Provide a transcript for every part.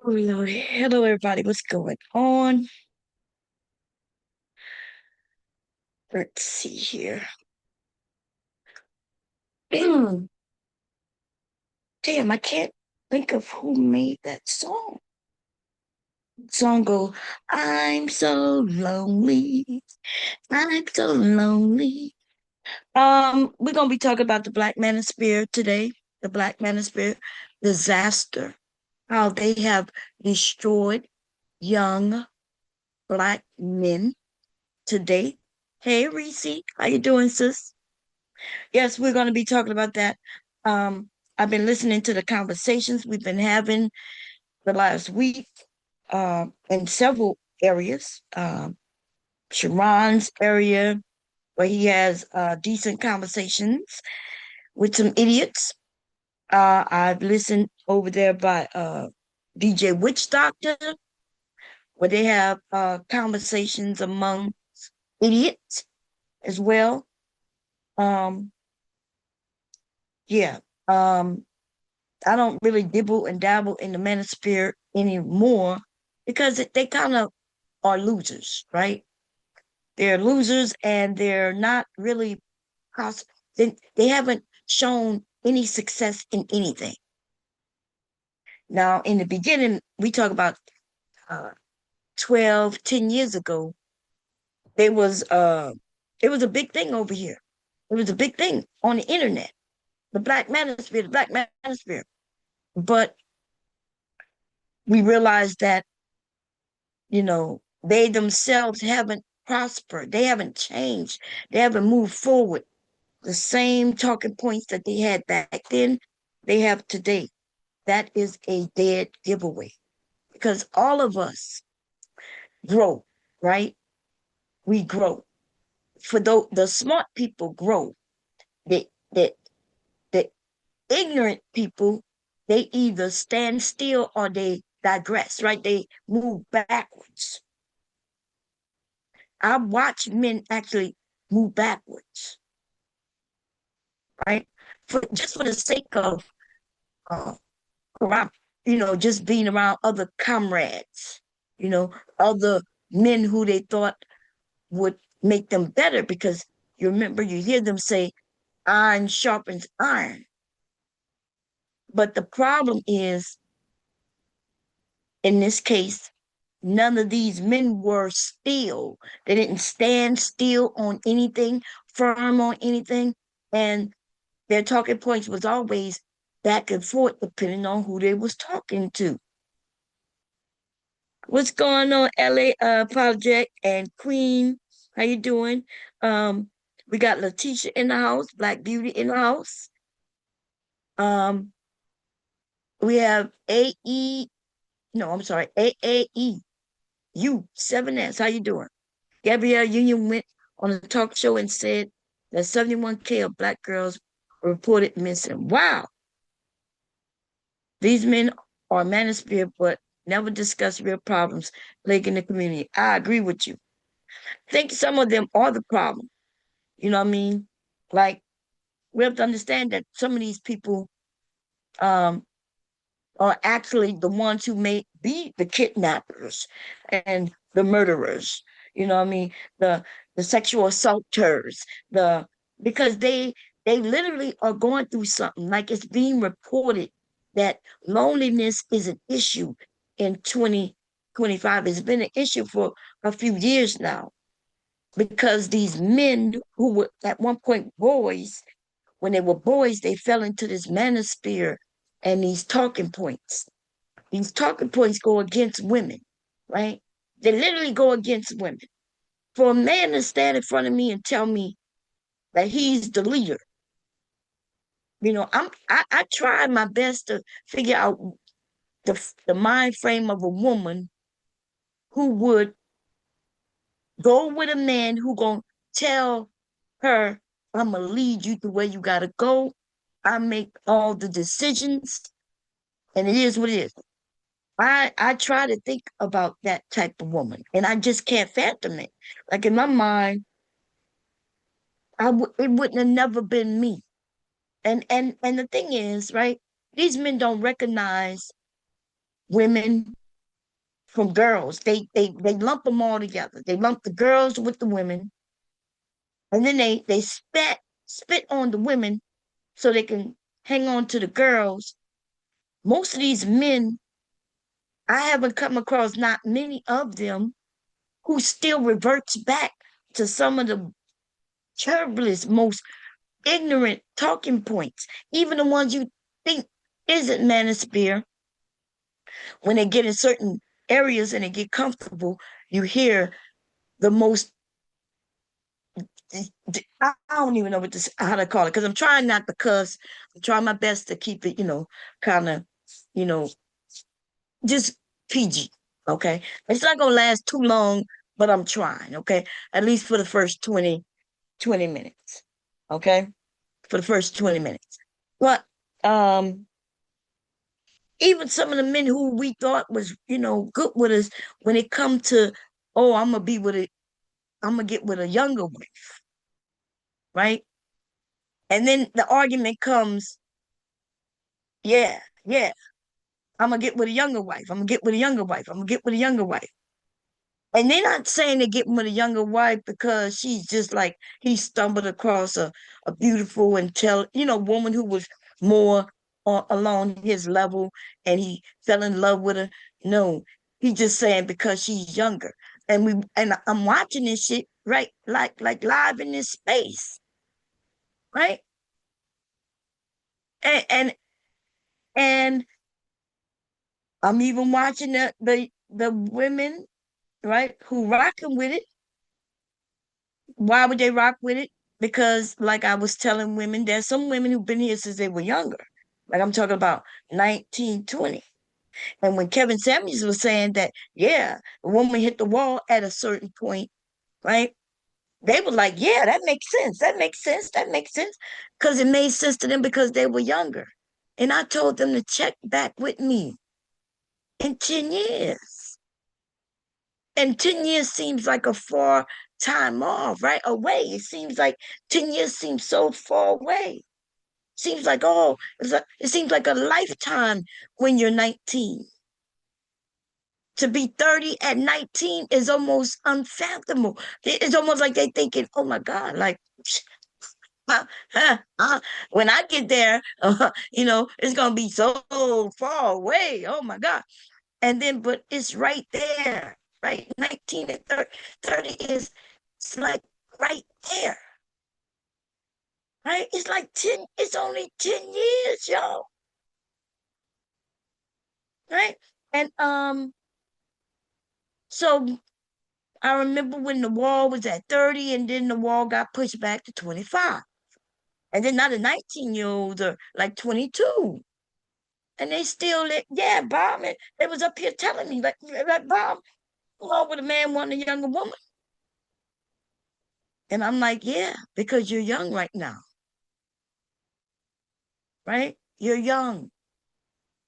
Hello, everybody. What's going on? Let's see here. Damn, I can't think of who made that song. Song go, I'm so lonely. I'm so lonely. we're gonna be talking about the Black Manosphere today. The Black Manosphere disaster. How they have destroyed young Black men today. Hey, Reese, how you doing, sis? Yes, we're going to be talking about that. Um, I've been listening to the conversations we've been having the last week in several areas. Sharon's area, where he has decent conversations with some idiots. I've listened over there by DJ Witch Doctor, where they have conversations among idiots as well. Um, yeah. Um, I don't really dibble and dabble in the manosphere anymore because they kind of are losers, right? They're losers and they're not really pros- they haven't shown any success in anything. Now, in the beginning, we talk about uh 12, 10 years ago, there was it was a big thing over here. It was a big thing on the internet. The black manosphere. But we realized that they themselves haven't prospered. They haven't changed. They haven't moved forward. The same talking points that they had back then, they have today. That is a dead giveaway because all of us grow, right? We grow. For the smart people grow. The ignorant people, they either stand still or they digress, right? They move backwards. I watch men actually move backwards, right? For the sake of uh, just being around other comrades, you know, other men who they thought would make them better because you remember you hear them say iron sharpens iron. But the problem is in this case, none of these men were still. They didn't stand still on anything, firm on anything. And their talking points was always back and forth depending on who they was talking to. What's going on, LA Project and Queen? How you doing? We got Letitia in the house, Black Beauty in the house. Um, we have AE, no, I'm sorry, AAE, you 7S. How you doing? Gabrielle Union went on a talk show and said that 71K of Black girls were reported missing. Wow. These men are manosphere, but never discuss real problems plaguing the community. I agree with you. I think some of them are the problem. You know what I mean? Like, we have to understand that some of these people um, are actually the ones who may be the kidnappers and the murderers. You know what I mean? The sexual assaulters, because they literally are going through something. Like it's being reported that loneliness is an issue in 2025. It's been an issue for a few years now because these men who were at one point boys, when they were boys, they fell into this manosphere and these talking points. These talking points go against women, right? They literally go against women. For a man to stand in front of me and tell me that he's the leader, I try my best to figure out the mind frame of a woman who would go with a man who gonna tell her I'm gonna lead you to where you gotta go. I make all the decisions, and it is what it is. I try to think about that type of woman, and I just can't fathom it. Like in my mind, it wouldn't have never been me. And the thing is, right? These men don't recognize women from girls. They lump them all together. They lump the girls with the women, and then they spit on the women so they can hang on to the girls. Most of these men, I haven't come across not many of them who still reverts back to some of the terriblest, most ignorant talking points, even the ones you think isn't manosphere. When they get in certain areas and they get comfortable, you hear the most. I don't even know how to call it because I'm trying not to cuss. I'm trying my best to keep it, kind of, you know, just PG. Okay, it's not gonna last too long, but I'm trying. Okay, at least for the first 20 minutes. Okay, for the first 20 minutes. But um, even some of the men who we thought was, good with us when it come to, oh, I'm gonna get with a younger wife, right? And then the argument comes, yeah, yeah, I'm gonna get with a younger wife. I'm gonna get with a younger wife. I'm gonna get with a younger wife. And they're not saying they're getting with a younger wife because she's just like he stumbled across a beautiful, woman who was more along his level and he fell in love with her. No, he's just saying because she's younger. And I'm watching this shit right like live in this space, right? And and and I'm even watching the women, right, who rocking with it. Why would they rock with it? Because, like I was telling women, there's some women who've been here since they were younger. Like I'm talking about 1920. And when Kevin Samuels was saying that, yeah, the woman hit the wall at a certain point, right? They were like, yeah, that makes sense. That makes sense. That makes sense. Because it made sense to them because they were younger. And I told them to check back with me in 10 years. And 10 years seems like a far time off, right? Away. It seems like 10 years seems so far away. Seems like, oh, it seems like a lifetime when you're 19. To be 30 at 19 is almost unfathomable. It's almost like they thinking, oh my God, like, when I get there, it's going to be so far away. Oh my God. And then, but it's right there, right? 19 and 30 is, it's like right there, right? It's like 10, it's only 10 years, y'all, right? And so I remember when the wall was at 30 and then the wall got pushed back to 25. And then now the 19-year-olds are like 22. And they still, yeah, Bob, and they was up here telling me, like Bob, why would a man want a younger woman? And I'm like, yeah, because you're young right now, right? You're young.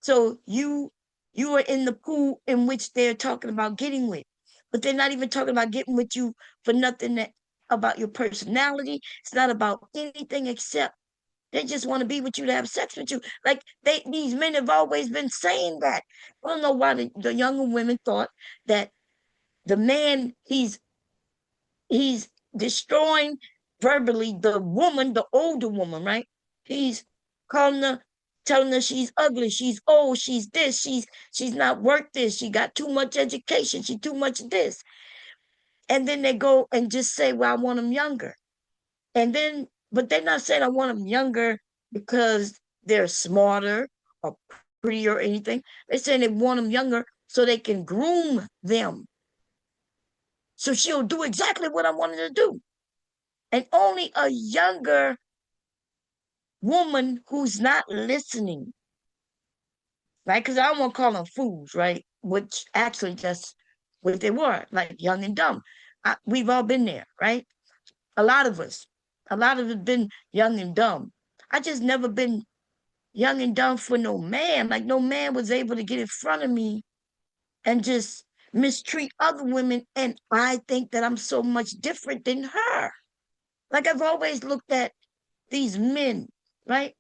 So you are in the pool in which they're talking about getting with. But they're not even talking about getting with you for nothing about your personality. It's not about anything except they just want to be with you to have sex with you. Like these men have always been saying that. I don't know why the younger women thought that the man he's destroying verbally the woman, the older woman, right? He's calling her, telling her she's ugly, she's old, she's this, she's not worth this, she got too much education, she too much this. And then they go and just say, well, I want them younger. And then, but they're not saying I want them younger because they're smarter or prettier or anything. They're saying they want them younger so they can groom them. So she'll do exactly what I wanted to do. And only a younger woman who's not listening, right? Because I don't want to call them fools, right? Which actually just what they were, like young and dumb. We've all been there, right? A lot of us. A lot of it been young and dumb. I just never been young and dumb for no man. Like no man was able to get in front of me and just mistreat other women. And I think that I'm so much different than her. Like I've always looked at these men, right?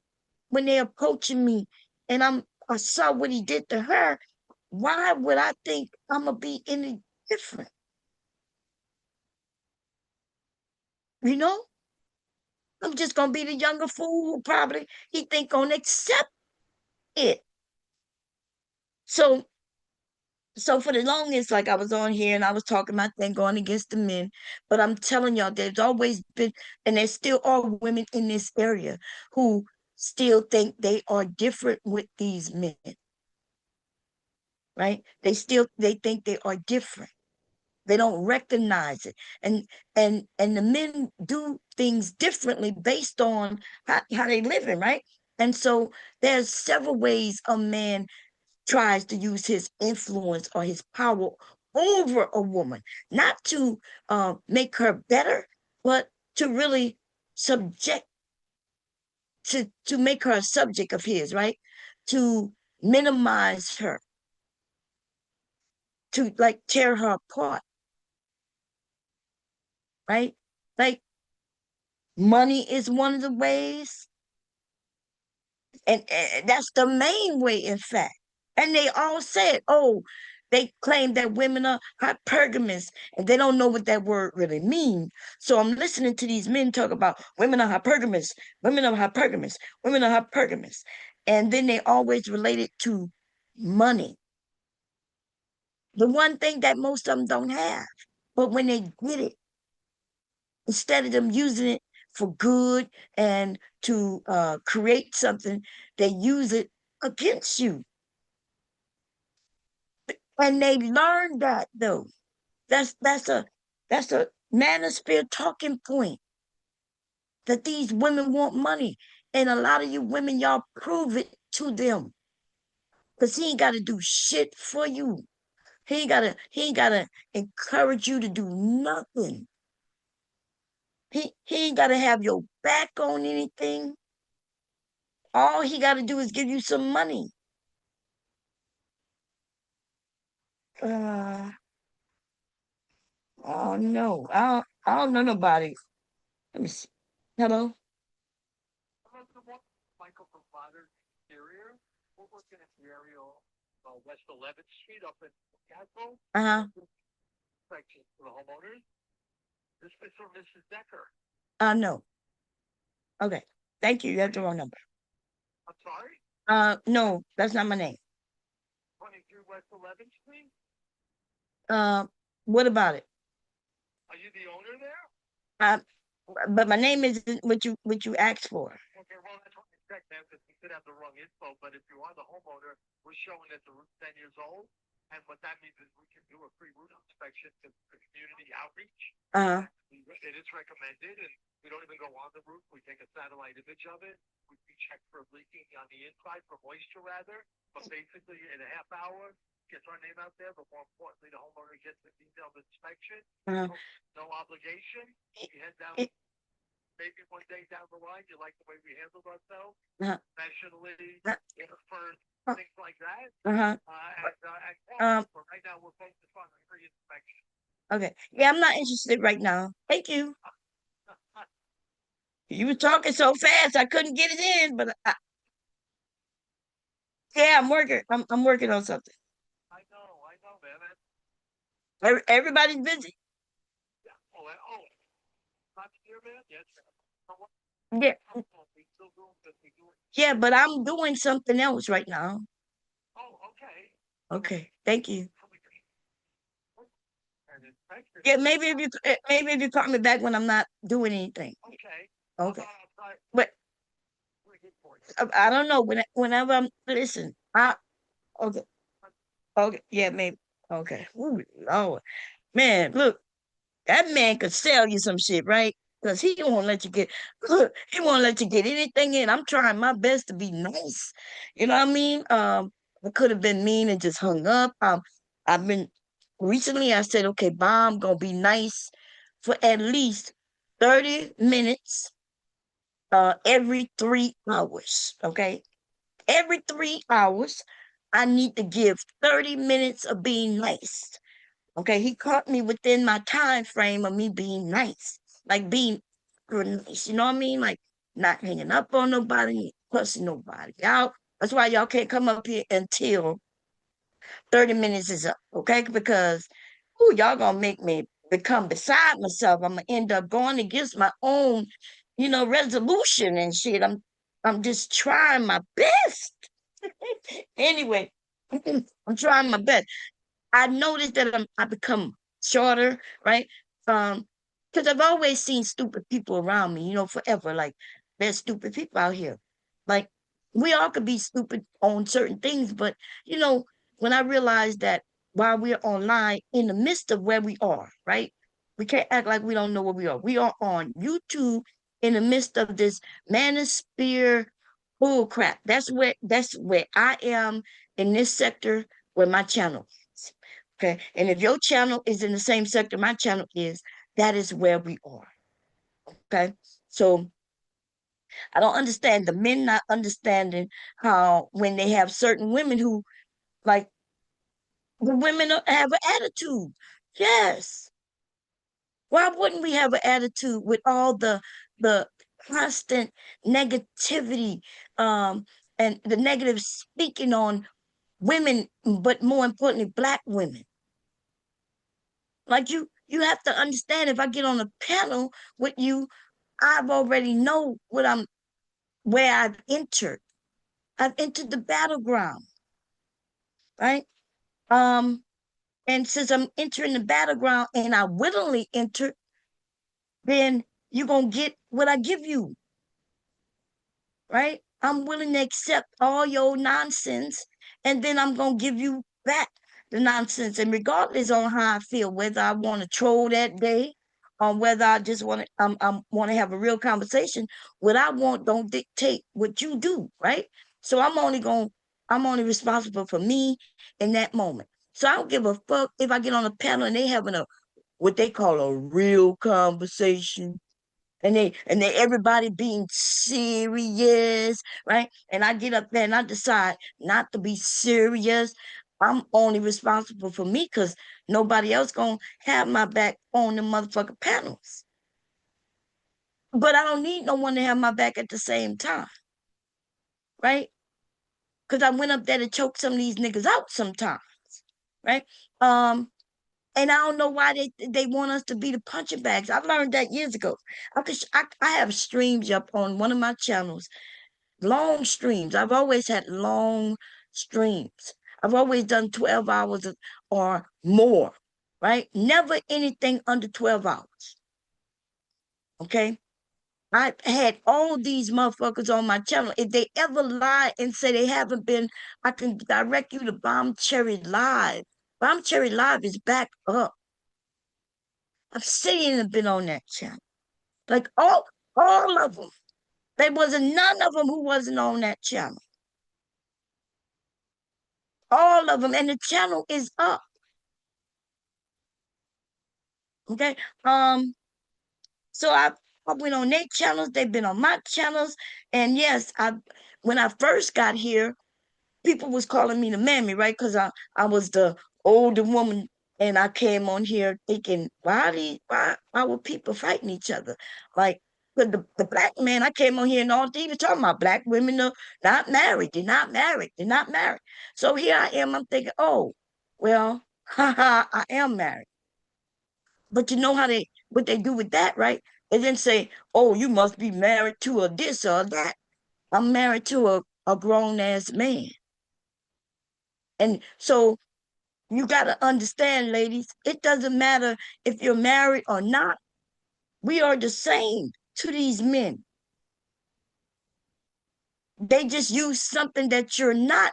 When they're approaching me and I saw what he did to her, why would I think I'm gonna be any different? You know? I'm just gonna be the younger fool who probably he think gonna accept it. So so for the longest, like I was on here and I was talking my thing going against the men, but I'm telling y'all, there's always been, and there still are women in this area who still think they are different with these men, right? They think they are different. They don't recognize it, and the men do things differently based on how they living, right? And so there's several ways a man tries to use his influence or his power over a woman, not to make her better, but to really subject to make her a subject of his, right? To minimize her, to like tear her apart, right? Like money is one of the ways, and that's the main way, in fact. And they all said, oh, they claim that women are hypergamous, and they don't know what that word really means. So I'm listening to these men talk about women are hypergamous, women are hypergamous, women are hypergamous. And then they always relate it to money, the one thing that most of them don't have. But when they get it, instead of them using it for good and to create something, they use it against you. And they learned that though. That's a manosphere talking point that these women want money. And a lot of you women, y'all prove it to them. Because he ain't gotta do shit for you. He ain't gotta encourage you to do nothing. He ain't gotta have your back on anything. All he gotta do is give you some money. Uh oh no. I don't know nobody. Let me see. Hello? Uh-huh. No. Okay. Thank you. You have the wrong number. No, that's not my name. Uh, what about it? Uh, but my name isn't what you asked for. Uh-huh. Uh-huh. It- uh-huh. Uh-huh. Um, okay. Yeah, I'm not interested right now. Thank you. You were talking so fast I couldn't get it in, but yeah, I'm working. I'm working on something. Everybody's busy. Yeah, yeah, but I'm doing something else right now. Okay, thank you. Yeah, maybe if you call me back when I'm not doing anything. Okay, but I don't know whenever I'm listen. Okay, okay, yeah, maybe. Okay. Ooh, Lord. Man, look, that man could sell you some shit, right? Because he won't let you get look, he won't let you get anything in. I'm trying my best to be nice. You know what I mean? I could have been mean and just hung up. I've been recently I said, okay, Bob, I'm gonna be nice for at least 30 minutes. every 3 hours. Okay, every 3 hours, I need to give 30 minutes of being nice. Okay, he caught me within my time frame of me being nice, like being nice. You know what I mean? Like not hanging up on nobody, cussing nobody out. That's why y'all can't come up here until 30 minutes is up, okay? Because ooh, y'all gonna make me become beside myself. I'm gonna end up going against my own, resolution and shit. I'm just trying my best. Anyway, I'm trying my best. I noticed that I become shorter, right? Because I've always seen stupid people around me, forever. Like there's stupid people out here. Like we all could be stupid on certain things, but you know, when I realized that while we're online, in the midst of where we are, right? We can't act like we don't know where we are. We are on YouTube in the midst of this manosphere bull crap. That's where I am in this sector where my channel is. Okay. And if your channel is in the same sector my channel is, that is where we are. Okay. So I don't understand the men not understanding how when they have certain women who like the women have an attitude. Yes. Why wouldn't we have an attitude with all the constant negativity and the negative speaking on women, but more importantly, black women? Like you have to understand if I get on a panel with you, I've already know where I've entered. I've entered the battleground, right? Um, and since I'm entering the battleground and I willingly enter, then you're gonna get what I give you, right? I'm willing to accept all your nonsense, and then I'm gonna give you back the nonsense. And regardless on how I feel, whether I want to troll that day, or whether I just want to have a real conversation, what I want don't dictate what you do, right? So I'm only responsible for me in that moment. So I don't give a fuck if I get on a panel and they having a what they call a real conversation and they everybody being serious, right? And I get up there and I decide not to be serious. I'm only responsible for me because nobody else gonna have my back on the motherfucking panels. But I don't need no one to have my back at the same time, right? Because I went up there to choke some of these niggas out sometimes, right? Um, and I don't know why they want us to be the punching bags. I learned that years ago. I have streams up on one of my channels, long streams. I've always had long streams. I've always done 12 hours or more, right? Never anything under 12 hours. Okay. I've had all these motherfuckers on my channel. If they ever lie and say they haven't been, I can direct you to Bomb Cherry Live. Bomb Cherry Live is back up. I've seen and been on that channel. Like all of them. There wasn't none of them who wasn't on that channel. All of them. And the channel is up. Okay. So I went on their channels, they've been on my channels. And yes, I when I first got here, people was calling me the mammy, right? Because I was the older woman and I came on here thinking, why were people fighting each other? Like the black man, I came on here and all they were talking about black women are not married, they're not married, they're not married. So here I am, I'm thinking, oh, well, haha, I am married. But you know what they do with that, right? They then say, oh, you must be married to a this or that. I'm married to a grown ass man. And so you got to understand, ladies, it doesn't matter if you're married or not. We are the same to these men. They just use something that you're not,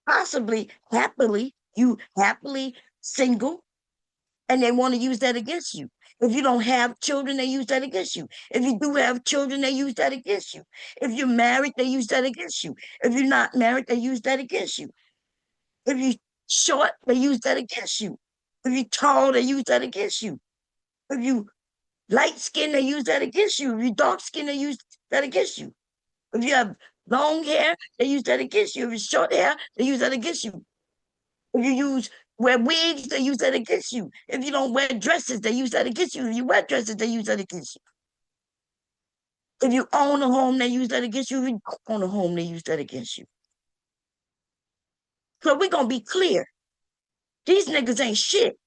possibly you happily single, and they want to use that against you. If you don't have children, they use that against you. If you do have children, they use that against you. If you're married, they use that against you. If you're not married, they use that against you. If you're short, they use that against you. If you're tall, they use that against you. If you light skin, they use that against you. If you dark skin, they use that against you. If you have long hair, they use that against you. If it's short hair, they use that against you. If you wear wigs, they use that against you. If you don't wear dresses, they use that against you. If you wear dresses, they use that against you. If you own a home, they use that against you. If you don't own a home, they use that against you. So we're gonna be clear. These niggas ain't shit.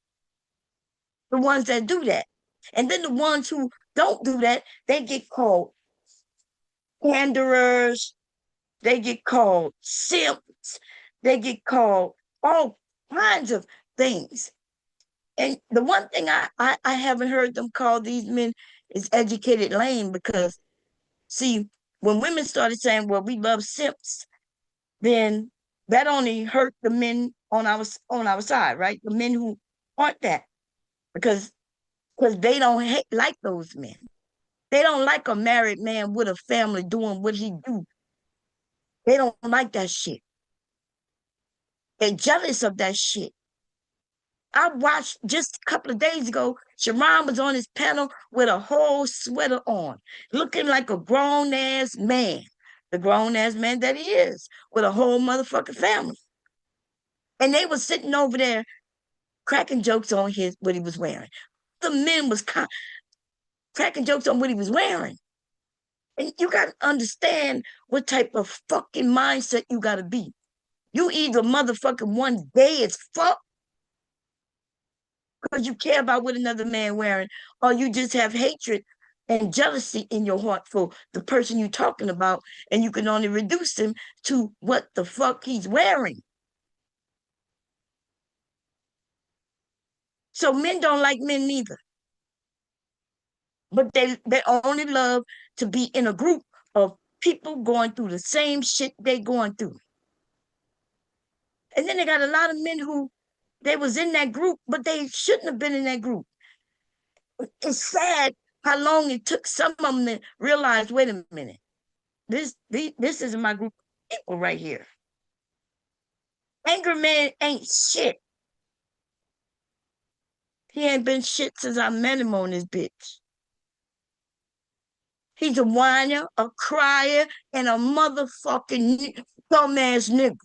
The ones that do that. And then the ones who don't do that, they get called panderers, they get called simps, they get called all kinds of things. And the one thing I haven't heard them call these men is educated lame, because see, when women started saying, well, we love simps, then that only hurt the men on our side, right? The men who aren't that, because they don't like those men. They don't like a married man with a family doing what he do. They don't like that shit. They're jealous of that shit. I watched just a couple of days ago, Sharon was on his panel with a whole sweater on, looking like a grown ass man, the grown ass man that he is, with a whole motherfucking family. And they were sitting over there cracking jokes on what he was wearing. The men was cracking jokes on what he was wearing. And you got to understand what type of fucking mindset you got to be. You either motherfucking one gay as fuck because you care about what another man wearing, or you just have hatred and jealousy in your heart for the person you're talking about, and you can only reduce him to what the fuck he's wearing. So men don't like men neither. But they only love to be in a group of people going through the same shit they going through. And then they got a lot of men who they was in that group, but they shouldn't have been in that group. It's sad how long it took some of them to realize, wait a minute, this isn't my group of people right here. Angryman ain't shit. He ain't been shit since I met him on this bitch. He's a whiner, a crier, and a motherfucking dumbass nigga.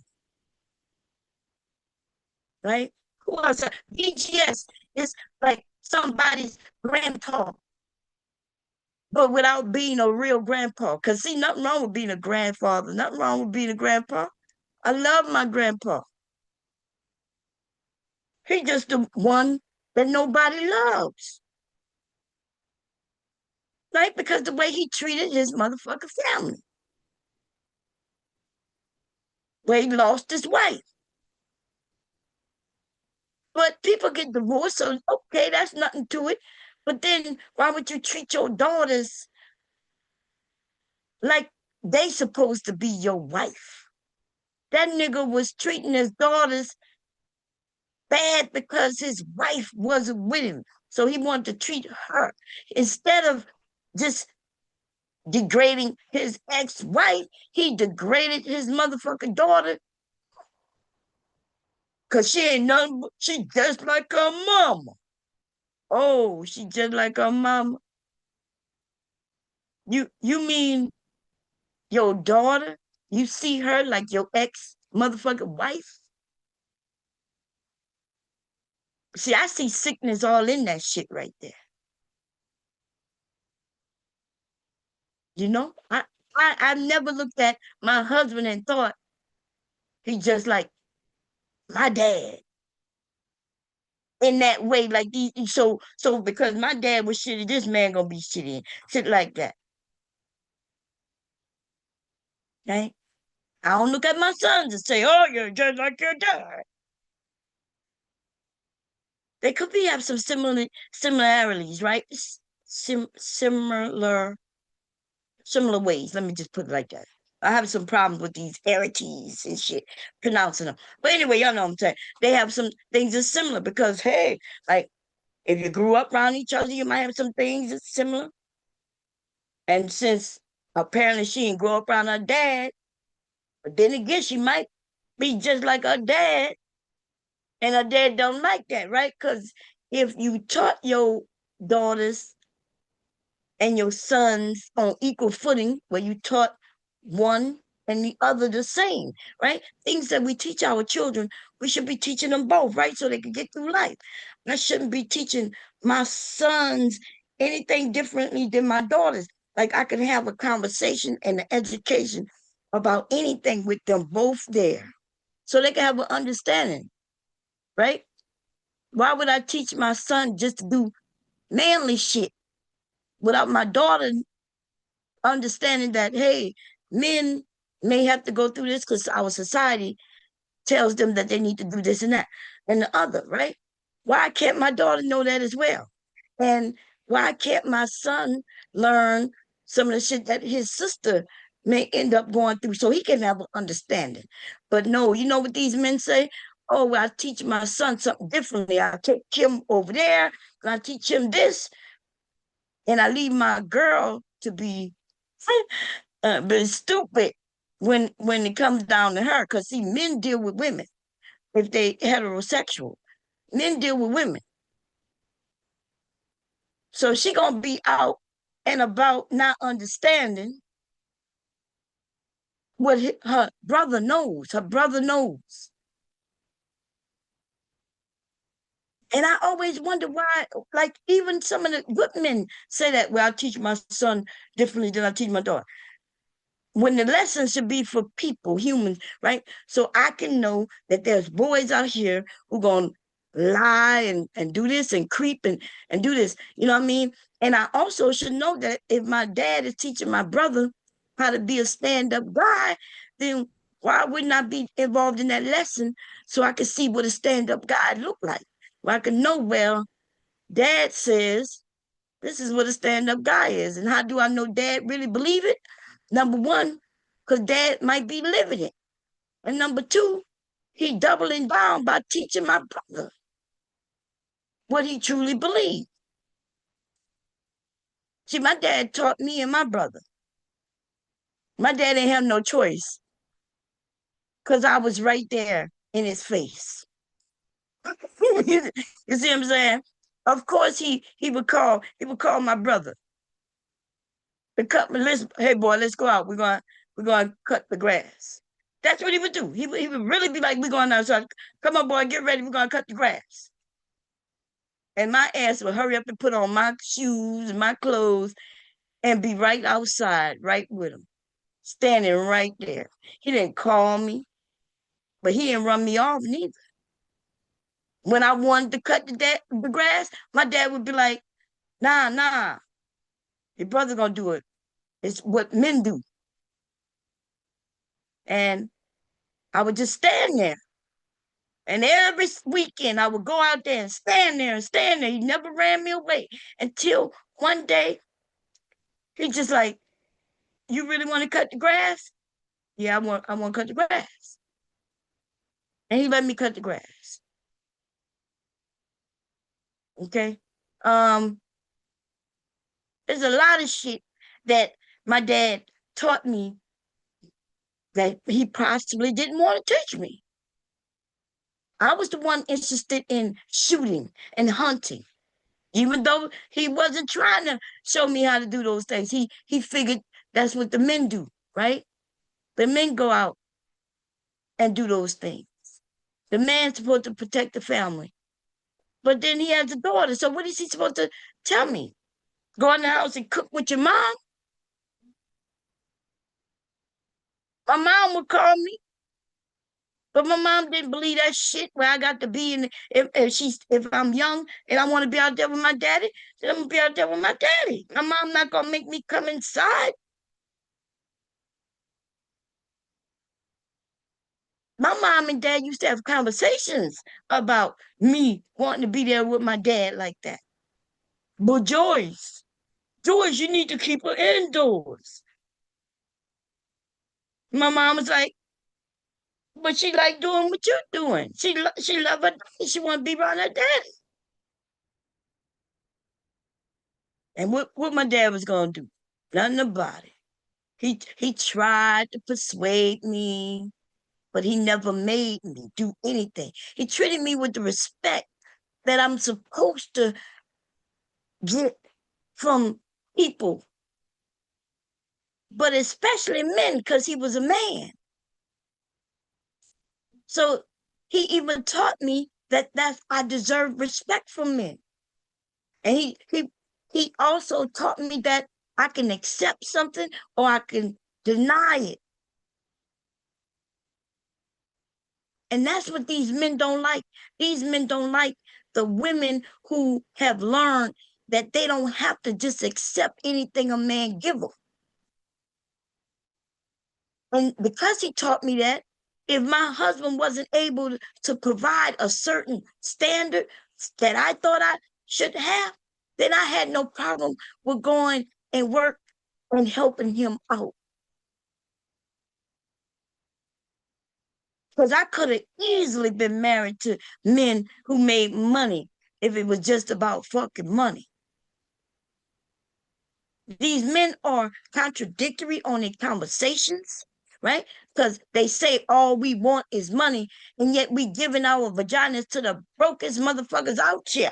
Right? Who else? BGS is like somebody's grandpa, but without being a real grandpa. Because, see, nothing wrong with being a grandfather, nothing wrong with being a grandpa. I love my grandpa. He's just the one that nobody loves. Right? Because the way he treated his motherfucking family, where he lost his wife. But people get divorced, so okay, that's nothing to it. But then why would you treat your daughters like they supposed to be your wife? That nigga was treating his daughters bad because his wife wasn't with him. So he wanted to treat her instead of just degrading his ex-wife. He degraded his motherfucking daughter because she ain't nothing. She just like her mama. Oh, she just like her mama. You mean your daughter? You see her like your ex motherfucking wife? See, I see sickness all in that shit right there. You know, I never looked at my husband and thought he just like my dad in that way. Like these, so because my dad was shitty, this man gonna be shitty, shit like that. Right? I don't look at my sons and say, "Oh, you're just like your dad." They could be have some similarities, right? Similar ways. Let me just put it like that. I have some problems with these herities and shit, pronouncing them. But anyway, y'all know what I'm saying. They have some things that's similar because, hey, like if you grew up around each other, you might have some things that's similar. And since apparently she didn't grow up around her dad, but then again, she might be just like her dad, and her dad don't like that, right? Because if you taught your daughters and your sons on equal footing where you taught one and the other the same, right? Things that we teach our children, we should be teaching them both, right? So they can get through life. I shouldn't be teaching my sons anything differently than my daughters. Like I can have a conversation and an education about anything with them both there. So they can have an understanding, right? Why would I teach my son just to do manly shit without my daughter understanding that, hey, men may have to go through this because our society tells them that they need to do this and that and the other, right? Why can't my daughter know that as well? And why can't my son learn some of the shit that his sister may end up going through so he can have an understanding? But no, you know what these men say? Oh, well, I teach my son something differently. I take him over there and I teach him this, and I leave my girl to be but stupid when it comes down to her. Because see, men deal with women if they heterosexual. Men deal with women. So she gonna be out and about not understanding what her brother knows. Her brother knows. And I always wonder why, like even some of the good men say that, well, I teach my son differently than I teach my daughter. When the lesson should be for people, humans, right? So I can know that there's boys out here who gonna lie and do this and creep and do this. You know what I mean? And I also should know that if my dad is teaching my brother how to be a stand-up guy, then why wouldn't I be involved in that lesson so I can see what a stand-up guy look like? Well, I can know, well, dad says this is what a stand-up guy is. And how do I know dad really believe it? Number one, because dad might be living it. And number two, he doubling down by teaching my brother what he truly believed. See, my dad taught me and my brother. My dad didn't have no choice because I was right there in his face. You see what I'm saying? Of course, he would call my brother to cut. Let's, hey boy, let's go out. We're gonna cut the grass. That's what he would do. He would really be like, we're going outside. Come on, boy, get ready. We're gonna cut the grass. And my ass would hurry up and put on my shoes and my clothes and be right outside, right with him, standing right there. He didn't call me, but he didn't run me off neither. When I wanted to cut the grass, my dad would be like, nah, nah, your brother gonna do it. It's what men do. And I would just stand there. And every weekend I would go out there and stand there and stand there. He never ran me away until one day he just like, you really want to cut the grass? Yeah, I want to cut the grass. And he let me cut the grass. Okay. Um, there's a lot of shit that my dad taught me that he possibly didn't want to teach me. I was the one interested in shooting and hunting. Even though he wasn't trying to show me how to do those things, he figured that's what the men do, right? The men go out and do those things. The man's supposed to protect the family, but then he has a daughter. So what is he supposed to tell me? Go in the house and cook with your mom? My mom would call me, but my mom didn't believe that shit. Where I got to be in. If I'm young and I want to be out there with my daddy, then I'm gonna be out there with my daddy. My mom not gonna make me come inside. My mom and dad used to have conversations about me wanting to be there with my dad like that. But Joyce, you need to keep her indoors. My mom was like, but she like doing what you're doing. She love her daddy. She want to be around her daddy. And what my dad was gonna do? Nothing about it. He tried to persuade me, but he never made me do anything. He treated me with the respect that I'm supposed to get from people, but especially men, because he was a man. So he even taught me that I deserve respect from men. And he also taught me that I can accept something or I can deny it. And that's what these men don't like. These men don't like the women who have learned that they don't have to just accept anything a man give them. And because he taught me that, if my husband wasn't able to provide a certain standard that I thought I should have, then I had no problem with going and work and helping him out. Because I could have easily been married to men who made money if it was just about fucking money. These men are contradictory on their conversations, right? Because they say all we want is money, and yet we giving our vaginas to the brokest motherfuckers out here.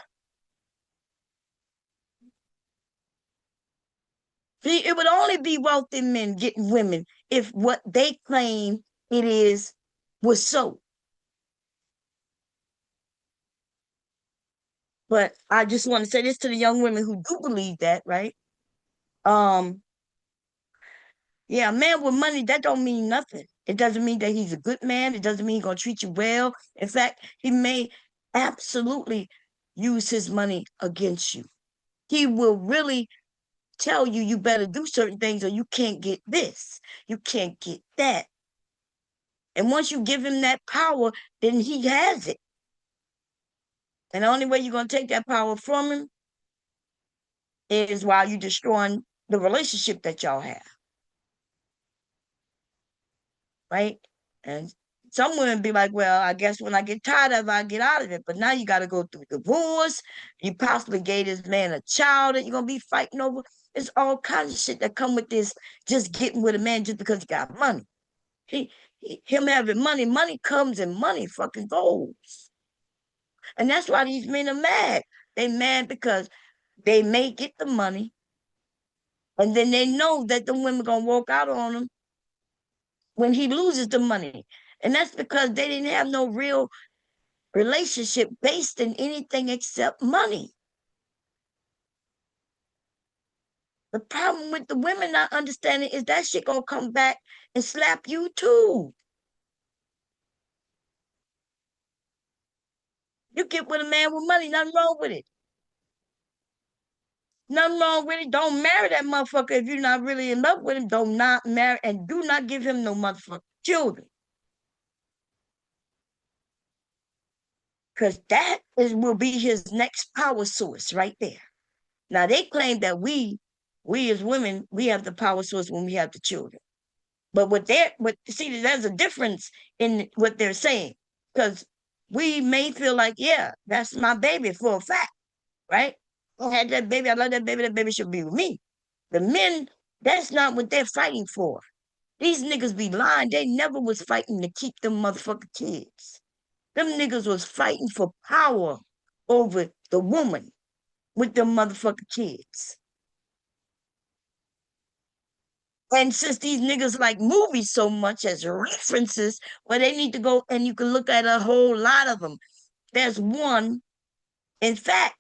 See, it would only be wealthy men getting women if what they claim it is was so. But I just want to say this to the young women who do believe that, right? Um, Yeah, a man with money, that don't mean nothing. It doesn't mean that he's a good man. It doesn't mean he's gonna treat you well. In fact, he may absolutely use his money against you. He will really tell you you better do certain things or you can't get this. You can't get that. And once you give him that power, then he has it. And the only way you're gonna take that power from him is while you destroying the relationship that y'all have. Right? And some women be like, well, I guess when I get tired of it, I get out of it. But now you got to go through divorce. You possibly gave this man a child that you're going to be fighting over. It's all kinds of shit that come with this just getting with a man just because he got money. Him having money, money comes and money fucking goes. And that's why these men are mad. They mad because they may get the money and then they know that the women going to walk out on them when he loses the money. And that's because they didn't have no real relationship based in anything except money. The problem with the women not understanding is that shit gonna come back and slap you too. You get with a man with money, nothing wrong with it. Nothing wrong with it. Don't marry that motherfucker if you're not really in love with him. Don't not marry and do not give him no motherfucking children. Because that is will be his next power source right there. Now they claim that we as women, we have the power source when we have the children. But what see, there's a difference in what they're saying because we may feel like, yeah, that's my baby for a fact, right? I had that baby, I love that baby, that baby should be with me. The men, that's not what they're fighting for. These niggas be lying. They never was fighting to keep them motherfucking kids. Them niggas was fighting for power over the woman with them motherfucking kids. And since these niggas like movies so much as references, well, they need to go and you can look at a whole lot of them. There's one, in fact,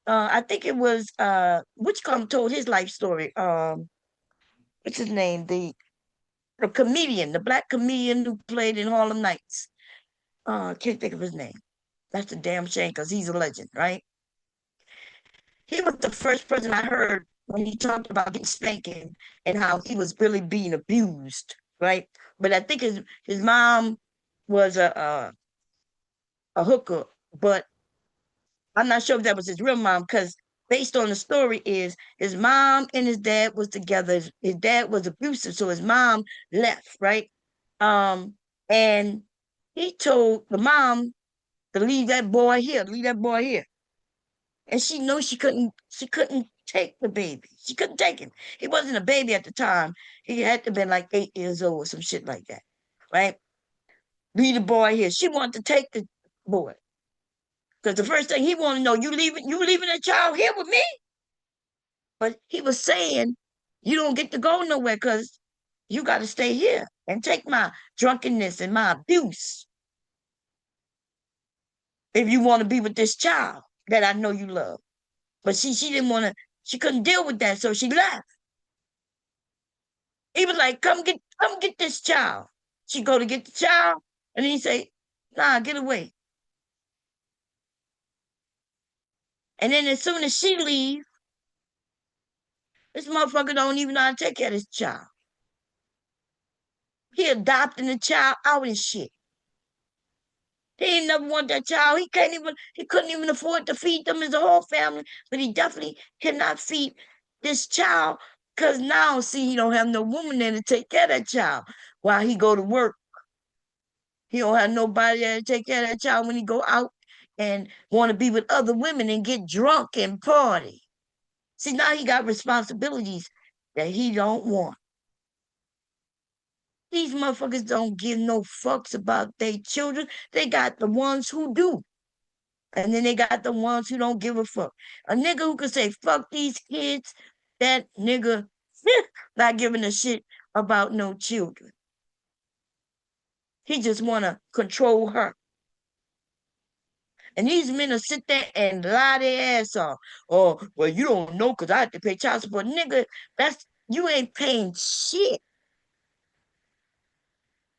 I think it was Whichcomb told his life story. What's his name? The comedian, the black comedian who played in Harlem Nights. I can't think of his name. That's a damn shame because he's a legend, right? He was the first person I heard when he talked about getting spanking and how he was really being abused, right? But I think his mom was a hooker, but I'm not sure if that was his real mom because based on the story is his mom and his dad was together. His dad was abusive, so his mom left, right? And he told the mom to leave that boy here, leave that boy here. And she knew she couldn't take the baby. She couldn't take him. He wasn't a baby at the time. He had to have been like 8 years old or some shit like that. Right? Leave the boy here. She wanted to take the boy. Because the first thing he wanted to know, you leaving that child here with me? But he was saying, you don't get to go nowhere because you got to stay here and take my drunkenness and my abuse if you want to be with this child that I know you love. But she didn't want to, she couldn't deal with that, so she left. He was like, come get this child. She go to get the child, and he say, nah, get away. And then as soon as she leave, this motherfucker don't even know how to take care of this child. He adopting the child out and shit. He ain't never want that child. He couldn't even afford to feed them as a whole family, but he definitely cannot feed this child because now, see, he don't have no woman there to take care of that child while he go to work. He don't have nobody there to take care of that child when he go out and want to be with other women and get drunk and party. See, now he got responsibilities that he don't want. These motherfuckers don't give no fucks about their children. They got the ones who do. And then they got the ones who don't give a fuck. A nigga who could say, fuck these kids, that nigga not giving a shit about no children. He just want to control her. And these men will sit there and lie their ass off. Oh, well, you don't know because I have to pay child support. Nigga, you ain't paying shit.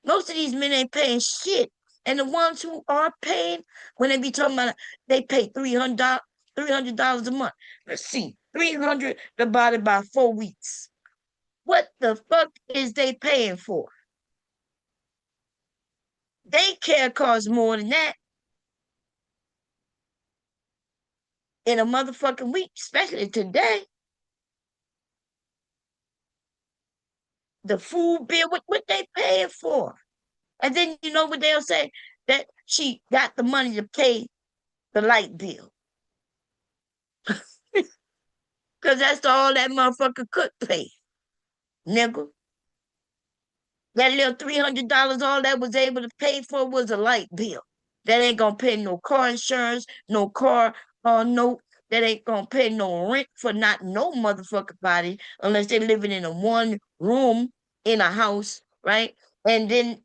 Most of these men ain't paying shit. And the ones who are paying, when they be talking about they pay $300 a month. Let's see, 300 divided by 4 weeks. What the fuck is they paying for? Daycare costs more than that in a motherfucking week, especially today. The food bill, what they paying for? And then you know what they'll say? That she got the money to pay the light bill. Because that's all that motherfucker could pay, nigga. That little $300, all that was able to pay for was a light bill. That ain't gonna pay no car insurance, no car note. That ain't gonna pay no rent for not no motherfucking body unless they're living in a one room in a house, right? And then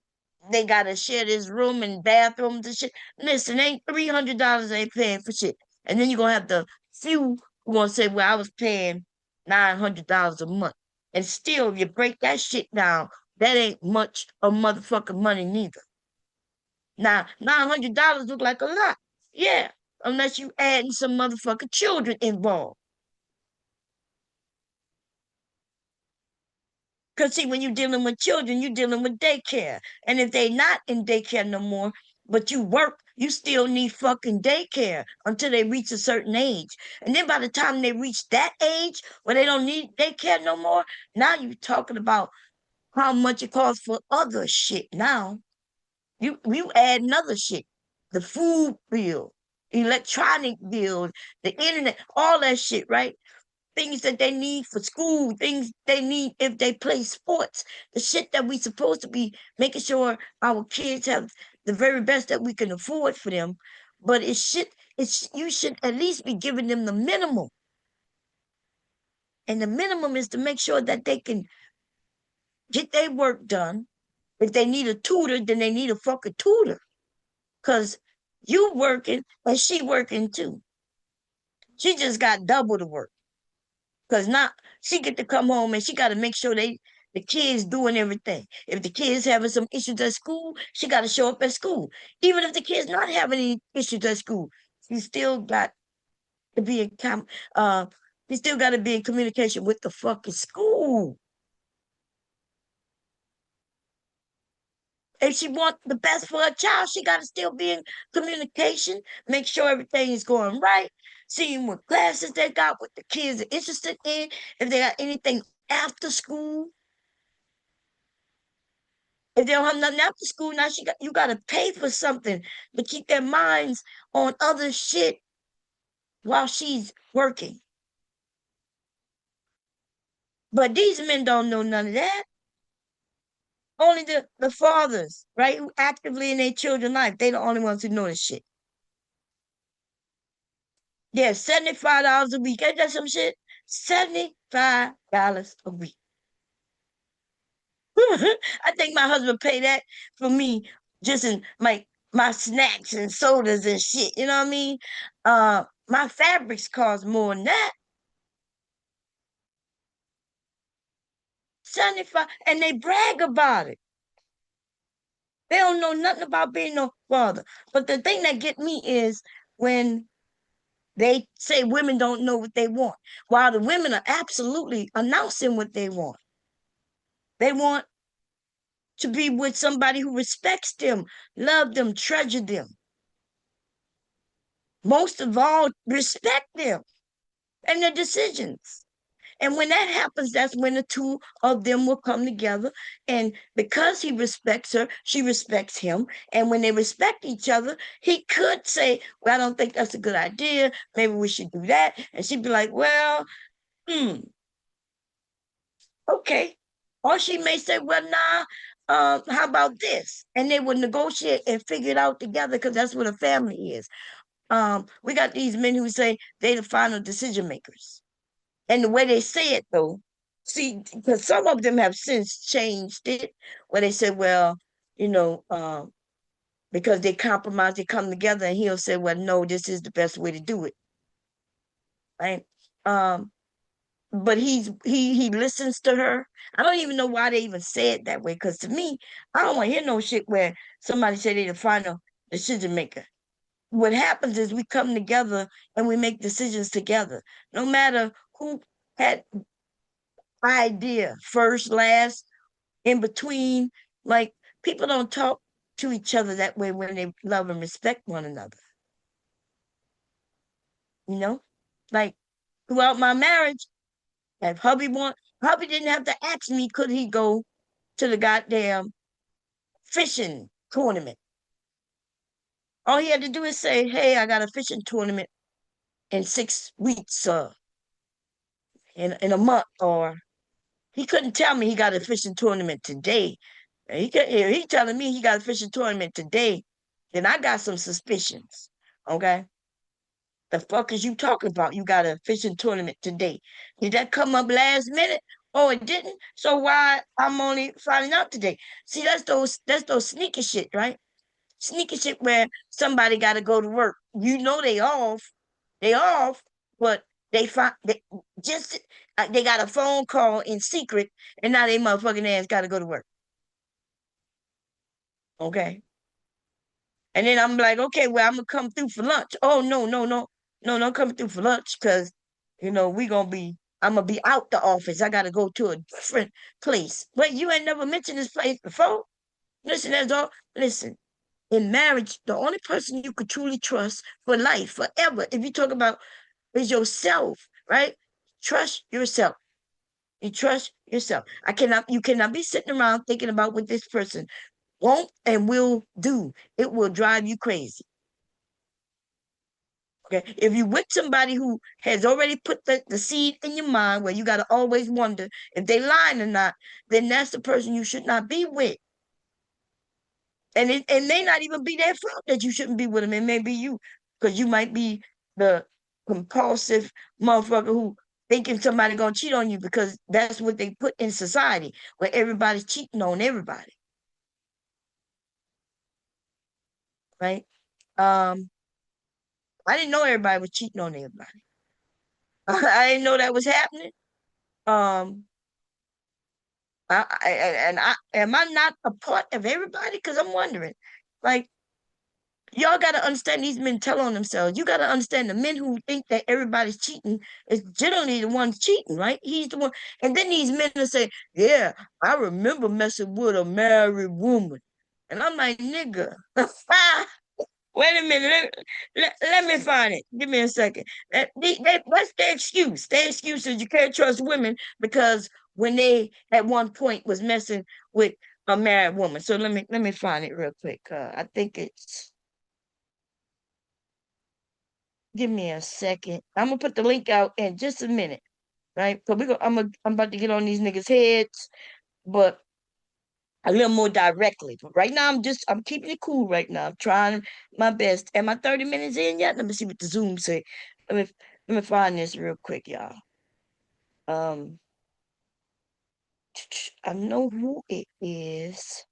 they gotta share this room and bathrooms and shit. Listen, ain't $300 ain't paying for shit. And then you're gonna have the few who gonna say, well, I was paying $900 a month. And still, if you break that shit down, that ain't much of motherfucking money neither. Now, $900 look like a lot. Yeah, unless you adding some motherfucking children involved. Because see, when you're dealing with children, you're dealing with daycare. And if they not in daycare no more, but you work, you still need fucking daycare until they reach a certain age. And then by the time they reach that age where they don't need daycare no more, now you're talking about how much it costs for other shit now. You add another shit, the food bill, electronic bill, the internet, all that shit, right? Things that they need for school, things they need if they play sports, the shit that we supposed to be making sure our kids have the very best that we can afford for them. But it's you should at least be giving them the minimum. And the minimum is to make sure that they can get their work done. If they need a tutor, then they need a fucking tutor. Cause you working and she working too. She just got double the work. Cause now she get to come home and she got to make sure the kids doing everything. If the kids having some issues at school, she got to show up at school. Even if the kids not having any issues at school, she still got to be in she still got to be in communication with the fucking school. If she want the best for her child, she got to still be in communication, make sure everything is going right, seeing what classes they got, what the kids are interested in, if they got anything after school. If they don't have nothing after school, now you got to pay for something to keep their minds on other shit while she's working. But these men don't know none of that. Only the fathers, right, who actively in their children's life, they the only ones who know this shit. Yeah, $75 a week. Ain't that some shit? $75 a week. I think my husband paid that for me just in my snacks and sodas and shit. You know what I mean? My fabrics cost more than that. 75, and they brag about it. They don't know nothing about being no father. But the thing that get me is when they say women don't know what they want, while the women are absolutely announcing what they want. They want to be with somebody who respects them, love them, treasure them. Most of all, respect them and their decisions. And when that happens, that's when the two of them will come together. And because he respects her, she respects him. And when they respect each other, he could say, well, I don't think that's a good idea. Maybe we should do that. And she'd be like, well, hmm, okay. Or she may say, well, nah, how about this? And they would negotiate and figure it out together because that's what a family is. We got these men who say they the final decision makers. And the way they say it though, see, because some of them have since changed it, where they say, well, you know, because they compromise, they come together, and he'll say, well, no, this is the best way to do it, right? Um, but he listens to her. I don't even know why they even say it that way, because to me, I don't want to hear no shit where somebody say they the final decision maker. What happens is we come together and we make decisions together, no matter who had idea first, last, in between. Like people don't talk to each other that way when they love and respect one another. You know, like throughout my marriage, if hubby didn't have to ask me, could he go to the goddamn fishing tournament? All he had to do is say, "Hey, I got a fishing tournament in 6 weeks, in a month," or he couldn't tell me he got a fishing tournament today. If he telling me he got a fishing tournament today, then I got some suspicions. Okay. The fuck is you talking about? You got a fishing tournament today. Did that come up last minute? Oh, it didn't. So why I'm only finding out today? See, that's those sneaky shit, right? Sneaky shit where somebody got to go to work. You know they off, but they just they got a phone call in secret, and now they motherfucking ass got to go to work. Okay, and then I'm like, okay, well, I'm gonna come through for lunch. Oh no, no, no, no, don't come through for lunch because we gonna be. I'm gonna be out the office. I gotta go to a different place. Wait, you ain't never mentioned this place before? Listen, that's all. Listen, in marriage, the only person you could truly trust for life, forever, if you talk about is yourself, right? Trust yourself. You trust yourself. You cannot be sitting around thinking about what this person won't and will do. It will drive you crazy. Okay. If you with somebody who has already put the seed in your mind where you got to always wonder if they lying or not, then that's the person you should not be with. And it may not even be their fault that you shouldn't be with them. It may be you, because you might be the compulsive motherfucker who thinking somebody gonna cheat on you because that's what they put in society where everybody's cheating on everybody, right? Um, I didn't know everybody was cheating on everybody. I didn't know that was happening. Um, I am I not a part of everybody? Because I'm wondering, like, y'all got to understand these men tell on themselves. You got to understand the men who think that everybody's cheating is generally the ones cheating, right? He's the one. And then these men will say, yeah, I remember messing with a married woman. And I'm like, nigga, wait a minute. Let me find it. Give me a second. What's their excuse? Their excuse is you can't trust women because when they at one point was messing with a married woman. So let me find it real quick. I think it's give me a second. I'm gonna put the link out in just a minute, right? So I'm about to get on these niggas' heads, but a little more directly. But right now, I'm keeping it cool. Right now, I'm trying my best. Am I 30 minutes in yet? Let me see what the Zoom say. Let me let me find this real quick, y'all. Um, I know who it is.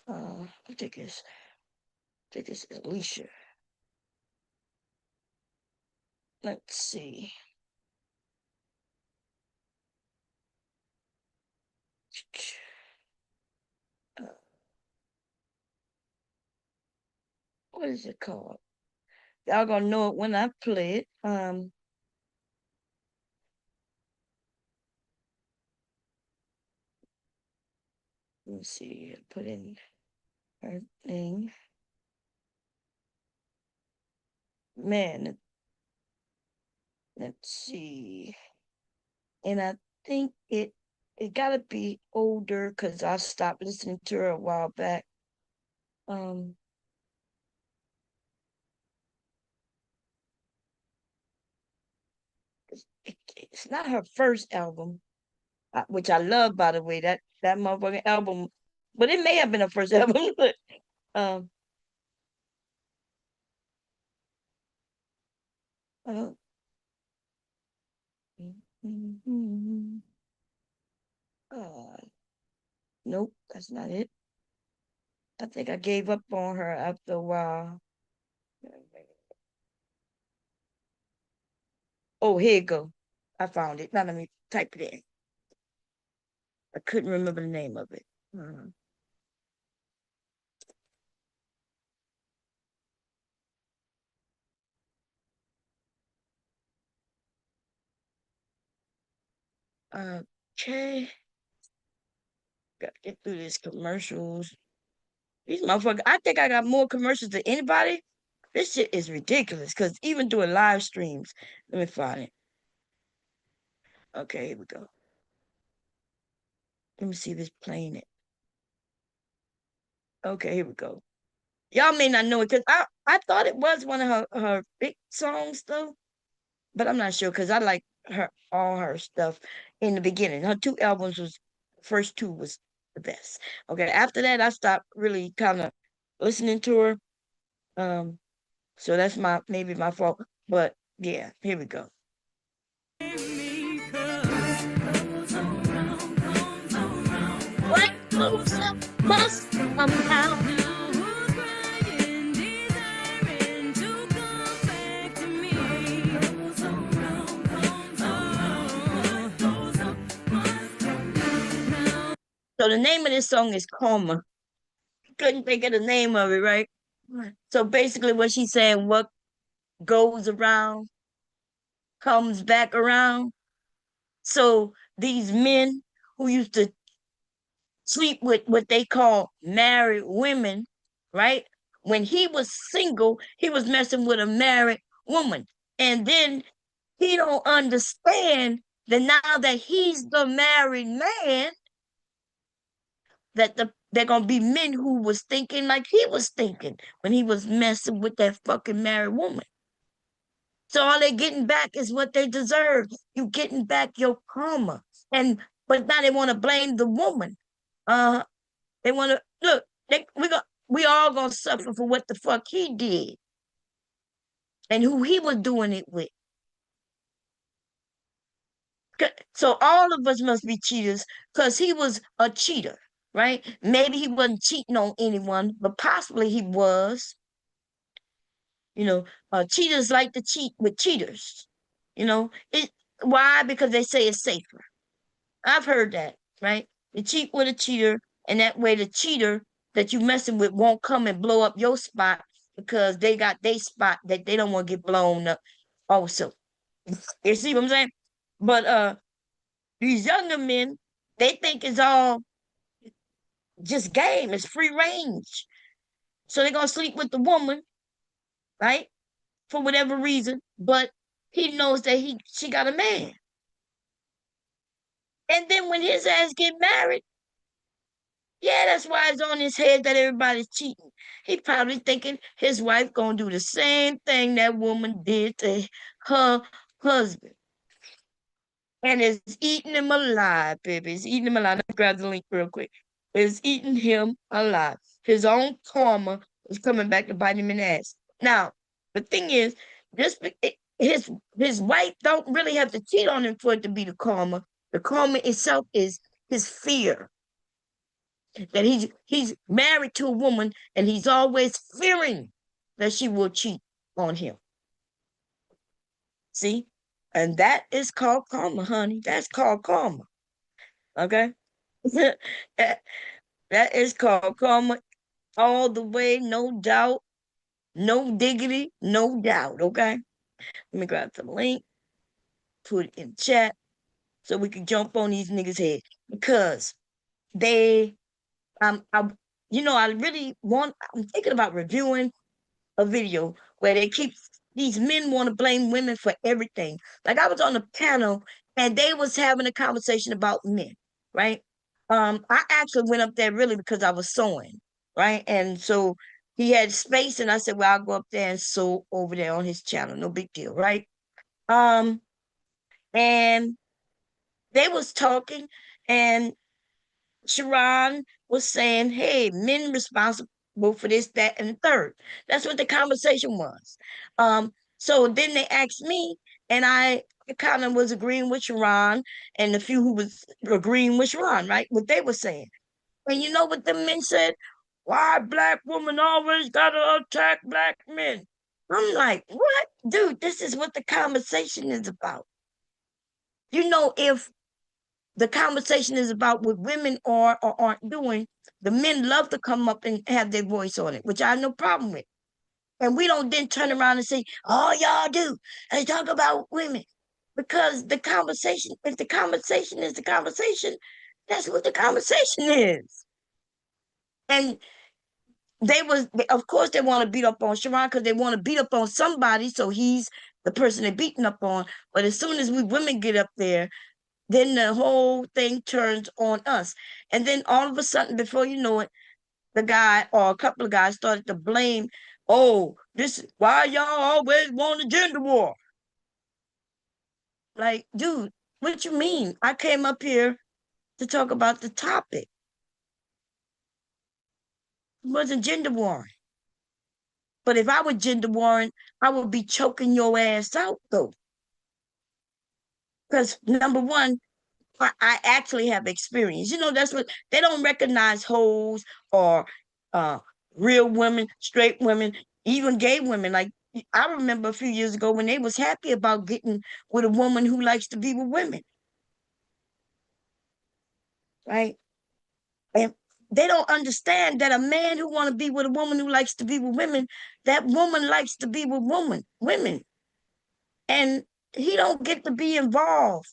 I think it's Alicia. Let's see. Uh, what is it called? Y'all gonna know it when I play it. Let me see. Put in her thing. Man, let's see. And I think it gotta be older because I stopped listening to her a while back. Um, it's not her first album, which I love, by the way. That motherfucking album, but it may have been her first album. But um, uh, uh, nope, that's not it. I think I gave up on her after a while. Oh, here you go. I found it. Now let me type it in. I couldn't remember the name of it. Okay. Gotta get through these commercials. These motherfuckers, I think I got more commercials than anybody. This shit is ridiculous because even doing live streams, let me find it. Okay, here we go. Let me see if it's playing it. Okay, here we go. Y'all may not know it because I thought it was one of her big songs though, but I'm not sure because I like her all her stuff in the beginning. Her two albums was first two was the best. Okay, after that I stopped really kind of listening to her. Um, so that's my maybe my fault. But yeah, here we go. What goes up must come down. So the name of this song is Coma. Couldn't think of the name of it, right? So basically, what she's saying, what goes around comes back around. So these men who used to sleep with what they call married women, right? When he was single, he was messing with a married woman. And then he don't understand that now that he's the married man, that they're gonna be men who was thinking like he was thinking when he was messing with that fucking married woman. So all they're getting back is what they deserve. You getting back your karma. And but now they want to blame the woman. They want to look. We all gonna suffer for what the fuck he did and who he was doing it with. So all of us must be cheaters because he was a cheater, right? Maybe he wasn't cheating on anyone, but possibly he was. You know, cheaters like to cheat with cheaters. You know, it why? Because they say it's safer. I've heard that, right? You cheat with a cheater, and that way the cheater that you messing with won't come and blow up your spot because they got their spot that they don't want to get blown up also. You see what I'm saying? But these younger men, they think it's all just game, it's free range. So they're gonna sleep with the woman, right? For whatever reason, but he knows that she got a man. And then when his ass get married, yeah, that's why it's on his head that everybody's cheating. He probably thinking his wife gonna do the same thing that woman did to her husband. And it's eating him alive, baby. It's eating him alive. Let me grab the link real quick. It's eating him alive. His own karma is coming back to bite him in the ass. Now, the thing is, his wife don't really have to cheat on him for it to be the karma. The karma itself is his fear that he's married to a woman and he's always fearing that she will cheat on him. See? And that is called karma, honey. That's called karma. Okay? that is called karma all the way, no doubt, no diggity, no doubt. Okay? Let me grab the link, put it in chat so we can jump on these niggas' head because they I I really I'm thinking about reviewing a video where they keep these men want to blame women for everything. Like I was on a panel and they was having a conversation about men, right? I actually went up there really because I was sewing, right? And so he had space and I said, well, I'll go up there and sew over there on his channel. No big deal, right? Um, and they was talking and Sharon was saying, hey, men responsible for this, that, and the third. That's what the conversation was. So then they asked me, and I kind of was agreeing with Sharon and the few who was agreeing with Sharon, right? What they were saying. And you know what the men said? Why black women always gotta attack black men? I'm like, what? Dude, this is what the conversation is about. If the conversation is about what women are or aren't doing, the men love to come up and have their voice on it, which I have no problem with. And we don't then turn around and say, all y'all do is talk about women. Because if the conversation is the conversation, that's what the conversation is. And of course, they want to beat up on Sharon because they want to beat up on somebody. So he's the person they're beating up on. But as soon as we women get up there, then the whole thing turns on us. And then all of a sudden, before you know it, the guy or a couple of guys started to blame, oh, this is why y'all always want a gender war. Like, dude, what you mean? I came up here to talk about the topic. It wasn't gender warring. But if I were gender warring, I would be choking your ass out though. Because number one, I actually have experience. That's what they don't recognize hoes or uh real women, straight women, even gay women. Like I remember a few years ago when they was happy about getting with a woman who likes to be with women, right? And they don't understand that a man who want to be with a woman who likes to be with women, that woman likes to be with women, and he don't get to be involved.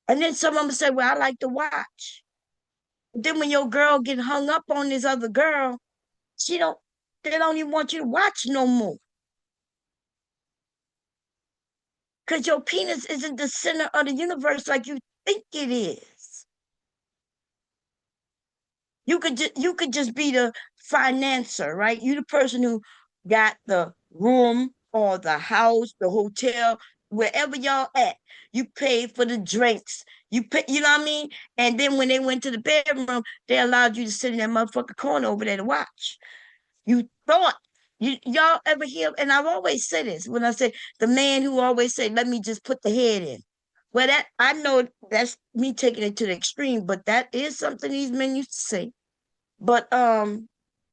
And then some of them say, "Well, I like to watch." Then when your girl get hung up on this other girl, she don't they don't even want you to watch no more. Because your penis isn't the center of the universe like you think it is. You could just be the financer, right? You the person who got the room or the house, the hotel, wherever y'all at. You paid for the drinks. You know what I mean? And then when they went to the bedroom, they allowed you to sit in that motherfucking corner over there to watch. You thought y'all ever hear, and I've always said this when I say the man who always say, let me just put the head in. Well, that I know that's me taking it to the extreme, but that is something these men used to say. But well,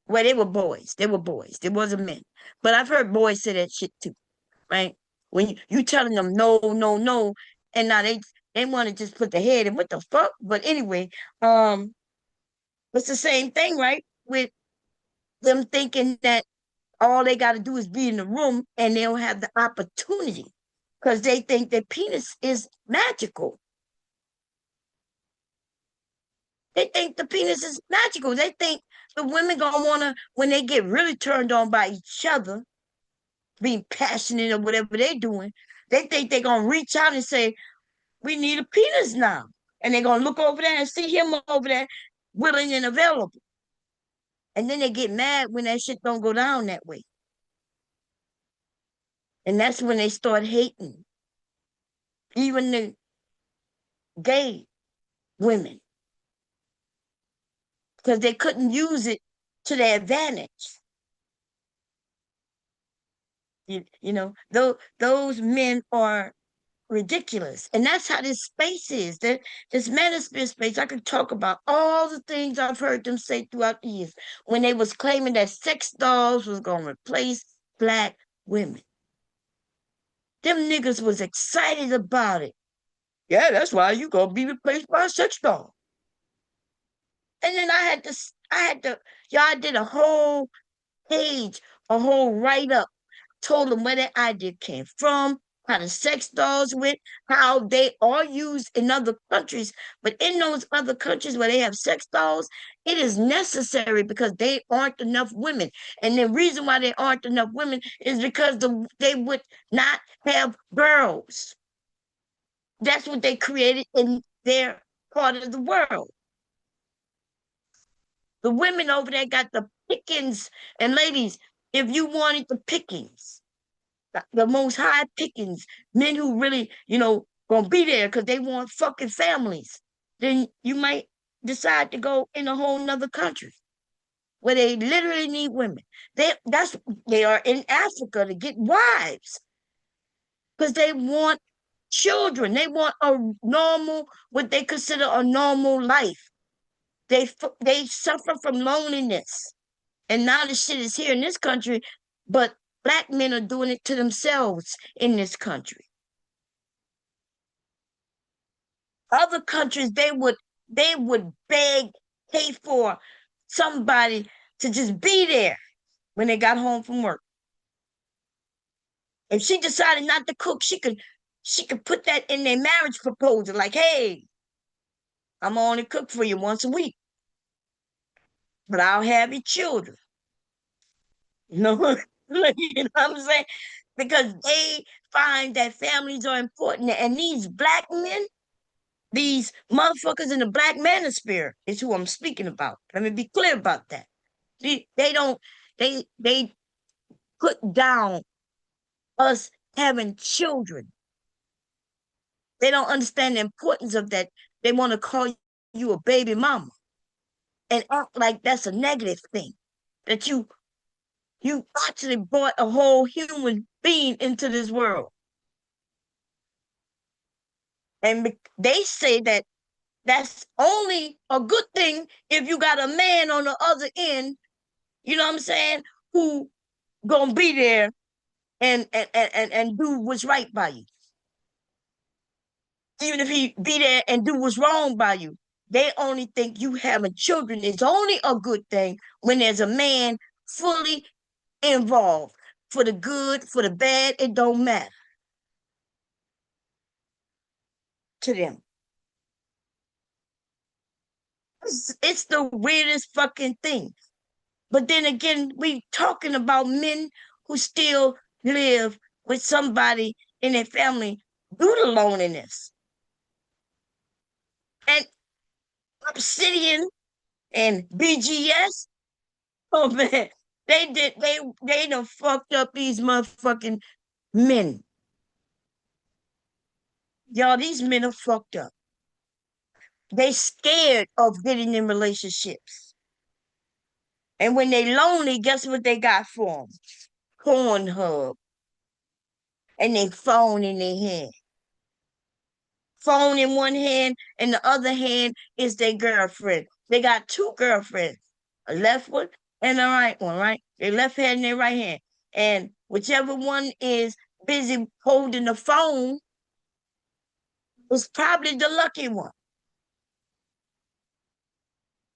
they were boys. They were boys. They wasn't men. But I've heard boys say that shit too, right? When you telling them no, no, no, and now they want to just put the head in. What the fuck? But anyway, it's the same thing, right? With them thinking that all they got to do is be in the room and they don't have the opportunity because they think their penis is magical. They think the penis is magical. They think the women gonna wanna when they get really turned on by each other, being passionate or whatever they're doing. They think they're gonna reach out and say, "We need a penis now," and they're gonna look over there and see him over there, willing and available. And then they get mad when that shit don't go down that way. And that's when they start hating even the gay women because they couldn't use it to their advantage. Those men are ridiculous. And that's how this space is. This manosphere space, I could talk about all the things I've heard them say throughout the years when they was claiming that sex dolls was gonna replace black women. Them niggas was excited about it. Yeah, that's why you gonna be replaced by a sex doll. And then I did a whole page, a whole write-up, told them where that idea came from, how the sex dolls went, how they are used in other countries. But in those other countries where they have sex dolls, it is necessary because they aren't enough women. And the reason why there aren't enough women is because they would not have girls. That's what they created in their part of the world. The women over there got the pickings. And ladies, if you wanted the pickings, the most high pickings, men who really, gonna be there because they want fucking families, then you might decide to go in a whole nother country where they literally need women. They are in Africa to get wives because they want children. They want a normal, what they consider a normal life. They suffer from loneliness. And now the shit is here in this country, but black men are doing it to themselves in this country. Other countries, they would beg, pay for somebody to just be there when they got home from work. If she decided not to cook, she could put that in their marriage proposal, like, hey, I'm only cook for you once a week, but I'll have your children. You know, you know what I'm saying? Because they find that families are important. And these black men, these motherfuckers in the black manosphere is who I'm speaking about. Let me be clear about that. They don't, they put down us having children. They don't understand the importance of that. They want to call you a baby mama and act like that's a negative thing. That you actually brought a whole human being into this world. And they say that that's only a good thing if you got a man on the other end, you know what I'm saying, who gonna be there and do what's right by you. Even if he be there and do what's wrong by you. They only think you having children is only a good thing when there's a man fully involved. For the good, for the bad, it don't matter to them. It's the weirdest fucking thing. But then again, we talking about men who still live with somebody in their family due to loneliness. And Obsidian and BGS, oh man, they done fucked up these motherfucking men. Y'all, these men are fucked up. They scared of getting in relationships. And when they lonely, guess what they got for them? Pornhub and they phone in their hand. Phone in one hand, and the other hand is their girlfriend. They got two girlfriends, a left one and a right one, right? Their left hand and their right hand. And whichever one is busy holding the phone is probably the lucky one.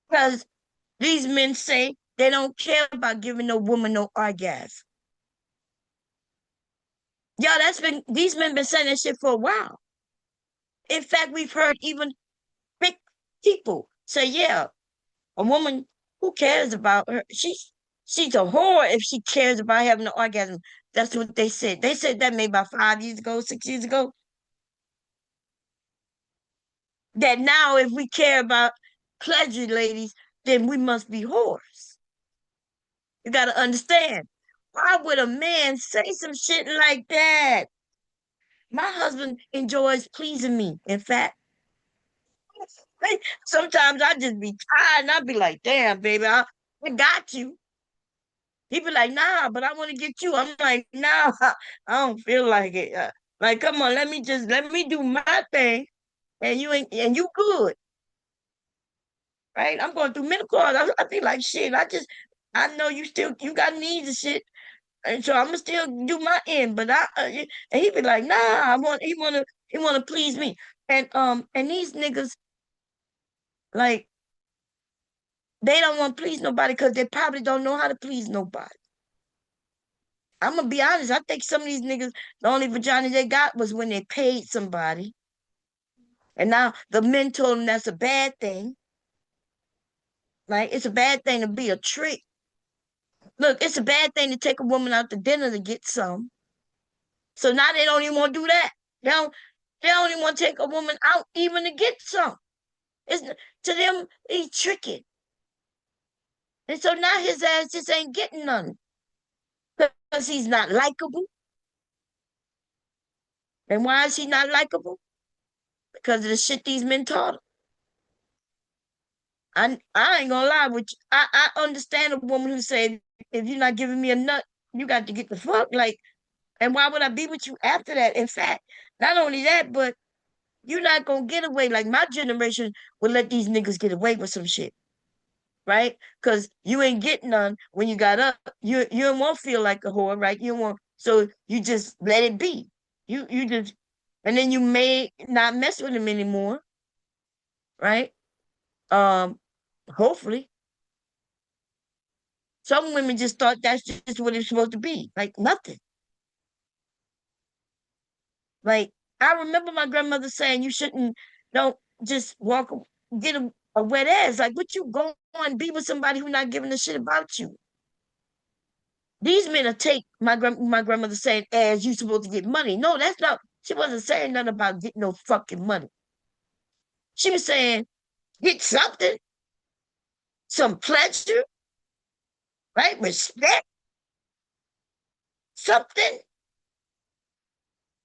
Because these men say they don't care about giving no woman no orgasm. Yeah, these men been saying that shit for a while. In fact, we've heard even big people say, yeah, a woman who cares about her, she's a whore if she cares about having an orgasm. That's what they said. They said that maybe about 5 years ago, 6 years ago. That now, if we care about pleasure, ladies, then we must be whores. You got to understand. Why would a man say some shit like that? My husband enjoys pleasing me. In fact, sometimes I just be tired and I be like, damn, baby, I got you. He be like, nah, but I want to get you. I'm like, nah, I don't feel like it. Like, come on, let me do my thing, and you ain't, and you good, right? I'm going through menopause. I feel like shit. I know you got needs and shit, and so I'm gonna still do my end. But and he be like, nah, he wanna please me, and these niggas like they don't want to please nobody because they probably don't know how to please nobody. I'm gonna be honest. I think some of these niggas, the only vagina they got was when they paid somebody, and now the men told them that's a bad thing. Like it's a bad thing to be a trick. Look, it's a bad thing to take a woman out to dinner to get some. So now they don't even want to do that. They don't even want to take a woman out even to get some. It's to them he's tricking, and so now his ass just ain't getting none because he's not likable. And why is he not likable? Because of the shit these men taught him. I ain't gonna lie with you. I understand a woman who said, if you're not giving me a nut, you got to get the fuck. Like, and why would I be with you after that? In fact, not only that, but you're not gonna get away. Like my generation would let these niggas get away with some shit, right? Because you ain't getting none when you got up. You don't want to feel like a whore, right? You don't want, so you just let it be. You just, and then you may not mess with him anymore, right? Um, hopefully. Some women just thought that's just what it's supposed to be. Like nothing. Like I remember my grandmother saying you shouldn't don't just walk get a wet ass. Like what you go and be with somebody who's not giving a shit about you. These men are take my grandmother saying as you supposed to get money. No, that's not she wasn't saying nothing about getting no fucking money. She was saying get something, some pleasure, right? Respect, something.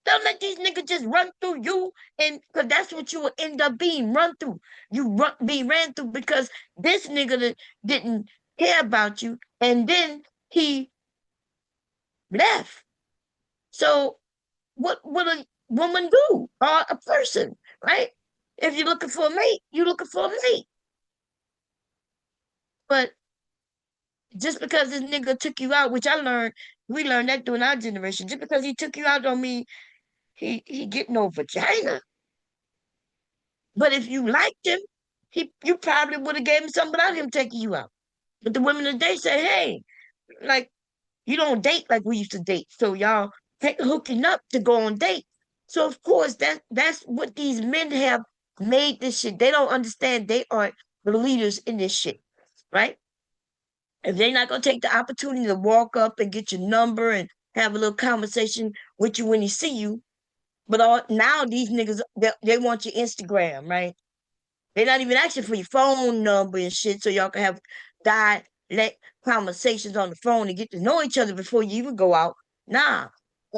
Don't let these niggas just run through you, and because that's what you will end up being run through. Be ran through because this nigga that didn't care about you, and then he left. So what would a woman do or a person, right? If you're looking for a mate, you're looking for a mate. But just because this nigga took you out, which we learned that during our generation, just because he took you out don't mean he get no vagina. But if you liked him, you probably would have gave him something without him taking you out. But the women today say, hey, like you don't date like we used to date. So y'all take hooking up to go on dates. So of course that's what these men have made this shit. They don't understand they are the leaders in this shit, right? If they're not gonna take the opportunity to walk up and get your number and have a little conversation with you when he see you, but now these niggas they want your Instagram, right? They're not even asking for your phone number and shit so y'all can have direct conversations on the phone and get to know each other before you even go out. Nah,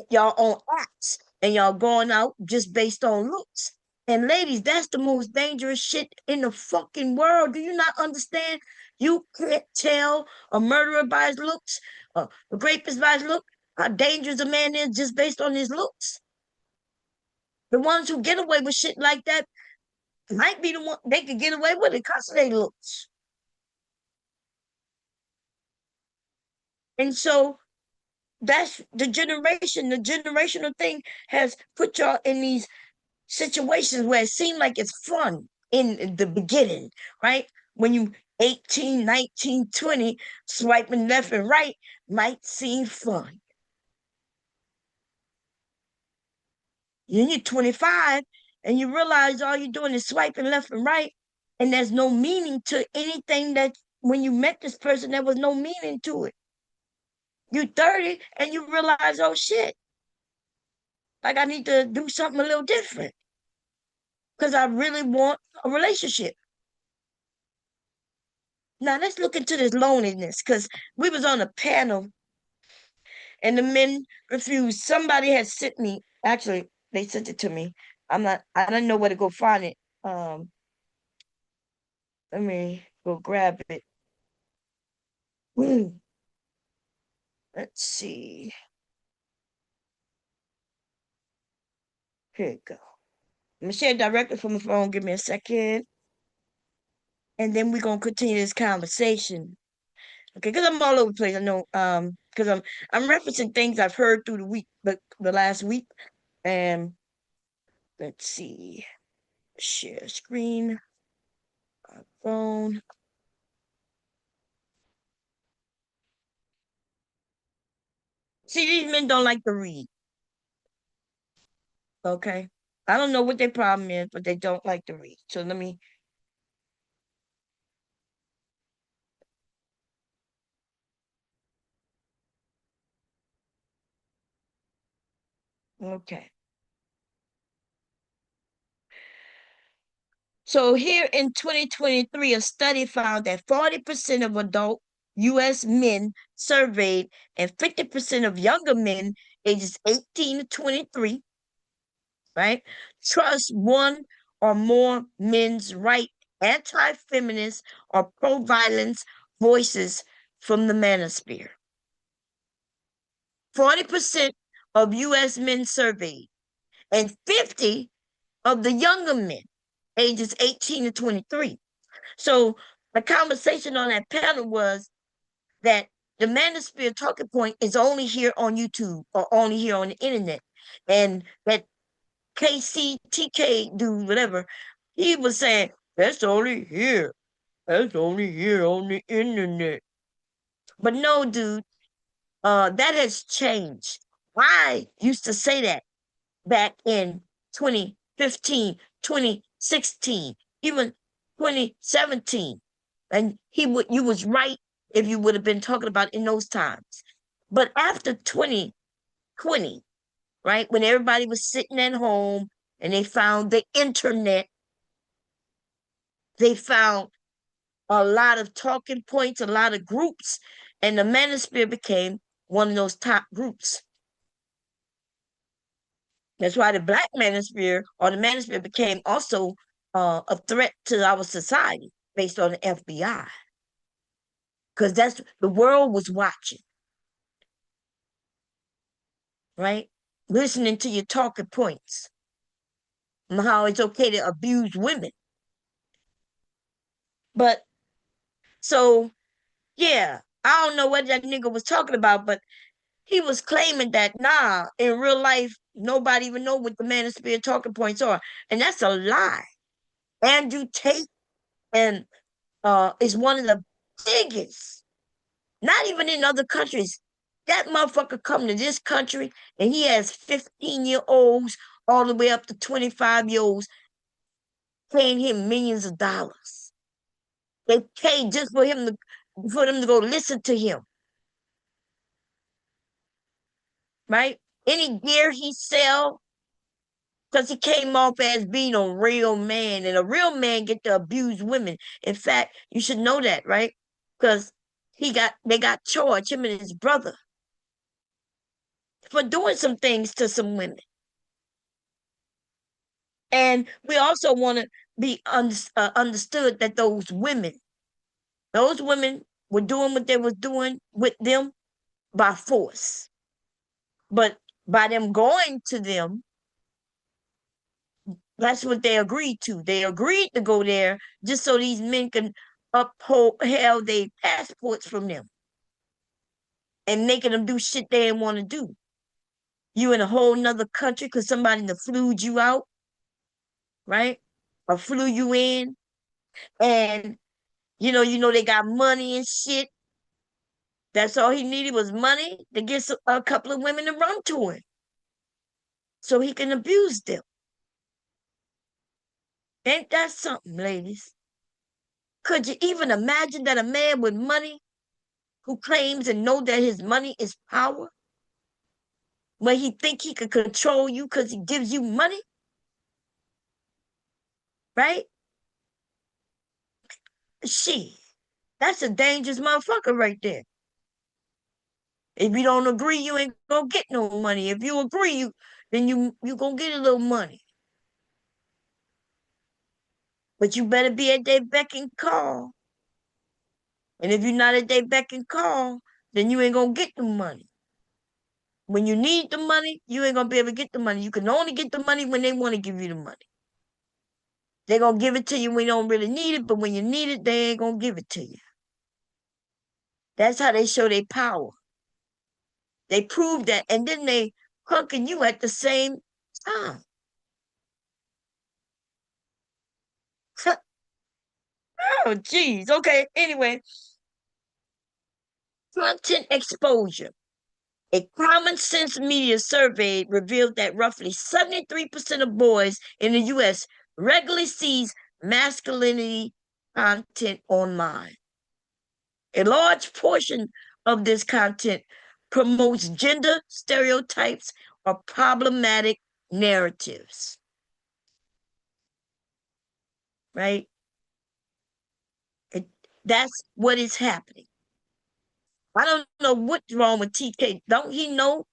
y'all on apps and y'all going out just based on looks. And ladies, that's the most dangerous shit in the fucking world. Do you not understand? You can't tell a murderer by his looks, a rapist by his look, how dangerous a man is just based on his looks. The ones who get away with shit like that might be the one they could get away with it because of their looks. And so that's the generation. The generational thing has put y'all in these situations where it seemed like it's fun in the beginning, right? When you 18, 19, 20, swiping left and right might seem fun. Then you're 25 and you realize all you're doing is swiping left and right, and there's no meaning to anything that when you met this person, there was no meaning to it. You 30 and you realize, oh shit, like I need to do something a little different because I really want a relationship. Now let's look into this loneliness because we was on a panel and the men refused. Somebody had sent me, actually, they sent it to me. I don't know where to go find it. Let me go grab it. Let's see. Here you go. I'm gonna share directly from the phone. Give me a second, and then we're gonna continue this conversation. Okay, because I'm all over the place. I know, because I'm referencing things I've heard through the week, but the last week. And let's see. Share screen, phone. See, these men don't like to read. Okay. I don't know what their problem is, but they don't like to read. So let me. Okay. So here in 2023, a study found that 40% of adult U.S. men surveyed and 50% of younger men ages 18 to 23, right, trust one or more men's right anti-feminist or pro-violence voices from the manosphere. 40% of U.S. men surveyed and 50 of the younger men ages 18 to 23. So the conversation on that panel was that the Manosphere talking point is only here on YouTube or only here on the internet. And that KCTK dude, whatever, he was saying, that's only here. That's only here on the internet. But no, dude, that has changed. I used to say that back in 2015, 2016, even 2017. And you was right if you would have been talking about in those times. But after 2020, right, when everybody was sitting at home and they found the internet, they found a lot of talking points, a lot of groups, and the Manosphere became one of those top groups. That's why the Black Manosphere or the Manosphere became also a threat to our society based on the FBI, because that's the world was watching, right? Listening to your talking points and how it's okay to abuse women. But so, yeah, I don't know what that nigga was talking about, but he was claiming that nah, in real life, nobody even know what the Manosphere talking points are, and that's a lie. Andrew Tate and is one of the biggest. Not even in other countries. That motherfucker come to this country and he has 15-year-olds all the way up to 25-year-olds paying him millions of dollars. They pay just for them to go listen to him, right? Any gear he sell, because he came off as being a real man, and a real man get to abuse women. In fact, you should know that, right? Because they got charged, him and his brother, for doing some things to some women. And we also want to be understood that those women were doing what they was doing with them by force. But by them going to them, that's what they agreed to. They agreed to go there just so these men can uphold held their passports from them and making them do shit they didn't want to do. You in a whole nother country because somebody that flew you out, right? Or flew you in, and you know they got money and shit. That's all he needed was money to get a couple of women to run to him so he can abuse them. Ain't that something, ladies? Could you even imagine that a man with money who claims and know that his money is power, when he think he can control you because he gives you money, right? She, that's a dangerous motherfucker right there. If you don't agree, you ain't gonna get no money. If you agree, then you gonna get a little money. But you better be at their beck and call. And if you're not at their beck and call, then you ain't gonna get the money. When you need the money, you ain't gonna be able to get the money. You can only get the money when they want to give you the money. They're gonna give it to you when you don't really need it, but when you need it, they ain't gonna give it to you. That's how they show their power. They prove that, and then they hunking you at the same time. Oh, geez. Okay. Anyway, content exposure. A common sense media survey revealed that roughly 73% of boys in the US regularly sees masculinity content online. A large portion of this content promotes gender stereotypes or problematic narratives, right? It, that's what is happening. I don't know what's wrong with TK. Don't he know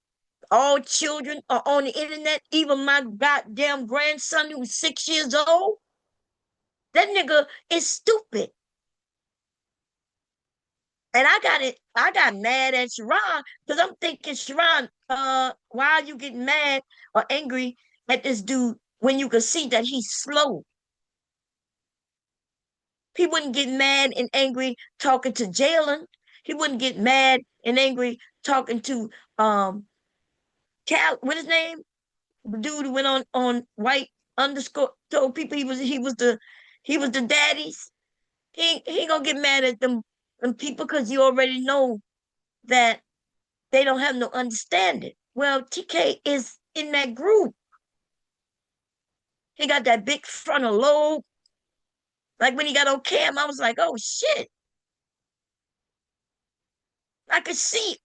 all children are on the internet? Even my goddamn grandson who's 6 years old? That nigga is stupid. And I got mad at Sharon because I'm thinking, Sharon, why are you getting mad or angry at this dude when you can see that he's slow? He wouldn't get mad and angry talking to Jalen. He wouldn't get mad and angry talking to Cal, what his name? The dude who went on white underscore told people he was the daddies. He ain't gonna get mad at them people because you already know that they don't have no understanding. Well, TK is in that group. He got that big frontal lobe. Like when he got on cam, I was like, oh shit. I could see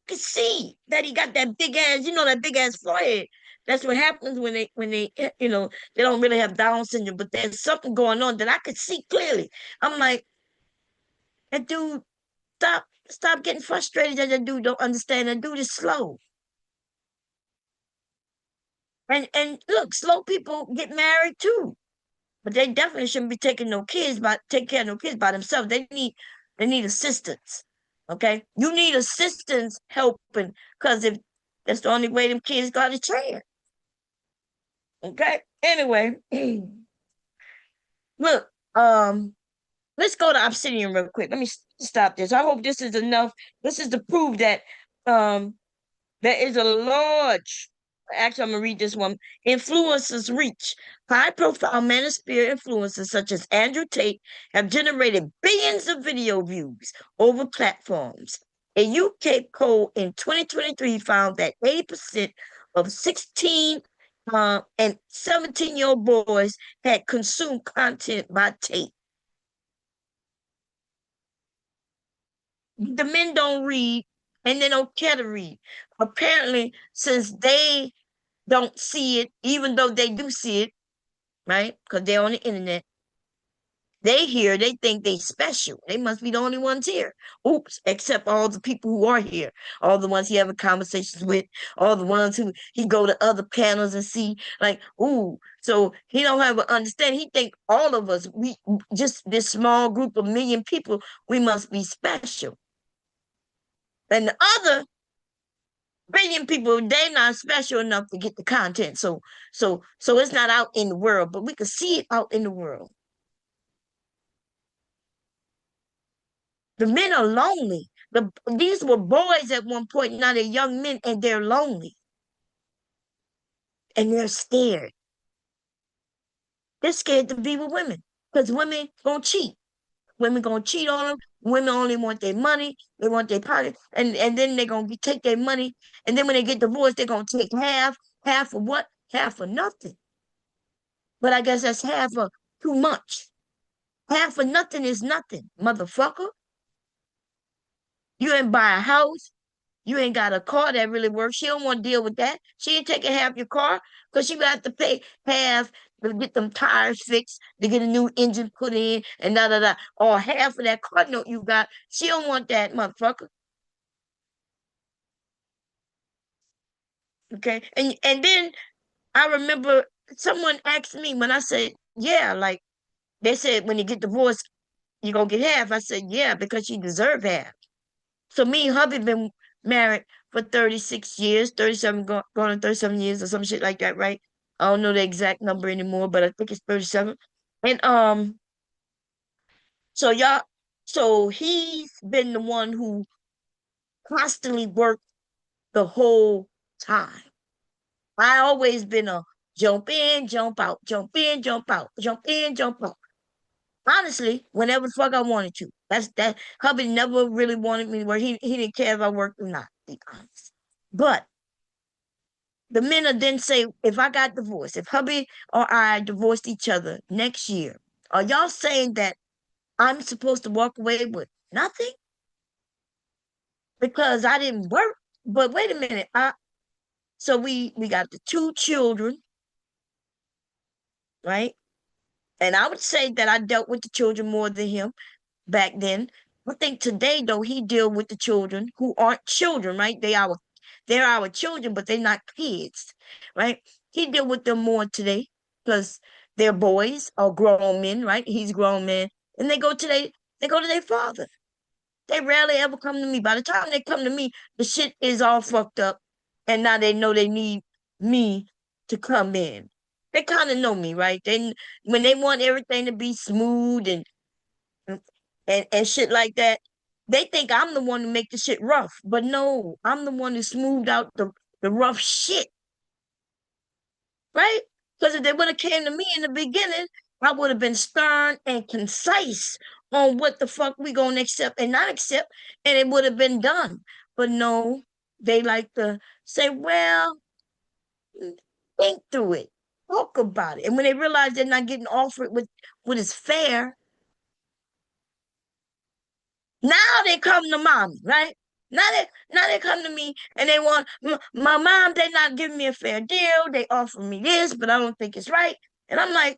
that he got that big ass, that big ass forehead. That's what happens when they they don't really have Down syndrome, but there's something going on that I could see clearly. I'm like, that dude, stop getting frustrated that dude don't understand. That dude is slow. And look, slow people get married too. But they definitely shouldn't be taking no kids by take care of no kids by themselves. They need assistance. Okay? You need assistance helping because if that's the only way them kids got a chance. Okay. Anyway, look, let's go to Obsidian real quick. Let me stop this. I hope this is enough. This is to prove that um there is a large, actually, I'm going to read this one. Influencers reach. High profile manosphere influencers such as Andrew Tate have generated billions of video views over platforms. A UK poll in 2023 found that 80% of 16 and 17-year-old boys had consumed content by Tate. The men don't read and they don't care to read. Apparently, since they don't see it, even though they do see it, right? Because they're on the internet. They think they special. They must be the only ones here. Oops, except all the people who are here, all the ones he having conversations with, all the ones who he go to other panels and see, like, ooh, so he don't have an understanding. He think all of us, we just this small group of million people, we must be special. And the other billion people, they're not special enough to get the content. So it's not out in the world, but we can see it out in the world. The men are lonely. These were boys at one point, now they're young men, and they're lonely. And they're scared. They're scared to be with women because women gonna cheat. Women gonna cheat on them. Women only want their money. They want their pocket, and then they're gonna take their money. And then when they get divorced, they're gonna take half. Half of what? Half of nothing. But I guess that's half of too much. Half of nothing is nothing, motherfucker. You ain't buy a house. You ain't got a car that really works. She don't want to deal with that. She ain't taking half your car because she got to pay half to get them tires fixed, to get a new engine put in, and da da da. Or half of that car note you got. She don't want that, motherfucker. Okay. And then I remember someone asked me when I said, yeah, like they said when you get divorced, you gonna get half. I said, yeah, because she deserve half. So me and hubby been married for 36 years, 37 going on 37 years or some shit like that, right? I don't know the exact number anymore, but I think it's 37. And so y'all, so he's been the one who constantly worked the whole time. I always been a jump in, jump out, jump in, jump out, jump in, jump out. Honestly, whenever the fuck I wanted to. That's that. Hubby never really wanted me to work. He didn't care if I worked or not, to be honest. But the men didn't say if I got divorced, if hubby or I divorced each other next year, are y'all saying that I'm supposed to walk away with nothing because I didn't work? But wait a minute. So we got the two children, right? And I would say that I dealt with the children more than him back then. I think today though he deal with the children who aren't children, right? They're our children, but they're not kids, right? He deal with them more today because they're boys or grown men, right? He's grown man, and they go to their father. They rarely ever come to me. By the time they come to me, the shit is all fucked up, and now they know they need me to come in. They kind of know me, right? They when they want everything to be smooth and shit like that, they think I'm the one to make the shit rough. But no, I'm the one who smoothed out the rough shit, right? Because if they would have came to me in the beginning, I would have been stern and concise on what the fuck we gonna accept and not accept, and it would have been done. But no, they like to say, well, think through it, talk about it. And when they realize they're not getting offered what is fair, now they come to mommy, right? Now they come to me and they want my mom. They're not giving me a fair deal. They offer me this, but I don't think it's right. And I'm like,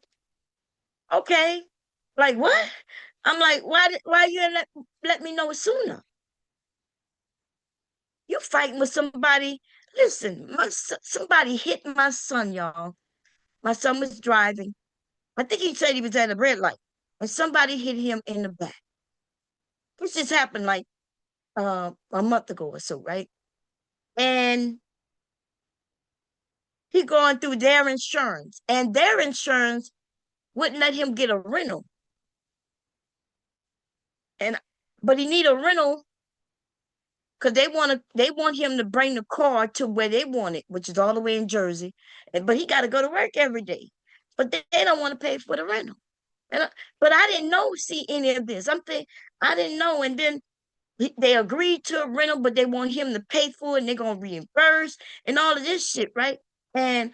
okay, like what? I'm like, why you didn't let me know sooner? You fighting with somebody? Listen, somebody hit my son, y'all. My son was driving. I think he said he was at a red light, and somebody hit him in the back. This just happened like a month ago or so, right? And he going through their insurance, and their insurance wouldn't let him get a rental. And but he need a rental because they want him to bring the car to where they want it, which is all the way in Jersey. But he got to go to work every day. But they don't want to pay for the rental. And but I didn't know see any of this. I didn't know, and then they agreed to a rental, but they want him to pay for it, and they're gonna reimburse and all of this shit, right? And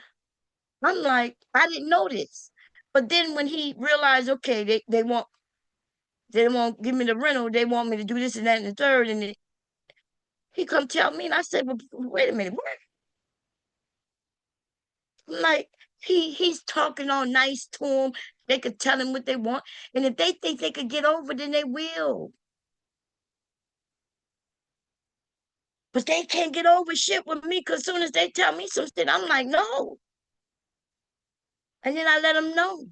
I'm like, I didn't know this. But then when he realized, okay, they won't give me the rental, they want me to do this and that and the third, and he come tell me, and I said, well, wait a minute, what? I'm like, he's talking all nice to them. They could tell him what they want, and if they think they could get over, then they will. But they can't get over shit with me because soon as they tell me some shit, I'm like, no. And then I let them know.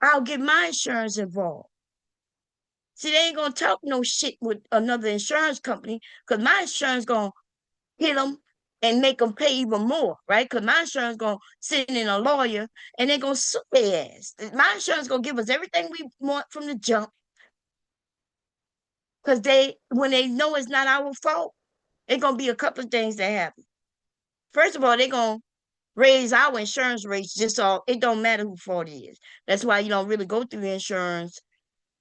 I'll get my insurance involved. See, they ain't gonna talk no shit with another insurance company because my insurance gonna hit them and make them pay even more, right? Because my insurance gonna send in a lawyer and they gonna sue their ass. My insurance gonna give us everything we want from the jump because when they know it's not our fault, it's gonna be a couple of things that happen. First of all, they gonna raise our insurance rates just all it don't matter who fault it is. That's why you don't really go through insurance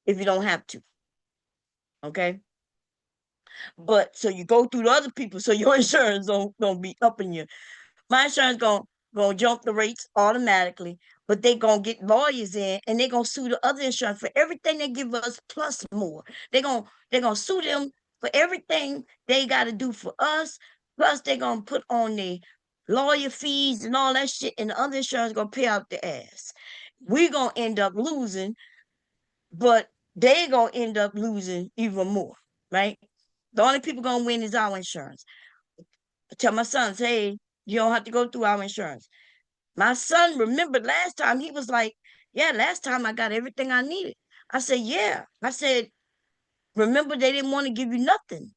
if you don't have to. Okay. But so you go through the other people so your insurance don't be upping you. My insurance gonna jump the rates automatically, but they gonna get lawyers in and they gonna sue the other insurance for everything they give us plus more. They gonna sue them for everything they gotta do for us, plus they gonna put on the lawyer fees and all that shit, and the other insurance gonna pay out the ass. We gonna end up losing, but they gonna end up losing even more, right? The only people gonna win is our insurance. I tell my sons, hey, you don't have to go through our insurance. My son remembered last time he was like, yeah, last time I got everything I needed. I said, yeah. I said, remember they didn't want to give you nothing.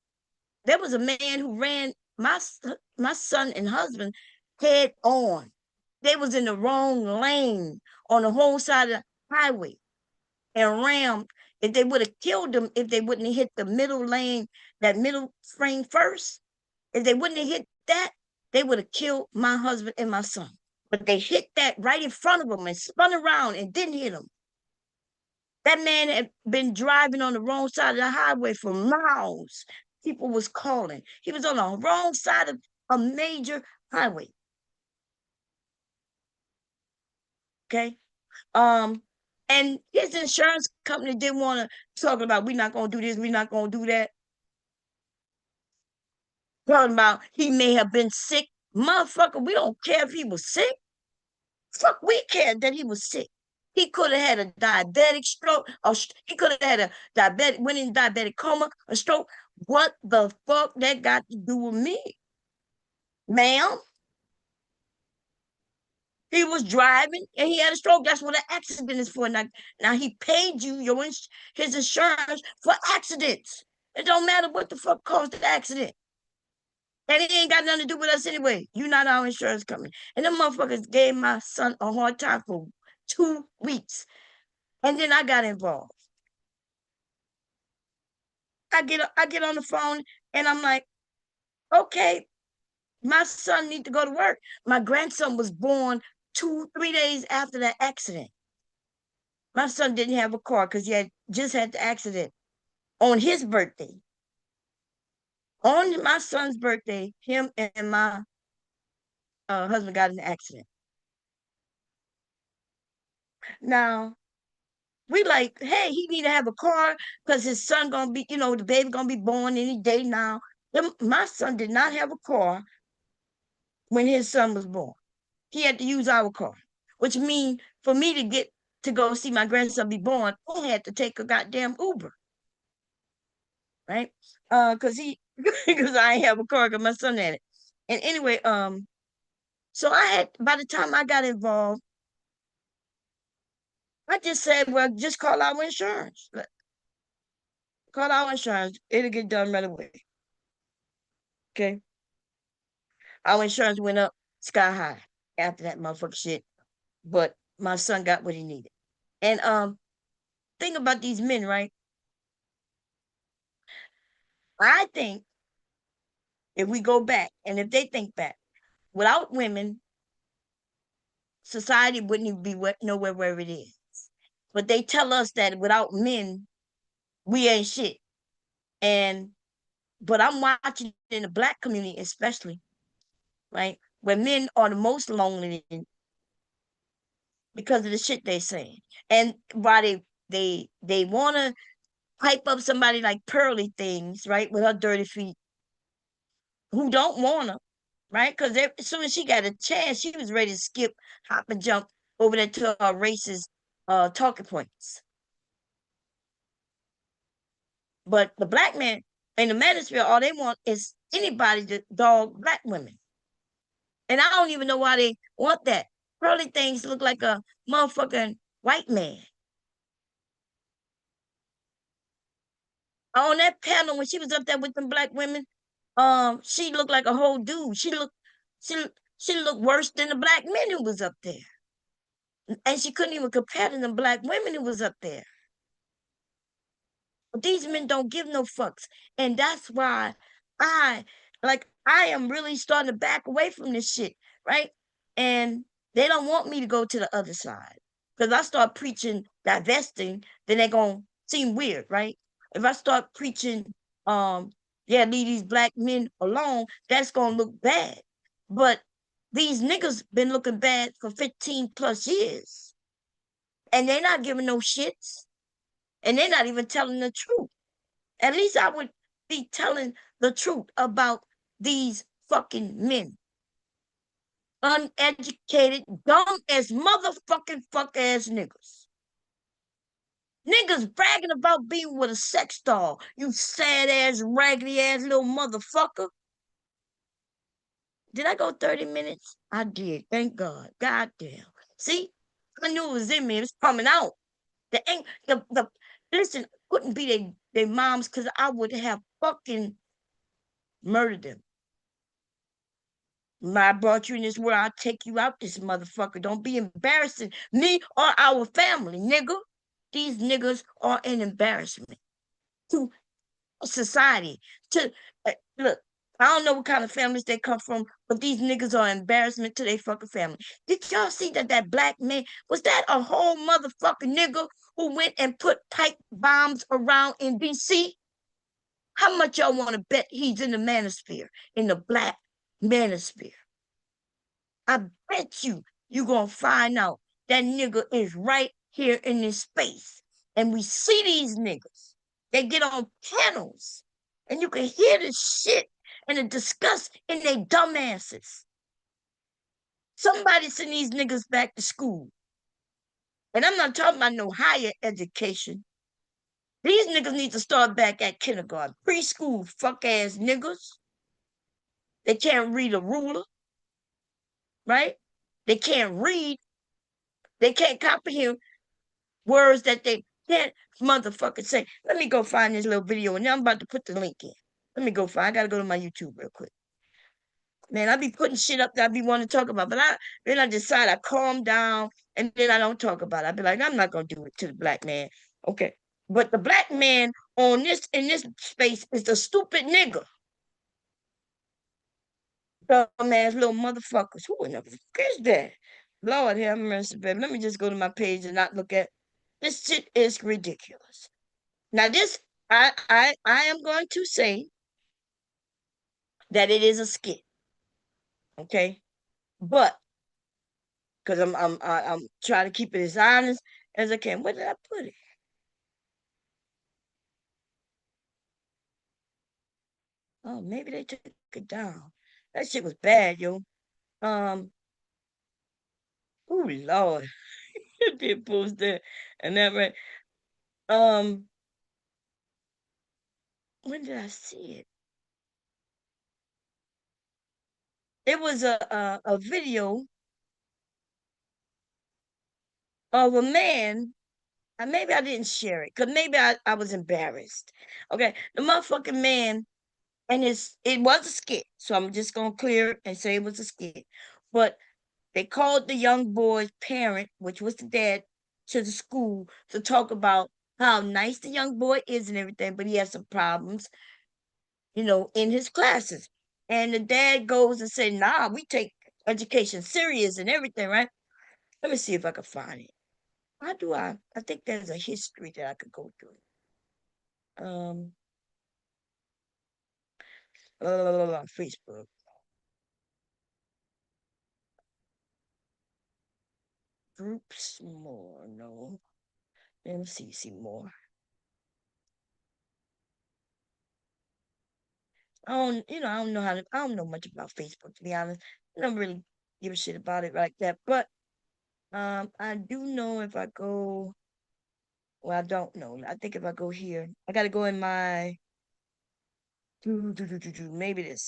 There was a man who ran my son and husband head on. They was in the wrong lane on the whole side of the highway and rammed. If they would have killed them, if they wouldn't have hit the middle lane, that middle frame first, if they wouldn't have hit that, they would have killed my husband and my son. But they hit that right in front of them and spun around and didn't hit them. That man had been driving on the wrong side of the highway for miles. People was calling. He was on the wrong side of a major highway. Okay. And his insurance company didn't want to talk about we're not gonna do this, we're not gonna do that. Talking about he may have been sick. Motherfucker, we don't care if he was sick. Fuck, we cared that he was sick. He could have had a diabetic stroke, or he could have had a diabetic, went in diabetic coma, a stroke. What the fuck that got to do with me, ma'am? He was driving and he had a stroke. That's what an accident is for. Now he paid you his insurance for accidents. It don't matter what the fuck caused the accident. And it ain't got nothing to do with us anyway. You not our insurance company. And them motherfuckers gave my son a hard time for 2 weeks. And then I got involved. I get on the phone and I'm like, okay, my son need to go to work. My grandson was born 2, 3 days after that accident. My son didn't have a car because he had just had the accident on his birthday. On my son's birthday, him and my husband got in an accident. Now we like, hey, he need to have a car because his son gonna be, the baby gonna be born any day now. My son did not have a car when his son was born. He had to use our car, which means for me to get to go see my grandson be born, I had to take a goddamn Uber, right? Because because I ain't have a car because my son had it. And anyway, so I had by the time I got involved, I just said, well, just call our insurance. Call our insurance. It'll get done right away. Okay. Our insurance went up sky high after that motherfucker shit. But my son got what he needed. And think about these men, right? I think if we go back and if they think back, without women, society wouldn't even be nowhere where it is. But they tell us that without men, we ain't shit. And but I'm watching in the black community, especially, right, where men are the most lonely because of the shit they saying. And why they want to hype up somebody like Pearly Things, right, with her dirty feet, who don't want to, right? Because as soon as she got a chance, she was ready to skip, hop, and jump over there to her racist talking points. But the black man in the manosphere, all they want is anybody to dog black women. And I don't even know why they want that. Pearly Things look like a motherfucking white man. On that panel when she was up there with them black women, she looked like a whole dude. She she looked worse than the black men who was up there. And she couldn't even compare to the black women who was up there. But these men don't give no fucks. And that's why I I am really starting to back away from this shit, right? And they don't want me to go to the other side. Because I start preaching divesting, then they're gonna seem weird, right? If I start preaching, yeah, leave these black men alone, that's gonna look bad. But these niggas been looking bad for 15 plus years. And they're not giving no shits. And they're not even telling the truth. At least I would be telling the truth about these fucking men. Uneducated, dumb as motherfucking fuck ass niggas. Niggas bragging about being with a sex doll. You sad ass, raggedy ass little motherfucker. Did I go 30 minutes? I did. Thank God. God damn. See? I knew it was in me. It was coming out. The listen, couldn't be their moms because I would have fucking Murder them. When I brought you in this world, I'll take you out this motherfucker. Don't be embarrassing me or our family, nigga. These niggas are an embarrassment to society. To look, I don't know what kind of families they come from, but these niggas are embarrassment to their fucking family. Did y'all see that black man was that a whole motherfucking nigga who went and put pipe bombs around in DC? How much y'all want to bet he's in the manosphere, in the black manosphere? I bet you gonna find out that nigga is right here in this space. And we see these niggas. They get on panels and you can hear the shit and the disgust in their dumbasses. Somebody send these niggas back to school. And I'm not talking about no higher education. These niggas need to start back at kindergarten, preschool, fuck ass niggas. They can't read a ruler, right? They can't read. They can't comprehend words that they can't motherfucker say. Let me go find this little video and I'm about to put the link in. Let me go find. I gotta go to my YouTube real quick. Man, I be putting shit up that I be wanting to talk about, but then I decide I calm down and then I don't talk about it. I be like, I'm not gonna do it to the black man. Okay. But the black man on this in this space is the stupid nigga. Dumbass little motherfuckers. Who in the fuck is that? Lord have mercy, baby. Let me just go to my page and not look at this shit is ridiculous. Now this I am going to say that it is a skit, okay? But because I'm trying to keep it as honest as I can. Where did I put it? Oh, maybe they took it down. That shit was bad, yo. Um, oh Lord, it did post that and that right. Um, when did I see it? It was a video of a man. And maybe I didn't share it because maybe I was embarrassed. Okay, the motherfucking man and it was a skit. So I'm just gonna clear and say it was a skit. But they called the young boy's parent, which was the dad, to the school to talk about how nice the young boy is and everything, but he has some problems, in his classes. And the dad goes and say, "Nah, we take education serious and everything, right?" Let me see if I can find it. How do I think there's a history that I could go through. Um, Facebook groups more. No, let me see more. I don't know I don't know much about Facebook to be honest. I don't really give a shit about it like that. But I do know if I go. Well, I don't know. I think if I go here, I got to go in my maybe this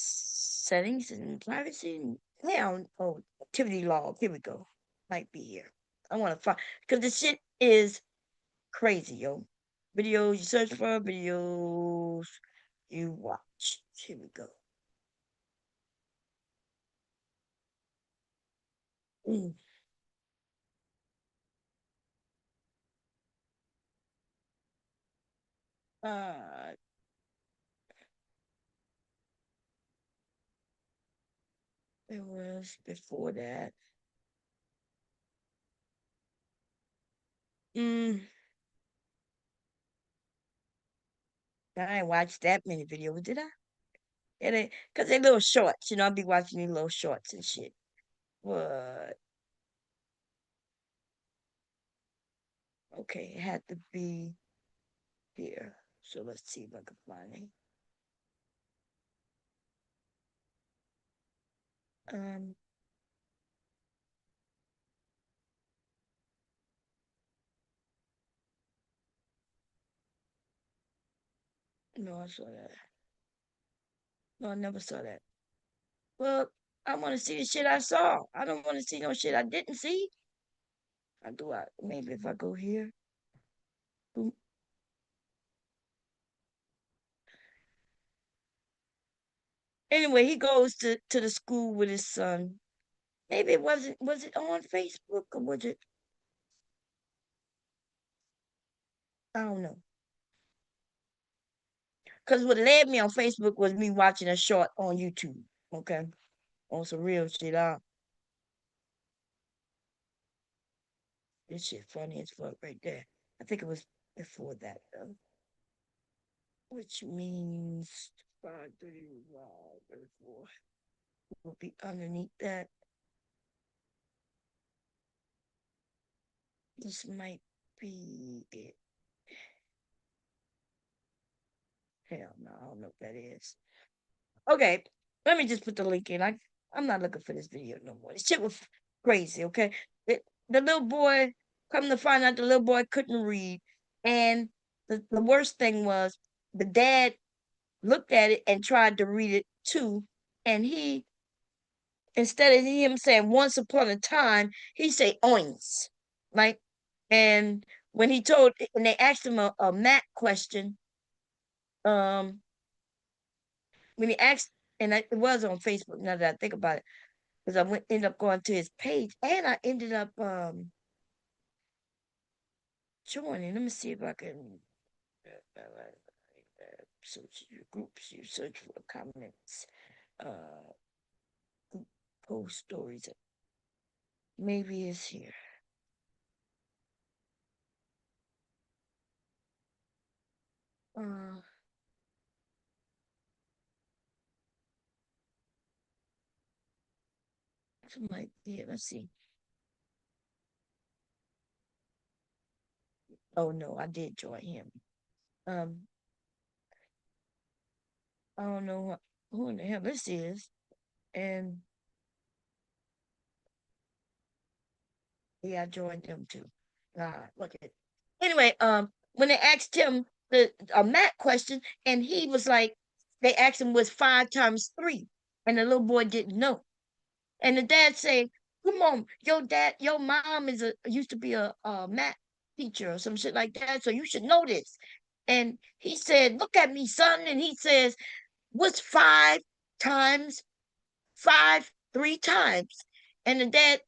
settings and privacy. Yeah, oh, activity log. Here we go. Might be here. I want to find because the shit is crazy, yo. Videos you search for, videos you watch. Here we go. Mm. Uh, it was before that. Mm, I ain't watched that many videos, did I? And because they're little shorts, I'll be watching these little shorts and shit. What? Okay, it had to be here. So let's see if I can find it. Um, no, I saw that. No, I never saw that. Well, I want to see the shit I saw. I don't want to see no shit I didn't see. I do. Maybe if I go here. Boom. Anyway, he goes to the school with his son. Maybe it wasn't, was it on Facebook or was it, I don't know. Because what led me on Facebook was me watching a short on YouTube. Okay. On some real shit. This shit funny as fuck right there. I think it was before that though. Which means 5:35, 34 will be underneath that. This might be it. Hell no, I don't know what that is. Okay, let me just put the link in. I'm not looking for this video no more. This shit was crazy. Okay, the little boy, come to find out, the little boy couldn't read, and the worst thing was the dad looked at it and tried to read it too, and he, instead of him saying once upon a time, he say oins, right? And when he told, and they asked him a math question, um, when he asked, and it was on Facebook. Now that I think about it, because I ended up going to his page, and I ended up joining. Let me see if I can search your groups. You search for comments, uh, post stories. Maybe it's here. Uh, it might be it. Let's see. Oh no, I did join him. Um, I don't know who in the hell this is, and yeah, I joined him too. Look at. Anyway, when they asked him the a math question, and he was like, they asked him was 5 times 3, and the little boy didn't know. And the dad said, "Come on, your mom is a used to be a math teacher or some shit like that, so you should know this." And he said, "Look at me, son," and he says, "What's 5 times 5 3 times?" And the dad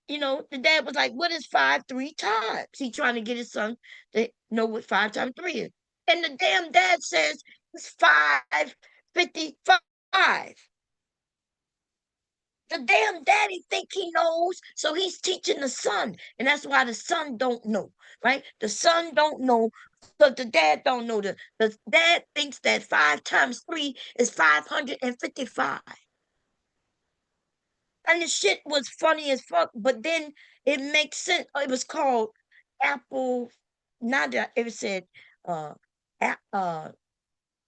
was like, "What is 5 3 times?" He trying to get his son to know what 5 times 3 is. And the damn dad says it's 555. The damn daddy think he knows, so he's teaching the son, and that's why the son don't know, right? The son don't know, but the dad don't know. The dad thinks that 5 times 3 is 555. And the shit was funny as fuck, but then it makes sense. It was called Apple, not that it said uh, uh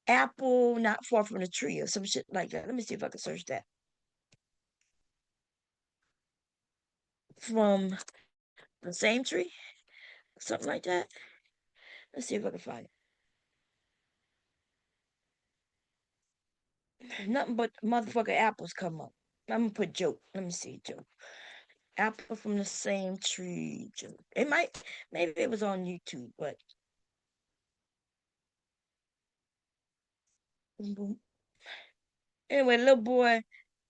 apple not far from the tree or some shit like that. Let me see if I can search that. From the same tree, something like that. Let's see if I can find it. Nothing but motherfucking apples come up. I'm gonna put joke. Let me see, joke. Apple from the same tree. Joke. It might, maybe it was on YouTube, but anyway, little boy.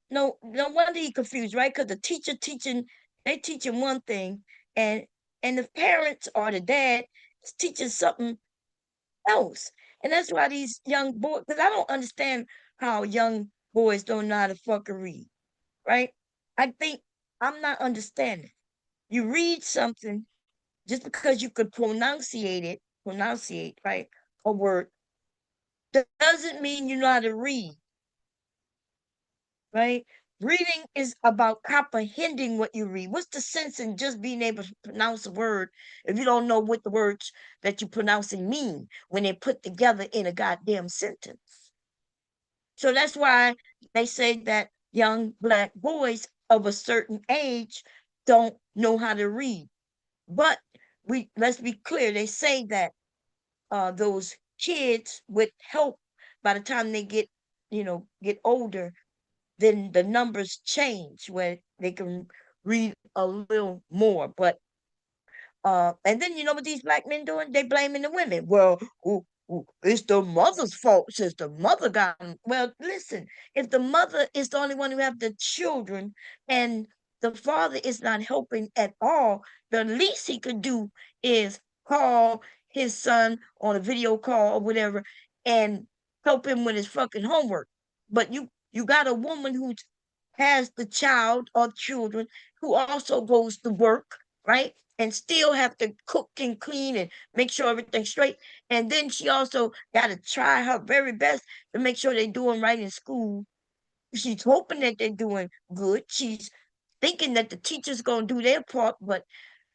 No wonder he confused, right? Because the teacher teaching, they teaching one thing, and the parents or the dad is teaching something else. And that's why these young boys, because I don't understand how young boys don't know how to fucking read, right? I think I'm not understanding. You read something just because you could pronunciate, right? A word doesn't mean you know how to read, right? Reading is about comprehending what you read. What's the sense in just being able to pronounce a word if you don't know what the words that you're pronouncing mean when they're put together in a goddamn sentence? So that's why they say that young black boys of a certain age don't know how to read. But let's be clear, they say that those kids with help, by the time they get older, then the numbers change where they can read a little more. But and then you know what these black men doing? They blaming the women. Well, It's the mother's fault since the mother got 'em. Well, listen, if the mother is the only one who have the children and the father is not helping at all, the least he could do is call his son on a video call or whatever and help him with his fucking homework. But you got a woman who has the child or children who also goes to work, right? And still have to cook and clean and make sure everything's straight. And then she also got to try her very best to make sure they're doing right in school. She's hoping that they're doing good. She's thinking that the teacher's going to do their part, but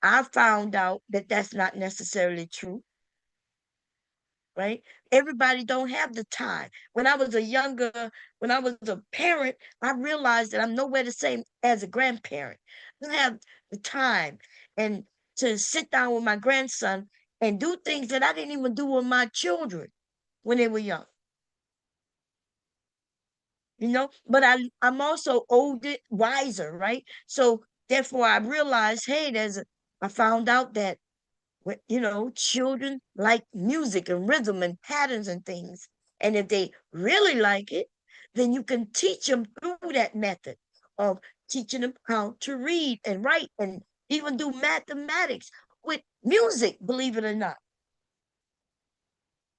I found out that that's not necessarily true, right? Everybody don't have the time. When I was a parent, I realized that I'm nowhere the same as a grandparent. I don't have the time and to sit down with my grandson and do things that I didn't even do with my children when they were young, you know? But I'm also older, wiser, right? So therefore I realized, hey, I found out that children like music and rhythm and patterns and things. And if they really like it, then you can teach them through that method of teaching them how to read and write and even do mathematics with music, believe it or not.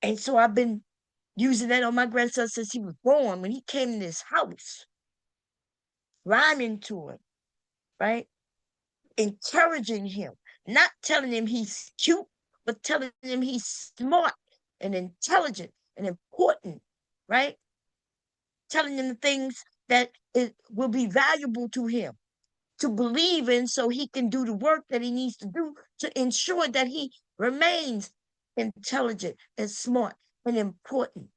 And so I've been using that on my grandson since he was born. When he came in this house, rhyming to him, right? Encouraging him, not telling him he's cute, but telling him he's smart and intelligent and important, right? Telling him the things that it will be valuable to him to believe in so he can do the work that he needs to do to ensure that he remains intelligent and smart and important.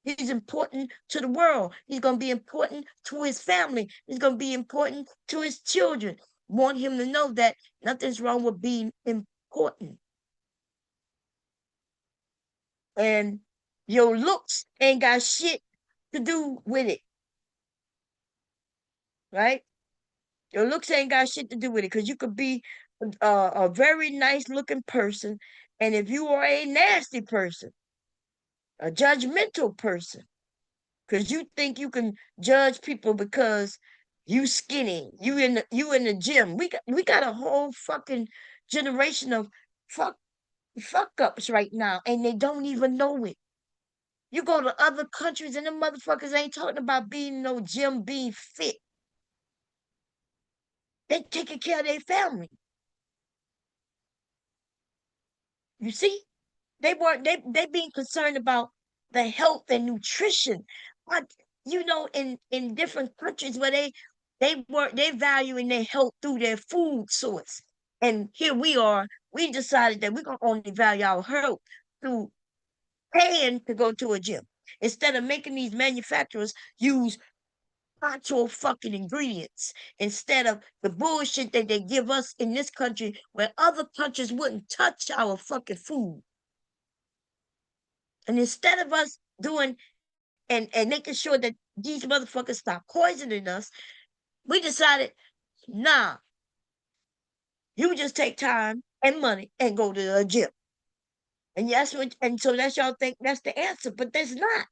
He's important to the world. He's going to be important to his family. He's going to be important to his children. Want him to know that nothing's wrong with being important. And your looks ain't got shit to do with it, right? Your looks ain't got shit to do with it because you could be a very nice looking person. And if you are a nasty person, a judgmental person, because you think you can judge people because you skinny, you in the gym. We got a whole fucking generation of fuck fuck ups right now, and they don't even know it. You go to other countries and the motherfuckers ain't talking about being no gym, being fit. They taking care of their family. You see? They being concerned about the health and nutrition. But in different countries where they valuing their health through their food source. And here we are, we decided that we're gonna only value our health through paying to go to a gym. Instead of making these manufacturers use actual fucking ingredients instead of the bullshit that they give us in this country where other countries wouldn't touch our fucking food. And instead of us doing and making sure that these motherfuckers stop poisoning us, we decided, nah, you just take time and money and go to the gym. And so that's y'all think that's the answer, but that's not.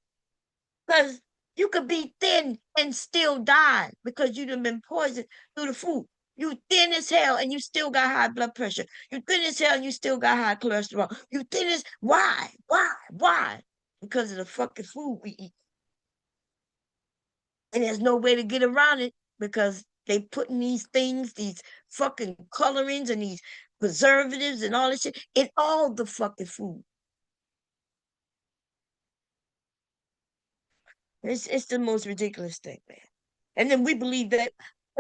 Because you could be thin and still die because you done been poisoned through the food. You thin as hell and you still got high blood pressure. You thin as hell and you still got high cholesterol. You thin as why? Why? Why? Because of the fucking food we eat. And there's no way to get around it because they putting these things, these fucking colorings and these preservatives and all this shit in all the fucking food. It's the most ridiculous thing, man. And then we believe that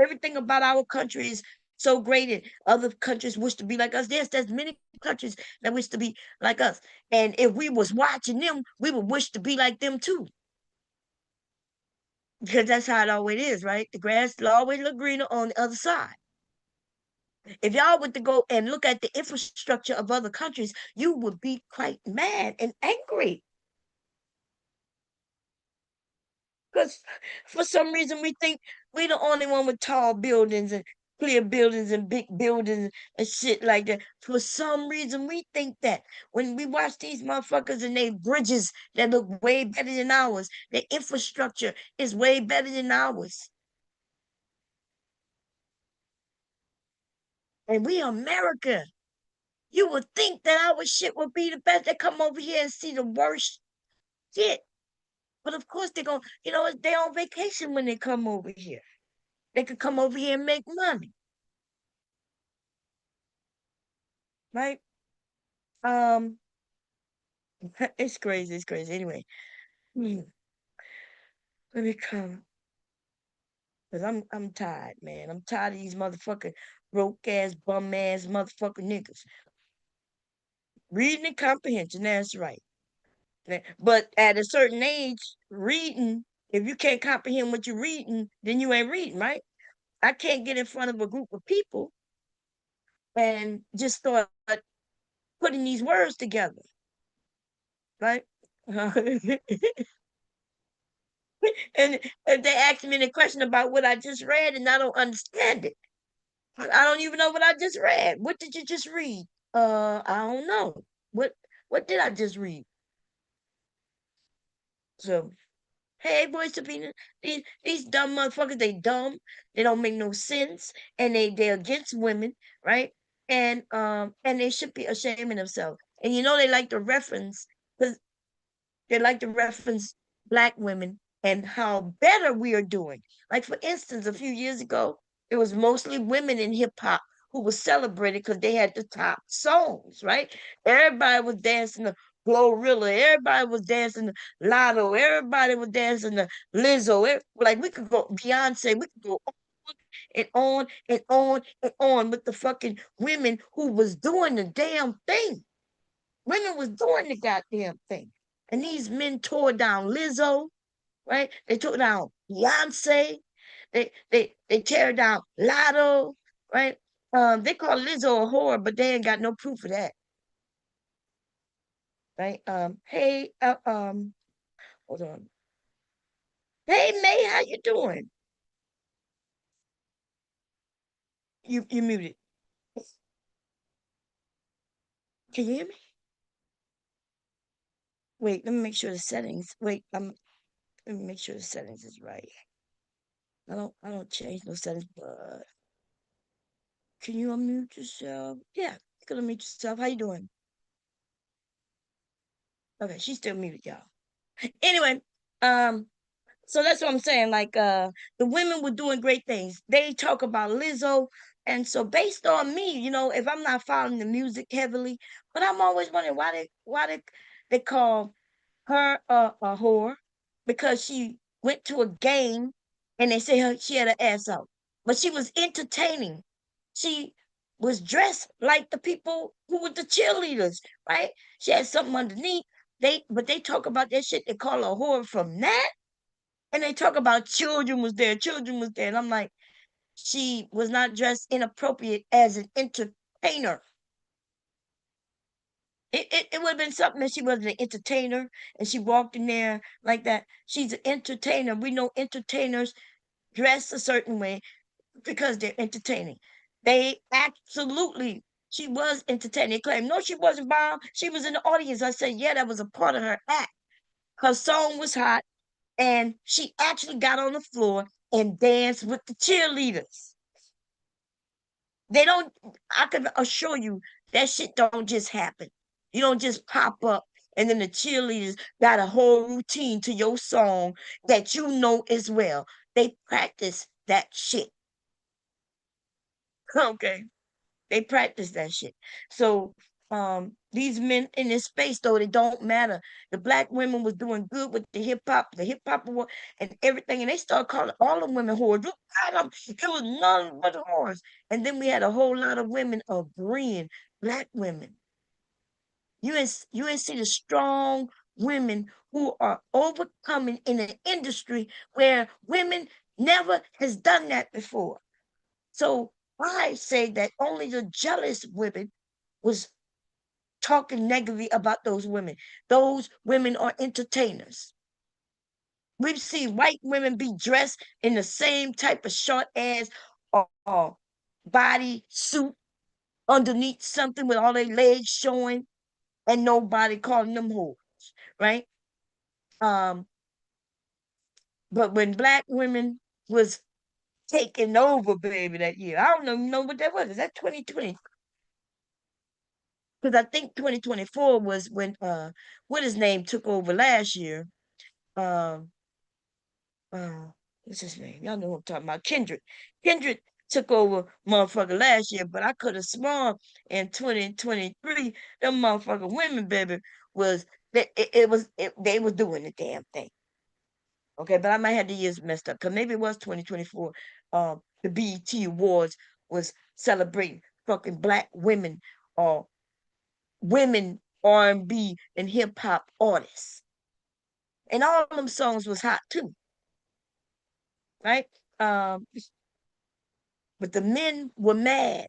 everything about our country is so great and other countries wish to be like us. There's many countries that wish to be like us. And if we was watching them, we would wish to be like them too. Because that's how it always is, right? The grass will always look greener on the other side. If y'all were to go and look at the infrastructure of other countries, you would be quite mad and angry. Because for some reason we think we're the only one with tall buildings and clear buildings and big buildings and shit like that. For some reason, we think that when we watch these motherfuckers and they bridges that look way better than ours, their infrastructure is way better than ours. And we America. You would think that our shit would be the best. They come over here and see the worst shit. But of course they're gonna, they're on vacation when they come over here. They could come over here and make money, right? Um, it's crazy, it's crazy. Anyway, let me come. Cause I'm tired, man. I'm tired of these motherfucking broke ass, bum ass motherfucking niggas. Reading and comprehension, that's right. But at a certain age, reading, if you can't comprehend what you're reading, then you ain't reading, right? I can't get in front of a group of people and just start putting these words together, right? and if they ask me a question about what I just read and I don't understand it, I don't even know what I just read. What did you just read? I don't know. What did I just read? So hey, boy, Sabina, these dumb motherfuckers, they dumb. They don't make no sense, and they're against women, right? And they should be ashamed of themselves. And they like to reference because they like to reference black women and how better we are doing. Like for instance, a few years ago, it was mostly women in hip hop who were celebrated because they had the top songs, right? Everybody was dancing to Glorilla, everybody was dancing to Lotto, everybody was dancing to Lizzo. Like we could go Beyonce, we could go on and on and on and on with the fucking women who was doing the damn thing. Women was doing the goddamn thing. And these men tore down Lizzo, right? They tore down Beyonce. They tear down Lotto, right? They call Lizzo a whore, but they ain't got no proof of that, right? Hey, hold on. Hey May, how you doing? You muted. Can you hear me? Wait, let me make sure the settings. Wait, let me make sure the settings is right. I don't change no settings, but can you unmute yourself? Yeah, you can unmute yourself. How you doing? Okay, she's still muted, y'all. Anyway, um, so that's what I'm saying. Like, the women were doing great things. They talk about Lizzo, and so based on me, if I'm not following the music heavily, but I'm always wondering why they call her a whore because she went to a game and they say she had an ass out, but she was entertaining. She was dressed like the people who were the cheerleaders, right? She had something underneath. But they talk about that shit. They call her a whore from that, and they talk about children was there, and I'm like, she was not dressed inappropriate as an entertainer. It would have been something if she wasn't an entertainer and she walked in there like that. She's an entertainer. We know entertainers dress a certain way because they're entertaining. They absolutely, she was entertaining. They claim, no, she wasn't bomb. She was in the audience. I said, yeah, that was a part of her act. Her song was hot, and she actually got on the floor and danced with the cheerleaders. They don't, I can assure you that shit don't just happen. You don't just pop up and then the cheerleaders got a whole routine to your song that you know as well. They practice that shit. Okay. They practice that shit. So these men in this space though, they don't matter. The black women was doing good with the hip hop and everything, and they started calling all the women whores. Look at them. It was none but whores. And then we had a whole lot of women agreeing, black women. You ain't see the strong women who are overcoming in an industry where women never has done that before. So I say that only the jealous women was talking negatively about those women. Those women are entertainers. We've seen white women be dressed in the same type of short ass or body suit underneath something with all their legs showing and nobody calling them whores, right? Um, but when black women was taking over, baby, that year, I don't even know what that was. Is that 2020? Because I think 2024 was when what his name took over last year. Um uh what's his name? Y'all know what I'm talking about. Kendrick. Kendrick took over motherfucker last year, but I could have sworn in 2023, them motherfucking women, baby, was they was doing the damn thing. Okay, but I might have the years messed up because maybe it was 2024. The BET Awards was celebrating fucking black women or women R&B and hip hop artists. And all of them songs was hot too, right? Um, but the men were mad.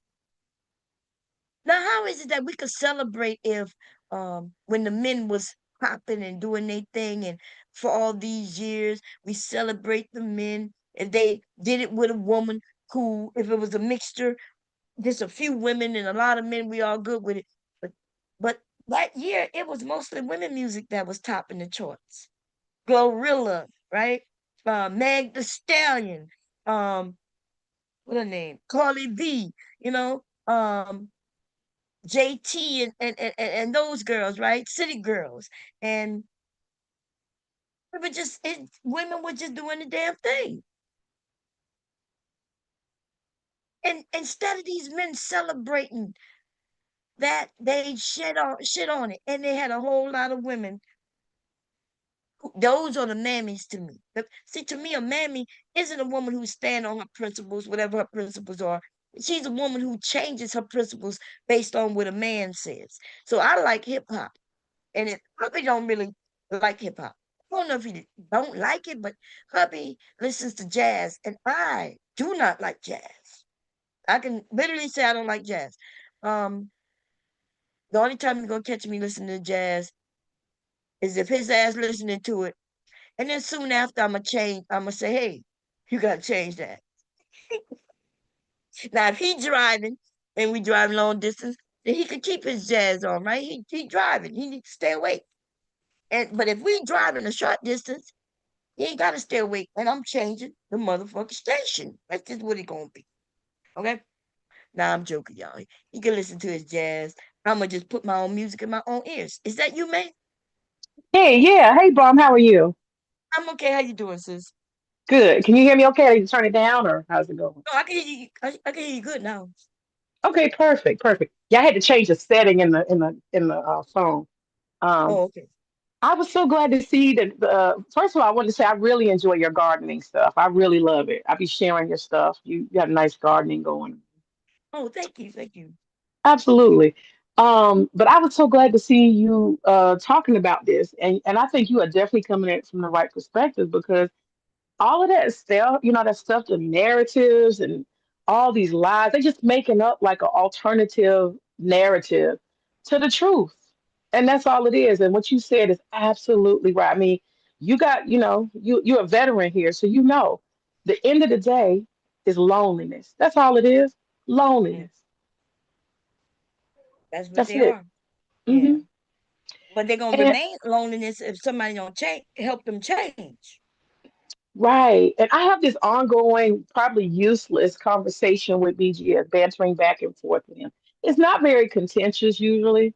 Now, how is it that we could celebrate if when the men was popping and doing their thing and for all these years we celebrate the men if they did it with a woman who if it was a mixture, just a few women and a lot of men, we all good with it. But that year it was mostly women music that was topping the charts. Glorilla, right? Meg the Stallion, um, what her name? Carly V, you know, JT and those girls, right? City girls. And women were just doing the damn thing. And instead of these men celebrating that, they shit on it. And they had a whole lot of women. Those are the mammies to me. See, to me, a mammy isn't a woman who stand on her principles, whatever her principles are. She's a woman who changes her principles based on what a man says. So I like hip hop, and it hubby don't really like hip hop. I don't know if he don't like it, but hubby listens to jazz, and I do not like jazz. I can literally say I don't like jazz. Um, the only time you're gonna catch me listening to jazz is if his ass listening to it. And then soon after, I'm gonna say, hey, you gotta change that. Now, if he driving and we driving long distance, then he can keep his jazz on, right? He driving. He needs to stay awake. And but if we driving a short distance, he ain't gotta stay awake. And I'm changing the motherfucking station. That's just what it gonna be. Okay? Nah, I'm joking, y'all. He can listen to his jazz. I'm gonna just put my own music in my own ears. Is that you, man? Hey, yeah. Hey, Brom, how are you? I'm okay. How you doing, sis? Good. Can you hear me okay? Did you turn it down or how's it going? No, I can hear you. I can hear you good now. Okay, perfect, perfect. Yeah, I had to change the setting in the phone. Um, Oh, okay. I was so glad to see that. First of all, I wanted to say I really enjoy your gardening stuff. I really love it. I be sharing your stuff. You have nice gardening going. Oh, thank you. Thank you. Absolutely. But I was so glad to see you talking about this, and I think you are definitely coming at it from the right perspective because all of that stuff, that stuff, the narratives and all these lies, they just making up like an alternative narrative to the truth. And that's all it is. And what you said is absolutely right. I mean, you got, you're a veteran here, so the end of the day is loneliness. That's all it is. Mm, Loneliness. that's what That's they it. are. Yeah. Hmm. But they're gonna And remain loneliness if somebody don't change, help them change. right. And I have this ongoing, probably useless conversation with BGS, bantering back and forth with him. It's not very contentious usually.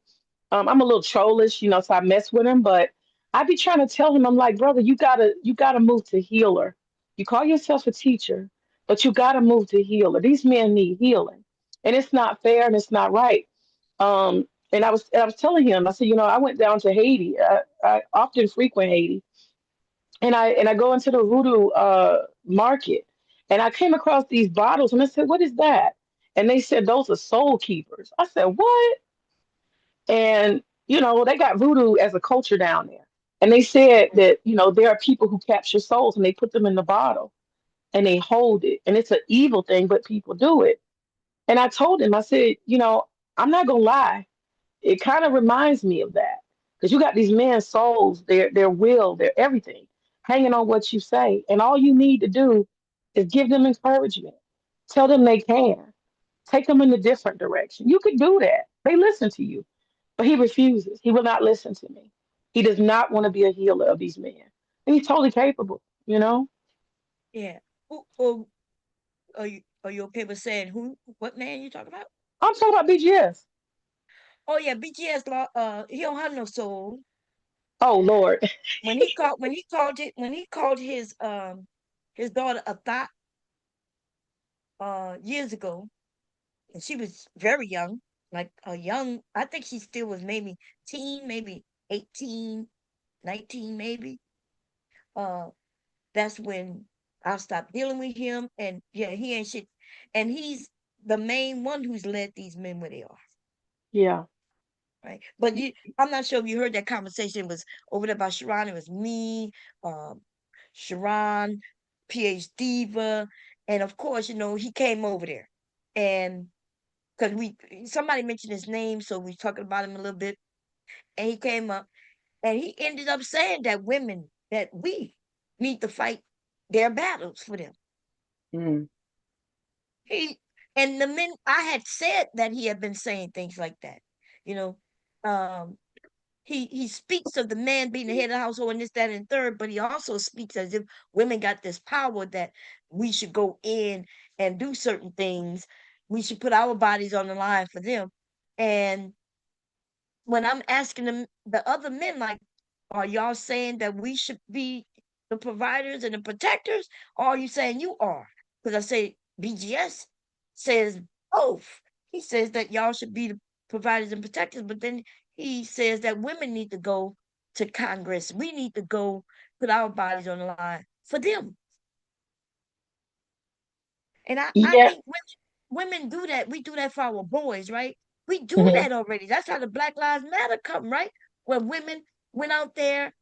I'm a little trollish, so I mess with him, but I be trying to tell him, I'm like, brother, you gotta move to healer. You call yourself a teacher, but you gotta move to healer. These men need healing. And it's not fair and it's not right. And I was telling him, I said, I went down to Haiti. I often frequent Haiti and I go into the voodoo market, and I came across these bottles, and I said, "What is that?" And they said, "Those are soul keepers." I said, "What?" And they got voodoo as a culture down there, and they said that there are people who capture souls, and they put them in the bottle, and they hold it, and it's an evil thing, but people do it. And I told him, I said, I'm not gonna lie, it kind of reminds me of that because you got these men's souls, their will, their everything hanging on what you say, and all you need to do is give them encouragement, tell them they can. Take them in a different direction. You could do that. They listen to you, but he refuses. He will not listen to me. He does not want to be a healer of these men. And he's totally capable, you know? Yeah. Who are you okay with saying who what man you talking about? I'm talking about BGS. Oh yeah, BGS law he don't have no soul. Oh, Lord. When he called his daughter a thought years ago, and she was very young, like a young, I think she still was maybe teen, maybe 18, 19 maybe. Uh that's when I stopped dealing with him, and yeah, he ain't shit. And he's the main one who's led these men where they are, Yeah. right? But I'm not sure if you heard that conversation. It was over there by Sharon. It was me, um, Sharon, PH Diva, and of course, he came over there, and because somebody mentioned his name, so we talking about him a little bit, and he came up, and he ended up saying that we need to fight their battles for them. Mm. He and the men I had said that he had been saying things like that. You know, um, he speaks of the man being the head of the household and this, that, and third, but he also speaks as if women got this power that we should go in and do certain things. We should put our bodies on the line for them. And when I'm asking the other men, like, are y'all saying that we should be the providers and the protectors, or are you saying you are? Because I say BGS says both. He says that y'all should be the providers and protectors, but then he says that women need to go to Congress. We need to go put our bodies on the line for them. And I Yeah. think women do that. We do that for our boys, right? We do Hmm. that already. That's how the Black Lives Matter come, right? Where women went out there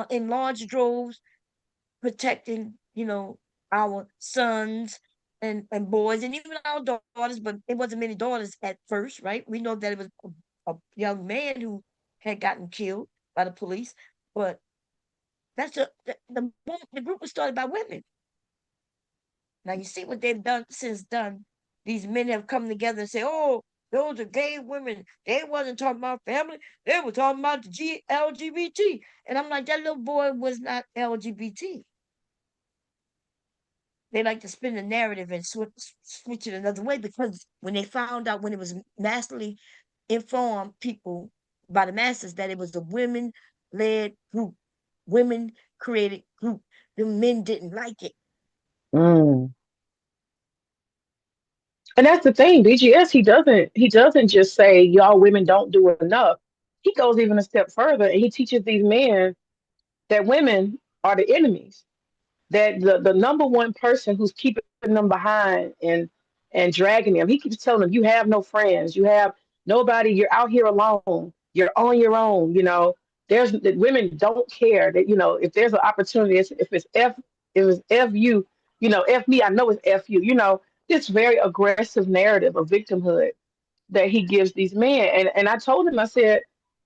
in large droves protecting, our sons and boys and even our daughters, but it wasn't many daughters at first, right? We know that it was a young man who had gotten killed by the police, but the group was started by women. Now you see what they've done. These men have come together and say, "Oh, those are gay women. They wasn't talking about family. They were talking about the LGBT." And I'm like, that little boy was not LGBT. They like to spin the narrative and switch it another way because when they found out when it was massively informed people by the masses that it was a women led group, women created group, the men didn't like it. Mm. And that's the thing, BGS, he doesn't just say y'all women don't do enough. He goes even a step further and he teaches these men that women are the enemies, that the number one person who's keeping them behind and dragging them. He keeps telling them, you have no friends, you have nobody, you're out here alone, you're on your own, there's that women don't care that, if there's an opportunity, if it's you, f me, I know it's f you, this very aggressive narrative of victimhood that he gives these men. And I told him, I said,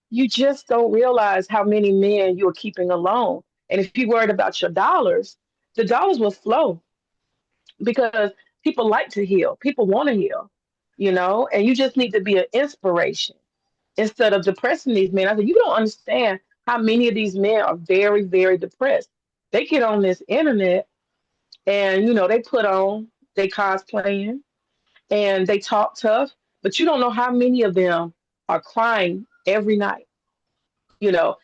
you just don't realize how many men you're keeping alone. And if you're worried about your dollars, the dollars will flow because people like to heal. People want to heal, and you just need to be an inspiration instead of depressing these men. I said, you don't understand how many of these men are very, very depressed. They get on this internet and, they put on, they cosplaying and they talk tough, but you don't know how many of them are crying every night. You don't,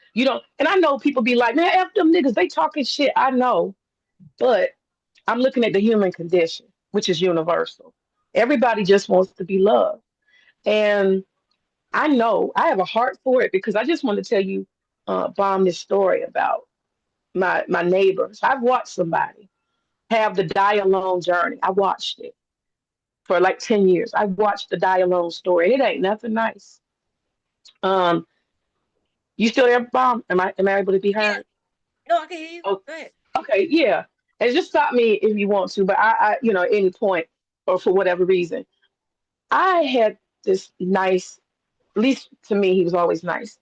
and I know people be like, man, F them niggas, they talking shit. I know, but I'm looking at the human condition, which is universal. Everybody just wants to be loved. And I know I have a heart for it because I just want to tell you, Bomb, this story about my neighbors. I've watched somebody have the die alone journey. I watched it for like 10 years. I watched the die alone story. It ain't nothing nice. Um, you still there, Bomb? Am I able to be Yeah, heard? no, I can hear you. Oh, Go ahead. okay, yeah. And just stop me if you want to, but at any point or for whatever reason, I had this nice, at least to me, he was always nice,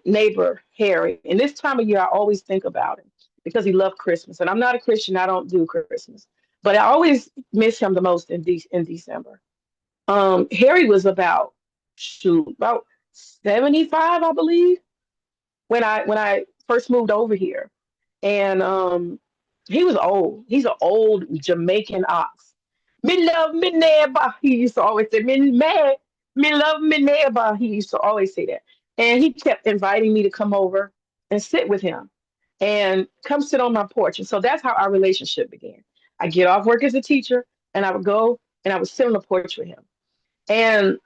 neighbor, Harry. And this time of year, I always think about him because he loved Christmas. And I'm not a Christian, I don't do Christmas, but I always miss him the most in December. Harry was about shoot about 75, I believe, when I first moved over here, and he was old. He's an old Jamaican ox. Me love me neighbor. He used to always say me mad. Me love me neighbor. He used to always say that, and he kept inviting me to come over and sit with him, and come sit on my porch. And so that's how our relationship began. I get off work as a teacher, and I would go and I would sit on the porch with him, and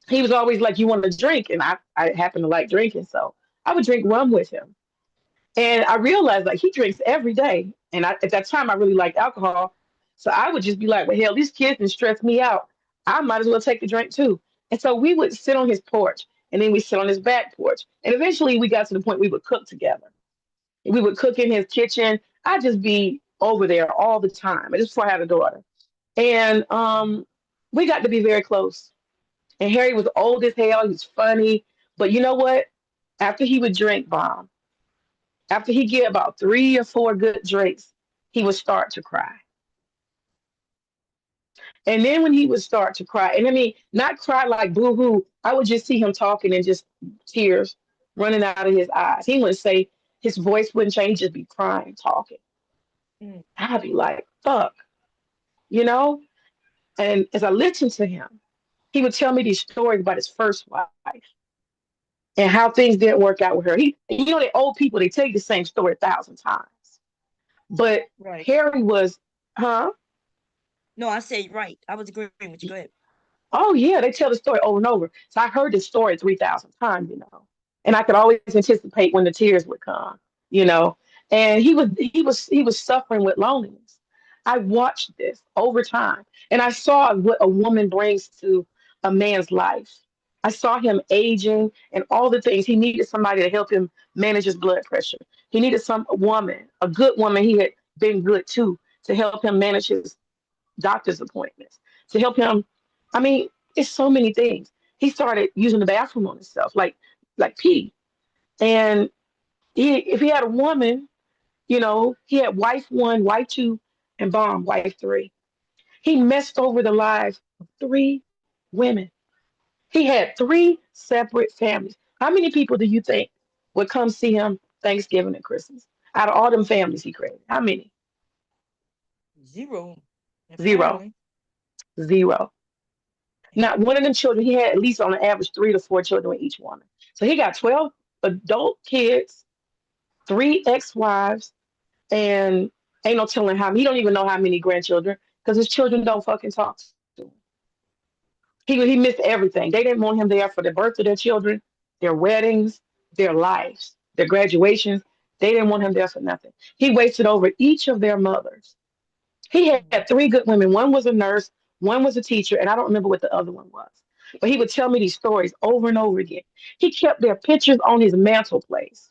he was always like, "You want to drink?" And I happen to like drinking, so I would drink rum with him. And I realized like he drinks every day. And at that time, I really liked alcohol. So I would just be like, well, hell, these kids can stress me out. I might as well take a drink too. And so we would sit on his porch, and then we sit on his back porch. And eventually we got to the point we would cook together. We would cook in his kitchen. I'd just be over there all the time. Just before I had a daughter. And we got to be very close. And Harry was old as hell. He was funny. But you know what? After he would drink bomb, after he get about 3 or 4 good drinks, he would start to cry. And then when he would start to cry, and I mean, not cry like boo hoo, I would just see him talking and just tears running out of his eyes. He wouldn't say, his voice wouldn't change, just be crying, talking. Mm. I'd be like, fuck, you know? And as I listened to him, he would tell me these stories about his first wife and how things didn't work out with her. They old people, they tell you the same story 1,000 times. But Right. Harry was, huh? No, I say right. I was agreeing with you. Go ahead. Oh yeah, they tell the story over and over. So I heard this story 3,000 times, and I could always anticipate when the tears would come. And he was suffering with loneliness. I watched this over time, and I saw what a woman brings to a man's life. I saw him aging and all the things. He needed somebody to help him manage his blood pressure. He needed some woman, a good woman. He had been good too, to help him manage his doctor's appointments, to help him. I mean, it's so many things. He started using the bathroom on himself, like pee. And if he had a woman, he had wife one, wife two, and bomb, wife three. He messed over the lives of 3 women. He had 3 separate families. How many people do you think would come see him Thanksgiving and Christmas? Out of all them families he created, how many? Zero. Zero. Apparently. Zero. Damn. Not one of them children, he had at least on an average 3 to 4 children with each woman. So he got 12 adult kids, 3 ex-wives, and ain't no telling how he don't even know how many grandchildren because his children don't fucking talk to him. He missed everything. They didn't want him there for the birth of their children, their weddings, their lives, their graduations. They didn't want him there for nothing. He wasted over each of their mothers. He had 3 good women. One was a nurse, one was a teacher, and I don't remember what the other one was. But he would tell me these stories over and over again. He kept their pictures on his mantelpiece.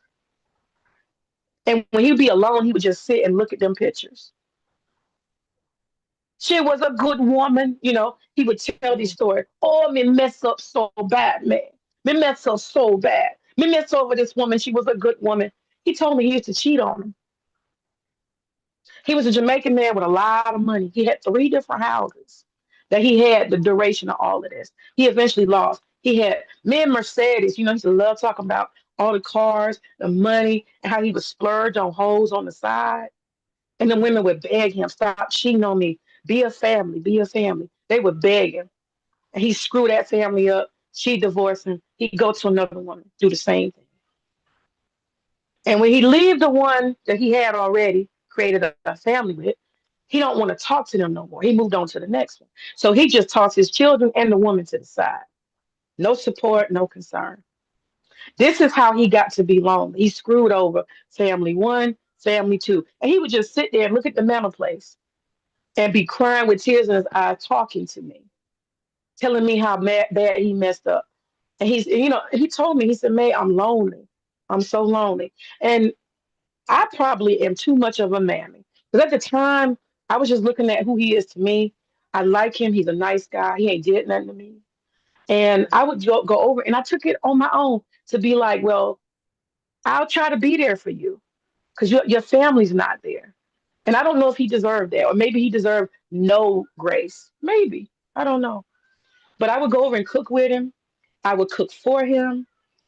And when he'd be alone, he would just sit and look at them pictures. She was a good woman. He would tell these Mm. stories. Oh, me mess up so bad, man. Me mess up so bad. Me mess over this woman. She was a good woman. He told me he used to cheat on him. He was a Jamaican man with a lot of money. He had 3 different houses that he had the duration of all of this. He eventually lost. He had me and Mercedes. He used to love talking about all the cars, the money, and how he would splurge on hoes on the side. And the women would beg him, stop cheating on me. Be a family, be a family. They would beg him. And he screwed that family up. She divorced him. He'd go to another woman, do the same thing. And when he leave the one that he had already created a family with, he don't want to talk to them no more. He moved on to the next one. So he just tossed his children and the woman to the side. No support, no concern. This is how he got to be lonely. He screwed over family one, family two. And he would just sit there and look at the manor place and be crying with tears in his eyes, talking to me, telling me how bad he messed up. And he told me, he said, May, I'm lonely. I'm so lonely. And I probably am too much of a mammy. Because at the time, I was just looking at who he is to me. I like him. He's a nice guy. He ain't did nothing to me. And I would go over and I took it on my own to be like, well, I'll try to be there for you because your family's not there. And I don't know if he deserved that, or maybe he deserved no grace. Maybe. I don't know. But I would go over and cook with him. I would cook for him.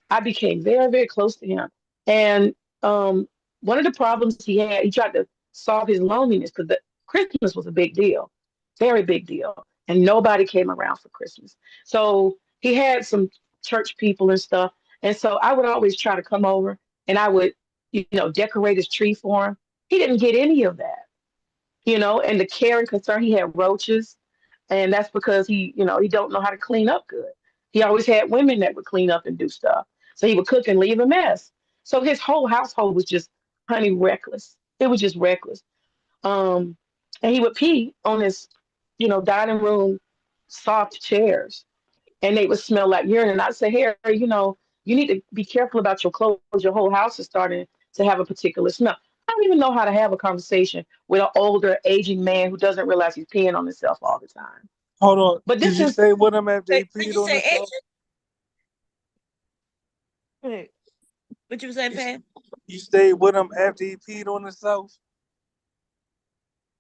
I became very, very close to him. And one of the problems he had, he tried to solve his loneliness because Christmas was a big deal, very big deal. And nobody came around for Christmas. So he had some church people and stuff. And so I would always try to come over and I would, decorate his tree for him. He didn't get any of that, and the care and concern. He had roaches, and that's because he don't know how to clean up good. He always had women that would clean up and do stuff, so he would cook and leave a mess. So his whole household was just, honey, reckless. It was just reckless. um and he would pee on his dining room soft chairs, and they would smell like urine. And I'd say, Harry, you need to be careful about your clothes. Your whole house is starting to have a particular smell. I don't even know how to have a conversation with an older, aging man who doesn't realize he's peeing on himself all the time. Hold on. But Did this you is, stay with him after he Did peed you on say himself? Asian? Wait, what you say, You, Pat? you stayed with him after he peed on himself?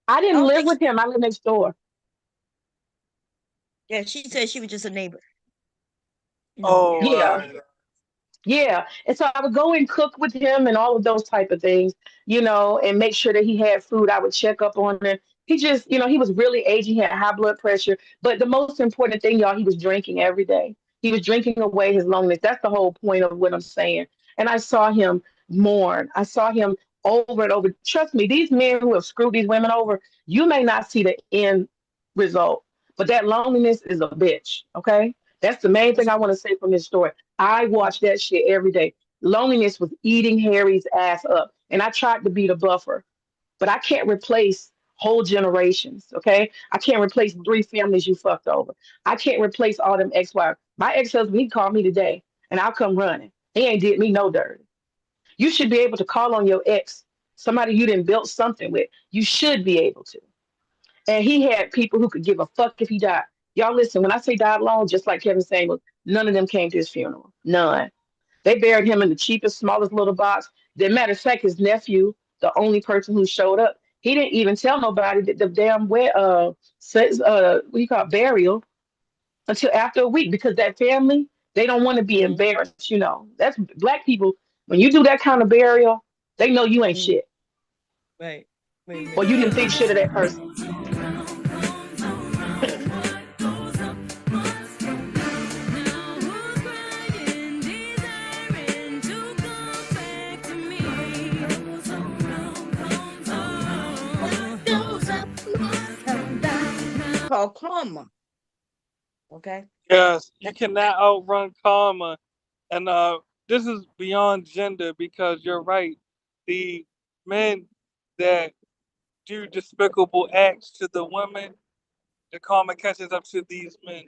I I didn't don't live think. with him. I lived next door. Yeah, she said she was just a neighbor. Oh, Yeah. right. Yeah. And so I would go and cook with him and all of those type of things, and make sure that he had food. I would check up on him. He just, he was really aging. He had high blood pressure. But the most important thing, y'all, he was drinking every day. He was drinking away his loneliness. That's the whole point of what I'm saying. And I saw him mourn. I saw him over and over. Trust me, these men who have screwed these women over, you may not see the end result, but that loneliness is a bitch. Okay. That's the main thing I want to say from this story. I watched that shit every day. Loneliness was eating Harry's ass up. And I tried to be the buffer, but I can't replace whole generations. Okay. I can't replace three families you fucked over. I can't replace all them ex-wives. My ex-husband, he called me today and I'll come running. He ain't did me no dirty. You should be able to call on your ex, somebody you didn't build something with. You should be able to. And he had people who could give a fuck if he died. Y'all listen, when I say died alone, just like Kevin Samuels, none of them came to his funeral. None. They buried him in the cheapest, smallest little box. As a matter of fact, his nephew, the only person who showed up, he didn't even tell nobody that the damn says what do you call it, burial until after a week because that family, they don't want to be Mm-hmm. embarrassed. That's black people. When you do that kind of burial, they know you ain't Mm-hmm. shit, Right. Wait a or minute. you didn't think shit of that person. What goes up must come down. Called karma. Okay. Yes, you cannot outrun karma. And this is beyond gender because you're right. The men that do despicable acts to the women, the karma catches up to these men.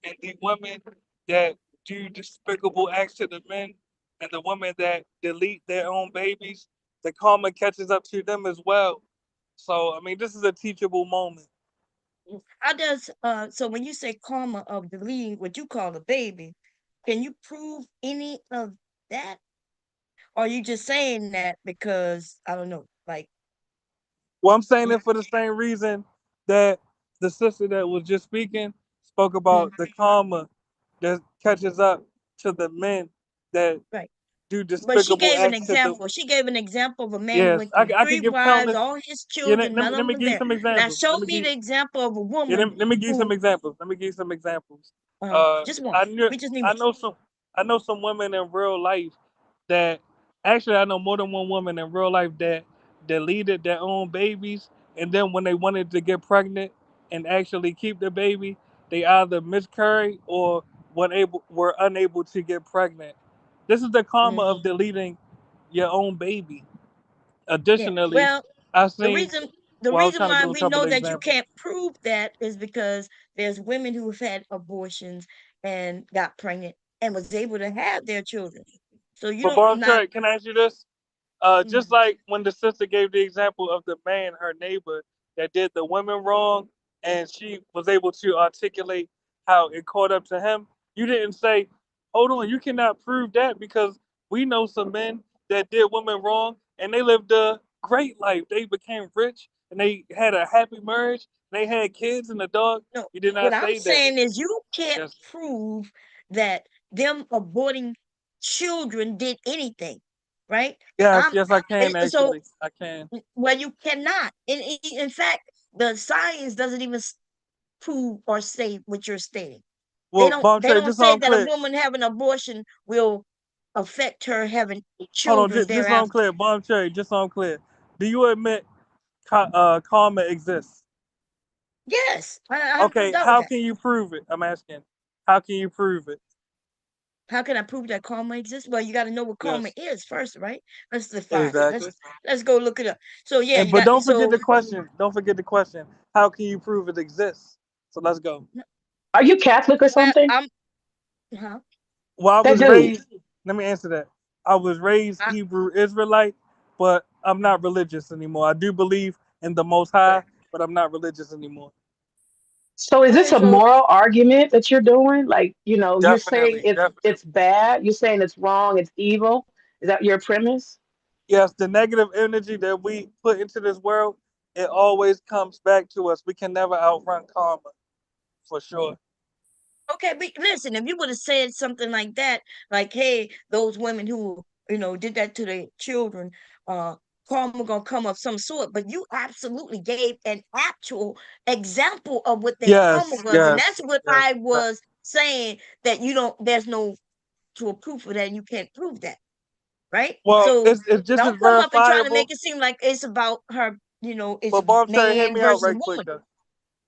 And the women that do despicable acts to the men and the women that delete their own babies, the karma catches up to them as well. So, I mean, this is a teachable moment. How does so when you say karma of deleting what you call a baby, can you prove any of that? Or are you just saying that because I don't know, like Well, I'm saying you it for the same reason that the sister that was just speaking spoke mm, about the karma that catches up to the men that right. do But she despicable gave an acts to the. example. She gave an example of a man who Yes, went through I three could give wives, countless. all his Yeah, children, none of let them me was give you there. some Now examples. show me the example of a Yeah, woman let me give you some who examples. Let me give you some examples. just one. I knew We just need I one. know some I know some women in real life that actually I know more than one woman in real life that deleted their own babies, and then when they wanted to get pregnant and actually keep the baby, they either miscarried or were unable to get pregnant. This is the karma Mhm. of deleting your own baby. Yeah. Additionally, Well, I've the seen. reason the Well, I was reason trying to why give a we couple know of that you examples. can't prove that is because there's women who have had abortions and got pregnant and was able to have their children. So you But don't Bob not Trey, can I ask you this? Just mm, like when the sister gave the example of the man, her neighbor, that did the women wrong, and she was able to articulate how it caught up to him. You didn't say, "Hold on, you cannot prove that," because we know some men that did women wrong, and they lived a great life. They became rich, and they had a happy marriage, and they had kids and a dog, No, you did what not I'm say that. saying is you can't Yes, prove that them aborting children did anything, right? yes, I'm yes, I can so actually. I can. well, you cannot. In fact, the science doesn't even prove or say what you're stating. They Well, don't. Bomb They Cherry, don't just so say I'm that a clear. woman having an abortion will affect her having Hold on, children just so I'm thereafter. clear. Bomb Cherry, just so I'm clear. Do you admit karma exists? Yes, I have no Okay, doubt with how that. can you prove it? I'm asking. How can you prove it? How can I prove that karma exists? Well, you got to know what karma Yes, is first, right? Let's define it. exactly. Let's go look it up. So yeah, And you but got don't forget so the question. Don't forget the question. How can you prove it exists? So let's go. Are you Catholic or well, something? I'm huh? Well, I That was dude. raised. Let me answer that. I was raised I, Hebrew Israelite, but I'm not religious anymore. I do believe in the Most High, right. but I'm not religious anymore. So is this Okay, a so moral argument that you're doing? Like, you're saying Definitely, it's definitely. bad. You're saying it's wrong. It's evil. Is that your premise? Yes, the negative energy that we put into this world, it always comes back to us. We can never outrun karma, for sure. okay, but listen, if you would have said something like that, like, hey, those women who, did that to their children, uh, karma gonna come of some sort, but you absolutely gave an actual example of what their karma Yes, was, and yes, that's what yes. I was saying that you don't, there's no actual proof of that, and you can't prove that, right? Well, So it's just as don't come up and try to verifiable. make it seem like it's about her, it's But Bomb Cherry, hear man me out versus right quick woman. though.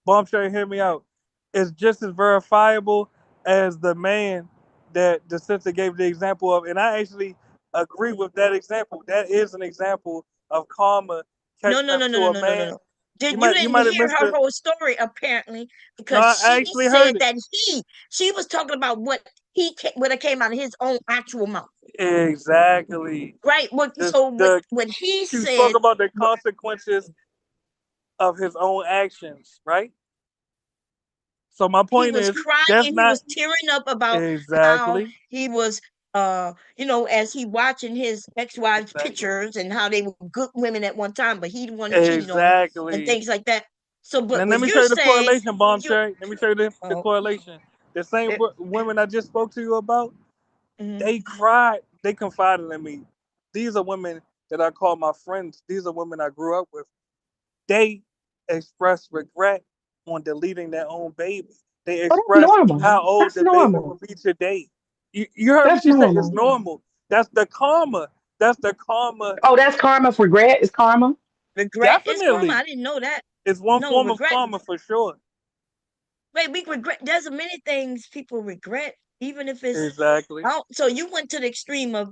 Bomb Cherry, hear me out. It's just as verifiable as the man that the sister gave the example of, and I actually agree with that example. That is an example of karma No, catching no, up no, no, to no, a no, no, no, man. no. You You might didn't have hear missed her it. whole story apparently No, because I she actually heard said it. that she was talking about what it came out of his own actual mouth, Exactly. right? What The so the what he She spoke said, about the what, consequences of his own actions, right? So my he point was is crying that's and he not was tearing up about how exactly, he was as he watching his ex-wife's exactly, pictures and how they were good women at one time, but he the one cheating on her and exactly. things like that. So And but then let what me show you're you the saying, correlation, Bomb you Cherry. Let me show you the oh, correlation. The same it, women I just spoke to you about, mhm. they cried, they confided in me. These are women that I call my friends. These are women I grew up with. They express regret on deleting their own baby. They Oh, that's express normal. how old That's the baby normal. will be today. You heard what That's she said. It's normal. normal. That's the karma. That's the karma. Oh, that's karma for regret. Is karma? Regret is karma. Definitely. I didn't know that. It's one No, form of regret. karma for sure. Wait, we regret. There's many things people regret, even if it's. Exactly. Oh, so you went to the extreme of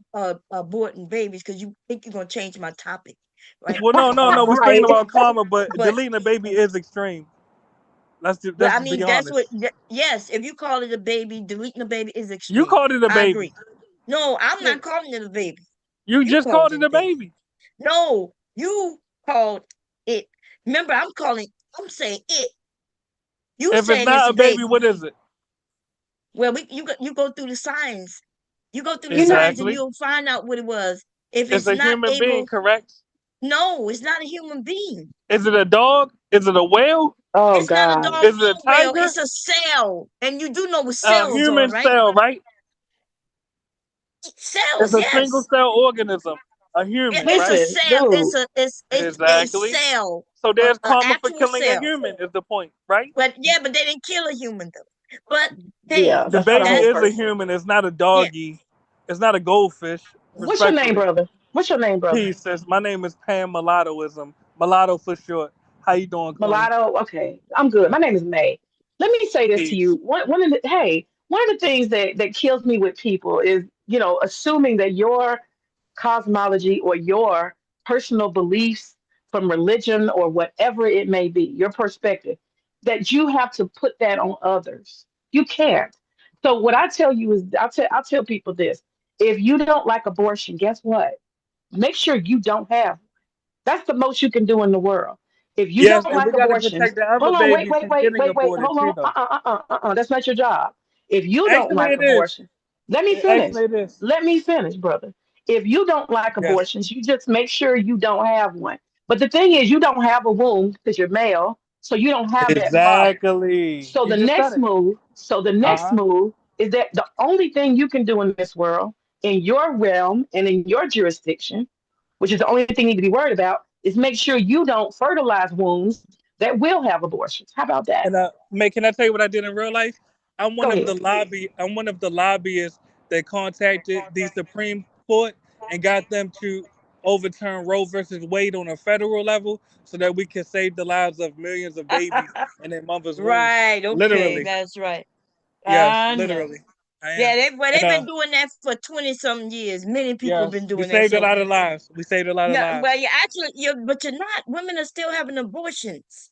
aborting babies because you think you're gonna change my topic, right? Well, no, no, no. We're speaking Right. about karma, but But deleting a baby is extreme. but Let's I just be mean that's what. honest. Yes, if you call it a baby, deleting a baby is You extreme. called it a I baby. agree. No, I'm Yeah. not calling it a baby. You You just called called it it a a baby. baby. No, you called it. Remember, I'm calling. I'm saying it. You If it's saying it's not a a baby, baby. what is it? Well, you go through the science. You go through the You know, science and Exactly. you'll find out what it was. If It's it's a not human being, able, correct? no, it's not a human being. Is it a dog? Is it a whale? oh It's not a God. dog Is it a or a whale. tiger? It's a cell, and you do know what A cells are, human right? cell, right? It's Cells, a single yes. cell organism. A Yeah, human, it's a right? Listen, cell. dude. It's a Exactly. cell, So there's a karma for actual killing a cell. human, is the point, right? But yeah, but they didn't kill a human though. But hey, Yeah, The that's not a baby whole is a that's person. human. It's not a yeah. doggy. It's not a goldfish, What's your name, respectfully. brother? What's your name, brother? Peace, sis. My name is Pam Mulattoism. Mulatto for short. How you doing, Queen? Mulatto. Okay, I'm good. My name is May. Let me say this to you. Peace. One of the things that kills me with people is, assuming that your cosmology or your personal beliefs from religion or whatever it may be, your perspective, that you have to put that on others. You can't. So what I tell you is, I'll tell people this: if you don't like abortion, guess what? Make sure you don't have. That's the most you can do in the world. If you Yes, don't and like we gotta abortions, protect the other hold on, wait, babies wait, from wait, getting wait, wait, aborted hold too, on. though. That's not your job. If you don't Actually, like it is. abortion, let me finish. Actually, it is. Let me finish, brother. If you don't like Yes. abortions, you just make sure you don't have one. But the thing is, you don't have a womb because you're male, so you don't have that mother. Exactly. So You the just said next it. move, so the Uh next huh. move is that the only thing you can do in this world, in your realm and in your jurisdiction, which is the only thing you need to be worried about, is make sure you don't fertilize wombs that will have abortions. How about that? And mate, can I tell you what I did in real life? I'm one Go of the ahead. lobby. I'm one of the lobbyists that contacted the Supreme Court and got them to overturn Roe versus Wade on a federal level, so that we can save the lives of millions of babies in their mother's wombs. Right, okay, Literally, that's right. yes, I know. literally, I Yeah, am. they've And been doing that for 20 something years. Many people have been yes, we doing that. saved a So lot of lives. We saved a lot of no, lives, well, you actually but you're not. Women are still having abortions.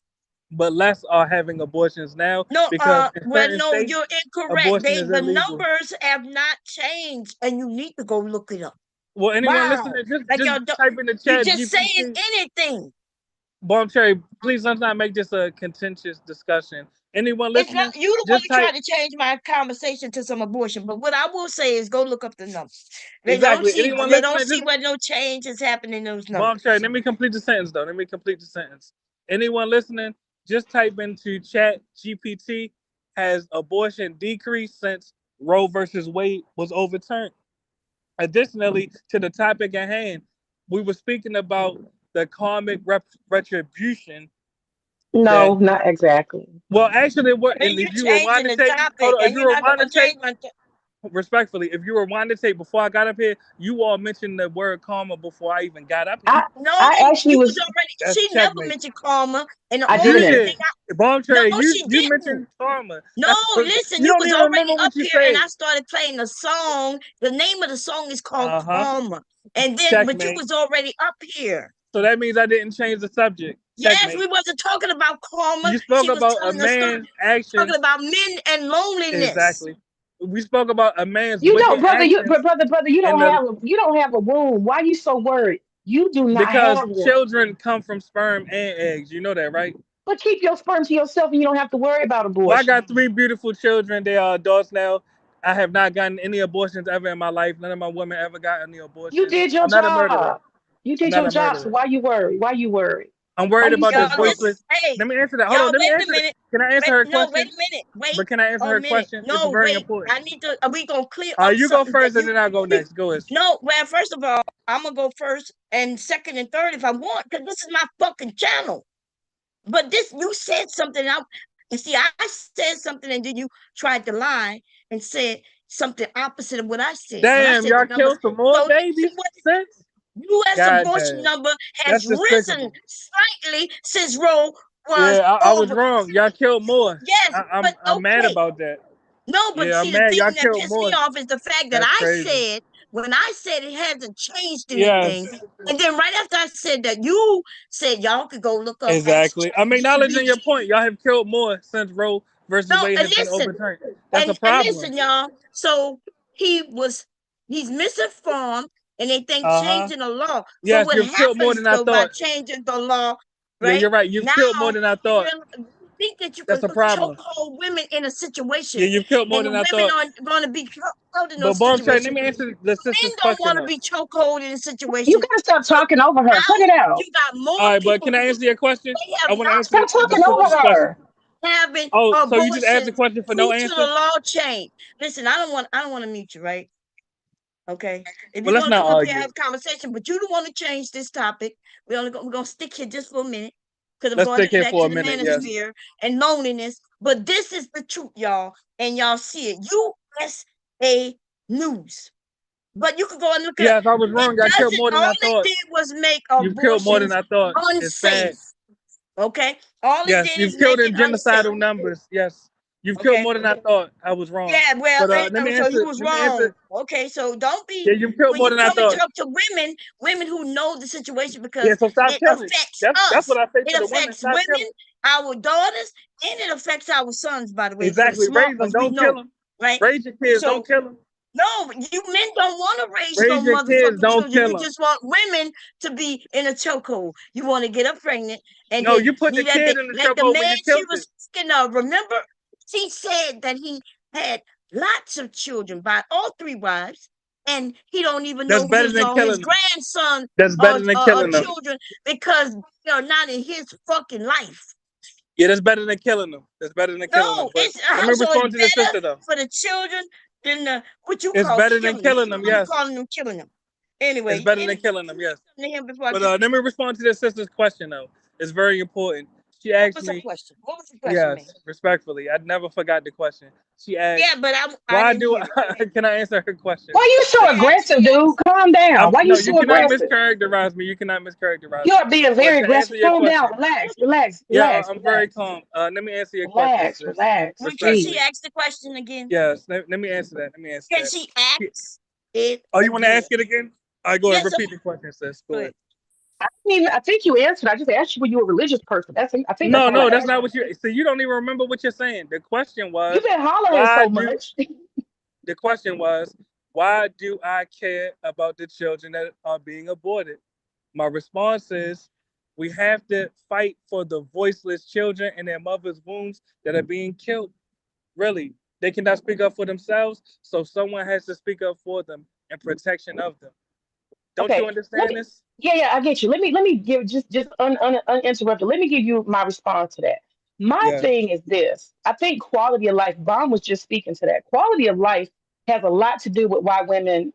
but less are having abortions now No, because in well, certain no, states, you're incorrect. abortion They is the illegal. numbers have not changed, and you need to go look it up. Well, anyone Wow, listening, just like just y'all, type in the you chat just saying GPT. anything. Bomb Cherry, please let's not make this a contentious discussion. Anyone It's not listening, you the one just to try type to change my conversation to some abortion. But what I will say is go look up the numbers. exactly. Anyone They don't listening, see just where no change is happening in those Bomb Cherry. numbers. Let me complete the sentence though. Let me complete the sentence. Anyone listening, just type into chat GPT, has abortion decreased since Roe versus Wade was overturned? Additionally, to the topic at hand, we were speaking about the karmic retribution that, No, not exactly. well, actually, what, And and you if you rewind changing the the tape, hold topic, on, if and you you're not rewind gonna the tape, change my. respectfully, if you rewind the tape before I got up here, you all mentioned the word karma before I even got up here. I No, I actually you was was already. That's She never checkmate. mentioned karma, and the I You only didn't. thing did. Bomb no, Trey, she you didn't. mentioned karma. No, That's the first, listen, you you don't was even already remember up what you here, and said. I started playing the song. The name of the song is called Uh-huh. Karma, and then but you Checkmate. was already up here. So that means I didn't change the subject. Yes, Checkmate. we wasn't talking about karma. You spoke She was about a telling the story, man's talking actions. about men and loneliness. Exactly. We spoke about a man's You know, wicked brother, actions brother, and the you don't have a womb. Why are you so worried? You do not because have one. children come from sperm and eggs. You know that, right? But keep your sperm to yourself and you don't have to worry about Well, I abortion. got three beautiful children. They are adults now. I have not gotten any abortions ever in my life. None of my women ever got any You abortions. did your I'm not a murderer. job. You I'm did not your a job. So murderer. why you worried? Why you worried? I'm Why worried you about so the Y'all listen, troubled? voiceless. hey, Let me answer that. Hold on. y'all Let me wait a answer that. minute. Can I answer Wait, her no, wait question? a minute. Wait But can I answer a her minute. question? It's No, very wait. important. I need to. Are we gonna clear up You go something that first, and then I'll go you? next. Go ahead. No, well, first of all, I'm gonna go first and second and third if I want, because this is my fucking channel. But this, you said something. You see, I said something, and then you tried to lie and said something opposite of what I said. When I Damn, said the y'all numbers, killed some more so this is babies what since? U.S. God abortion damn. number That's has risen despicable. slightly since Roe Yeah, was I was over. wrong. Y'all killed more. Yes, but I'm mad okay. about that. No, but Yeah, I'm see, the mad. thing Y'all that killed pissed me more. off is the fact that That's I crazy. said, when I said it hasn't changed anything, Yes, and then right after I said that, you said y'all could go look up, ask exactly. I'm acknowledging your ChatGPT. point. Y'all have killed more since Roe versus No, Wade and has been listen, overturned. That's a and problem. listen, y'all. So he was, he's misinformed, and they think Uh huh. changing the law. So Yes, what you've killed more happens than I though by thought. changing the law, Yeah, right you're right. You've now, killed more than I you thought. really think that you That's can a problem. chokehold women in a situation, Yeah, you've killed more and than I women thought. are going to be held in But those Bomb Trade, let situations. me answer the Men sister's don't question want to though. be chokehold in a You situation. gotta stop So talking over her. Cut now it out. you got more All right, but people can I who answer your question? they I have want to not answer Stop the talking over sister's abortions question. her. having Oh, so you just asked the abortions question for due no to the answer? law change. Listen, I don't want to mute you, right? Okay. If Well, you let's want to not come up here and argue. have a conversation, but you don't want to change this topic, we're gonna stick here just for a minute because I'm Let's going stick here back for to a the minute. Yes. manosphere and loneliness. But this is the truth, y'all, and y'all see it. USA News. But you can go and look it up. Yes, I was It wrong. I killed doesn't. more than All I it thought. did was make You've killed more than abortions I thought. It's sad. unsafe. Okay. All it Yes, did is you've make killed in it unsafe. genocidal numbers. Yes, you've killed Okay. more than I thought. I was wrong. Yeah, well, But let me so you answer. was Let me wrong. answer. Okay, so don't be Yeah, you've killed when more you than I come and thought. talk to women who know the situation Yeah, because so stop it killing. affects That's us. what I say to It the women. affects Stop killing. women, our daughters, and it affects our sons, by the way, for the Exactly. smart Raise them. ones. We Don't kill know, them. right? Raise your kids. Don't So kill them. no, you men don't want to raise no Raise your kids. motherfucking Don't children. kill You them. just want women to be in a chokehold. You want to get her pregnant and No, then you put the leave that kid in the like the chokehold when man you she killed it. was speaking of. Remember, she said that he had lots of children by all three wives, and he don't even That's know who better than his killing them. grandson That's better than or killing them. children because they are not in his fucking life. Yeah, that's better than killing them. That's better than killing them. No, But it's let me so it's respond to the better sister though. for the children than the what you It's call better than killing them. killing He them. really Yes, calling them killing them. it's Anyway, better than anybody killing them. say Yes. something to him before I But get let me respond to the sister's question though. It's very important. She what asked was the me, question? What was the question, man? yes, respectfully. I never forgot the question. She Yeah, asked, but I "Why didn't do hear it. Go I?" ahead. Can I answer her question? Why you so The, Yeah, aggressive, she dude? asked. Calm down. Why you no, you so cannot aggressive? mischaracterize me. You cannot mischaracterize You me. are being But very to answer aggressive. your Calm down. question, Relax. Relax. yeah, Relax. I'm very Relax. calm. Let me answer your question, Relax. sis. Relax. Well, can she Jeez. Respectfully, ask the question again? yes. Let me answer that. Let me answer Can that. she She- ask it Oh, you want to again? ask it again? All right, go ahead. Yes, Repeat the question, sis. Go ahead. but I think you answered. I just asked you were you a religious person. I think that's No, all I no, that's asked not you. what you. So you don't even remember what you're saying. The question You've was, been hollering why so do much. the question was, why do I care about the children that are being aborted? My response is, we have to fight for the voiceless children in their mother's wombs that are being killed. Really, they cannot speak up for themselves, so someone has to speak up for them in protection of them. Don't you Okay, let understand me. this? Yeah, yeah, I get you. Let me give just uninterrupted. Let me give you my response to that. My Yes. thing is this. I think quality of life. Vaughn was just speaking to that. Quality of life has a lot to do with why women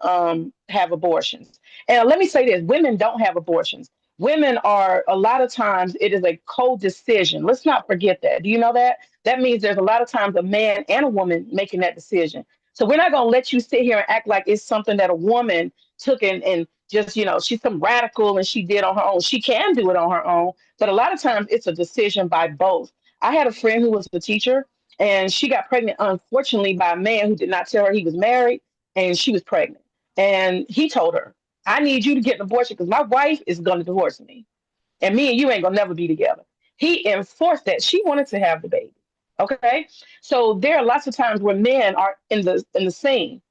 have abortions. And let me say this: women don't have abortions. Women are a lot of times it is a co-decision. Let's not forget that. Do you know that? That means there's a lot of times a man and a woman making that decision. So we're not gonna let you sit here and act like it's something that a woman took and just she's some radical and she did on her own. She can do it on her own, but a lot of times it's a decision by both. I had a friend who was a teacher and she got pregnant unfortunately by a man who did not tell her he was married, and she was pregnant, and he told her, I need you to get an abortion because my wife is going to divorce me and me and you ain't gonna never be together. He enforced that. She wanted to have the baby. Okay, so there are lots of times where men are in the scene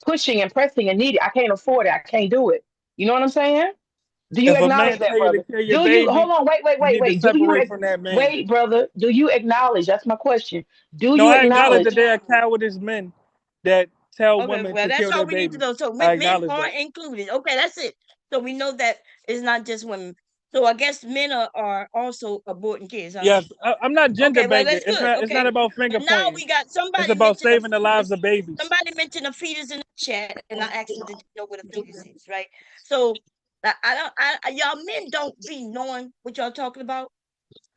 pushing and pressing and needing. I can't afford it. I can't do it. You know what I'm saying? Do you If a acknowledge man that, tell you to brother? kill your Do you baby, hold on? Wait, wait, you wait, need to wait. Do you separate from that man. wait, brother? Do you acknowledge? That's my question. Do No, you I acknowledge that acknowledge? there are cowardice men that tell okay, women well, to that's kill all their we need to babies. know. So I men acknowledge are that. included. Okay, that's it. So we know that it's not just women. So I guess men are also aborting kids, huh? Yes, I'm not gender Okay, well, banging. that's It's good. not. It's not Okay, about but finger now pointing. we got It's about saving the fetus. lives of babies. Somebody mentioned a fetus in the chat, and I asked them, "Did you know what a fetus is?" Right. So I don't. Y'all men don't be knowing what y'all talking about.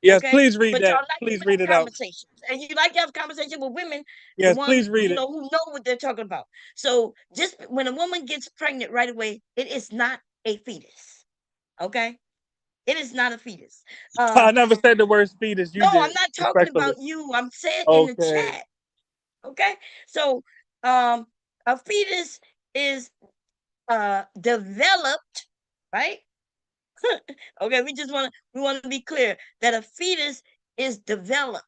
Yes, Okay, please read but y'all that. like to Please read it have out. conversations, and you like to have conversation with women, the Yes, ones please read it. who know what they're talking about. So just when a woman gets pregnant right away, it is not a fetus. Okay, it is not a fetus. I Um, never said the word fetus. no, You I'm did, not talking respectfully. about you. I'm saying in the Okay. chat. Okay, so um, a fetus is developed, right? Okay, we want to be clear that a fetus is developed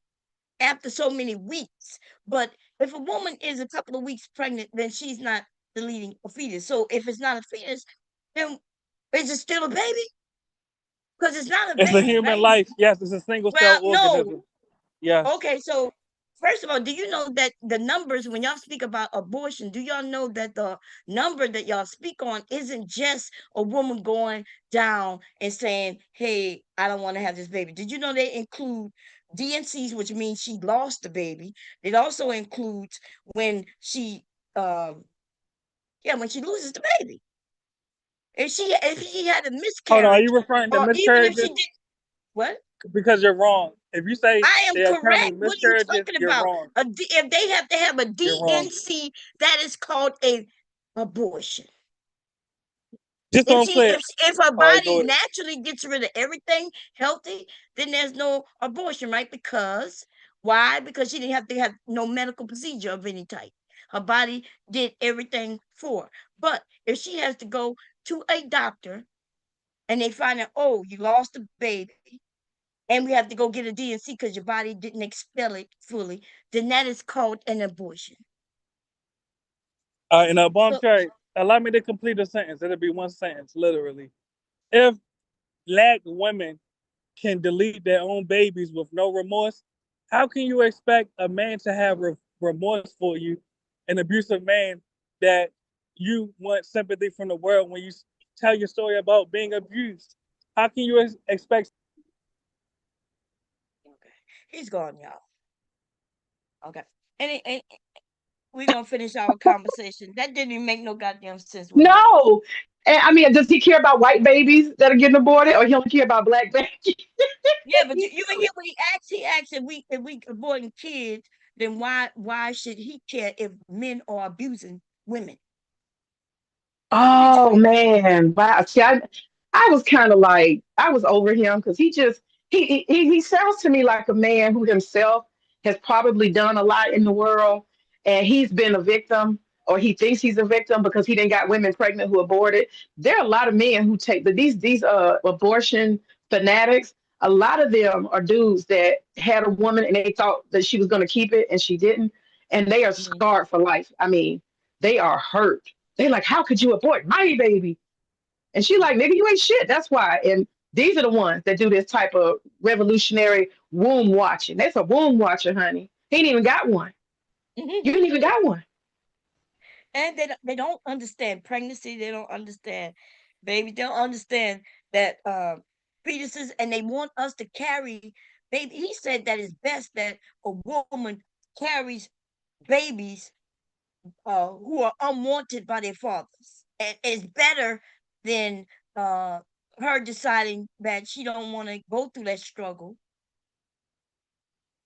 after so many weeks. But if a woman is a couple of weeks pregnant, then she's not deleting a fetus. So if it's not a fetus, then is it still a baby? Because it's not a It's a baby, human right? life. Yes, it's a single cell Well, no. organism. Yes. Okay, so first of all, do you know that the numbers, when y'all speak about abortion, do y'all know that the number that y'all speak on isn't just a woman going down and saying, hey, I don't want to have this baby? Did you know they include DNCs, which means she lost the baby? It also includes when um, when she loses the baby. If she had a Hold on. Are miscarriage, you referring to or even if miscarriages? she did, what? Because you're wrong. If you say I am they are correct. currently What are you miscarriages, talking you're about? wrong. If they have to have a You're wrong. DNC, that is called a abortion. Just so If I'm clear. if her All right, body go ahead. naturally gets rid of everything healthy, then there's no abortion, right? Because why? Because she didn't have to have no medical procedure of any type. Her body did everything for her. But if she has to go to a doctor and they find out, oh, you lost a baby, and we have to go get a DNC because your body didn't expel it fully, then that is called an abortion. In a bomb So, chart, allow me to complete a sentence. It'll be one sentence, literally. If black women can delete their own babies with no remorse, how can you expect a man to have remorse for you, an abusive man that you want sympathy from the world when you tell your story about being abused? How can you expect? Okay. He's gone, y'all. Okay. And we're gonna finish our conversation. That didn't even make no goddamn sense what he asked. No. And I mean, does he care about white babies that are getting aborted, or he only care about black babies? Yeah, but you didn't hear what he asked. He asked if we aborting kids, then why should he care if men are abusing women? He just Oh went. man, wow. See, I was kind of like I was over him because he just he sounds to me like a man who himself has probably done a lot in the world, and he's been a victim, or he thinks he's a victim because he didn't got women pregnant who aborted. There are a lot of men who take these abortion fanatics. A lot of them are dudes that had a woman and they thought that she was going to keep it and she didn't, and they are Mhm. scarred for life. I mean, they are hurt. They like, how could you abort my baby? And she like, nigga, you ain't shit. That's why. And these are the ones that do this type of revolutionary womb watching. That's a womb watcher, honey. He ain't even got one. You ain't even got one. And they don't understand pregnancy. They don't understand baby. They don't understand that fetuses, and they want us to carry baby. He said that it's best that a woman carries babies who are unwanted by their fathers, and it's better than uh, her deciding that she don't want to go through that struggle.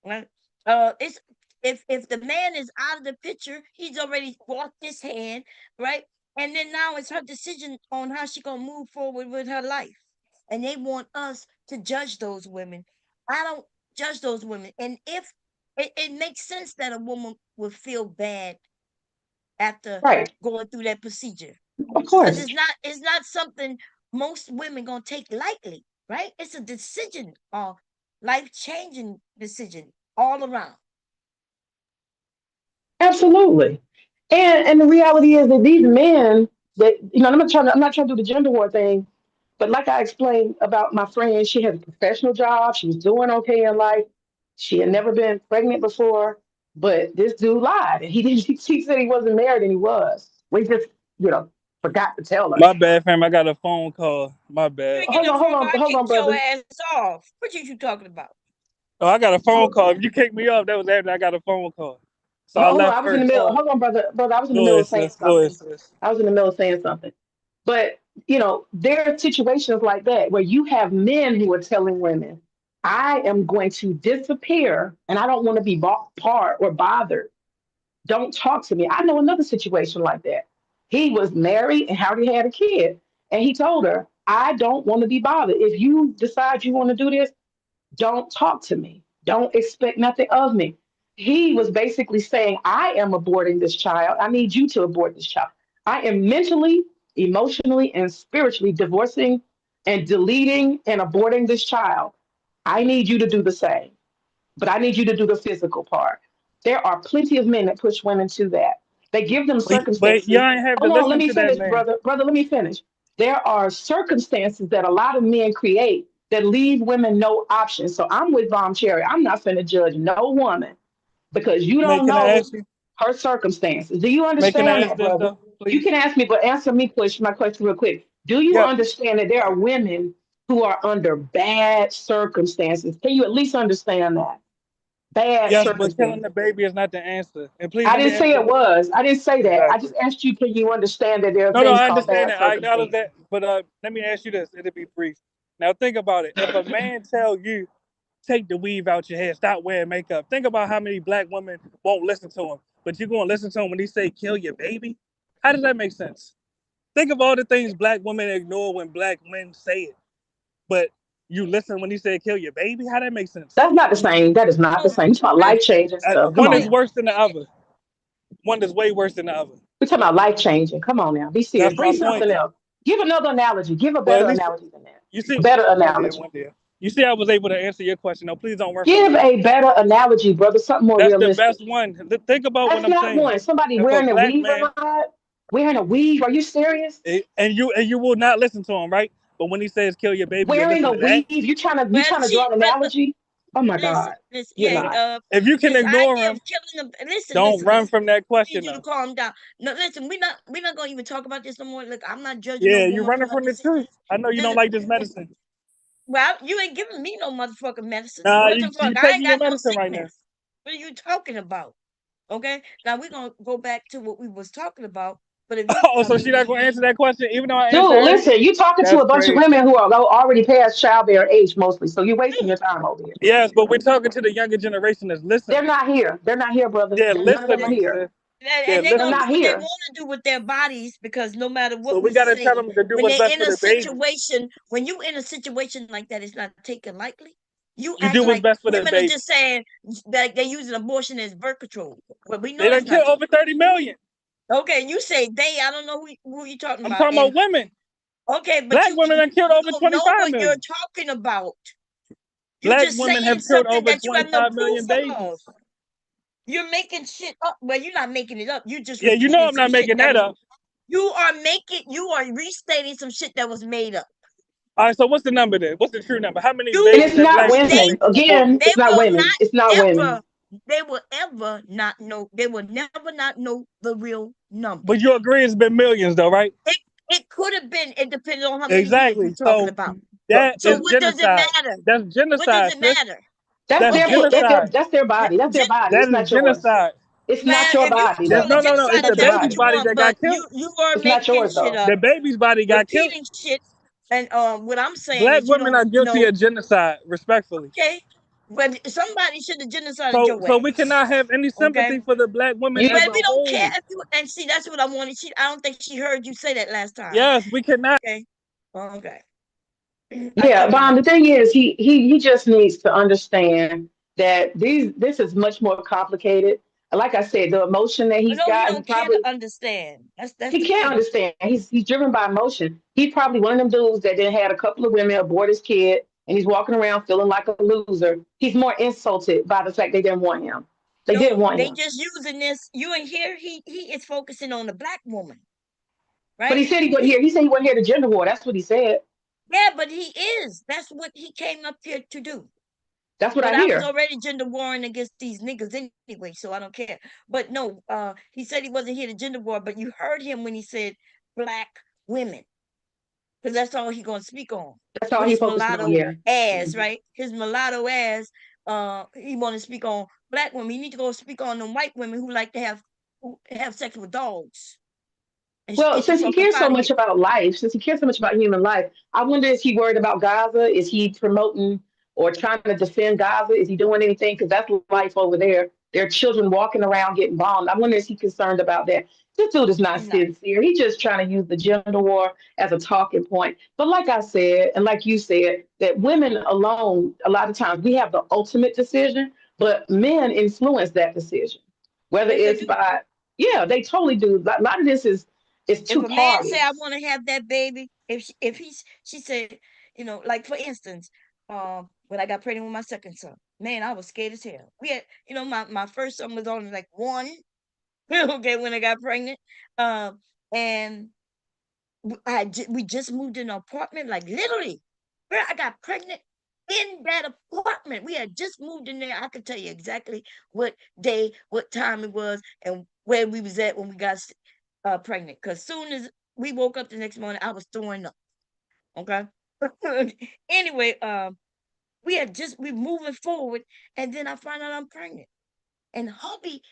Right? It's if the man is out of the picture, he's already walked his hand, right? And then now it's her decision on how she gonna move forward with her life. And they want us to judge those women. I don't judge those women. And if it makes sense that a woman would feel bad after Right. going through that procedure, Of because course. it's not something most women gonna take lightly, right? It's a decision, a life-changing decision all around. Absolutely. And the reality is that these men that I'm not trying to do the gender war thing, but like I explained about my friend, she has a professional job, she was doing okay in life. She had never been pregnant before, but this dude lied and he didn't he said he wasn't married and he was. We just, you know, forgot to tell her. My bad, fam. I got a phone call. My You bad. ain't get no phone call. I Hold on, kicked your brother. ass off. What you talking about? Oh, I got a phone Hold, call. If you kicked me off, that was after I got a phone call. So I hold on, I left was in the first. middle. Hold on, brother. I was in the Go middle ahead, of saying sis. Go ahead, something. sis. I was in the middle of saying something. But, there are situations like that where you have men who are telling women, I am going to disappear and I don't want to be part or bothered. Don't talk to me. I know another situation like that. He was married and already had a kid. And he told her, I don't want to be bothered. If you decide you want to do this, don't talk to me. Don't expect nothing of me. He was basically saying, I am aborting this child. I need you to abort this child. I am mentally, emotionally, and spiritually divorcing and deleting and aborting this child. I need you to do the same, but I need you to do the physical part. There are plenty of men that push women to that. They give them But circumstances. y'all ain't have to Hold on, let listen me to that finish, man. brother. Brother, let me finish. There are circumstances that a lot of men create that leave women no option. So I'm with Bomb Cherry. I'm not going to judge no woman because you May don't can I know ask you? her circumstances. Do you May can I understand ask that, this brother? though, You please? can ask me, but answer me my question real quick. Do you Yep. understand that there are women who are under bad circumstances? Can you at least understand that? Bad Yes, but killing the circumstances. baby is not the answer. And please I let me didn't say answer it this. was. I didn't say that. I Exactly. just asked you, can you understand that there are No, things I called understand bad that. I acknowledge circumstances? that. But let me ask you this. It'll be brief. Now think about it. If a man tell you take the weave out your hair, stop wearing makeup. Think about how many black women won't listen to him, but you're gonna listen to him when he say kill your baby. How does that make sense? Think of all the things black women ignore when black men say it, but you listen when he said kill your baby. How that make sense? That's not the same. That is not the Oh, same. It's about I, life changing stuff. Come One on is now. worse than the other. One is way worse than the other. We're talking about life changing. Come on now. Be serious. That's my Bring point. something else. Give another analogy. Give a Well, at better least analogy than that. you see. A better One day, analogy. one day. You see, I was able to answer your question. No, please don't run from Give me. a better analogy, brother. Something more That's the realistic. best one. Think about what That's I'm not saying. one. Somebody If a wearing a black weave man or not? Wearing a weave? Are you serious? and you will not listen to him, right? But when he says kill your baby, you'll Wearing listen a to that. weave? You trying to well, draw an but analogy? Oh my Listen, God. listen, You're yeah, not. If you can this ignore idea of them, killing them. Listen, don't listen, run listen. from that I question need you to though. calm down. No, listen, we're not gonna even talk about this no more. Look, I'm not judging no Yeah, you woman for running her from the truth. decisions. I know you don't Listen, like this medicine. well, you ain't giving me no motherfucking medicine. Nah, What you the fuck? you I ain't taking your got no medicine right now. sickness. What are you talking about? Okay, now we're gonna go back to what we was talking about. But if you, Oh, I so she mean, not gonna answer that question, even though I answered Dude, hers. listen, you talking to That's a bunch of crazy. women who are already past childbearing age mostly. So you're wasting your time over here. Yes, but we're talking to the younger generation that's They're listening. not here. They're not here, brother. They're None of them are listening, here. sis. They're and they're They're gonna listening. do not what they here. want to do with their bodies because no matter So what we we gotta tell say, them to do when what's they're best in for a the baby. situation, when you in a situation like that, it's not taken lightly. You You act do what's like best for the women are baby. just saying that they're using abortion as birth control. Well, we know They done that's not killed true. over 30 million. Okay, you say they. I don't know who you're talking I'm about. talking And about women. okay, but Black you women done killed you over don't know 25 what you're million. talking about. You're Black just women have saying killed something over that you have no 25 proof million of. babies. You're making shit up. Well, you're not making it up. You're just Yeah, you know repeating I'm some not shit making that that was. up. You are restating some shit that was made up. All right, so what's the number then? What's the true number? How many And You babies it's have not black women state women. taken from abortion? Again, they it's not will women. It's not not women. ever, they will ever not know, they will never not know the real number. But you agree it's been millions though, right? It it could have been, it depends on how many years we're Exactly. talking So about. that So is what does it genocide. matter? That's What does genocide, it sis. matter? That's That's their Okay, genocide. that's their body. That's their body. That It's is not yours. genocide. It's not man, your if you body, want to There's call though. no, it no, no. It's genocide, It's not the if your that's what baby's you body. body want, that but got killed. you are It's not making yours shit though. up, The baby's body got killed. repeating shit, and what I'm saying Black is you women are don't guilty know. of genocide, respectfully. Okay, but somebody should have genocided So, your so we ass. cannot have any Okay, sympathy for the black women You as but a we don't care whole. if you, and see that's what I wanted. I don't think she heard you say that last time. Yes, we cannot. Okay, okay. I Yeah, cut him Bond, the off. thing is he just needs to understand that this is much more complicated. Like I said, the emotion that he's No, he got, he don't care to probably understand. That's he the can't thing. understand. He's driven by emotion. He's probably one of them dudes that then had a couple of women abort his kid and he's walking around feeling like a loser. He's more insulted by the fact they didn't want him. They didn't No, want they him. just using this. You and here he is focusing on the black woman, But right? he said he wasn't He here. He said he wasn't here to gender war. That's what he said. Yeah, but he is. That's what he came up here to do. That's what But I I was hear. already gender warring against these niggas anyway, so I don't care. But no, he said he wasn't here to gender war, but you heard him when he said black women, because that's all he gonna speak on That's all with he his focusing on. mulatto Yeah. ass, Mhm. right? His mulatto ass. He want to speak on black women. You need to go speak on them white women who like to have sex with dogs and Well, get the since he fuck up cares so out of here. much about life, since he cares so much about human life, I wonder, is he worried about Gaza? Is he promoting or trying to defend Gaza? Is he doing anything? Because that's life over there. There are children walking around getting bombed. I wonder, is he concerned about that? This dude is not He's not. sincere. He's just trying to use the gender war as a talking point. But like I said, and like you said, that women alone, a lot of times we have the ultimate decision, but men influence that decision. Whether Yes, they it's do. by, yeah, they totally do. A lot of this is If two a man say I parties. want to have that baby, if she said, like for instance, when I got pregnant with my second son, man, I was scared as hell. We had, my first son was only like one, okay, when I got pregnant, and we just moved in an apartment, like literally, where I got pregnant in that apartment. We had just moved in there. I could tell you exactly what day, what time it was, and where we was at when we got pregnant. Because soon as we woke up the next morning, I was throwing up. Okay. Anyway, we moving forward, and then I find out I'm pregnant. And hubby,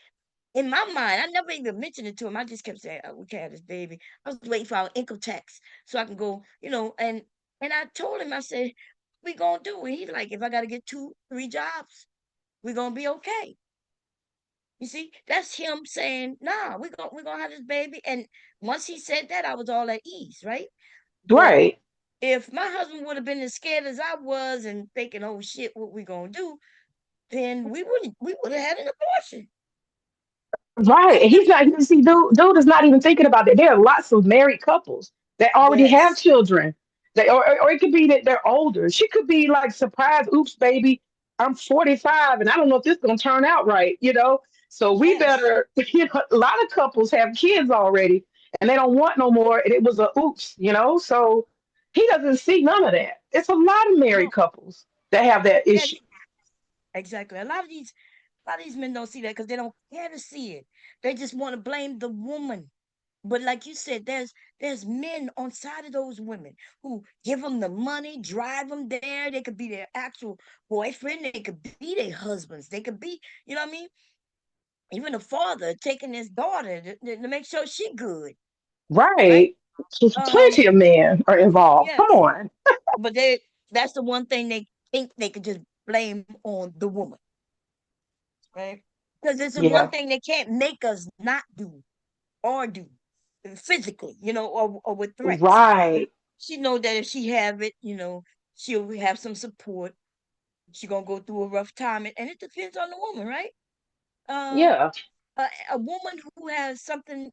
in my mind, I never even mentioned it to him. I just kept saying, "Oh, we can have this baby." I was waiting for our income tax so I can go, and I told him, I said, "We gonna do it." He's like, "If I got to get 2, 3 jobs, we gonna be okay." You see, that's him saying, "Nah, we gonna have this baby." And once he said that, I was all at ease, right? But Right. if my husband would have been as scared as I was and thinking, "Oh shit, what we gonna do?" then we would have had an abortion. Right. And he's not, you see, dude is not even thinking about that. There are lots of married couples that already have Yes, children. Or it could be that they're older. She could be like, surprise, oops, baby, I'm 45 and I don't know if this is gonna turn out right, you know? So we yes. better, a lot of couples have kids already and they don't want no more. And it was a oops, you know? So he doesn't see none of that. It's a lot of married No, couples that have that yeah, issue. exactly. A lot of these men don't see that because they don't care to see it. They just want to blame the woman. But like you said, there's men on side of those women who give them the money, drive them there. They could be their actual boyfriend. They could be their husbands. They could be, you know what I mean? Even a father taking his daughter to make sure she good, right? Right. So Um, plenty of men are involved. Come yes, on. but that's the one thing they think they could just blame on the woman, right? Because it's the one Yeah. thing they can't make us not do or do physically, or with threats. Right. She know that if she have it, she'll have some support. She gonna go through a rough time, and it depends on the woman, right? Uh, Yeah. a woman who has something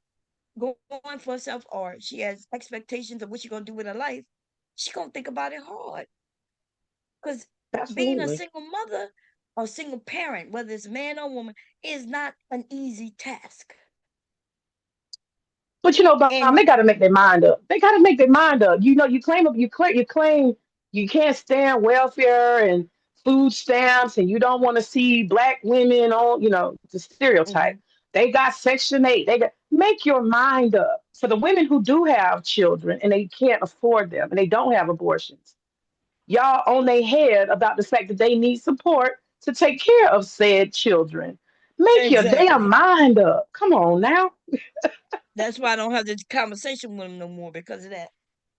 going for herself, or she has expectations of what she's gonna do with her life, she gonna think about it hard. Because being a Absolutely. single mother or single parent, whether it's man or woman, is not an easy task. But you know, Bob, And they got to make their mind up. They got to make their mind up. You know, you claim you can't stand welfare and food stamps, and you don't want to see black women on. You know, the stereotype. mhm, They got Section 8. They got make your mind up for the women who do have children and they can't afford them and they don't have abortions. Y'all on their head about the fact that they need support to take care of said children. Make your damn exactly. mind up. Come on now. That's why I don't have this conversation with them no more because of that,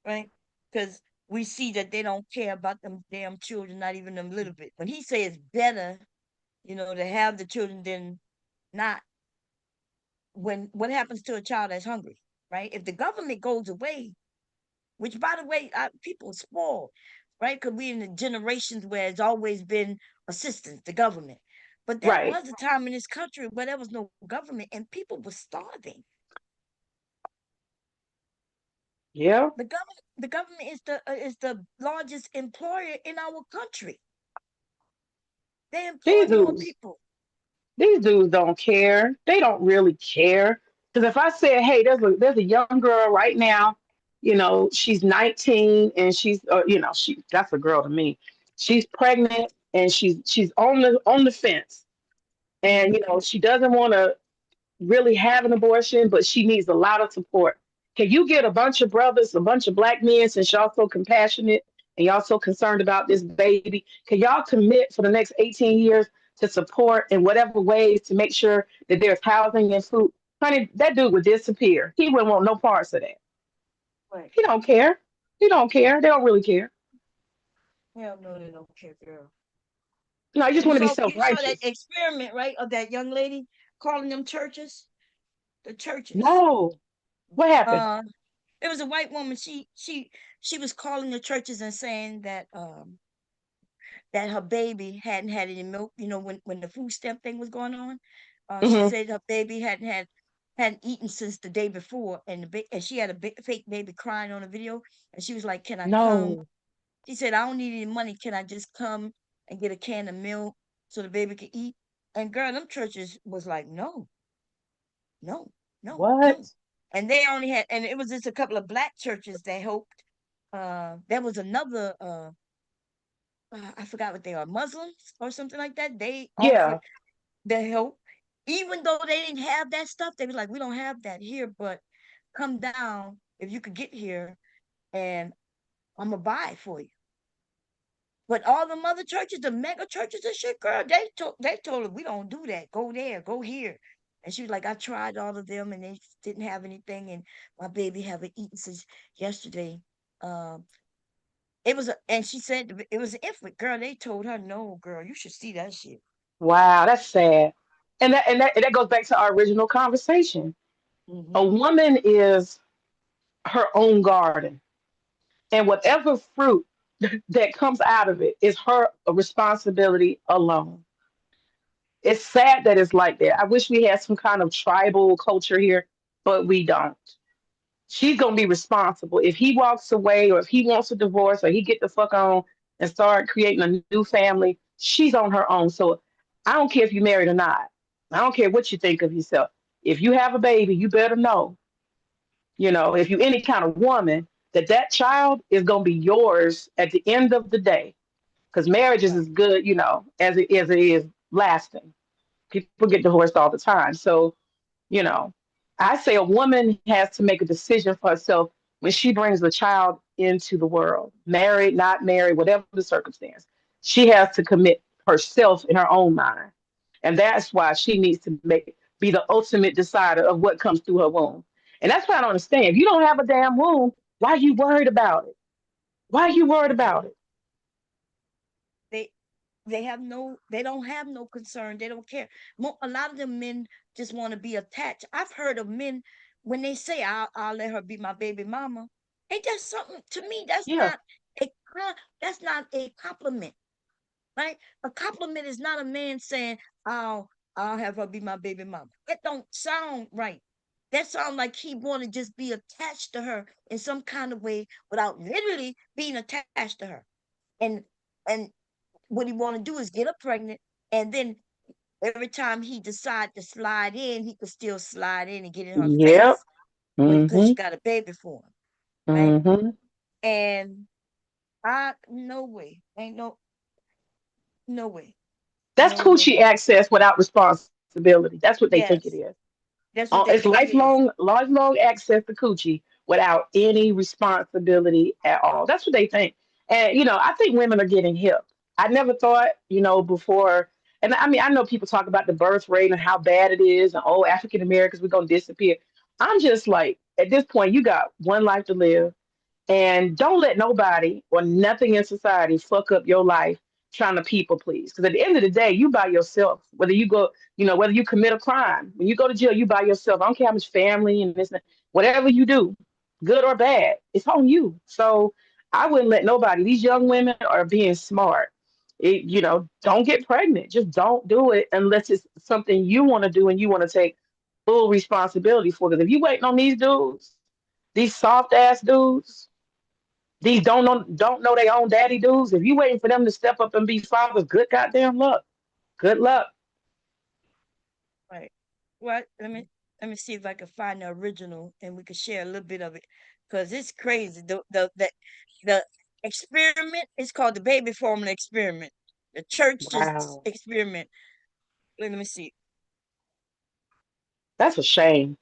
right? Because we see that they don't care about them damn children, not even a little bit. When he says it's better, to have the children than not. When what happens to a child that's hungry, right? If the government goes away, which by the way, people are spoiled, right? Because we in the generations where it's always been assistance, the government. But there Right. was a time in this country where there was no government and people were starving. Yeah. The government is the largest employer in our country. They employ These more dudes, people. these dudes don't care. They don't really care. Because if I said, hey, there's a young girl right now, she's 19 and she's, she that's a girl to me. She's pregnant and she's on the fence, and Hmm. she doesn't want to really have an abortion, but she needs a lot of support. Can you get a bunch of brothers, a bunch of black men, since y'all so compassionate and y'all so concerned about this baby? Can y'all commit for the next 18 years to support in whatever ways to make sure that there's housing and food? Honey, that dude would disappear. He wouldn't want no parts of that. Right. He don't care. He don't care. They don't really care. Hell no, they don't care, girl. No, I just You want to be saw you saw that self-righteous. experiment, right, of that young lady calling them churches, the churches. No. What happened? Uh, it was a white woman. She was calling the churches and saying that her baby hadn't had any milk. When the food stamp thing was going on, she Hmm. said her baby hadn't eaten since the day before, and she had a fake baby crying on a video, and she was like, "Can I come?" No. She said, "I don't need any money. Can I just come and get a can of milk so the baby can eat?" And girl, them churches was like, "No, no, no, no." What? And they only had, and it was just a couple of black churches that helped. There was another, I forgot what they are, Muslims or something like that. They Yeah. offered the help, even though they didn't have that stuff. They was like, "We don't have that here, but come down if you could get here, and I'm gonna buy it for you." But all the mother churches, the mega churches and shit, girl, they told her, "We don't do that. Go there, go here." And she was like, "I tried all of them and they didn't have anything, and my baby haven't eaten since yesterday." Um, and she said it was an infant. Girl, they told her, "No, girl, you should see that shit." Wow, that's sad. And that goes back to our original conversation. A Hmm. woman is her own garden, and whatever fruit that comes out of it is her responsibility alone. It's sad that it's like that. I wish we had some kind of tribal culture here, but we don't. She's gonna be responsible. If he walks away or if he wants a divorce or he get the fuck on and start creating a new family, she's on her own. So I don't care if you're married or not. I don't care what you think of yourself. If you have a baby, you better know, if you're any kind of woman, that child is gonna be yours at the end of the day. because marriage is Right. as good, as it is lasting. People get divorced all the time. So, you know, I say a woman has to make a decision for herself when she brings a child into the world, married, not married, whatever the circumstance. She has to commit herself in her own mind. And that's why she needs to be the ultimate decider of what comes through her womb. And that's what I don't understand. If you don't have a damn womb, why are you worried about it? Why are you worried about it? They they don't have no concern. They don't care. A lot of them men just want to be attached. I've heard of men when they say I'll let her be my baby mama. Ain't that something to me? Yeah. A that's not a compliment, right? A compliment is not a man saying I'll have her be my baby mama. That don't sound right. That sounds like he want to just be attached to her in some kind of way without literally being attached to her. And and what he want to do is get her pregnant, and then every time he decide to slide in, he could still slide in and get in her Yep. face because she Mm-hmm. got a baby for him, right? Mm-hmm. And I no way, ain't no way, That's no no coochie no. access without responsibility. That's what they think it is. Yes, that's what they It's think it is. lifelong access to coochie without any responsibility at all. That's what they think. And I think women are getting hip. I never thought, before. And I mean, I know people talk about the birth rate and how bad it is, and African Americans, we're gonna disappear. I'm just like, at this point, you got one life to live. And don't let nobody or nothing in society fuck up your life trying to people please. Because at the end of the day, you by yourself. Whether you commit a crime, when you go to jail, you by yourself. I don't care how much family and this, whatever you do, good or bad, it's on you. So I wouldn't let nobody. These young women are being smart. Don't get pregnant. Just don't do it unless it's something you want to do and you want to take full responsibility for. Because if you waiting on these dudes, these soft ass dudes, these don't know their own daddy dudes. If you waiting for them to step up and be fathers, good goddamn luck. Good luck. Right. Well, let me see if I can find the original and we can share a little bit of it because it's crazy. The experiment is called the baby formula experiment. The church just Wow. experiment. Let me see. That's a shame.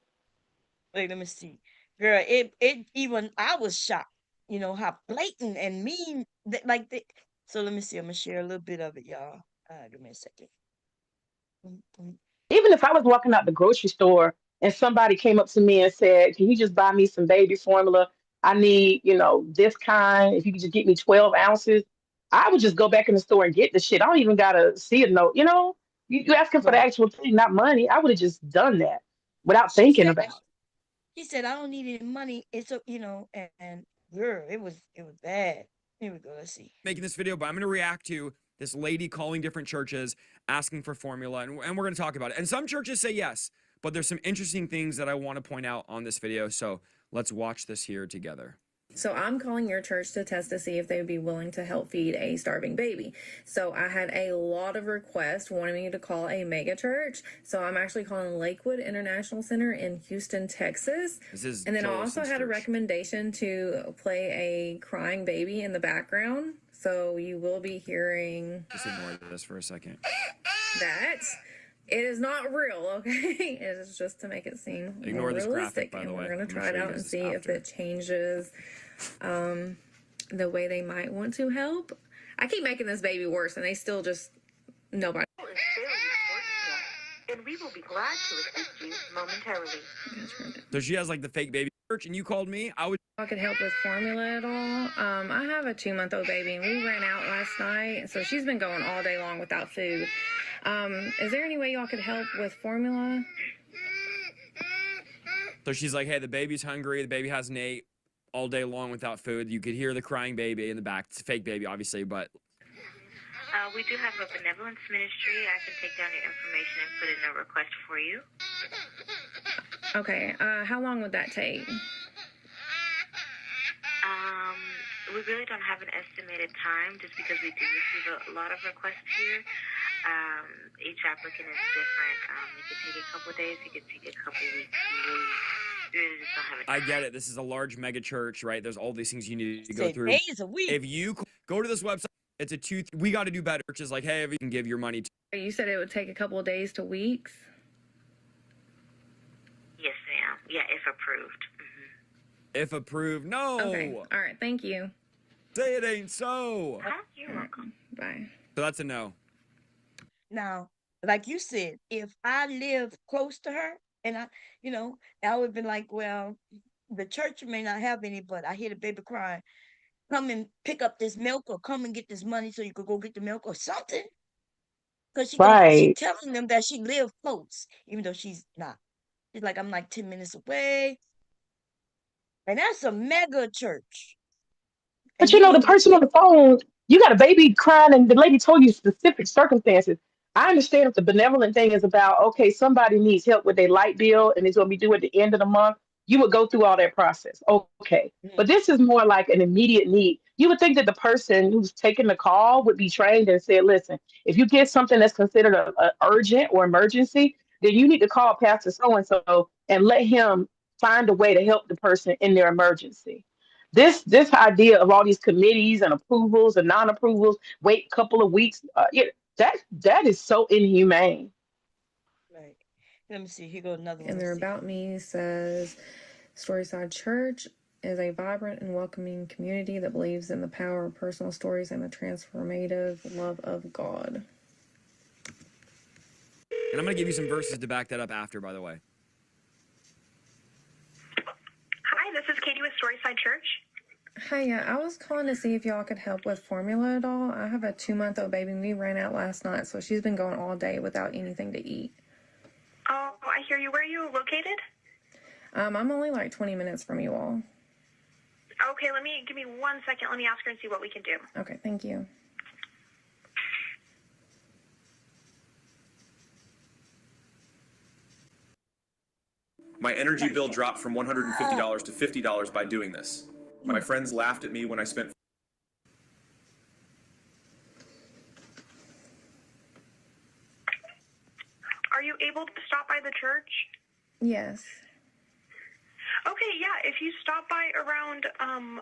Let me see. Girl, it even I was shocked. You know how blatant and mean so let me see. I'm gonna share a little bit of it, y'all. Give me a second. Mm, mm. Even if I was walking out the grocery store and somebody came up to me and said, "Can you just buy me some baby formula? I need, this kind. If you could just get me 12 ounces," I would just go back in the store and get the shit. I don't even gotta see a note. You asking for the Right. actual thing, not money. I would have just done that without She thinking said about it. she said I don't need any money. It's a and girl, it was bad. Here we go. Let's see. Making this video, but I'm going to react to this lady calling different churches, asking for formula, and we're going to talk about it. And some churches say yes, but there's some interesting things that I want to point out on this video. So let's watch this here together. So I'm calling your church to test to see if they would be willing to help feed a starving baby. So I had a lot of requests wanting me to call a mega church. So I'm actually calling Lakewood International Center in Houston, Texas. And then I also had a recommendation to play a crying baby in the background. So you will be hearing... Just ignore this for a second. That... It is not real, okay? It is just to make it seem Ignore more this realistic. graphic, by the way. We're going to try I'm it gonna show out you and guys see if after. it changes the way they might want to help. I keep making this baby worse, and they still just... Nobody... Is very important to us, and we will be glad to assist you momentarily. So she has like the fake baby church, and you called me. I could help with formula at all. I have a 2-month-old baby, and we ran out last night, so she's been going all day long without food. Is there any way y'all could help with formula? So she's like, hey, the baby's hungry. The baby hasn't ate all day long without food. You could hear the crying baby in the back. It's a fake baby, obviously, but... We do have a benevolence ministry. I can take down your information and put in a request for you. Okay, how long would that take? We really don't have an estimated time just because we do receive a lot of requests here. Each applicant is different. It could take a couple of days. It could take a couple of weeks. We really just don't have a time. I get it. This is a large mega church, right? There's all these things you need to go Say through. days a week. If you go to this website, It's a we got to do better. Which is like, hey, if you can give your money to. You said it would take a couple of days to weeks. Yes, ma'am. Yeah, if approved. If approved, no. Okay. All right. Thank you. Say it ain't so. You're welcome. Bye. So that's a no. Now, like you said, if I live close to her and I would have been like, well, the church may not have any, but I hear the baby crying. Come and pick up this milk or come and get this money so you could go get the milk or something. Because she Right. telling them that she live close, even though she's not. She's like, I'm like 10 minutes away. And that's a mega church. But And you you know, the gonna get person on the phone, you got a baby crying, and the lady told you specific circumstances. I understand if the benevolent thing is about, okay, somebody needs help with their light bill and it's going to be due at the end of the month. You would go through all that process. Okay. But mm, this is more like an immediate need. You would think that the person who's taking the call would be trained and said, listen, if you get something that's considered a urgent or emergency, then you need to call Pastor so and so and let him find a way to help the person in their emergency. This idea of all these committees and approvals and non-approvals, wait a couple of weeks, that is so inhumane. right. Let me see. Here go another one. And Let's their see. About Me says Storyside Church is a vibrant and welcoming community that believes in the power of personal stories and the transformative love of God. And I'm gonna give you some verses to back that up after, by the way. Hi, this is Katie with Storyside Church. Hi, yeah, I was calling to see if y'all could help with formula at all. I have a 2-month-old baby and we ran out last night, so she's been going all day without anything to eat. Oh, I hear you. Where are you located? I'm only like 20 minutes from you all. Okay, give me 1 second. Let me ask her and see what we can do. Okay, thank you. My energy bill dropped from $150 to $50 by doing this. My friends laughed at me when I spent. Are you able to stop by the church? Yes. Okay, yeah. If you stop by around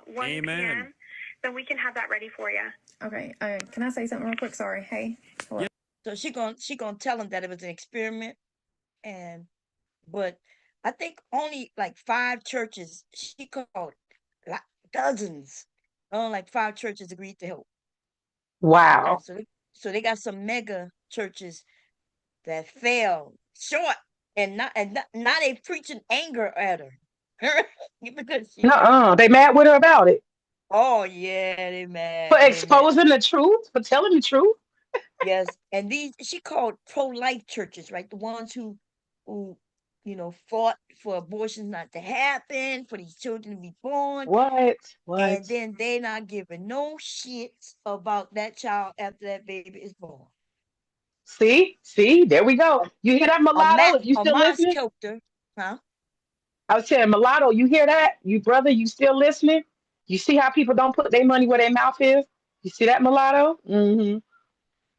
1 Amen. p.m., then we can have that ready for you. Okay, can I say something real quick? Sorry. Hey. Hello. Yeah. So she gonna tell them that it was an experiment, but I think only like 5 churches she called, like dozens. Only like 5 churches agreed to help. Wow. So they got some mega churches that fell short, and now they preaching anger at her because she. Nuh-uh. They mad with her about it. Oh yeah, For they mad. exposing the truth, for telling the truth. Yes, and these she called pro-life churches, right? The ones who fought for abortions not to happen, for these children to be born, What? and What? then they not giving no shits about that child after that baby is born. See, there we go. You hear that, mulatto? If you A still mass listening, kilter, huh? I was saying, mulatto, you hear that? You brother, you still listening? You see how people don't put their money where their mouth is? You see that, mulatto? Mm-hmm.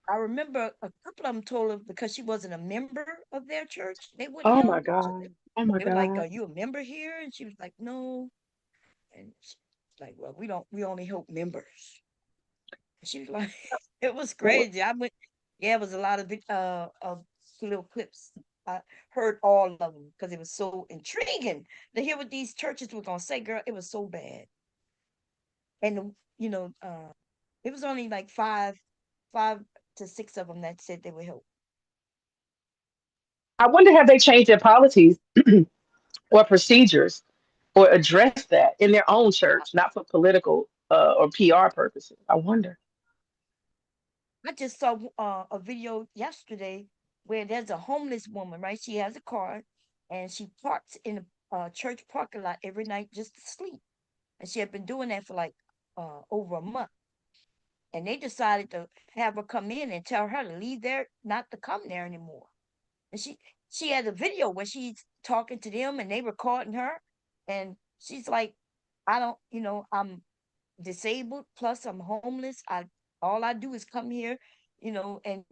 I remember a couple of them told her because she wasn't a member of their church, they wouldn't Oh my help. So God. Oh my they were like, God. "Are you a member here?" And she was like, "No." And she's like, "Well, we only help members." And she was like, "It was What? crazy." I went, yeah, it was a lot of little clips. I heard all of them because it was so intriguing to hear what these churches were gonna say. Girl, it was so bad, and it was only like 5 to 6 of them that said they would help. I wonder have they changed their policies or procedures or addressed that in their own church, not for political or PR purposes. I wonder. I just saw a video yesterday where there's a homeless woman, right? She has a car and she parks in a church parking lot every night just to sleep. And she had been doing that for like over a month. And they decided to have her come in and tell her to leave there, not to come there anymore. And she had a video where she's talking to them and they recording her. And she's like, I don't, I'm disabled, plus I'm homeless. I All I do is come here, and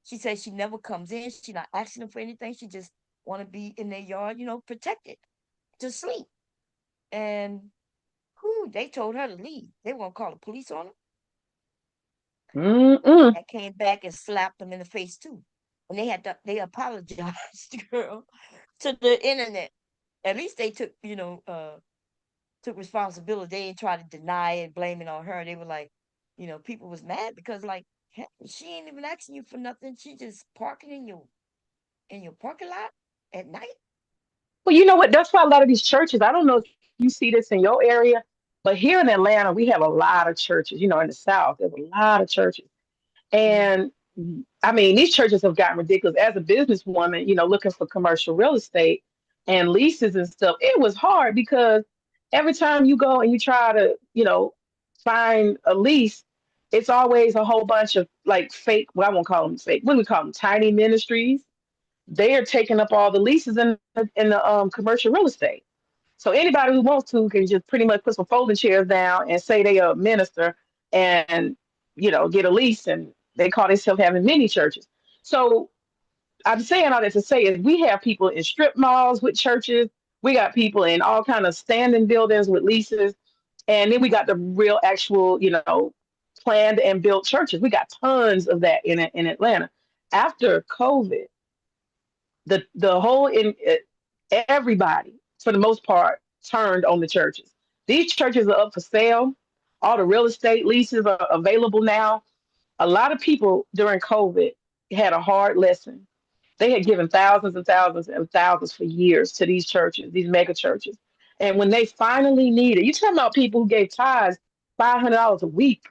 she says she never comes in. She's not asking them for anything. She just want to be in their yard, protected to sleep. And who they told her to leave. They won't call the police on her. Mm-mm. and came back and slapped them in the face too. And they apologized, girl, to the internet. At least they took, took responsibility. They didn't try to deny it, blame it on her. They were like, people was mad because like, heck, she ain't even asking you for nothing. She just parking in your parking lot at night. Well, you know what? That's why a lot of these churches, I don't know if you see this in your area, but here in Atlanta, we have a lot of churches. In the South, there's a lot of churches. Mm-hmm. And I mean, these churches have gotten ridiculous. As a businesswoman, looking for commercial real estate and leases and stuff, it was hard because every time you go and you try to, find a lease, it's always a whole bunch of like fake, well, I won't call them fake, what do we call them? Tiny ministries. They are taking up all the leases in the commercial real estate. So anybody who wants to can just pretty much put some folding chairs down and say they are a minister and get a lease, and they call themselves having mini churches. So I'm saying all that to say is we have people in strip malls with churches. We got people in all kind of standing buildings with leases, and then we got the real actual planned and built churches. We got tons of that in Atlanta. After COVID, the whole everybody for the most part turned on the churches. These churches are up for sale. All the real estate leases are available now. A lot of people during COVID had a hard lesson. They had given thousands and thousands and thousands for years to these churches, these mega churches. And when they finally needed, you talking about people who gave tithes $500 a week.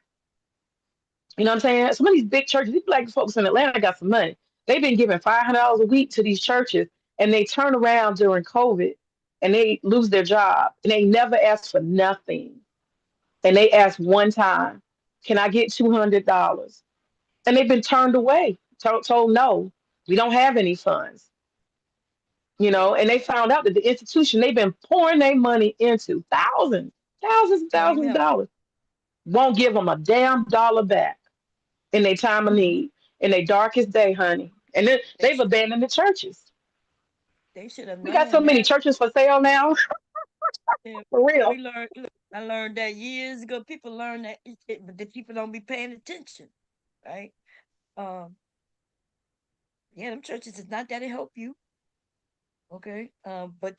You know what I'm saying? Some of these big churches, these black folks in Atlanta got some money. They've been giving $500 a week to these churches, and they turn around during COVID and they lose their job, and they never ask for nothing. And they asked one time, "Can I get $200?" And they've been turned away, told no, we don't have any funds. And they found out that the institution they've been pouring their money into, thousands and Won't thousands even of help. dollars, won't give them a damn dollar back in their time of Mm-hmm. need, in their darkest day, honey. And then They they've should abandoned the churches. they should have We got so known many that. churches for sale now, Yeah, for we real. learned. Look, I learned that years ago. People learn that, but the people don't be paying attention, right? Um, yeah, them churches is not that to help you, okay? But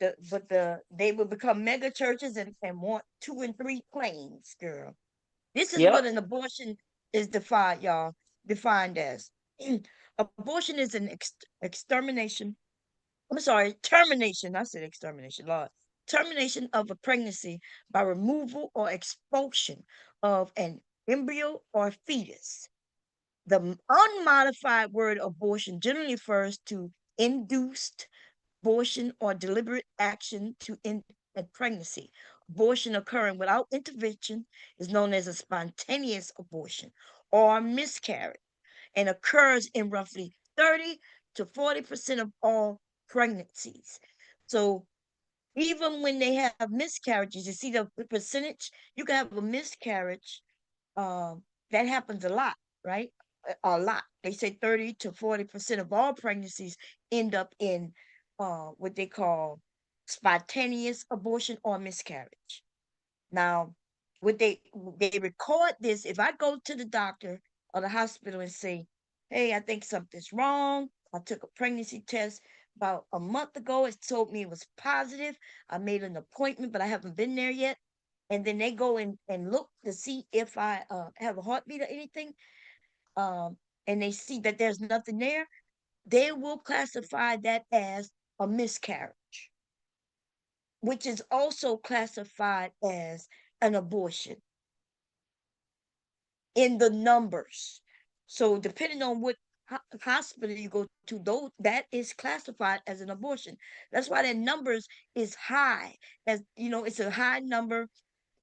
they will become mega churches and want two and three claims, girl. This is what Yep. an abortion is defined, y'all. Defined as abortion is an extermination. I'm sorry, termination. I said extermination, Lord. Termination of a pregnancy by removal or expulsion of an embryo or fetus. The unmodified word abortion generally refers to induced abortion or deliberate action to end a pregnancy. Abortion occurring without intervention is known as a spontaneous abortion or miscarriage and occurs in roughly 30 to 40% of all pregnancies. So even when they have miscarriages, you see the percentage, you can have a miscarriage. That happens a lot, right? A lot. They say 30 to 40% of all pregnancies end up in what they call spontaneous abortion or miscarriage. Now, would they record this? If I go to the doctor or the hospital and say, "Hey, I think something's wrong. I took a pregnancy test about a month ago. It told me it was positive. I made an appointment, but I haven't been there yet." And then they go and look to see if I have a heartbeat or anything, um, and they see that there's nothing there. They will classify that as a miscarriage, which is also classified as an abortion in the numbers. So depending on what hospital you go to, though, that is classified as an abortion. That's why their numbers is high. As you know, it's a high number,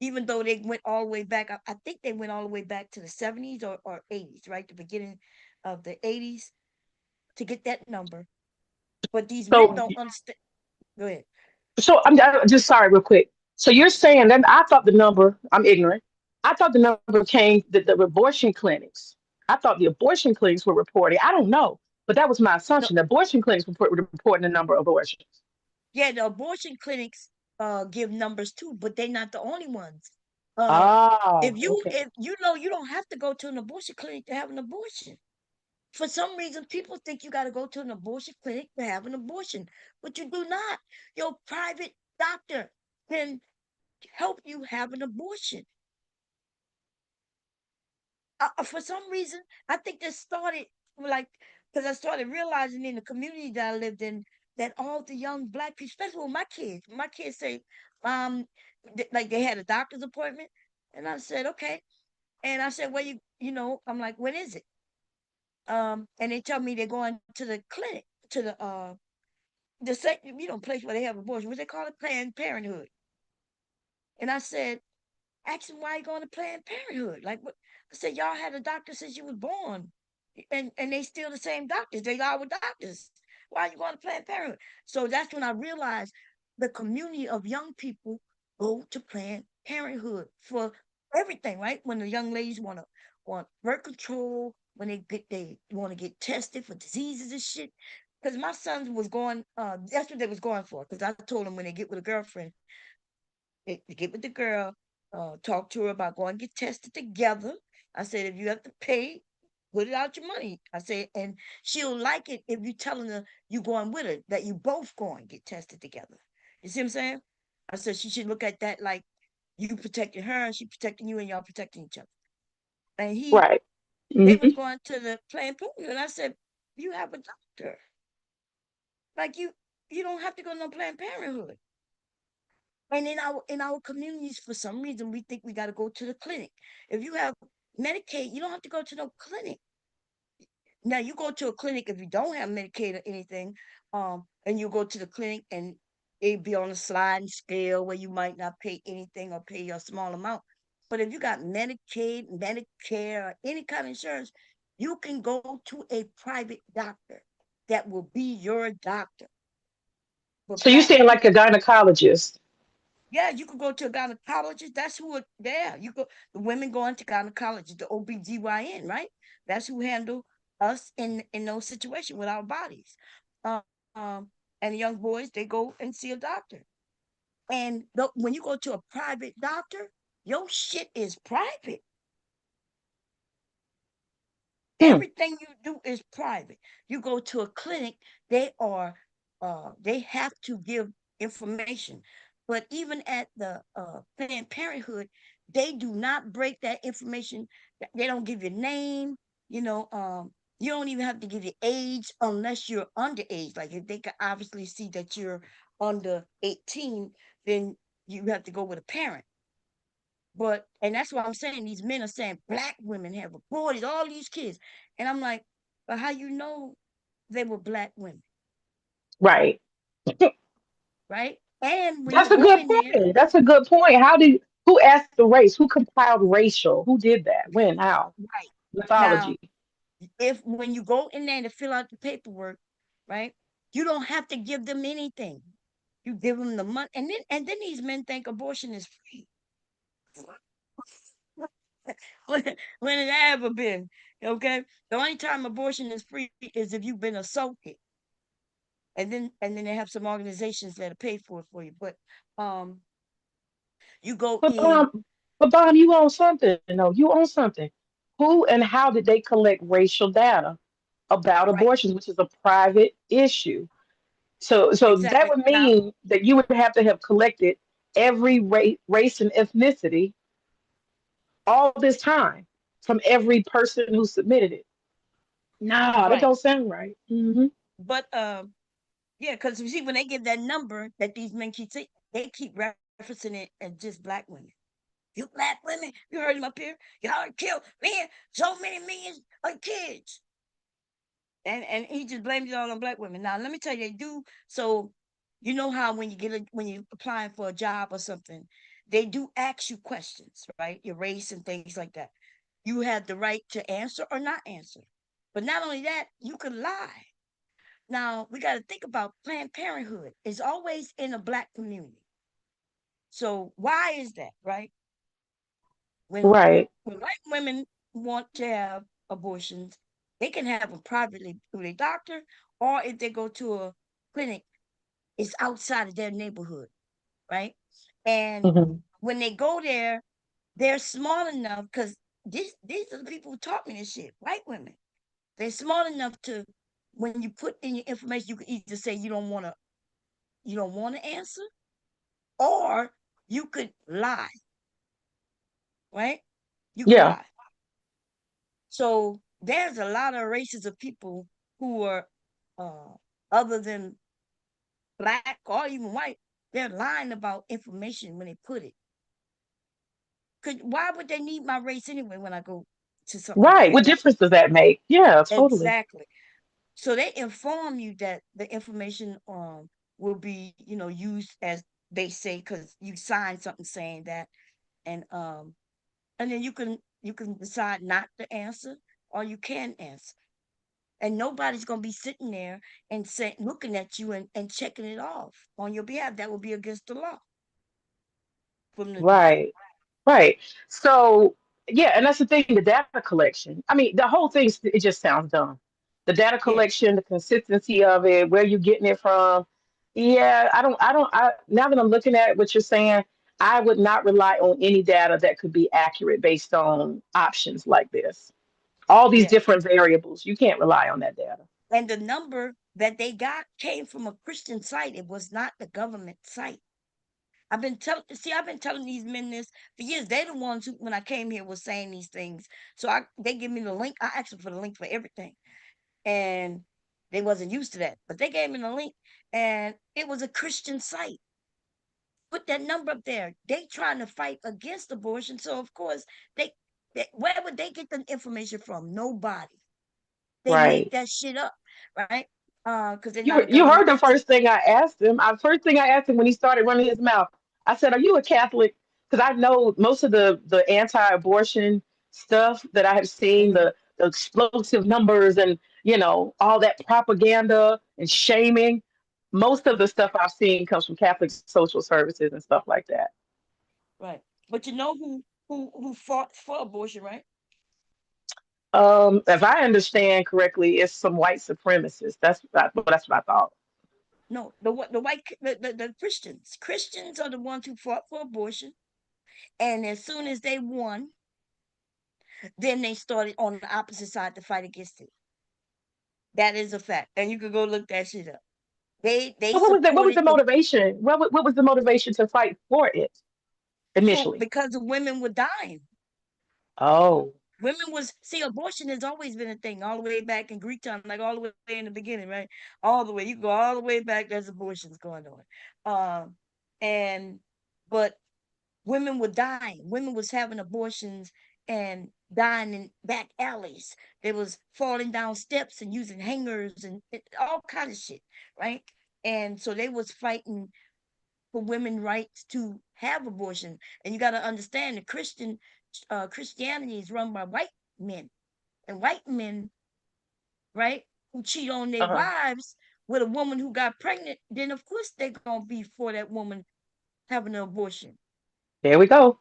even though they went all the way back. I think they went all the way back to the 70s or 80s, right? The beginning of the 80s to get that number. But these men So, don't understand. Go ahead. I'm just sorry, real quick. So you're saying that I thought the number, I'm ignorant. I thought the number came the abortion clinics. I thought the abortion clinics were reporting. I don't know, but that was my No, assumption. The abortion clinics were reporting the number of abortions. yeah, the abortion clinics give numbers too, but they're not the only ones. Uh, Oh, okay. if you know you don't have to go to an abortion clinic to have an abortion. For some reason, people think you got to go to an abortion clinic to have an abortion, but you do not. Your private doctor can help you have an abortion. For some reason, I think this started like because I started realizing in the community that I lived in that all the young black people, especially with my kids say, like they had a doctor's appointment, and I said, okay, and I said, well, I'm like, when is it? And they tell me they're going to the clinic, to the second, place where they have abortion, what they call it, Planned Parenthood. And I said, ask them why you going to Planned Parenthood. Like what? I said, y'all had a doctor since you was born, and they still the same doctors. They our doctors. Why are you going to Planned Parenthood? So that's when I realized the community of young people go to Planned Parenthood for everything, right? When the young ladies want birth control, when they want to get tested for diseases and shit. Because my sons was going, that's what they was going for. Because I told them when they get with a girlfriend, they get with the girl, talk to her about going to get tested together. I said, if you have to pay, put it out your money. I said, and she'll like it if you telling her you going with her, that you both going to get tested together. You see what I'm saying? I said she should look at that like you protecting her and she protecting you and y'all protecting each other. And Right. they Hmm. was going to the Planned Parenthood. And I said, you have a doctor. Like you don't have to go to no Planned Parenthood. And in our communities, for some reason, we think we got to go to the clinic. If you have Medicaid, you don't have to go to no clinic. Now you go to a clinic if you don't have Medicaid or anything, and you go to the clinic and it be on a sliding scale where you might not pay anything or pay a small amount. But if you got Medicaid, Medicare, or any kind of insurance, you can go to a private doctor that will be your doctor. But So you're black saying like a people, gynecologist? yeah, you could go to a gynecologist. That's who it, yeah, you go the women going to gynecologist, the OBGYN, right? That's who handle us in those situations with our bodies. Um, um, and the young boys, they go and see a doctor. And when you go to a private doctor, your shit is private. Hmm. Everything you do is private. You go to a clinic, they have to give information. But even at the Planned Parenthood, they do not break that information. They don't give your name, you know, you don't even have to give your age unless you're underage. Like if they can obviously see that you're under 18, then you have to go with a parent. But and that's why I'm saying these men are saying black women have aborted all these kids. And I'm like, but how you know they were black women, Right. right? And when you That's a go good in there, point. That's a good point. Who asked the race? Who compiled racial? Who did that? When? How? right now, Mythology. if when you go in there to fill out the paperwork, right, you don't have to give them anything. You give them the money, and then these men think abortion is free. When it ever been, okay? The only time abortion is free is if you've been assaulted. And then they have some organizations that'll pay for it for you. But um, you go But in, Bomb, you own something. No, you own something. Who and how did they collect racial data about right, abortions, which is a private issue? So that exactly. would Now, mean that you would have to have collected every race and ethnicity all this time from every person who submitted it. No, that right. don't sound right. Hmm. But yeah, because you see, when they give that number that these men keep saying, they keep referencing it as just black women. You black women, you heard him up here. Y'all killed men, so many millions of kids. And he just blames it all on black women. Now let me tell you, they do. So you know how when you're applying for a job or something, they do ask you questions, right? Your race and things like that. You have the right to answer or not answer. But not only that, you can lie. Now we got to think about Planned Parenthood is always in a black community. So why is that, right? When Right. when white women want to have abortions, they can have them privately through their doctor, or if they go to a clinic, it's outside of their neighborhood, right? And Hmm. when they go there, they're smart enough because these are the people who taught me this shit. White women. They're smart enough to when you put in your information, you can either say you don't want to answer, or you could lie, right? You could Yeah. lie. So there's a lot of races of people who are uh, other than black or even white. They're lying about information when they put it. Cause why would they need my race anyway when I go to something like Right. that? What difference does that make? Yeah, totally. Exactly. So they inform you that the information will be, used as they say, because you signed something saying that, and then you can decide not to answer, or you can answer. And nobody's gonna be sitting there and looking at you and checking it off on your behalf. That would be against the law for them to do that. Right. Right. So, yeah, and that's the thing, the data collection. I mean, the whole thing, it just sounds dumb. The data Yeah, collection, the consistency of it, where you're getting it from. Yeah, now that I'm looking at what you're saying, I would not rely on any data that could be accurate based on options like this. All these yeah. different variables, you can't rely on that data. And the number that they got came from a Christian site. It was not the government site. I've been telling these men this for years. They're the ones who, when I came here, was saying these things. So they give me the link. I asked them for the link for everything, and they wasn't used to that. But they gave me the link, and it was a Christian site. Put that number up there. They trying to fight against abortion, so of course where would they get the information from? Nobody. They make Right. that shit up, right? Because they're You not you government. heard the first thing I asked him. First thing I asked him when he started running his mouth, I said, "Are you a Catholic?" Because I know most of the anti-abortion stuff that I have seen, Mhm. the explosive numbers and all that propaganda and shaming. Most of the stuff I've seen comes from Catholic social services and stuff like that. Right. But you know who fought for abortion, right? If I understand correctly, it's some white supremacists. That's what I thought. No, the white the Christians. Christians are the ones who fought for abortion, and as soon as they won, then they started on the opposite side to fight against it. That is a fact, and you could go look that shit up. They So what was supported the the motivation? What was the motivation to fight for it for initially? because the women were dying. Oh, Women was see abortion has always been a thing all the way back in Greek time, like all the way in the beginning, right? All the way you go all the way back. There's abortions going on, and but women were dying. Women was having abortions and dying in back alleys. They was falling down steps and using hangers and all kind of shit, right? And so they was fighting for women rights to have abortion. And you got to understand the Christianity is run by white men, and white men, right, who cheat on their uh-huh. wives with a woman who got pregnant, then of course they're gonna be for that woman having an abortion, There we go.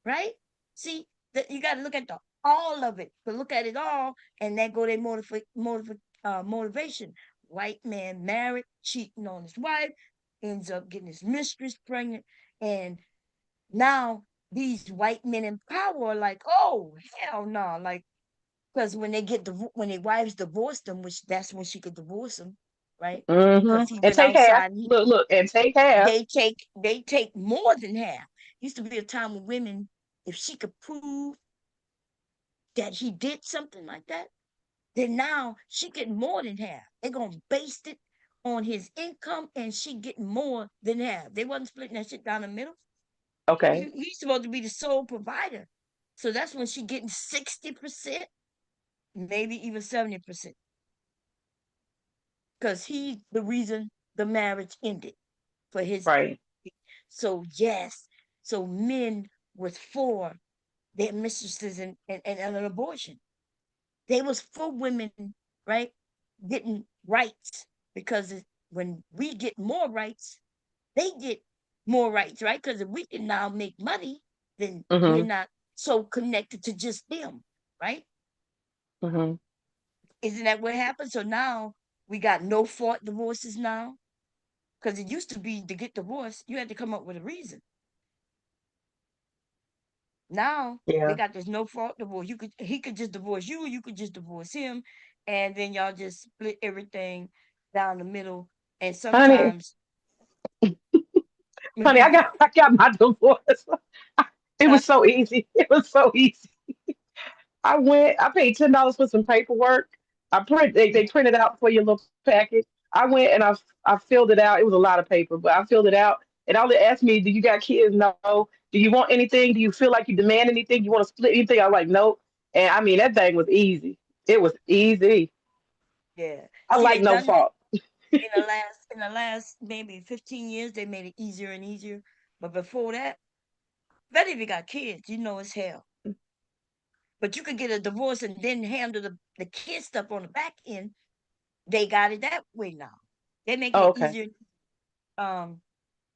right? See, that you got to look at the all of it, to look at it all, and that go their motivation. White man married, cheating on his wife, ends up getting his mistress pregnant, and now these white men in power are like, oh hell no, like because when their wives divorce them, which that's when she could divorce him, right? Because he And went take half. outside and Look, and take half. they take more than half. Used to be a time when women, if she could prove that he did something like that, then now she getting more than half. They're gonna base it on his income, and she getting more than half. They wasn't splitting that shit down the middle. Okay. He's supposed to be the sole provider, so that's when she getting 60%, maybe even 70%, because he's the reason the marriage ended for his. Right. So yes, so men was for their mistresses and an abortion. They was for women, right, getting rights, because when we get more rights, they get more rights, right? Because if we can now make money, then we're Mm-hmm. not so connected to just them, right? Mm-hmm. Isn't that what happened? So now we got no fault divorces now, because it used to be to get divorced, you had to come up with a reason. Now they Yeah. got this no fault divorce. He could just divorce you, you could just divorce him, and then y'all just split everything down the middle. And Honey, sometimes honey, I got my divorce. It huh? was so easy. It was so easy. I paid $10 for some paperwork. They printed out for your little package. I went and I filled it out. It was a lot of paper, but I filled it out. And all they asked me, do you got kids? No. Do you want anything? Do you feel like you demand anything? You want to split anything? I was like, nope. And I mean that thing was easy. It was easy. Yeah. I See, like they no done it fault. in the last maybe 15 years. They made it easier and easier. But before that, bet if you got kids, you know it's hell. But you could get a divorce and then handle the kid stuff on the back end. They got it that way now. They're making Oh, it okay. easier. Um,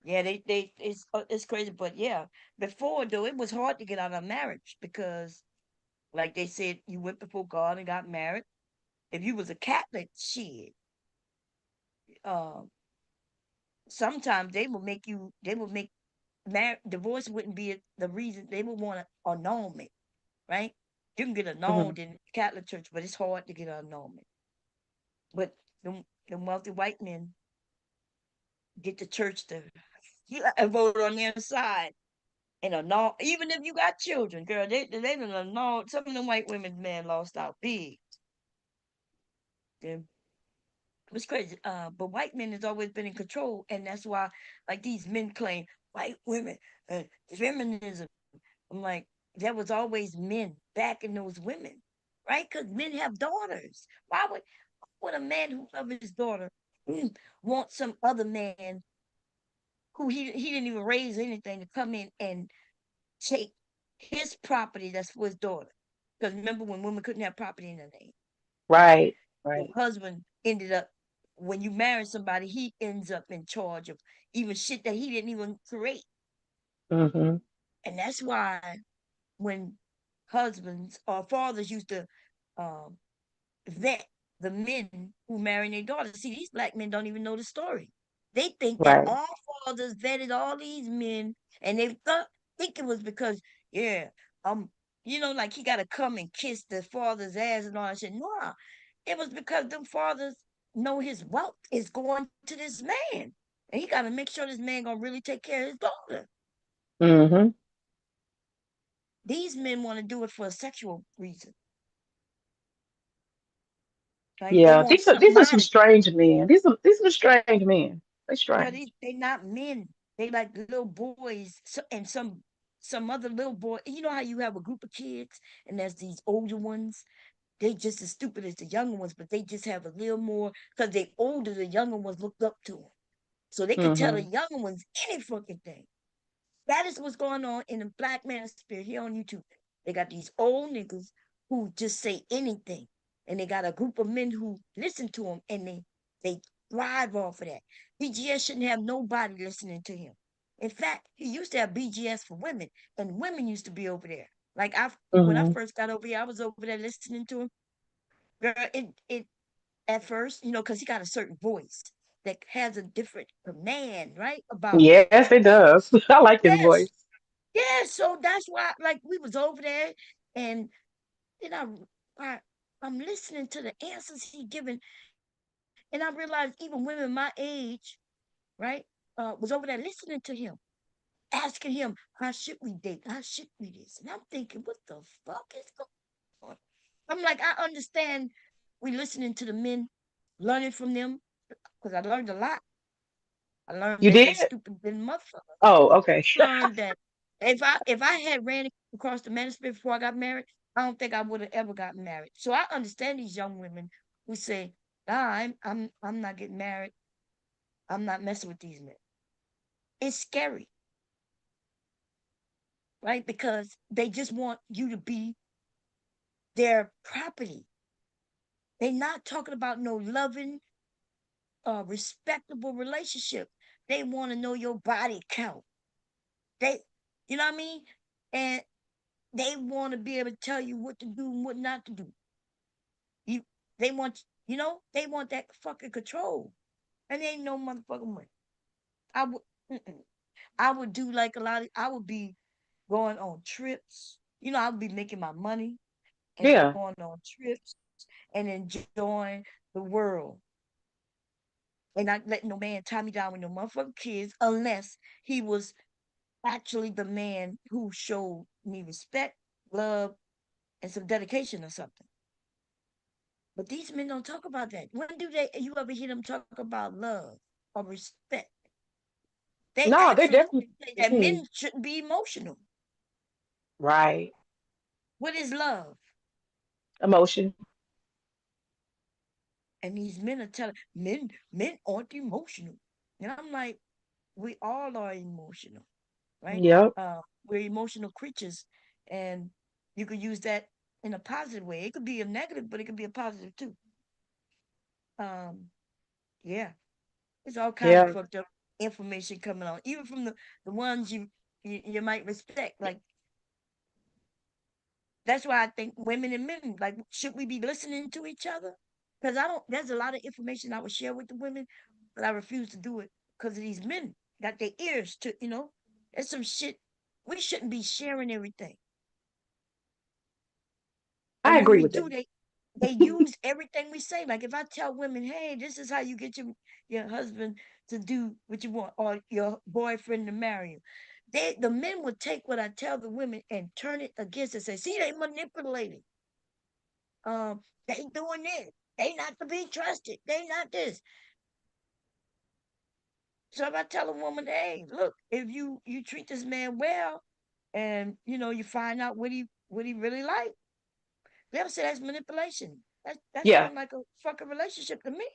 yeah, it's crazy, but yeah, before though it was hard to get out of marriage because, like they said, you went before God and got married. If you was a Catholic, shit, um, sometimes they will make divorce wouldn't be the reason they would want to annulment, right? You can get Hmm. annulled in Catholic church, but it's hard to get annulment. But the wealthy white men get the church to vote on their side and annul. Even if you got children, girl, they done annulled. Some of them white women, man, lost out big. It was crazy. But white men has always been in control, and that's why, like these men claim white women, feminism. I'm like, there was always men backing those women, right? Because men have daughters. Why would a man who loves his daughter want some other man who he didn't even raise anything to come in and take his property that's for his daughter? Because remember when women couldn't have property in their name, Right. the Right. husband ended up, when you marry somebody, he ends up in charge of even shit that he didn't even create. Hmm. And that's why when husbands or fathers used to um, vet the men who marry their daughters. See, these black men don't even know the story. They think that Right. all fathers vetted all these men, and they think it was because, yeah, um, like he got to come and kiss the father's ass and all that shit. No, it was because them fathers know his wealth is going to this man, and he got to make sure this man gonna really take care of his daughter. Hmm. These men want to do it for a sexual reason, right? They Yeah. want These are something some out of. strange men. These are strange men. They Yeah, strange. they not men. They like little boys and some other little boy. You know how you have a group of kids and there's these older ones. They just as stupid as the younger ones, but they just have a little more because they older. The younger ones looked up to them, so they could tell the Hmm. younger ones any fucking thing. That is what's going on in the Black Manosphere here on YouTube. They got these old niggas who just say anything, and they got a group of men who listen to them, and they thrive off of that. BGS shouldn't have nobody listening to him. In fact, he used to have BGS for women, and women used to be over there. Like when I Hmm. first got over here, I was over there listening to him. Girl, it at first, because he got a certain voice that has a different command, right? About Yes, it does. I like his yes, voice. yeah, so that's why, like, we was over there, and then I I'm listening to the answers he giving, and I realized even women my age, right, was over there listening to him, asking him, "How should we date? How should we this?" And I'm thinking, "What the fuck is going on?" I'm like, I understand we listening to the men, learning from them, because I learned a lot. I learned You that did? they stupid than motherfuckers. Oh, okay. Learned that if I had ran across the manosphere before I got married, I don't think I would have ever gotten married. So I understand these young women who say, "Nah, I'm not getting married. I'm not messing with these men." It's scary, right? Because they just want you to be their property. They're not talking about no loving, respectable relationship. They want to know your body count. They, you know what I mean? And they want to be able to tell you what to do and what not to do. You, they want, they want that fucking control, and they ain't no motherfucking way. I would, mm-mm. I would do like a lot of. I would be. going on trips. You know, I'll be making my money and Yeah. going on trips and enjoying the world and not letting no man tie me down with no motherfucking kids unless he was actually the man who showed me respect, love, and some dedication or something. But these men don't talk about that. When do they you ever hear them talk about love or respect? They No, they're definitely absolutely say that mm, men shouldn't be emotional. right. What is love? Emotion. And these men are telling men aren't emotional. And I'm like, we all are emotional, right? Yep. We're emotional creatures, and you could use that in a positive way. It could be a negative, but it could be a positive too. Um, yeah, it's all kinds of Yeah. fucked up information coming on, even from the ones you might respect. Like that's why I think women and men, like, should we be listening to each other? Because I don't. There's a lot of information I would share with the women, but I refuse to do it because of these men got their ears to. There's some shit we shouldn't be sharing everything. I And when agree we with do, that. they use everything we say. Like if I tell women, "Hey, this is how you get your husband to do what you want, or your boyfriend to marry you," the men would take what I tell the women and turn it against it. Say, "See, they manipulating. They doing this. They not to be trusted. They not this." So if I tell a woman, "Hey, look, if you treat this man well, and you find out what he really like," they'll say that's manipulation. That Yeah. sounds like a fucking relationship to me.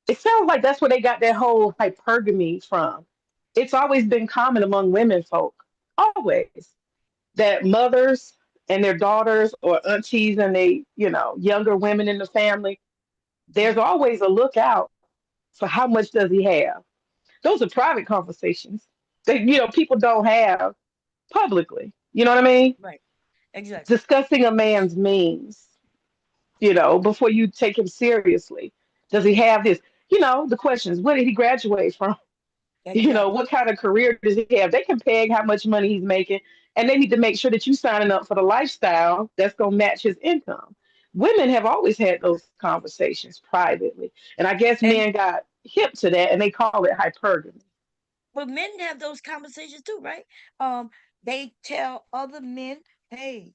It sounds like that's where they got that whole hypergamy from. It's always been common among women folk, always, that mothers and their daughters or aunties and they, younger women in the family, there's Mhm. always a lookout for how much does he have. Those are private conversations that, people don't have publicly. You know what I mean? Right. Exactly. Discussing a man's means, before you take him seriously. Does he have this? The questions, where did he graduate from? Exactly. What kind of career does he have? They can peg how much money he's making, and they need to make sure that you signing up for the lifestyle that's gonna match his income. Women have always had those conversations privately, and I guess And men got hip to that, and they call it hypergamy. but men have those conversations too, right? Um, they tell other men, "Hey,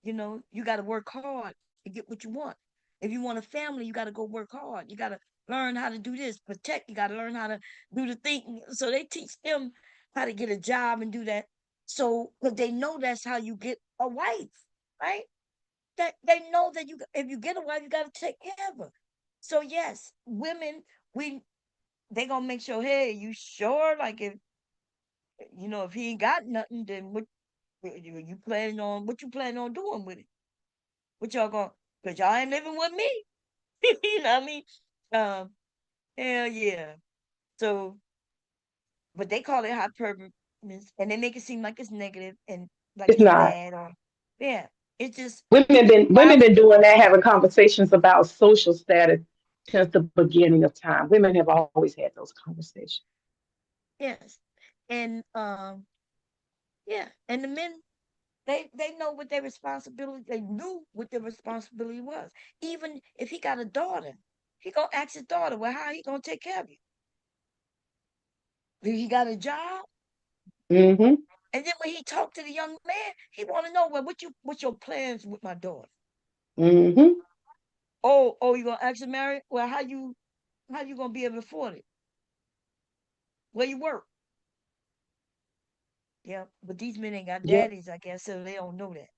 you got to work hard to get what you want. If you want a family, you got to go work hard. You got to learn how to do this, protect. You got to learn how to do the thing." So they teach them how to get a job and do that. So, but they know that's how you get a wife, right? That they know that if you get a wife, you got to take care of her. So yes, women, we they gonna make sure. Hey, you sure? Like if he ain't got nothing, then you planning on what you planning on doing with it? What y'all going? Cause y'all ain't living with me. You know what I mean? Um, hell yeah. So, but they call it hyperbole, and they make it seem like it's negative and like It's he's not. bad or yeah. It's just Women why been doing that, having conversations about social status since the beginning of time. Women have always had those conversations. yes, and yeah, and the men they know what their responsibility. They knew what their responsibility was. Even if he got a daughter, he gonna ask his daughter, "Well, how he gonna take care of you? Do he got a job?" Hmm. And then when he talked to the young man, he want to know, "Well, what's your plans with my daughter? Hmm. Oh, you gonna ask to marry? Well, how you gonna be able to afford it? Where you work?" Yeah, but these men ain't got Yep. daddies, I guess, so they don't know that.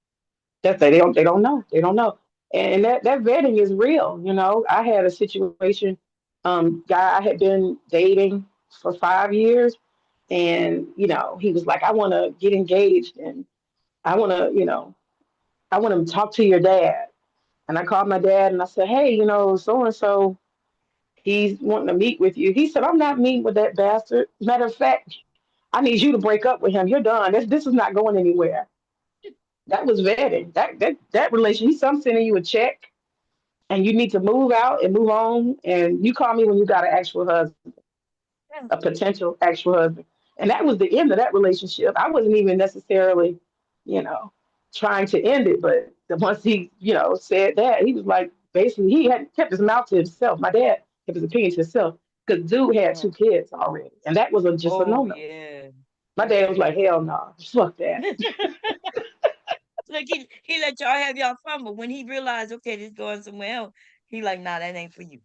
That they don't know. They don't know. And that vetting is real. I had a situation, guy I had been dating for 5 years, and he was like, I want to get engaged, and I want to, I want to talk to your dad. And I called my dad and I said, hey, so and so, he's wanting to meet with you. He said, I'm not meeting with that bastard. Matter of fact, I need you to break up with him. You're done. This is not going anywhere. That was vetting. That relation. I'm sending you a check, and you need to move out and move on. And you call me when you got an actual husband, Yeah, a potential actual husband. And that was the end of that relationship. I wasn't even necessarily. you know, trying to end it. But once he, said that, he was like, basically, he had kept his mouth to himself. My dad kept his opinion to himself because dude had Uh, 2 kids already, and that was just a oh no no. yeah. My dad was like, Okay. hell no, fuck that. Look, he let y'all have y'all fun, but when he realized, okay, this going somewhere else, he like, nah, that ain't for you.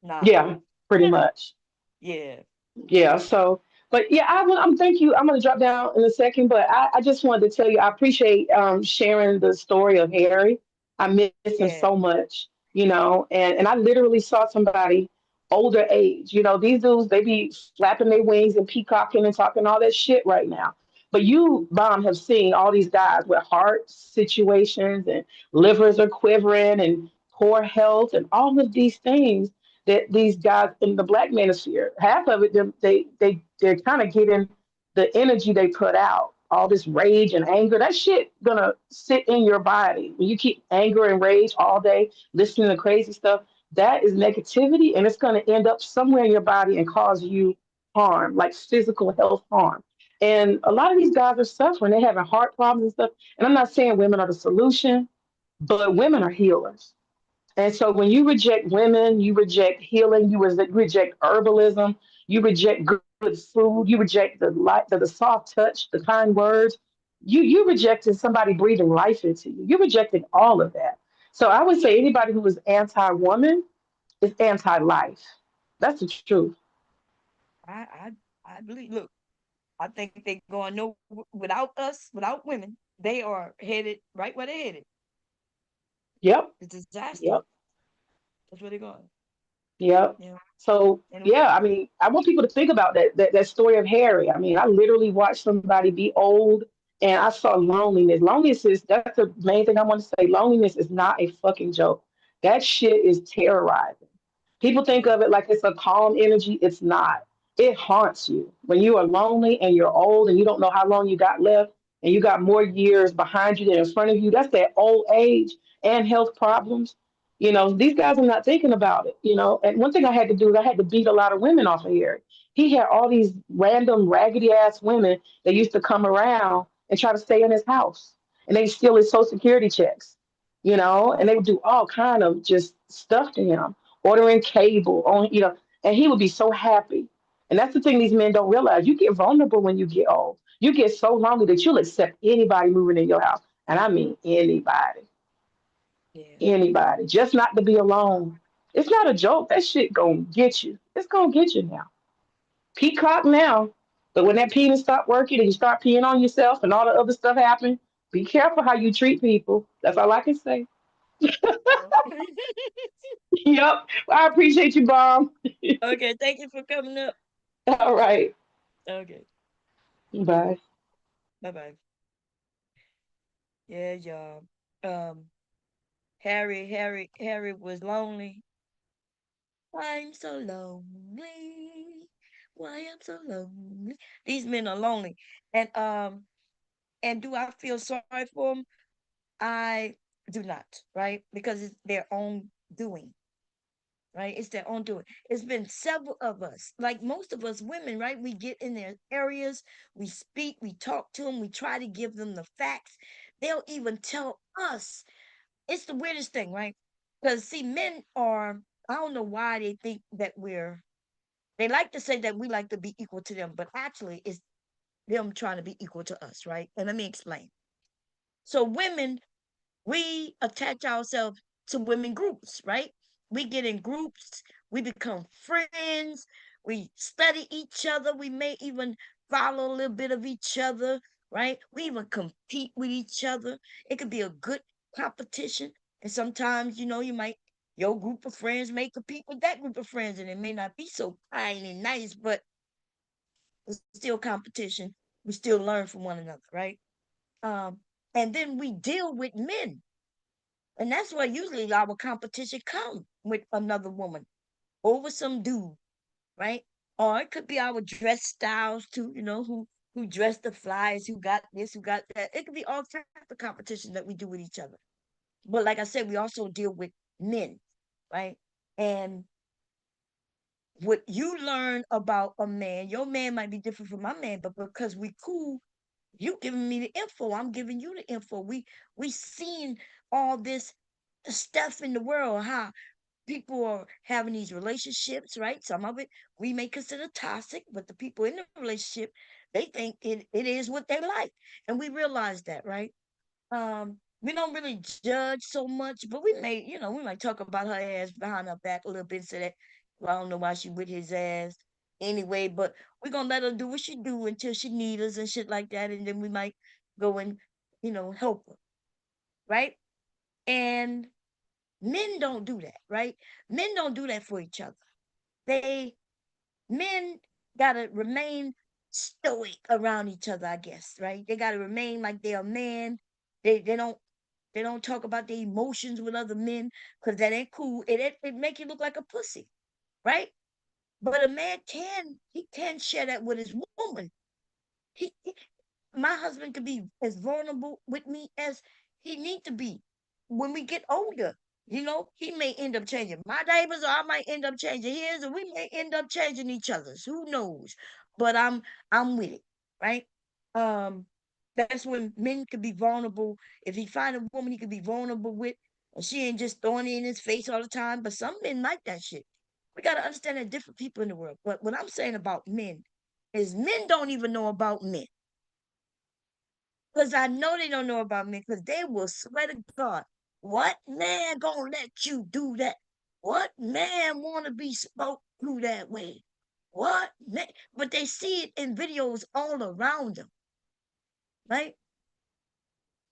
Nah. Yeah, pretty much. Yeah. Yeah. So, but yeah, I'm thank you. I'm gonna drop down in a second, but I just wanted to tell you I appreciate sharing the story of Harry. I miss him Yeah. so much, and I literally saw somebody older age. These dudes they be flapping their wings and peacocking and talking all that shit right now. But you, Bomb, have seen all these guys with heart situations and livers are quivering and poor health and all of these things that these guys in the black manosphere, half of it, they're kind of getting the energy they put out, all this rage and anger. That shit gonna sit in your body when you keep anger and rage all day, listening to crazy stuff. That is negativity, and it's gonna end up somewhere in your body and cause you harm, like physical health harm. And a lot of these guys are suffering. They're having heart problems and stuff. And I'm not saying women are the solution, but women are healers. And so when you reject women, you reject healing, reject herbalism, you reject good food, you reject the light, the soft touch, the kind words. You rejected somebody breathing life into you. You're rejecting all of that. So I would say anybody who is anti-woman is anti-life. That's the truth. I I I believe. Look, I think they going no without us, without women. They are headed right where they're headed. Yep. The disaster. Yep. That's where they're going. Yep. You know. So And yeah, I mean, I want people to think about that story of Harry. I mean, I literally watched somebody be old and I saw loneliness. Loneliness is that's the main thing I want to say. Loneliness is not a fucking joke. That shit is terrorizing. People think yeah. of it like it's a calm energy. It's not. It haunts you. When you are lonely and you're old and you don't know how long you got left and you got more years behind you than in front of you, that's that old age and health problems. These guys are not thinking about it. And one thing I had to do is I had to beat a lot of women off of here. He had all these random raggedy ass women that used to come around and try to stay in his house. And they steal his social security checks, and they would do all kind of just stuff to him, ordering cable on, and he would be so happy. And that's the thing these men don't realize. You get vulnerable when you get old. You get so lonely that you'll accept anybody moving in your house. And I mean anybody. Yeah. Anybody, just not to be alone. It's not a joke. That shit gonna get you. It's gonna get you now. Peacock now. But when that penis stop working and you start peeing on yourself and all the other stuff happen, be careful how you treat people. That's all I can say. Oh. Yep. I appreciate you, Bomb. Okay. Thank you for coming up. All right. Okay. Bye. Bye bye. Yeah, y'all. Um, Harry was lonely. I'm so lonely. Why I'm so lonely. These men are lonely. And do I feel sorry for them? I do not, right? Because it's their own doing, right? It's their own doing. It's been several of us, like most of us women, right? We get in their areas, we speak, we talk to them, we try to give them the facts. They'll even tell us. It's the weirdest thing, right? Because see, men are, I don't know why they think that they like to say that we like to be equal to them, but actually it's them trying to be equal to us, right? And let me explain. So women, we attach ourselves to women groups, right? We get in groups, we become friends, we study each other, we may even follow a little bit of each other, right? We even compete with each other. It could be a good competition. And sometimes, you might, your group of friends may compete with that group of friends, and it may not be so kind and nice, but it's still competition. We still learn from one another, right? Um, and then we deal with men, and that's where usually our competition come with another woman over some dude, right? Or it could be our dress styles too, who dress the flies, who got this, who got that. It could be all types of competition that we do with each other. But like I said, we also deal with men, right? And what you learn about a man, your man might be different from my man, but because we cool, You giving me the info, I'm giving you the info. We seen all this stuff in the world, how people are having these relationships, right? Some of it we may consider toxic, but the people in the relationship, they think it is what they like. And we realize that, right? We don't really judge so much, but we might talk about her ass behind her back a little bit, so that, well, I don't know why she with his ass anyway, but we're gonna let her do what she do until she need us and shit like that, and then we might go and, help her, right? And men don't do that, right? Men don't do that for each other. They Men gotta remain stoic around each other, I guess, right? They gotta remain like they're a man. They don't talk about their emotions with other men, because that ain't cool. It make you look like a pussy, right? But a man can share that with his woman. He My husband could be as vulnerable with me as he need to be when we get older. He may end up changing my diapers, or I might end up changing his, or we may end up changing each other's. Who knows? But I'm with it, right? Um, that's when men could be vulnerable. If he find a woman he could be vulnerable with, and she ain't just throwing it in his face all the time. But some men like that shit. We gotta understand that different people in the world. But what I'm saying about men is men don't even know about men. Because I know they don't know about me, because they will swear to God, what man gonna let you do that? What man wanna be spoke to that way? What man? But they see it in videos all around them, right?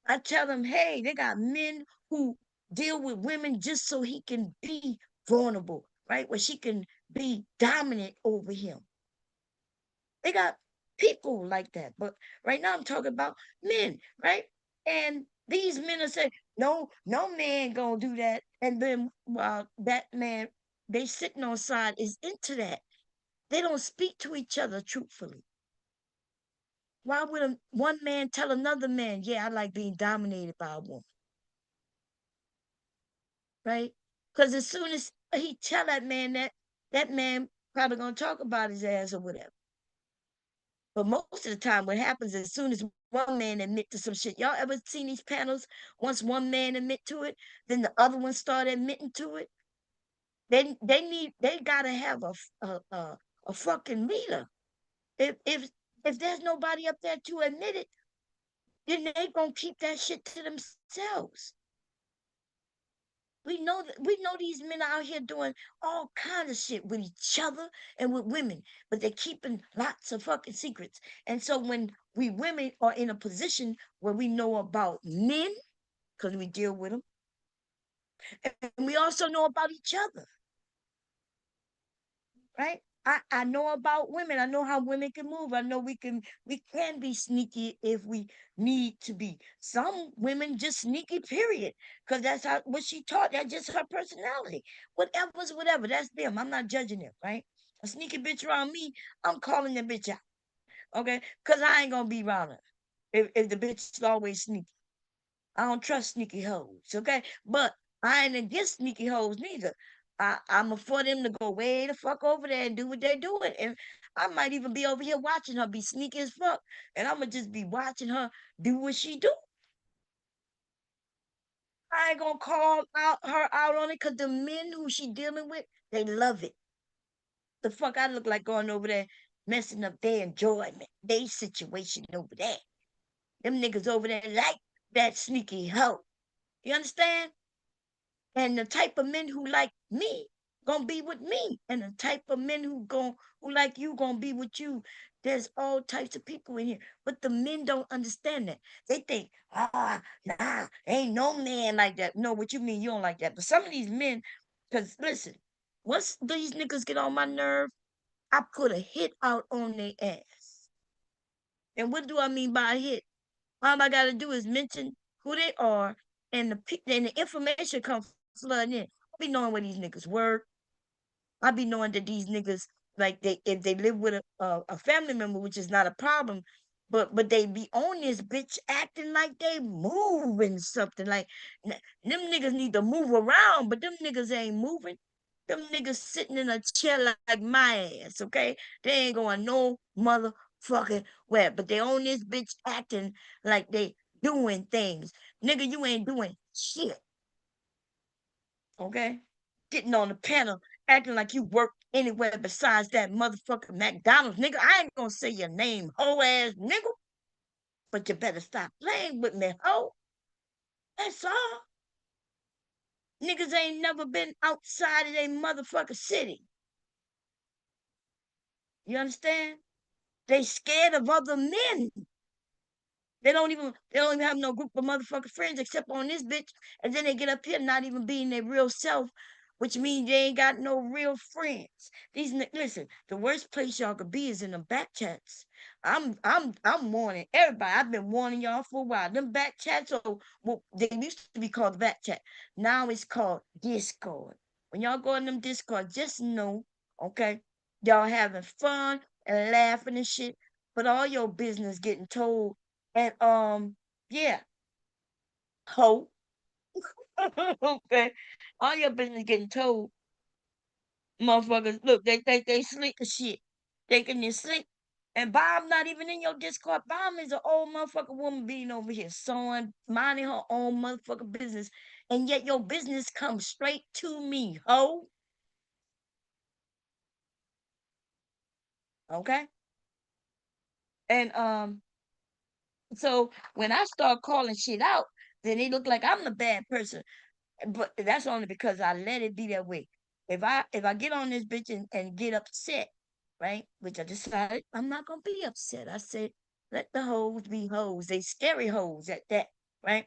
I tell them, hey, they got men who deal with women just so he can be vulnerable, right? Where she can be dominant over him. They got people like that. But right now I'm talking about men, right? And these men are saying, no, no man gonna do that. And then that man, they sitting on side is into that. They don't speak to each other truthfully. Why would one man tell another man, yeah, I like being dominated by a woman, right? Because as soon as he tell that man that man probably gonna talk about his ass or whatever. But most of the time, what happens as soon as one man admit to some shit, y'all ever seen these panels? Once one man admit to it, then the other one start admitting to it. They gotta have a fucking leader. If there's nobody up there to admit it, then they gonna keep that shit to themselves. We know these men out here doing all kinds of shit with each other and with women, but they're keeping lots of fucking secrets. And so when we women are in a position where we know about men, because we deal with them, and we also know about each other, right? I know about women. I know how women can move. I know we can be sneaky if we need to be. Some women just sneaky, period. Because that's how what she taught. That's just her personality. Whatever's whatever. That's them. I'm not judging them, right? A sneaky bitch around me, I'm calling the bitch out. Okay? Because I ain't gonna be around her. If the bitch is always sneaky. I don't trust sneaky hoes, okay? But I ain't against sneaky hoes neither. I'm for them to go way the fuck over there and do what they're doing. And I might even be over here watching her be sneaky as fuck. And I'm going to just be watching her do what she do. I ain't going to call her out on it, because the men who she dealing with, they love it. The fuck I look like going over there messing up their enjoyment, their situation over there. Them niggas over there like that sneaky hoe. You understand? And the type of men who like me gonna be with me, and the type of men who like you gonna be with you. There's all types of people in here, but the men don't understand that. They think, nah, ain't no man like that. No, what you mean you don't like that? But some of these men, because listen, once these niggas get on my nerve, I put a hit out on their ass. And what do I mean by a hit? All I gotta do is mention who they are, and the information comes flooding in. I be knowing where these niggas work. I be knowing that these niggas, like, if they live with a family member, which is not a problem, but they be on this bitch acting like they moving something. Like, them niggas need to move around, but them niggas ain't moving. Them niggas sitting in a chair like my ass, okay? They ain't going no motherfucking fucking where, but they on this bitch acting like they doing things. Nigga, you ain't doing shit. Okay? Getting on the panel, acting like you work anywhere besides that motherfucking McDonald's. Nigga, I ain't gonna say your name, hoe ass nigga. But you better stop playing with me, hoe. That's all. Niggas ain't never been outside of their motherfucking city. You understand? They scared of other men. They don't even have no group of motherfucking friends except on this bitch. And then they get up here not even being their real self, which means they ain't got no real friends. Listen, the worst place y'all could be is in the back chats. I'm warning everybody. I've been warning y'all for a while. Them back chats are well, they used to be called the back chat. Now it's called Discord. When y'all go in them Discord, just know, okay, y'all having fun and laughing and shit, but all your business getting told. And yeah, ho. Okay. All your business getting told. Motherfuckers, look, they think they slick as shit. Thinking you slick. And Bob not even in your Discord. Bob is an old motherfucking woman being over here sewing, minding her own motherfucking business. And yet your business comes straight to me, ho. Okay? And so when I start calling shit out, then they look like I'm the bad person. But that's only because I let it be that way. If I get on this bitch and get upset, right? Which I decided I'm not gonna be upset. I said, let the hoes be hoes. They scary hoes at that, right?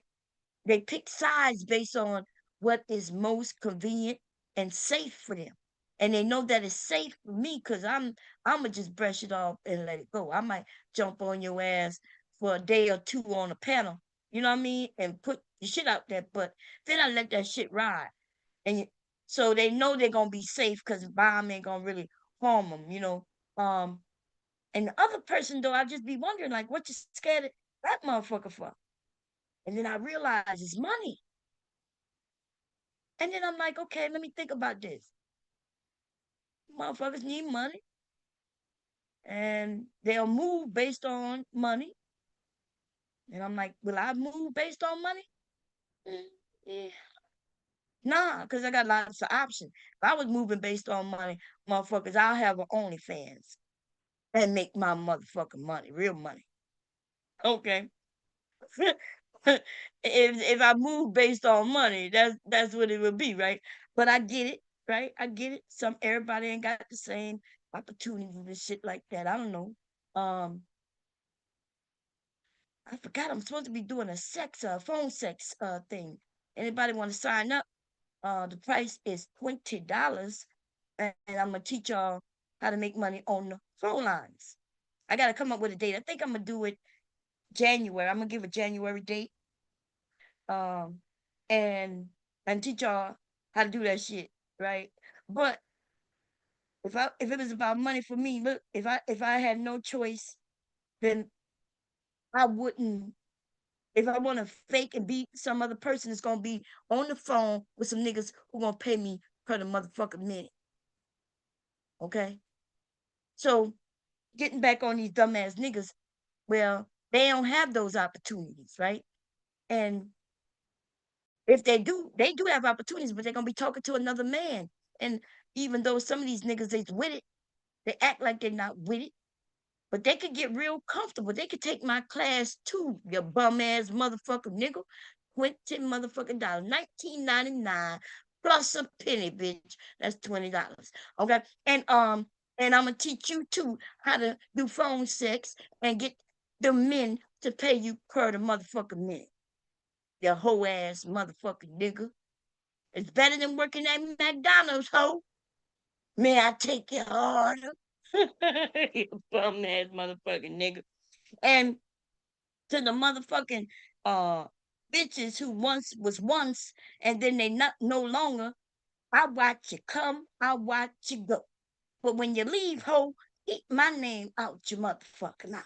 They pick sides based on what is most convenient and safe for them. And they know that it's safe for me because I'ma just brush it off and let it go. I might jump on your ass for a day or two on a panel, you know what I mean? And put the shit out there, but then I let that shit ride. And so they know they're gonna be safe because bomb ain't gonna really harm them. Um, and the other person though, I just be wondering like, what you scared of that motherfucker for? And then I realize it's money. And then I'm like, okay, let me think about this. Motherfuckers need money and they'll move based on money. And I'm like, will I move based on money? Yeah. Nah, because I got lots of options. If I was moving based on money, motherfuckers, I'll have an OnlyFans and make my motherfucking money, real money. Okay. if I move based on money, that's what it would be, right? But I get it, right? I get it. Everybody ain't got the same opportunities and shit like that. I don't know. Um, I forgot I'm supposed to be doing a phone sex thing. Anybody want to sign up? The price is $20, and I'm gonna teach y'all how to make money on the phone lines. I gotta come up with a date. I think I'm gonna do it January. I'm gonna give a January date. Um, and teach y'all how to do that shit, right? But if it was about money for me, look, if I had no choice, then I wouldn't. If I want to fake and be some other person, it's gonna be on the phone with some niggas who gonna pay me per the motherfucking minute. Okay. So getting back on these dumbass niggas, well, they don't have those opportunities, right? And if they do have opportunities, but they're gonna be talking to another man. And even though some of these niggas is with it, they act like they're not with it. But they could get real comfortable. They could take my class too, you bum ass motherfucker nigga. $20 motherfucking dollars, $19.99 plus a penny, bitch. That's $20. Okay. And I'm gonna teach you too how to do phone sex and get the men to pay you per the motherfucking minute. You hoe ass motherfucking nigga. It's better than working at McDonald's, hoe. May I take your order? You bum ass motherfucking nigga. And to the motherfucking uh bitches who once and then they not no longer, I watch you come, I watch you go. But when you leave, ho, keep my name out your motherfucking mouth.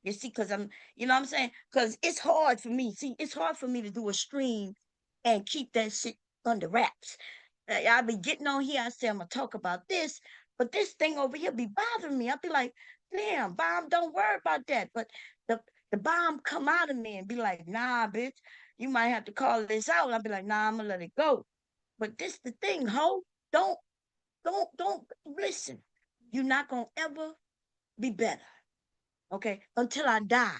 You see, because you know what I'm saying? Because it's hard for me. See, it's hard for me to do a stream and keep that shit under wraps. I be getting on here, I say I'm gonna talk about this, but this thing over here be bothering me. I be like, Damn, bomb, don't worry about that. But the the bomb come out of me and be like, nah, bitch, you might have to call this out. I'll be like, nah, I'm gonna let it go. But this the thing, ho. Don't, don't listen. You're not gonna ever be better, okay, until I die.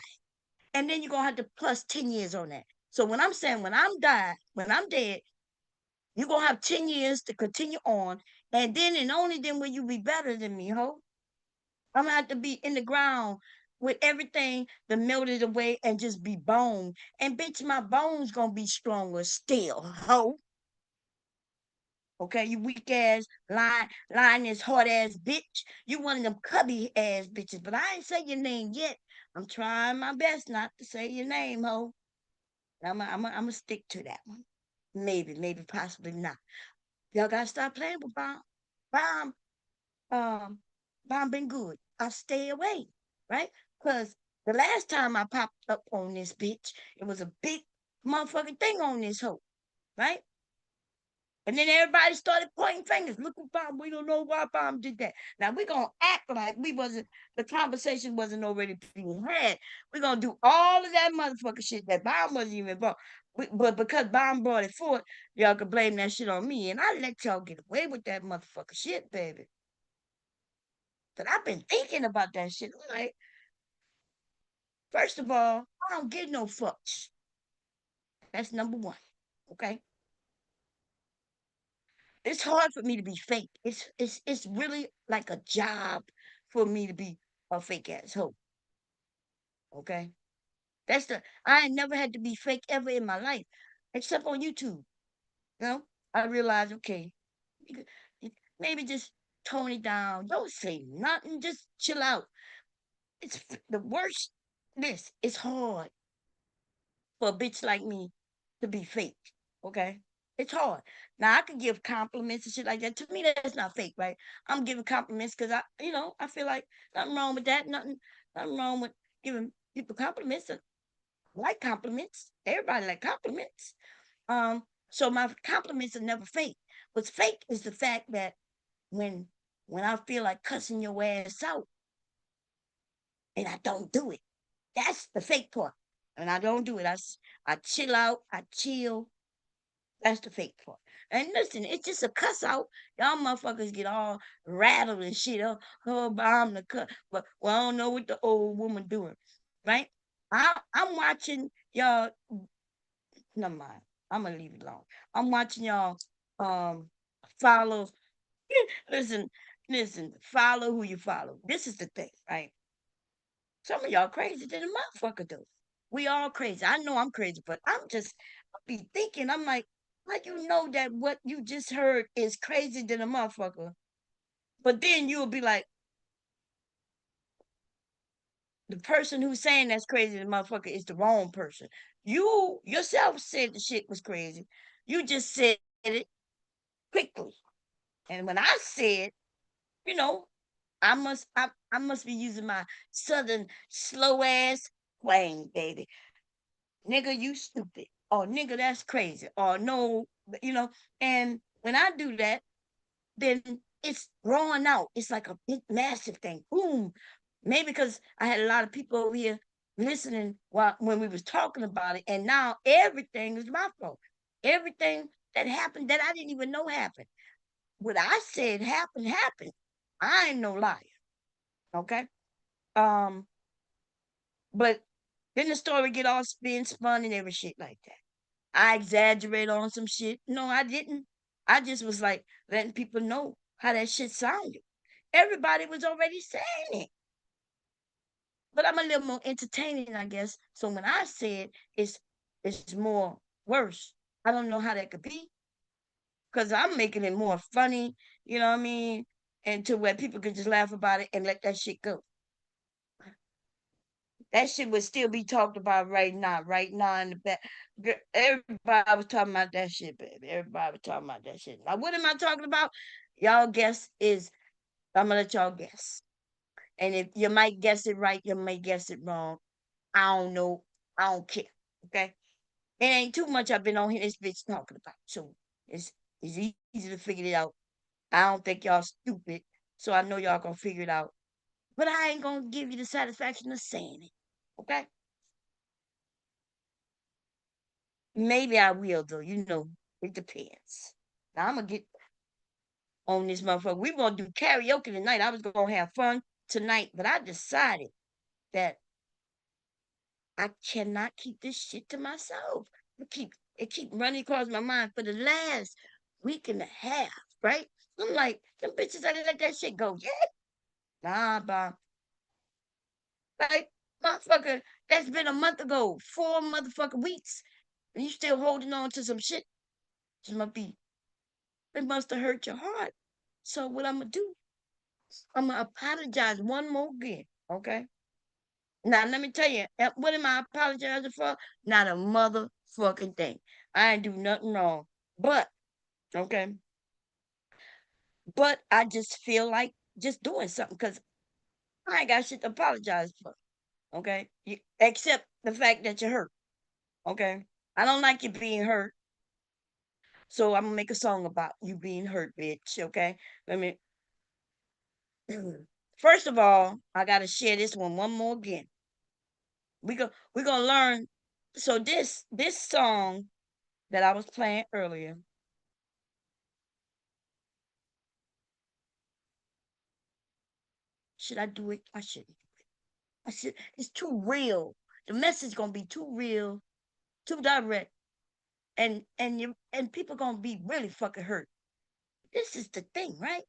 And then you're gonna have to plus 10 years on that. So when I'm saying when I'm dead, you're gonna have 10 years to continue on, and then and only then will you be better than me, ho. I'm gonna have to be in the ground with everything that melted away and just be bone. And bitch, my bones gonna be stronger still, ho. Okay, you weak ass, lying this hard ass bitch. You one of them cubby ass bitches, but I ain't say your name yet. I'm trying my best not to say your name, ho. I'm stick to that one. Maybe, possibly not. Y'all gotta stop playing with bomb. Bomb, um, bomb been good. I stay away, right? Cause the last time I popped up on this bitch, it was a big motherfucking thing on this hoe, right? And then everybody started pointing fingers. Look at Bomb. We don't know why Bomb did that. Now we're gonna act like the conversation wasn't already being had. We're gonna do all of that motherfucker shit that Bomb wasn't even involved. But because Bomb brought it forth, y'all could blame that shit on me. And I let y'all get away with that motherfucker shit, baby. But I've been thinking about that shit. Like, first of all, I don't get no fucks. That's number one. Okay. It's hard for me to be fake. It's really like a job for me to be a fake ass hoe. Okay. I ain't never had to be fake ever in my life. Except on YouTube. You know? I realized, okay, maybe just tone it down. Don't say nothing. Just chill out. It's the worst. It's hard for a bitch like me to be fake. Okay. It's hard. Now I can give compliments and shit like that. To me, that's not fake, right? I'm giving compliments because I feel like nothing wrong with that. Nothing wrong with giving people compliments. I like compliments. Everybody like compliments. So my compliments are never fake. What's fake is the fact that when when I feel like cussing your ass out and I don't do it, that's the fake part. And I don't do it. I chill out. I chill. That's the fake part. And listen, it's just a cuss out. Y'all motherfuckers get all rattled and shit. Oh, I'm the cut. But well, I don't know what the old woman doing, right? I'm watching y'all. Never mind. I'm gonna leave it alone. I'm watching y'all um follow. listen, listen. Follow who you follow. This is the thing, right? Some of y'all crazy than a motherfucker do. We all crazy. I know I'm crazy, but I be thinking, I'm like you know that what you just heard is crazy than a motherfucker. But then you'll be like, the person who's saying that's crazy than a motherfucker is the wrong person. You yourself said the shit was crazy. You just said it quickly. And when I said, you know, I must be using my southern slow ass twang, baby. Nigga, you stupid. Or nigga, that's crazy. Or no, and when I do that, then it's growing out. It's like a big, massive thing. Boom. Maybe because I had a lot of people over here listening while when we was talking about it, and now everything is my fault. Everything that happened that I didn't even know happened. What I said happened, happened. I ain't no liar. Okay. Um, but then the story get all spun and every shit like that. I exaggerate on some shit. No, I didn't. I just was like letting people know how that shit sounded. Everybody was already saying it. But I'm a little more entertaining, I guess. So when I said it's more worse, I don't know how that could be. Because I'm making it more funny, you know what I mean? And to where people could just laugh about it and let that shit go. That shit would still be talked about right now in the back. Everybody was talking about that shit, baby. Everybody was talking about that shit. Now, what am I talking about? Y'all guess is, I'm gonna let y'all guess. And if you might guess it right, you might guess it wrong. I don't know. I don't care. Okay? It ain't too much I've been on here this bitch talking about. So it's easy to figure it out. I don't think y'all stupid. So I know y'all gonna figure it out. but I ain't gonna give you the satisfaction of saying it. Okay? Maybe I will though, it depends. Now I'm gonna get on this motherfucker. We gonna do karaoke tonight. I was gonna have fun tonight, but I decided that I cannot keep this shit to myself. It keep running across my mind for the last week and a half, right? I'm like, them bitches I let that shit go. Yeah. Nah, bah. Like, motherfucker, that's been a month ago, 4 motherfucking weeks. And you still holding on to some shit. It must have hurt your heart. So what I'm gonna do, I'm gonna apologize one more again, okay? Now let me tell you, what am I apologizing for? Not a motherfucking thing. I ain't do nothing wrong. But, okay, but I just feel like just doing something because I ain't got shit to apologize for, okay? Except the fact that you're hurt, okay? I don't like you being hurt, so I'm gonna make a song about you being hurt, bitch, okay? Let me. First of all, I gotta share this one more again. We're gonna learn. So this song that I was playing earlier. Should I do it? I shouldn't. I should. It's too real. The message gonna be too real, too direct, and people gonna be really fucking hurt. This is the thing, right?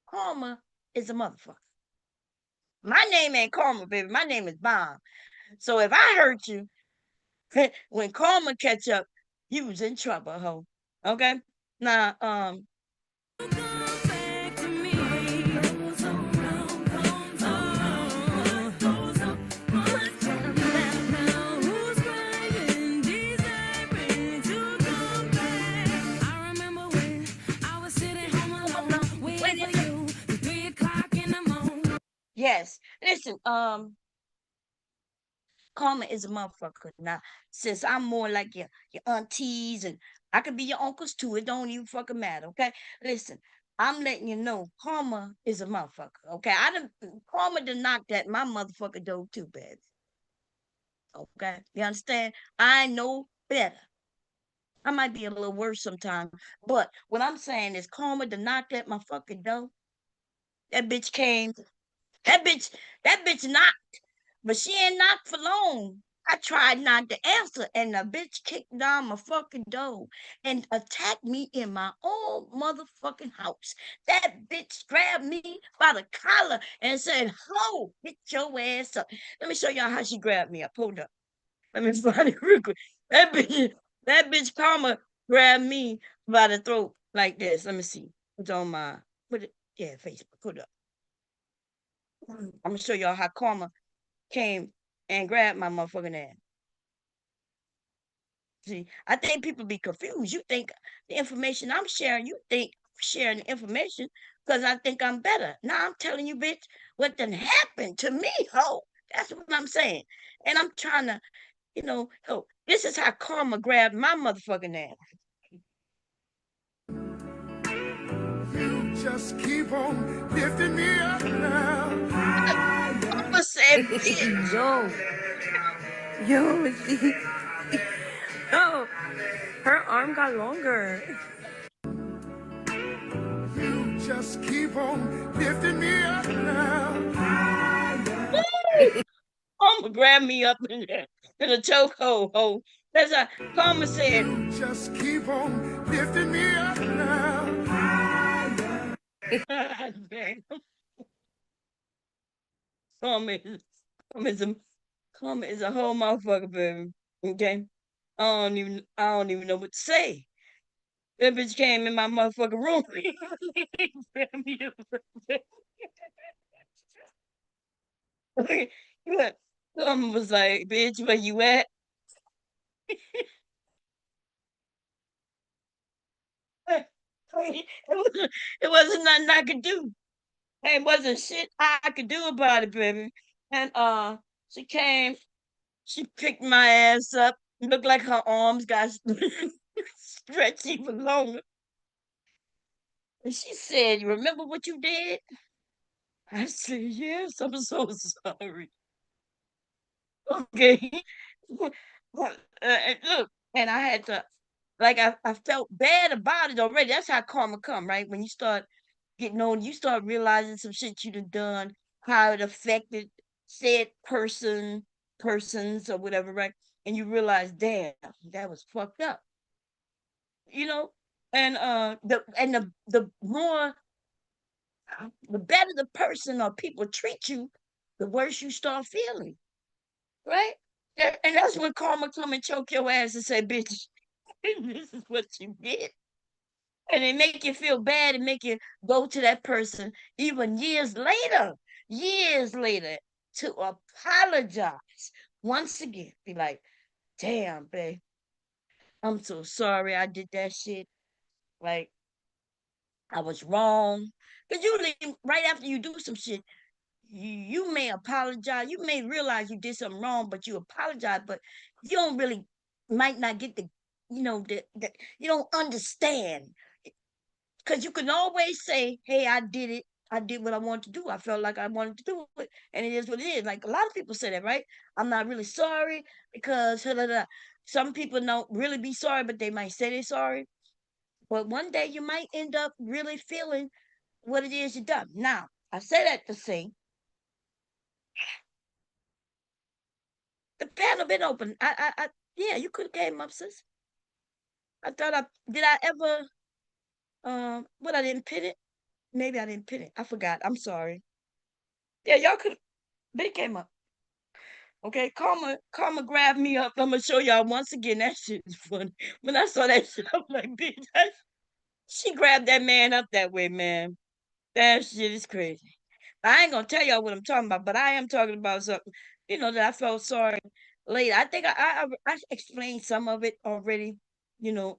Karma is a motherfucker. My name ain't Karma, baby. My name is Bomb. So if I hurt you, when karma catch up, you was in trouble, ho. Okay? Now, yes. Listen, karma is a motherfucker. Now, since I'm more like your aunties and I could be your uncles too, it don't even fucking matter. Okay, listen, I'm letting you know, karma is a motherfucker. Okay, karma done knocked at my motherfucker door too, baby. Okay, you understand? I know better. I might be a little worse sometimes, but what I'm saying is karma done knocked at my fucking door. That bitch came. That bitch. That bitch knocked. But she ain't knocked for long. I tried not to answer, and the bitch kicked down my fucking door and attacked me in my own motherfucking house. That bitch grabbed me by the collar and said, "Ho, get your ass up." Let me show y'all how she grabbed me up. Hold up. Let me find it real quick. That bitch Karma grabbed me by the throat like this. Let me see. It's on my, Facebook. Hold up. I'm gonna show y'all how Karma came and grabbed my motherfucking ass. See, I think people be confused. You think the information I'm sharing, you think I'm sharing the information because I think I'm better. Now I'm telling you, bitch, what done happened to me, ho. That's what I'm saying. And I'm trying to, this is how karma grabbed my motherfucking ass. You just keep on lifting me up now. Karma said, bitch. Yo, oh, her arm got longer. You just keep on lifting me up now. Karma grabbed me up in a chokehold, ho. That's how Karma said. You just keep on lifting me up now. Karma is, karma is a, karma is a whole motherfucker, baby. Okay? I don't even know what to say. That bitch came in my motherfucking room. Karma was like, bitch, where you at? It wasn't nothing I could do. It wasn't shit I could do about it, baby. And she came, she picked my ass up. It looked like her arms got stretched even longer. And she said, "You remember what you did?" I said, yes, I'm so sorry. Okay. Look, and I had to, like, I felt bad about it already. That's how karma come, right? When you start getting on, you start realizing some shit you done, how it affected said persons or whatever, right? And you realize, damn, that was fucked up, you know? And the more the better the person or people treat you, the worse you start feeling, right? And that's when karma come and choke your ass and say, bitch, this is what you get. And it make you feel bad and make you go to that person even years later, to apologize once again. Be like, damn, babe, I'm so sorry I did that shit. Like, I was wrong. Because usually, right after you do some shit, you may apologize. You may realize you did something wrong, but you apologize. But you don't really, might not get the you don't understand. Because you can always say, hey, I did it. I did what I wanted to do. I felt like I wanted to do it. And it is what it is. Like a lot of people say that, right? I'm not really sorry because some people don't really be sorry, but they might say they're sorry. But one day you might end up really feeling what it is you done. Now, I say that to say the panel been open. Yeah, you could have came up, sis. I thought did I ever what I didn't pin it? Maybe I didn't pin it. I forgot. I'm sorry. Yeah, y'all could they came up. Okay, Karma grabbed me up. I'm gonna show y'all once again. That shit is funny. When I saw that shit, I'm like, bitch, she grabbed that man up that way, man. That shit is crazy. I ain't gonna tell y'all what I'm talking about, but I am talking about something, that I felt sorry later. I think I explained some of it already, you know,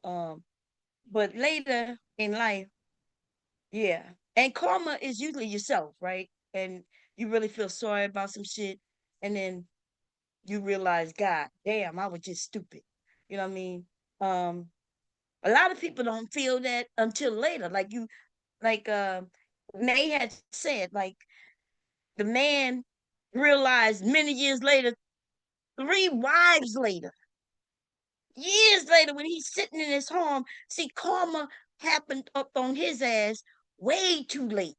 but later in life, yeah. And karma is usually yourself, right? And you really feel sorry about some shit, and then you realize, God damn, I was just stupid. You know what I mean? Um, a lot of people don't feel that until later. Like May had said, like the man realized many years later, 3 wives later, years later, when he's sitting in his home, see, karma happened up on his ass way too late.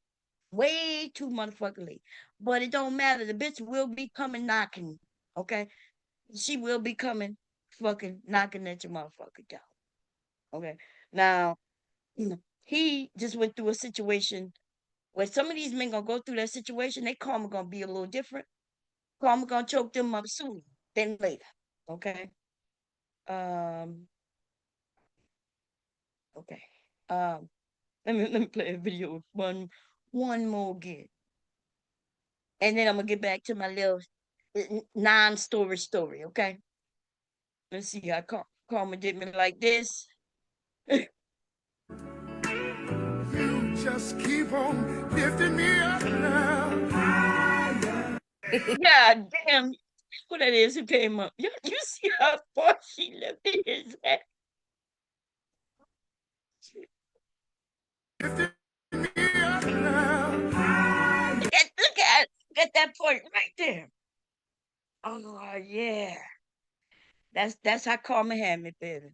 Way too motherfucking late. But it don't matter. The bitch will be coming knocking. Okay? She will be coming fucking knocking at your motherfucking door. Okay. Now, he just went through a situation where some of these men gonna go through that situation, they karma gonna be a little different. Karma gonna choke them up sooner than later. Okay. Um, okay. Um, let me play a video one more again. And then I'm gonna get back to my little non-story, okay? Let's see how karma did me like this. You just keep on lifting me up now. God damn, who that is who came up? You see how far she lifted his head? Lifting me up now. Look at that point right there. Oh yeah. That's how karma had me, baby.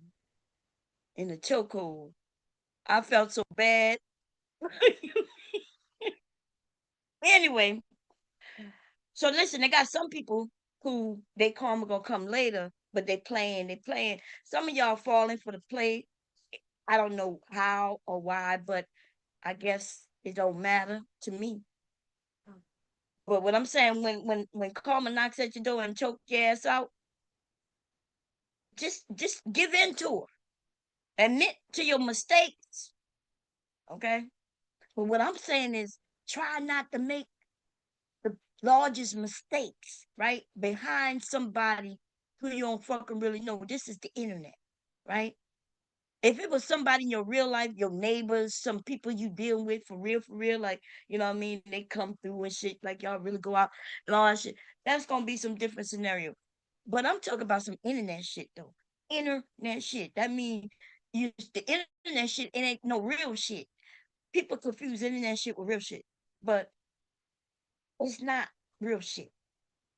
In the chokehold. I felt so bad. Anyway, so listen, they got some people who they karma gonna come later, but they playing. Some of y'all falling for the play. I don't know how or why, but I guess it don't matter to me. But what I'm saying, when karma knocks at your door and choke your ass out, just give in to her. Admit to your mistakes. Okay. But what I'm saying is try not to make the largest mistakes, right? Behind somebody who you don't fucking really know. This is the internet, right? If it was somebody in your real life, your neighbors, some people you deal with for real, like, you know what I mean? They come through and shit, like y'all really go out and all that shit. That's gonna be some different scenario. But I'm talking about some internet shit though. Internet shit. That means the internet shit, it ain't no real shit. People confuse internet shit with real shit. But It's not real shit.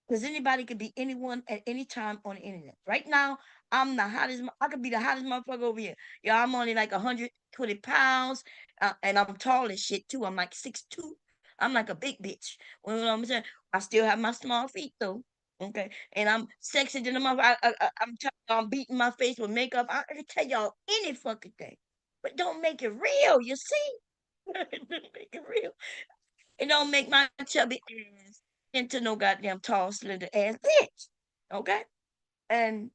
Because anybody could be anyone at any time on the internet. Right now, I'm the hottest. I could be the hottest motherfucker over here. Yeah, I'm only like 120 pounds, and I'm tall as shit too. I'm like 6'2". I'm like a big bitch. You know what I'm saying? I still have my small feet though. Okay, and I'm sexy than a mother. I'm beating my face with makeup. I can tell y'all any fucking thing, but don't make it real. You see? Don't make it real. It don't make my chubby ass into no goddamn tall, slender ass bitch. Okay? And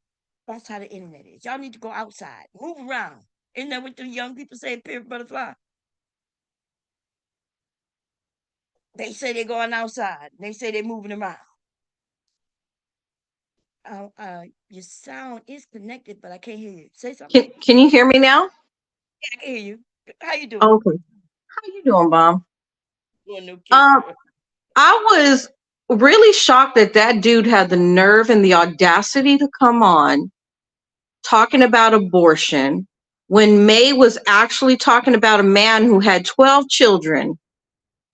that's how the internet is. Y'all need to go outside, move around. Isn't that what the young people say, period butterfly? They say they're going outside. They say they're moving around. Your sound is connected, but I can't hear you. Say something. Can you hear me now? Yeah, I can hear you. How you doing? Okay. How you doing, Mom? Doing okay, Um, girl. I was really shocked that that dude had the nerve and the audacity to come on talking about abortion when May was actually talking about a man who had 12 children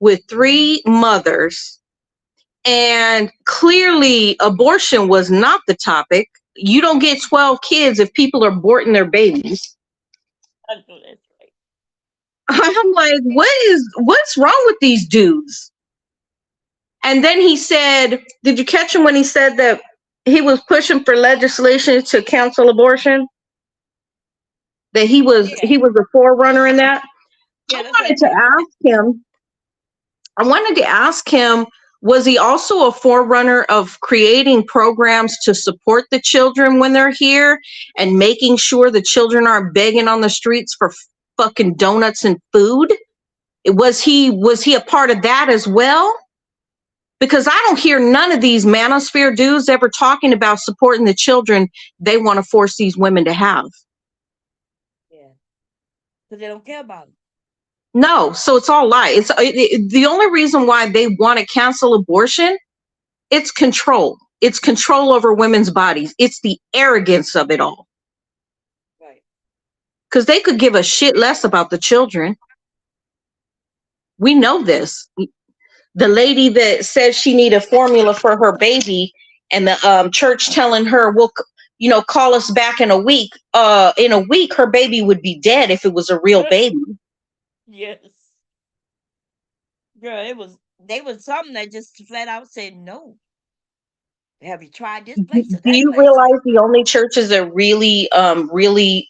with 3 mothers. And clearly, abortion was not the topic. You don't get 12 kids if people are aborting their babies. I know that's right. I'm like, what's wrong with these dudes? And then he said, did you catch him when he said that he was pushing for legislation to cancel abortion? That he was Yeah, a forerunner in that? I yeah, that's wanted right. to ask him, was he also a forerunner of creating programs to support the children when they're here and making sure the children aren't begging on the streets for fucking donuts and food? Was he a part of that as well? Because I don't hear none of these Manosphere dudes ever talking about supporting the children they want to force these women to have. Yeah, because they don't care about them. No, so it's all lie. The only reason why they want to cancel abortion, it's control. It's control over women's bodies. It's the arrogance of it all. Right. Because they could give a shit less about the children. We know this. The lady that says she need a formula for her baby, and the church telling her, well, call us back in a week. In a week, her baby would be dead if it was a real baby. Yes. Girl, they was something that just flat out said no. Have you tried this place or Do that you place? realize the only churches that really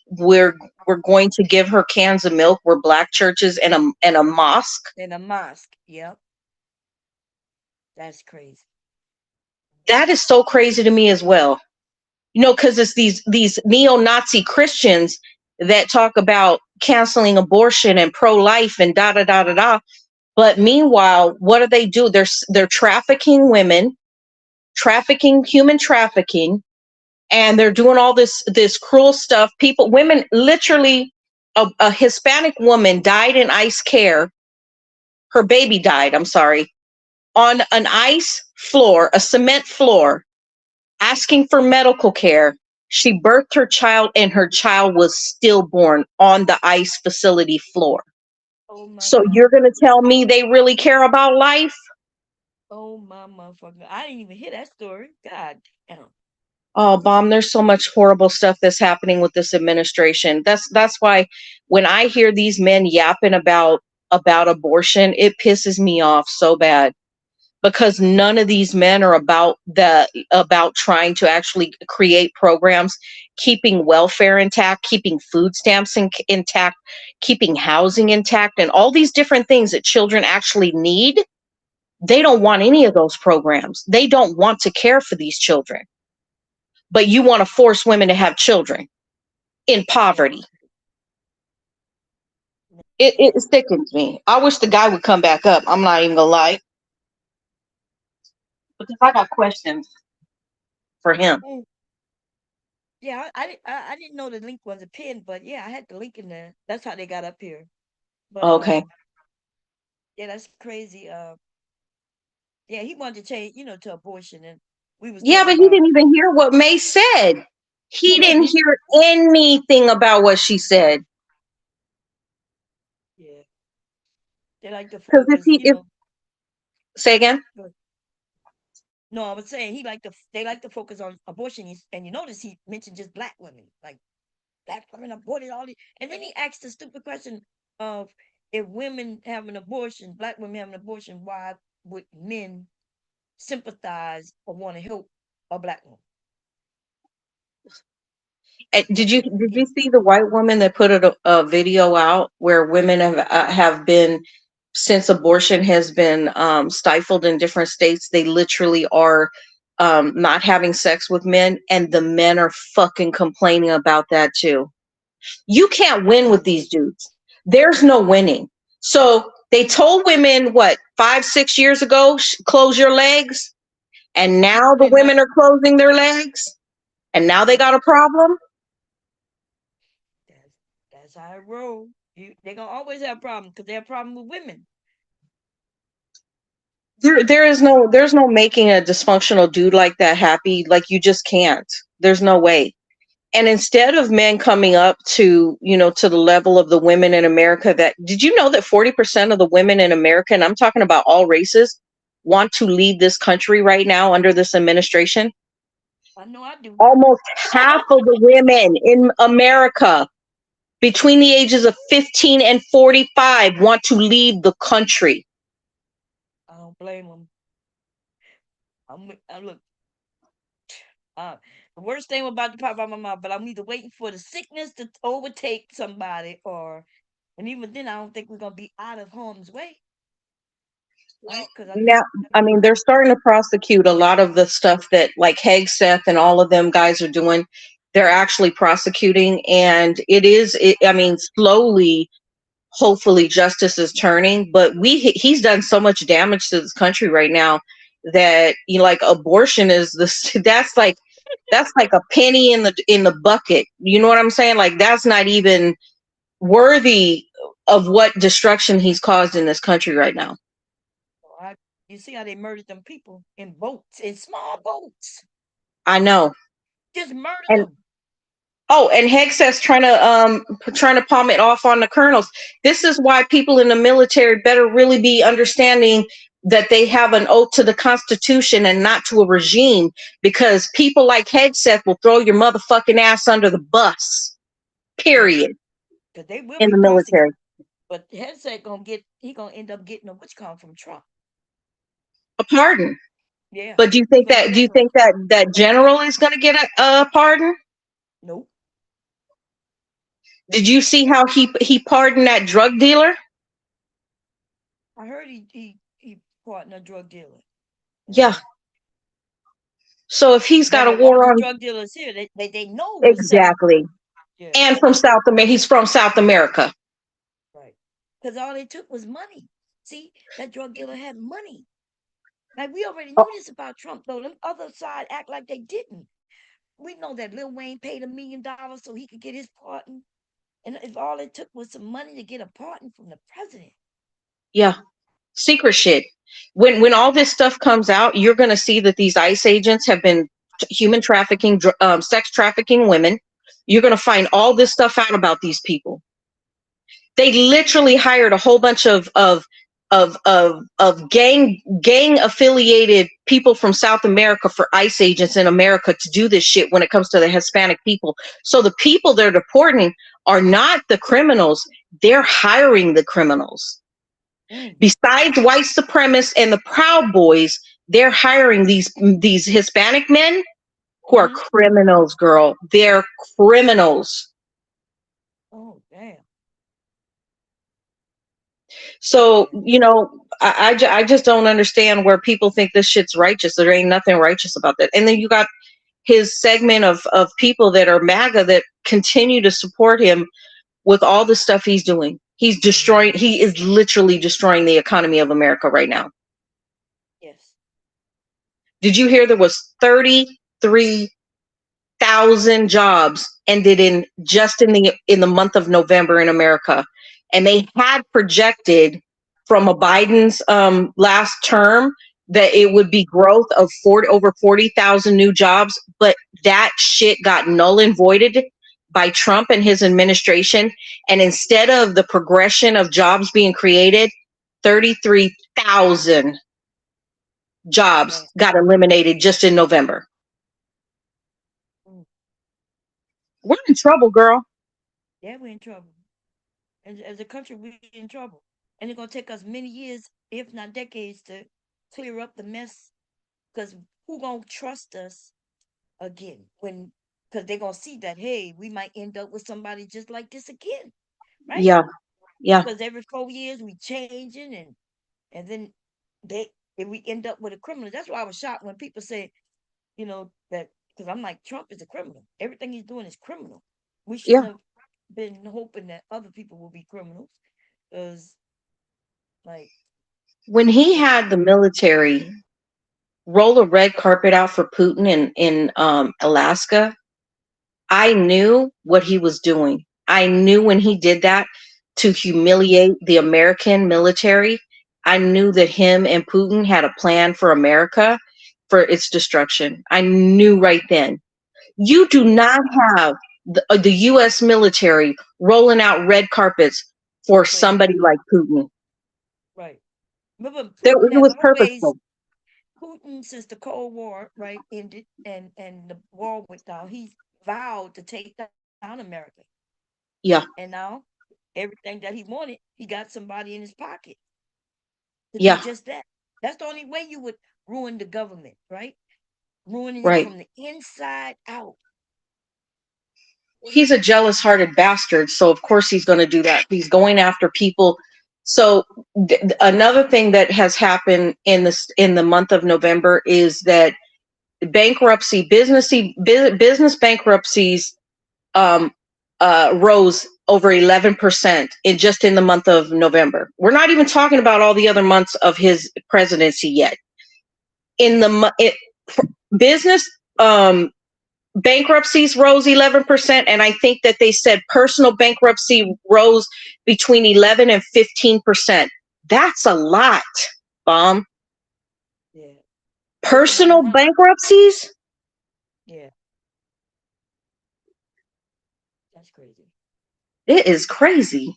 we're going to give her cans of milk were black churches and a mosque? In a mosque. Yep. That's crazy. That is so crazy to me as well. Because it's these neo-Nazi Christians that talk about canceling abortion and pro-life and da da da da da. But meanwhile, what do they do? They're trafficking women, human trafficking, and they're doing all this cruel stuff. Women, literally, a Hispanic woman died in ICE care. Her baby died, I'm sorry, on an ice floor, a cement floor, asking for medical care. She birthed her child and her child was stillborn on the ICE facility floor. Oh my So God. you're going to tell me they really care about life? Oh my motherfucker. I didn't even hear that story. God damn. Oh, Mom, there's so much horrible stuff that's happening with this administration. That's why when I hear these men yapping about abortion, it pisses me off so bad, because none of these men are about trying to actually create programs, keeping welfare intact, keeping food stamps intact, keeping housing intact, and all these different things that children actually need. They don't want any of those programs. They don't want to care for these children. But you want to force women to have children in poverty. It sickens me. I wish the guy would come back up. I'm not even gonna lie, because I got questions for him. Yeah, I didn't know the link was a pin, but yeah, I had the link in there. That's how they got up here. But Okay. yeah, that's crazy. Yeah, he wanted to change, to abortion, and we was Yeah, talking but he about didn't even hear what May said. He didn't hear anything about what she said. yeah. They like to Because focus, Say again? No, I was saying they like to focus on abortion, and you notice he mentioned just black women, like black women aborted all these, and then he asked the stupid question of if women have an abortion, black women have an abortion, why would men sympathize or want to help a black woman? Did you see the white woman that put a video out where women have been, since abortion has been stifled in different states, they literally are not having sex with men, and the men are fucking complaining about that too. You can't win with these dudes. There's no winning. So they told women what 5-6 years ago, close your legs, and now the women are closing their legs, and now they got a problem. That's how it roll. They're gonna always have problems because they have problem with women. There's no making a dysfunctional dude like that happy. Like, you just can't. There's no way. And instead of men coming up to, to the level of the women in America, did you know that 40% of the women in America, and I'm talking about all races, want to leave this country right now under this administration? I know I do. Almost half of the women in America between the ages of 15 and 45 want to leave the country. I don't blame them. Look, the worst thing about to pop out my mouth, but I'm either waiting for the sickness to overtake somebody, and even then, I don't think we're gonna be out of harm's way. Right? Now, I mean, they're starting to prosecute a lot of the stuff that like Hegseth and all of them guys are doing. They're actually prosecuting, and I mean, slowly, hopefully justice is turning, but he's done so much damage to this country right now that like abortion is that's like a penny in the bucket. You know what I'm saying? Like, that's not even worthy of what destruction he's caused in this country right now. You see how they murdered them people in boats, in small boats. I know. Just murder them. Oh, and Hegseth's trying to palm it off on the colonels. This is why people in the military better really be understanding that they have an oath to the Constitution and not to a regime, because people like Hegseth will throw your motherfucking ass under the bus. Period. Because they will in be the military. But Hegseth gonna end up getting a what's called from Trump. A pardon. Yeah. But do you think that general is going to get a pardon? Nope. Did you see how he pardoned that drug dealer? I heard he pardoned a drug dealer. Yeah. So if he's got a war on drug dealers here, they know exactly. Yeah. And from South America, he's from South America. Right. Because all they took was money. See, that drug dealer had money. Like, we already knew this about Trump, though. Them other side act like they didn't. We know that Lil Wayne paid $1 million so he could get his pardon. And if all it took was some money to get a pardon from the president. Yeah. Secret shit. When all this stuff comes out, you're going to see that these ICE agents have been human trafficking, sex trafficking women. You're going to find all this stuff out about these people. They literally hired a whole bunch of gang affiliated people from South America for ICE agents in America to do this shit when it comes to the Hispanic people. So the people they're deporting are not the criminals. They're hiring the criminals. Besides white supremacists and the Proud Boys, they're hiring these Hispanic men who are criminals, girl. They're criminals. Oh, damn. So, I just don't understand where people think this shit's righteous. There ain't nothing righteous about that. And then you got his segment of people that are MAGA that continue to support him with all the stuff he's doing. He is literally destroying the economy of America right now. Yes. Did you hear there was 33,000 jobs ended in the month of November in America? And they had projected from a Biden's last term that it would be growth of over 40,000 new jobs, but that shit got null and voided by Trump and his administration. And instead of the progression of jobs being created, 33,000 jobs Right. got eliminated just in November. Mm. We're in trouble, girl. Yeah, we're in trouble. As a country, we're in trouble. And it's gonna take us many years, if not decades, to clear up the mess. Because who gonna trust us again when? Because they're gonna see that, hey, we might end up with somebody just like this again, right? Yeah, yeah, Because every 4 years we changing, and then they if we end up with a criminal. That's why I was shocked when people say, that, because I'm like, Trump is a criminal. Everything he's doing is criminal. We yeah. shouldn't have been hoping that other people will be criminals, because, like, When he like, had the military roll a red carpet out for Putin in Alaska, I knew what he was doing. I knew when he did that to humiliate the American military, I knew that him and Putin had a plan for America for its destruction. I knew right then. You do yeah, not have the US military rolling out red carpets for for somebody anybody, like Putin. right? Remember, It Putin has was always purposeful. Putin, since the Cold War, right, ended, and the wall went down, he's vowed to take down America. Yeah, And now everything that he wanted, he got somebody in his pocket to do yeah, just that. That's the only way you would ruin the government, right? Ruining it right. from the inside out. He's a jealous hearted bastard, so of course he's going to do that. He's going after people. So another thing that has happened in the month of November is that business bankruptcies um, rose over 11% in the month of November. We're not even talking about all the other months of his presidency yet. In the business bankruptcies rose 11%, and I think that they said personal bankruptcy rose between 11 and 15%. That's a lot, Bomb. Yeah. Over Personal 900. bankruptcies? Yeah. That's crazy. It is crazy.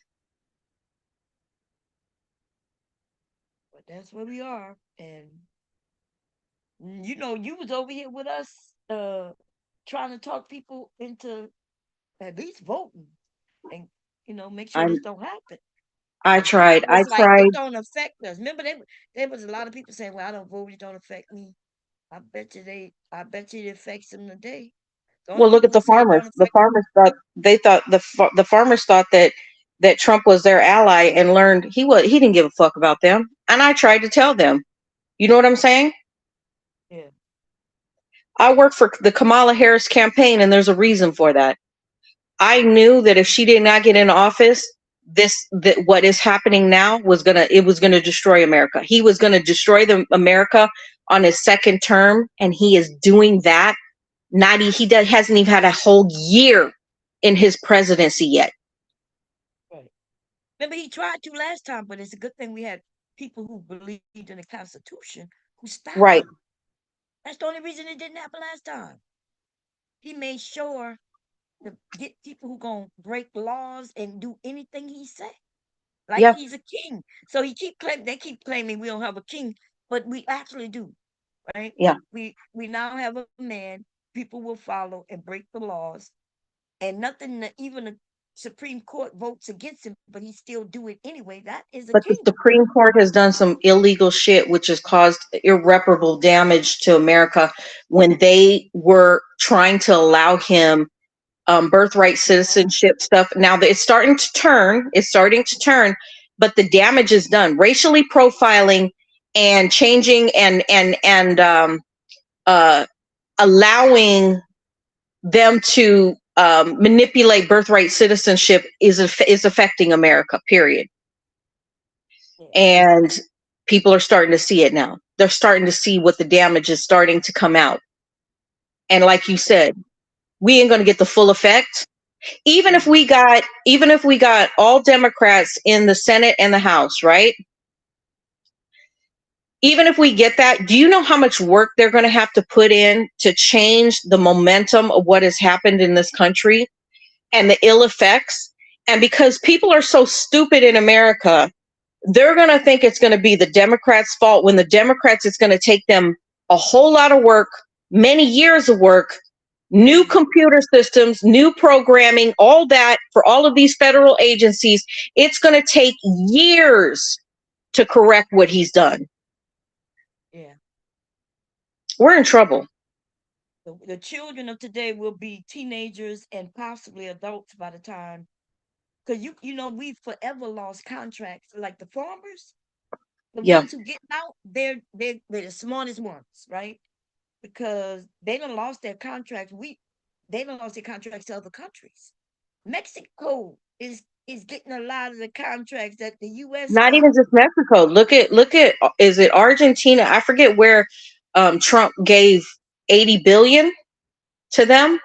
But that's where we are. And you was over here with us, trying to talk people into at least voting, and make sure I this don't happen. I And people tried. I was like, tried. it don't affect us. Remember, there was a lot of people saying, well, I don't vote, it don't affect me. I bet you it affects them today. The only Well, look at people who the say it farmers. don't The affect them. farmers thought the farmers thought that Trump was their ally and learned he didn't give a fuck about them. And I tried to tell them. You know what I'm saying? Yeah. I work for the Kamala Harris campaign, and there's a reason for that. I knew that if she did not get in office, that what is happening now was gonna destroy America. He was gonna destroy the America on his second term, and he is doing that. Hasn't even had a whole year in his presidency yet. Right. Remember, he tried to last time, but it's a good thing we had people who believed in the Constitution who stopped Right. him. That's the only reason it didn't happen last time. He made sure to get people who gonna break laws and do anything he said, like Yeah. he's a king. So they keep claiming we don't have a king, but we actually do, right? Yeah. We now have a man people will follow and break the laws, and nothing that even the Supreme Court votes against him, but he still do it anyway. That is a But the king. Supreme Court has done some illegal shit, which has caused irreparable damage to America when they were trying to allow him birthright citizenship stuff. Now that it's starting to turn, but the damage is done. Racially profiling and changing and uh, allowing them to manipulate birthright citizenship is affecting America. Period. Yeah. And people are starting to see it now. They're starting to see what the damage is starting to come out. And like you said, we ain't going to get the full effect. Even if we got all Democrats in the Senate and the House, right? Even if we get that, do you know how much work they're going to have to put in to change the momentum of what has happened in this country and the ill effects? And because people are so stupid in America, they're going to think it's going to be the Democrats' fault, when the Democrats, it's going to take them a whole lot of work, many years of work, new computer systems, new programming, all that for all of these federal agencies. It's going to take years to correct what he's done. Yeah. We're in trouble. The children of today will be teenagers and possibly adults by the time. Because you know, we forever lost contracts. Like the farmers, the Yeah. ones who get out, they're the smartest ones, right? Because they done lost their contracts. They done lost their contracts to other countries. Mexico is getting a lot of the contracts that the US Not got. even just Mexico. Look at, is it Argentina? I forget where Trump gave 80 billion to them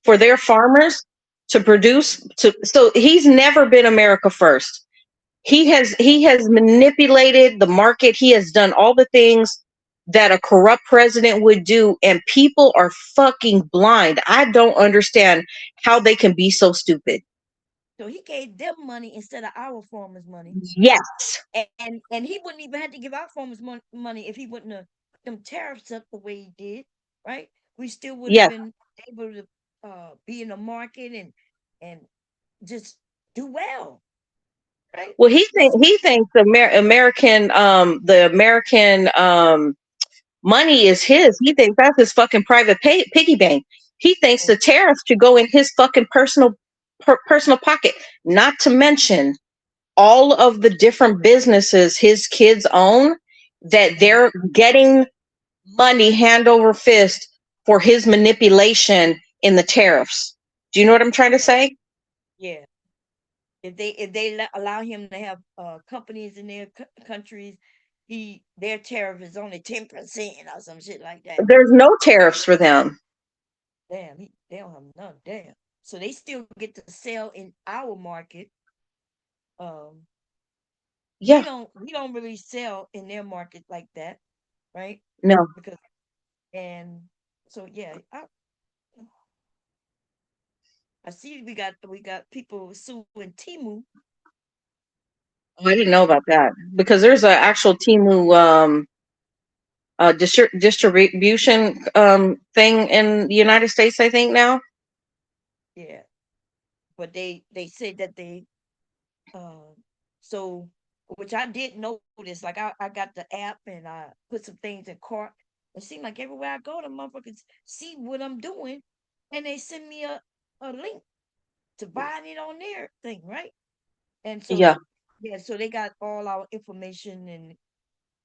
for their farmers to produce. So he's never been America first. He has manipulated the market. He has done all the things that a corrupt president would do, and people are fucking blind. I don't understand how they can be so stupid. So he gave them money instead of our farmers money. Yes. And he wouldn't even have to give our farmers money if he wouldn't have put them tariffs up the way he did, right? We still would have Yes. been able to be in the market and just do well, right? Well, he thinks the American money is his. He thinks that's his fucking private piggy bank. He thinks the tariffs should go in his fucking personal pocket. Not to mention all of the different businesses his kids own, that they're getting money hand over fist for his manipulation in the tariffs. Do you know what I'm trying to say? Yeah. If they allow him to have companies in their countries, their tariff is only 10% or some shit like that. There's no tariffs for them. Damn, they don't have none. Damn. So they still get to sell in our market. Yeah. We don't really sell in their market like that, right? No. And so yeah, I see we got people suing Timu. Oh, I didn't know about that, because there's an actual Timu distribution thing in the United States, I think now. Yeah, but they said that so, which I didn't notice. Like I got the app and I put some things in cart. It seemed like everywhere I go, the motherfuckers see what I'm doing, and they send me a link to buying it on their thing, right? And so so they got all our information and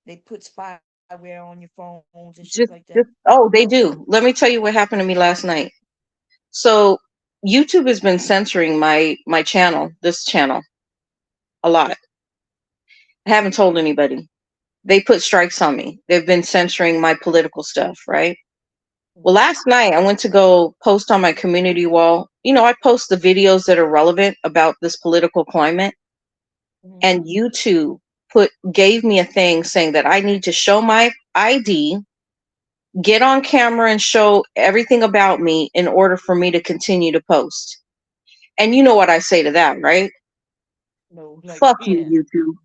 they put spyware on your phones and shit like that. They do. Let me tell you what happened to me last night. So YouTube has been censoring my channel, this channel, a lot. I haven't told anybody. They put strikes on me. They've been censoring my political stuff, right? Well, last night I went to go post on my community wall. You know, I post the videos that are relevant about this political climate. And YouTube gave me a thing saying that I need to show my ID, get on camera and show everything about me in order for me to continue to post. And you know what I say to that, right? No, like, fuck you, YouTube.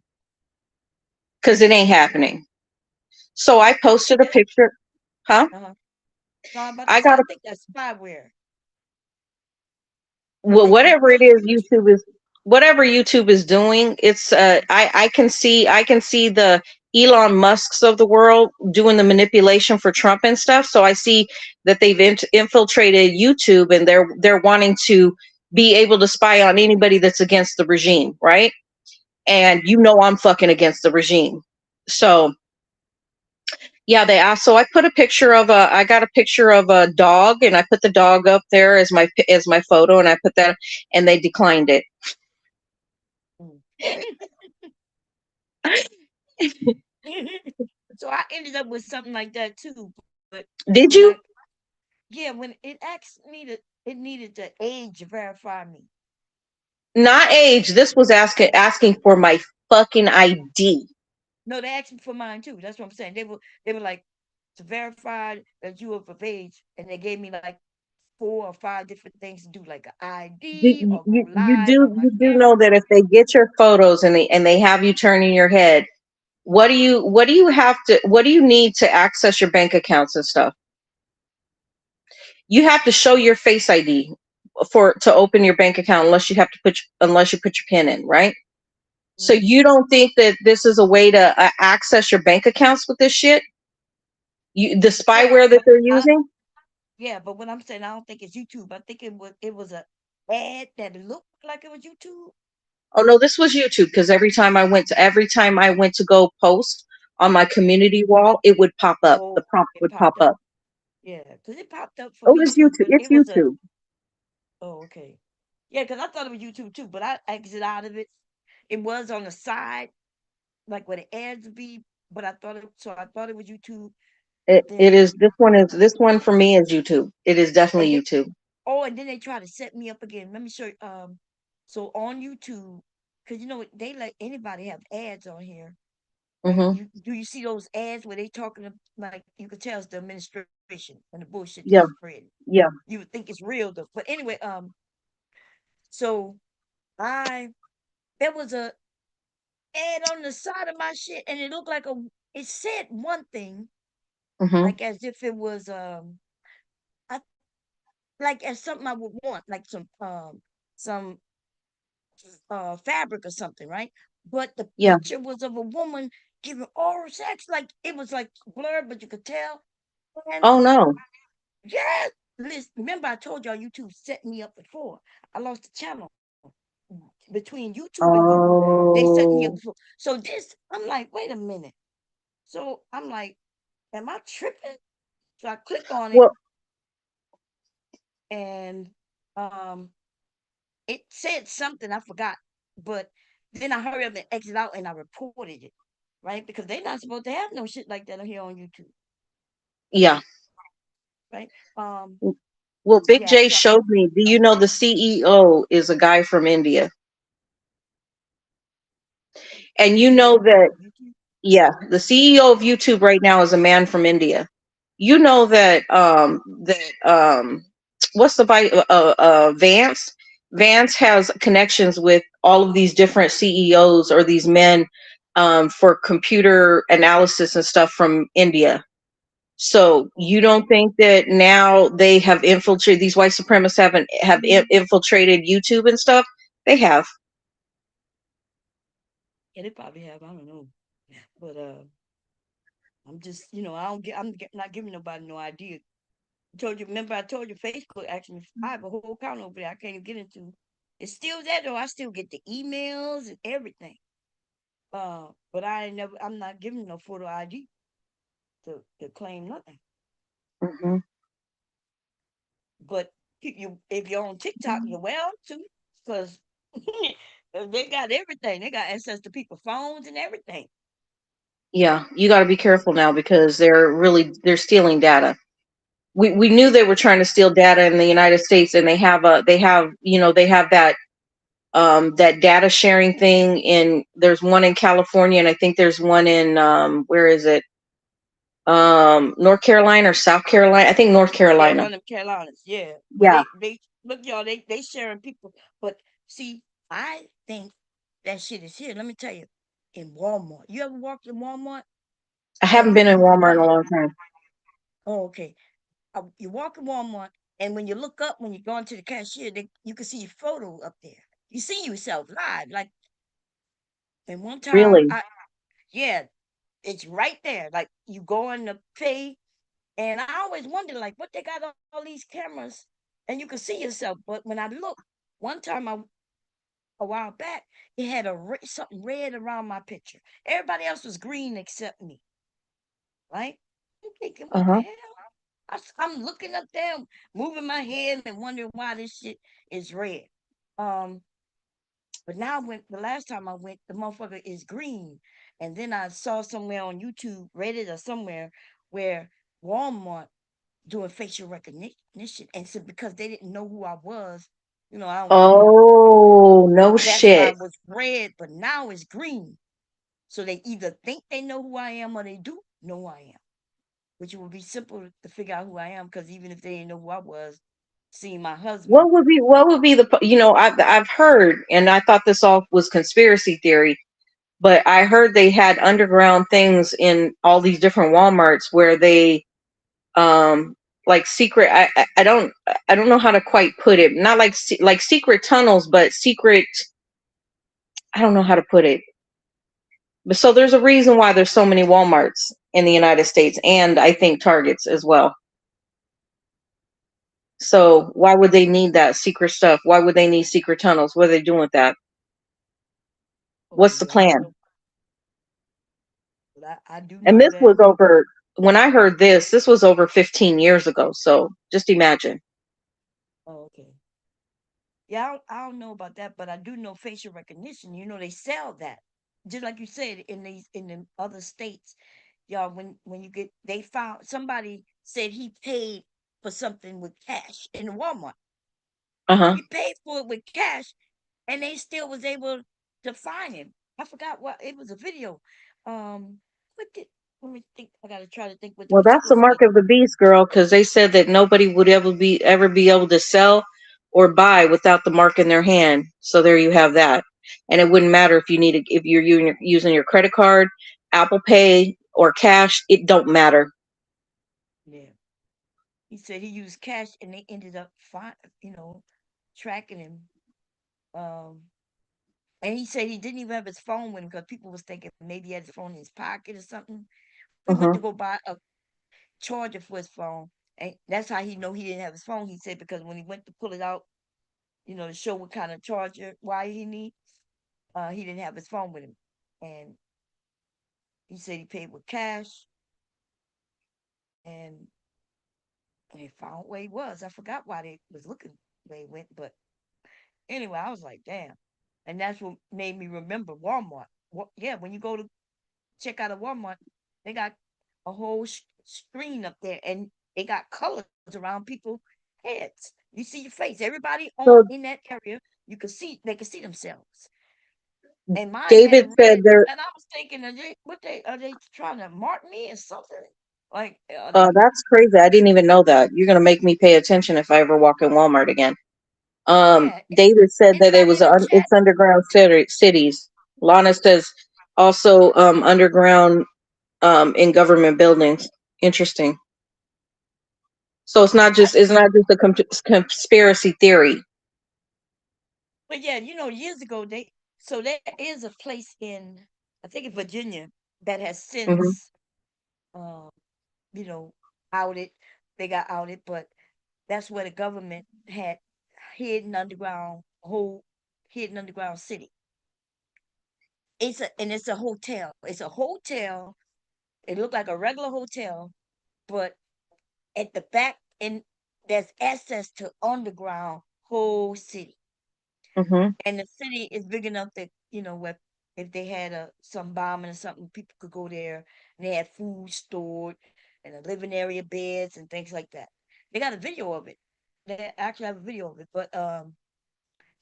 Because it ain't happening. So I posted a picture. Huh? No, I think that's spyware. Well, whatever it is, whatever YouTube is doing, it's I can see the Elon Musks of the world doing the manipulation for Trump and stuff. So I see that they've infiltrated YouTube, and they're wanting to be able to spy on anybody that's against the regime, right? And you know I'm fucking against the regime. So yeah, they asked. So I put a picture of I got a picture of a dog, and I put the dog up there as my photo, and I put that, and they declined it. So I ended up with something like that too. But did you? When it asked me it needed to age verify me. Not age. This was asking for my fucking ID. No, they asked me for mine too. That's what I'm saying. They were like to verify that you were of age, and they gave me like 4 or 5 different things to do, like an You, ID you, or go you live do on my you do know camera. that if they get your photos and they have you turning your head, what do you need to access your bank accounts and stuff? You have to show your Face ID to open your bank account unless you put your PIN in, right? So Mm. you don't think that this is a way to access your bank accounts with this shit? The Yeah, spyware that but they're using? but what I'm saying, I don't think it's YouTube. I think it was a ad that looked like it was YouTube. Oh no, this was YouTube because every time I went to go post on my community wall, it would pop up. The Oh, prompt it would pop popped up. up. Yeah, because it popped up for Oh, me it's too, YouTube. but It's it was a YouTube. oh, okay. Yeah, because I thought it was YouTube too, but I exited out of it. It was on the side, like where the ads be, but I thought it was YouTube, but It then is this one for me is YouTube. It is and definitely then YouTube. and then they try to set me up again. Let me show you. So on YouTube, because they let anybody have ads on here, right? Hmm. You see those ads where they talking like you could tell it's the administration and the bullshit they Yeah, spread. yeah. You would think it's real though, but anyway, so I there was a ad on the side of my shit, and it looked like it said one thing, Hmm. like as if it was I, like as something I would want, like some fabric or something, right? But the Yeah. picture was of a woman giving oral sex, like it was like blurred, but you could tell. And Oh no. yeah, listen, remember I told y'all YouTube set me up before. I lost the channel between YouTube and Google. They set me up Oh. before. So this, I'm like, wait a minute. So I'm like, am I tripping? So I click on it Well, and um it said something I forgot, but then I hurry up and exit out and I reported it, right? Because they're not supposed to have no shit like that on here on YouTube, yeah. right? Well, Big Yeah, J so showed me. Do you know the CEO is a guy from India? the And you know CEO that, of YouTube. yeah, the CEO of YouTube right now is a man from India. You know that what's the Vance? Vance has connections with all of these different CEOs or these men for computer analysis and stuff from India. So you Okay. don't think that now they have infiltrated, these white supremacists infiltrated YouTube and stuff? They have. Yeah, they probably have. I don't know, but I'm just, I don't get. Not giving nobody no idea. Remember I told you Facebook actually. I have a whole account over there. I can't even get into. It's still there though. I still get the emails and everything. But I'm not giving no photo ID to claim nothing. Hmm. But if you're on TikTok, you're well too, because they got everything. They got access to people's phones and everything. Yeah, you got to be careful now because they're stealing data. We knew they were trying to steal data in the United States, and they have that data sharing thing there's one in California, and I think there's one in where is it? North Carolina or South Carolina? I think North Yeah, Carolina. one of them Carolinas. Yeah, but Yeah. they look, y'all. They sharing people. But see, I think that shit is here. Let me tell you, in Walmart. You ever walked in Walmart I haven't and been in you Walmart in a see? long time. Oh, okay. You walk in Walmart, and when you look up, when you go into the cashier, you can see your photo up there. You see yourself live. Like, and one time, Really? yeah, it's right there. Like, you go in to pay, and I always wonder, like, what they got all these cameras, and you can see yourself. But when I look, one time a while back, it had something red around my picture. Everybody else was green except me, right? I'm thinking, what the Uh-huh. hell? I'm looking up there, moving my head and wondering why this shit is red. Um, but now when the last time I went, the motherfucker is green. And then I saw somewhere on YouTube, Reddit or somewhere, where Walmart doing facial recognition. And so because they didn't know who I was, I don't give them no fuck. Oh, no That's why shit. it was red, but now it's green. So they either think they know who I am or they do know who I am, which would be simple to figure out who I am, because even if they didn't know who I was, seeing my husband. What would be the, you know, I've heard, and I thought this all was conspiracy theory, but I heard they had underground things in all these different Walmarts where they like secret, I don't know how to quite put it, not like like secret tunnels, but secret, I don't know how to put it. But so there's a reason why there's so many Walmarts in the United States, and I think Targets as well. So why would they need that secret stuff? Why would they need secret tunnels? What are they doing with that? Oh What's the yeah, I don't plan? know, but I do And know this that. was over, when I heard this was over 15 years ago. So just imagine. Oh, okay. Yeah, I don't know about that, but I do know facial recognition. You know, they sell that. Just like you said, in the other states, y'all, when you get, they found somebody said he paid for something with cash in Walmart. Uh-huh. He paid for it with cash, and they still was able to find him. I forgot what it was, a video. What did let me think. I gotta try to think what the Well, that's particular the mark state. of the beast, girl, because they said that nobody would ever be able to sell or buy without the mark in their hand. So there you have that. And it wouldn't matter if you're using your credit card, Apple Pay, or cash. It don't matter. Yeah, he said he used cash, and they ended up tracking him. Um, and he said he didn't even have his phone with him because people was thinking maybe he had his phone in his pocket or something. We went Uh-huh. to go buy a charger for his phone, and that's how he know he didn't have his phone. He said because when he went to pull it out, to show what kind of charger why he needs, he didn't have his phone with him, and he said he paid with cash, and they found where he was. I forgot why they was looking where he went, but anyway, I was like, damn, and that's what made me remember Walmart. Yeah, when you go to check out a Walmart, they got a whole screen up there, and they got colors around people's heads. You see your face. Everybody on So in that area, they can see themselves. And mine had David said red, there. and I was thinking, are they trying to mark me or something? Like, are they? That's crazy. I didn't even know that. You're gonna make me pay attention if I ever walk in Walmart again. Yeah, David said it's that it right was in the chat. it's underground cities. Lana says also underground in government buildings. Interesting. So I it's just, not just a conspiracy theory. but yeah, years ago there is a place in, I think in Virginia, that has Hmm. since um you know, outed. They got outed, but that's where the government had hidden underground, whole hidden underground city. It's a hotel. It's a hotel. It looked like a regular hotel, but at the back, and there's access to underground whole city. Hmm. And the city is big enough that, where if they had some bombing or something, people could go there, and they had food stored and a living area, beds and things like that. They got a video of it. They actually have a video of it, but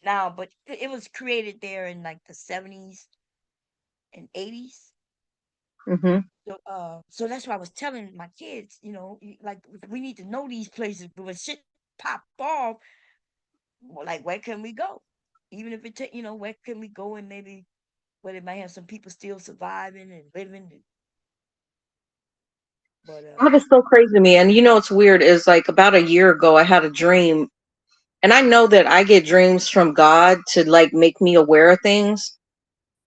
now, but it was created there in like the 70s and 80s. Hmm. So that's why I was telling my kids, like we need to know these places, but when shit pop off, well, like where can we go? Even if it take, where can we go, and maybe where they might have some people still surviving and living. But That was so crazy to me. And it's weird is like about a year ago I had a dream, and I know that I get dreams from God to like make me aware of things.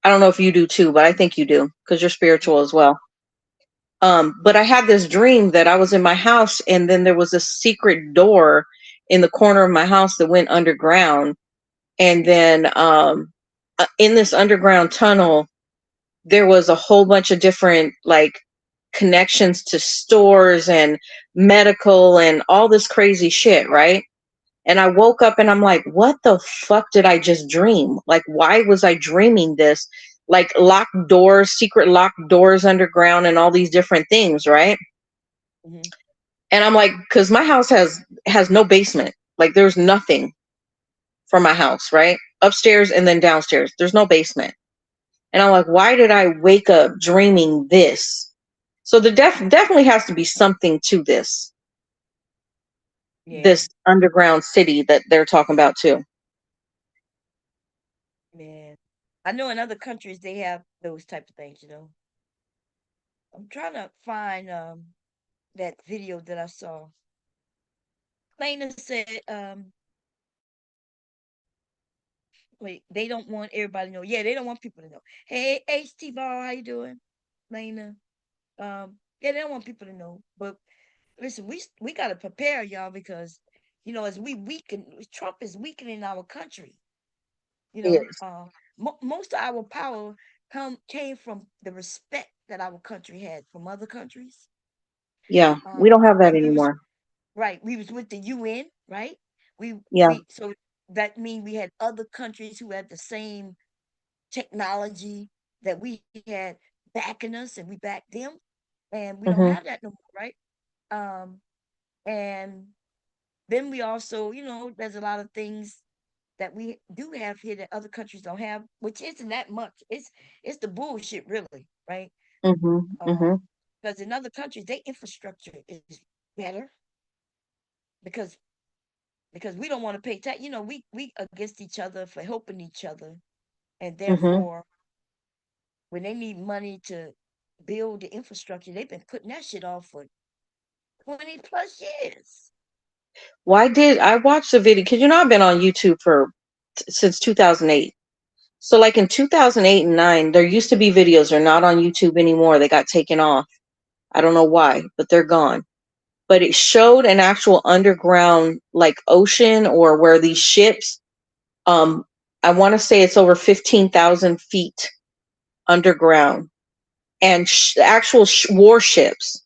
I don't know if you do too, but I think you do because you're spiritual as well. But I had this dream that I was in my house, and then there was a secret door in the corner of my house that went underground. And then in this underground tunnel, there was a whole bunch of different like connections to stores and medical and all this crazy shit, right? And I woke up and I'm like, what the fuck did I just dream? Like, why was I dreaming this? Like locked doors, secret locked doors underground, and all these different things, right? hmm And I'm like, because my house has no basement. Like, there's nothing for my house, right? Upstairs and then downstairs. There's no basement. And I'm like, why did I wake up dreaming this? So there definitely has to be something to this. Yeah, this underground city that they're talking about too. man. I know in other countries they have those type of things, you know. I'm trying to find that video that I saw. Lena said, wait, they don't want everybody to know. Yeah, they don't want people to know. Hey, HT Ball, how you doing? Lena. Yeah, they don't want people to know. But listen, we gotta prepare y'all because as we weaken, Trump is weakening our country. Yes. Most of our power came from the respect that our country had from other countries. Yeah, we don't have that We was anymore. right. We was with the UN, right? We Yeah. we so that means we had other countries who had the same technology that we had backing us, and we backed them, and we don't Mhm. have that no more, right? Um, and then we also, there's a lot of things that we do have here that other countries don't have, which isn't that much. It's the bullshit, really, right? Mhm. Mhm. Because in other countries, their infrastructure is better because we don't want to pay tax. We against each other for helping each other, and Mhm. therefore, when they need money to build the infrastructure, they've been putting that shit off for 20 plus years. Why did I watch the video? Because I've been on YouTube for since 2008. So like in 2008 and 9, there used to be videos. They're not on YouTube anymore. They got taken off. I don't know why, but they're gone. But it showed an actual underground like ocean or where these ships, um, I want to say it's over 15,000 feet underground, and actual warships.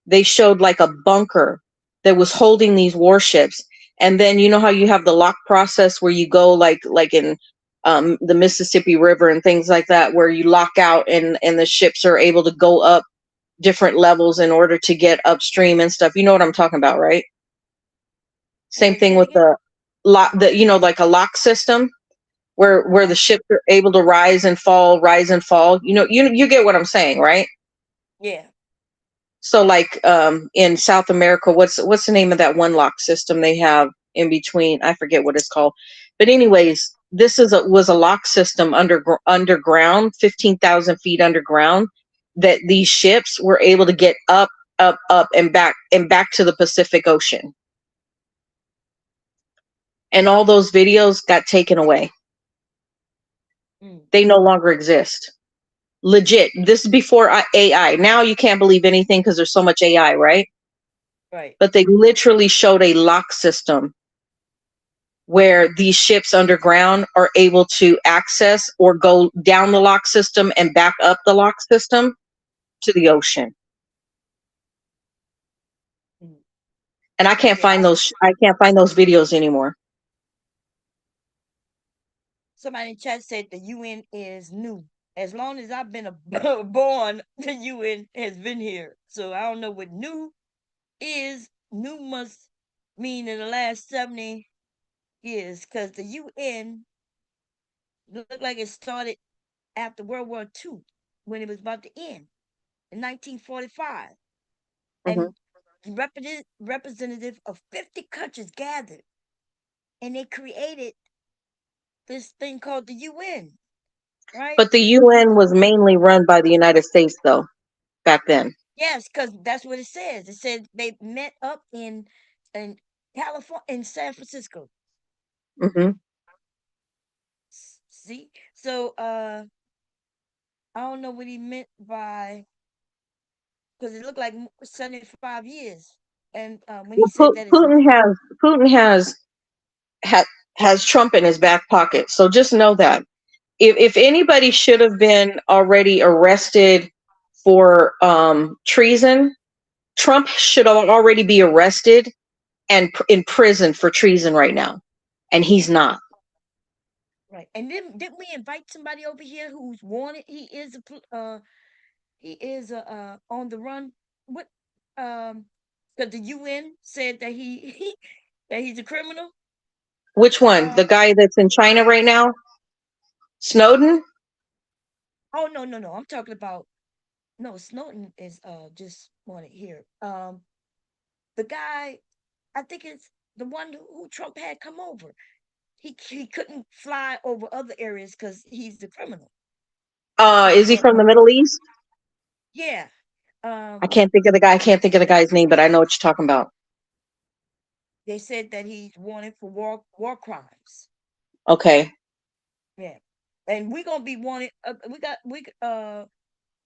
They showed like a bunker that was holding these warships. And then you know how you have the lock process where you go like in the Mississippi River and things like that, where you lock out and the ships are able to go up different levels in order to get upstream and stuff. You know what I'm talking about, right? Same Wait, thing say it with again. the lock, like a lock system where the ships are able to rise and fall, rise and fall. You get what I'm saying, right? Yeah. So like in South America, what's the name of that one lock system they have in between? I forget what it's called. But anyways, this was a lock system underground, 15,000 feet underground, that these ships were able to get up, up, up and back to the Pacific Ocean. And all those videos got taken away. Mm. They no longer exist. Legit. This is before AI. Now you can't believe anything because there's so much AI, right? Right. But they literally showed a lock system where these ships underground are able to access or go down the lock system and back up the lock system to the ocean. Mm. And I can't Yeah. find those. I can't find those videos anymore. Somebody in chat said the UN is new. As long as I've been born, the UN has been here. So I don't know what new is. New must mean in the last 70 years, because the UN looked like it started after World War II when it was about to end in 1945. Hmm. And representative of 50 countries gathered, and they created this thing called the UN, right? But the UN was mainly run by the United States, though, back then. Yes, because that's what it says. It said they met up in California, in San Francisco. Hmm. See, so I don't know what he meant by, because it looked like 75 years, and when he Well, said that it's new. Putin ha, has Trump in his back pocket. So just know that if anybody should have been already arrested for treason, Trump should already be arrested and in prison for treason right now, and he's not. Right, and then didn't we invite somebody over here who's wanted? He is on the run. What? Because the UN said that that he's a criminal. Which one? The Uh, guy that's in China right now, Snowden? oh, no, no, no. I'm talking about, no, Snowden is just wanted here. The guy, I think it's the one who Trump had come over. He couldn't fly over other areas because he's the criminal. So Is he then, from the Middle East? yeah, I can't think of the guy. I can't think of the guy's name, but I know what you're talking about. they said that he's wanted for war crimes. Okay. Yeah, and we're gonna be wanted.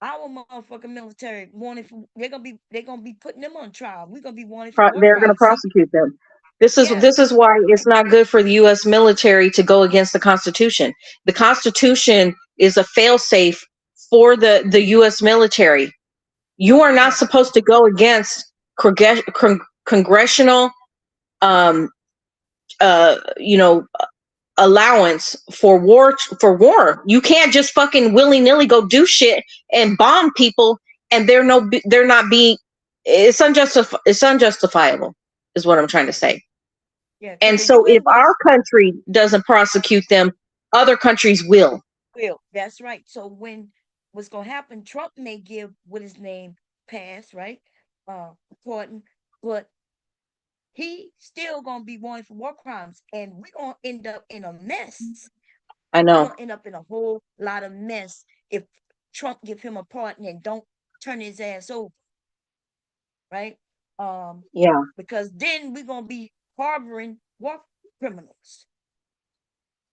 Our motherfucking military wanted. They're gonna be putting them on trial. We're gonna be wanted for war They're going to crimes. See, prosecute them. This is yeah, this is why it's not good for the U.S. military to go against the Constitution. The Constitution is a failsafe for the U.S. military. You are not yeah, supposed to go against congressional, um, you know, allowance for war. You can't just fucking willy nilly go do shit and bomb people, and they're not being. It's unjustifiable, is what I'm trying to say. yeah. Because And the so, if UN was our country doesn't prosecute them, other countries will. will. That's right. So when what's gonna happen? Trump may give what his name pass, right? Pardon, but he still gonna be wanted for war crimes, and we're gonna end up in a mess. I We're know. gonna end up in a whole lot of mess if Trump give him a pardon and don't turn his ass over, right? Um, Yeah. because then we're gonna be harboring war criminals,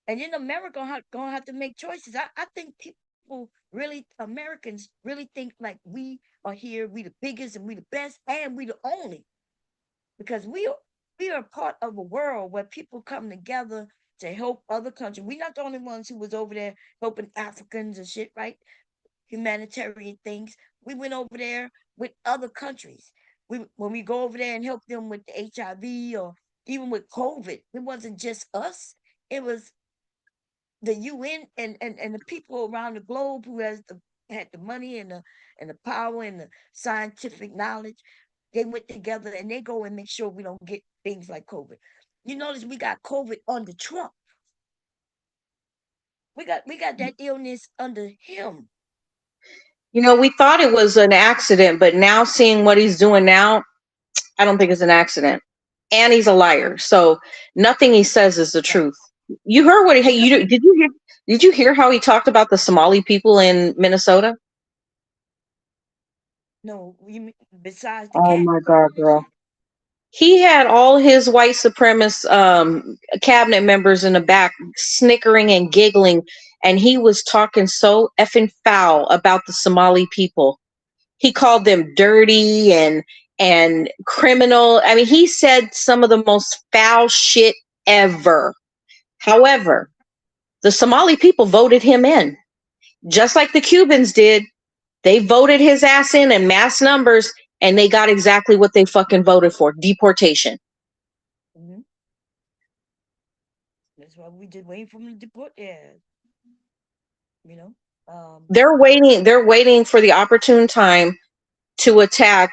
and then America gonna have to make choices. I think people really, Americans really think like we are here, we the biggest and we the best and we the only, because we are part of a world where people come together to help other countries. We're not the only ones who was over there helping Africans and shit, right? Humanitarian things. We went over there with other countries. When we go over there and help them with the HIV or even with COVID, it wasn't just us. It was the UN and the people around the globe who had the money and the power and the scientific knowledge. They went together and they go and make sure we don't get things like COVID. You notice we got COVID under Trump. We got that illness under him. We thought it was an accident, but now seeing what he's doing now, I don't think it's an accident. And he's a liar. So nothing he says is the Right. truth. You heard what? Hey, And nothing. did you hear how he talked about the Somali people in Minnesota? No, besides the Oh cat my part God, and girl. shit. He had all his white supremacist cabinet members in the back snickering and giggling, and he was talking so effing foul about the Somali people. He called them dirty and criminal. I mean, he said some of the most foul shit ever. However, the Somali people voted him in, just like the Cubans did. They voted his ass in mass numbers, and they got exactly what they fucking voted for: deportation. Mm-hmm. That's why we just waiting for him to deport. Yeah, you know. Um, They're waiting for the opportune time to attack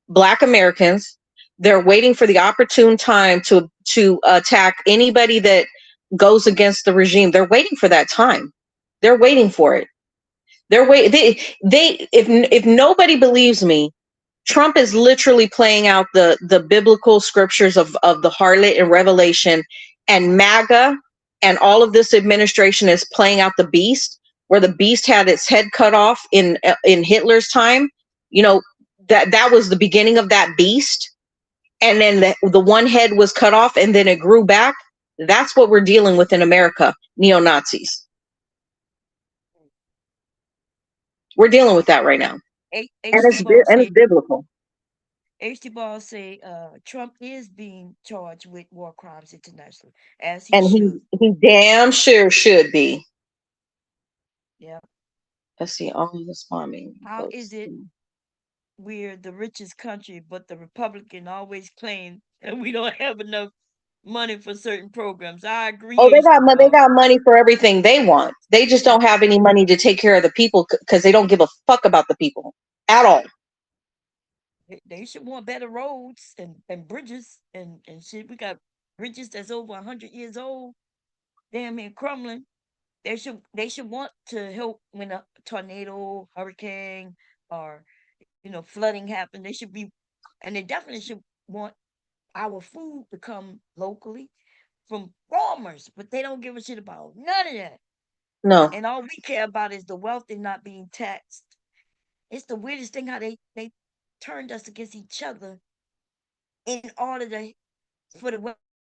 Black Americans. They're waiting for the opportune time to attack anybody that goes against the regime. They're waiting for that time. They're waiting for it. They if nobody believes me, Trump is literally playing out the biblical scriptures of the harlot in Revelation, and MAGA and all of this administration is playing out the beast, where the beast had its head cut off in Hitler's time. You know, that was the beginning of that beast, and then the one head was cut off and then it grew back. That's what we're dealing with in America, neo-Nazis. We're dealing with that right now, and HT Ball it's said biblical. Trump is being charged with war crimes internationally, as he And should. he damn sure should be. Yeah. Let's see, all of this farming How is goes. it we're the richest country, but the Republican always claim that we don't have enough money for certain programs? I Oh, agree, they HT Ball. got money for everything they want. They just don't have any money to take care of the people because they don't give a fuck about the people at all. They should want better roads and bridges and shit. We got bridges that's over 100 years old, damn near crumbling. They should want to help when a tornado, hurricane, or flooding happen. They should be, and they definitely should want our food to come locally from farmers, but they don't give a shit about none of that. No. And all we care about is the wealthy not being taxed. It's the weirdest thing how they turned us against each other in order to for the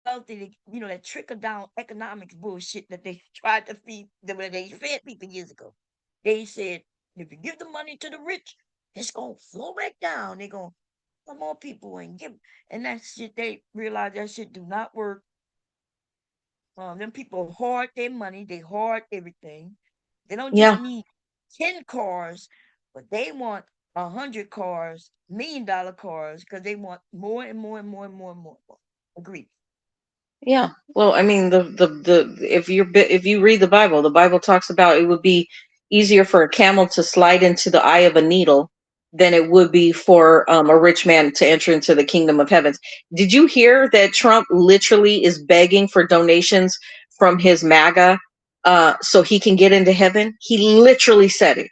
wealthy to, that trickle down economics bullshit that they tried to feed that they fed people years ago. They said if you give the money to the rich, it's gonna flow back down. They're gonna come on people and give, and that shit they realize that shit do not work. Them people hoard their money, they hoard everything. They don't just Yeah. need 10 cars, but they want 100 cars, $1 million cars, because they want more and more and more and more and more. Agreed. Yeah. Well, I mean, the if you read the Bible talks about it would be easier for a camel to slide into the eye of a needle than it would be for a rich man to enter into the kingdom of heavens. Did you hear that Trump literally is begging for donations from his MAGA so he can get into heaven? He literally said it.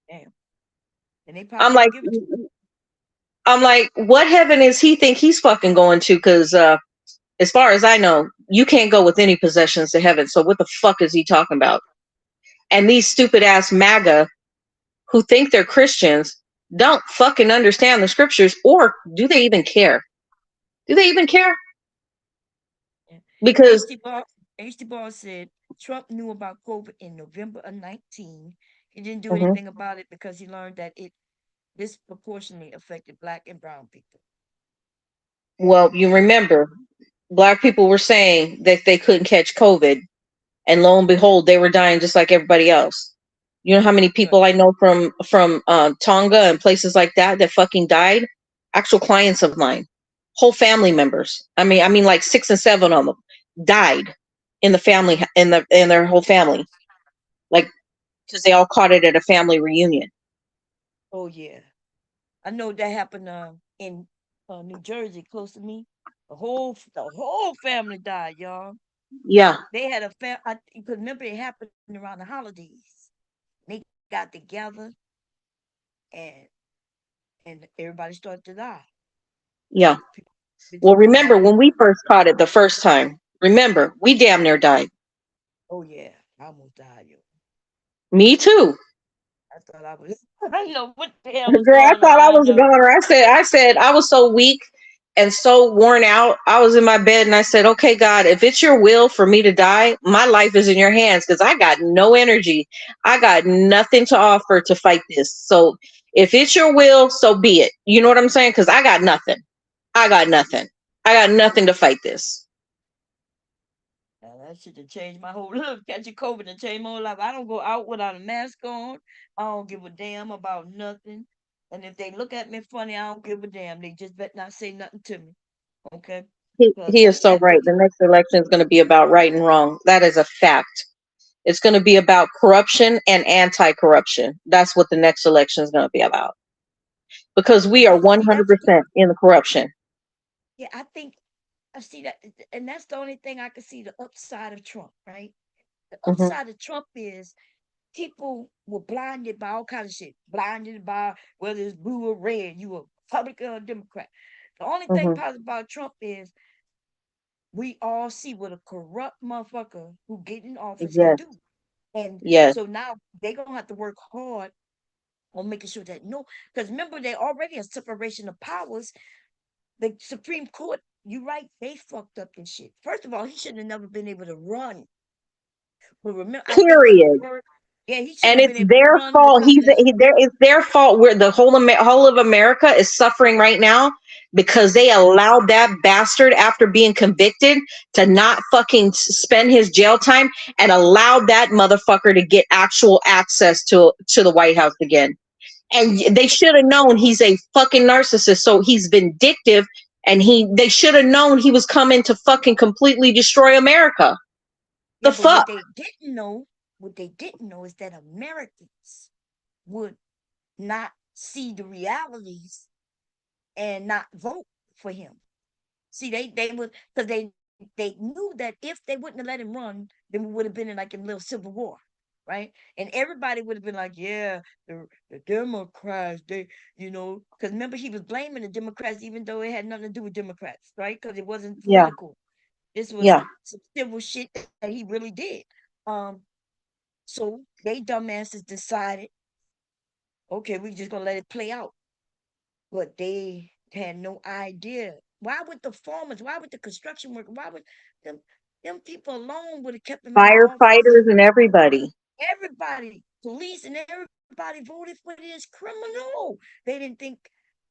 Damn. And they I'm probably like, gonna give it to you. what heaven is he think he's fucking going to? Because as far as I know, you can't go with any possessions to heaven. So what the fuck is he talking about? And these stupid ass MAGA who think they're Christians don't fucking understand the scriptures, or do they even care? Do they even care? Yeah. Because HD Ball said Trump knew about COVID in November of 19. He didn't do mhm. anything about it because he learned that it disproportionately affected black and brown people. Well, you remember, black people were saying that they couldn't catch COVID, and lo and behold, they were dying just like everybody else. You know how many Right. people I know from Tonga and places like that that fucking died? Actual clients of mine, whole family members. I mean, like 6 and 7 of them died in the family in their whole family, like because they all caught it at a family reunion. Oh yeah. I know that happened in New Jersey, close to me. The whole family died, y'all. Yeah, They had a because remember it happened around the holidays. They got together and everybody started to die. yeah. People, Well, bitches remember died. when we first caught it the first time? Remember, we damn near died. Oh yeah, I almost died, yo. Me too. I thought I was. I know what the hell was Girl, I going thought on. I I was a know. goner. I said, I was so weak and so worn out. I was in my bed and I said, okay, God, if it's your will for me to die, my life is in your hands because I got no energy. I got nothing to offer to fight this. So if it's your will, so be it. You know what I'm saying? Because I got nothing. I got nothing. I got nothing to fight this. That shit have changed my whole life. Catching COVID and changed my whole life. I don't go out without a mask on. I don't give a damn about nothing. And if they look at me funny, I don't give a damn. They just better not say nothing to me. Okay? Because He is so right. The next election is going to be about right and wrong. That is a fact. It's going to be about corruption and anti-corruption. That's what the next election is going to be about. Because we are see, that's 100% in the corruption. yeah, I think I see that, and that's the only thing I can see the upside of Trump, right? The Hmm. upside of Trump is people were blinded by all kinds of shit, blinded by whether it's blue or red, you a Republican or Democrat. The only thing Hmm. positive about Trump is we all see what a corrupt motherfucker who get in office can Yes. do. And Yes. so now they're gonna have to work hard on making sure that no, because remember they already a separation of powers. The Supreme Court, you right, they fucked up this shit. First of all, he should have never been able to run. But remember, I think what the Period. word, yeah, he shouldn't And have it's been able to their run fault. because of this. It's their fault where the whole of America is suffering right now because they allowed that bastard after being convicted to not fucking spend his jail time and allowed that motherfucker to get actual access to the White House again. And they should have known he's a fucking narcissist. So he's vindictive, and they should have known he was coming to fucking completely destroy America. The Yeah, but fuck? what they didn't know is that Americans would not see the realities and not vote for him. See, they would because they knew that if they wouldn't have let him run, then we would have been in like a little civil war. right? And everybody would have been like, yeah, the Democrats, they, because remember he was blaming the Democrats even though it had nothing to do with Democrats, right? Because it wasn't Yeah, political. This was yeah. some civil shit that he really did. Um, so they dumbasses decided, okay, we just gonna let it play out. But they had no idea. Why would the farmers, why would the construction workers, why would them them people alone would have kept them in the office? Firefighters and everybody. Everybody, police and everybody voted for this criminal. They didn't think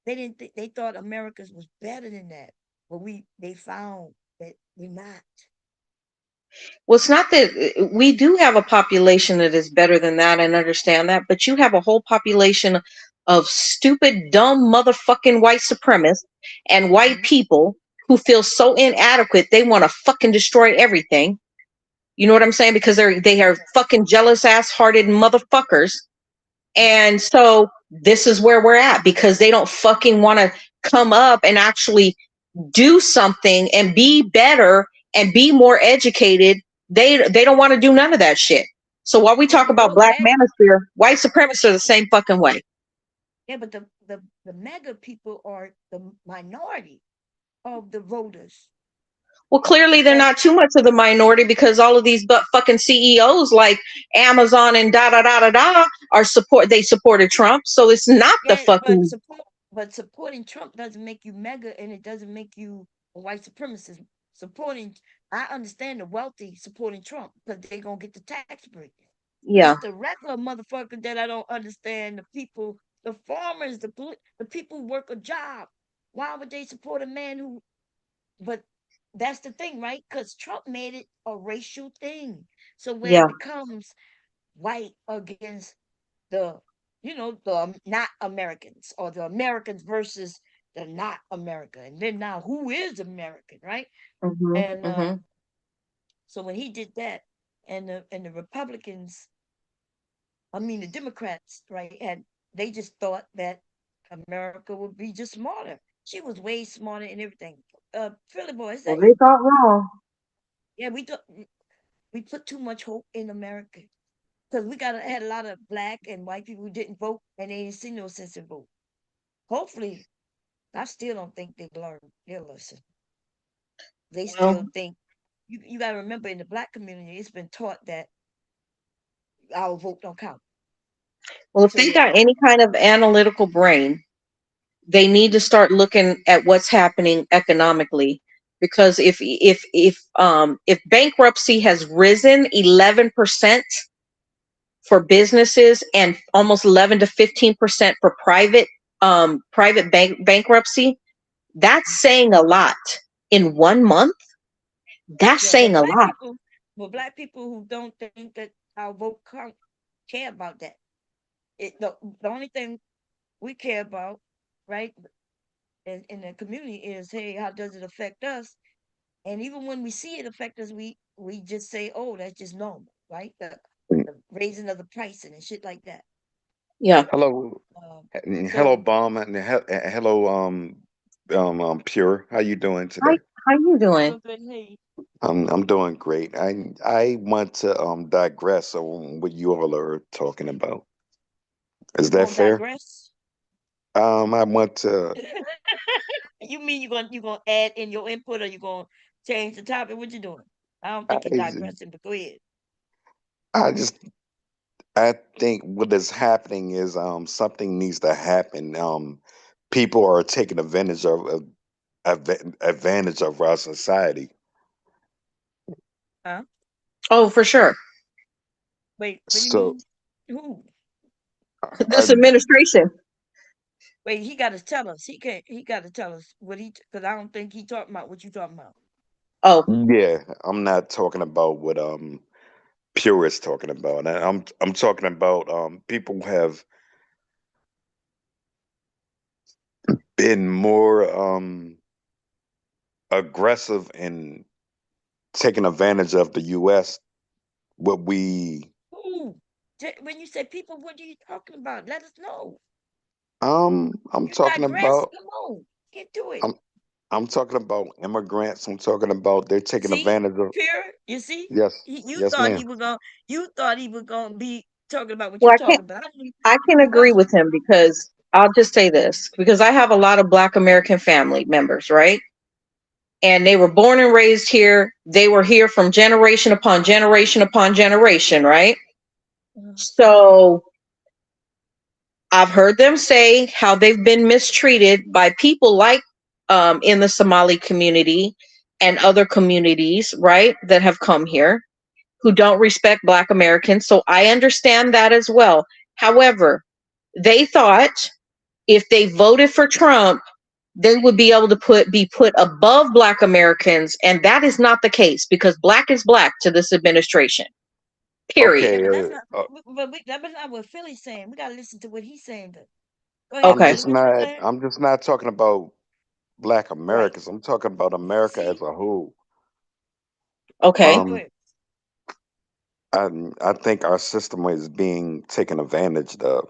they thought America's was better than that. But they found that we're not. Well, it's not that we do have a population that is better than that and understand that, but you have a whole population of stupid, dumb, motherfucking white supremacists and white people who feel so inadequate they want to fucking destroy everything. You know what I'm saying? Because they are fucking jealous ass hearted motherfuckers. And so this is where we're at because they don't fucking want to come up and actually do something and be better and be more educated. They don't want to do none of that shit. So while we talk about Black Manosphere, white supremacists are the same fucking way. Yeah, but the mega people are the minority of the voters. Well, clearly they're not too much of the minority because all of these fucking CEOs like Amazon and they supported Trump. So it's not the fucking. But supporting Trump doesn't make you mega, and it doesn't make you a white supremacist. I understand the wealthy supporting Trump because they're gonna get the tax break. Yeah. It's the regular motherfucker that I don't understand. The people, the farmers, the people who work a job. Why would they support a man who? But that's the thing, right? Because Trump made it a racial thing. So when it becomes white against the, the not Americans, or the Americans versus the not America, and then now who is American, right? And so when he did that, and the Republicans, I mean the Democrats, right, and they just thought that America would be just smarter. She was way smarter in everything. Philly boy, is Well, that they you? thought wrong. Yeah, we put too much hope in America because we had a lot of black and white people who didn't vote, and they didn't see no sense in vote. Hopefully, I still don't think they learned their lesson. They still think you got to remember, in the black community, it's been taught that our vote don't count. Well, if they got any kind of analytical brain, they need to start looking at what's happening economically. Because if bankruptcy has risen 11% for businesses and almost 11 to 15% for private bankruptcy, that's saying a lot in 1 month. That's saying a lot. Black people who don't think that our vote count care about that. The only thing we care about, right, in the community is, hey, how does it affect us? And even when we see it affect us, we just say, oh, that's just normal, right? The raising of the pricing and shit like that. Yeah. Hello, hello, Bomb, and hello, Pure. How you doing today? How you doing? I'm doing great. I want to digress on what you all are talking about. Is that fair? Digress? I want to. You mean you gonna add in your input, or you gonna change the topic? What you doing? I don't think you're digressing, but go ahead. I just I think what is happening is something needs to happen. People are taking advantage of our society. Huh? Oh, for sure. Wait, what do you So mean? Who? This administration. Wait, he got to tell us. He can't. He got to tell us what because I don't think he talking about what you talking about. Oh, yeah, I'm not talking about what Pure is talking about. I'm talking about people have been more aggressive in taking advantage of the US. What we Who? When you say people, what are you talking about? Let us know. I'm You talking digress. about Come on, get to it. I'm I'm talking about immigrants. I'm talking about they're taking See, advantage of. pure. You see, Yes, you yes, thought ma'am. he was going. You thought he was going to be talking about what Well, you I can't talking about. I can He agree wasn't. with him because I'll just say this because I have a lot of Black American family members, right? And they were born and raised here. They were here from generation upon generation upon generation, right? So I've heard them say how they've been mistreated by people like in the Somali community and other communities, right, that have come here who don't respect Black Americans. So I understand that as well. However, they thought if they voted for Trump, they would be able to be put above Black Americans, and that is not the case because Black is Black to this administration. Okay. Period. Yeah, but that's not. That's not what Philly's saying. We gotta listen to what he's saying. Though. Go ahead, I'm Okay. Philly. just What you not. saying? I'm just not talking about Black Right. Americans. I'm talking about America as See. a whole. Okay. Okay. Go Um, ahead. I I think our system is being taken advantage of.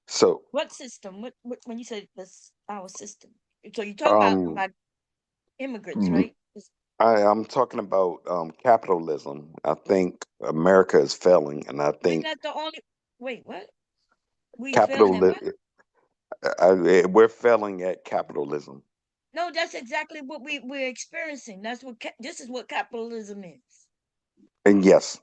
So, What system? What when you say this our system? So you talking um, about immigrants, mm, right? I'm talking about capitalism. I think America is failing, and I We're think not the only. Wait, what? We failing at what? capitalism. We're failing at capitalism. No, that's exactly what we're experiencing. That's what this is what capitalism is. And yes,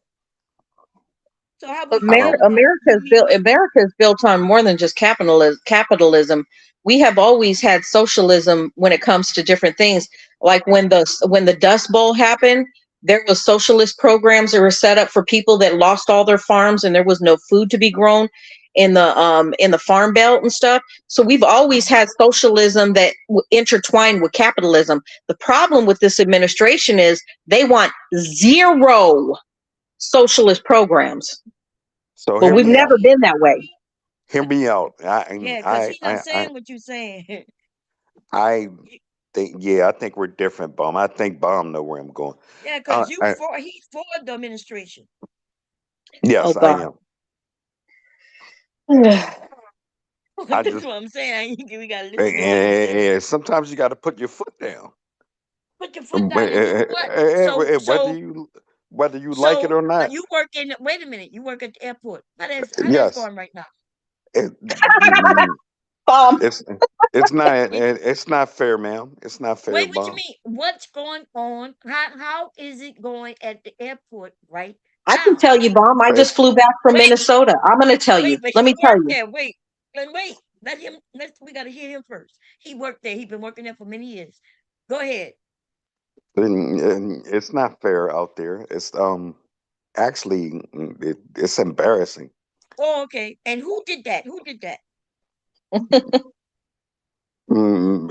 So how we failing at it? You mean America is built on more than just capitalism. We have always had socialism when it comes to different things. Like when the Dust Bowl happened, there was socialist programs that were set up for people that lost all their farms and there was no food to be grown in the farm belt and stuff. So we've always had socialism that intertwined with capitalism. The problem with this administration is they want zero socialist programs, so but hear we've me out. never been that way. Hear me out. yeah, because he's not saying what you're saying. I think, yeah, I think we're different, Bomb. I think Bomb know where I'm going. Yeah, Uh, because I, he's for the administration. Oh yes, I God. am. I That's just what I'm saying. We gotta and, listen to what he's saying. and sometimes you got to put your foot down. Put your foot down and do what? Whether you like it or not. You work in. Wait a minute. You work at the airport. How that's Yes, going right now? it, mm, Bomb. it's it's not It, it's not fair, ma'am. It's not fair, wait, what you Bomb. mean? What's going on? How is it going at the airport right I can now? tell you, Bomb. I It, just flew back from Wait, Minnesota. I'm going to tell you. but Let he me tell worked you. there. Wait, then wait. Let him. We gotta hear him first. He worked there. He's been working there for many years. Go ahead. it's not fair out there. It's actually it's embarrassing. Oh, okay. And who did that? Who did that?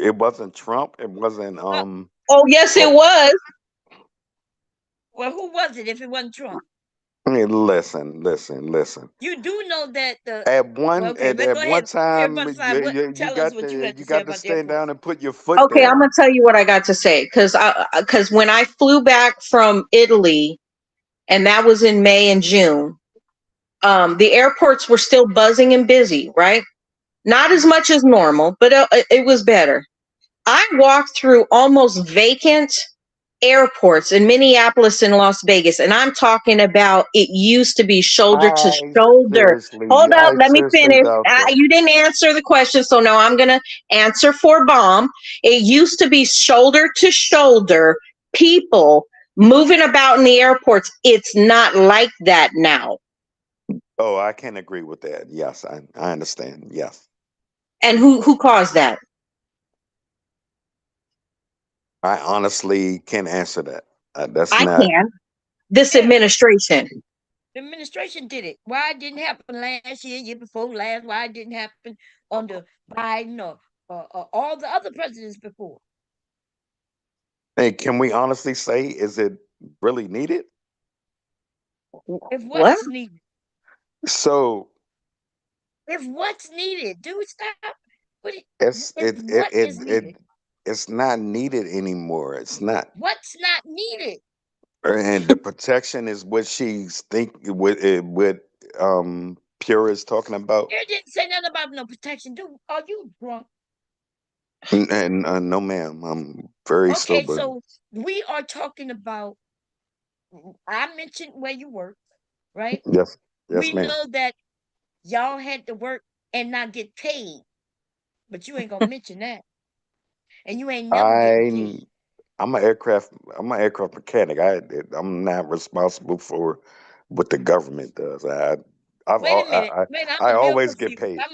It wasn't Trump. It wasn't Uh, Oh, yes, it well, was. well, who was it? If it wasn't Trump, I mean, listen. you do know that the. At Well, one okay. But go one ahead. Pure time, butterfly. What? you Tell us got what you had you to say got to about the stand airport. down and put your foot Okay, I'm down. going to tell you what I got to say because when I flew back from Italy, and that was in May and June, the airports were still buzzing and busy, right? Not as much as normal, but it was better. I walked through almost vacant airports in Minneapolis and Las Vegas, and I'm talking about it used to be shoulder to shoulder. Hold up, I let me seriously finish. doubt that. You didn't answer the question, so now I'm going to answer for Bomb. It used to be shoulder to shoulder, people moving about in the airports. It's not like that now. Oh, I can agree with that. Yes, I understand. Yes, And who caused that? I honestly can answer that. That's I not. can. This Yeah, administration. the administration did it. Why it didn't happen last year, year before last? Why it didn't happen under Biden or all the other presidents before? Hey, can we honestly say, is it really needed? If What? what's needed, So if what's needed, dude, stop. What it, it's if it it what is it, needed? it it's not needed anymore. It's not. What's not needed? And the protection is what she's what Pure is talking about. You didn't say nothing about no protection, dude. Are you drunk? And no, ma'am, I'm very Okay, sober. so we are talking about. I mentioned where you work, right? Yes, We yes, ma'am. know that y'all had to work and not get paid, but you ain't gonna mention that, and you ain't never getting I paid. I'm an aircraft mechanic. I'm not responsible for what the government does. Wait a minute. Wait, I'm I a little always get confused. paid.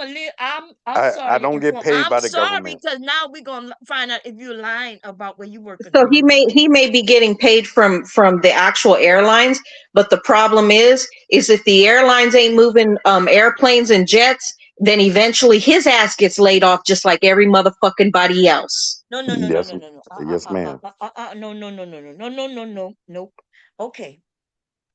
I'm I sorry to don't get inform. paid I'm by the sorry government. because now we're gonna find out if you're lying about where you work or So not. he may be getting paid from the actual airlines, but the problem is if the airlines ain't moving airplanes and jets, then eventually his ass gets laid off just like every motherfucking body else. No, no, no, no, Yes, no, no, no. yes, ma'am. No, no, no, no, no, no, no, no, no, nope. Okay,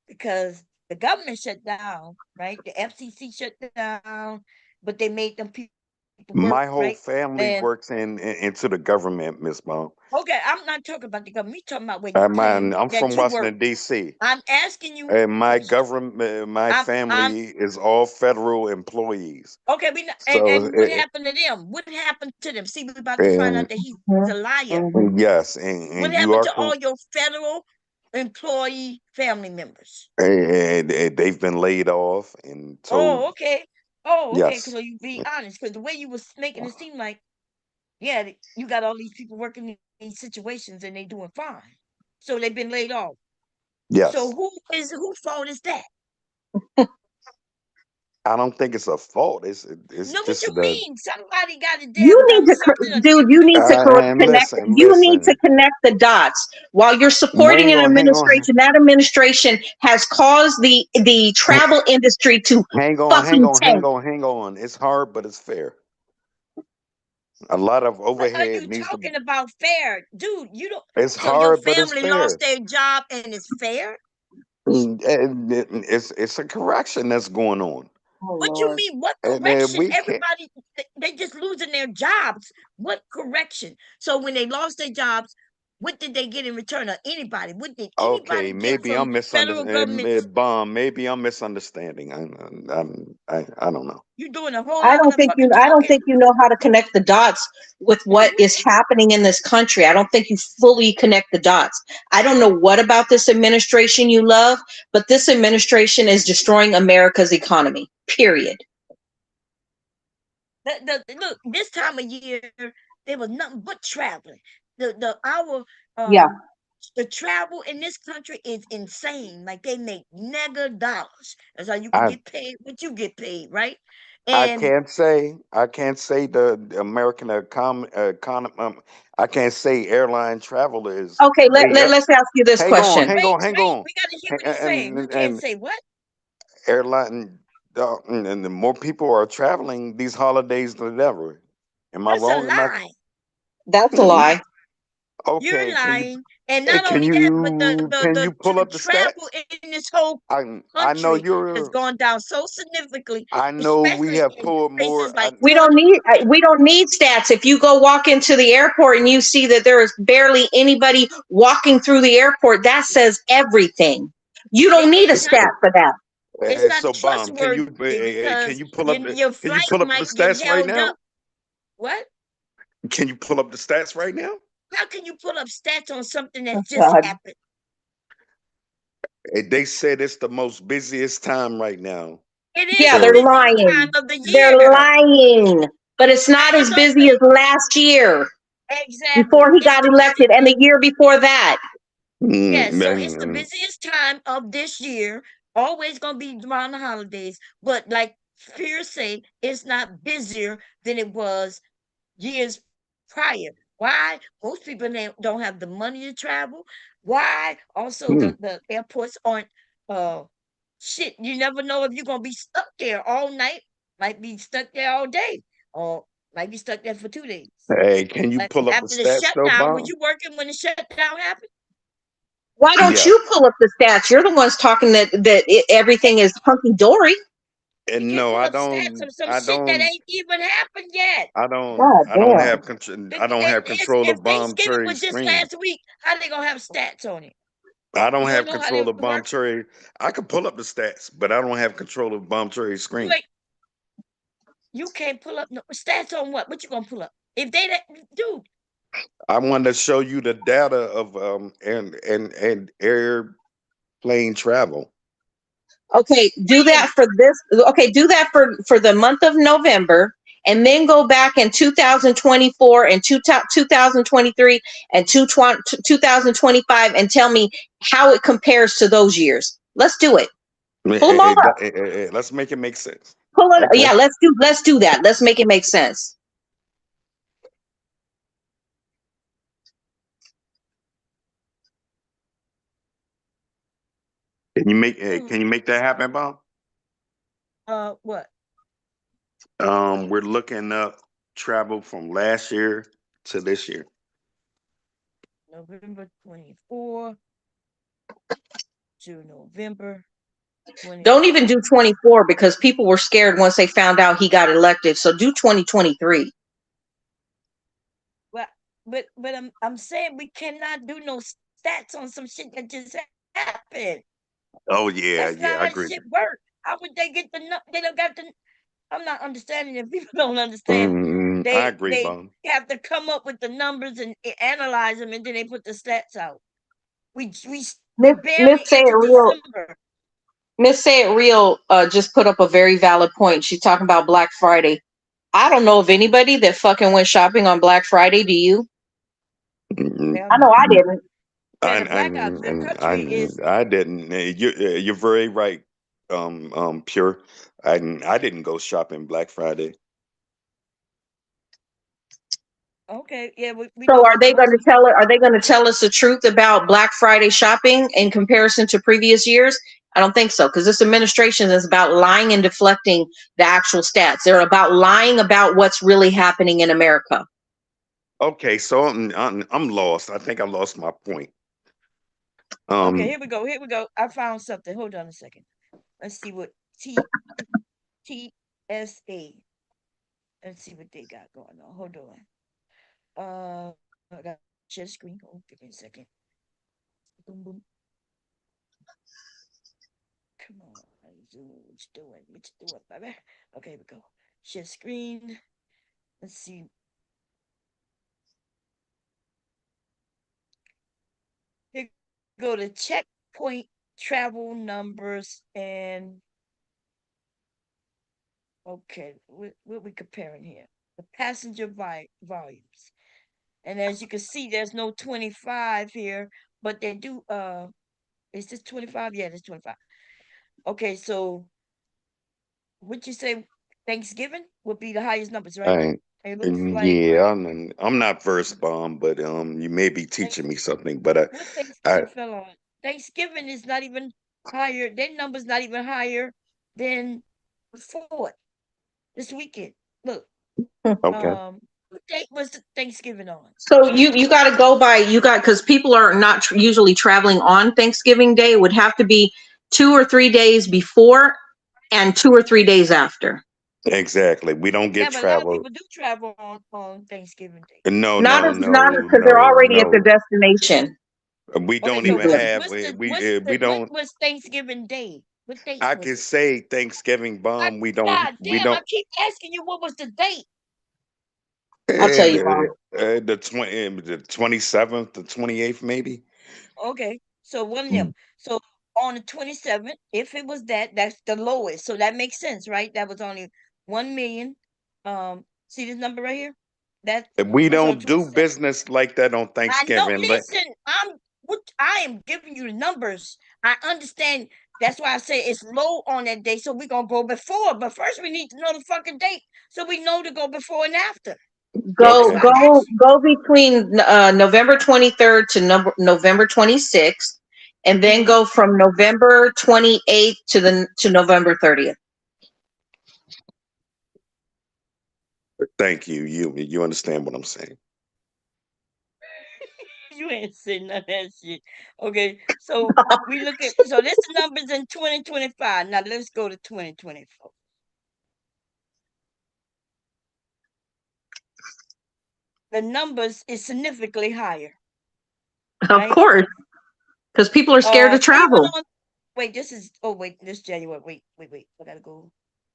because the government shut down, right? The FCC shut down, but they made them people work, My whole right? family And works into the government, Miss Mom. okay, I'm not talking about the government. We talking about where you claim I'm that from you work. Washington D.C. I'm asking you And my questions. government, my I'm family is all federal employees. okay. So, And what happened to them? What happened to them? See, we're about to find and out that he's Mhm, a liar. mhm. yes, What and you happened are to correct. all your federal employee family members? And they've been laid off and told Oh, okay. Oh, okay. yes, Because you be honest, because the way you was making it seem like, yeah, you got all these people working in these situations and they doing fine, so they've been laid off. So yes. whose fault is that? I don't think it's a fault. It's No, what just you the mean? Somebody got to You damn need done to, something. dude. You need to connect. listen, You need to listen. connect the dots. While you're supporting an Hang on, administration, that administration has caused the travel industry to hang on, hang fucking on, hang tank. on, hang on. It's hard, but it's fair. A lot of What are overhead you needs to. talking about? Fair, dude. You don't. It's So your hard, but it's family lost fair. their job and it's fair. And it's a correction that's going on, Oh What you Lord. mean? What and correction? we can't. Everybody, they just losing their jobs. What correction? So when they lost their jobs, what did they get in return? Or anybody? What did Okay, anybody get maybe from I'm federal government? misunderstanding. Bomb. Maybe I'm misunderstanding. I don't know. You're doing a whole lot of fucking I don't talking. think you know how to connect the dots with No, what is happening in this country. I don't think you fully connect the dots. I don't know what about this administration you love, but this administration is destroying America's economy. Period. look, this time of year, there was nothing but traveling. The our Yeah. the travel in this country is insane. Like they make mega dollars. That's how you can I get paid what you get paid, right? I And can't say the American economy. I can't say airline travel is Okay, a. let's ask you this question. Hang wait, on, we gotta hear what he's saying. You and can't say what? airline and the more people are traveling these holidays than ever. Am I That's a wrong? Am I? lie. That's a lie. You're Okay, lying. And not only that, but can you pull the up the travel stats? in this whole I know country has you're. gone down so significantly, I know we especially have in pulled places more. like Georgia. We don't need stats. If you go walk into the airport and you see that there is barely anybody walking through the airport, that says everything. You don't need a It's not stat for that. it's not So, bomb. trustworthy Can because you pull up your can you flight pull up the might get stats right held up. now? What? Can you pull up the stats right now? How can you pull up stats on something that Oh, just God. happened? They said it's the most busiest time right now. It is Yeah, the they're So, busiest time lying. of the They're year. lying. But it's not It as don't busy as say last year exactly. before he It's got the elected and busiest. the year before that. Yes, so it's the mm, busiest time of this year. Always gonna be around the holidays, but like Fear say, it's not busier than it was years prior. Why? Most people don't have the money to travel. Why? Also, mm, the airports aren't uh shit. You never know if you're gonna be stuck there all night, might be stuck there all day, or might be stuck there for 2 days. hey, can you Like pull up the after the stats though, shutdown, were bomb? you working when the shutdown happened? Why don't Yes. you pull up the stats? You're the ones talking everything is hunky dory. You And can't no, pull up stats of some I shit that don't. ain't even happened yet. God I don't damn. have control. I don't have control If of bomb Thanksgiving cherry was just screen. last week, how they gonna have stats on it? I don't You don't have know how they control of bomb work. cherry. I can pull up the stats, but I don't have control of bomb cherry You screen. ain't. You can't pull up no stats on what? What you gonna pull up? If they, dude, I want to show you the data of and airplane travel. Okay, do that for this. Okay, do that for the month of November, and then go back in 2024 and 2023 and 2025 and tell me how it compares to those years. Let's do it. Pull them all up. Let's make it make sense. Pull it. Okay. Yeah, let's do that. Let's make it make sense. Can you make that happen, Bob? what? We're looking up travel from last year to this year. November 24 to November 20. Don't even do 24 because people were scared once they found out he got elected. So do 2023. Well, but I'm saying we cannot do no stats on some shit that just happened. Oh yeah, That's yeah, not I how agree. shit work. How would they get the they don't got the I'm not understanding if people don't understand. I agree, They Bob. have to come up with the numbers and analyze them, and then they put the stats out. We barely Miss Say It into Real. December. Miss Say It Real just put up a very valid point. She's talking about Black Friday. I don't know of anybody that fucking went shopping on Black Friday. Do you? Well, I know I didn't. the black country is I didn't. You're very right, Pure. I didn't go shopping Black Friday. okay. Yeah, we So know are what they going most. to tell? Are they going to tell us the truth about Black Friday shopping in comparison to previous years? I don't think so, because this administration is about lying and deflecting the actual stats. They're about lying about what's really happening in America. Okay, so I'm lost. I think I lost my point. Okay, here we go. Here we go. I found something. Hold on a second. Let's see what TSA. Let's see what they got going on. Hold on. I got share screen. Oh, give me a second. Boom, boom. Come on, Zoom. What you doing? What you doing, baby? Okay, here we go. Share screen. Let's see. Here go to checkpoint travel numbers and okay, what we comparing here? The passenger volumes. And as you can see, there's no 25 here, but they do is this 25? Yeah, it's 25. Okay, so would you say Thanksgiving would be the highest numbers, right? I, It looks like yeah, I'm not versed, Bomb, but you may be teaching me something. But what I Thanksgiving fell on? Thanksgiving is not even higher. Their number's not even higher than before this weekend. Look, okay. what date was Thanksgiving on? So you got to go by because people are not usually traveling on Thanksgiving Day. It would have to be 2 or 3 days before and 2 or 3 days after. Exactly. We don't Yeah, get but a lot of travel. people do travel on Thanksgiving Day. No, Not no, as not no, because they're no, already at the no. destination. We Okay, don't so even Usually. have we what don't. was Thanksgiving Day? What date I was can it? say Thanksgiving I, Bomb. God We damn, I don't. keep asking you what was the date. I'll tell you, Mom. The 27th, the 28th, maybe. Okay, so one of them. Mm. So on the 27th, if it was that, that's the lowest. So that makes sense, right? That was only 1 million. See this number right here? That We was on don't do 27th. business like that on I know. Thanksgiving. Listen, I am giving you the numbers. I understand. That's why I say it's low on that day. So we're gonna go before. But first we need to know the fucking date so we know to go before and after. That's Go why Okay. I go asked you. go between November 23rd to November 26th, and then Mhm. go from November 28th to November 30th. Thank you. You understand what I'm saying? You ain't saying none of that shit. Okay, so we look at so this the numbers in 2025. Now let's go to 2024. The numbers is significantly higher, Of right? course, because people are scared to Even travel. on wait, this is oh wait, this January. Wait. I gotta go.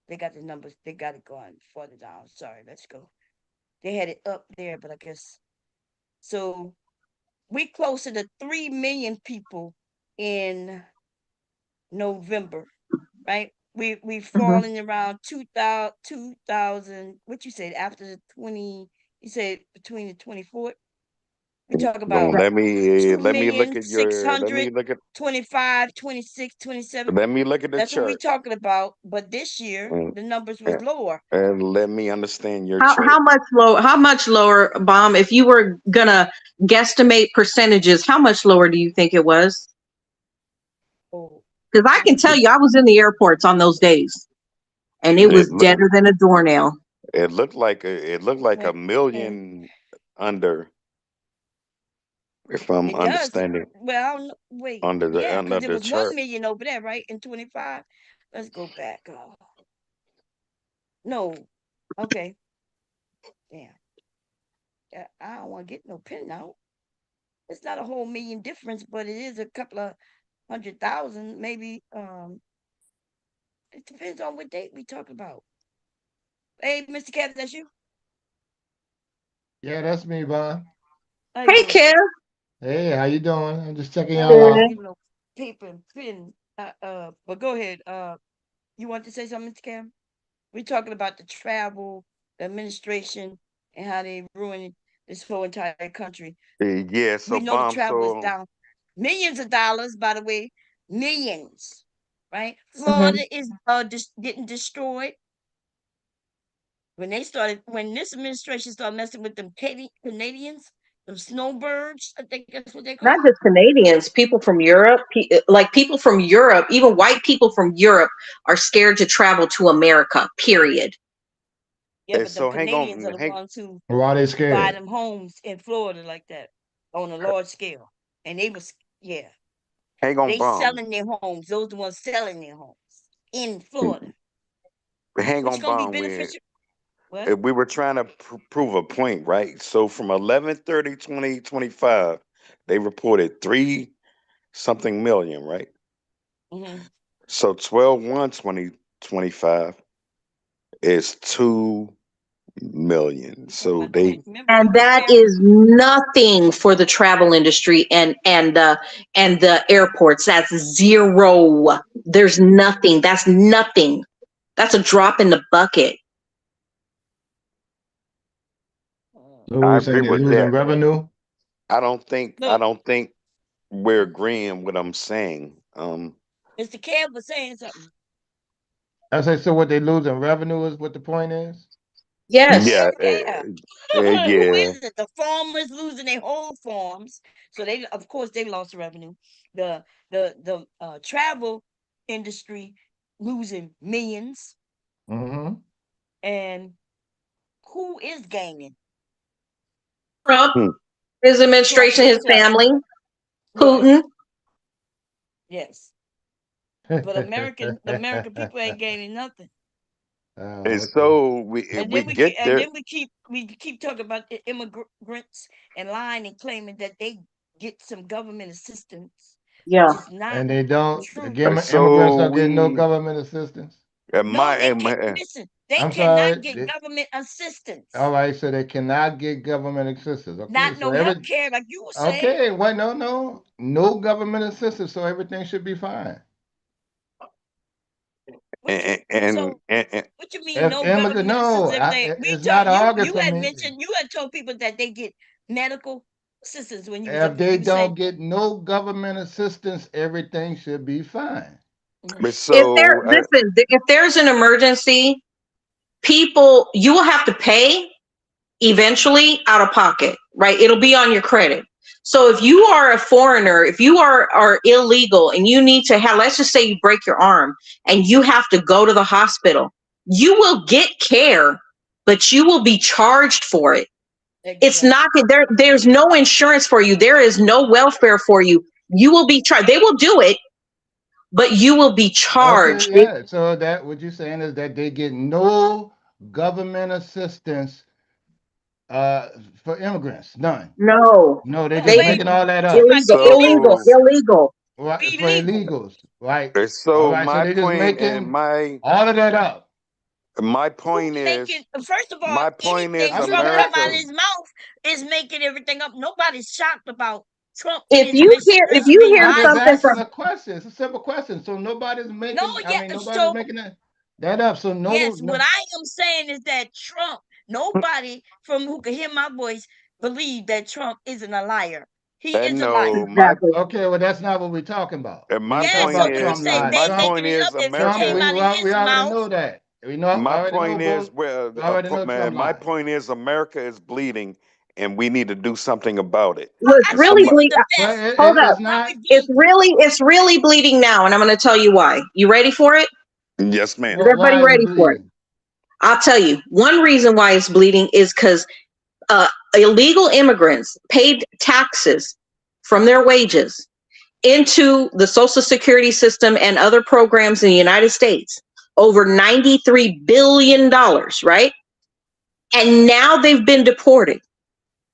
They got the numbers. They got it going further down. Sorry, let's go. They had it up there, but I guess so. We closer to 3 million people in November, right? We Mhm. falling around 2,000. What you said after the 20? You said between the 24th. We talk about Right. two let me look million at six your let me hundred look at 25, 26, 27. let me look at the That's what we chart talking about. But this year and, the numbers was and lower. and let me understand your How chart. much lower? How much lower, Bomb? If you were gonna guesstimate percentages, how much lower do you think it was? Oh, Because I can let tell me you, I was in the airports on those days, and it It was look deader than a doornail. it looked like a and, and million under, if I'm it does. understanding Well, I don't know. Wait, under the yeah, under because it the was 1 chart. million over there, right? In 25. Let's go back. Oh, no. Okay. Damn. I don't want to get no pin out. It's not a whole million difference, but it is a couple of 100,000, maybe. It depends on what date we talk about. Hey, Mr. Kev, that's you. Yeah, that's me, Bob. How you Hey, doing, sir? Kev. Hey, how you doing? I'm just checking Oh, y'all I ain't out. Good. getting no paper and pen. But go ahead. You want to say something, Mr. Cam? We're talking about the travel, the administration, and how they ruined this whole entire country. Yeah, We so know the bomb. travel is So down. Millions of dollars, by the way. Millions. Right? Hmm. Florida is getting destroyed. When this administration started messing with them Canadians, them snowbirds, I think that's what they Not call. just Canadians, people from Europe, like people from Europe, even white people from Europe are scared to travel to America, period. Yeah, but them so hang Canadians are on, the ones who Why they buy scared? them homes in Florida like that on a large scale. And they was, yeah, hang on, they bomb. selling their homes. Those the ones selling their homes in Florida, Hang which on, gonna be bomb. beneficial. What? We were trying to prove a point, right? So from 11/30/2025, they reported three something million, right? Mm-hmm. So 12/1/2025 is 2 million. So they Remember, we And that comparing. is nothing for the travel industry and the airports. That's zero. There's nothing. That's nothing. That's a drop in the bucket. So I we agree saying they're with losing that. revenue? I Look, don't think we're agreeing what I'm saying. Mr. Kev was saying something. I say, so what they losing revenue is what the point is? Yes. Yeah, Yeah. Who yeah. is it? The farmers losing their whole farms, so they, of course, they lost revenue. The travel industry losing millions, Mm-hmm. and who is gaining? Trump, Hmm. his Trump administration, his himself, family, right? Putin. Yes, but the American people ain't gaining nothing. And Okay. so And we then get there. we keep talking about the immigrants and lying and claiming that they get some government assistance, which Yeah. is not And they don't, true. again, immigrants So don't get no we government assistance. No, they my can't listen. They I'm cannot sorry. get government All assistance. right, so they cannot get government assistance. Okay, Not so no health care, like you were saying. okay, what? No, no, no government assistance, so everything should be fine. What you and what you mean If no immigrant, government assistance? no, Everything we it's talk not an you argument for had me. mentioned, you had told people that they get medical assistance when you was If up here. they You were saying, don't get no government assistance, everything should be fine. mhm. If there, so listen, if there's an emergency, people, you will have to pay eventually out of pocket, right? It'll be on your credit. So if you are a foreigner, if you are illegal and you need to have, let's just say you break your arm and you have to go to the hospital, you will get care, but you will be charged for it. It's Exactly. not there. There's no insurance for you. There is no welfare for you. You will be charged. They will do it, but you will be Okay, charged. yeah. So that what you're saying is that they get no government assistance uh for immigrants, none. No, No, they Oh just they wait, making all that talking up. about the illegal, so illegals, illegal. Right, for illegal. illegals, right? All so right, so my they just point and making my all of that up. My point is, Making, first of all, my point is, anything Trump come out of America. his mouth is making everything up. Nobody's shocked about Trump and If his you hear administration being I'm just biased. something asking from a question. It's a simple question. So nobody's No, making. I yeah. mean, nobody's So making that up. So yes, no. what I am saying is that Trump, nobody from who can hear my voice believe that Trump isn't a liar. He is a liar. No, exactly, Okay, well, that's not what we're talking about. We my ain't talking Yes, point so about when you Trump is, say lies. my they Trump, point making it is, up, if it Trump, came America. out of we his already mouth, know that. We know, My already know point is, both. well, We already know Trump my lies. point is, America is bleeding, and we need to do something about it. was I And thought really we somebody, was ble- the But best. hold up. it's Why not. we bleeding? It's really bleeding now, and I'm going to tell you why. You ready for it? yes, ma'am. Is everybody Why is it ready for it? bleeding? I'll tell you. One reason why it's bleeding is because illegal immigrants paid taxes from their wages into the Social Security system and other programs in the United States, over $93 billion, right? And now they've been deported.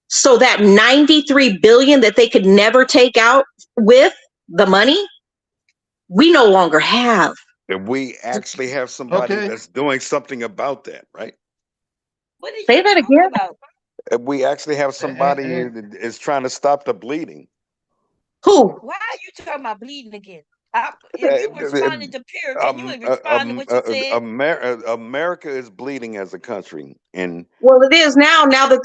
So that 93 billion that they could never take out with the money, we no longer have. If we actually have somebody Okay. that's doing something about that, right? What are you Say that talking again. about? If we actually have And, somebody that is trying to stop the bleeding. Who? Why are you talking about bleeding again? If you Uh, responded to Pure, can you respond to what you said? America is bleeding as a country, and Well, it is now. Now that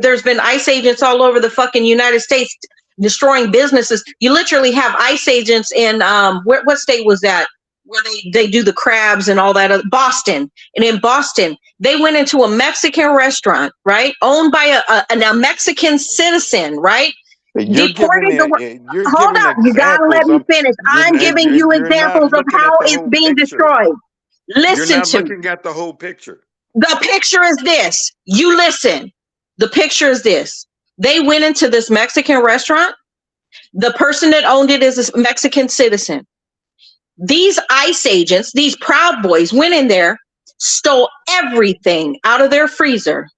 there's been ICE agents all over the fucking United States destroying businesses. You literally have ICE agents in what state was that? Where they do the crabs and all that. Boston. And in Boston, they went into a Mexican restaurant, right, owned by a Mexican citizen, right? you're giving Deported the. it. You're Hold giving up, you gotta let examples. me finish. I'm giving you You're not examples of looking how at the it's whole being picture. destroyed. You're Listen not to me. looking at the whole picture. The picture is this. You listen. The picture is this. They went into this Mexican restaurant. The person that owned it is a Mexican citizen. These ICE agents, these Proud Boys, went in there, stole everything out of their freezer,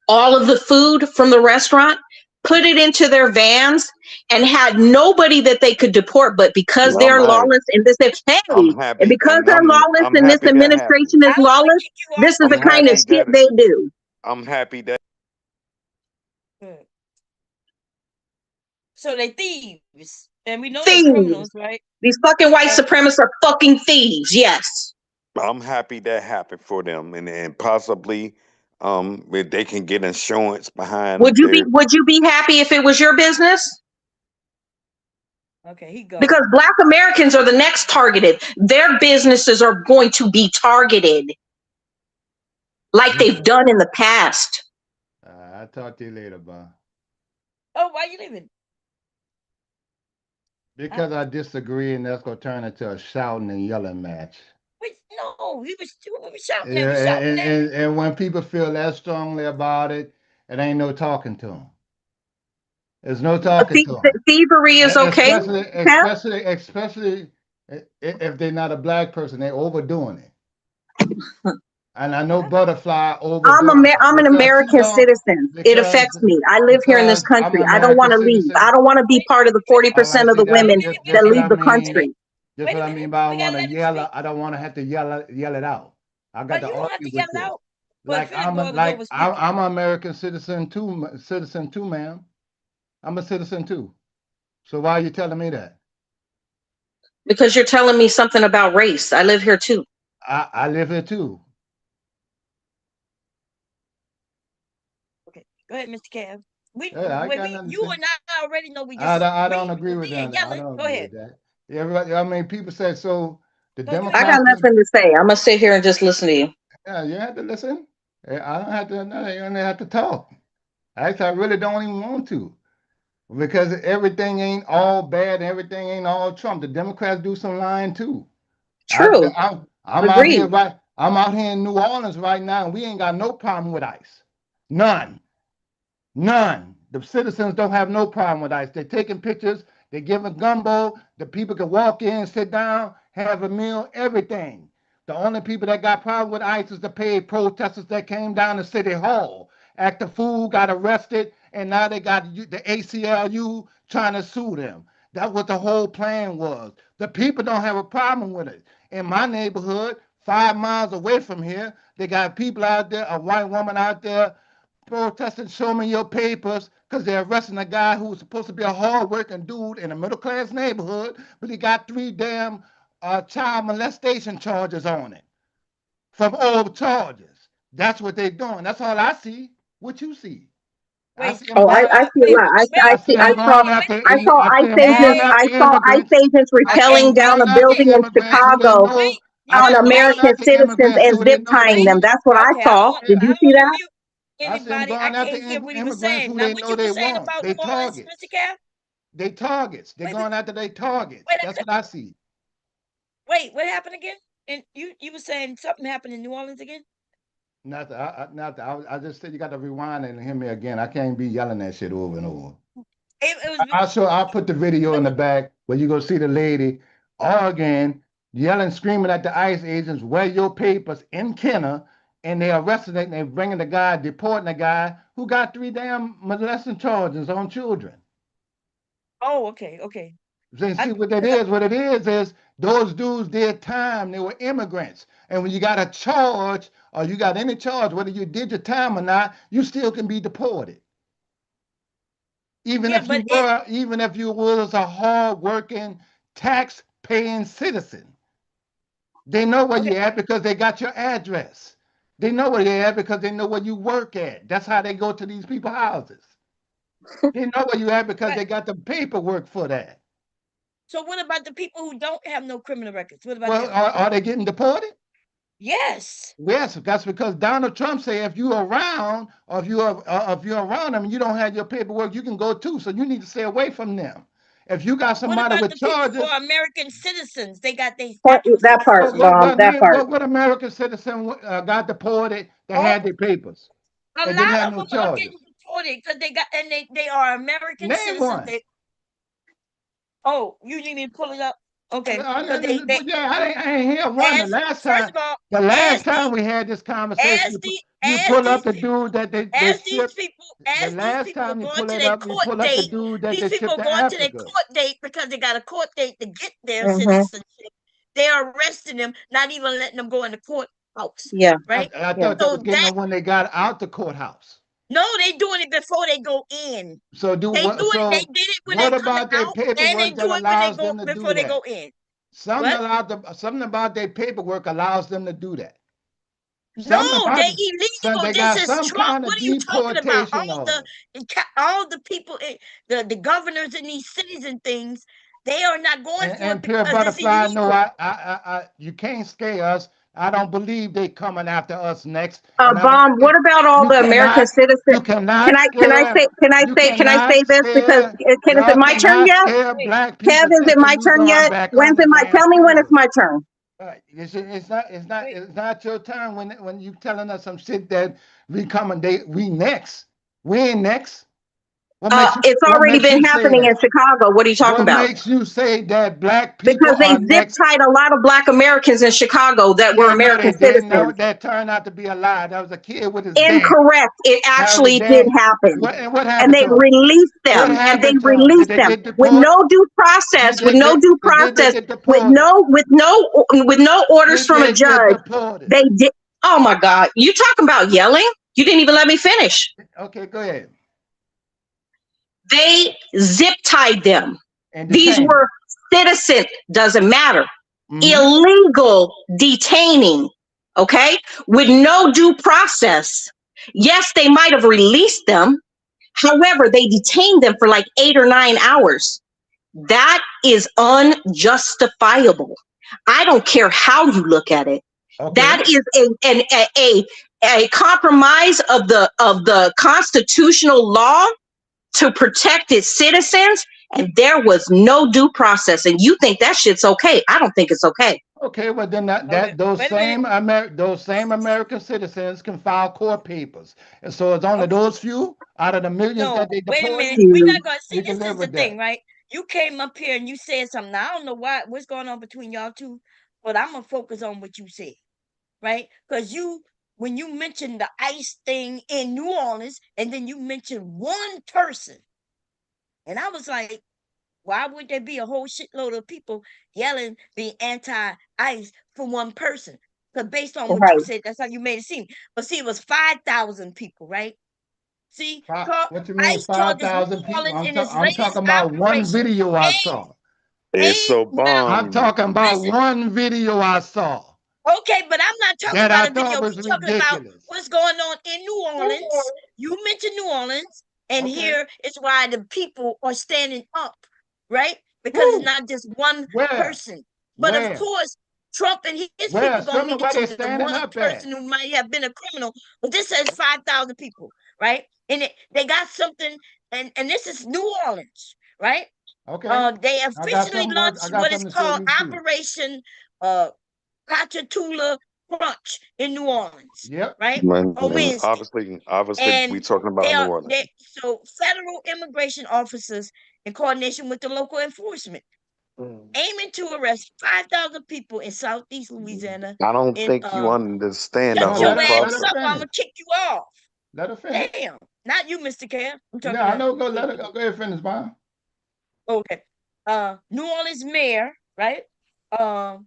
all of the food from the restaurant, put it into their vans, and had nobody that they could deport. But because I'm they're happy. lawless and this, I'm hey, and happy. because they're lawless I'm and this happy that happened. administration is I don't want to lawless, kick you off this is because I'm the kind of happy shit that they do. I'm happy that Good. So they thieves, and we know they Thieves. criminals, right? These fucking white And supremacists are fucking thieves. Yes. I'm happy that happened for them, and possibly if they can get insurance behind their. Would you be happy if it was your business? okay, he gone. Because Black Americans are the next targeted. Their businesses are going to be targeted like they've done in the past. I'll talk to you later, bro. Oh, why you leaving? Because I disagree, and that's gonna turn into a shouting and yelling match. Wait, no, we was shouting at, Yeah, we shouting at. and when people feel that strongly about it, it ain't no talking to them. There's no talking to them. Thievery is okay. Pep? Especially if they're not a black person, they're overdoing it. And I know Butterfly overdoing it I'm an because she American don't citizen. It affects me. I live here in this I'm country. an I don't want American to leave. I citizen. don't want to be Wait, part of the wait, 40% of See the wait a that women minute, that just wait a what leave I minute, the wait a mean. minute, country. Just wait what a I minute. mean by I We want gotta to let him yell. speak. I don't want to have to yell it out. I got But to you don't have argue to yell with it this. out. But Like Philip Boy was over speaking. I'm an American citizen too, ma'am. I'm a citizen too. So why are you telling me that? Because you're telling me something about race. I live here too. I live here too. Okay, go ahead, Mr. Kev. Yeah, I got nothing to You say. and I already know we I don't disagree. agree So with we ain't that. I yelling. don't Go agree ahead. with that. Everybody, I mean, people say so. The So you ain't I got yelling. Democrats is nothing to say. I'm gonna sit here and just listen to you. yeah. You have to listen. I don't have to. No, you don't have to talk. Actually, I really don't even want to because everything ain't all bad. Everything ain't all Trump. The Democrats do some lying too. True. I'm out here Agreed. right. I'm out here in New Orleans right now, and we ain't got no problem with ICE. None. None. The citizens don't have no problem with ICE. They're taking pictures. They're giving gumbo. The people can walk in, sit down, have a meal, everything. The only people that got problem with ICE is the paid protesters that came down to City Hall. Act the fool, got arrested, and now they got the ACLU trying to sue them. That's what the whole plan was. The people don't have a problem with it. In my neighborhood, 5 miles away from here. They got people out there, a white woman out there protesting, show me your papers, because they're arresting a guy who's supposed to be a hard-working dude in a middle-class neighborhood, but he got 3 damn child molestation charges on it from old charges. That's what they're doing. That's all I see. What you see? I Wait, see them Oh, going. I see a lot. I see them going after. I see them going after I saw ICE immigrants. agents I see repelling them down going a after building in immigrants who they Chicago know. I on see them going American after citizens immigrants and who they zip know tying they. them. That's what I okay, saw. Did you I'm see gonna that? mute I see them anybody. I going after can't hear what he was immigrants saying. who Now, they what know you they were saying want. about They New Orleans, targets. Mr. Cal? They targets. They're Wait, going after their targets. wait, That's what I see. wait, what happened again? And you were saying something happened in New Orleans again? Nothing. I just said you got to rewind and hear me again. I can't be yelling that shit over and over. It was I'll put the video in the back where you go see the lady again yelling, screaming at the ICE agents, "Where your papers?" in Kenner, and they arrested it and they're bringing the guy, deporting the guy who got 3 damn molesting charges on children. oh, okay. See what that is? What it is those dudes did time. They were immigrants. And when you got a charge or you got any charge, whether you did your time or not, you still can be deported. Even Yeah, if you but it were, even if you was a hard-working, tax-paying citizen, they know where okay. you at because they got your address. They know where you at because they know where you work at. That's how they go to these people's houses. They know where you at because But they got the paperwork for that. so what about the people who don't have no criminal records? What about Well, them? are they getting deported? Yes. Yes, that's because Donald Trump say if you're around or if you're around them and you don't have your paperwork, you can go too. So you need to stay away from them. If you got What somebody about with the people who charges, are American citizens? They got their statutes and That stuff. part, Bomb. That part. what American citizen got deported that Oh, had their papers a and didn't lot have of no them are charges? getting deported because they are American Name citizens. one. Oh, you need me to pull it up? Okay, because Yeah, I ain't hear one. as first of all, The as last the time we had this conversation, as the you as pull up these the people dude that they as these shipped. people The as these last people are time you going pull to it their up, you court pull up the date, dude that these they people shipped are to going to their Africa. court date because they got a court date to get their Mm-hmm. citizenship. They are arresting them, not even letting them go in the courthouse, Yeah. right? I Yeah. thought they So was getting them when they got out the courthouse. no, they doing it before they go in. So do They do what? it. They So did it when they what coming about their out, and they paperwork that do it when they allows go them to do before they that? go in. Something What? something about their paperwork allows them to do that. Something No, they about illegal. they This got is some Trump. kind What of are you talking about? deportation order. All the people, the governors in these cities and things, they are not going for it And Pure because it's Butterfly, no, illegal. you can't scare us. I don't believe they coming after us next. And I don't Bomb. What think about all you the American cannot, citizens? you cannot scare, Can I say this because is it y'all my turn cannot yet? scare Wait, black Kev, people is it thinking my we turn going yet? back When's it my? underground Tell me when it's still. my turn. wait. It's not your turn when you telling us some shit that we next. We ain't next. It's What already makes been you say happening in that? Chicago. What are you talking What about? makes you say that black people Because they are zip next? tied a lot of Black Americans in Chicago that were Yeah, no, American they didn't. No, citizens. that turned out to be a lie. That was a kid with his dad. Incorrect. It That was a actually did damn. happen. What And happened they to him? released What them. And they happened to him? Did released they them get with deported? no due process, with no due Did they process, get deported? with no orders Did from a they get judge. deported? They did. Oh my God. You talking about yelling? You didn't even let me finish. Okay, go ahead. They zip tied them. And These detained were them. citizen, doesn't matter. Mm-hmm. Illegal detaining, okay, with no due process. Yes, they might have released them. However, they detained them for like 8 or 9 hours. That is unjustifiable. I don't care how you look at it. Okay. That is a compromise of the constitutional law to protect its citizens, and there was no due process. And you think that shit's okay? I don't think it's okay. Okay, well then Okay, those wait a minute. those same American citizens can file court papers, and so it's only Okay. those few out of the millions No, that they wait a deporting. minute. We're not gonna see. You can This live is the with that. thing, right? You came up here and you said something. Now, I don't know what's going on between y'all two, but I'm gonna focus on what you said, right? Because when you mentioned the ICE thing in New Orleans, and then you mentioned one person, and I was like, why would there be a whole shitload of people yelling the anti-ICE for one person? Because based on what Right. you said, that's how you made it seem. But see, it was 5,000 people, right? See, What you mean ICE charges New 5,000 people? Orleans in its I'm latest talking about one operation. video I saw. It's so I'm bomb. talking about Listen, one video I saw okay, but I'm not talking that I about a thought video. was We're talking about ridiculous. what's going on in New Orleans. You mentioned New Orleans, and Okay. here is why the people are standing up, right? Because Who? it's not just one Where? person. But of Where? course, Trump and his Where? people Show gonna me lead where to they the standing one up person at. who might have been a criminal. But this says 5,000 people, right? And they got something, and this is New Orleans, right? Okay. They I got officially something. I launched got what is something to show called you too. Operation Pachatula Crunch in New Orleans, Yep. right? Man, On Wednesday. obviously, we And talking about New Orleans. so federal immigration officers in coordination with the local enforcement aiming to arrest 5,000 people in Southeast Louisiana. I don't In think you understand the shut No, whole your let ass her up, I'm process. gonna finish. kick you off. Let her finish. Damn, not you, Mr. Care. I'm talking Yeah, I to know. Let her go ahead and finish, Bob. Okay. New Orleans mayor, right? A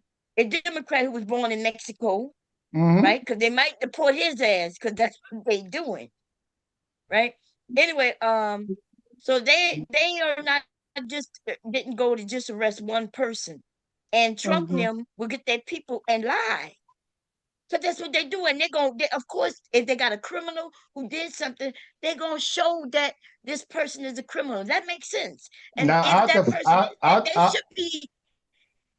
Democrat who was born in Mexico, right? Because they might deport his ass because that's what they doing, right? Anyway, so they are not just didn't go to just arrest one person, and Trump and them will get their people and lie. So that's what they do, and of course, if they got a criminal who did something, they're gonna show that this person is a criminal. That makes sense. And Now, if out that the person, they should be.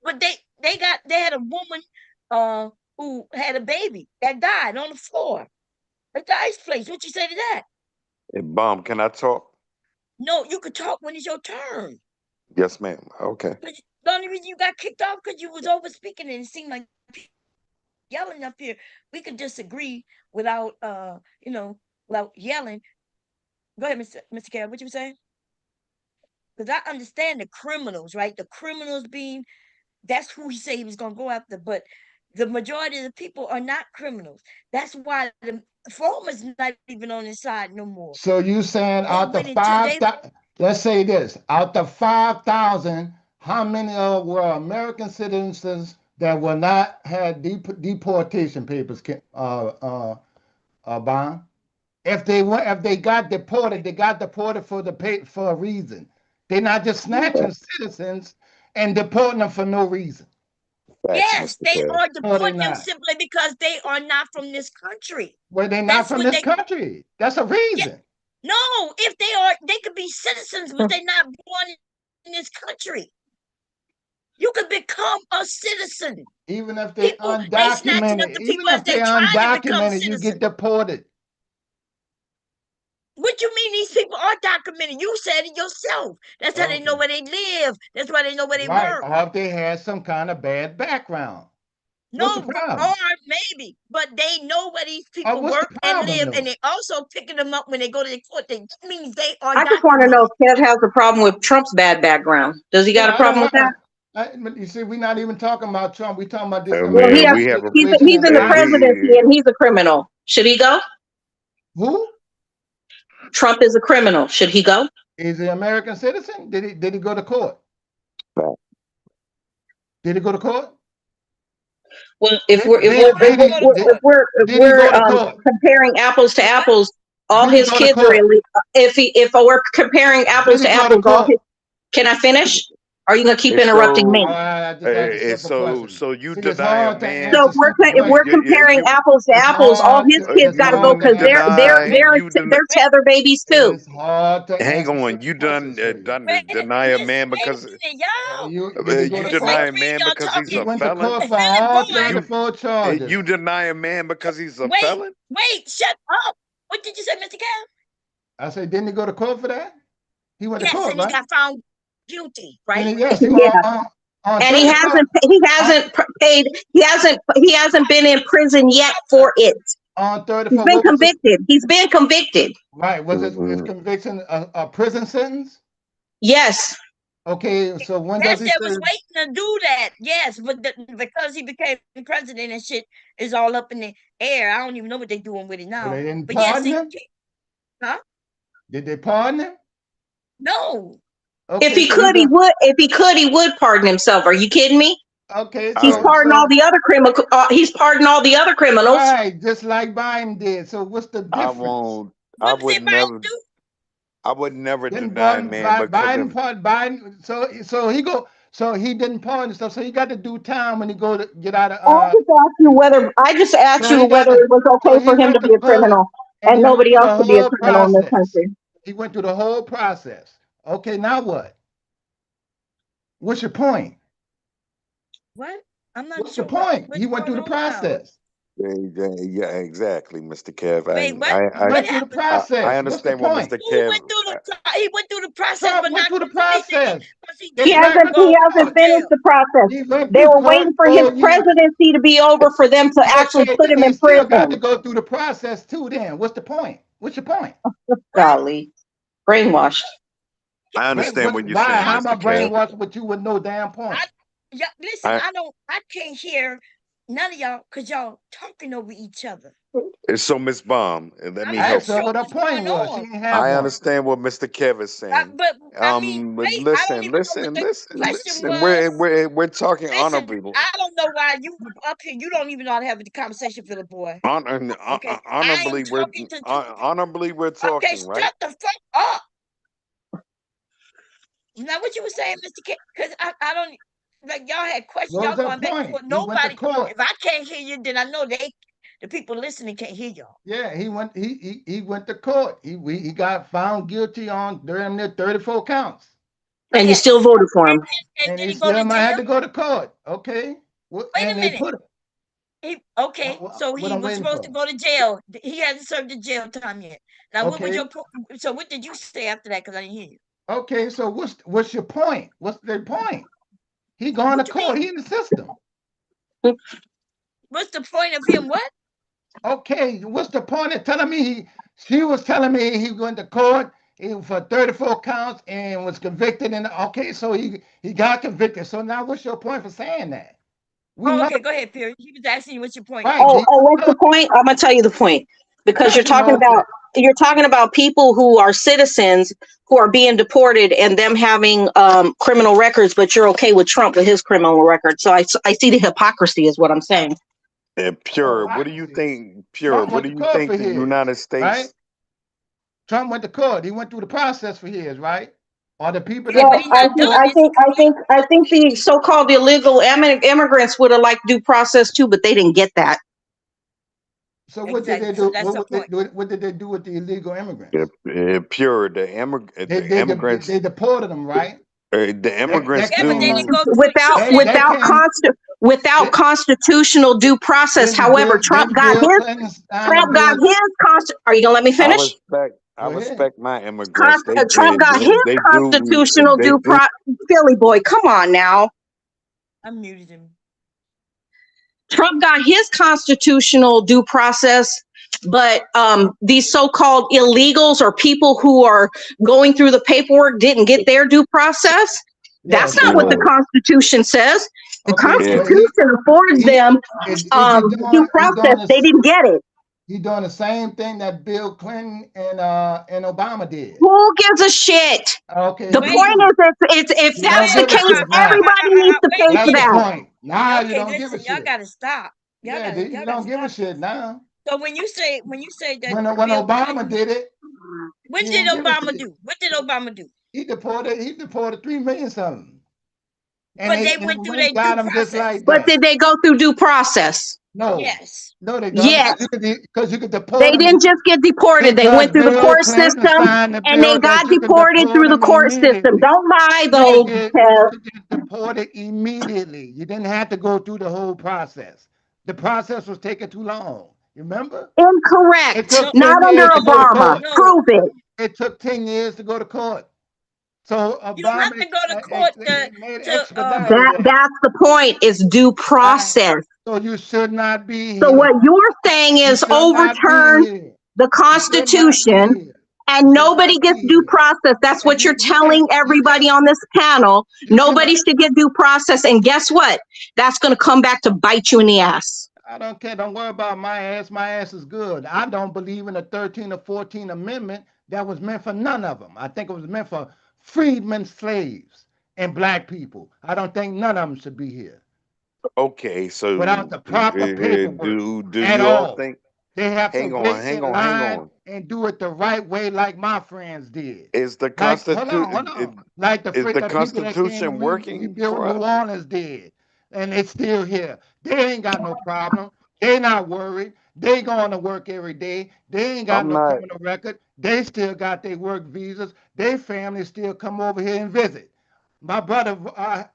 But they had a woman who had a baby that died on the floor at the ice place. What you say to that? Hey, Bomb, can I talk? No, you could talk when it's your turn. Yes, ma'am. Okay. The only reason you got kicked off because you was over speaking, and it seemed like yelling up here. We could disagree without without yelling. Go ahead, Mr. Carroll. What you saying? Because I understand the criminals, right? The criminals being that's who he said he was gonna go after, but the majority of the people are not criminals. That's why the farmers not even on his side no more. So you saying They out the went into they 5,000, let's say this, out the 5,000, how many were American citizens that were not had deportation papers, Bond? If they got deported, they got deported for a reason. They're not just snatching citizens and deporting them for no reason. Facts, yes, Mr. they Carroll. are No, they're deporting them not. simply because they are not from this country. Well, they're not That's from what this they country. That's a reason. no, if they are, they could be citizens, but they're not born in this country. You could become a citizen. Even if they They snatching up undocumented, the even people as if they they trying to become undocumented, you citizens. get deported. What you mean these people are documented? You said it yourself. That's how they know where they live. That's why they know where they Right. work. Or if they had some kind of bad background. What's the No, problem? or maybe, but they know where these people What's work the and problem, live, though? and they also picking them up when they go to the court. That means they are I just want to documented. know if Kev has a problem with Trump's bad background. Does he got a I don't problem with that? but you see, we're not even talking about Trump. We're talking about this Well, Man, American we have a situation he's in in the ICE. presidency and he's a criminal. Should he go? Who? Trump is a criminal. Should he go? Is he an American citizen? Did he go to court? Did he go to court? Well, if Did he we're go to court? comparing apples to apples, all Did he his go to kids are court? illegal. If we're comparing apples Did to he go to apples, court? can I finish? Or are you gonna keep It's interrupting me? I just asked a simple question. so you See, it's deny a hard to man. So answer simple if we're questions. comparing apples to It's apples, all his kids it's got to go hard to because answer deny you deny they're tether babies too. It's hard to hang answer on, simple you questions for you. deny a man because Did he go you to deny court? a man because he's He a went to felon. court for all You 34 charges. you deny a man because he's a Wait, felon. shut up. What did you say, Mr. Cam? I said, didn't he go to court for that? He went to Yes, court, and he right? got found guilty, right? Yes, he Yeah. And he 34 hasn't paid. He hasn't been in prison yet for it. on He's 34. been convicted. He's been convicted. Right. Was his conviction a prison sentence? Yes. Okay, so when Yes, does he they serve? was waiting to do that. Yes, but because he became president and shit is all up in the air. I don't even know what they're doing with it now. Well, they didn't But yes, pardon him? huh? Did they pardon him? No. Okay, If he could, he would. If he could, he would pardon himself. Are you kidding me? Okay, He's I, pardoned all the other criminal. He's pardoned all the other criminals. right, just like Biden did. So what's the I difference? won't. I What did would Biden never. do? I would never Didn't deny a pardon man because Biden, if pardon Biden. So he didn't pardon stuff. So he got to do time when he go to get out of I just asked So you he got whether to it was so okay he for him went to to be a court criminal, and and he went nobody through else the could be a whole criminal in this process. country. He went through the whole process. Okay, now what? What's your point? What? I'm not What's the sure point? what's He went going through the on now. process. yeah, exactly, Mr. Kev. Wait, what? He What went through the happened? I process. What's the understand what point? Mr. Kev. He went through the process, Trump but went not through the completed it process. because he They He didn't dragged hasn't him to he go hasn't to court. finished jail. the process. He went They through were court waiting for his 4 years. presidency to be over for them to actually Okay, put then him they in still got to prison. go through the process too. Then what's the point? What's your point? What? Golly, brainwashed. I understand what you're Why? saying, How am I Mr. Kev. brainwashed with you with no damn point? Yeah, listen, I I can't hear none of y'all because y'all talking over each other. so Miss Bomb, let I'm me I not help asked her sure you. what her what's point going was. She on. didn't have I one. understand what Mr. Kev is saying. But I mean, But wait, I don't even know what the question listen. was. We're talking Listen, honorably. I don't know why you up here. You don't even know how to have the conversation, Philip boy. Okay, I am Honorably, talking to two. honorably we're Okay, talking, right? shut the fuck up. Now, what you were saying, Mr. K? Because I don't like y'all had questions. What Y'all was her going back and point? forth. He went to Nobody. court. If I can't hear you, then I know the people listening can't hear y'all. Yeah, he went. He went to court. He got found guilty on damn near 34 counts, And you still Yes, voted for him. and and did he he go still to might have jail? to go to court. Okay, Wait a and they minute. put Okay, so what he I'm was waiting supposed to for. go to jail. He hasn't served the jail time yet. Now, what was Okay, your so what did you say after that? Because I didn't hear you. okay. So what's your point? What's their point? He going to What you court. mean? He in the system. What's the point of him? What? Okay, what's the point of telling me she was telling me he went to court for 34 counts and was convicted and okay, so he got convicted. So now what's your point for saying that? We Oh, know, okay, go ahead, Perry. He was asking you what's your point. right? What's the point? I'm gonna tell you the point because Tell me the whole point. you're talking about people who are citizens who are being deported and them having criminal records, but you're okay with Trump with his criminal record. So I see the hypocrisy, is what I'm saying. Pure, what do you Hypocrisy. think? Pure, Trump what went do to you court think for the his, United right? States? Trump went to court. He went through the process for his, right? Or the people Okay, that but Well, he's not done. Is he complete? I think the so-called illegal immigrants would have liked due process too, but they didn't get that. so what did they Exactly. So do? that's the point. What did they do with the illegal immigrants? Pure, They the immigrants, they deported them, right? the immigrants That Yeah, but they came didn't do. go through what you said. that came Without that, constitutional due process. However, didn't Bill Clinton sign a Trump got bill? his Are you gonna let me finish? Go I ahead. respect my immigrants. Trump got his constitutional they due do. Philly boy, come on now. I muted him. Trump got his constitutional due process, but these so-called illegals or people who are going through the paperwork didn't get their due process. Yeah, That's so not what the what? Constitution says. The Okay, but Constitution affords them is due he doing process. They this? didn't get it. He doing the same thing that Bill Clinton and Obama did. Who gives a shit? Okay, The me Wait. point too. is, if You that's don't the give a case, shit now. everybody needs to Wait pay a That's for the minute. that. point. Now you Okay, don't give a listen, y'all shit. gotta stop. Yeah, you Y'all gotta don't give a stop shit this. now. So when you say that When Bill Obama Clinton, did it, what he did didn't give a Obama shit. do? What did Obama do? He deported 3 million something. And But they they and they went through went and their due got him just process. like But that. did they go through due process? No, Yes. no, they don't Yes. because you could They deport them didn't just get deported. They because went through the Bill court Clinton system signed the and they bill that got you could deported deport through the them court system. immediately. Don't lie You though, could get Kev. you could get deported immediately. You didn't have to go through the whole process. The process was taking too long. You remember? It Incorrect. took No, 10 Not under years to go to Obama. court. no. Prove it. It took 10 years to go to court. So You don't have Obama to go to court made to expedited that. That's the point. It's due right. process. So you should not be So here. what you're saying You is should not be overturn here. the You should not be Constitution here. You and should nobody not gets be due here. process. That's And what you're you can telling you can everybody on this panel. you Nobody cannot. should get due process. And guess what? That's going to come back to bite you in the ass. I don't care. Don't worry about my ass. My ass is good. I don't believe in the 13th or 14th Amendment that was meant for none of them. I think it was meant for freedmen, slaves, and black people. I don't think none of them should be here. Okay, so without the proper paperwork do at you all all. think? They have to wait Hang in on, hang line on. and do it the right way, like my friends did. Is the Like, hold constitution on. Like is the the people that came to Constitution working rebuild for New us? Orleans did, and it's still here. They ain't got no problem. They not worried. They going to work every day. They ain't got I'm no not criminal record. They still got their work visas. Their family still come over here and visit. My brother right.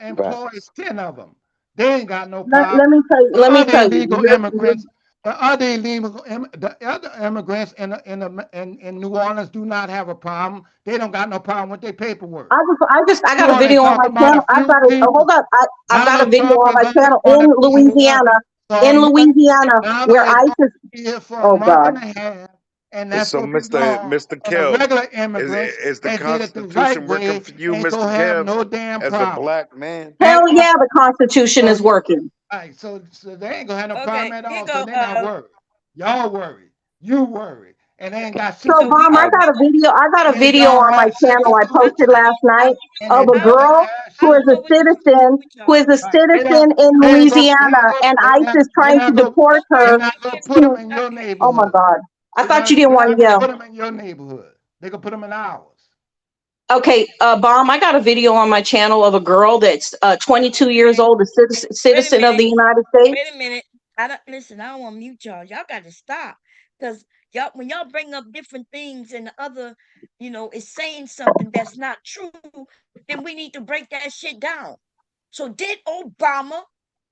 employs 10 of them. They ain't got no Let, problem. let me tell you. The Let me other tell you. illegal immigrants, the other immigrants in New Orleans do not have a problem. They don't got no problem with their paperwork. I You got a only video on my talking about a channel. I've few got a, oh, people. hold up. I've got a Donald video Trump on is my only channel going to in be here Louisiana. for a In month. Louisiana, Donald where is going ISIS, to be here for a oh month God. and a half, and that's So going to be gone. Mr. And the Kev, regular immigrants is the that did it the right Constitution working way for you, ain't Mr. going to have Kev, no damn as a problem black man? at Hell yeah, all. the Constitution So is working. right, so they ain't gonna have no problem Okay, at here all. So go. they're not worried. Y'all worried. You worried. And they ain't got shit So, to So do we Bomb, with I I you. got a video. I got a And it video don't on my have shit channel to I do with posted you. last night And of it a I don't don't. girl have I who shit is don't to a know do what with you're you. doing citizen, with y'all. Right. in They ain't gonna Louisiana, and ICE is they trying to not gonna deport they her not gonna put them to. in your Okay. Oh my neighborhood. God! I thought you didn't They're want not to gonna yell. put them in your neighborhood. They gonna put them in ours. Okay, Bomb, I got a video on my channel of a girl that's 22 years Okay. old, a Wait a citizen of minute. the United States. Wait a minute. I don't listen. I don't want to mute y'all. Y'all got to stop because y'all when y'all bring up different things and the other, is saying something that's not true, then we need to break that shit down. So did Obama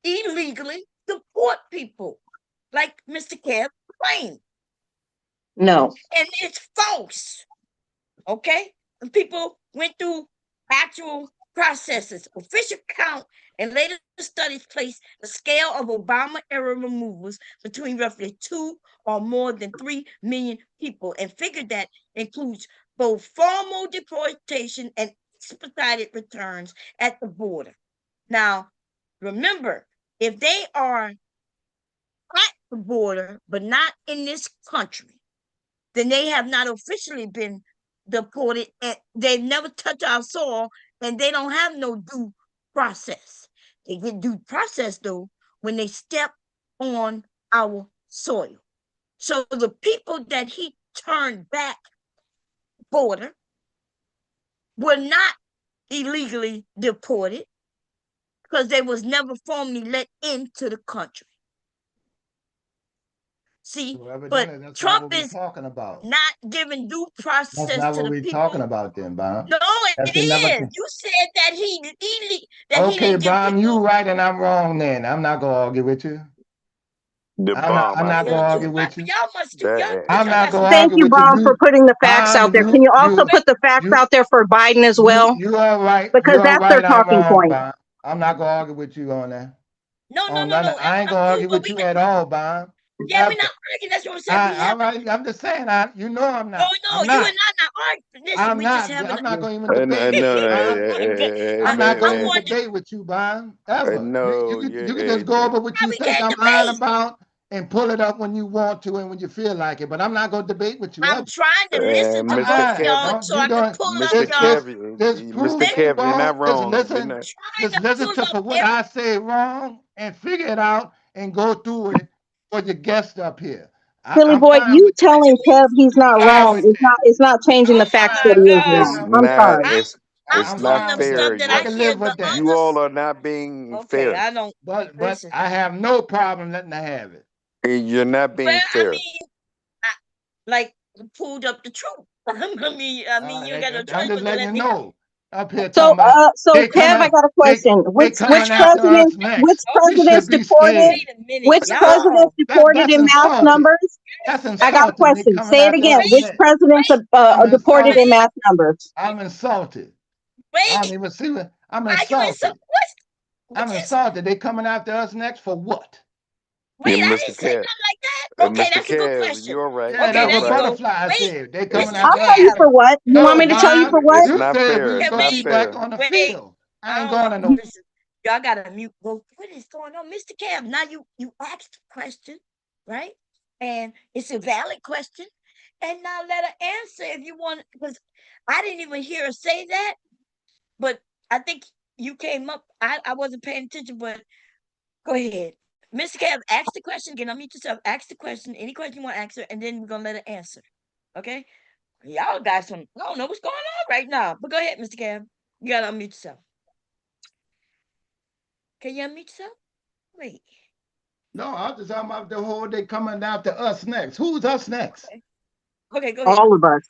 illegally deport people like Mr. Kev claimed? No. And it's false. Okay? And people went through actual processes. Official count and later studies place the scale of Obama era removals between roughly 2 or more than 3 million people and figured that includes both formal deportation and expedited returns at the border. Now, remember, if they are at the border but not in this country, then they have not officially been deported and they've never touched our soil and they don't have no due process. They get due process though when they step on our soil. So the people that he turned back border were not illegally deported because they was never formally let into the country. See, So but evidently that's not Trump what we're is talking about. not giving due That's process not to what the we're talking people. about then, Bob. No, That's it it never. is. You said that he Okay, didn't give Bob, you people. right and I'm wrong then. I'm not gonna argue with you. the I'm not bomb, I'm I not Y'all gonna think argue with you. must do that y'all. I'm Y'all not got some gonna type Thank argue of. you, with you. Bomb, for putting the facts out Bomb, there. Can you also you put the facts you out there for Biden as well? you are right. Because You are that's their right, I'm talking wrong, point. Bob. I'm not gonna argue with you on that. No, no, On no, nothing. no. I ain't I'm gonna cool, argue but with you at all, Bob. yeah, we're Ever. not arguing. That's what I said. We All have. right, I'm just saying you know I'm No, not. no, I'm you not. and I not arguing. Listen, we just having. I'm not gonna even debate and with you, Bob. I'm not I gonna even wanted. debate with you, Bob. Ever. no, You can just go over what Why you we think can't I'm lying debate? about and pull it up when you want to and when you feel like it. But I'm not gonna debate with you I'm ever. trying to listen to I'm both Mr. of not. y'all Kevin, Don't so you I can don't pull up Mr. y'all. just Kevin, just prove Mr. me Kevin, you're wrong. not wrong. You're Listen, not. Trying just to listen pull to up for what every. I say wrong and figure it out and go through it for your guest up here. Billy I'm boy, fine you with that. telling Kev he's not I'm fine wrong with is that. not changing the I'm facts fine that My he with is that. God, wrong. It's I'm not. sorry. I'm It's pulling not up fair. stuff that I I can hear live the with that. You all others. are not being Okay, fair. I don't But listen. I have no problem letting her have it. You're not being Well, I fair. mean, I like pulled up the truth. I mean, you ain't got no I'm choice just but to letting let you me. know. Up here So talking about so they Kev, I coming, got a question. they Which coming after us president next. You presidents should be deported scared. Wait a minute, which presidents y'all. deported That's in mass insulting. numbers? That's I got a insulting. They question. coming Say it after again. us Wait, Which next. presidents wait, I'm are deported in insulted. mass numbers? I'm insulted. I don't wait. even see what I'm Why you in so insulted. what I'm is insulted. They coming after us next for what? wait, Yeah, I Mr. didn't say Kev. nothing like that. Okay, Mr. that's a good Kev, question. you're right. Yeah, Okay, that's You're there what you right. go. Butterfly Wait, said. They coming It's I'll after tell you us. Kev. for what. You want No, me to tell you Bob, for it- what? it's you not said we fair. was It's Okay, gonna not be wait, back fair. on the wait. field. I I ain't don't going know. to no. Listen, y'all gotta mute. Go. What is going on, Mr. Kev? Now you asked a question, right? And it's a valid question. And now let her answer if you want, because I didn't even hear her say that. But I think you came up. I wasn't paying attention, but go ahead. Mr. Kev, ask the question again. Unmute yourself. Ask the question. Any question you want to answer, and then we're gonna let it answer. Okay? Y'all got some. I don't know what's going on right now. But go ahead, Mr. Kev. You gotta unmute yourself. Can you unmute yourself? Wait. No, I'm just talking about the whole day coming down to us next. Who's us next? Okay, go ahead. All of us.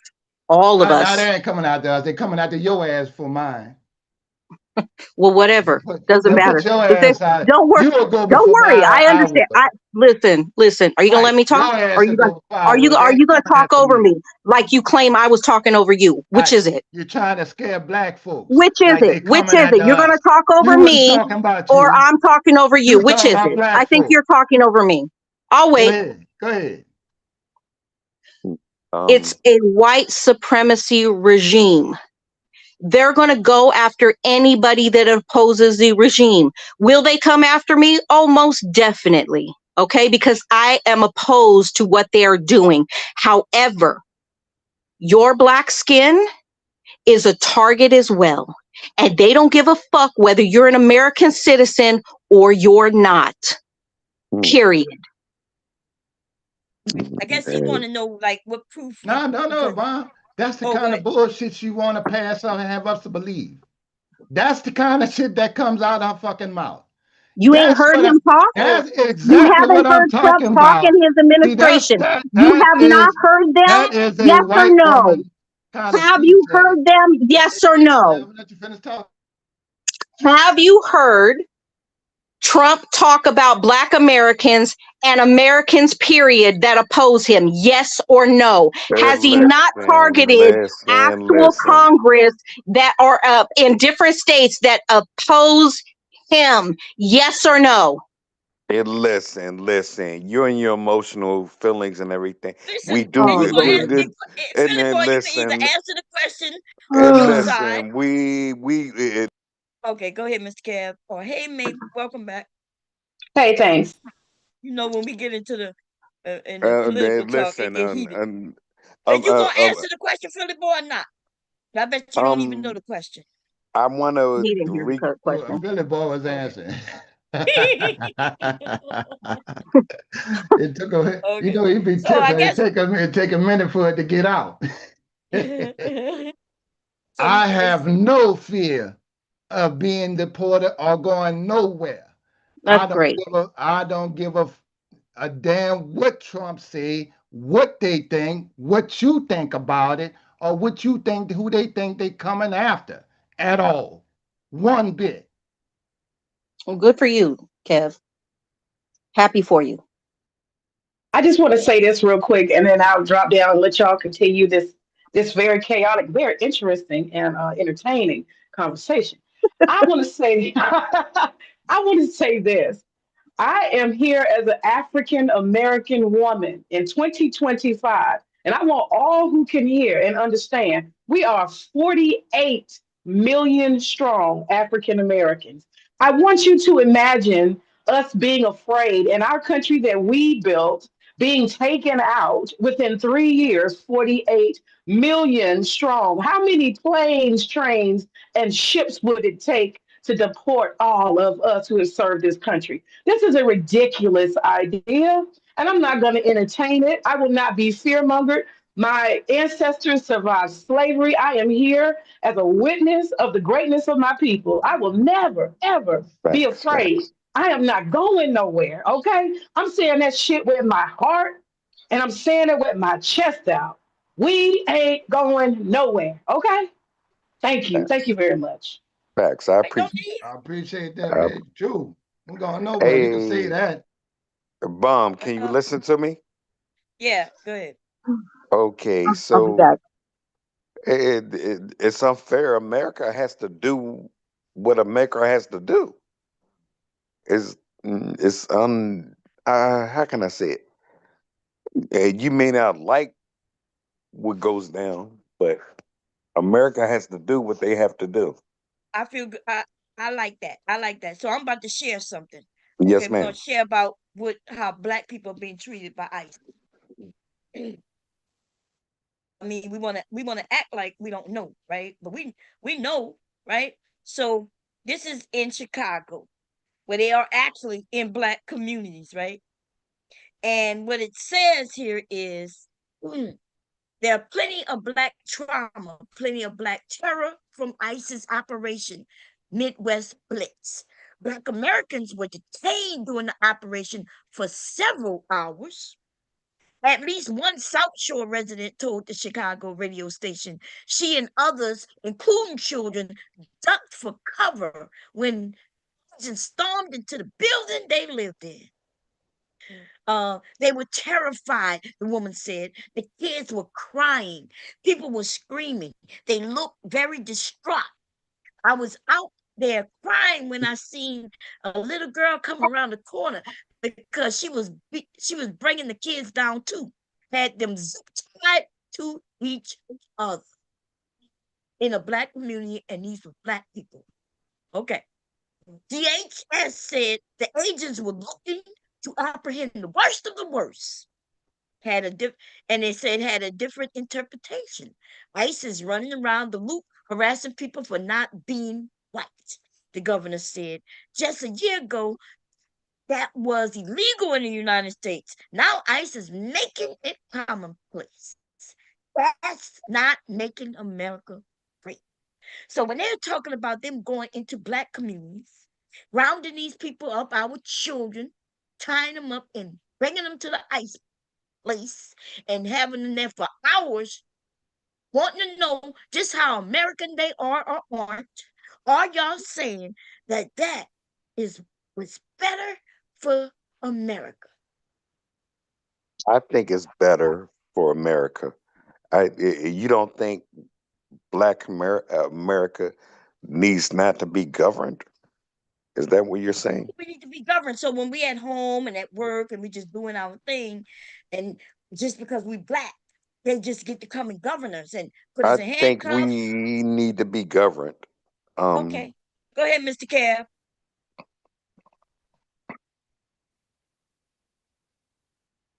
All of Now us. they ain't coming out to us. They coming out to your ass for mine. Well, whatever. Doesn't They'll matter. put your If they, ass out. don't worry. You will go Don't before worry. I I will. understand. Listen. Are you gonna Right. let me talk? Your Or ass are will you gonna go before I will. They are ain't you gonna coming talk after over me. me like you claim I was talking over you? Which Right. is it? You're trying to scare black folks. Which is Like it? they Which coming is after it? You're gonna us. talk over You wasn't me, talking about or you. I'm talking over You you. was Which talking is about it? black I think folks. you're talking over me. I'll Go wait. ahead. Go ahead. It's a white supremacy regime. They're going to go after anybody that opposes the regime. Will they come after me? Oh, most definitely. Okay, because I am opposed to what they are doing. However, your black skin is a target as well. And they don't give a fuck whether you're an American citizen or you're not. Period. I guess he want to know like what proof. No, Because Vaughn. That's the go kind of ahead. bullshit you want to pass on and have us to believe. That's the kind of shit that comes out of her fucking mouth. You ain't That's heard what I, him talk? that's You exactly haven't what I'm heard Trump talking talk about. in his See, administration. You have not heard them? that is a Yes or white no? woman kind of Have speech. you heard them? Yes or no? Let you finish talking. Have you heard Trump talk about Black Americans and Americans, period, that oppose him? Yes or no? Has he not targeted actual Listen. Congress that are in different states that oppose him? Yes or no? Listen. You and your emotional feelings and everything. Listen, We and do, you Oh, gonna we ask Lord. me, did, Philly boy. You can either listen, answer the question or and pick a side. listen. We Okay, go ahead, Mr. Kev. Or hey, May, welcome back. Hey, thanks. You know when we get into the in the political talk, it listen. get heated. Um, Are um, you uh, gonna uh, answer the question, Philly boy, or not? I bet you don't even know um, the question. I want to He didn't hear the question. Billy Boy was Okay. answering. It took a, Okay. he'd be So I tipsy. guess It'd take a minute for it to get out. so I have no fear of being deported or going nowhere. That's great. I don't give a damn what Trump say, what they think, what you think about it, or what you think who they think they coming after at all. One bit. Well, good for you, Kev. Happy for you. I just want to say this real quick, and then I'll drop down and let y'all continue this very chaotic, very interesting, and entertaining conversation. I want to say, I want to say this. I am here as an African American woman in 2025, and I want all who can hear and understand we are 48 million strong African Americans. I want you to imagine us being afraid in our country that we built being taken out within 3 years, 48 million strong. How many planes, trains, and ships would it take to deport all of us who have served this country? This is a ridiculous idea, and I'm not going to entertain it. I will not be fear mongered. My ancestors survived slavery. I am here as a witness of the greatness of my people. I will never, ever be afraid. facts. I am not going nowhere, okay? I'm saying that shit with my heart, and I'm saying it with my chest out. We ain't going nowhere, okay? Thank you. Thank you very much. Facts. I I don't appreciate. need. I appreciate that, Uh, man. True. I'm going nowhere. You can say hey, that. Bomb. Can you Uh-huh. listen to me? Yeah, go ahead. Okay, I'll be so back. it's unfair. America has to do what America has to do. It's how can I say it? You may not like what goes down, but America has to do what they have to do. I feel good. I like that. I like that. So I'm about to share something. Okay, Yes, we're gonna ma'am. share about how black people are being treated by ICE. I mean, we wanna act like we don't know, right? But we know, right? So This is in Chicago, where they are actually in black communities, right? And what it says here is there are plenty of black trauma, plenty of black terror from ISIS Operation Midwest Blitz. Black Americans were detained during the operation for several hours. At least one South Shore resident told the Chicago radio station she and others, including children, ducked for cover when agents stormed into the building they lived in. They were terrified, the woman said. The kids were crying. People were screaming. They looked very distraught. I was out there crying when I seen a little girl come around the corner because she was bringing the kids down too. Had them tied to each other in a black community, and these were black people. Okay. DHS said the agents were looking to apprehend the worst of the worst. And they said had a different interpretation. ICE is running around the loop harassing people for not being white, the governor said. Just a year ago, that was illegal in the United States. Now ICE is making it commonplace. That's not making America great. So when they're talking about them going into black communities, rounding these people up, our children, tying them up and bringing them to the ICE place and having them there for hours, wanting to know just how American they are or aren't, are y'all saying that that is what's better for America? I think it's better for America. You don't think Black America needs not to be governed? Is that what you're saying? We need to be governed. So when we at home and at work and we just doing our thing, and just because we black, they just get to come and govern us and put us I in think we handcuffs. need to be governed. Okay. Go ahead, Mr. Cab.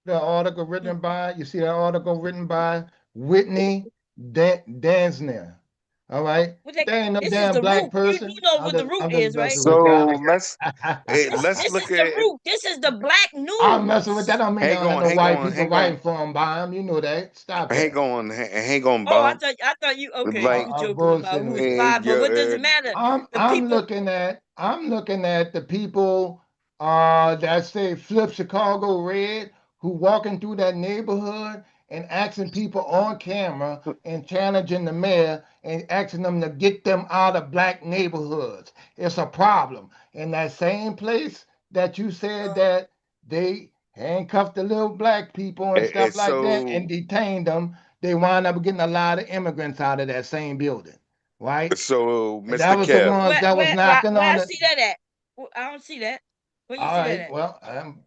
The article written by, you see that article written by Whitney Dansner. All right. There ain't no This is damn the black root. You person. know I'm what the just, root I'm just is, right? messing with So y'all. let's This look is the at. root. This is the black I'm messing with that. news. Don't mean they don't have no white people writing for them by them. You know that. Stop that. hang on, Oh, Bomb. I thought you okay. You Like, were joking about Bullshitting who's with you. by, but what does it matter? The I'm people. looking at the people that say flip Chicago red, who walking through that neighborhood and asking people on camera and challenging the mayor and asking them to get them out of black neighborhoods. It's a problem. In that same place that you said that they handcuffed the little black people and stuff like that and so detained them, they wind up getting a lot of immigrants out of that same building, right? And that Mr. was the Kev. ones that was knocking Where on I the. see that at? I don't see that. Where you All see that right, at? well,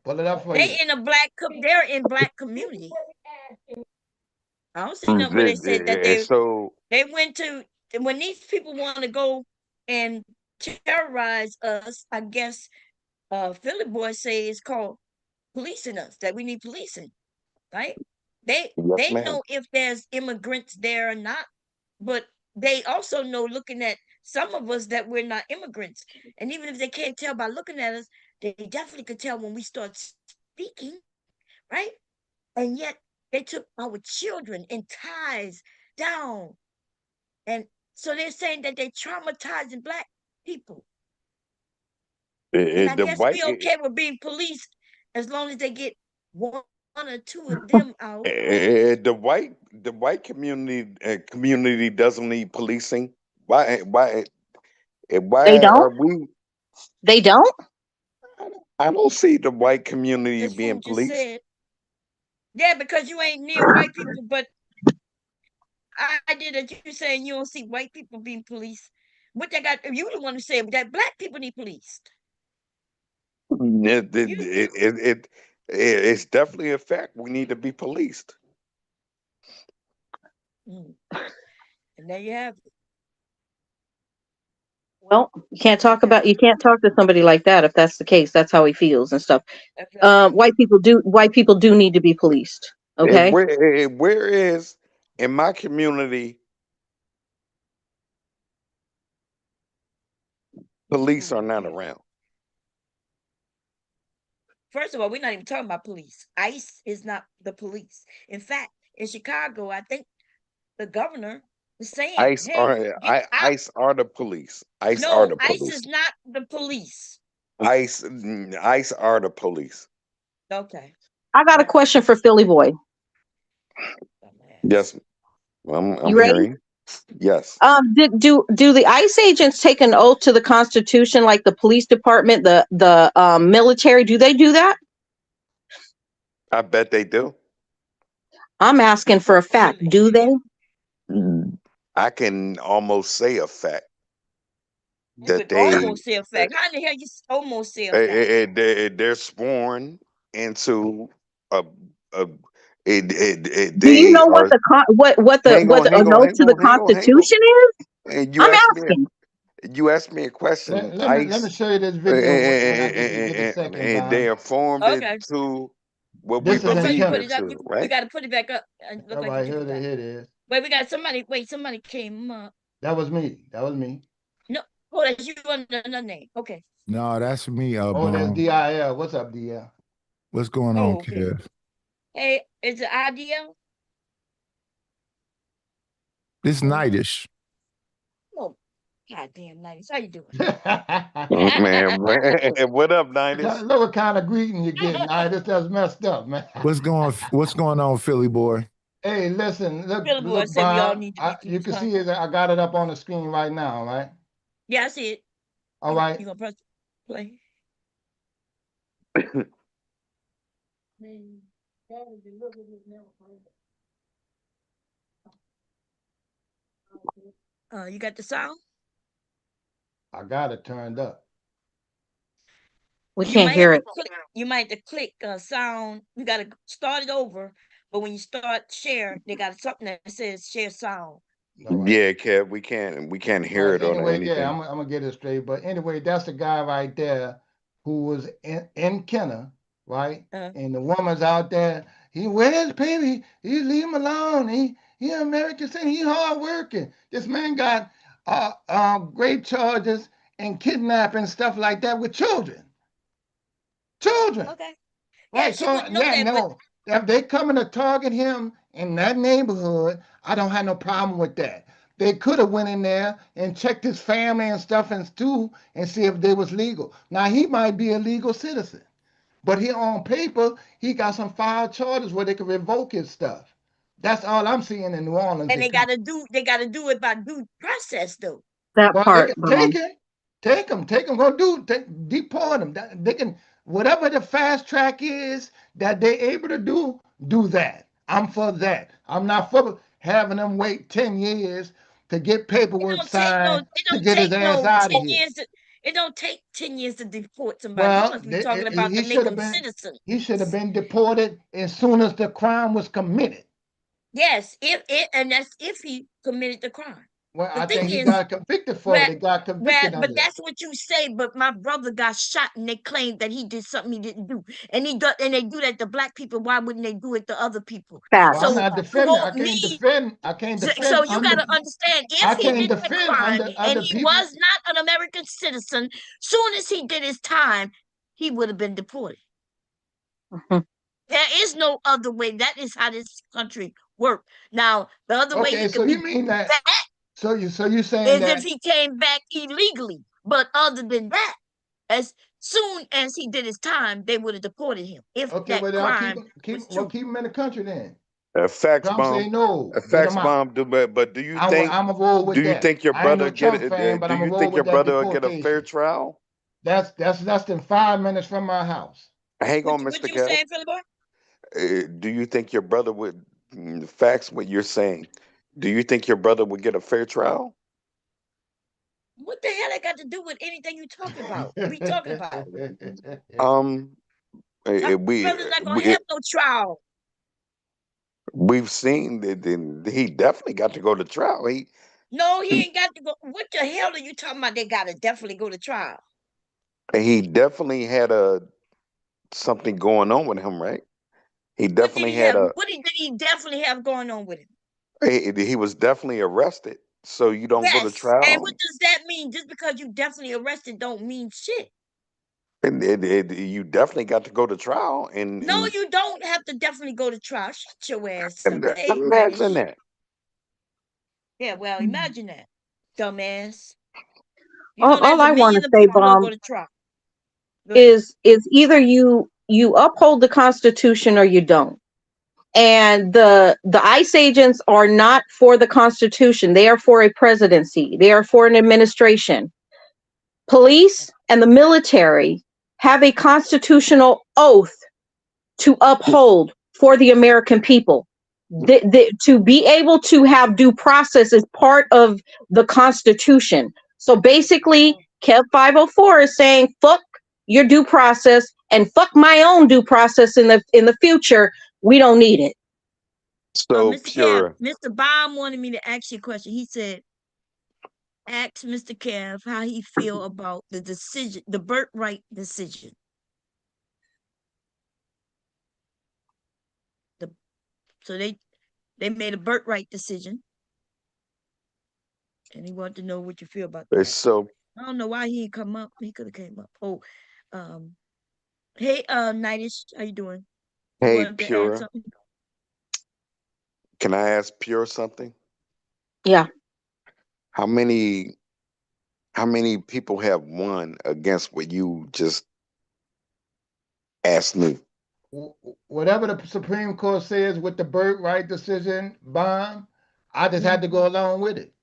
pull it up for They you. in a black. They're in black community. I don't see nothing where they said that So they went to when these people want to go and terrorize us. I guess Philly boys say it's called policing us. That we need policing, right? yes, They ma'am. know if there's immigrants there or not, but they also know looking at some of us that we're not immigrants. And even if they can't tell by looking at us, they definitely could tell when we start speaking, right? And yet they took our children and ties down. And so they're saying that they're traumatizing black people. And I The guess white we okay with being policed as long as they get one or two of them out. the white community doesn't need policing. Why They don't? are we? They don't? I don't see the white community This being fool just policed. said, yeah, because you ain't near white people, but I did that you saying you don't see white people being policed. What they got, you the one who said that black people need policed. It, You it, did. it, it, it's definitely a fact. We need to be policed. And there you have it. Well, you can't talk to somebody like that if that's the case. That's how he feels and stuff. White people do need to be policed. Okay. Where is in my community? Police are not around. First of all, we're not even talking about police. ICE is not the police. In fact, in Chicago, I think the governor is saying, ICE "Hey, are get out." ICE are the police. ICE are No, the ICE police. is not the police. ICE are the police. Okay. I got a question for Philly Boy. Yes, I'm You ready? hearing. Yes, Do the ICE agents take an oath to the Constitution like the police department, the military? Do they do that? I bet they do. I'm asking for a fact. Really? Do they? I can almost say a fact You that could they almost say a fact. How in the hell you almost say a fact? they're sworn into a Do you they know what are. the Hang on, an hang on, oath hang to the on, hang on, hang on. Constitution is? And I'm asking. you asked me a question. Let me ICE show you this video when I get a second, and they Bob. are formed Okay. into what we This is Okay, so in you believe put Kenner. it up. into, You right? got to put it back up. It look All like right, you took here it down. it is. Wait, we got somebody. Wait, somebody came up. That was me. That was me. No, oh, that's you under another name. Okay. No, that's me, Oh, that's Bone. DIL. What's up, DL? What's going on, Oh, okay. Kev? Hey, is it IDL? It's nightish. Oh, goddamn, nice. How you doing? Man, what up, Nineties? Look what kind of greeting you're getting. All right, this that's messed up, man. What's going on, Philly boy? Hey, listen, Billy Boy look, said we all Bob. need to be You peace, can huh? see it. I got it up on the screen right now, right? Yeah, I see it. All right. You gonna press play? You got the sound? I got it turned up. We You can't might have hear to it. click. You might have to click sound. You got to start it over. But when you start share, they got something that says share sound. All right. Yeah, Kev, we can't hear it or Anyway, anything. yeah, I'm gonna get it straight. But anyway, that's the guy right there who was in Kenner, right? And the woman's out there. Where's baby? He leave him alone. He American citizen. He hard working. This man got great charges and kidnapping stuff like that with children. Children. Okay. Right. Yeah, she So wouldn't know yeah, that, but no. If they coming to target him in that neighborhood, I don't have no problem with that. They could have went in there and checked his family and stuff and too and see if they was legal. Now he might be a legal citizen, but he on paper he got some filed charges where they can revoke his stuff. That's all I'm seeing in New Orleans. and they gotta do it by due process though. That Well, they part, can Bone. take him, go deport him. They can, whatever the fast track is that they able to do that. I'm for that. I'm not for having them wait 10 years to get It paperwork don't take no. signed It to don't get his take ass no out of 10 here. years. It don't take 10 years to deport somebody. You Well, must be talking about he to make should have them been citizens. deported as soon as the crime was committed. Yes, and that's if he committed the crime. Well, The I thing think he is, got convicted for it. He got convicted but under that. that's what you say. But my brother got shot, and they claimed that he did something he didn't do, and and they do that to black people. Why wouldn't they do it to other people? Well, I'm Facts. So not you defending. want me? I can't So defend you got under. to understand, if I he can't did the defend crime under and other he people. was not an American citizen, soon as he did his time, he would have been deported. Mhm. There is no other way. That is how this country works. Now, the other way Okay, he so could you be mean that? back So you saying is if that? he came back illegally. But other than that, as soon as he did his time, they would have deported him if Okay, that well, I'll crime was true. keep him in the country then. A fax Trump say bomb. no, A get fax him out. bomb. But do you think I'm a roll with that. your I ain't brother no get Trump fan, but do I'm a you roll think your with that brother will get a fair deportation. trial? That's less than 5 minutes from my house. Hang on, What Mr. you were Kev. saying, Philly boy? Do you think your brother would fax what you're saying? Do you think your brother would get a fair trial? What the hell that got to do with anything you talking about? We talking about? Um, My we brother's not gonna have no trial. we've seen that he definitely got to go to trial. No, he ain't got to go. What the hell are you talking about? They gotta definitely go to trial. He definitely had something going on with him, right? He What did definitely he had have? What did he definitely have going on with him? he was definitely arrested. So you don't go to Yes. And trial. what does that mean, just because you definitely arrested don't mean shit. And you definitely got to go to trial. No, you don't have to definitely go to trial. Shut your ass up. Hey, imagine that. Yeah, well, imagine that, dumbass. You know, All there's a I want to million of say, people don't go Bomb, to trial. Go ahead. is either you uphold the Constitution or you don't. And the ICE agents are not for the Constitution. They are for a presidency. They are for an administration. Police and the military have a constitutional oath to uphold for the American people. To be able to have due process is part of the Constitution. So basically, Kev 504 is saying, fuck your due process and fuck my own due process in the future. We don't need it. So Mr. Kev, pure. Mr. Baum wanted me to ask you a question. He said, ask Mr. Kev how he feel about the decision, the birthright decision. So they made a birthright decision, and he wanted to know what you feel about that. So I don't know why he didn't come up. He could have came up. Oh, hey, Nightish, how you doing? You hey, wanted to add pure. something? Can I ask Pure something? Yeah. How many people have won against what you just asked me? Whatever the Supreme Court says with the birthright decision, Bomb, I just had to go along with it.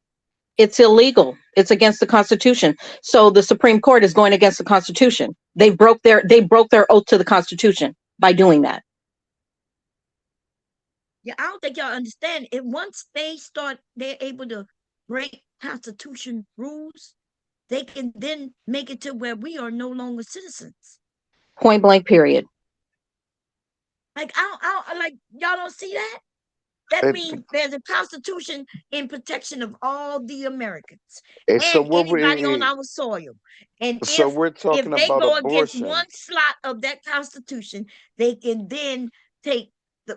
It's illegal. It's against the Constitution. So the Supreme Court is going against the Constitution. They broke their oath to the Constitution by doing that. Yeah, I don't think y'all understand it. Once they're able to break Constitution rules, they can then make it to where we are no longer citizens. Point blank, period. Like I don't like y'all don't see that. That means there's a Constitution in protection of all the Americans and so anybody on our soil. And so if we're talking they about go against abortion. one slot of that Constitution, they can then take the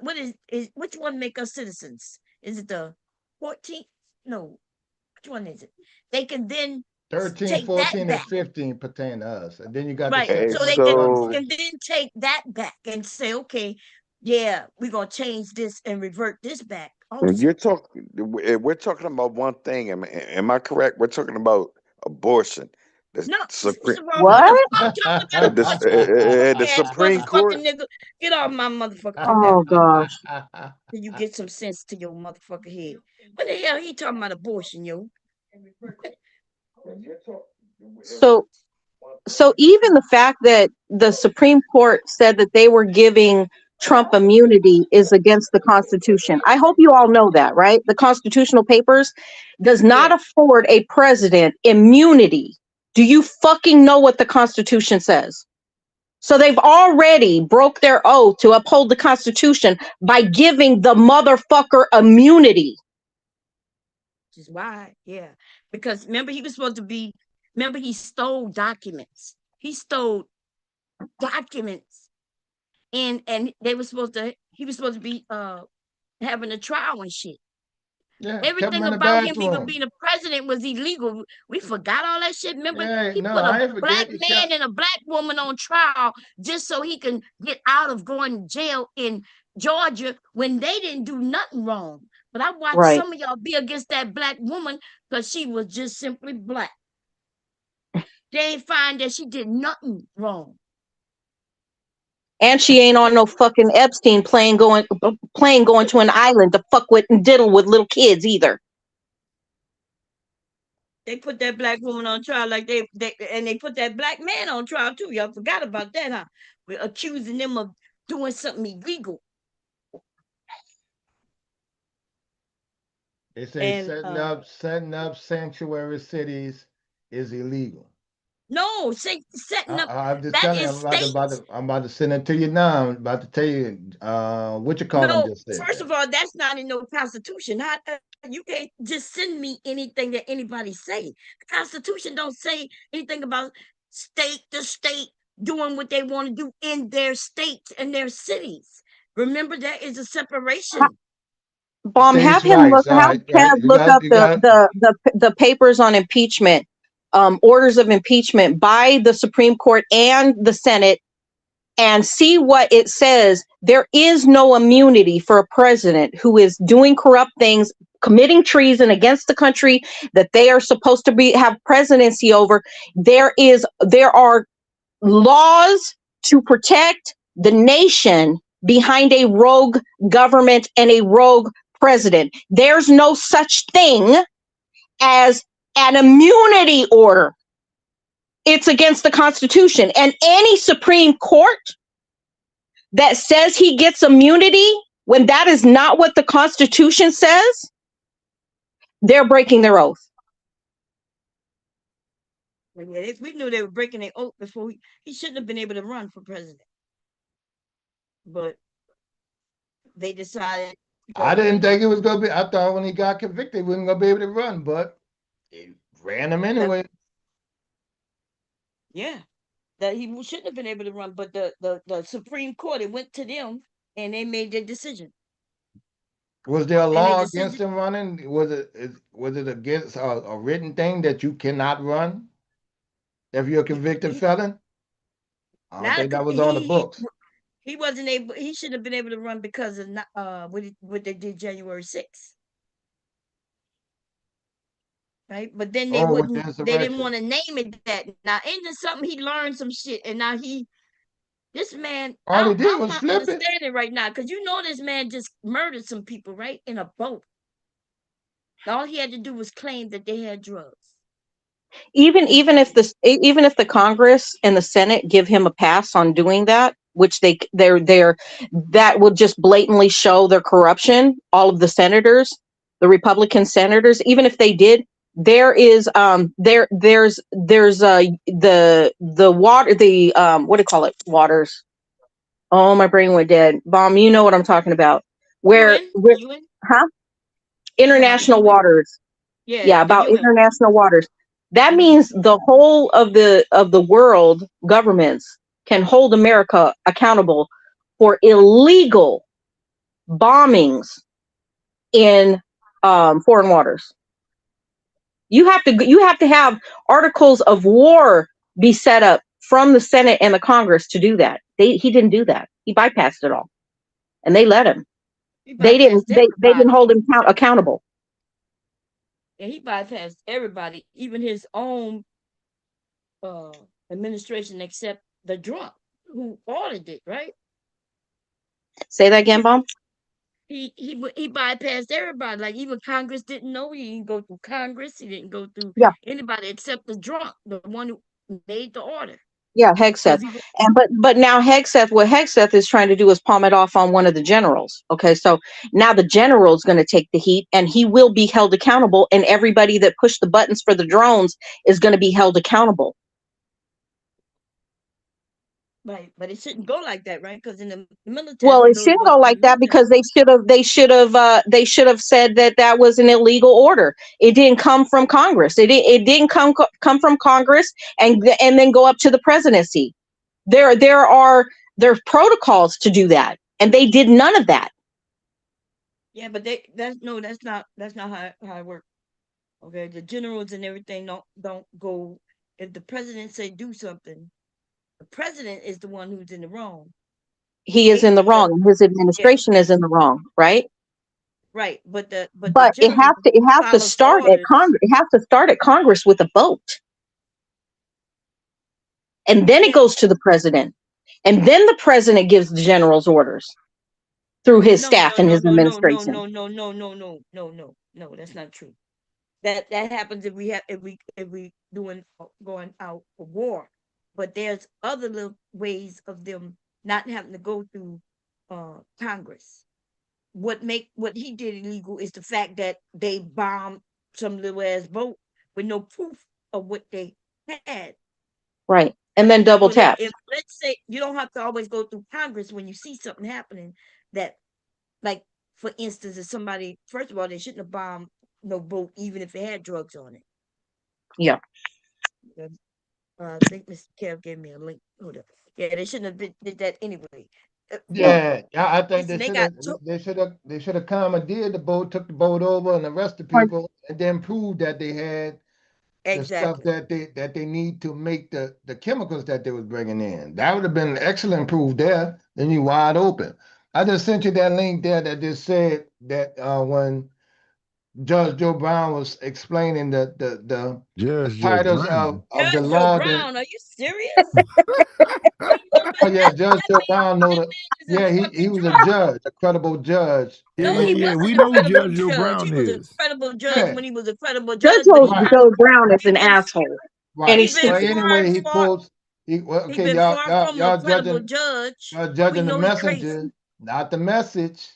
which one make us citizens? Is it the 14th? No, which one is it? They can then 13, take 14, that and back. 15 pertain to us. And then you got Right. the Hey, So they supplemental so can legislation. then take that back and say, okay, yeah, we're gonna change this and revert this back also. we're talking about one thing. Am I correct? We're talking about abortion. The No, first Supreme of all, what What? the fuck talking about abortion? You the ass Supreme Court. motherfucking nigga. Get off my motherfucking Oh property. gosh. Till you get some sense to your motherfucking head. What the hell he talking about abortion, yo? So even the fact that the Supreme Court said that they were giving Trump immunity is against the Constitution. I hope you all know that, right? The constitutional papers does not afford a president immunity. Do you fucking know what the Constitution says? So they've already broke their oath to uphold the Constitution by giving the motherfucker immunity. Which is why, yeah. Because remember he stole documents. He stole documents. And he was supposed to be having a trial and shit. Yeah, kept him Everything in the about him even bathroom. being a president was illegal. We forgot all that shit. Remember, Yeah, he no, put a I ain't black forget. He man kept, and a black woman on trial just so he can get out of going to jail in Georgia when they didn't do nothing wrong. But I watched Right. some of y'all be against that black woman because she was just simply black. They ain't find that she did nothing wrong. And she ain't on no fucking Epstein plane going to an island to fuck with and diddle with little kids either. They put that black woman on trial like they put that black man on trial too. Y'all forgot about that, huh? We're accusing them of doing something illegal. they say And setting up sanctuary cities is illegal. no, setting up I'm just that telling you, is states. I'm about to send it to you now. I'm about to tell you what you call them No, just said first that. of all, that's not in no constitution. You can't just send me anything that anybody say. The Constitution don't say anything about state to state doing what they want to do in their states and their cities. Remember, there is a separation. Bomb, have States' him rights. All have right, Kev right. look up the papers on impeachment orders of impeachment by the Supreme Court and the Senate and see what it says. There is no immunity for a president who is doing corrupt things, committing treason against the country that they are supposed to have presidency over. There are laws to protect the nation behind a rogue government and a rogue president. There's no such thing as an immunity order. It's against the Constitution. And any Supreme Court that says he gets immunity when that is not what the Constitution says, they're breaking their oath. Yeah, we knew they were breaking their oath before he shouldn't have been able to run for president. But they decided. I didn't think it was going to be. I thought when he got convicted, he wasn't going to be able to run, but they ran him anyway. Yeah, that he shouldn't have been able to run, but the Supreme Court, it went to them and they made their decision. Was there a law against him running? Was it against a written thing that you cannot run if you're a convicted felon? I don't think that was on the books. He wasn't able. He should have been able to run because of what they did January 6th. Right, but then they wouldn't. They didn't want to name it that. Now, ain't there something he learned some shit, and now this man. All he did was flip it. Understand it right now, because this man just murdered some people, right, in a boat. All he had to do was claim that they had drugs. Even if the Congress and the Senate give him a pass on doing that, which that would just blatantly show their corruption. All of the senators, the Republican senators, even if they did. There's the water, what do you call it? Waters. Oh, my brain went dead. Bomb, you know what I'm talking about. International waters. Yeah, about international waters. That means the whole of the world governments can hold America accountable for illegal bombings in foreign waters. You have to have articles of war be set up from the Senate and the Congress to do that. He didn't do that. He bypassed it all, and they let him. They didn't hold him accountable. And he bypassed everybody, even his own administration, except the drunk who ordered it. Right? Say that again, Bomb. He bypassed everybody. Like, even Congress didn't know. He didn't go through Congress. He didn't go through anybody except the drunk, the one who made the order. Yeah, Hegseth. But now what Hegseth is trying to do is palm it off on one of the generals. Okay, so now the general is going to take the heat, and he will be held accountable, and everybody that pushed the buttons for the drones is going to be held accountable. Right, but it shouldn't go like that, right? Because in the military, well, it shouldn't go like that because they should have said that was an illegal order. It didn't come from Congress. It didn't come from Congress and then go up to the presidency. There's protocols to do that, and they did none of that. Yeah, but that's not how it works. Okay, the generals and everything don't go. If the president say do something, the president is the one who's in the wrong. He is in the wrong. His administration is in the wrong, right? Right, but it has to start at Congress. It has to start at Congress with a vote, and then it goes to the president, and then the president gives the generals orders through his staff and his administration. No, that's not true. That happens if we going out for war. But there's other little ways of them not having to go through Congress. What he did illegal is the fact that they bombed some little ass boat with no proof of what they had. Right, and then double tap. Let's say you don't have to always go through Congress when you see something happening that, like, for instance, if somebody, first of all, they shouldn't have bombed no boat even if it had drugs on it. Yeah. I think Mr. Kev gave me a link. Hold up. Yeah, they shouldn't have did that anyway. Yeah, I think they should have commandeered the boat, took the boat over, and arrested people, and then proved that they had the stuff Exactly. that they need to make the chemicals that they was bringing in. That would have been an excellent proof there. Then you wide open. I just sent you that link there that just said that when Judge Joe Brown was explaining the Judge Joe titles Brown. of the Judge Joe law that Brown, are you serious? oh yeah, Judge Joe That Brown know that man yeah, is a he fucking was a drunk. judge, a credible judge. Yeah, No, yeah, he But yeah. wasn't We a know who credible Judge Joe judge. He Brown was a is. credible judge yeah, when he was a credible Judge judge, but Joe, he right, not. Joe Brown is He an been asshole, and right. he's he been But stupid. far anyway, he far. quotes he well, He okay, been far from a y'all credible judge. We judging the know he crazy. messenger, not the message.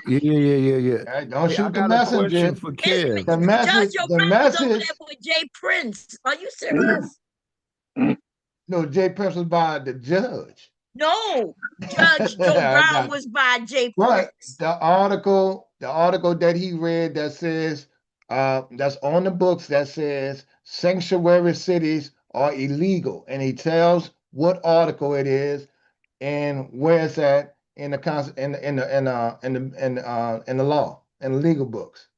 Yeah, yeah, yeah, yeah, yeah. Right? Don't Hey, I shoot the got a question messenger. for Kev. Judge Joe The Brown was over message. there with Jay Prince. Are you serious? No, Jay Prince was by the judge. No, Judge Joe I Brown got was by Jay but Prince. the article that he read that says that's on the books that says sanctuary cities are illegal, and he tells what article it is and where it's at in the in the law in the legal books.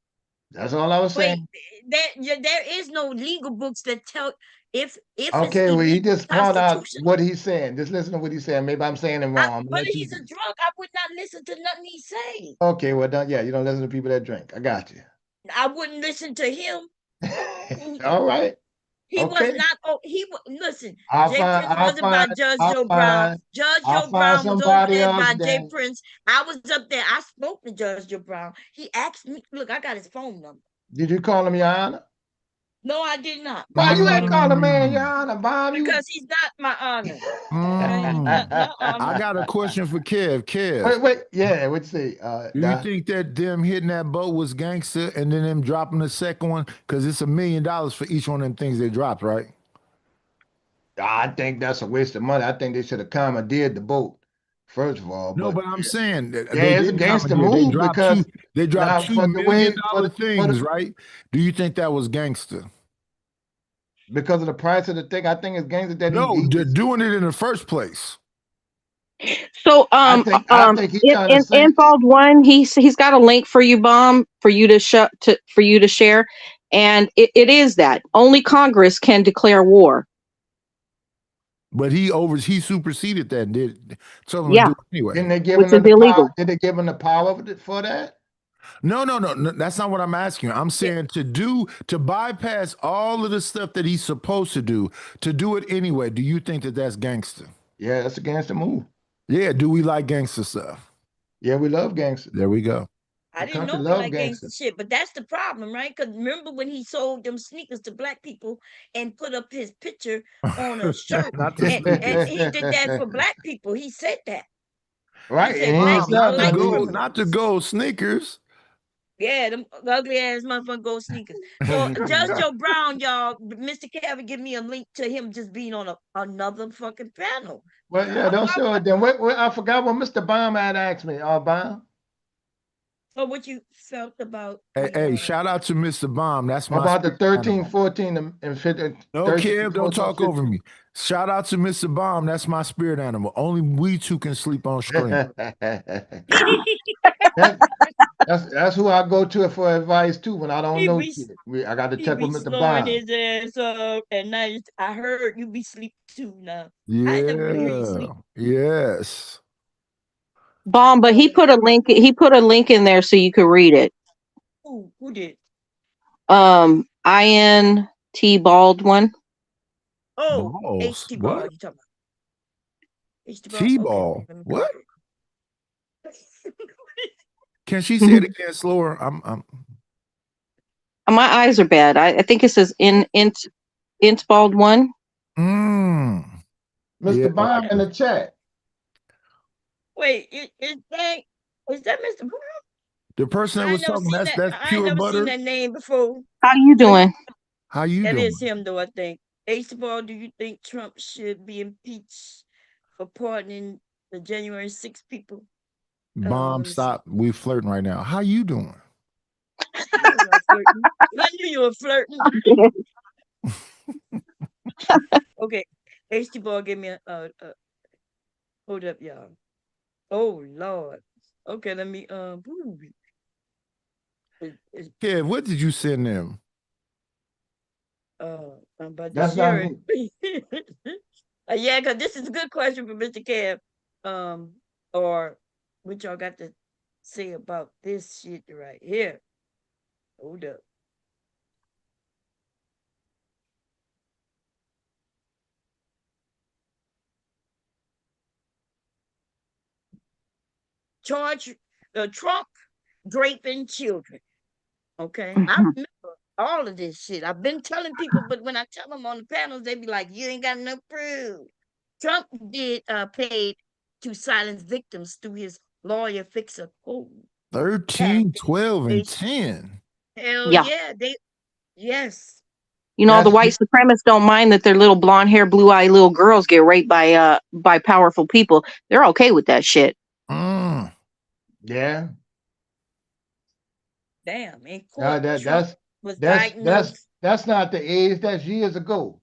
That's all I was Wait, saying. there is no legal books that tell if it's Okay, well, he illegal just brought out what constitutionally. he's saying. Just listen to what he's saying. Maybe I'm saying it wrong. I'm gonna But let you. he's a drunk. I would not listen to nothing he say. Okay, well done. Yeah, you don't listen to people that drink. I got you. I wouldn't listen to him. All right. He was Okay. not. Oh, listen. Jay Prince wasn't by Judge I'll Joe Brown. find, Judge I'll Joe find Brown was over somebody there else by Jay then. Prince. I was up there. I spoke to Judge Joe Brown. He asked me. Look, I got his phone number. Did you call him Your Honor? No, I did not. But Why I you called ain't him call a man Your Mm, Honor, Bob? You. because he's not my honor. Okay, he's mm. not my I honor. got a question for Kev. Kev, Wait, yeah, what's see? do you think that them hitting that boat was gangster and then them dropping the second one? Because it's $1 million for each one of them things they dropped, right? I think that's a waste of money. I think they should have commandeered the boat, first of all. No, But but I'm saying that they yeah, it's didn't against the commandeer. They move dropped two. because They dropped now two for the million way dollar things, right? Do you think that was gangster? because of the price of the thing, I think it's gangster that No, he just. doing it in the first place. So I think he's trying to in say. Bald One, he's got a link for you, Bomb, for you to share, and it is that only Congress can declare war. But he superseded that and did tell him to Yeah, do it anyway. Didn't they give which him is the power? illegal. Did they give him the power for that? No, no, no, no. That's not what I'm asking you. I'm Yeah, saying to bypass all of the stuff that he's supposed to do it anyway. Do you think that that's gangster? Yeah, that's against the move. Yeah. Do we like gangster stuff? Yeah, we love gangsters. There we go. I The didn't country know we love like gangster gangsters. shit, but that's the problem, right? Because remember when he sold them sneakers to black people and put up his picture on a shirt, Not the and sneakers. he did that for black people. He said that. He Right, and said he black ain't No, people sell not the like none gold, either. not the criminals. gold sneakers. Yeah, them ugly ass motherfucking gold sneakers. So Judge Joe Brown, y'all, Mr. Kevin, give me a link to him just being on another fucking panel. Well, yeah, don't show it then. Wait, I forgot what Mr. Baum had asked me. Baum, So what you felt about Hey, shout out to Mr. Bomb. That's my about the spirit 13, animal. 14, and 15, No, 13, Kev, don't 14, talk over 15. me. Shout out to Mr. Bomb. That's my spirit animal. Only we two can sleep on screen. That, that's who I go to for advice too when I don't he know be shit. I got to he check with be Mr. snoring Baum. his ass up at night. I heard you be sleep too now. I ain't never been hear you Yeah. sleep. Yes. Bomb, but he put a link. He put a link in there so you could read it. Who did? INT Bald One. Oh, Balls. HT ball. What? You talking about HT ball? Okay, T-ball. let me go What? there. Can she say it again slower? I'm My eyes are bad. I think it says int Bald One. mm. Yeah, Mr. I Baum like in it. the chat. Wait, is that Mr. Brown? The person that I ain't was never talking, seen that. that's I ain't pure never seen butter. that name before. How you But doing? How you that is doing? him, though. I think. HT ball. Do you think Trump should be impeached for pardoning the January 6 people? Bomb, Let me see. stop. We flirting right now. How you doing? I knew I was flirting. I knew you were flirting. Okay, HT ball, give me a hold up, y'all. Oh Lord. Okay, let me It- it's Kev, what did you send them? I'm about to That's not share me. it. Yeah, because this is a good question for Mr. Kev. Or what y'all got to say about this shit right here? Hold up. Charge Trump raping children. Okay, I Mhm. remember all of this shit. I've been telling people, but when I tell them on the panels, they be like, "You ain't got no proof." Trump did paid to silence victims through his lawyer fixer code. Have 13, they? 12, They and 10. hell Yeah. yeah. They yes. You know, the That's white supremacists don't mind that their little blonde hair, blue eyed little girls get raped by powerful people. They're okay with that shit. Mm. yeah. Damn. In court, Uh, that Trump that's was that's that's diagnosed. that's not the age. That's years ago.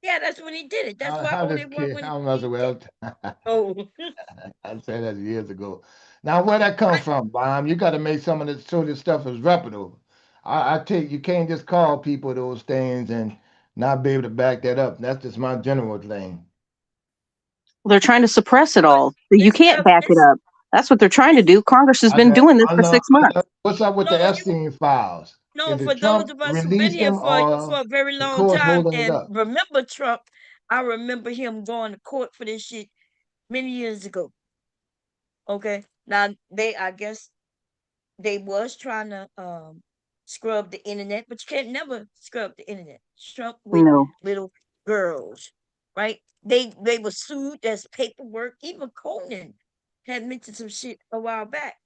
Yeah, that's when he did it. That's why How oh this they were kid? when I don't he know. did. Well, Oh I said that years ago. Now, where that come right. from, Bomb? You got to make some of this so this stuff is reputable. I take you can't just call people those things and not be able to back that up. That's just my general thing. They're trying to suppress it But all. You can't back it up. That's what they're trying to do. Congress has been doing this for 6 months. What's up with the no, you Epstein files? no, Did the for those Trump of us who've been release here them for or a very the long court's time holding it and up? remember Trump, I remember him going to court for this shit many years ago. Okay. Now they I guess they was trying to scrub the internet, but you can't never scrub the internet. Trump with No. little girls, right? They were sued. There's paperwork. Even Conan had mentioned some shit a while back.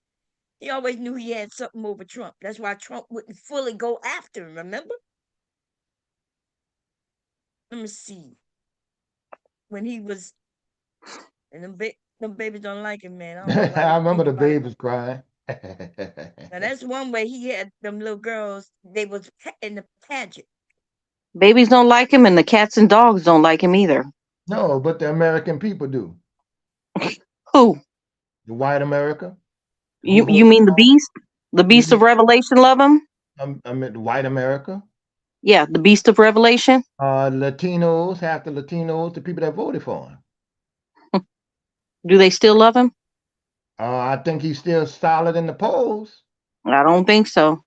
He always knew he had something over Trump. That's why Trump wouldn't fully go after him. Remember? Let me see. When he was and them babies don't like him, man. I don't know why I they remember think the about it. babies crying. Now that's one way he had them little girls. They was in the pageant. Babies don't like him, and the cats and dogs don't like him either. No, but the American people do. Who? The white America who You vote mean the for beast? The beast of him. Revelation love him? I mean, the white America. Yeah, the beast of Revelation. Latinos, half the Latinos, the people that voted for him. Do they still love him? I think he's still solid in the polls. I don't think so.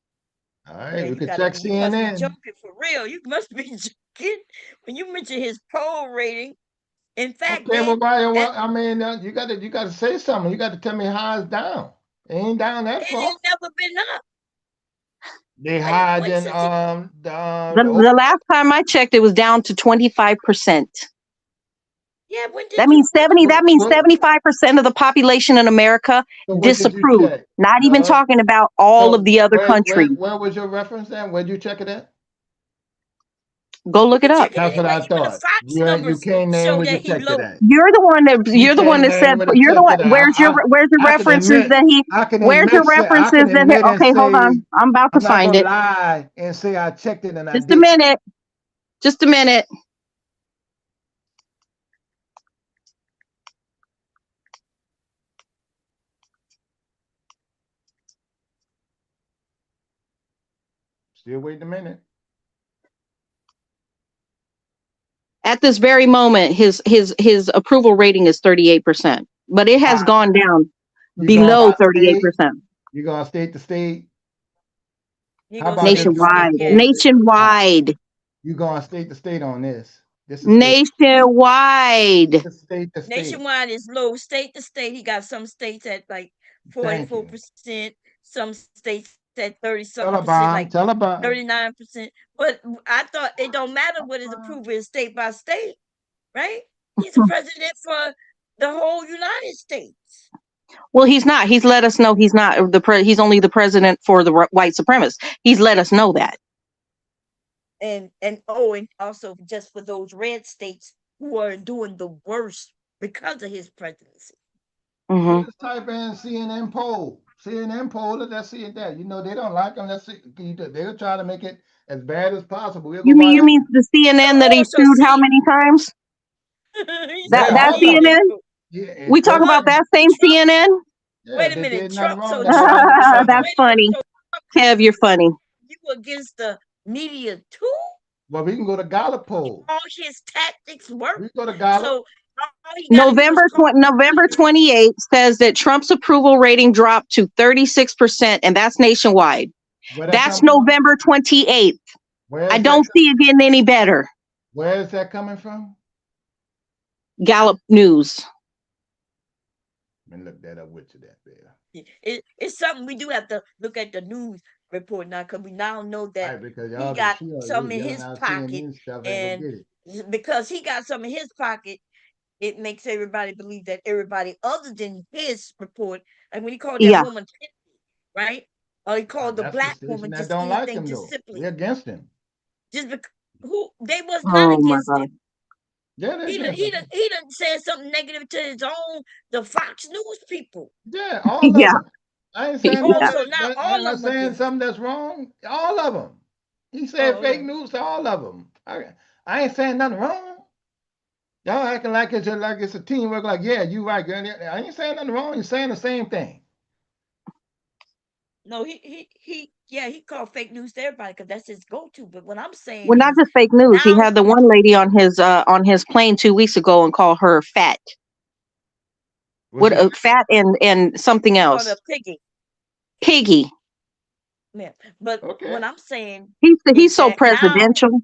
All right, Yeah, we could check you must be CNN. joking for real. You must be joking when you mention his poll rating. In fact, Okay, well, Ryan, that well, I mean, you got to say something. You got to tell me how it's down. It ain't down that it far. ain't never been up. They hiding Since he The last time I checked, it was down to 25%. yeah, when That did you means 70. That means 75% of the population in America so what did you disapprove. check? Not even No. talking about all of So the other where countries. where was your reference at? Where'd you check it at? Go you look it can up. check it That's what anyway. I Even the thought. Fox You numbers can't name show where you that he checked it low. at. You're You the one can't that said name where to you're the check one. it at. Where's your I can references admit, that he I can where's your admit, I references can that he admit and okay, hold say on. I'm about to I'm not find gonna it. lie and say I checked it and I Just a didn't. minute. Just a minute. Still waiting a minute. At this very moment, his approval rating is 38%. But it has By gone down you going below by state? 38%. You going state to state? He How goes about this? state to How state. Nationwide. Yeah, about this? Uh, Nationwide. you going state to state on this? This is state. Nationwide. This is state to state. nationwide is low. State to state, he got some states at like Thank you. 44%, some states at 30 Tell something her, percent, Bomb. like Tell her, Bomb. 39%. But I thought it don't matter what his approval is state by state, right? He's the president for the whole United States. Well, he's not. He's let us know he's not he's only the president for the white supremacists. He's let us know that. And also just for those red states who are doing the worst because of his presidency. Hmm. Just type in CNN poll. CNN poll. Let's see that. You know they don't like them. Let's see. They'll try to make it as bad as possible. We'll go by You that. mean the But CNN that he also sued how see, many times? he That Yeah, sued that all many of them. CNN? people. Yeah, We talk But about especially that same Trump, CNN? yeah, wait a they minute, did nothing Trump. wrong. So That's why Trump, they That's fighting them. wait a minute. funny. So Trump, Kev, you're funny. you you against the media too? Well, we can go to Gallup poll. All his tactics work. We go to Gallup. So all he gotta do is call November 28th says that Trump's approval rating dropped to 36%, and that's nationwide. Where that That's come from? November 28th. Where I is don't that? see it getting any better. Where is that coming from? Gallup News. Let me look that up with you, that there. It's something we do have to look at the news report now, because we now know that Right, because he y'all got sure some in y'all his not pocket, CNN stuff ain't gonna and get it. because he got some in his pocket, it makes everybody believe that everybody other than his report, like when he called that Yeah. woman, right? Or he called the That's the black station woman that just don't like anything, him just though. simply, We're against him. just because who they was not Oh my against God. him. Yeah, they're He done, against he him. done, he done said something negative to his own, the Fox News people. Yeah, all Yeah. of them. I ain't saying Oh, Yeah. so now am all I of them saying against him. something that's wrong? All of them. He said Oh, fake okay. news to all of them. I ain't saying nothing wrong. Y'all acting like it's a teamwork. Like, yeah, you right, girl. I ain't saying nothing wrong. You're saying the same thing. No, he called fake news to everybody because that's his go-to. But what I'm saying Well, not is just fake news. He now had the one lady on his plane 2 weeks ago and called her fat. What's What it? fat and something he called her else. piggy. Piggy. Yeah. But Okay. what I'm saying He's is so that now presidential.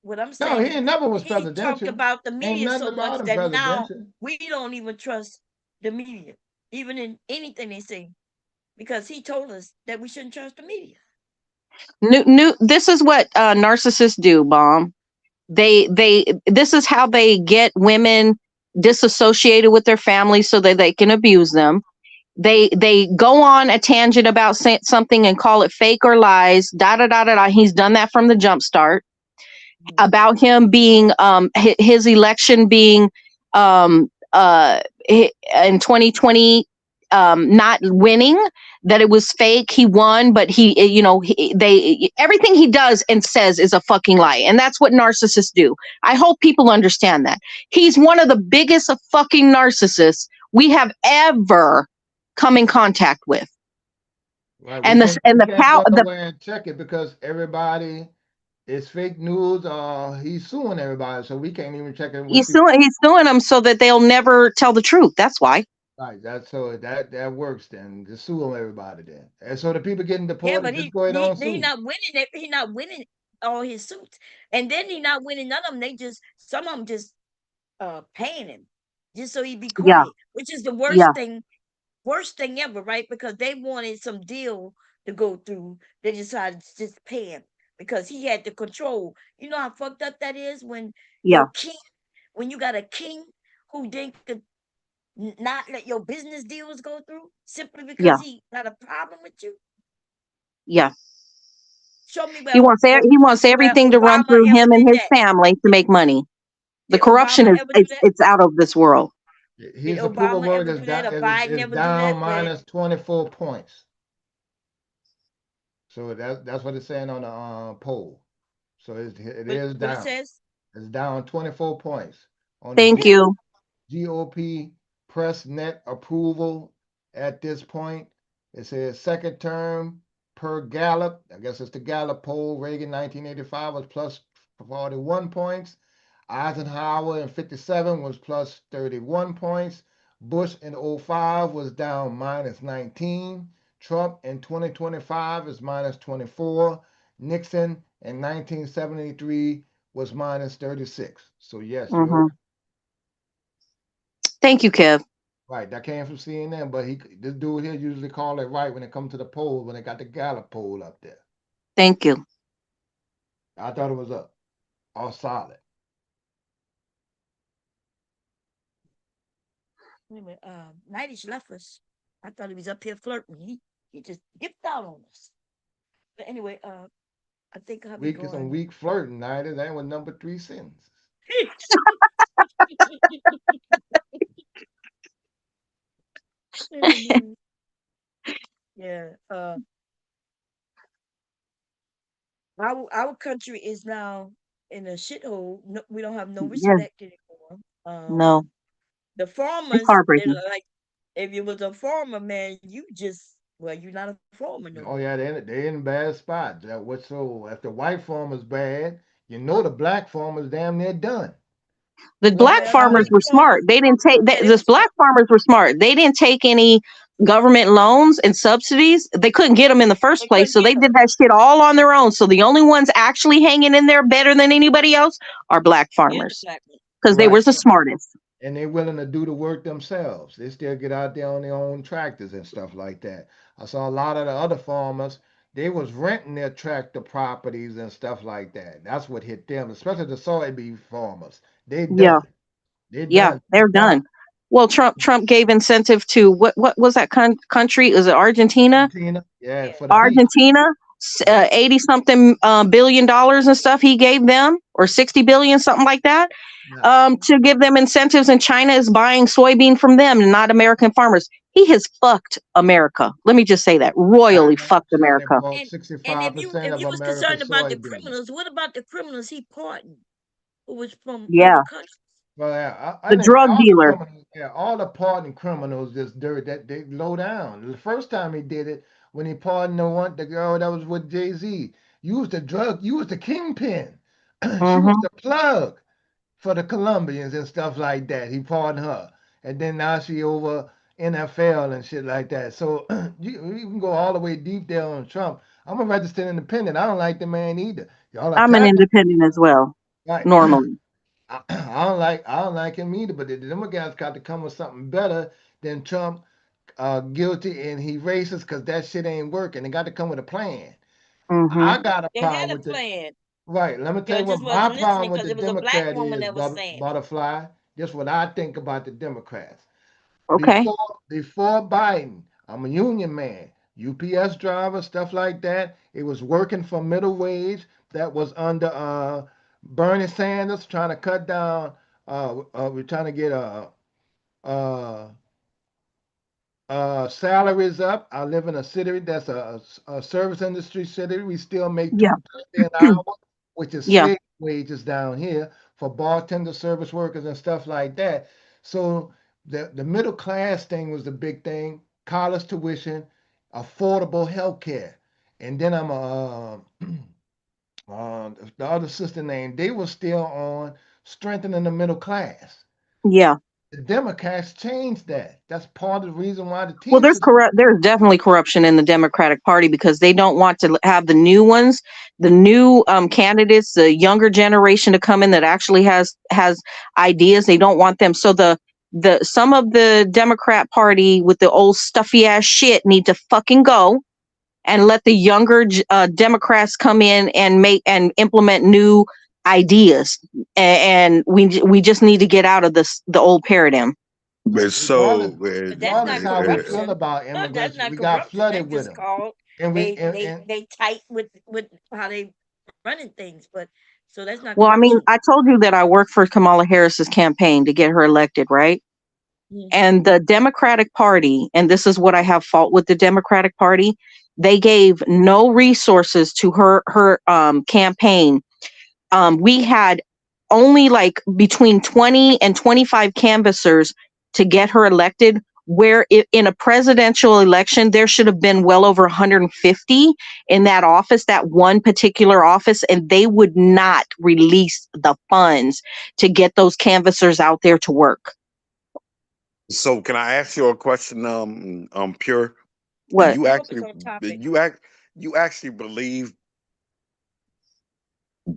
what I'm No, saying he is ain't never was he talked presidential. about the Ain't media nothing so much about him that now presidential. we don't even trust the media, even in anything they say, because he told us that we shouldn't trust the media. New. This is what narcissists do, Bomb. This is how they get women disassociated with their families so that they can abuse them. They go on a tangent about something and call it fake or lies. Da da da da da. He's done that from the jump start. About him being his election being in 2020 not winning, that it was fake. He won, but they everything he does and says is a fucking lie, and that's what narcissists do. I hope people understand that. He's one of the biggest fucking narcissists we have ever come in contact with. Right. And We the can't power, go nowhere and check it because everybody is fake news or he's suing everybody. So we can't even check it with people. he's suing them so that they'll never tell the truth. That's why. Right. That's so that works then. Just sue them everybody then. And so the people getting Yeah, deported, but just go ahead on he sue. not winning it. He not winning all his suits, and then he not winning none of them. They just some of them just paying him just so he be Yeah, quiet, which is the yeah, worst thing ever, right? Because they wanted some deal to go through. They decided to just pay him because he had the control. You know how fucked up that is when yeah, when you got a king who then could not let your business deals go through simply because yeah, he got a problem with you. yeah. Show me He wants he wants where everything to run Obama through ever him and did his that. family to make money. The Did corruption Obama is ever do that? it's out of this world. Did His approval Obama vote ever is do that? down Or Biden is ever do down that? Where minus 24 points. So that's what it's saying on the poll. So it is what it down. says? It's down 24 points on the Thank you. GOP press net approval at this point. It says second term per Gallup. I guess it's the Gallup poll. Reagan 1985 was plus 41 points. Eisenhower in 57 was plus 31 points. Bush in 05 was down minus 19. Trump in 2025 is minus 24. Nixon in 1973 was minus 36. So yes, you're Hmm. Thank you, Kev. right. That came from CNN, but this dude here usually call it right when it comes to the poll when they got the Gallup poll up there. Thank you. I thought it was up all solid. Anyway, Nightish left us. I thought he was up here flirting. He just dipped out on us. But anyway, I think I'll be Weak is some going. weak flirting. That was number 3 sentences. Yeah. Our country is now in a shithole. No, we don't have no Yeah, respect anymore. no, The it's farmers, heartbreaking. like if you was a farmer, man, you just Well, you're not a farmer no Oh more. yeah, they in a bad spot. That what so if the white farmer's bad, you know the black farmer's damn near done. The Look black at Well, the farmers how white were farmers, smart. They didn't take yeah, they this. was Black smart. farmers were smart. They didn't take any government loans and subsidies. They couldn't get them in the first They place, couldn't so get they them. did that shit all on their own. So the only ones actually hanging in there better than anybody else are black Yeah, the farmers black one. because they right. were the smartest. And they're willing to do the work themselves. They still get out there on their own tractors and stuff like that. I saw a lot of the other farmers, they was renting their tractor properties and stuff like that. That's what hit them, especially the soybean farmers. They Yeah, done. They yeah, done. they're done. Well, Trump gave incentive to what was that country? Is it Argentina? Argentina, yeah, Yeah. for the peace. Argentina, Yeah, 80 something $billion and stuff he gave them, or 60 billion, something like that, yeah. to give them incentives. And China is buying soybean from them and not American farmers. He has fucked America. Let me just say that, royally fucked China America. bought And if you 65% if of you was concerned America's about the soybeans. criminals, what about the criminals he pardoned who was from Yeah, other countries? Well, yeah, the think drug all the dealer. criminals, yeah, all the pardoned criminals just dirt that they low down. The first time he did it, when he pardoned the girl that was with Jay-Z, you was the kingpin. She was Hmm. the plug for the Colombians and stuff like that. He pardoned her, and then now she over NFL and shit like that. So you can go all the way deep there on Trump. I'm a registered independent. I don't like the man either. Y'all I'm an attack him, independent as well, right? normally. I don't like him either, but the Democrats got to come with something better than Trump guilty and he racist because that shit ain't working. They got to come with a plan. Hmm. I got a They problem had a with the plan. right. Let me tell Y'all you what just my wasn't problem listening with because the it was a black Democrat woman is, that was saying it. butterfly. Just what I think about the Democrats. Okay. Before Biden, I'm a union man, UPS driver, stuff like that. It was working for middle wage. That was under Bernie Sanders trying to cut down. We're trying to get uh, salaries up. I live in a city that's a service industry city. We still make Yeah. $2 an hour, which is Yeah. slave wages down here for bartender service workers and stuff like that. So the middle class thing was the big thing. College tuition, affordable health care. And then I'm a the other sister name, they were still on strengthening the middle class. Yeah. The Democrats changed that. That's part of the reason why the Well, there's Teamsters. corrupt. There's definitely corruption in the Democratic Party because they don't want to have the new ones, the new candidates, the younger generation to come in that actually has ideas. They don't want them. So the some of the Democrat Party with the old stuffy ass shit need to fucking go and let the younger Democrats come in and make and implement new ideas. And we just need to get out of the old paradigm. But Regardless, so, But that's regardless not how we feel corruption. about That's immigrants, not we got corruption. flooded That's with just them, called and they tight with how they running things. But so that's not Well, I mean, corruption. I told you that I worked for Kamala Harris's campaign to get her elected, right? Mm. And the Democratic Party, and this is what I have fault with the Democratic Party, they gave no resources to her campaign. We had only like between 20 and 25 canvassers to get her elected, where in a presidential election there should have been well over 150 in that office, that one particular office, and they would not release the funds to get those canvassers out there to work. so can I ask you a question? Pure. Do What? you I hope it's actually, on do topic. you actually believe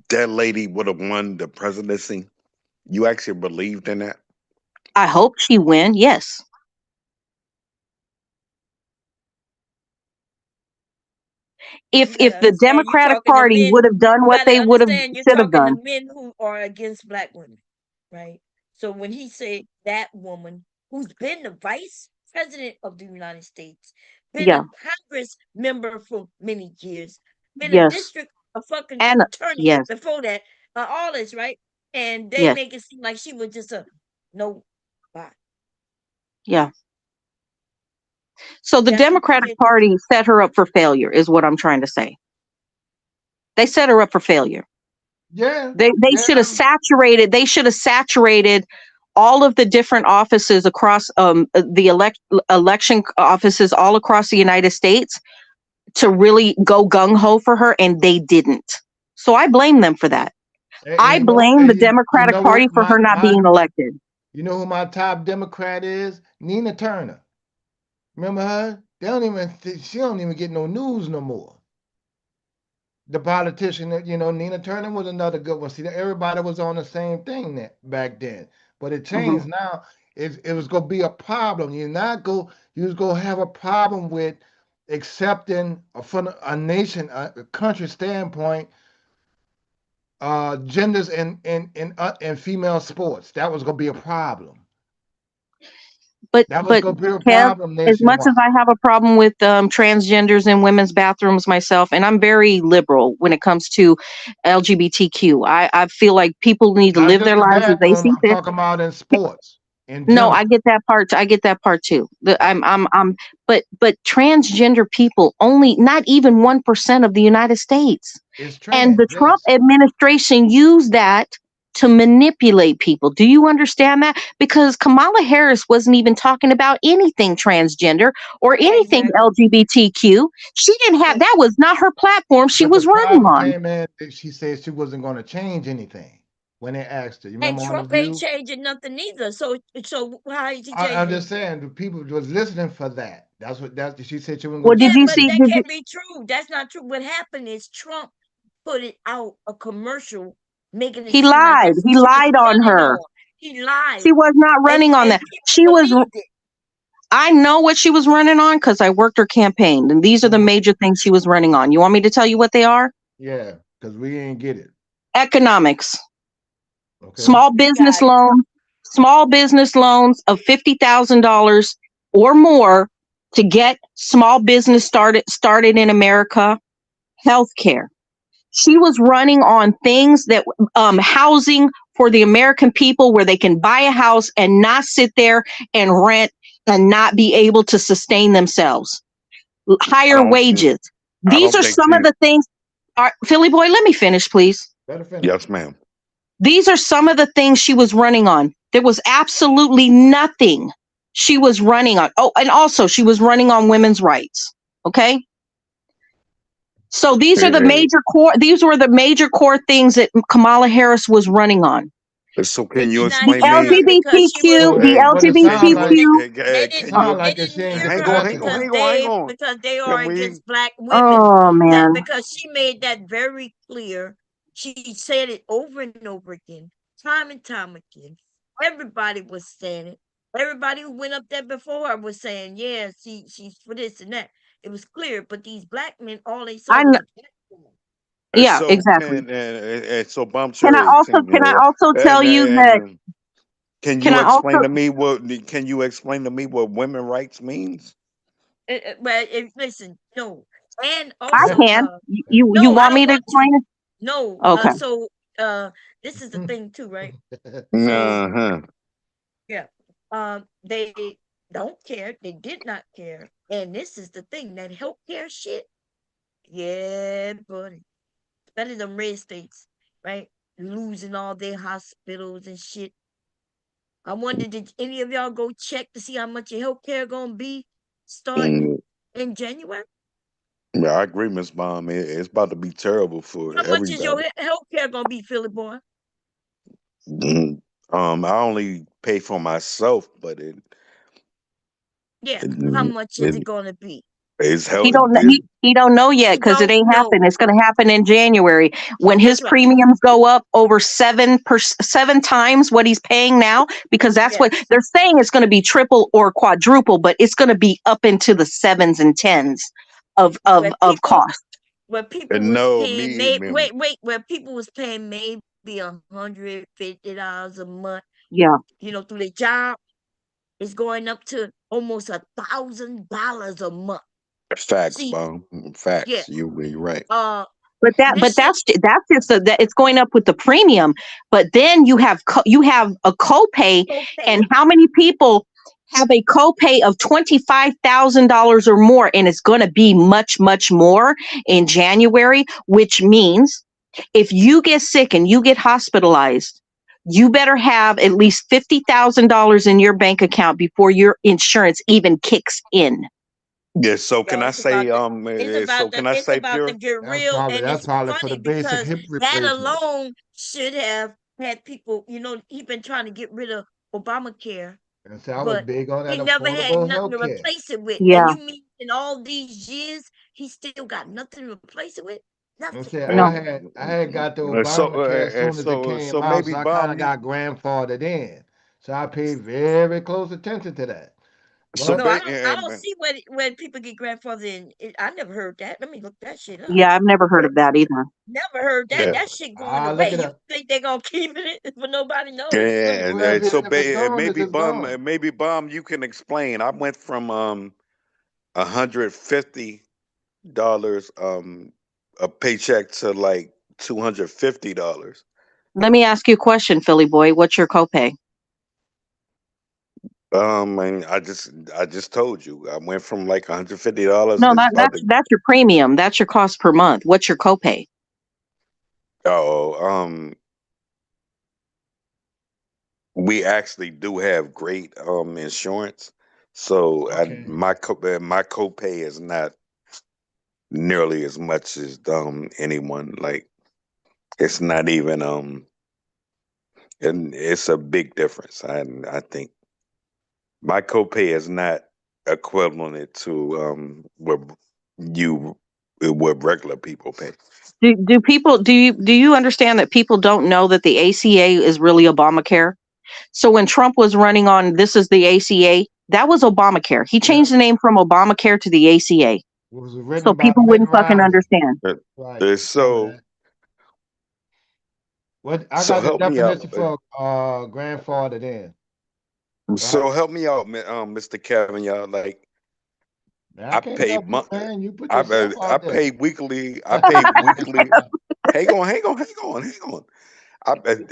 that lady would have won the presidency? You actually believed in that? I hope she win. Yes. If the Democratic Party would have done You what gotta they would have understand you're should have talking to done. men who are against black women, right? So when he said that woman who's been the vice president of the United States, been Yeah. a Congress member for many years, been a Yes. district a fucking And attorney yes. before that, all this, right? And they Yes. make it seem like she was just a no bot. Yeah. So the That's what Democratic they Party set her up for failure, is what I'm trying to say. They set her up for failure. yeah, They yeah, should have saturated. They should have saturated all of the different offices across the election offices all across the United States to really go gung-ho for her, and they didn't. So I blame them for that. I blame the Democratic Party for her not being elected. You know who my top Democrat is? Nina Turner. Remember her? She don't even get no news no more. The politician, Nina Turner was another good one. See, everybody was on the same thing back then, but it changed now. It was gonna be a problem. You was gonna have a problem with accepting from a nation, a country standpoint, genders in female sports. That was gonna be a problem. But That was gonna be a Kev, problem as much as nationwide. I have a problem with transgenders in women's bathrooms myself, and I'm very liberal when it comes to LGBTQ, I feel like people need to Not live just their the lives as they bathroom. see I'm fit. talking about in sports in No, general. I get that part. I get that part too. But transgender people only not even 1% of the United States. It's And trans, the Trump yes. administration used that to manipulate people. Do you understand that? Because Kamala Harris wasn't even talking about anything transgender or anything LGBTQ. She didn't have that was not her platform she But the was running problem on. came in that she said she wasn't going to change anything when they asked her. You And remember on The Trump ain't View? changing nothing either. So how is he I'm changing? just saying the people was listening for that. That's she said she wasn't Well, going to did Yeah, change you but see? that anything. Did you, can't be true. That's not true. What happened is Trump put it out a commercial, making it he seem like lied. that's He what she was lied on running her. on. He lied, She was not running on and that. people She was. believed it. I know what she was running on because I worked her campaign, and these are the major things she was running on. You want me to tell you what they are? Yeah, because we ain't get it. Economics, Okay. small You business got it. loans of $50,000 or more to get small business started in America. Healthcare. She was running on things that housing for the American people where they can buy a house and not sit there and rent and not be able to sustain themselves. I Higher don't think. wages. I These don't are think some of she. the things. Philly boy, let me finish, please. Better finish. Yes, ma'am. These are some of the things she was running on. There was absolutely nothing she was running on. Oh, and also she was running on women's rights. Okay. So these are the Yeah. major core. These were the major core things that Kamala Harris was running on. So They can you did not The explain to hear me? her because she was So, LGBTQ, but it Can sounds like the can you? they like that didn't she ain't hear got the her Hang on, message. because they are Can we? against black women. oh That man, because she made that very clear. She said it over and over again, time and time again. Everybody was saying it. Everybody who went up there before her was saying, yeah, she's for this and that. It was clear, but these black men, all they saw I was know. a black woman. Yeah, So exactly. and so Can I Bombshell also can I also tell you that and can can you I also explain to me what? Can you explain to me what women rights means? Well, listen, no, and I also, can. You no, I want don't me to want to. explain it? No, Okay. this is the thing too, right? So Uh-huh. yeah, they don't care. They did not care, and this is the thing that healthcare shit. Yeah, buddy, better than red states, right? Losing all their hospitals and shit. I wonder, did any of y'all go check to see how much your healthcare gonna be starting Mm, in January? yeah, I agree, Miss Bomb. It's about to be terrible for How much is your everybody. healthcare gonna be, Philly boy? Mm, I only pay for myself, but Yeah, how it, much is it it gonna be? it's He hell. don't It, he don't know yet You because it don't ain't know. happened. It's going to happen in January when his That's right. premiums go up over 7 times what he's paying now. Because that's what Yes. they're saying. It's going to be triple or quadruple, but it's going to be up into the sevens and tens Where of people cost. where people was no, paying where people was paying maybe $150 a month, Yeah. through their job, it's going up to almost $1,000 a month. facts, See, Bomb. yeah. Facts. You're right. But This shit, that's just that it's going up with the premium. But then you have a copay, okay. and how many people have a copay of $25,000 or more, and it's going to be much more in January, which means if you get sick and you get hospitalized, you better have at least $50,000 in your bank account before your insurance even kicks in. Yeah. So can No, I it's about say the so can I it's say about to pure? get real, and That's it's probably for the funny basic because hip that replacement. alone should have had people. He been trying to get rid of Obamacare, And so I was but big on he that never had affordable nothing health to care. replace it with. And Yeah, you mean in all these years he still got nothing to replace it with? And Nothing. say no. I had got the So Obamacare as soon as it so came out, maybe so I kind Bob, of got grandfathered in. So I paid very close attention to that. so But No, I don't see where people get grandfathered in. I never heard that. Let me look that shit up. Yeah, I've never heard of that either. Never heard that. yeah. That shit going I look away. at You it. think they're gonna keep it, but nobody knows. Yeah, Well, if, so if it's gone, it's maybe just gone. You can explain. I went from $150 a paycheck to like $250. Let me ask you a question, Philly boy. What's your copay? And I just told you I went from like $150. No, It's about to that's your premium. That's your cost per month. What's your copay? oh we actually do have great insurance, so Okay. my copay is not nearly as much as anyone like. It's not even and it's a big difference. I think my copay is not equivalent to you what regular people pay. Do you understand that people don't know that the ACA is really Obamacare? So when Trump was running on this is the ACA, that was Obamacare. He Yeah. changed the name from Obamacare to the ACA. It was So written by people Mitt wouldn't fucking Romney. understand. Right. Remember So that. What I so got the help me out. definition for grandfathered in. Right. So help me out, Mr. Kevin. Y'all like Man, I I can't pay help you, mon- man. You put yourself I out there. pay weekly. I pay weekly. Hang on.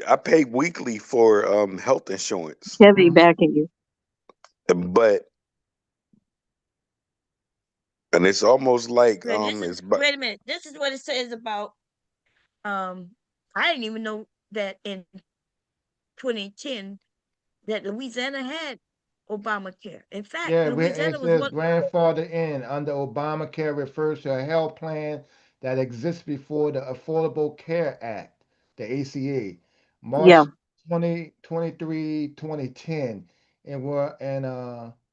I pay weekly for health insurance, Heavy backing you. but and it's almost like Wait, this is it's but wait a minute. This is what it says about. I didn't even know that in 2010 that Louisiana had Obamacare. In fact, Yeah, it Louisiana was says one. grandfather in under Obamacare refers to a health plan that exists before the Affordable Care Act, the ACA, Yeah. March 2023, 2010, and were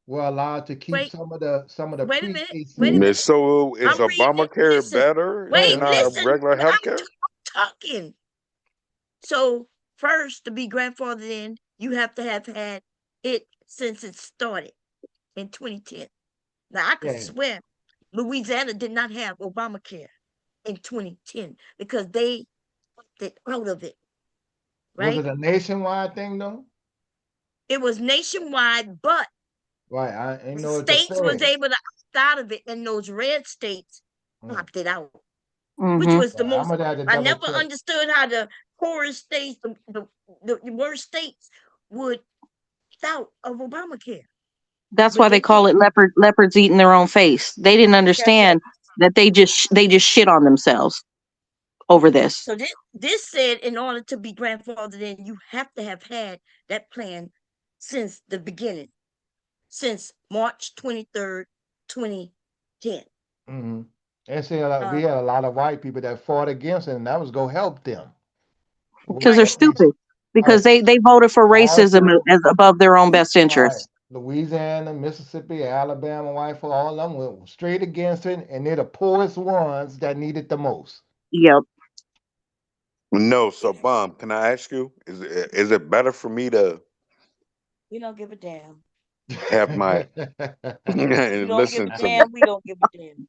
allowed to keep Wait, some of the wait a minute. Wait a pre-ACA. minute. so is I'm reading it. Obamacare Listen. better Wait, Yeah, than right. listen. regular health care? Talking. So first, to be grandfathered in, you have to have had it since it started in 2010. Now I could Yeah. swear Louisiana did not have Obamacare in 2010 because they opted out of it, Was right? it a nationwide thing though? It was nationwide, but Right. I ain't the know it states was affected. able to opt out of it, and those red states Mm. opted out, which Mm-hmm. was the Right. I'm most. gonna have to I double never check. understood how the poorest states, the worst states, would opt out of Obamacare, That's but why they they call can't. it leopards eating their own face. They didn't That's right. understand that they just shit on themselves over this. So this said, in order to be grandfathered in, you have to have had that plan since the beginning, since March 23rd, 2010. Hmm. And see, we Um, had a lot of white people that fought against it, and that was go help them. Because We they're right. at least, stupid. Because right. they voted for racism Also, as above their own best right. interests. Louisiana, Mississippi, Alabama, white folk, all of them went straight against it, and they're the poorest ones that need it the most. Yep. No, so Bomb, can I ask you, is it better for me to We don't give a damn. have my You don't give a listen to me? damn. We don't give a damn.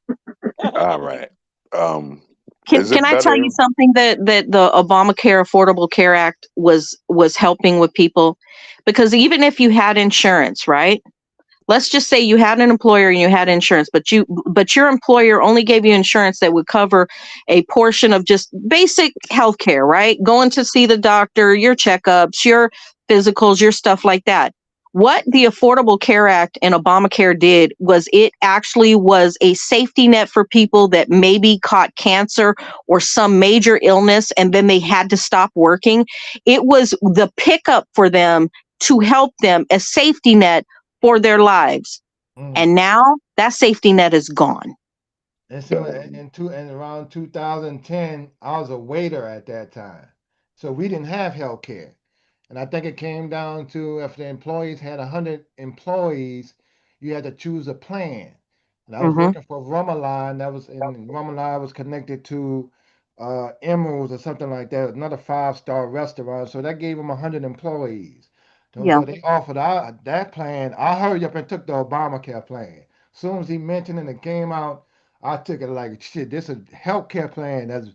All right. Um, Can is can it I tell you better? something that the Obamacare Affordable Care Act was helping with people? Because even if you had insurance, right? Let's just say you had an employer and you had insurance, but your employer only gave you insurance that would cover a portion of just basic health care, right? Going to see the doctor, your checkups, your physicals, your stuff like that. What the Affordable Care Act and Obamacare did was it actually was a safety net for people that maybe caught cancer or some major illness and then they had to stop working. It was the pickup for them to help them, a safety net for their lives. And now that safety net is gone. And so in around 2010, I was a waiter at that time. So we didn't have health care. And I think it came down to if the employees had 100 employees, you had to choose a plan. And I was Mm-hmm. working for Rumaline. That was in Rumaline was connected to Emeralds or something like that, another 5-star restaurant. So that gave them 100 employees. Yeah. So they offered that plan. I hurried up and took the Obamacare plan. As soon as he mentioned it and it came out, I took it like shit. This is a healthcare plan that's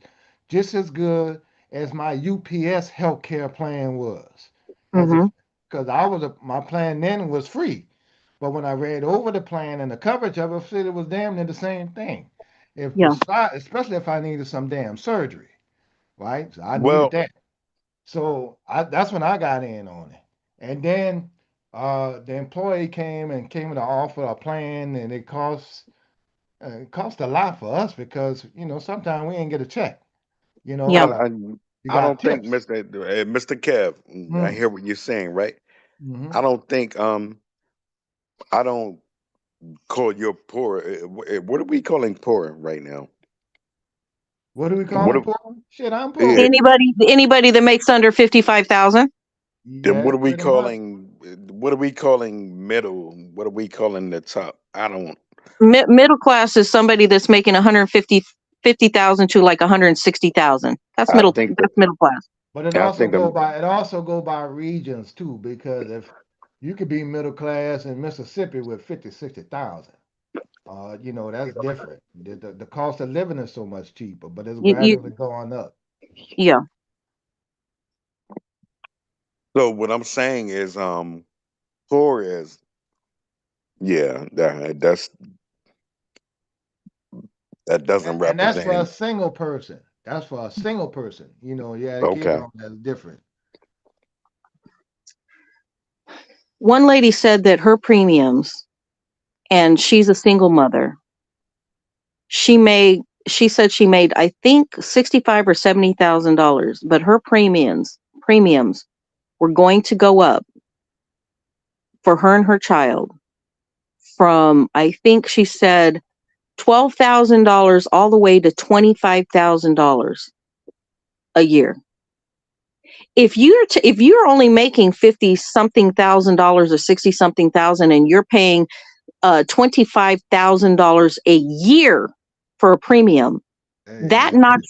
just as good as my UPS healthcare plan was. As Mm-hmm. if because my plan then was free, but when I read over the plan and the coverage of it, said it was damn near the same thing. If Yeah. especially if I needed some damn surgery, right? So I needed Well, that. So that's when I got in on it. And then the employee came to offer a plan, and it cost a lot for us because sometimes we ain't get a check. Yeah. I You I got don't think, tips. Mr. Kev. I Mm, hear what you're saying, right? hmm I don't think I don't call you poor. What are we calling poor right now? What do we call What? them poor? Shit, I'm Yeah. poor. Anybody that makes under 55,000. Then Yeah, what are we pretty much. calling? What are we calling middle? What are we calling the top? I don't. Middle class is somebody that's making 150,000 to like 160,000. That's I middle. think that. That's middle class. But it I also think go them. by it also go by regions too, because if you could be middle class in Mississippi with 50, 60,000, that's different. The cost of living is so much cheaper, but it's You gradually going up. yeah. So what I'm saying is, poor is, yeah, that doesn't And that's for a represent. single person. That's for a single person. You had a kid Okay. on that's different. One lady said that her premiums, and she's a single mother. She made. She said she made, I think, 65 or $70,000, but her premiums were going to go up for her and her child from, I think she said, $12,000 all the way to $25,000 a year. If you're only making 50 something thousand dollars or 60 something thousand and you're paying $25,000 a year for a premium, Hey, that not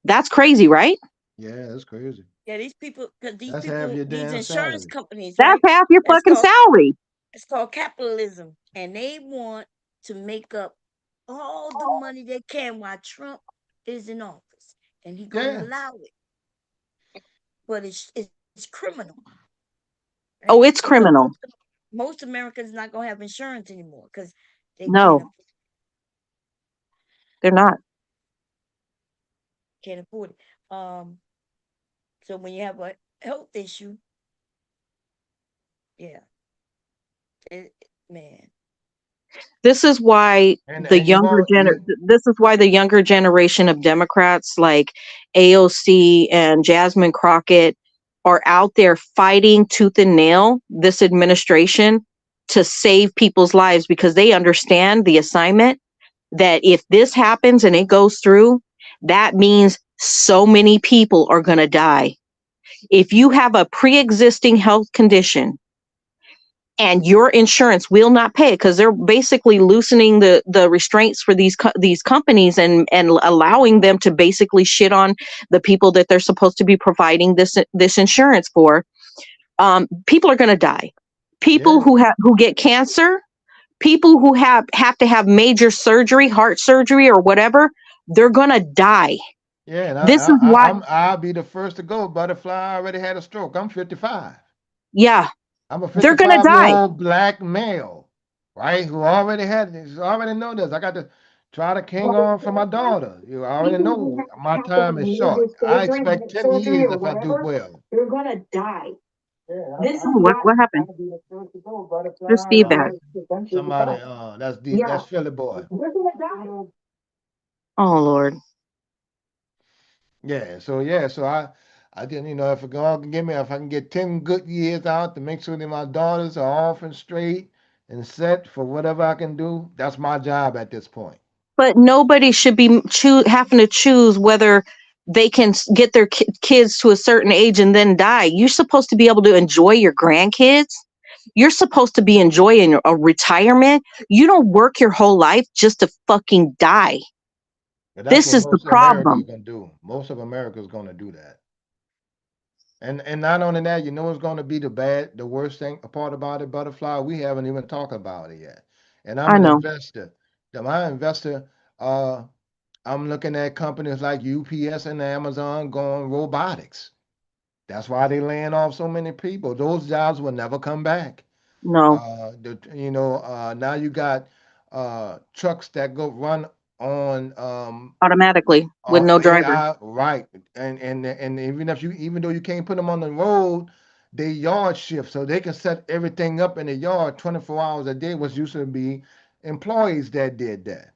that's crazy, right? yeah, that's crazy. Yeah, these people, because That's half your these damn insurance salary. companies, That's right? half your That's fucking called salary. it's called capitalism, and they want to make up all the money they can while Trump is in office, and he's gonna Yeah, allow it. But it's criminal, Oh, right? it's Because criminal. most Americans not gonna have insurance anymore because they No, they're not. can't afford it. So when you have a health issue, yeah, it, man, This is why and you all you this is why the younger generation of Democrats like AOC and Jasmine Crockett are out there fighting tooth and nail this administration to save people's lives because they understand the assignment that if this happens and it goes through, that means so many people are going to die. If you have a pre-existing health condition and your insurance will not pay it because they're basically loosening the restraints for these companies and allowing them to basically shit on the people that they're supposed to be providing this insurance for. People are going to die. People yeah who get cancer, people who have to have major surgery, heart surgery or whatever, they're going to die. yeah. And This is why. I'll be the first to go. Butterfly already had a stroke. I'm 55. Yeah, I'm a they're going to die. 55-year-old black male, right? Who's already know this. I got to try to king on for my daughter. You already People who know my have to time have is short. major I surgery, expect heart 10 surgery years or if I do whatever, well. they're gonna die. What happened? There's feedback. Somebody, that's Philly boy. Oh Lord. So I didn't, if God can give me, if I can get 10 good years out to make sure that my daughters are off and straight and set for whatever I can do, that's my job at this point. But nobody should be having to choose whether they can get their kids to a certain age and then die. You're supposed to be able to enjoy your grandkids. You're supposed to be enjoying a retirement. You don't work your whole life just to fucking die. But that's This what is the most of America is problem. gonna do. Most of America is gonna do that. And not only that, what's gonna be the worst thing part about it, Butterfly? We haven't even talked about it yet. And I'm I an know. investor. My investor, I'm looking at companies like UPS and Amazon going robotics. That's why they're laying off so many people. Those jobs will never come back. No, Now you got trucks that go run automatically with on no driver. AI, right? And even though you can't put them on the road, they yard shift so they can set everything up in the yard 24 hours a day. Was used to be employees that did that.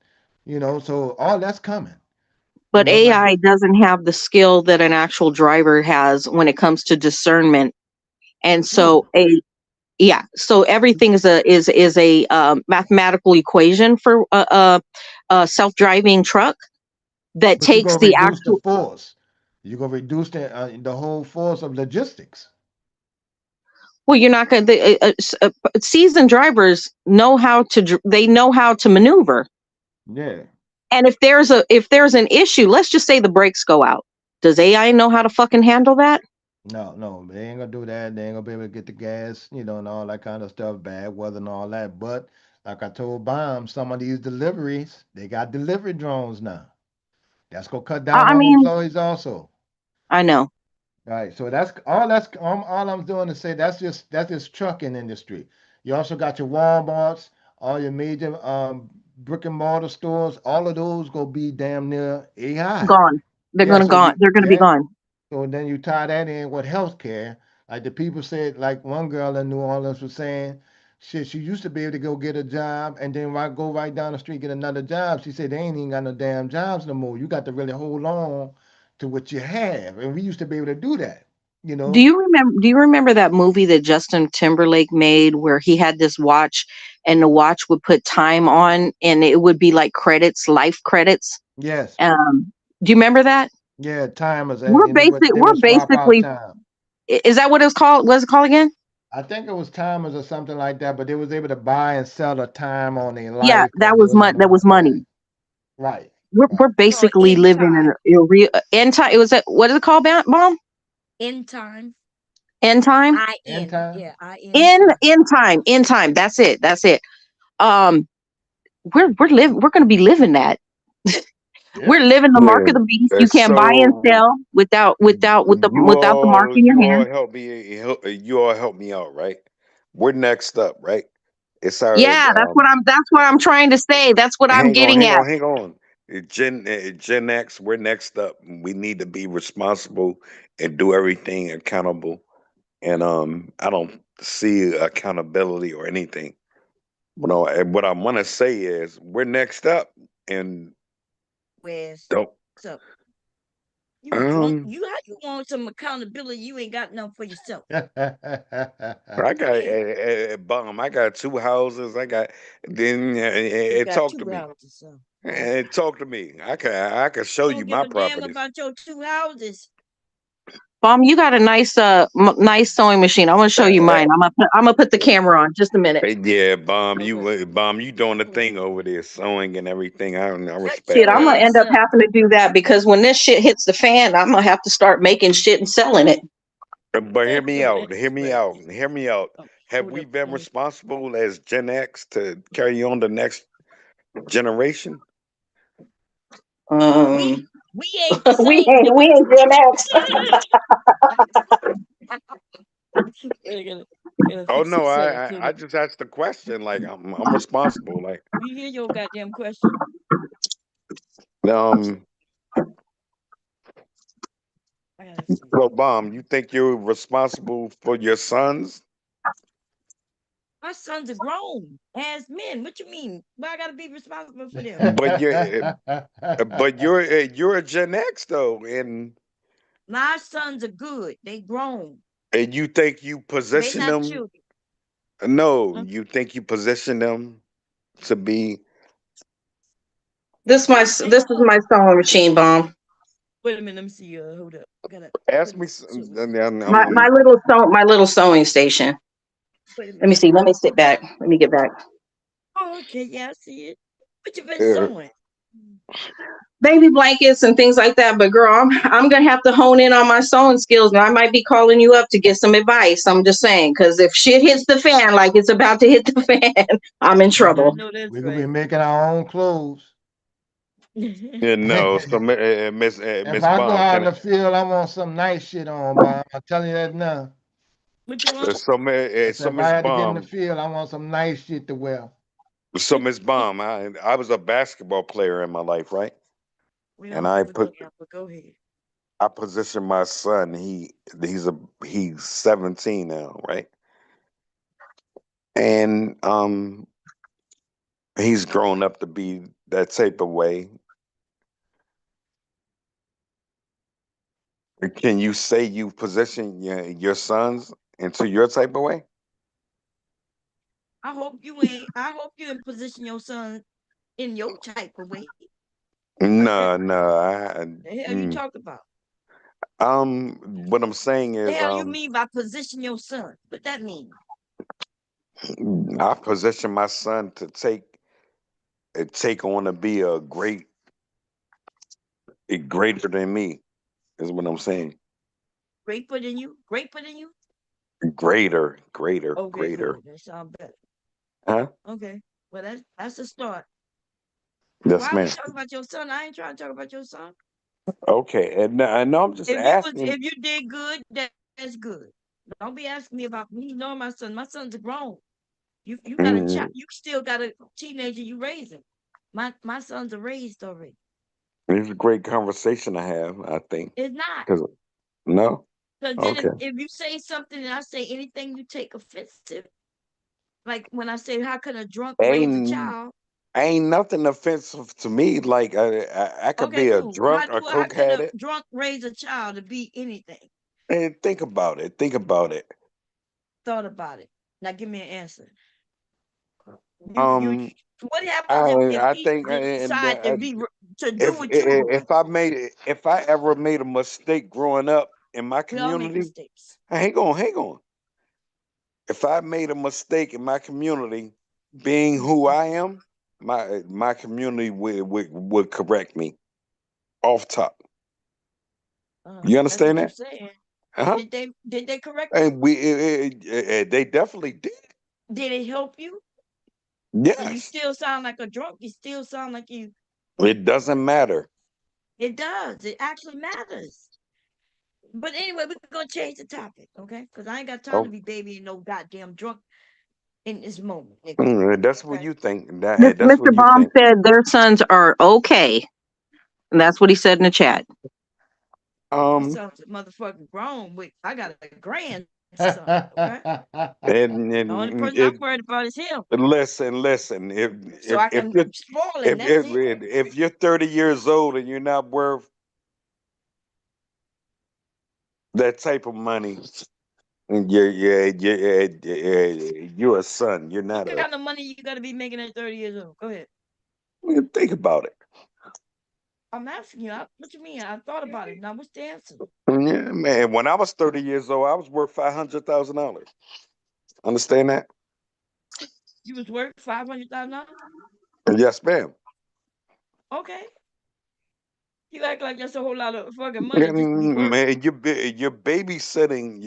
So all that's coming. But But AI doesn't have the skill that an actual driver has when it comes to discernment. And so true. so everything is a mathematical equation for a self-driving truck that But you're takes gonna the reduce the actual. force. You're gonna reduce the whole force of logistics. Well, you're not going to. Seasoned drivers know how to. They know how to maneuver. Yeah. And if there's an issue, let's just say the brakes go out. Does AI know how to fucking handle that? No, they ain't gonna do that. They ain't gonna be able to get the gas, and all that kind of stuff, bad weather and all that. But like I told Bomb, some of these deliveries, they got delivery drones now. That's gonna cut down I on mean, employees also. I know. Right. So all I'm doing is say that's just trucking industry. You also got your Walmarts, all your major brick and mortar stores. All of those gonna be damn near AI. Gone. They're Yeah. gonna So gone. They're gonna be yeah. gone. So then you tie that in with healthcare. Like the people said, like one girl in New Orleans was saying, she used to be able to go get a job and then go right down the street get another job. She said they ain't even got no damn jobs no more. You got to really hold on to what you have, and we used to be able to do that. You know? Do you remember that movie that Justin Timberlake made where he had this watch and the watch would put time on and it would be like credits, life credits? Yes. Do you remember that? Yeah. Timers, and they We're would swap out basically time. is that what it was called? What's it called again? I think it was timers or something like that, but they was able to buy and sell the time on their Yeah, life, and it was that money. was Right. money. Right. We're Right. Called basically in living time. in a real end time. It was what is it called, Mom? In time. End time. End IN. time. Yeah, IN time. In time. That's it. That's it. Um, we're going to be living that. Yeah. We're living the mark Yeah. of the beast. You can't buy and So sell you without the mark all in your you all hand. help me out, right? We're next up, right? It's our Yeah, that's what I'm trying to say. That's what I'm hang on, getting hang at. on, hang on. Gen X, we're next up. We need to be responsible and do everything accountable. And I don't see accountability or anything. What I want to say is we're next up, and Where's don't so you want um you how you want some accountability? You ain't got none for yourself. I got Damn, a bomb. I got two houses. I got then you got talk to two me. houses, so okay. Talk to me. I can show You you don't give my a damn properties. about your two houses. Mom, you got a nice nice sewing machine. I want to show you mine. I'm gonna put the camera on just a minute. Yeah, bomb. Okay. Bomb. You doing the thing over there, sewing and everything. I Shut Shit, respect your I'm that. gonna end ass up up. having to do that because when this shit hits the fan, I'm gonna have to start making shit and selling it. But hear Shut me your out. Hear ass me right out. there. Hear me out. Oh, Have hold we up. been responsible as Gen X to carry on the next generation? We Um, we ain't the same we ain't Gen X. gotta Oh fix some no, settings. I just asked the question. Like I'm responsible. Like We hear your goddamn question. um gotta see. So, Bomb, you think you're responsible for your sons? My sons are grown as men. What you mean? Why I gotta be responsible for them? But you're a Gen X though, My sons are good. They grown. and you think you They position not them? children. No, Huh? you think you position them to be? This is my sewing machine, Bomb. Wait a minute. Let me see. Hold up. I gotta Ask put me. it to it. My little sewing station. Wait a Let me minute. see. Let me sit back. Let me get back. Oh, okay. Yeah, I see it. What you been uh, sewing? Baby blankets and things like that. But girl, I'm gonna have to hone in on my sewing skills. Now I might be calling you up to get some advice. I'm just saying, because if shit hits the fan like it's about to hit the fan, I'm in I trouble. know that's We're gonna be right. making our own clothes. no. So, If Miss I go Bomb, out in can the field, I want some nice shit on, Bob. I'm telling you that now. What you want? I so said, if I Miss had to get in the Bomb, field, I want some nice shit to wear. so Miss Bomb, I was a basketball player in my life, right? We And don't give a damn, but go ahead. I position my son. He's 17 now, right? And he's grown up to be that type of way. Can you say you position your sons into your type of way? I hope you ain't. I hope you in position your son in your type of way. Like that. No, no. The hell you Mm. talk about? What I'm saying The is, hell you mean by position your son? What that mean? I position my son to take on to be a greater than me. Is what I'm saying. Greater than you? Greater than you? Greater, Okay, greater. good. That sounds better. Huh? Okay. Well, that's a start. Yes, Why are we ma'am. talking about your son? I ain't trying to talk about your son. Okay, and I know I'm just asking. If you did good, that's good. Don't be asking me about me knowing my son. My son's grown. You got a child. Mm, You still got a teenager. You raising. My sons are raised already. it's a great conversation to have. I think. It's not. 'Cause no. Because then Okay. if you say something and I say anything you take offensive, like when I say how can a drunk raise a Ain't child? ain't nothing offensive to me. Like I could Okay, be a cool. drunk, a How coke can a addict. drunk raise a child to be anything? And think about it. Think about it. Thought about it. Now give me an answer. You Um, what happens if I he think, and decide to be to do if what you do? if I ever made a mistake growing up in my We all make community, mistakes. hang on. If I made a mistake in my community, being who I am, my community would correct me off top. You That's understand what you're that? saying. Uh-huh. Did they correct you? And they definitely did. Did it help you? Because you Yes. still sound like a drunk. You still sound like you. It doesn't matter. It does. It actually matters. But anyway, we're gonna change the topic, okay? Because I ain't got time to Oh, be babying no goddamn drunk in this moment, nigga. that's what Okay. you think. That's Mr. what you Baum think. said their sons are okay. And that's what he said in the chat. My Um, son's a motherfucking grown. Wait, I got a grandson, okay? The only and person I'm worried about is him. listen. So I If can you're spoil him. That's it. if you're 30 years old and you're not worth that type of money, you're a son. You're What not a. kind of money you gotta be making at 30 years old? Go ahead. Think about it. I'm asking you. What you mean? I thought about it. Now, what's the answer? Yeah, man. When I was 30 years old, I was worth $500,000. Understand that? You was worth $500,000. Yes, ma'am. Okay. You act like that's a whole lot of fucking money just to be worth. Man, you're babysitting.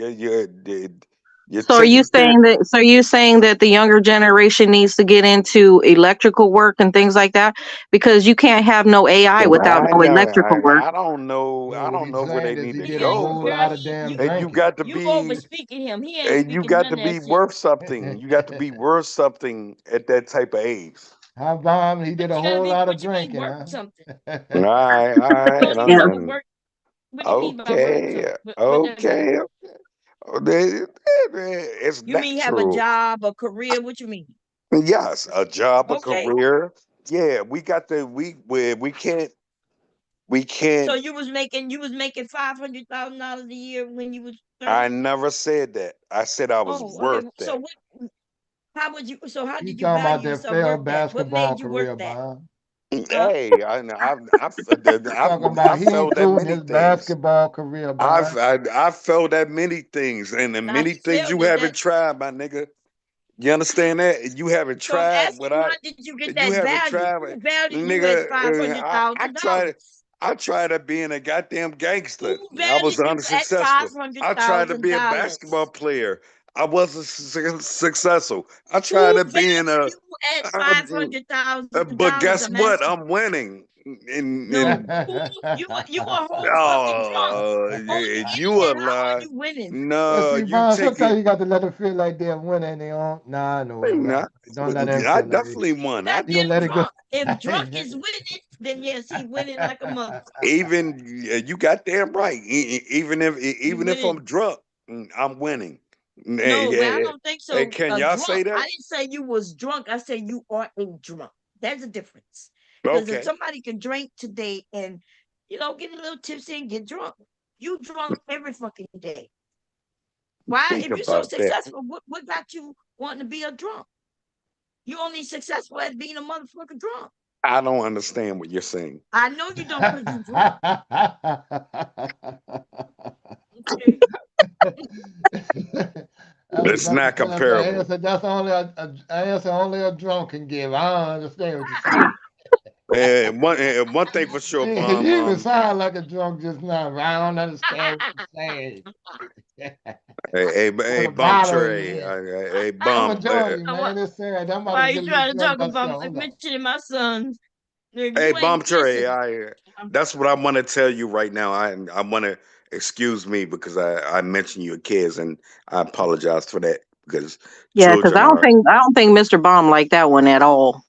You're So taking care. are you saying that the younger generation needs to get into electrical work and things like that? Because you can't have no AI without I no know. electrical work. I don't know. No, I what don't he's know where they saying is need he to did He a ain't, go, whole but girl. lot of damn and you drinking. got to You be over speaking him. He ain't and you speaking got none to of that be shit. worth something. You got to be worth something at that type of age. How bomb? He did What a you gotta whole be? lot of What you mean drinking, worth huh? something? All right, all You right. don't even Yeah. have to work. What do you mean by work though? Okay, What that mean? okay. It's You mean have a natural. job, a career? What you mean? Yes, a job, a Okay. career. Yeah, we got the we can't we So can't. you was making $500,000 a year when you was I 30? never said that. I said I was Oh, okay. worth So that. what? How would you? So how You did you talking about value that yourself failed worth that? What basketball made you worth career, that? Bob? Huh? Hey, You talking I about he ain't felt that including many his things. basketball career, Bob. I felt that many things, and the Now many he things you failed at haven't that. tried, my nigga. You understand that? You haven't So I'm tried asking what you, I. how did you get You that haven't value? tried, Who valued you as five nigga. hundred thousand dollars? I tried to being a goddamn Who gangster. I was valued you at five unsuccessful. hundred I tried to thousand be a basketball dollars? player. I wasn't successful. I tried Who to being valued a. you at Uh, five hundred thousand but dollars? guess I'm what? asking. I'm winning. No, In who you a whole fucking drunk. Oh, On the you a internet, how are lie. you winning? But No, see, you Bob, take sometimes it. you got to let them feel like they're winning and they don't. Nah, no, Nah, right. Don't let them I feel like they. definitely won. I You gonna Goddamn let it go? drunk. If drunk is winning, then yes, he winning like a motherfucker. even you got damn right. You Even if I'm winning. drunk, I'm winning. No, well, I Hey, don't think hey, so. can A y'all say drunk. that? I didn't say you was drunk. I said you are a drunk. There's a difference. Because if Okay, somebody can drink today and get a little tipsy and get drunk, you drunk every fucking day. Why? think If you're so about that. successful, what got you wanting to be a drunk? You only successful at being a motherfucker drunk. I don't understand what you're saying. I know you don't because you drunk. Okay. I was It's about to not tell him the comparable. answer. That's only a answer only a drunk can give. I don't understand what you're saying. One thing for sure, You Bum. even sound like a drunk just now. But I don't understand what you're saying. Hey, Want to Bum bother you, Trey. man. Hey, I'm Bum. enjoying you, man. It's sad. I'm about Why to are get you a little trying to drunk talk about myself. Hold on. mentioning my sons? Nigga, Hey, you Bum ain't Trey. listen. That's what I want to tell you right now. I want to excuse me because I mentioned your kids, and I apologize for that because Yeah, because children are I don't think Mr. Baum liked that one at all.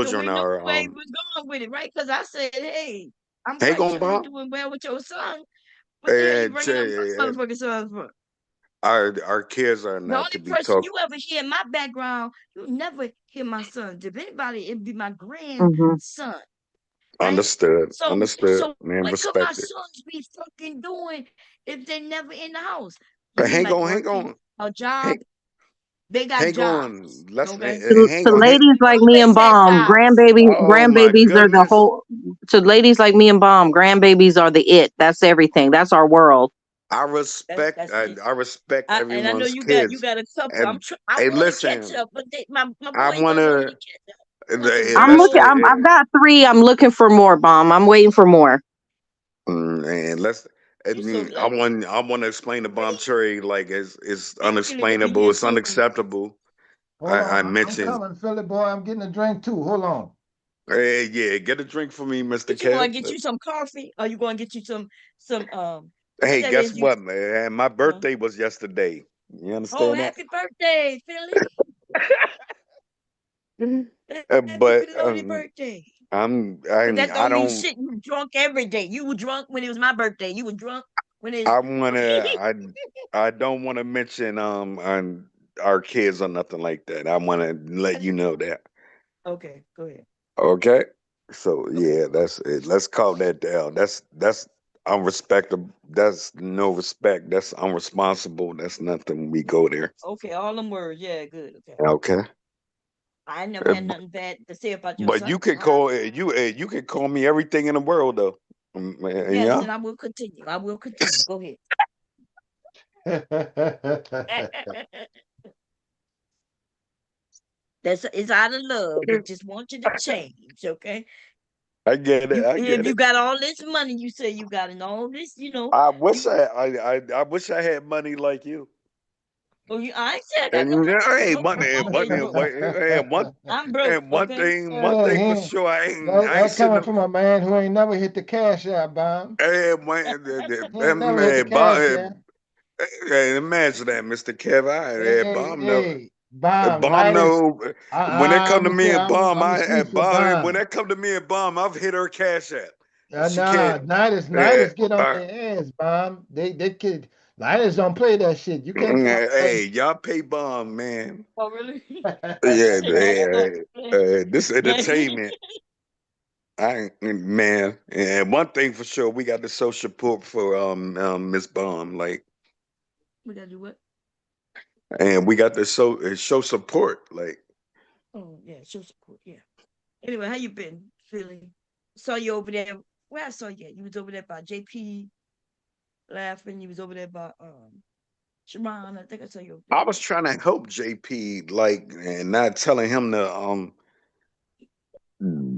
So we children knew are where he was going with it, right? Because I said, hey, I'm Hey, quite on sure you're Bum. doing well with your son. What the hell you And bringing up my motherfucking sons for? our kids are The not only to be person talked. you ever hear in my background, you never hear my sons. If anybody, it'd be my Hmm. grandson, right? Understood, So, understood, so and what could my respected. sons be fucking doing if they never in the house? You But mean like hang working on, a hang, job? They got hang on. jobs, Let's okay? hang To on. ladies We like me and always had Baum, jobs. Oh my grandbabies are the goodness. whole. To ladies like me and Baum, grandbabies are the it. That's everything. That's our world. That's it. I respect And I know everyone's you kids. got a couple. And I hey, want to catch listen, up, but my I boys don't know me wanna to catch up. Nothing but let's I've got 3. I'm looking for more, Baum. I'm waiting for more. and let's you so I want to explain the bomb cherry like it's really want to unexplainable, hear it's from. unacceptable. Hold I on. I'm mentioned, coming, Philly boy. I'm getting a drink too. Hold on. hey, yeah, get a drink for me, Mr. What you going Kev. to get you some coffee? Or you going to get you some what Hey, that guess is you? what, man? My Uh, birthday was yesterday. You oh, understand that? happy birthday, Philly! Happy But belated birthday. But that I don't mean don't shit. You drunk every day. You were drunk when it was my birthday. You were drunk when it. I wanna I don't want to mention on our kids or nothing like that. I want to let you know that. Okay, go ahead. Okay. So Okay, yeah, that's it. Let's calm that down. That's unrespectable. That's no respect. That's unresponsible. That's nothing. We go there. okay, all them words. Yeah, good. Okay. Okay. I never Uh, had nothing bad to say about your But son. you can call you can call me everything in the world though. Yes, Yeah. and I will continue. I will continue. Go ahead. That's it's out of love. We just want you to change, okay? I get it. You I if get you it. got all this money, you say you got and all this, I wish you I wish I had money like you. oh you I ain't say I got And no money. I'm hey, broke. money, I always broke. I'm broke, okay? one Yeah, thing for sure, I ain't that sitting coming up. from a man who ain't never hit the cash out, Bob. Hey, man, He ain't never hit the cash out. hey, imagine that, Mr. Kev. Hey, hey, hey, Bomb, Bomb light is. no. When it come I'm to gonna me say and Bomb, I'm gonna speak for When Bomb. that come to me and Bomb, I've hit her cash app. She Nah, can't. Niners get on their ass, bomb. They kid Niners don't play that shit. You can't tell Hey, y'all pay bomb, man. Oh, really? Yeah, Man. this entertainment. Man, and one thing for sure, we got to show support for Miss Bomb, like, We gotta do what? and we got to show support, like. Oh, yeah, show support. Yeah. Anyway, how you been feeling? Saw you over there. Where I saw you at? You was over there by JP laughing. You was over there by Sharon. I think I saw you over I there. was trying to help JP, like, and not telling him to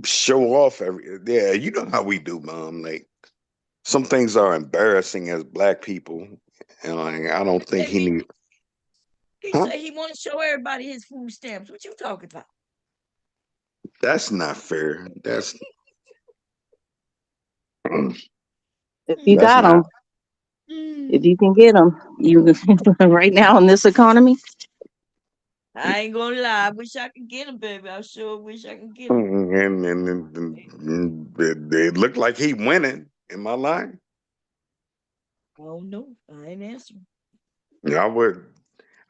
show off every. Yeah, you know how we do, Mom. Like, some things are embarrassing as black people, and like, I don't think he need. He Huh? said he want to show everybody his food stamps. What you talking about? That's not fair. That's If you that's got not. them, if you can get them, you right now in this economy. I ain't gonna lie. I wish I could get him, baby. I sure wish I could get him. And it looked like he winning. Am I lying? Oh no, I ain't answering. I would.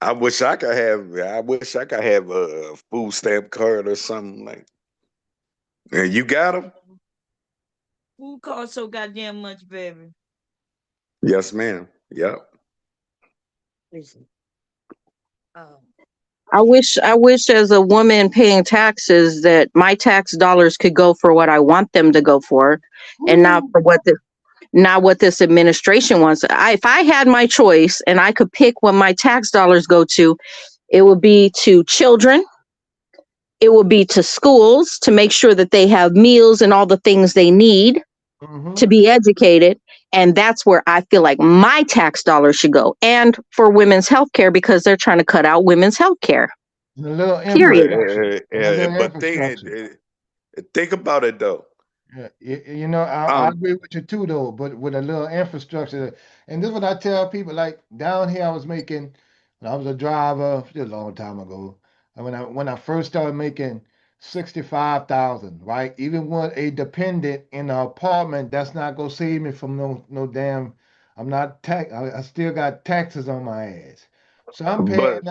I wish I could have. I wish I could have a food stamp card or something like. And you got him? Food costs so goddamn much, baby. Yes, ma'am. Yep. Listen, um, I wish as a woman paying taxes that my tax dollars could go for what I want them to go for and not for what this administration wants. If I had my choice and I could pick what my tax dollars go to, it would be to children, it would be to schools to make sure that they have meals and all the things they need to be educated. And that's where I feel like my tax dollars should go. And for women's health care because they're trying to cut out women's health care. And a little Period. infrastructure. And a little But infrastructure. think about it though. Yeah, you know, I Um, agree with you too, though. But with a little infrastructure, and this is what I tell people. Like down here, I was making when I was a driver just a long time ago. And when I first started making 65,000, right? Even with a dependent in an apartment, that's not gonna save me from no damn. I'm not tax. I still got taxes on my ass, so but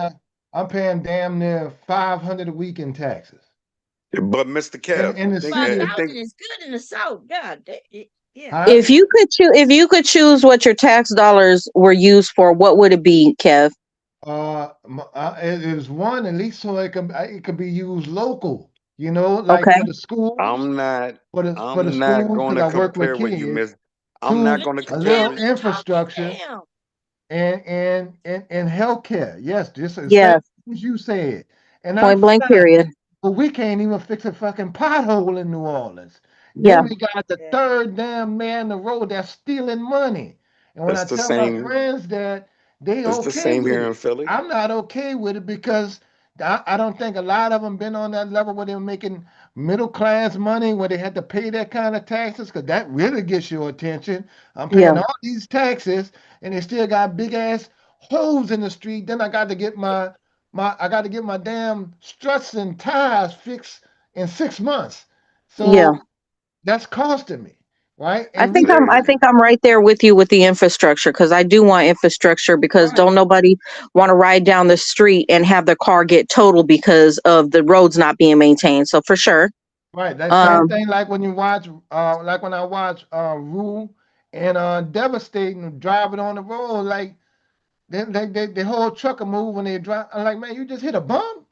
I'm paying damn near 500 a week in taxes Mr. in Kev, the think five city. thousand is good in the south. God, yeah. Huh? If you could choose what your tax dollars were used for, what would it be, Kev? It was one at least so it could be used local. You know, like Okay. for the schools, I'm not. for the I'm not schools going because to I work with compare with you, kids. Miss. I'm not Two, going to Mr. a compare little Kev with. is talking. infrastructure Damn. and healthcare. Yes, just the same Yes. as you said. And I'm Point blank fine. period. But we can't even fix a fucking pothole in New Orleans. Then Yeah. we got the Yeah. third damn man in the road that's stealing money. And when I It's the tell my same. friends that, they It's the okay same with here it. in Philly. I'm not okay with it because I don't think a lot of them been on that level where they're making middle class money where they had to pay that kind of taxes because that really gets your attention. I'm Yeah. paying all these taxes and they still got big ass holes in the street. Then I got to get my damn struts and tires fixed in 6 months. Yeah. So that's costing me, right? I And think I'm I Yeah. think I'm right there with you with the infrastructure because I do want infrastructure because right, don't nobody want to ride down the street and have their car get totaled because of the roads not being maintained. So for sure. right. That same Um thing like when you watch like when I watch Rule and Devastating driving on the road, like the whole truck will move when they drive. I'm like, man, you just hit a bump.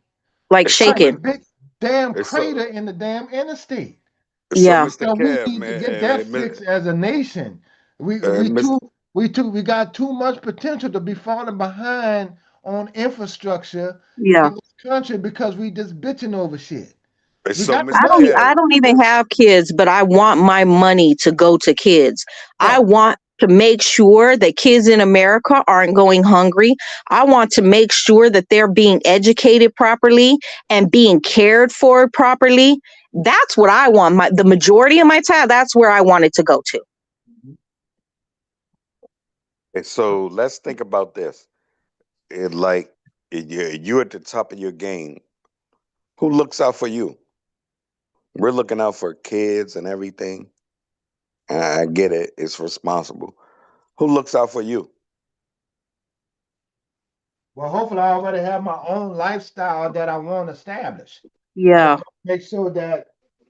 like Like a shaking. big damn It's so crater in the damn interstate. Yeah. Mr. So we Kev, need to get that man, fixed as a nation. We uh, we Mr. too we got too much potential to be falling behind on infrastructure Yeah. in this country because we just bitching over shit. We So got the Mr. money. I Kev, don't even have kids, but I want my money to go to kids. I Right. want to make sure that kids in America aren't going hungry. I want to make sure that they're being educated properly and being cared for properly. That's what I want. The majority of my time, that's where I want it to go to. and so let's think about this. Like you at the top of your game. Who looks out for you? We're looking out for kids and everything. I get it. It's responsible. Who looks out for you? Well, hopefully, I already have my own lifestyle that I want to establish. Yeah. Make sure that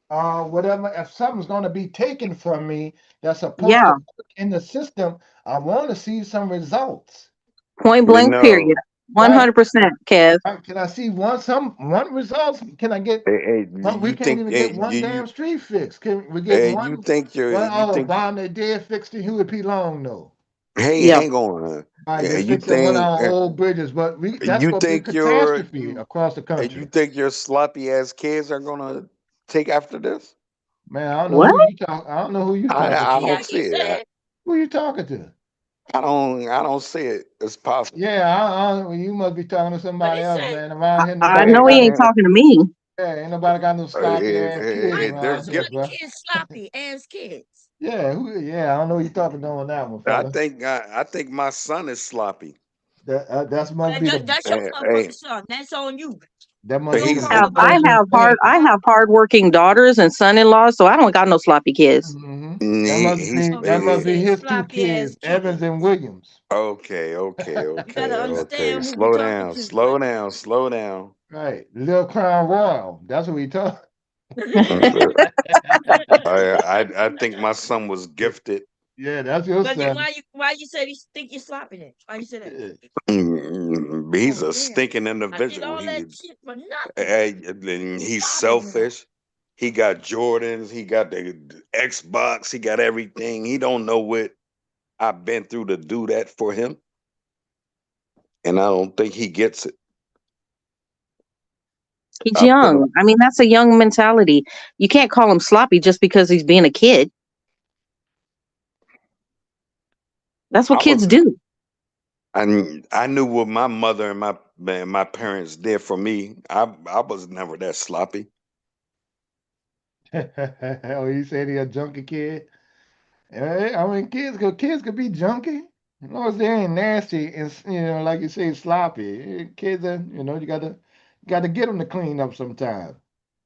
whatever, if something's going to be taken from me that's supposed to Yeah. work in the system, I want to see some results. Point You blank, period. know, Right. 100%, Kev. Right. Can I see one results? Can I get? hey, Well, we you can't think even get one damn street fix. Can we get you one? think Well, you oh, think bomb they did fix the Huey P. Long though. hey, Yeah. hang on. Right, they're You fixing one of think our old bridges, but that's you gonna be a think your catastrophe across the you country. think your sloppy ass kids are gonna take after this? Man, I don't know What? who you talk. I don't know who you talking I to. don't Yeah, see he it. said. Who you talking to? I don't see it. It's possible. Yeah, well, you must be talking to What somebody he else, say? man. Around here, I nobody know he got. ain't talking to me. Yeah, ain't nobody got no sloppy ass kids Why There's around some here, of the bro. kids sloppy ass kids? Yeah, yeah, I don't know who you talking to on that one, fella. I think my son is sloppy. That's Well, must be the that's your Hey, motherfucking son. That's on you. that You must be don't the he's call Have nobody I footprints in out. the have hard sand. I have hardworking daughters and son-in-laws, so I don't got no sloppy kids. he's That must Motherfucker be said his two sloppy ass kids, Evans and kids. Williams. You gotta okay. understand who you Slow talking down, to, boy. slow down, slow down. Right, Lil Crown Royal. That's what we talk. I think my son was gifted. Yeah, that's your But then son. why you said he think you sloppy then? Why you say that? Yeah. He's Oh a damn. stinking I did individual. all that shit for nothing. He's Sloppy now. selfish. He got Jordans. He got the Xbox. He got everything. He don't know what I've been through to do that for him, and I don't think he gets it. He's I put him. young. I mean, that's a young mentality. You can't call him sloppy just because he's being a kid. That's what I kids was. do. I knew what my mother and my parents did for me. I was never that sloppy. Oh, he said he a junkie kid. I mean, kids could be junky. As long as they ain't nasty and like you say, sloppy. Kids are, you gotta get them to clean up sometime.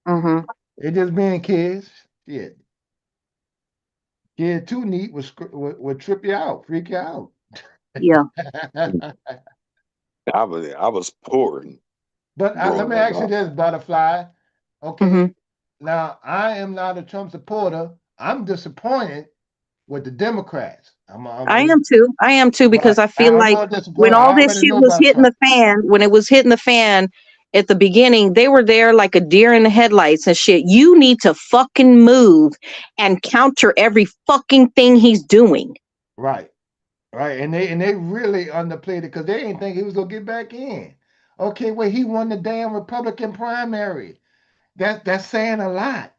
Hmm. They just being kids. Shit, kid too neat would trip you out, freak you out. Yeah. I was poor But let me growing ask you up. this, Butterfly. Hmm. Okay, now I am not a Trump supporter. I'm disappointed with the Democrats. I am too. I am too Right. because I feel I'm like more when disappointed. all I this already shit know was about hitting Trump. the fan, when it was hitting the fan at the beginning, they were there like a deer in the headlights and shit. You need to fucking move and counter every fucking thing he's doing. Right. Right. And they really underplayed it because they didn't think he was gonna get back in. Okay, well, he won the damn Republican primary. That's saying a lot.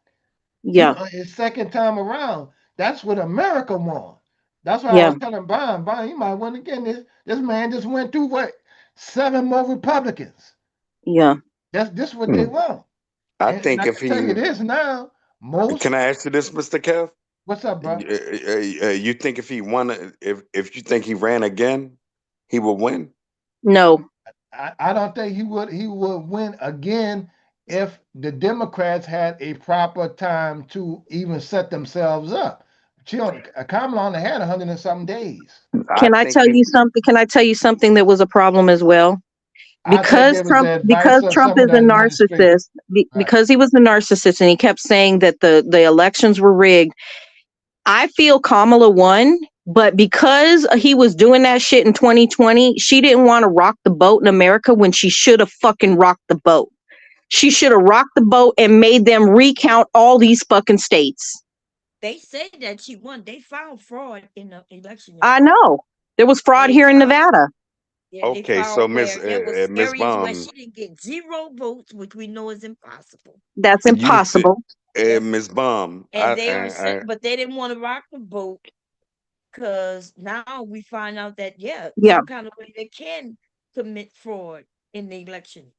He Yeah. his second time around. That's what America won. That's why I Yeah. was telling Brian, you might win again. This man just went through what? 7 more Republicans. Yeah. That's this what they Hmm. want. I And think I if can tell you he this now, most can I ask you this, Mr. Kev? what's up, bro? You think if he won, if you think he ran again, he will win? No. I don't think he would win again if the Democrats had a proper time to even set themselves up. Kamala only had 100 and some days. I Can I think tell he. you something? Can I tell you something that was a problem as well? I think there was the advice Because of Trump some of is the a administration. narcissist, Right. because he was a narcissist and he kept saying that the elections were rigged. I feel Kamala won, but because he was doing that shit in 2020, she didn't want to rock the boat in America when she should have fucking rocked the boat. She should have rocked the boat and made them recount all these fucking states. They said that she won. They found fraud in the election, I y'all. know. There was fraud They here in found Nevada. Yeah, they Okay, so found where there was Miss areas where Baum, she didn't get 0 votes, which we know is impossible. That's you th- impossible. Yes. Miss Baum, And they were saying, but they didn't want to rock the boat because now we find out that Yeah. some kind of way they can commit fraud in the election.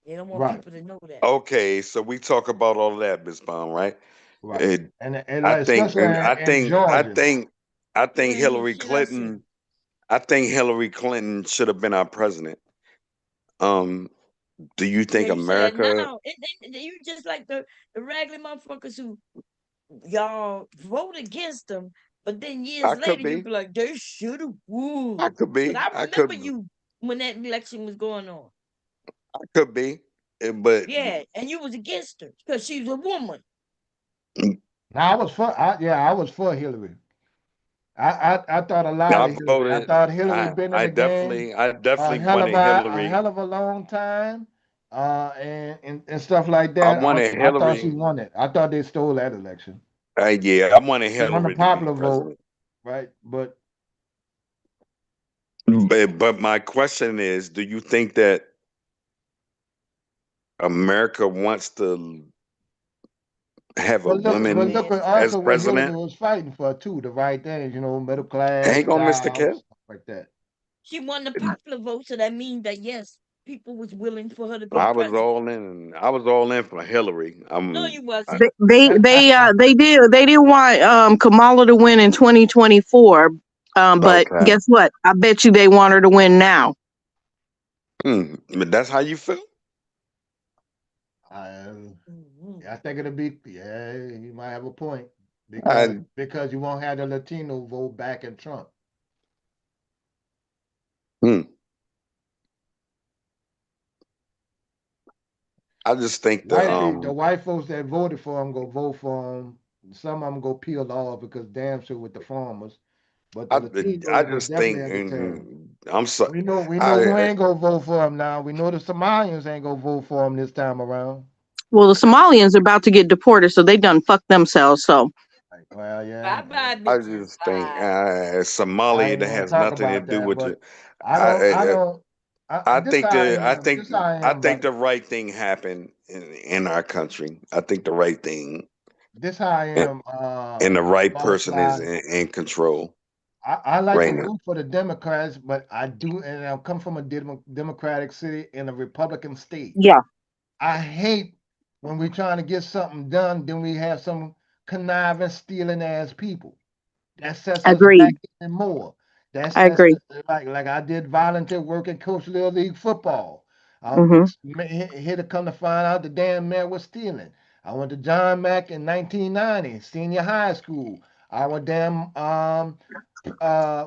They don't want Right. people to know that. okay, so we talk about all of that, Miss Baum, right? Right. And I like, think, especially and in Georgia. I You think ain't hear shit I said. I think Hillary Clinton should have been our president. Um, do you Yeah, think you said that America? now. You just like the regular motherfuckers who y'all vote against them, but then years I could later you be. be like, they should have I won. could Because be. I I remember could. you when that election was going on. I could be. But Yeah, and you was against her because she's a woman. Now I was for Hillary. I thought a lot I of Hillary. I voted. thought Hillary been in the game I definitely wanted a Hillary. hell of a long time, and stuff like I that. wanted I thought she Hillary. won it. I thought they stole that election. Yeah, I wanted It wasn't a Hillary to be popular vote, president. right? But But my question is, do you think that America wants to have a but woman look Man, at so as also what Hillary president? was fighting for too, the right things, middle class Hang on, Mr. jobs, Kev. stuff like that. she won the popular vote, so that means that yes, people was willing for her to be I was president. all in. I was all in for Hillary. No, you I, wasn't. They did want Kamala to win in 2024. But okay. guess what? I bet you they want her to win now. But that's how you feel. I, Mhm. I think it'll be yeah, you might have a point I because you won't have the Latino vote back in Trump. hmm, I just think The white folks that voted for him go vote for him. Some of them go peel off because damn sure with the farmers. But the I Latinos is just definitely think at the tail. I'm sorry. We know who I ain't gonna vote for him now. We know the Somalians ain't gonna vote for him this time around. Well, the Somalians are about to get deported, so they done fucked themselves. So Like, well, Bye yeah, bye, I bitches. just think Bye. I Somalia ain't that gonna has talk nothing to about do that, with but you. I, I don't. This how I am. This how I I am think about the right thing happened in our country. I think the right thing this how I and, am. and the right Boss person is fly. in control I like to right now. root for the Democrats, but I do, and I come from a Democratic city in a Republican state. yeah, I hate when we're trying to get something done, then we have some conniving, stealing ass people. That sets us back agreed. even more. I That's agree. like I did volunteer work in Coach Little League football. Hmm. Here to come to find out the damn man was stealing. I went to John Mack in 1990, senior high school. Our damn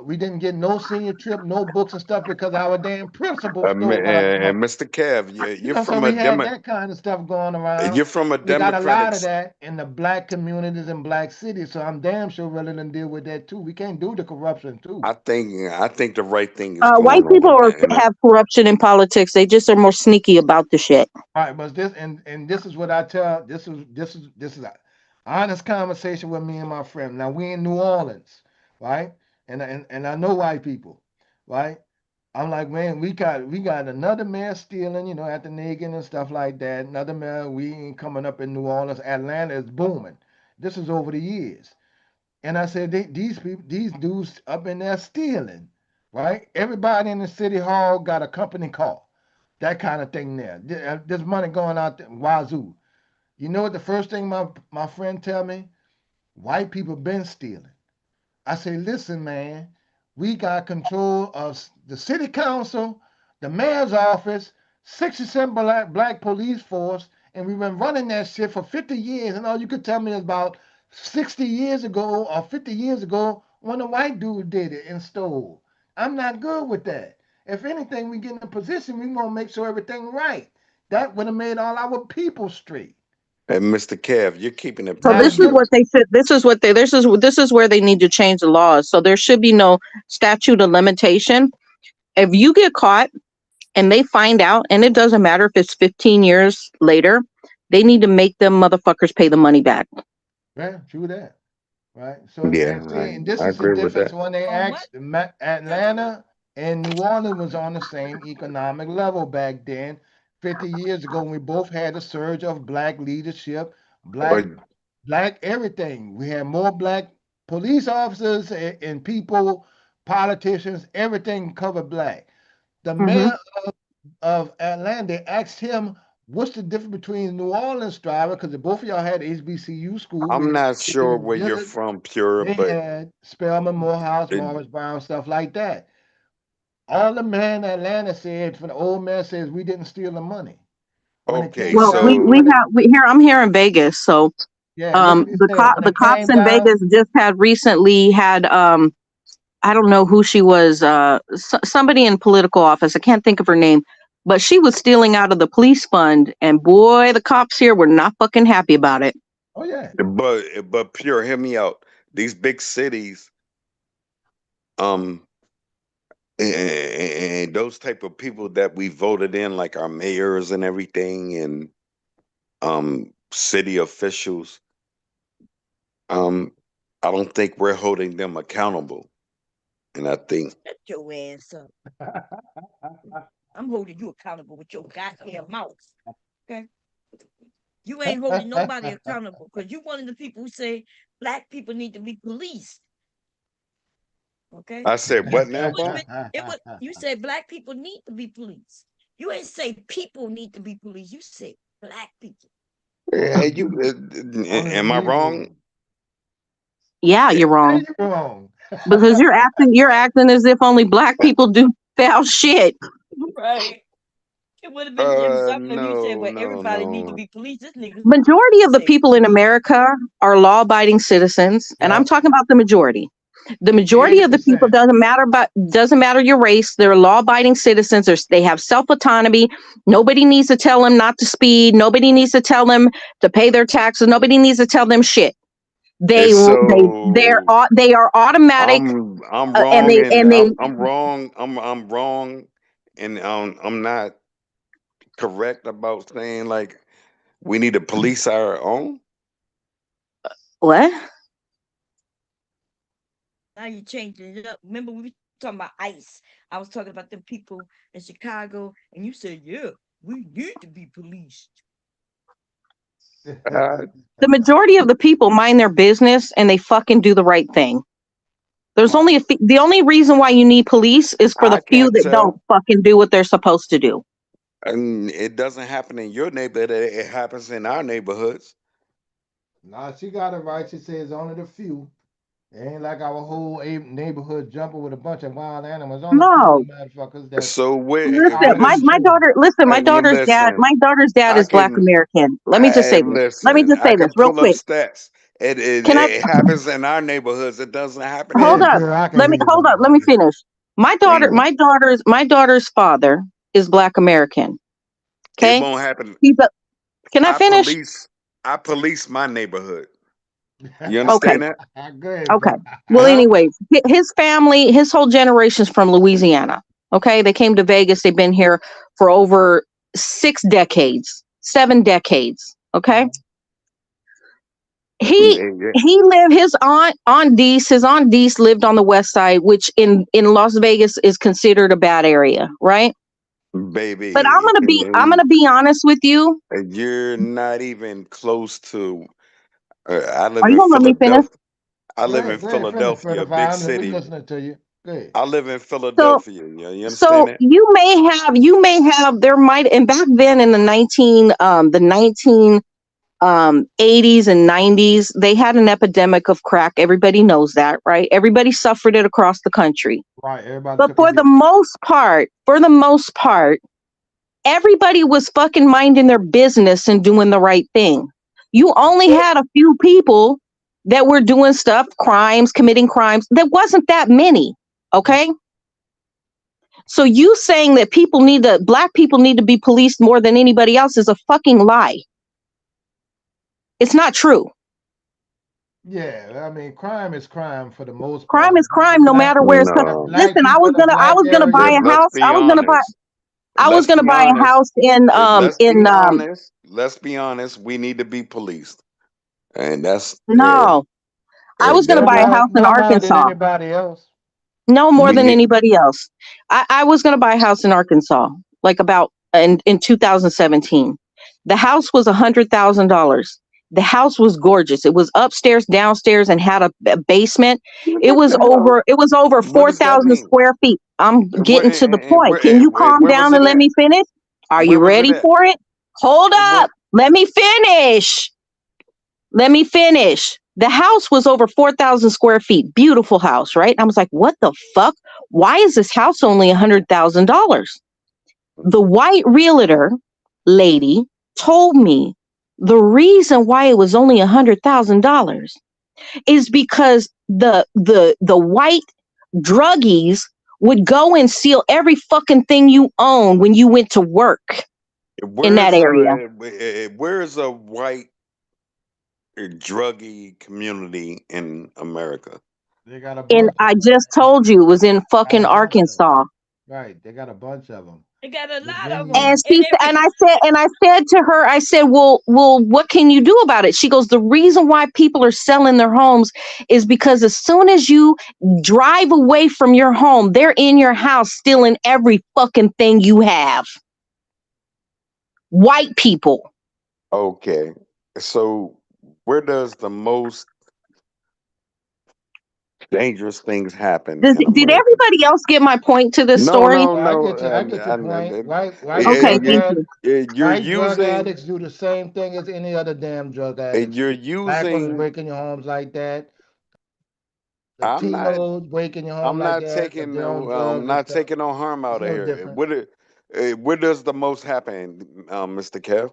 we didn't get no senior trip, no books and stuff because our damn principal stole our money. Mr. Kev, So we had that kind of stuff going around. you're from a We got a Democratic. lot of that in the black communities and black cities. So I'm damn sure willing to deal with that too. We can't do the corruption too. I think the right thing is White going on people in are, that. have corruption in politics. They just are more sneaky about the shit. All right, but this is what I tell. This is a honest conversation with me and my friend. Now we in New Orleans, right? And I know white people, right? I'm like, man, we got another man stealing, at the Negan and stuff like that. Another man, we ain't coming up in New Orleans. Atlanta is booming. This is over the years. And I said, these people, these dudes up in there stealing, right? Everybody in the city hall got a company car, that kind of thing there. There's money going out there, wazoo. You know what the first thing my friend tell me? White people been stealing. I say, listen, man, we got control of the city council, the mayor's office, 67 black police force, and we've been running that shit for 50 years. And all you could tell me is about 60 years ago or 50 years ago when a white dude did it and stole. I'm not good with that. If anything, we get in a position, we want to make sure everything right. That would have made all our people straight. And Mr. Kev, you're keeping it So Now the this is personal. what they should. This is what they. This is where they need to change the laws. So there should be no statute of limitation. If you get caught and they find out, and it doesn't matter if it's 15 years later, they need to make them motherfuckers pay the money back. yeah, true that. Right. So Yeah, and see, and this I is the agree with difference that. when they On what? asked Atlanta and New Orleans was on the same economic level back then, 50 years ago, when we both had a surge of black leadership, But black everything. We had more black police officers and people, politicians, everything covered black. The Hmm. mayor of Atlanta, they asked him, what's the difference between New Orleans driver, because both of y'all had HBCU school, I'm not where you sure was where you're Dillard, from, Pure, they but had Spelman, Morehouse, it, Morris Brown, stuff like that. All the man in Atlanta said, for the old man says, we didn't steal the money. When it okay, came Well, down, we so have we here. I'm here in Vegas, so Yeah, look what he said. When The it cops came in down, Vegas just had recently had I don't know who she was, somebody in political office. I can't think of her name, but she was stealing out of the police fund, and boy, the cops here were not fucking happy about it. oh yeah, But pure, hear me out. These big cities, um, and those type of people that we voted in, like our mayors and everything, and city officials, I don't think we're holding them accountable. And I think Shut your ass up. I'm holding you accountable with your goddamn mouth. Okay? You ain't holding nobody accountable because you one of the people who say black people need to be policed. Okay? I said, what now, It would have Bob? been it would you said black people need to be policed. You ain't say people need to be policed. You said black people. Hey, you, only the am I wrong? Negro. Yeah, you're How wrong you wrong? because you're acting as if only black people do foul shit. Right. It would have been something if you said, No, well, no, everybody need to no. be policed. This nigga Majority of the say people in police. America are law-abiding citizens, and I'm Yep, talking about the majority. The majority of the people 80%. doesn't matter your race. They're law-abiding citizens. They have self-autonomy. Nobody needs to tell them not to speed. Nobody needs to tell them to pay their taxes. Nobody needs to tell them shit. And so They are automatic, I'm and wrong, they and and they I'm wrong. I'm wrong, and I'm not correct about saying like we need to police our own. what? Now you changing it up. Remember we were talking about ICE. I was talking about them people in Chicago, and you said, yeah, we need to be policed. Uh, The majority of the people mind their business and they fucking do the right thing. There's Right. only the only reason why you need police is for the I few can't that don't tell, fucking do what they're supposed to do. and it doesn't happen in your neighborhood. It happens in our neighborhoods. Nah, she got it right. She says only the few. It ain't like our whole neighborhood jumping with a bunch of wild animals. Only a few of No, them motherfuckers that's So where? listen, What following my the is? my rules. daughter. Listen, Hey, well, listen. my daughter's dad I is Black can. American. Let me just say this. Let me Listen. just I say this can real pull up quick. stats. Can I It happens in our neighborhoods. It doesn't happen hold Yeah, in. up? girl, I can read Hold about up. Let me it. finish. Mm, My daughter's father is Black American. it Okay, won't happen. he's a. Can I I finish? police. I police my neighborhood. You Okay. understand that? Go ahead, Okay. bro. Well, Huh? anyways, his family, his whole generation's from Louisiana. Okay. They came to Vegas. They've been here for over 6 decades, 7 decades. Okay. He Yeah, he lived his aunt Deese lived on the west side, which in Las Vegas is considered a bad area, right? But baby, I'm gonna be honest with you. you're not even close to. I Are live you in gonna let me finish? Philadelphia. I live in Go ahead, finish, Philadelphia, a Further big Fire, and we city. listening to you. Go ahead. I live in So Philadelphia. You understand that? you may have there might and back then in the 19 80s and 90s, they had an epidemic of crack. Everybody knows that, right? Everybody suffered it across the country. Right, everybody But took a hit. for the most part, everybody was fucking minding their business and doing the right thing. You only had a few people that were doing stuff, committing crimes. There wasn't that many, okay? So you saying that black people need to be policed more than anybody else is a fucking lie. It's not true. Yeah, I mean, crime is crime for the most Crime part. is crime no matter where it's The No. black listen, people in the I black was gonna buy area. a house. Let's be honest. I was Let's gonna be buy a honest. house in Let's be honest. Let's be honest. We need to be policed, and that's no. I was gonna No buy a more, house in no more than Arkansas. anybody else. No more we than need. anybody else. I was gonna buy a house in Arkansas, like about in 2017. The house was $100,000. The house was gorgeous. It was upstairs, downstairs, and had a basement. What the hell? It was over What does that 4,000 mean? square feet. I'm Where, getting to the point. Can you calm where was down and it let at? me finish? Are Where you was it ready at? for it? Hold What? up. Let me finish. Let me finish. The house was over 4,000 square feet. Beautiful house, right? I was like, what the fuck? Why is this house only $100,000? The white realtor lady told me The reason why it was only $100,000 is because the white druggies would go and steal every fucking thing you own when you went to work in that area. Where's a white druggy community in America? They got a And bunch. I just told you it was in Got fucking a bunch of them. Arkansas. Right. They got a bunch of them. They got a lot of them. Virginia. And I said to her, I said, well, what can you do about it? She goes, the reason why people are selling their homes is because as soon as you drive away from your home, they're in your house stealing every fucking thing you have. White people. Okay. So where does the most dangerous things happen in Did America? everybody else get my point to this No, story? no, I no. get you. I get your point. White Okay, drug thank addicts. you. You're White drug using addicts do the same thing as any other damn drug addicts you're do. Black ones using breaking your homes like that. I'm not Latinos breaking your home I'm like not that because taking they're on drugs and not stuff. taking no harm It's out of no here. different. Where does the most happen, Mr. Kev?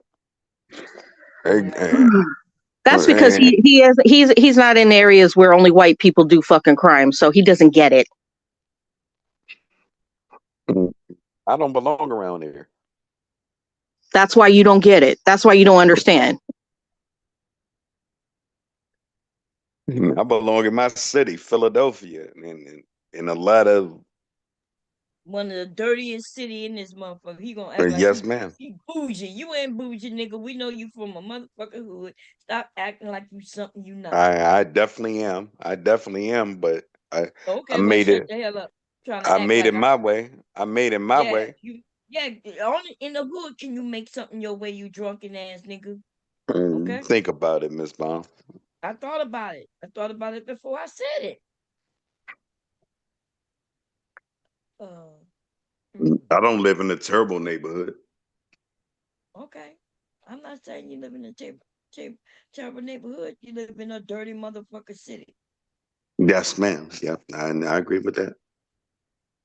Uh, That's because uh, he's not in areas where only white people do fucking crime, so he doesn't get it. I don't belong around here. That's why you don't get it. That's why you don't understand. I belong in my city, Philadelphia, and a lot of one of the dirtiest city in this motherfucker. He gonna act like yes, ma'am. he bougie. You ain't bougie, nigga. We know you from a motherfucking hood. Stop acting like you something you not. I definitely am. I definitely am, but I Okay, well made shut it. the hell up. Trying to I act made it like I my way. I made it my yeah, way. yeah, only in the hood can you make something your way, you drunken ass nigga. Okay? Think about it, Miss Baum. I thought about it. I thought about it before I said it. I don't live in a terrible neighborhood. Okay. I'm not saying you live in a terrible neighborhood. You live in a dirty motherfucker city. Yes, ma'am. Yeah, I agree with that.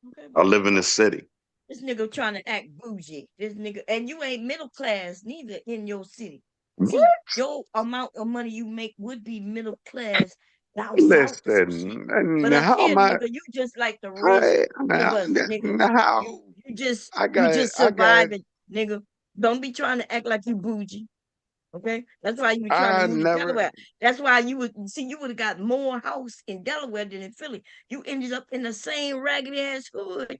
Okay, I live in the city. this nigga trying to act bougie. This nigga, and you ain't middle class neither in your city. See, What? your amount of money you make would be middle class down south or some shit. Listen, But up how here, am I? nigga, you just like the rest of us, nigga. How You just surviving, nigga. Don't be trying to act like you bougie. Okay, that's why you were trying to I move to never. Delaware. That's why you would see you would have got more house in Delaware than in Philly. You ended up in the same raggedy ass hood,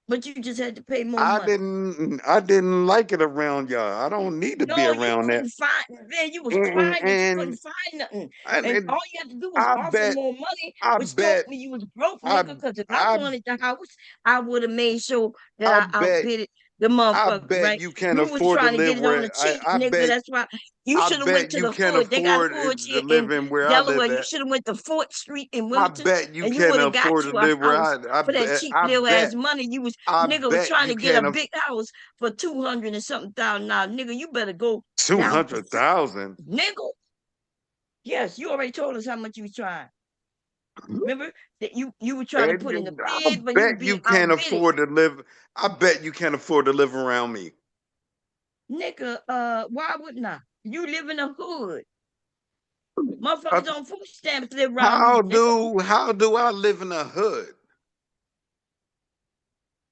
but you just had to pay more money. I didn't like it around y'all. I don't need to be No, you around that. couldn't find. Man, you was And, trying, but you couldn't and, find nothing. And and all you had to do was I offer bet more money, I which told bet me you was broke, I nigga. Because if I I wanted the house, I would have made sure that I I bet outbid it the I motherfucker, bet right? you can't You was afford to trying to live get it on where the cheap, nigga. That's why you I should have went bet to you the can't hood. They got afford hoods to here live in in where I Delaware. live You at. should have went to 4th Street in I Wilmington, bet you and you can't would have got afford to you a live where house for that cheap little ass money. I Nigga was bet trying you to get a can't big house for 200 and something thousand dollars. Nigga, you better go down to 200,000. nigga. Yes, you already told us how much you was trying. Remember that you were trying to put in the I bid, but you bet being you can't outbidded. afford to live. I bet you can't afford to live around me. Nigga, why wouldn't I? You live in the hood. Motherfuckers on food stamps live around you, nigga. How do I live in a hood?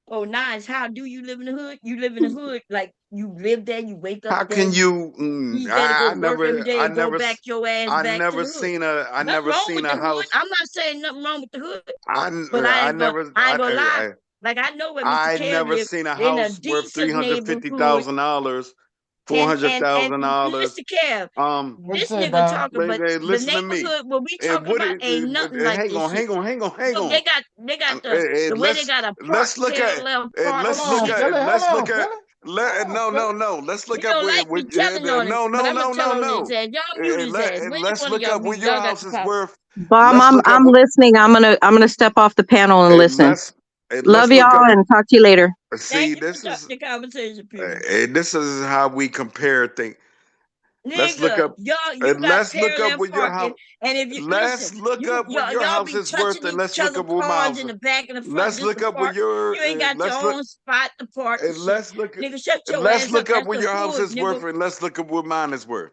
Oh, nice. How do you live in the hood? You live in the hood like you live there, you wake up How there, can you you? eat there to go work every day I and go never, back your ass back to the hood. I Nothing never wrong seen with the a hood. house. I'm not saying nothing wrong with the hood, I, but I never, I ain't gonna lie. Like I know where Mr. I Kev never live seen a in a house worth decent neighborhood. $350,000, four And hundred and and thousand dollars. Mr. Kev, What you this say, nigga Bob? talking, but the Listen to me. neighborhood what we talking about ain't nothing like Hang this on, shit. hang Look, on. they got the way they got a park parallel park Hold Let's and look on, shit. Philly. at, Hold let's on, look Philly. at, Hold on, Philly. no. Let's He look up don't like me telling on him, no, but no, I'm gonna no, tell no, on his no. ass. Y'all mute his ass. When Let's one of look y'all up where mute? your Y'all got house the is power. worth. Bomb, Let's look up, I'm listening. I'm gonna step off the panel and listen. Love let's look y'all up. and talk to you later. See, Thank you for the conversation, people. this is how we compare things. Let's look Nigga, up. you got Let's look up parallel where your parking, house. and if you listen, Let's look up what your y'all house be is worth, touching and each let's look other up what my cars house. in the back and the front Let's just look to up where park. your. You ain't got your own spot to park and shit. Let's look. Nigga, shut your Let's ass up. look up That's what the your house hood, is nigga. worth, and let's look up what mine is worth.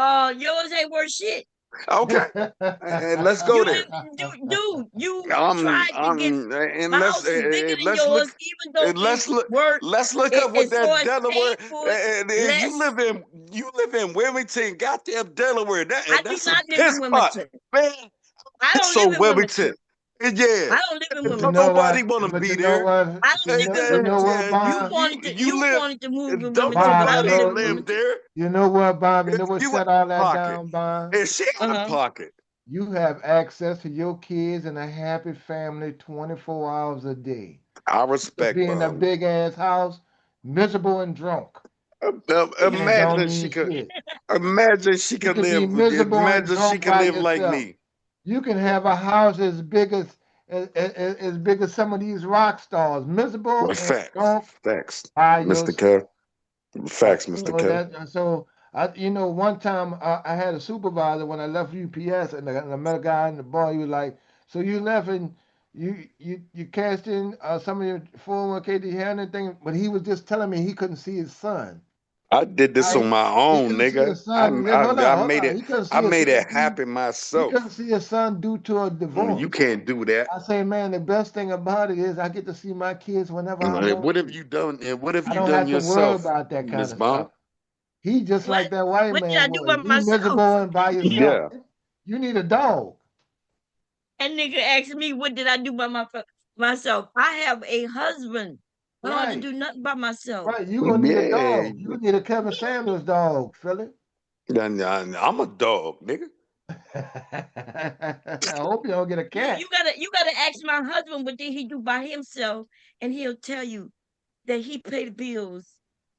Yours ain't worth shit. Okay, and let's go there. You tried to get And my house is bigger than let's look yours, even though let's it's look worth let's look up what as far that as Delaware. paid for it And less. you live in Wilmington, goddamn Delaware. I do That's a not live piss in pot, Wilmington. man. I It's don't so live in Wilmington. Wilmington. Yeah, I don't live in But you don't know Wilmington. nobody what? want to But be you know there. what? I don't live in You know Wilmington. what, Bob? You You live. wanted to move in Don't Wilmington, but Bob, I you don't nobody live know, in live Wilmington. there. you know what, Bob? You know what You out set all of that pocket, down, Bob? and she out of Uh-huh. pocket. You have access to your kids and a happy family 24 hours a day. I To respect be in a Bob. big ass house, miserable and drunk, and don't Imagine she mean could. shit. Imagine she You could could be live. miserable and Imagine she drunk could by live like yourself. me. You can have a house as big as some of these rock stars, miserable Well, and facts, drunk facts, by Mr. yourself. Kev. Facts, Mr. Kev. So one time I had a supervisor when I left UPS, and I met a guy in the bar. He was like, "So you left and you cashed in some of your 401k? Did you have anything?" But he was just telling me he couldn't see his son. I did this Right? on my He own, couldn't see nigga. his son. Hold I on, hold made on. it. He couldn't I see his made son. it happen He couldn't myself. see his son due to a You divorce. can't do that. I say, man, the best thing about it is I get to see my kids whenever I And want what have to. you done? And what have I you don't done have to worry yourself, about that kind Miss of stuff. Bond? He just What? like that white What did I man do was. by You myself? miserable and by yourself. Yeah, You need a dog. And nigga asked me, what did I do by myself? I have a husband. I don't have to Right. do nothing by myself. Right. You're gonna need a yeah. dog. You need a Kevin Samuels dog, Philly. I'm a dog, nigga. I hope you don't get a cat. You gotta ask my husband what did he do by himself, and he'll tell you that he paid the bills,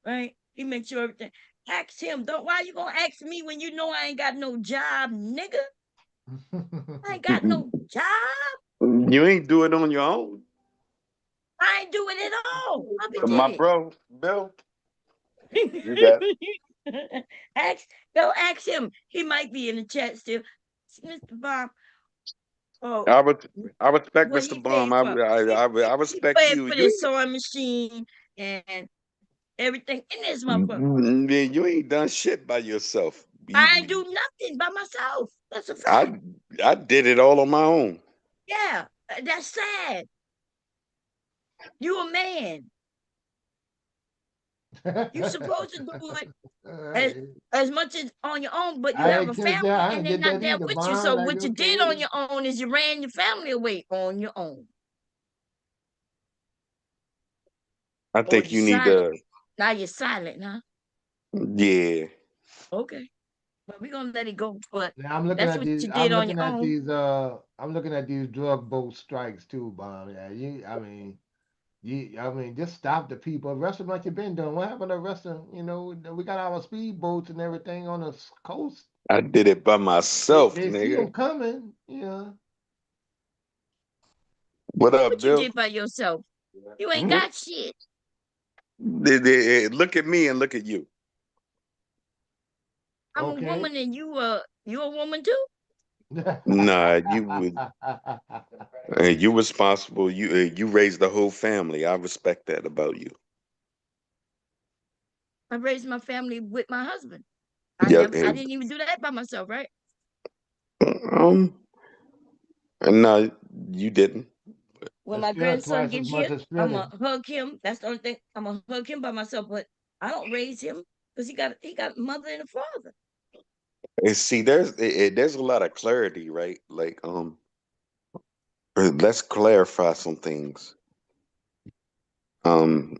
right? He makes sure everything. Ask him. Don't why you gonna ask me when you know I ain't got no job, nigga? I ain't got no job. You ain't do it on your own. I ain't do it at all. Bobby My did bro, Bill, you got. it. Go ask him. He might be in the chat still. Mr. Bob, oh, I would. I respect what Mr. he Baum. paid for. I He respect paid you. for this sewing machine and everything in this motherfucker. You ain't done shit by yourself. I ain't do nothing by myself. That's a fact. I I did it all on my own. Yeah, that's sad. You a man. You supposed to do it as, as much as on your own, but you I have a ain't catch that. family I and didn't they're get not that there either, with you. Bond. So Are what you you did on okay? your own is you ran your family away on your own. I Or think you you need silent. to. Now you're silent, huh? Yeah. Okay. But we're gonna let it go. But Now I'm looking that's at what these. you did on your own. I'm looking at these drug boat strikes too, Bond. Yeah, I mean, just stop the people. Arrest them like you've been doing. What happened to arresting? We got our speedboats and everything on the coast. I did it by They, myself, they see them nigga. coming. Yeah. What up, What you Bill? did by yourself. You ain't Mhm. got shit. Look at me and look at you. I'm a Okay. woman and you a woman too? Nah, you responsible. You raised the whole family. I respect that about you. I raised my family with my husband. Yeah. I didn't even do that by myself, right? Um. No, you didn't. When It's my still grandson twice as gets much here, as I'ma Philly. hug him. That's the only thing. I'ma hug him by myself, but I don't raise him because he got a mother and a father. And see, there's a lot of clarity, right? Like, let's clarify some things. Um,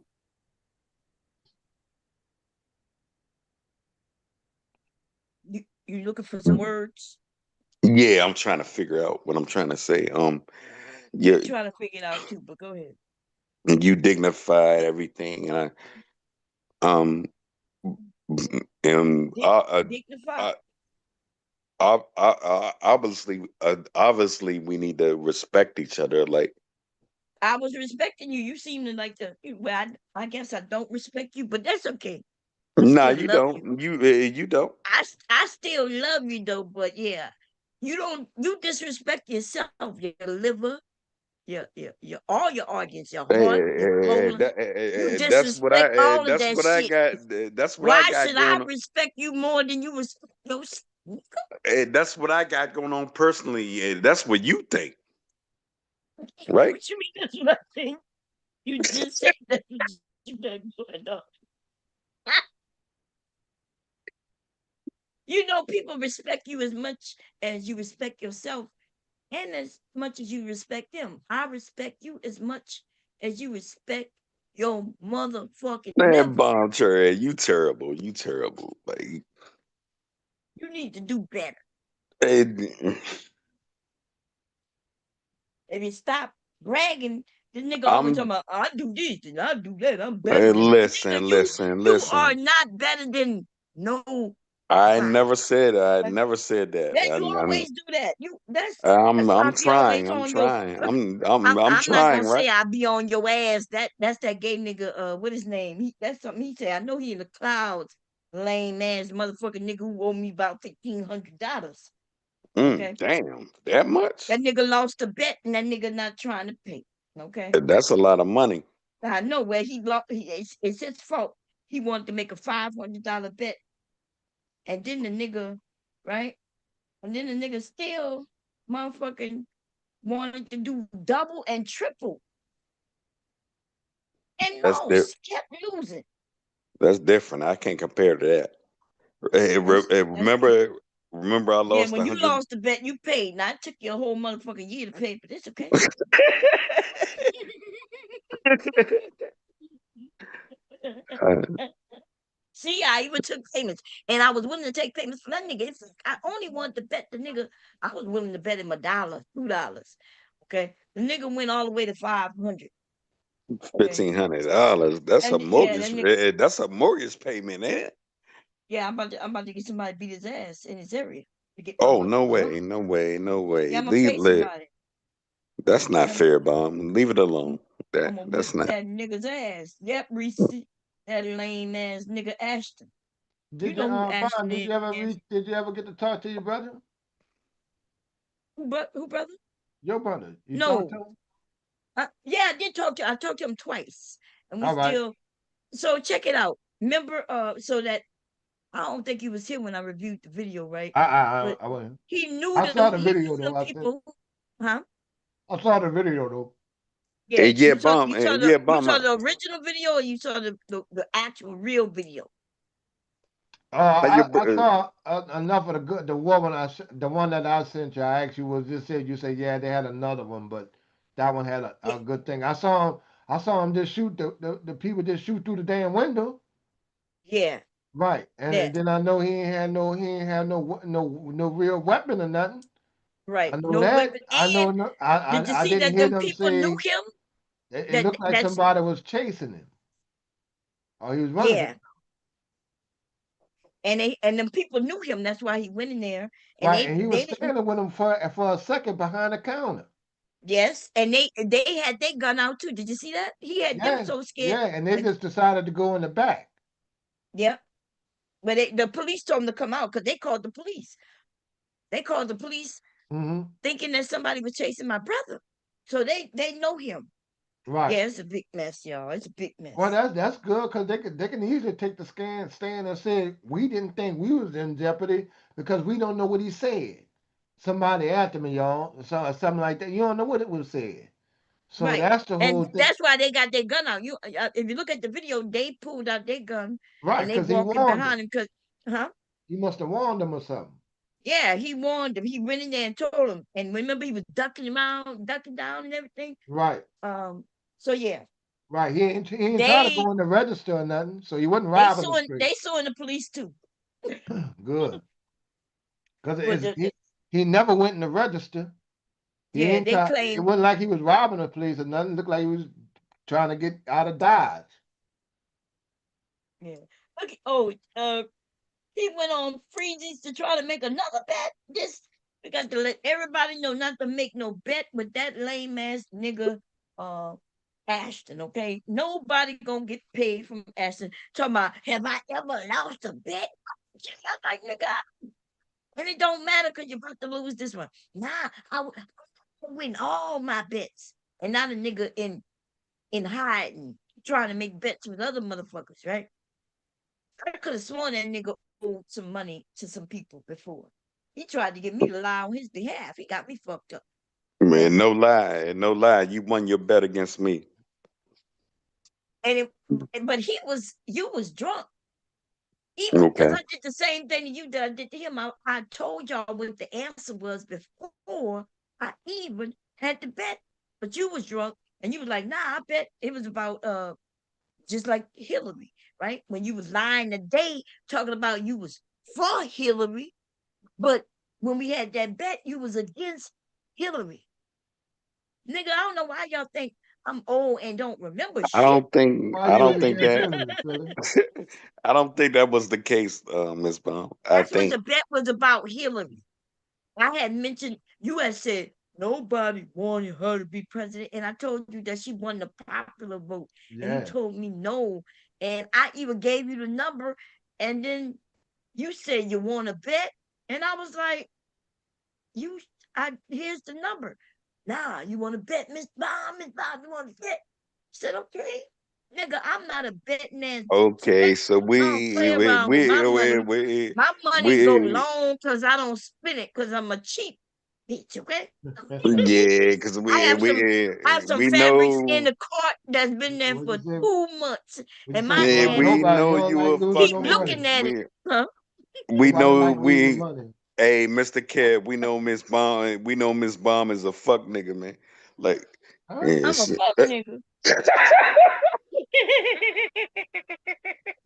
You looking for some words? yeah, I'm trying to figure out what I'm trying to say. I'm Yeah, trying to figure it out too, but go ahead. you dignified everything, and um, and Dignified. obviously, we need to respect each other. Like, I was respecting you. You seem to like to. Well, I guess I don't respect you, but that's okay. I nah, still you love you. don't. You don't. I still love you though, but yeah, you don't. You disrespect yourself, your liver. all your organs, your heart, your colon. You That's what disrespect all of that's that what I shit. got. That's what I Why got should I going on. respect you more than you respect yourself? That's what I got going on personally. That's what you think, right? What you mean that's what I think? You just said that you got going on. You know, people respect you as much as you respect yourself and as much as you respect them. I respect you as much as you respect your motherfucking Man, mother. bomb Cherry, you terrible. You terrible. Like, You need to do better. eh, If you stop bragging, this nigga always I'm talking about, I do this and I do that. I'm better than nigga. You are listen. not better than nobody. I Okay? never said that. Yeah, you always do that. That's why I I'm be always trying. I'm on your. trying. I'm I'm not trying, gonna right? say I be on your ass. That's that gay nigga. What his name? That's something he said. I know he in the clouds. Lame ass motherfucking nigga who owe me about $1,500. Okay, Damn, that much? that nigga lost a bet and that nigga not trying to pay. Okay, That's a lot of money. I know where he lost. It's his fault. He wanted to make a $500 bet, and then the nigga, right? And then the nigga still motherfucking wanted to do double and triple and That's di- lost, kept losing. that's different. I can't compare to that. That's different. Remember, I Yeah, lost when a you hundred. lost the bet, you paid. Now it took you a whole motherfucking year to pay, but it's okay. See, I even took payments, and I was willing to take payments for that nigga. I only wanted to bet the nigga. I was willing to bet him $1, $2. Okay, the nigga went all the way to 500. Okay, $1,500. That's a and yeah, that mortgage. nigga. That's a mortgage payment, ain't it? Yeah, I'm about to get somebody to beat his ass in his area to get my Oh, no motherfucking money. way, no way, no Yeah, way. I'm gonna pay somebody. That's not Yeah, fair, bomb. Leave it alone. I'm gonna whip That's not. that nigga's ass. Yep, Reese, that lame ass nigga Ashton. You Did you, know who Bond, Ashton is? did you ever get to talk to your brother? Who brother? Your brother. You talked to No. him? Yeah, I did talk to. I talked to him twice, and we All right. still. So check it out. Remember, so that I don't think he was here when I reviewed the video, right? But I wasn't. he knew I saw the he video knew though. them people, huh? I saw the video though. Yeah, Yeah, bomb. Yeah, you bomb. saw the original video, or you saw the actual real video. Your, I saw enough of the good. The one the one that I sent you. I actually was just said you said yeah they had another one, but that one had Yeah, a good thing. I saw him just shoot the people just shoot through the damn window. yeah, Right, yeah, and then I know he ain't had no real weapon or nothing. right. I know No that. weapon. I know And no. did you I see didn't that hear them them people knew say him? it looked like That's somebody was chasing him or he was running from. yeah. And them people knew him. That's why he went in there. And Right, they and he was they didn't. standing with him for a second behind the counter. Yes, and they had their gun out too. Did you see that? He had them Yeah, so scared. yeah, and they Like, just decided to go in the back. yeah, but the police told them to come out because they called the police. They called the police Hmm. thinking that somebody was chasing my brother. So they know him. Right. Yeah, it's a big mess, y'all. It's a big Well, mess. that's good because they can easily take the stand and say we didn't think we was in jeopardy because we don't know what he said. Somebody after me, y'all, so something like that. You don't know what it was said. So Right. that's the whole And thing. that's why they got their gun out. If you look at the video, they pulled out their gun Right, and they because he walking warned them. behind him because, huh? He must have warned them or something. Yeah, he warned him. He went in there and told him. And remember, he was ducking him out, ducking down and everything. Right. So yeah, Right. He ain't try to they go in the register or nothing. So he wasn't they robbing the suing street. they suing the police too. Good. Because But the, he never went in the register. He yeah, ain't they try. It claim wasn't like he was robbing the police or nothing. It looked like he was trying to get out of Dodge. yeah. Okay. Oh, he went on freezies to try to make another bet. We got to let everybody know not to make no bet with that lame ass nigga uh Ashton, okay? Nobody gonna get paid from Ashton. Talking about have I ever lost a bet? I'm like, nigga, and it don't matter because you're about to lose this one. Nah, I win all my bets. and not a nigga in hiding, trying to make bets with other motherfuckers, right? I could have sworn that nigga owed some money to some people before. He tried to get me to lie on his behalf. He got me fucked up. Man, no lie, no lie. You won your bet against me. And but you was drunk. Even because Okay. I did the same thing to you that I did to him. I told y'all what the answer was before I even had the bet. But you was drunk and you was like, nah, I bet it was about just like Hillary, right? When you was lying today talking about you was for Hillary, but when we had that bet, you was against Hillary. Nigga, I don't know why y'all think I'm old and don't remember I shit. don't think Why I you was don't think against that Hillary, Philly? I don't think that was the case, Miss Baum. I That's what think the bet was about, Hillary. I had mentioned, you had said nobody wanted her to be president, and I told you that she won the popular vote, and you Yeah. told me no, and I even gave you the number, and then you said you want to bet, and I was like, you, here's the number. Nah, you want to bet, Miss Bob? Miss Bob, you want to bet? I said, okay, nigga, I'm not a betting ass bitch, okay, okay? so I don't play around with my money. My money go we long because I don't spend it because I'm a cheap bitch, okay? yeah, because I we have some we I have some we fabrics in know the cart that's been there What for you say? 2 months, What you and say, my yeah, Bob? ass we Nobody know don't you like a losing fuck keep no nigga. looking money. at it, huh? We Nobody know like losing we money. hey Mr. Kev, we know Miss Baum is a fuck nigga, man. Like Huh? I'm a yes. fuck nigga.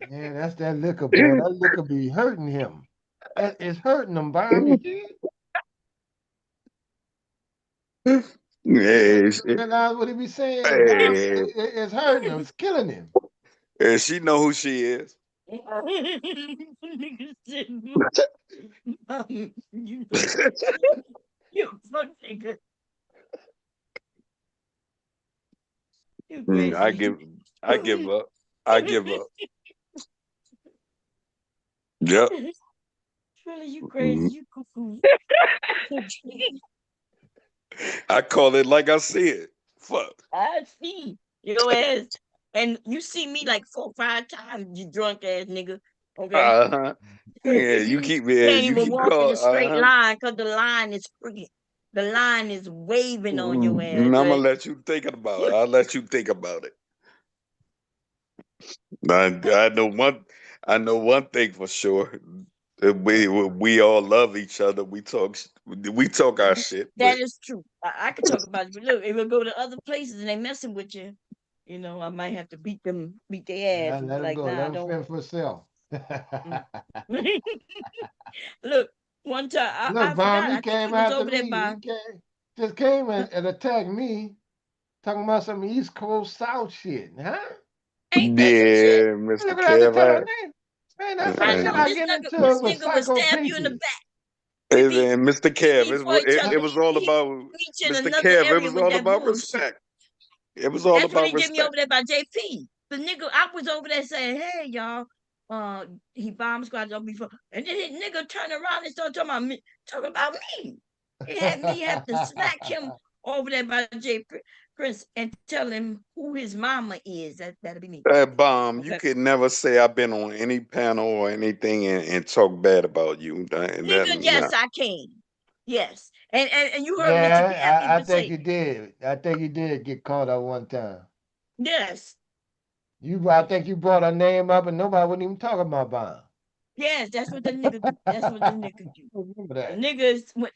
Yeah, that's that liquor, boy. That liquor be hurting him. That is hurting him, Bob. You Yes. realize what he be saying, Bob? Hey, It's hurting him. It's killing him. and she know who she is. Nigga said, you know, you a fuck nigga. You I crazy. give up. I give up. Yep. Really, you crazy. Mhm. You cuckoo. I call it like I see it. Fuck. I see your ass. And you see me like 4 or 5 times, you drunk ass nigga. Okay? Uh-huh. Yeah, you You keep yeah, can't you even keep walk in call a straight uh-huh. line because the line is crooked. The line is waving on your ass, I'm gonna right? let you think about it. I'll let you think about it. I know one. I know one thing for sure. That we all love each other. We talk our shit, That but is true. I could talk about it, but look, if we go to other places and they messing with you, I might have to beat their ass Yeah, and be let him like, go. nah, Let him don't. fend for himself. Mm. Look, one time I Look, Bob, forgot. he I think came he was after over there me. by. He just came and attacked me, talking about some East Coast South shit. Huh? Ain't that some shit? yeah, You Mr. look at the Kev, tell me. Man, that's some I shit know I get into this with nigga will Psycho stab you in the Pinky. back. We and Mr. Kev, be for each other. it was all He about reach in Mr. another Kev. It area was with all that about bullshit. respect. It was all That's what about he did me respect. over there by JP. The nigga, I was over there saying, "Hey, y'all, he bomb squad on before," and then his nigga turned around and started talking about me. It had me have to smack him over there by J Prince and tell him who his mama is. That'll be me. That bomb, you Okay, could never say I've been on any panel or anything and talk bad about you. nigga, Nah. yes, I can. Yes, and you heard Richard B. I Yeah, I even think say, you did. I think you did get caught up one time. yes, I think you brought her name up and nobody wouldn't even talk about Bob. yes, that's what the nigga do. That's what the nigga do. Remember The that. nigga is when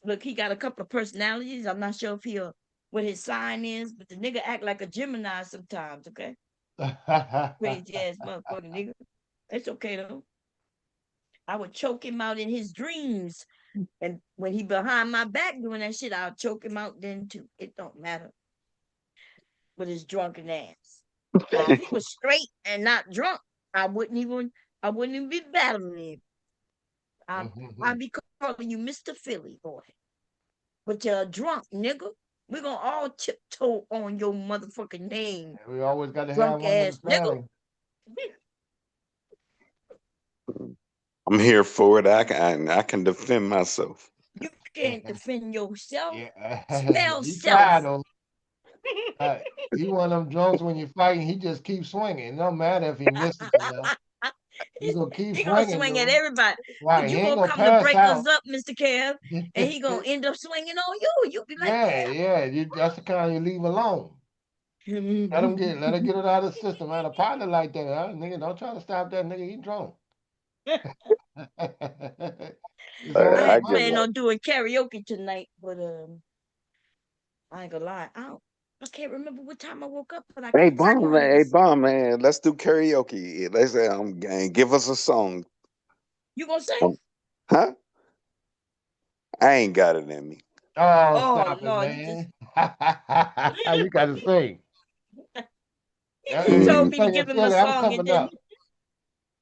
look, he got a couple of personalities. I'm not sure if what his sign is, but the nigga act like a Gemini sometimes. Okay, crazy ass motherfucking nigga. It's okay though. I would choke him out in his dreams, and when he behind my back doing that shit, I'll choke him out then too. It don't matter with his drunken ass. Now, if he was straight and not drunk, I wouldn't even be battling him. I'd be calling you Mr. Philly boy. But you're drunk, nigga. We're gonna all tiptoe on your motherfucking name, We always got to have drunk one in the ass nigga. family. I'm here for it. I can defend myself. You can't defend yourself. Yeah, Spell you self. tried though. He one of them drunks when you're fighting, he just keeps swinging. It don't matter if he misses or not. He gonna keep He gonna swinging, swing at though. everybody. Right, he You ain't gonna gonna come to pass break us out. up, Mr. Kev, and he gonna end up swinging on you. You be like, Yeah, that's the kind you leave alone. Let him let her get it out of the system. Man, a partner like that, nigga, don't try to stop that nigga. He drunk. It's I all I had give planned fun. up. on doing karaoke tonight, but I ain't gonna lie. I can't remember what time I woke up, but I Hey, could have bomb sworn man, it hey, was. bomb man, let's do karaoke. Let's give us a song. You gonna sing? Huh? I ain't got it in me. Oh, Oh stop it, Lord, you just man. You gotta sing. he If told you Mm, me to sing give it, him a Philly, I'm song and coming then up.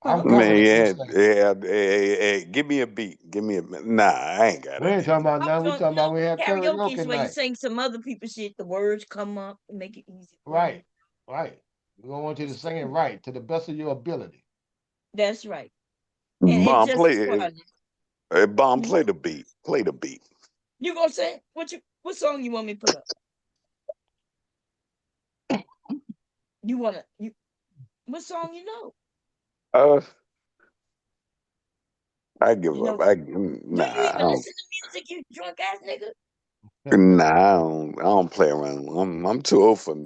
I'm man, coming if you yeah, sing. yeah, hey, give me a beat. Give me a nah. I ain't got We it ain't in talking me. about I was nothing. We gonna, talking about we have karaoke is karaoke where you night. sing some other people's shit. The words come up and make it easy for you. Right, right. We don't want you to It's sing it cool. right to the best of your ability. That's right. And it's Bomb just play as it. fun. Bomb Mhm. play the beat. Play the beat. You gonna sing? What song you want me to put up? You wanna you what song you know? Uh, I give You up. know, do you Nah. even listen to music, you drunk ass nigga? Nah. I don't play around. I'm too old for.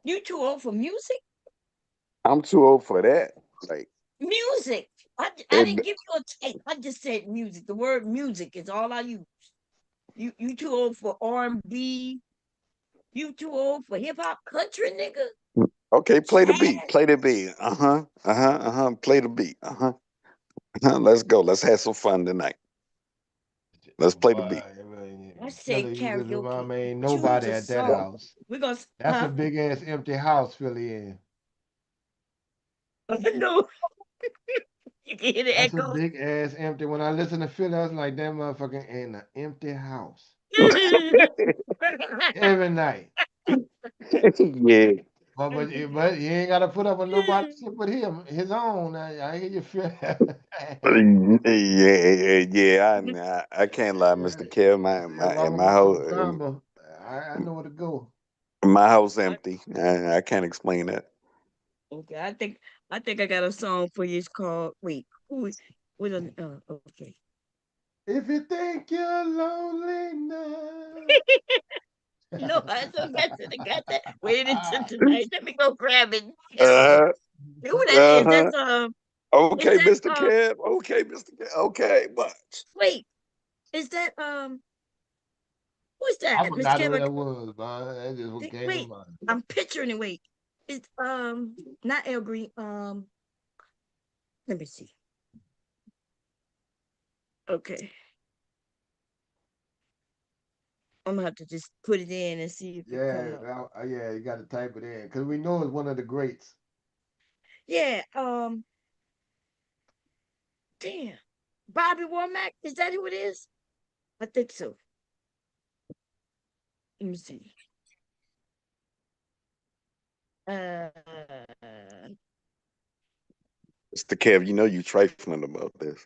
You too old for music? I'm too old for that. Like, Music. I it, didn't give you a tape. I just said music. The word music is all I use. You too old for R&B. You too old for hip hop country, nigga. okay, play the beat. Jazz. Play the beat. Play the beat. Let's go. Let's have some fun tonight. Let's play the beat. I said Philly, you just karaoke. remind me ain't Choose nobody a at that song. house. We're gonna That's a huh? big ass empty house, Philly in. No, you can hear the That's a echoes. big ass empty. When I listen to Philly, I was like, that motherfucker in an empty house every night. Yeah. But he ain't got to put up with nobody shit but him, his own. I hear you feel. I can't lie, Mr. Kev. Yeah, And Mama my went to house, the samba. I know where to go. my house empty. I can't explain that. Okay, I think I got a song for you. It's called wait, okay. If you think you're lonely now. No, I got that. Wait until tonight. Let me go grab it. Uh, Who that is? uh-huh. That's is Okay, that Mr. Kev. Okay, Mr. Kev. Okay, but wait, is that who's I that, Mr. forgot who Kevin? that was, man. That just what came to Wait, mind. I'm picturing it. Wait, it's not El Green. Let me see. Okay, I'm gonna have to just put it in and see if it come up. Yeah, you got to type it in because we know it's one of the greats. Yeah, damn, Bobby Womack. Is that who it is? I think so. Let me see. Uh, Mr. Kev, you know you trifling about this.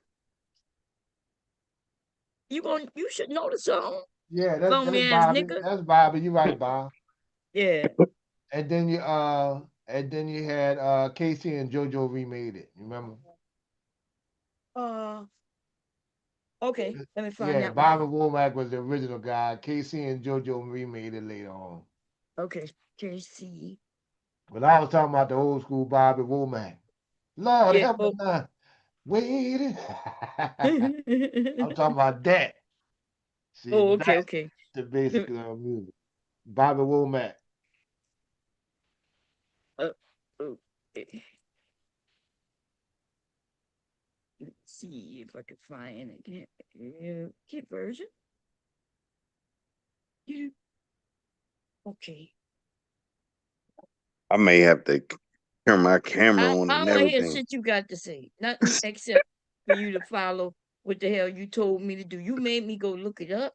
you should know the song. Yeah, that's Phony ass Bobby. nigga. That's Bobby. You right, Bob. Yeah. And then you had Casey and JoJo remade it. You remember? Uh. Okay. Let me find Yeah, that one. Bobby Womack was the original guy. Casey and JoJo remade it later on. Okay. JC. But I was talking about the old school Bobby Womack. Lord Yeah. help me Oh. now. Wait. I'm talking about that. See, Oh. Okay. that's Okay. the Let basic me, music. Bobby Womack. uh, okay. Let's see if I can find it. Get version. You okay? I may have to turn my camera on I and don't want to hear everything. shit you got to say. Nothing except for you to follow what the hell you told me to do. You made me go look it up.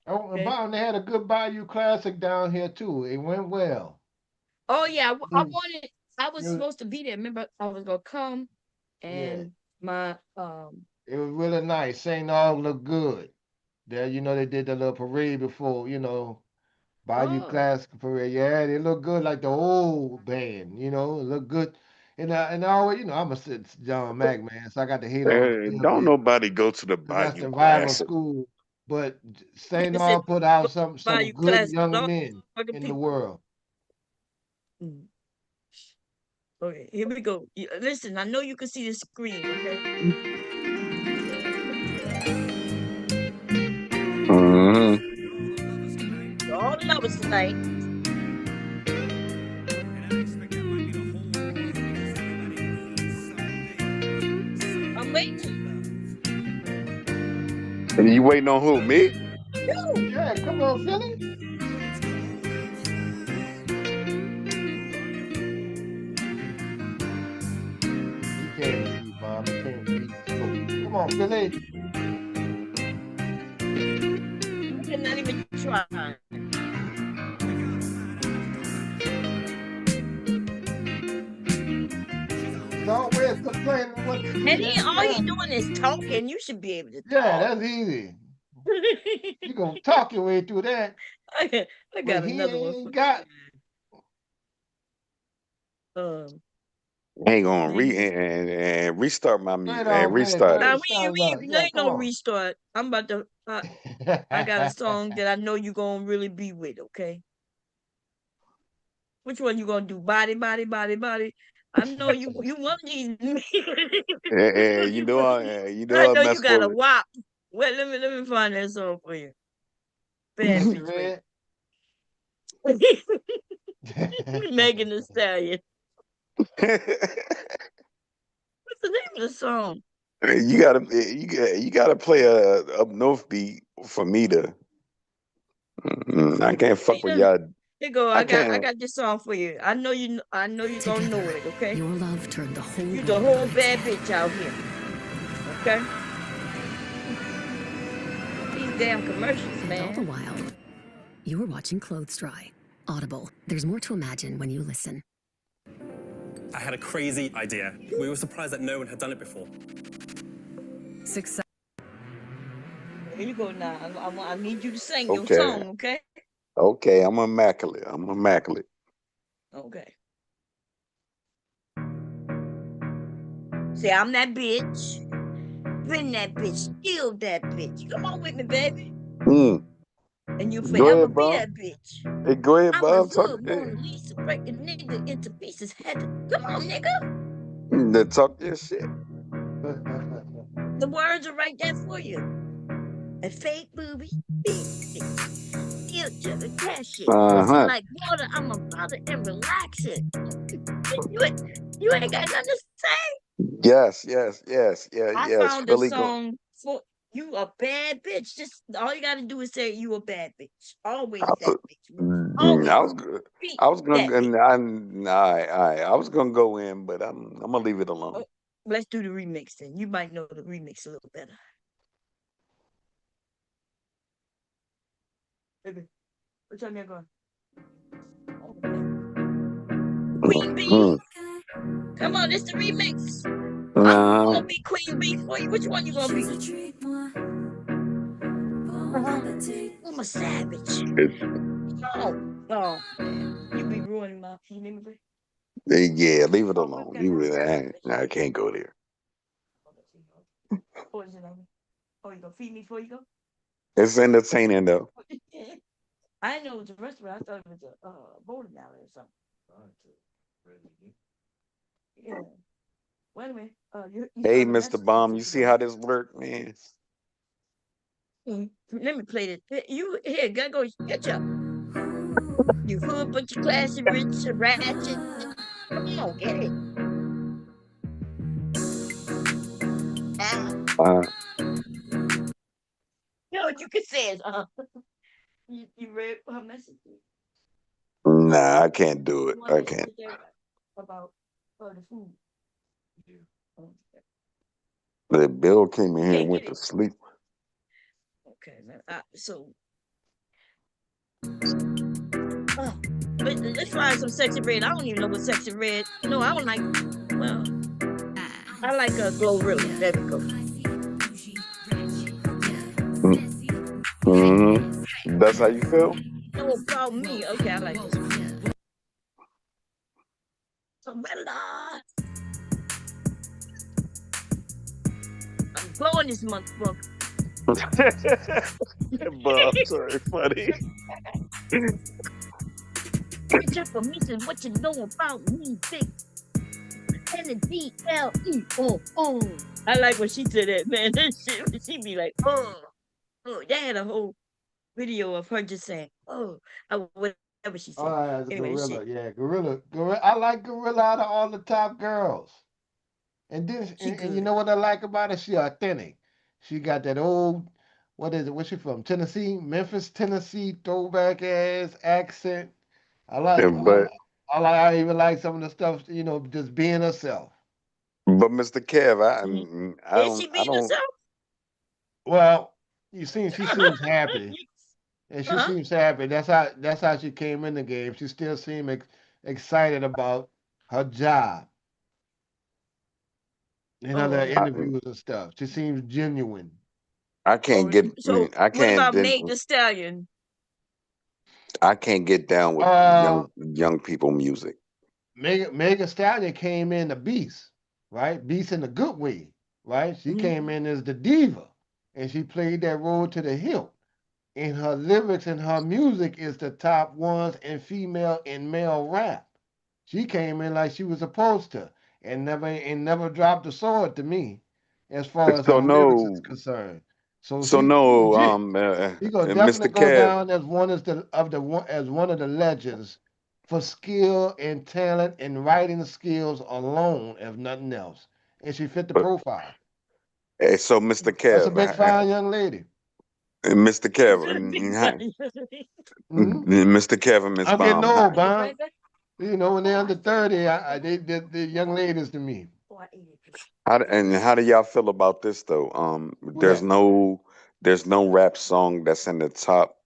Oh, and Okay. Bob, they had a good Bayou Classic down here too. It went well. Oh yeah, I Mm, wanted. I was it- supposed to be there. Remember, I was gonna come, yeah, and my it was really nice. St. Aug looked good. There, they did the little parade before, Bayou Oh, Classic for real. Yeah, they look good like the old band, you know, look good. And I always, you know, I'm a John Mac man, so I got to hate on him a little Don't bit nobody go to the because that's Bayou the rival Classic. school. But St. you said Aug put out go buy some you good class. young Don't men fucking in the people. world. Mm. Okay, here we go. Listen, I know you can see the screen, okay? Hmm. All the lovers tonight. I'm waiting. And you waiting on who? Me? You. Yeah, come on, Philly. He can't read, Mom. He can't read. So come on, Philly. You're not even trying. He's always complaining what to And eat every all he time. doing is talking. You should be able to Yeah, talk. that's easy. You gonna talk your way through that, I but got he another one for ain't got. um Ain't gonna maybe and restart my Go ahead music and on, go ahead, go restart ahead. it. now Start it up. we Yeah, ain't come no on. restart. I'm about to I got a song that I know you gonna really be with, okay? Which one you gonna do? Body, body, body, body. I know you want these And I I know you mess got a with wop. Wait, let me find that song for you. Bad bitch, wait. Red. Megan Thee Stallion. What's the name of the song? you gotta play a up north beat for me to. I can't fuck with y'all. Here go. I I can't. got this song for you. I know you gonna know it, okay? Your love turned the whole You world the whole on its bad head. bitch out here. Okay? These damn commercials, And all the man. while, you were watching clothes dry. Audible. There's more to imagine when you listen. I had a crazy idea. We were surprised that no one had done it before. Success. Here you go now. I need you to sing your Okay, song, okay? okay. I'm immaculate. I'm immaculate. Okay. Say I'm that bitch. Been that bitch. Still that bitch. Come on with me, baby. Mm. And you'll Go forever ahead, be Bob. that bitch. Hey, go ahead, I'm the Bob. Talk. hood Mona Lisa, break a nigga into pieces. Come on, nigga. Talk your shit. The words are right there for you. A fake booby, big dick, future, cash it, pussy Uh like water. I'm about it and relax it. You ain't got nothing to say. Yes, yes, yes, yeah, I yes. found a Philly go. song for you. A bad bitch. Just all you got to do is say you a bad bitch. Always I, that was- bitch. Always I was good. be I was gonna. that bitch. I was gonna go in, but I'm gonna leave it alone. Oh, let's do the remix then. You might know the remix a little better. Baby, what time you going? Queen Bee. Come on, it's the remix. I'm gonna be Queen Bee for you. Which one you gonna be? I'm a savage. Oh, oh man, you be ruining my. You need me, baby? Yeah, leave it Oh, we alone. got Leave it. it. I can't go there. What is it on me? Oh, you gonna feed me before you go? It's entertaining though. I didn't know it was a restaurant. I thought it was a bowling alley or something. Yeah. Wait a minute. You Hey, saw the Mr. message. Bomb, you see how this work, man? Let me play this. You here? Gotta go catch up. You hood, but you classy, rich, ratchet. Come on, get it. Ah. Uh, You know what you can say is you read her message. nah, I can't do it. One I that she can't. said about the food. The Bill came in here and Can't went get to it. sleep. Okay, man. So let's find some sexy red. I don't even know what sexy red. No, I don't like. Well, I like a Glorilla. There we go. Mm-hmm. That's how you feel? No, know about me? Okay, I like this one. Surrender. I'm blowing this motherfucker. Bob, sorry, funny. Bitch up for me says what you know about me, big N-D-L-E. I like when she said that, man. That shit, she be like, they had a whole video of her just saying, whatever she said. Oh, Anyway, this Gorilla. shit, Yeah, Gorilla. Gorilla. I like Gorilla out of all the top girls. And this, she and you good. know what I like about it? She authentic. She got that old, what is it? Where's she from? Tennessee, Memphis, Tennessee, throwback ass accent. I like. But I even like some of the stuff. Just being herself. Mr. Kev, Mhm. I Is don't she I being don't herself? Well, she seems happy, and she Huh? seems happy. That's how she came in the game. She still seemed excited about her job and Oh, other okay. I, interviews and stuff. She seems genuine. I can't Oh, get so I what can't about then Meg the Stallion? I can't get down with Uh, young people music. Megan Stallion came in the beast, right? Beast in a good way, right? She came Mhm. in as the diva, and she played that role to the hilt. And her lyrics and her music is the top ones in female and male rap. She came in like she was supposed to, and never dropped the sword to me, as far as her So lyrics is no concerned. So so she no legit. He gonna Mr. definitely go Kev, down as one of the legends for skill and talent and writing skills alone, if nothing else. And she fit the profile. so Mr. That's a Kev, big fine young lady. Mr. She Kev, said a big body. Hmm Mr. Kevin, Miss I'm getting Bomb. old, Are you Bob. pregnant? When they're under 30, the young ladies to me. Oh, I ate it. How do y'all feel about this though? Who that? There's no rap song that's in the top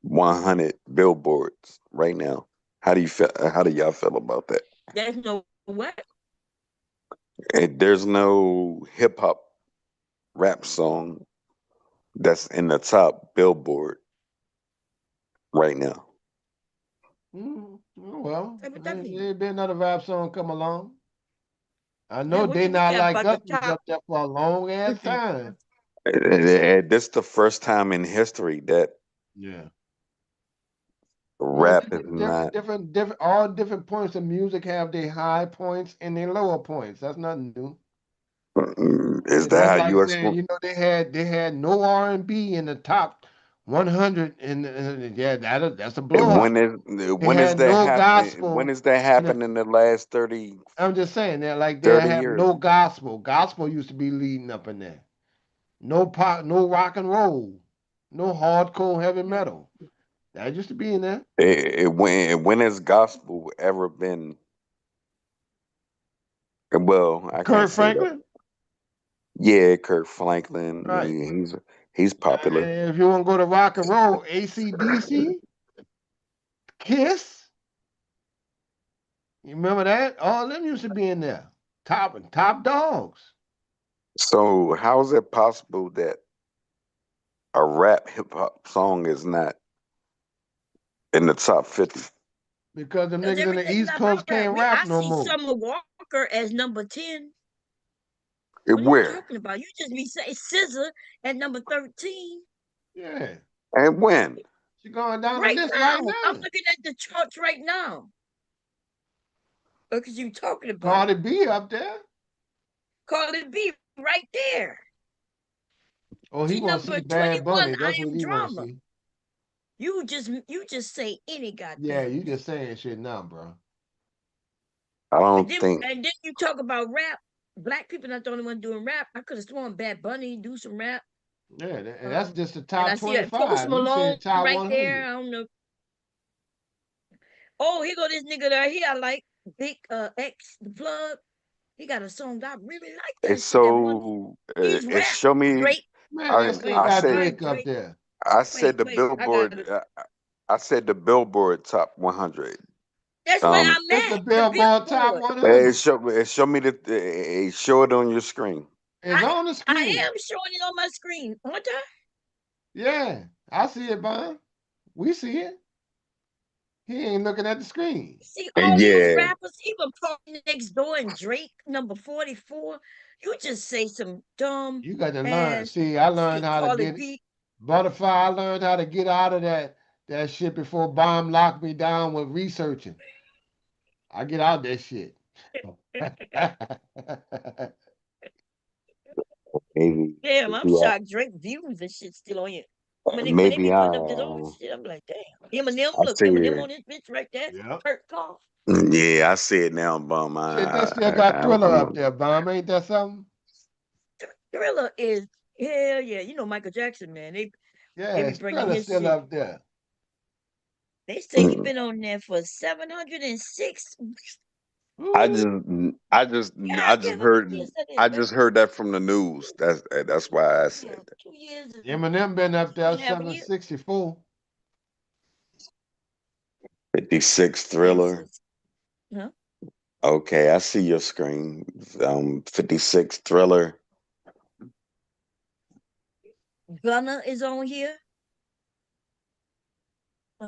100 billboards right now. How do you feel? How do y'all feel about that? There's no what? There's no hip hop rap song that's in the top billboard right now. Well, Say what that mean? there been another rap song come along. I Yeah, know what they you not recap like about us the was top up there for a long ass 50? time. This the first time in history that Yeah. Well, rap is not. all different points of music have their high points and their lower points. That's nothing new. Is that That's how like you saying, explain? they had no R&B in the top 100, and yeah, that's a blowout. They When is had that no happen? When gospel is that in the. happened in the last 30 I'm just saying that like they 30 have years? no gospel. Gospel used to be leading up in there. No pop, no rock and roll, no hardcore heavy metal. That used to be in there. When has gospel ever been? Well, I can't Kurt say that. Franklin, Yeah, Kirk Franklin. right? He's popular. And if you want to go to rock and roll, AC/DC, Kiss. You remember that? All them used to be in there. Top dogs. So how is it possible that a rap hip hop song is not in the top 50? Because them Because niggas in the everything East not about Coast that. can't rap I no see more. Summer Walker as number 10. What are you Where talking about? You just be saying Scissor at number 13. Yeah. and when? She going down the Right list right now. I'm now. looking at the charts right now. Because you talking about Cardi it. B up there. Cardi B right there. Oh, he She want to see number Bad 21. Bunny. I That's what am he want to drama. see. You just say any Yeah, goddamn you thing. just saying shit now, bro. I And don't then think and then you talk about rap. Black people not the only one doing rap. I could have sworn Bad Bunny do some rap. Yeah, and that's Um, just the and I top see that Post 25. You Malone said top right there. 100. I don't know. Oh, here go this nigga there. Here I like Big X the Plug. He got a song that I really like that it's shit. That one. so. He's It rap. show me. Drake. Man, they I still Wait, I got said why Drake up Drake? there. I said the Wait. I got Billboard. it. I said the Billboard top 100. That's where Um, I'm It's the at. The Billboard Top Billboard. 100. it show me show it on your screen. It's I on the I screen. am showing it on my screen. Aren't I? Yeah, I see it, Bon. We see it. He ain't looking at the screen. See all these Yeah, rappers, even Party Next Door and Drake, number 44. You just say some dumb You got to learn. ass See, I learned shit. how to Carly get B. butterfly. I learned how to get out of that shit before Bomb locked me down with researching. I get out that shit. maybe, Damn, I'm maybe shocked. Drake views and shit still on you. When they maybe be I, putting up this old shit, I'm like, damn. Eminem, I look, see Eminem it. on this bitch right there. Yep. Kurt Cough. Yeah, I see it now, Bum. Shit, they still got Thriller I'm up there, Bomb. Ain't that something? Thriller is hell yeah. You know Michael Jackson, man. They be Yes, bringing Thriller his still shit. up there. They say he been on there for 706. I Ooh. just, I just, God I just damn, how many heard, years that is, I baby? just heard that from the news. That's why I said Damn, 2 years and Eminem been up there 2.5 years. 764. that. 56 Damn, Thriller. huh? Okay, I see your screen. 56 Thriller. Gunna is on here.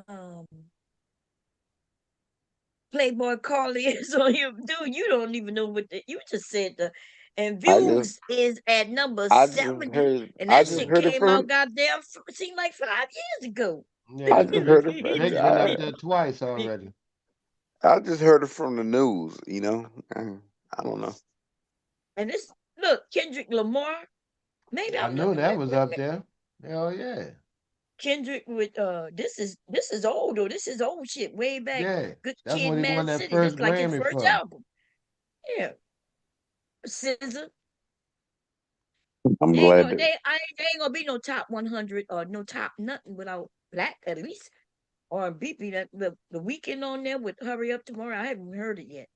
Um, Playboy Carly is on here. Dude, you don't even know you just said the and I just, views is at number I just 70. heard, And I that just shit Yeah. heard it came out from, goddamn seemed like 5 years ago. I Yeah, just heard it. Drake been up there twice already. I just heard it from the news. I don't know. And this look, Kendrick Lamar. Maybe I I'm knew looking that at was up there. Hell yeah. Kendrick with this is old though. This is old shit way back. Yeah. Good That's Kid, when he won Mad that City. first This like his Grammy first for. album. Yeah, SZA. I'm They ain't glad gonna that. they ain't gonna be no top 100 or no top nothing without Black at least or BP that the weekend on there with Hurry Up Tomorrow. I haven't heard it yet.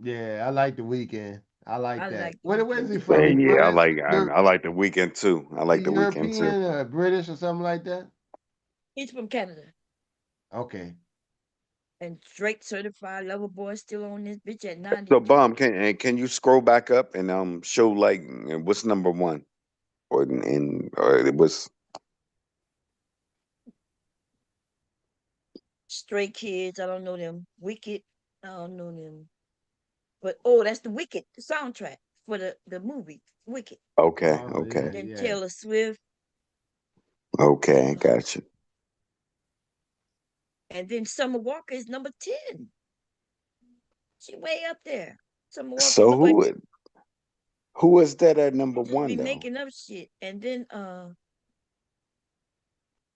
Yeah, I like the weekend. I like I that. like the Where is weekend he too. from? He Yeah, British? I like the weekend too. I He like the weekend too. European or British or something like that? He's from Canada. Okay. And Drake certified lover boy still on this bitch at So, 92. Bomb, can you scroll back up and show like what's number one or it was Stray Kids, I don't know them. Wicked, I don't know them. But oh, that's the Wicked the soundtrack for the movie Wicked. okay, Oh okay, yeah, Then yeah. Taylor Swift, okay, uh, gotcha. and then Summer Walker is number 10. She way up there. Summer Walker So look like who is that at she number just one be though? making up shit. And then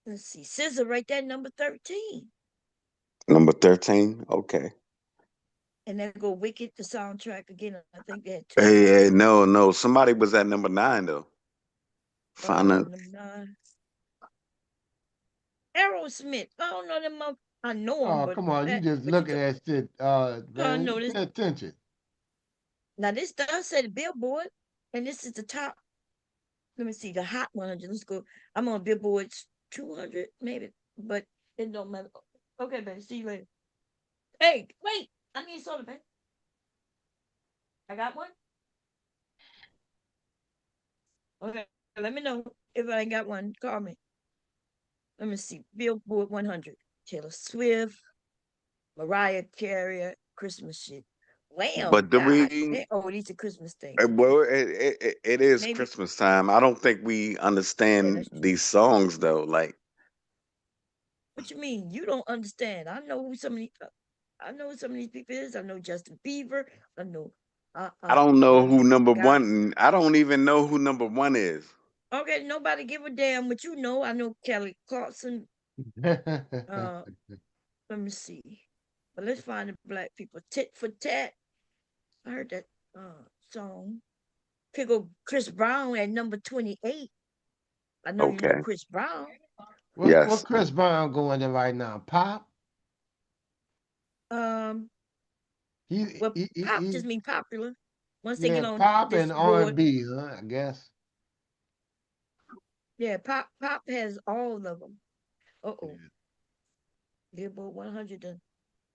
let's see, SZA right there number 13. Number 13. Okay. And then go Wicked the soundtrack again. I think they had two Hey, songs. hey, no, somebody was at number 9 though. Find out. Number 9. Aerosmith. I don't know them. I know them, Oh, but come on. You that. just But you looking took. at shit, I man. know You this. pay attention. Now this does say the Billboard, and this is the top. Let me see the Hot 100. Let's go. I'm on Billboard's 200 maybe, but it don't matter. Okay, baby. See you later. Hey, wait. I need soda, baby. I got one. Okay. Let me know if I ain't got one. Call me. Let me see. Billboard 100. Taylor Swift, Mariah Carey, Christmas shit. Wham, But do God. we Oh, these are Christmas things. Okay. well it is Maybe. Christmas time. I don't think we Yeah, understand that's true. these songs though. Like What you mean? You don't understand. I know who some of these people is. I know Justin Bieber. I know I don't know who number God. 1 I don't even know who number 1 is. Okay, nobody give a damn what you know. I know Kelly Clarkson. Uh let me see. But let's find the black people. Tit for tat. I heard that song. Could go Chris Brown at number 28. I know you know Okay. Chris Brown. What Yes. Chris Brown going in right now? Pop? Um, He, well, he, he, pop he just mean popular. Once they yeah, get on pop this and R board, and B, huh? I guess. yeah, pop has all of them. Uh-oh. Yeah. Billboard 100 done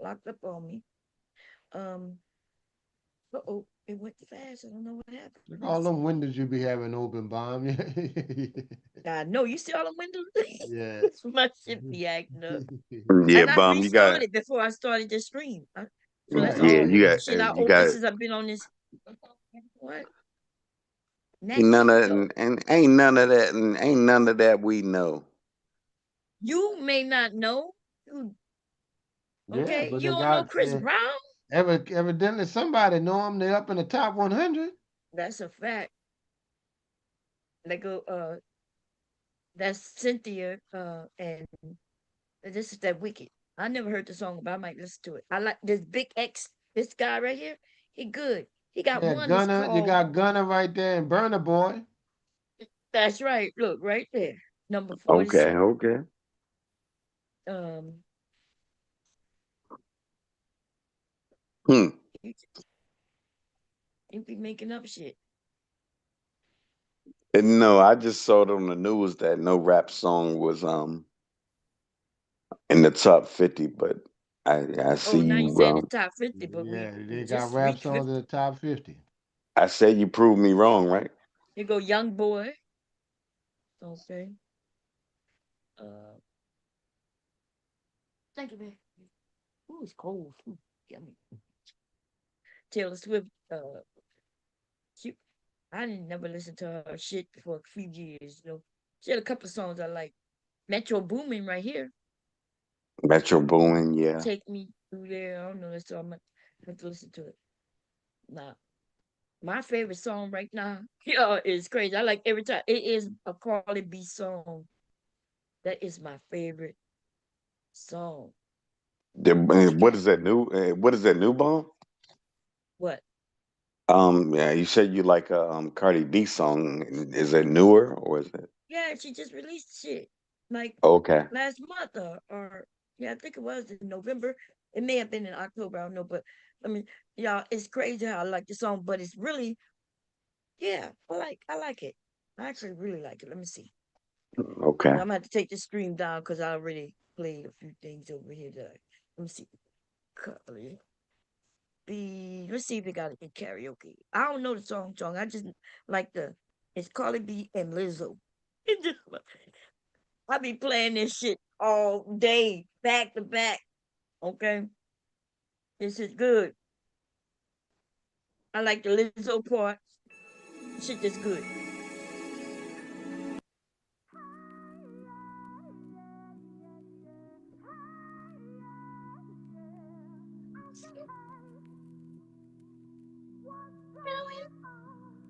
locked up on me. Um, Uh-oh, it went fast. I don't know what happened. Look all them windows you be having open, bomb. I know you see all the windows. Yeah. My shit be acting up. Yeah, And I bum, you got restarted before I started the stream. So that's Right. yeah, all you got shit I you opened got since I've been on this. What? ain't none of Nachito. and ain't none of that and ain't none of that we know. You may not know. Yeah, Okay, but you they don't know got Chris Brown? evidently somebody know them. They up in the top 100. That's a fact. They go. That's Cynthia. And this is that Wicked. I never heard the song, but I might listen to it. I like this Big X. This guy right here. He good. He got Yeah, one that's Gunner. You called. got Gunner right there and Burner Boy. That's right. Look right there. Number Okay, 46. okay. Um. Hmm. You, you be making up shit. And no, I just saw it on the news that no rap song was in the top 50, but I see Oh, now you you saying the top 50, but Yeah, we they got just rap reached songs in 50. the top 50. I said you proved me wrong, right? You go Young Boy. Okay. Uh. Thank you, man. Ooh, it's cold. Ooh, yummy. Taylor Swift. She, I didn't never listen to her shit for a few years. She had a couple of songs I like. Metro Boomin right here. Metro Boomin, yeah. Take me through there. I don't know that song. I have to listen to it. Nah, my favorite song right now, is crazy. I like every time. It is a Carly B song. That is my favorite song. What is that new? What is that new bomb? What? Yeah, you said you like a Cardi B song. Is it newer or is it Yeah, she just released shit like okay? last month, or yeah, I think it was in November. It may have been in October. I don't know, but I mean, y'all, it's crazy how I like the song, but it's really, yeah, I like it. I actually really like it. Let me see. Okay. I'm gonna have to take the stream down because I already played a few things over here. Let me see. Carly B. Let's see if they got it in karaoke. I don't know the song. I just like the. It's Carly B and Lizzo. I be playing this shit all day, back to back. Okay, this is good. I like the Lizzo part. Shit that's good.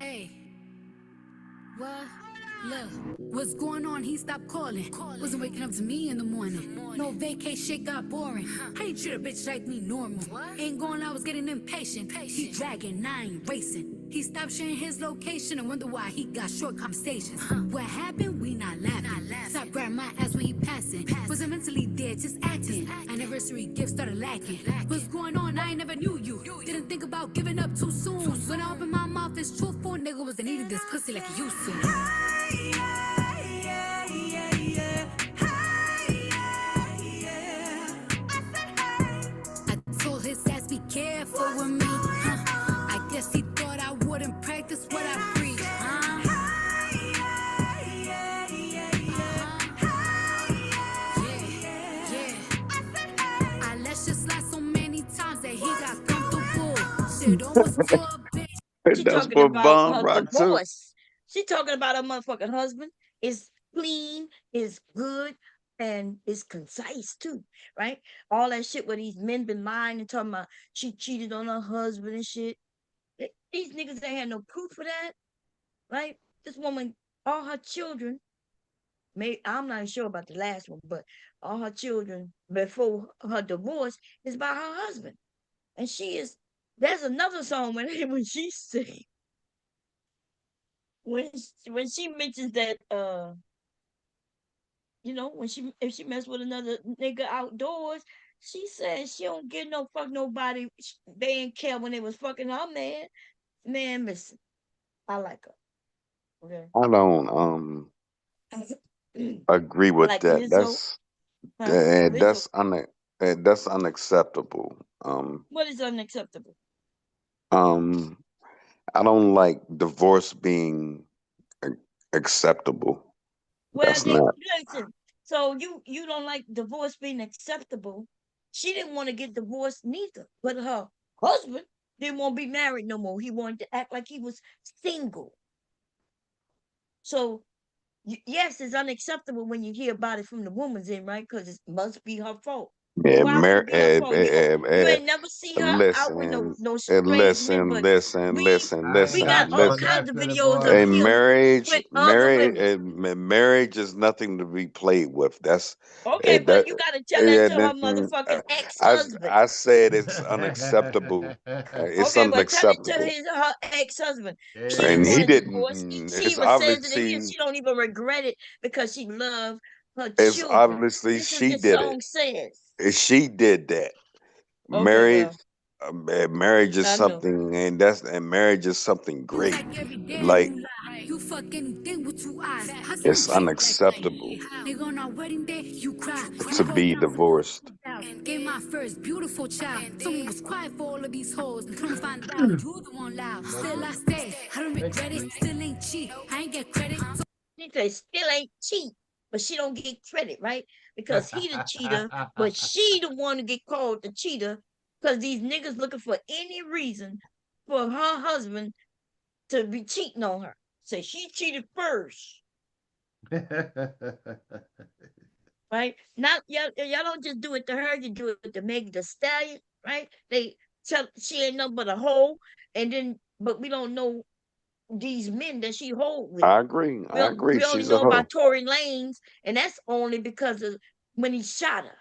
Hey, what? Look, what's going on? He stopped calling. Wasn't waking up to me in the morning. No vacay shit got boring. I ain't treat a bitch like me normal. Ain't going, I was getting impatient. He dragging, I ain't racing. He stopped sharing his location and wonder why he got short conversations. What happened? We not laughing. Stop grabbing my ass when he passing. Wasn't mentally dead, just acting. Anniversary gift started lacking. What's going on? I ain't never knew you. Didn't think about giving up too soon. When I opened my mouth, it's truthful. Nigga wasn't eating this pussy like he used to. I told his ass be careful with me. I guess he thought I wouldn't practice what I preach. I let shit slide so many times that he got comfortable. Shit almost to a bitch. She That's talking for about Bomb her Rock too. divorce. She talking about her motherfucking husband is clean, is good, and is concise too, right? All that shit where these men been lying and talking about she cheated on her husband and shit. These niggas ain't had no proof for that, right? This woman, all her children, I'm not sure about the last one, but all her children before her divorce is by her husband. And she is, there's another song when when she sing, when she mentions that when she if she mess with another nigga outdoors, she says she don't get no fuck nobody. They ain't care when they was fucking her man. Man, listen, I like her. Okay. I don't agree I with like that. Lizzo. Huh? Lizzo. That's unacceptable. What is unacceptable? Um, I don't like divorce being a- acceptable. Well, That's they not. listen. So you don't like divorce being acceptable. She didn't want to get divorced neither, but her husband didn't want to be married no more. He wanted to act like he was single. So yes, it's unacceptable when you hear about it from the woman's end, right? Because it must be her fault. But Yeah, why would it be her fault? You ain't never see her out with listen, no strange men, but we I ain't got got all on kinds that, of Philly videos boy. of a him marriage, with other women. marriage is nothing to be played with. That's Okay, that. but you got to tell that to her motherfucking I ex-husband. I said it's unacceptable. It's Okay, but tell it to unacceptable, her ex-husband. She Yeah, didn't and want he a yeah. divorce. didn't. She It's even says it in here. obviously She don't even regret it because she loved her it's children. obviously This is she the did it. song says. She did that. Okay, Marriage, well, marriage is I know. something, and marriage is something Seems great. like every day a Like new lie. You fuck anything with 2 eyes. Hustle it's cheap. unacceptable Nigga on our wedding day, you cry. You to broke be down for those divorced. 2,000. Gave my first beautiful child. Someone was quiet for all of these hoes. And come to find out, you the one loud. Still I stay. I don't Thank you, regret it. Bree. Still ain't cheap. I ain't get credit. She said still ain't cheat, but she don't get credit, right? Because he the cheater, but she the one to get called the cheater because these niggas looking for any reason for her husband to be cheating on her. Say she cheated first, right? Not y'all don't just do it to her, you do it to Meg the Stallion, right? They tell she ain't nothing but a hoe, and then but we don't know these men that she hold with. I agree. I agree. We only She's a know hoe. about Tory Lanez, and that's only because of when he shot her.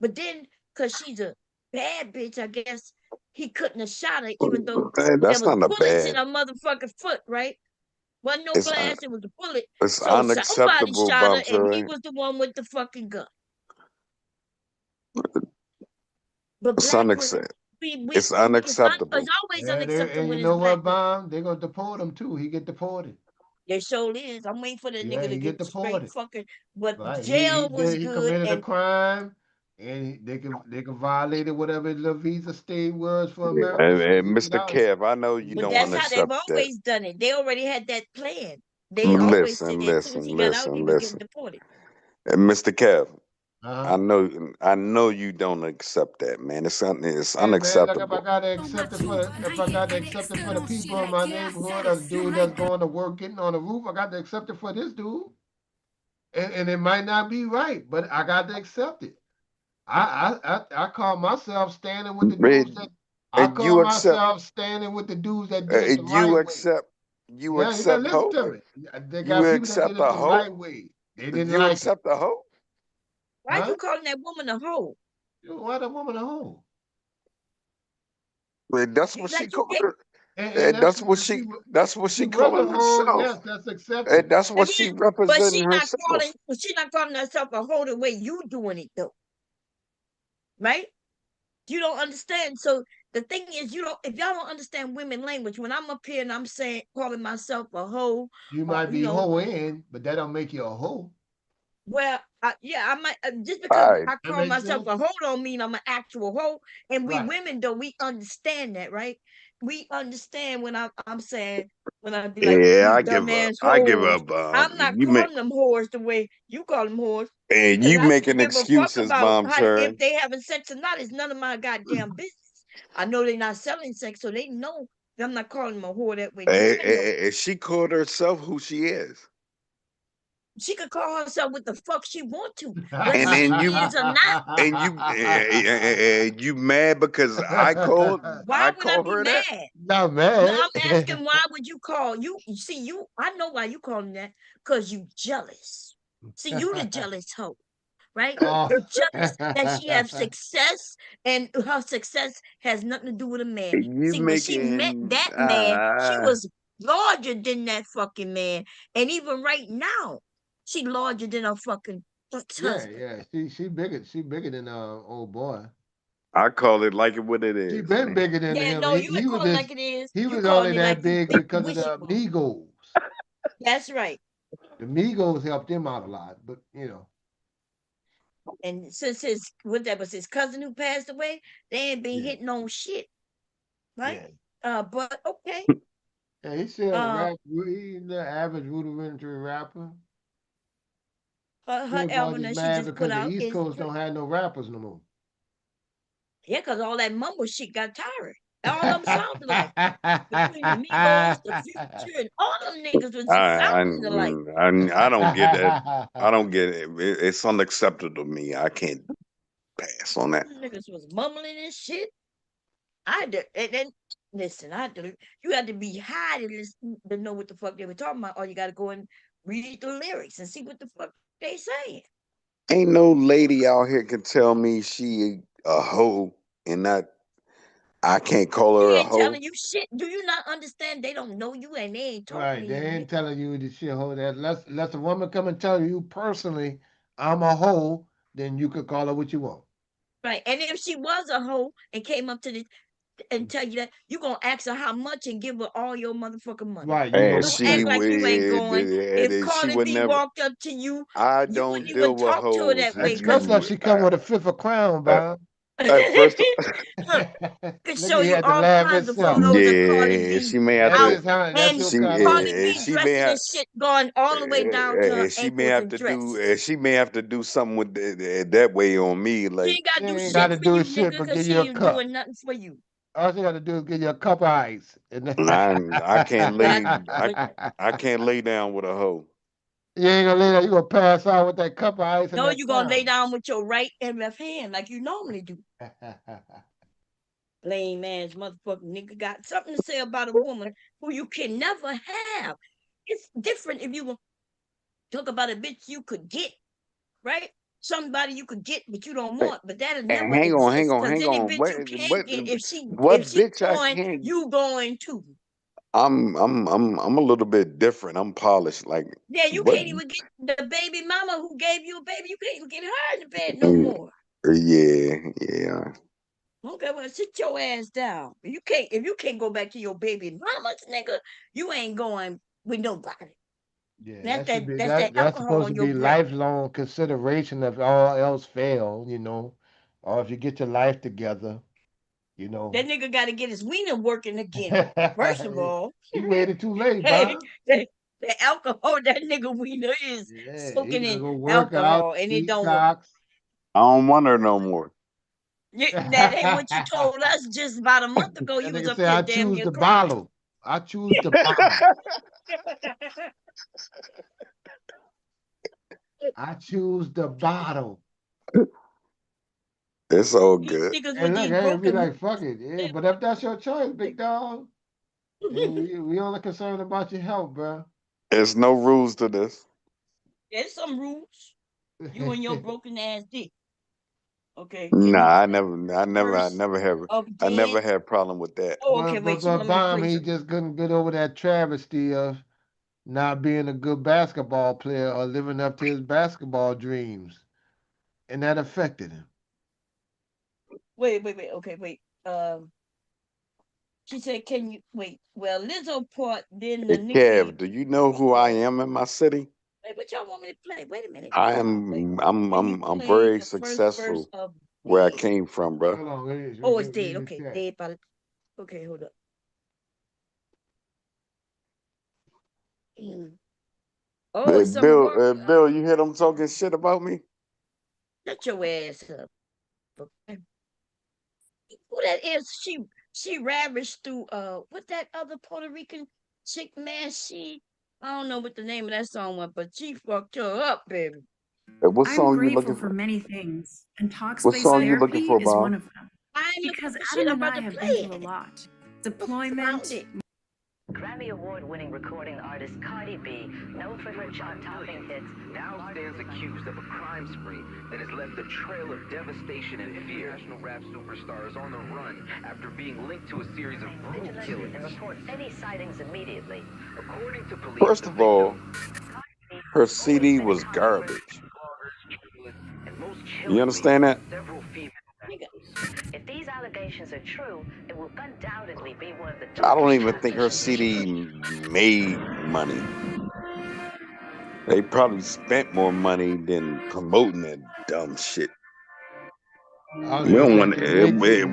But then, because she's a bad bitch, I guess he couldn't have shot her, even though there That's was not a bullets in bad. her motherfucking foot, right? Wasn't no It's un, glass, it was a bullet. it's So somebody unacceptable, shot her, and he Bouncer. was the one with the fucking gun. But It's black women, unacceptable. It's it's unacceptable. always Yeah, they, unacceptable and you when it's know black what, women. Bomb? They're gonna deport him too. He get deported. There sure is. I'm waiting for the Yeah, nigga to he get get straight deported. fucking. But Right? jail was He good, committed a and crime, and they can violate it, whatever the visa stay was for Yeah. America. So he get Mr. out. Kev, I know He you get but don't that's deported. how they've accept that. always done it. They already had that plan. They always said that as soon as he got out, he was getting Listen. deported. And Mr. Kev, Uh huh. I know you don't accept that, man. It's Hey man, look, if I unacceptable. gotta On my accept it truth, for and I if I ain't gotta getting accept it for stood the on shit people in like my yeah, I neighborhood, said or the it. dude that's going to work, getting on the roof, I got to accept it for this dude. And it might not be right, but I got to accept it. I call myself standing with the dudes And that I and call you accept myself standing with the dudes that did it the you right way. accept Yeah, you gotta listen hoe? to me. They You got people that did accept it a the hoe? right way. They didn't You like it. accept a hoe? Why Huh? you calling that woman a hoe? Why the woman a hoe? Well, that's You what she let you called get her. And that's That's what if she she was a calling hoe, herself. yes, that's accepted. And that's and what then, she but representing herself. she not calling herself a hoe the way you doing it though, right? You don't understand. So the thing is, you don't. If y'all don't understand women language, when I'm up here and I'm saying calling myself a hoe, You or might be hoeing, but that don't make you a hoe. well, yeah, I might just All because right. I That call makes myself sense. a hoe don't mean I'm an actual hoe. And we Right. women though, we understand that, right? We understand when I'm saying when I be like Yeah, these I give up. dumbass I give whores. up. I'm not You make calling them whores the way you call them whores. and Cause you I don't making give a fuck excuses, about Mom how if Sharon. they having sex or not. It's none of my goddamn business. I know they're not selling sex, so they know that I'm not calling them a whore that way. Women know. She called herself who she is. She could call herself what the fuck she want to. Whether And she then is or not. you mad because Why I would I call be her that? mad? Not No, mad. I'm asking why would you call you see you I know why you calling that because you jealous. See, you the jealous hoe, right? Oh. You're jealous that she have success and her success has nothing to do with a man. You See, when she met making that man, she was larger than that fucking man. And even right now, she larger than her fucking Yeah, ex-husband. yeah. She bigger than old boy. I call it like it what it She is, been man. bigger than Yeah, him. no, you He ain't was calling just like it is. he You was only calling it that like you big think you because of wish it the was. Migos. That's right. The Migos helped him out a lot, but And since his what that was his cousin who passed away, they ain't been yeah. hitting on shit. right? Yeah. But okay. Yeah, he's still a Uh, rapper. He's the average rudimentary rapper. her Everybody album just that she mad just put because the out East is Coast don't have no rappers no more. yeah, cause all that mumble shit got tired. All of them sounded like between the Migos, the Future, and all them niggas was just sounding alike. I don't get that. I don't get it. It's unacceptable to me. I can't pass on that. Them niggas was mumbling and shit. I had to, and then listen, I had to. You had to be high to listen to know what the fuck they were talking about, or you got to go and read the lyrics and see what the fuck they saying. Ain't no lady out here can tell me she a hoe and not. I can't call He her a ain't hoe. telling you shit. Do you not understand? They don't know you and they ain't talking Right. to They you, ain't nigga. telling you the shit hoe that unless a woman come and tell you personally, I'm a hoe, then you could call her what you want. Right. And if she was a hoe and came up to the and tell you that, you gonna ask her how much and give her all your motherfucking money. Right. You And gonna Don't act she like you ain't would, going. If she Cardi would B never. walked up to you, I you wouldn't don't even deal with talk to her hoes. that way because especially if she come with a fifth of crown, Uh, Bob. first, look, could Look show at he you had to all laugh kinds of himself. photos of Cardi yeah, B she may have That's out to. his honey. That's and your She kind of Cardi hoe. B she may dressing have. and shit going all the way down to her She may ankles have and to do. dress. She may have to do something with that way on me. She Like ain't gotta She do ain't got shit to for do you, shit nigga, but because give you she a ain't cup. doing nothing for you. All she got to do is give you a cup of ice. And I can't But lay. but I can't lay down with a hoe. you ain't gonna lay there. You gonna pass out with that cup of ice and no, that you gonna lay crown. down with your right and left hand like you normally do. Lame ass motherfucking nigga got something to say about a woman who you can never have. It's different if you talk about a bitch you could get, right? Somebody you could get but you don't want, but that'll never Hang on, hang exist on, because hang any on. bitch you can get, What if she bitch I going, can't? you going too. I'm a little bit different. I'm polished. Like Yeah, you what? can't even get the baby mama who gave you a baby. You can't even get her in the bed no Mm, more. yeah. Okay, well, sit your ass down. If you can't go back to your baby mama's nigga, you ain't going with nobody. Yeah, That's that should that be that's that that's alcohol supposed to on your be breath. lifelong consideration if all else fail, or if you get your life together, you know. That nigga got to get his wiener working again. First of all, He waited too late, hey, Bob. the alcohol that nigga wiener is Yeah, he soaking gotta in go work out, alcohol, and it don't work. detox. I don't want her no more. That ain't what you told us just about a month ago. That You was nigga up say there I damn choose near the crying. bottle. I choose the bottle. I choose the bottle. It's all These good. niggas And with look, these I ain't be broken like, fuck it. Yeah, but if that's your choice, big dog, we only concerned about your health, bro. There's no rules to this. there's some rules. You and your broken ass dick. Okay, and Nah, you I first of never dead. had problem with that. Oh, okay, but wait. So but let me Bomb, rephrase he it. just couldn't get over that travesty of not being a good basketball player or living up to his basketball dreams, and that affected him. Wait. Okay, wait. She said, "Can you wait?" Well, Lizzo part. Then the Hey, nigga. Kev, do you know who I am in my city? Wait, what y'all want me to play? Wait a minute. I Hold on. Wait. am Can you I'm play very the first verse successful of where I Dead? came from, bro. Hold on, Oh, it's read dead. the Okay, chat. dead. Okay, hold up. Mm. Oh, it's Summer Walker. Bill, you hear them talking shit about me? Shut your ass up. Okay. Who that is? She ravaged through what that other Puerto Rican chick, man? I don't know what the name of that song was, but she fucked her up, baby. What I'm song you grateful looking for for? many things, and What talks-based song you looking therapy for, is one Bob? of them. I ain't looking Because for shit. Adam I'm and about I to have play been through a it. lot. Found Deployment, it. Grammy Award-winning recording artist Cardi B, known for her chart-topping hits, now stands accused of a crime spree that has left a trail of devastation and fear. National rap superstar is on the run after being linked to a series of brutal killings. and report any sightings immediately. According to police, First the of all, victim her CD was garbage. and most You chillingly, understand that? several female. If these allegations are true, it will undoubtedly be one of the I don't darkest even think her transitions in CD made money. They probably spent more money than promoting that dumb shit. I don't We even don't think want they make it.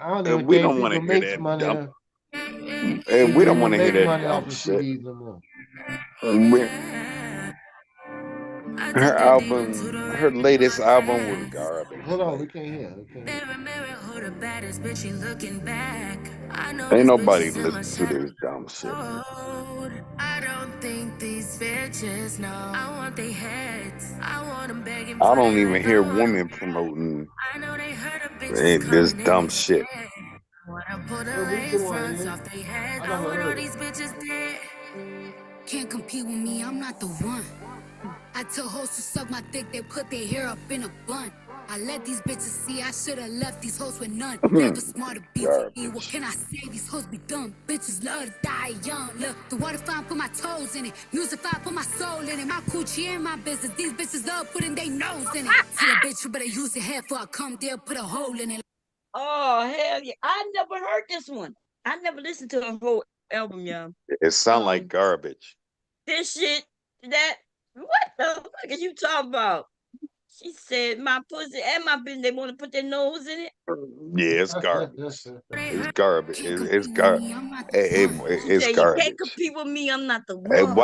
I don't even we think don't want people to hear makes that money. dumb. We People don't want even to hear make that money off dumb of shit. CDs no more. Her latest album was garbage. Hold on, we Like, can't hear. We can't hear. Who the baddest bitch you looking back? I know ain't these nobody bitches in my listen to shadow. this dumb shit. I don't think these bitches know. I want their heads. I want them begging I for don't their even life. hear I want women promoting I know they heard of bitches this coming in dumb their shit. stead. I wanna pull the Well, we just lace want to fronts hear it. off their heads. I I never want all heard it. these bitches dead. Can't compete with me, I'm not the one. I tell hoes to suck my dick, they put their hair up in a bun. I let these bitches see I should've left these hoes with none. Never smart to be with me. What Garbage. can I say? These hoes be dumb. Bitches love to die young. Look, the water fine, put my toes in it. Music fine, put my soul in it. My coochie in my business. These bitches love putting their nose in it. Tell a bitch you better use your head before I come there, put a hole in it. Oh hell yeah! I never heard this one. I never listened to the whole album, y'all. It sound like garbage. This shit, that what the fuck are you talking about? She said my pussy and my business. They want to put their nose in it. Yeah, it's garbage. It's garbage. She It's said you can't garbage. compete with me. I'm not the Hey, one.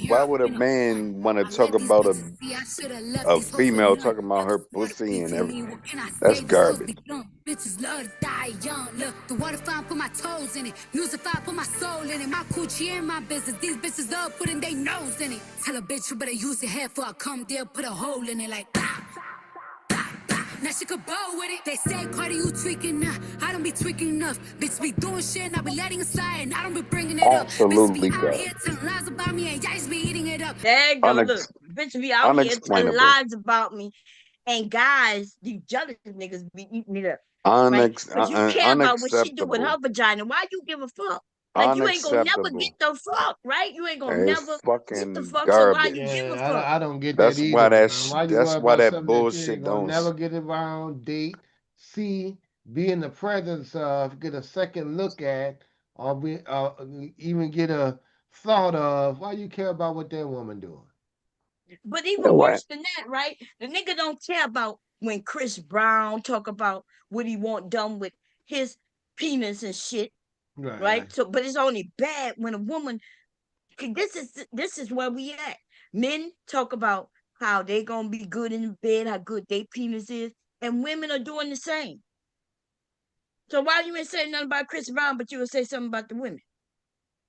why would a man want to talk about a female talking about her pussy and everything? What can I That's say? These hoes be garbage. dumb. Bitches love to die young. Look, the water fine, put my toes in it. Music fine, put my soul in it. My coochie in my business. These bitches love putting their nose in it. Tell a bitch you better use your head before I come there, put a hole in it like now she could bow with it. They say, Cardi, you tweaking now. I don't be tweaking enough. Bitch be doing shit and I be letting it slide and I don't be bringing it up. Bitch be Absolutely out here garbage. telling lies about me and y'all just be eating it up. There you go. Look, bitch be out here telling Unexplainable. lies about me, and guys, these jealous niggas be eating it up, right? Because you care about what she do with her Unacceptable. vagina. Why you give a fuck? Like you ain't gonna never get Unacceptable. the fuck, right? You ain't gonna It's never get the fucking fuck. So why you garbage. give a Yeah, fuck? I don't get that why you That's worry why about that something that you ain't bullshit gonna don't. never get around, date, see, be in the presence of, get a second look at, or be even get a thought of? Why you care about what that woman doing? But You know even what? worse than that, right? The nigga don't care about when Chris Brown talk about what he want done with his penis and shit, Right, right? right. So, but it's only bad when a woman. This is where we at. Men talk about how they gonna be good in bed, how good their penis is, and women are doing the same. So why you ain't say nothing about Chris Brown, but you would say something about the women?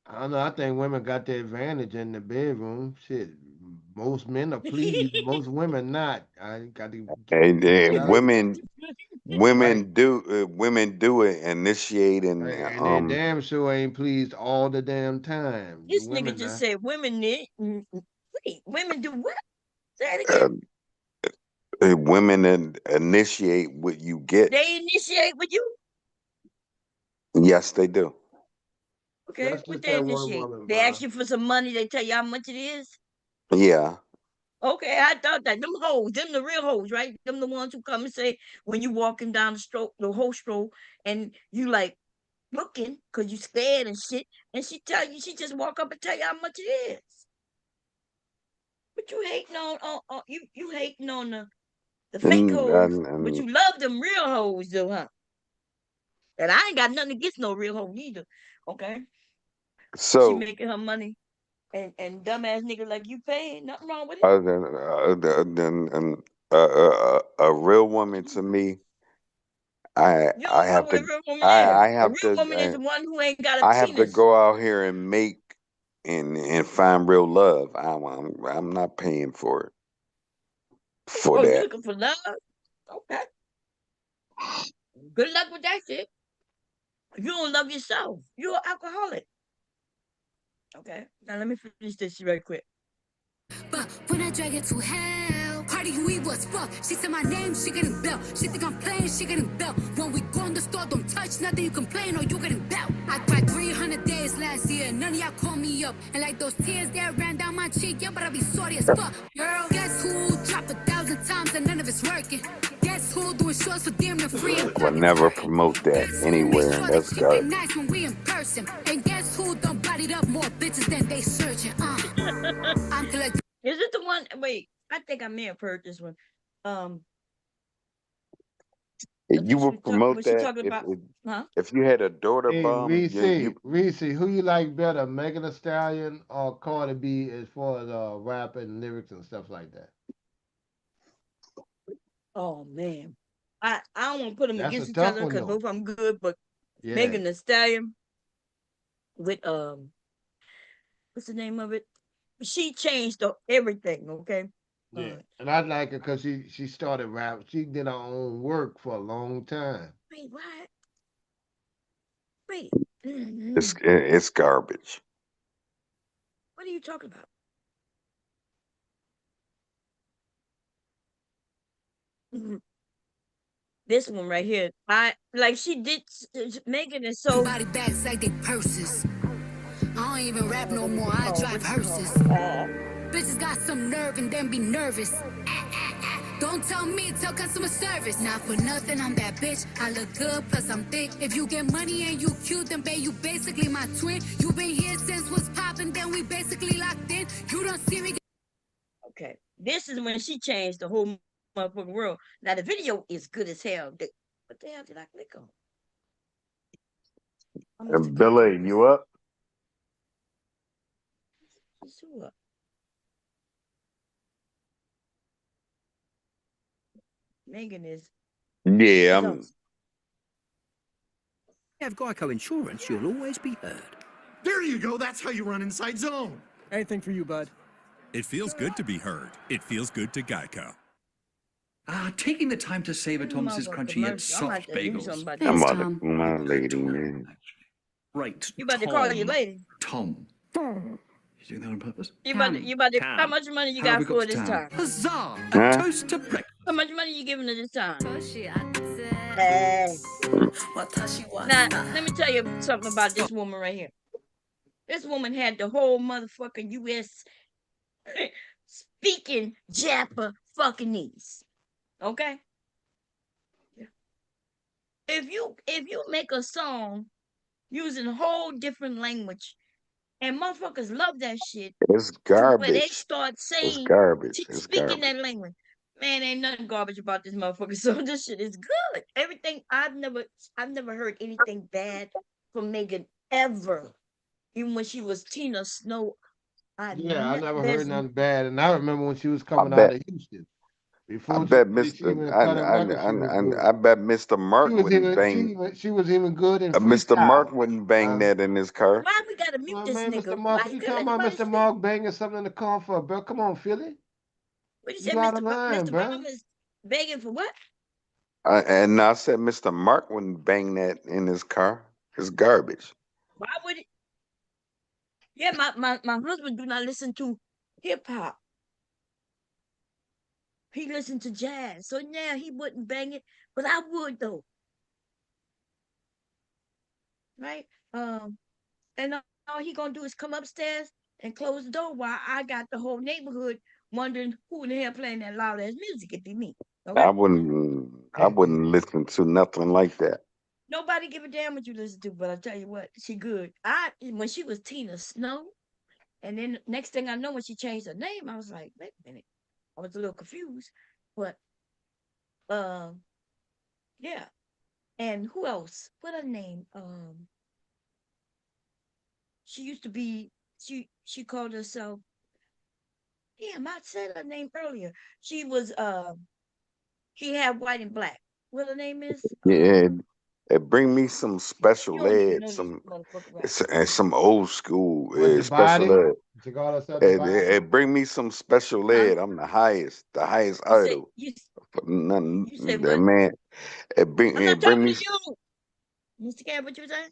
I don't know. I think women got the advantage in the bedroom. Shit, most men are pleased, most women not. I got to And tell you, right? women do it, initiate And they damn sure ain't pleased all the damn time. The This nigga women just not. said women need. Wait, women do what? Say it uh, again. women initiate what you get. They initiate with you. Yes, they do. Okay, That's what just they that one initiate? woman, They ask bro. you for some money. They tell you how much it is. Yeah. Okay, I thought that them hoes, them the real hoes, right? Them the ones who come and say when you walking down the whole stroll, and you like looking because you scared and shit, and she just walk up and tell you how much it is. But you hating on you hating on the fake And, hoes, and, but and you love them real hoes though, huh? And I ain't got nothing against no real hoe either. Okay, she so making her money, and dumbass nigga like you paying, nothing wrong with it. a real woman to me, You I don't know have what to a real woman is. A real woman is uh, the one who ain't got a I have to penis. go out here and make and find real love. I'm not paying for Oh, you that. looking for love? Okay. Good luck with that shit. You don't love yourself. You're an alcoholic. Okay. Now let me finish this right quick. But when I drag it to hell, Cardi, you evil as fuck. She said my name, she getting belt. She think I'm playing, she getting belt. When we go in the store, don't touch nothing, you complain or you getting belt. I cried 300 days last year, none of y'all call me up. And like those tears that ran down my cheek, yeah, but I be sorry as fuck. Girl, guess who dropped 1,000 times and none of it's working? Guess who doing shows for damn near free and Will pockets never hurting? promote that Guess who make anywhere, and sure that that's she be garbage. nice when we in person? And guess who don't body up more bitches than they searching? I'm collecting. Is it the one? Wait, I think I may have heard this one. um You would promote was she that talking about, huh? if you had a daughter Hey, bomb. Reese, who you like better, Megan Thee Stallion or Cardi B, as far as rap and lyrics and stuff like that? Oh man. I don't want to put them That's a against each tough other one because though. both of them good, but Yeah, Megan Thee Stallion with what's the name of it? She changed everything, okay? yeah. And I like her because she started rap. She did her own work for a long time. Wait, what? Wait. It's garbage. What are you talking about? Mhm. This one right here. I like she did. Megan is so. Body bags like they purses. I don't even rap no more. I drive hearses. Bitches got some nerve and then be nervous. Don't tell me, tell customer service. Not for nothing, I'm that bitch. I look good, plus I'm thick. If you get money and you cute, then babe, you basically my twin. You been here since what's poppin', then we basically locked in. You don't see me. Okay, this is when she changed the whole motherfucking world. Now the video is good as hell. What the hell did I click on? I must have clicked Billy, on you up? this. Who up? Megan is Yeah, on. Have Geico insurance, you'll always be heard. There you go. That's how you run inside zone. Anything for you, bud? It feels good to be heard. It feels good to Geico. Taking the time to savor Thomas's crunchy yet soft bagels. I'm about to call my lady, man. Right. You about to call your lady? Tom. You doing that on purpose? You about to how much money you How got have we for got to this town? time? Huzzah! Huh? A toast to breakfast. How much money you giving her this time? Now, let me tell you something about this woman right here. This woman had the whole motherfucking U.S. speaking Jappa fucking knees. Okay? If you make a song using a whole different language and motherfuckers love that shit It's to where they garbage. start It's saying, garbage. It's speaking garbage. that language. Man, ain't nothing garbage about this motherfucker. So this shit is good. Everything I've never heard anything bad from Megan ever. Even when she was Tina Snow, Yeah, I never heard there's nothing bad. And I remember when she was I coming out bet. of Houston. I Before bet she Mr. even cut a record, she was good. I bet Mr. She Mark was wouldn't even bang. she was even good in Mr. Mark freestyle. wouldn't bang that in his car. why we gotta mute Well, this man, Mr. nigga? Mark, Why what he you couldn't talking let about, nobody Mr. speak? Mark banging something in the car for, bro? Come on, Philly. What you You said, out of line, Mr. bro. Brown is begging for what? And I said Mr. Mark wouldn't bang that in his car. It's garbage. Why would it? Yeah, my husband do not listen to hip hop. He listened to jazz. So yeah, he wouldn't bang it, but I would though. Right? And all he gonna do is come upstairs and close the door while I got the whole neighborhood wondering who in the hell playing that loud ass music. It'd be me. Okay? I wouldn't listen to nothing like that. Nobody give a damn what you listen to, but I tell you what, she good. When she was Tina Snow, and then next thing I know, when she changed her name, I was like, wait a minute. I was a little confused. But yeah. And who else? What her name? She used to be she called herself. Damn, I said her name earlier. She was she had white and black. What her name is? Yeah, it bring me some You special don't even ed, know this motherfucker right. and some old school What, the special body? ed. She called herself the body? It bring me some special Huh? ed. I'm the highest You say idol. For nothing, you say that what? man. I'm not It bring talking me. to you, Mr. Cab. What you saying?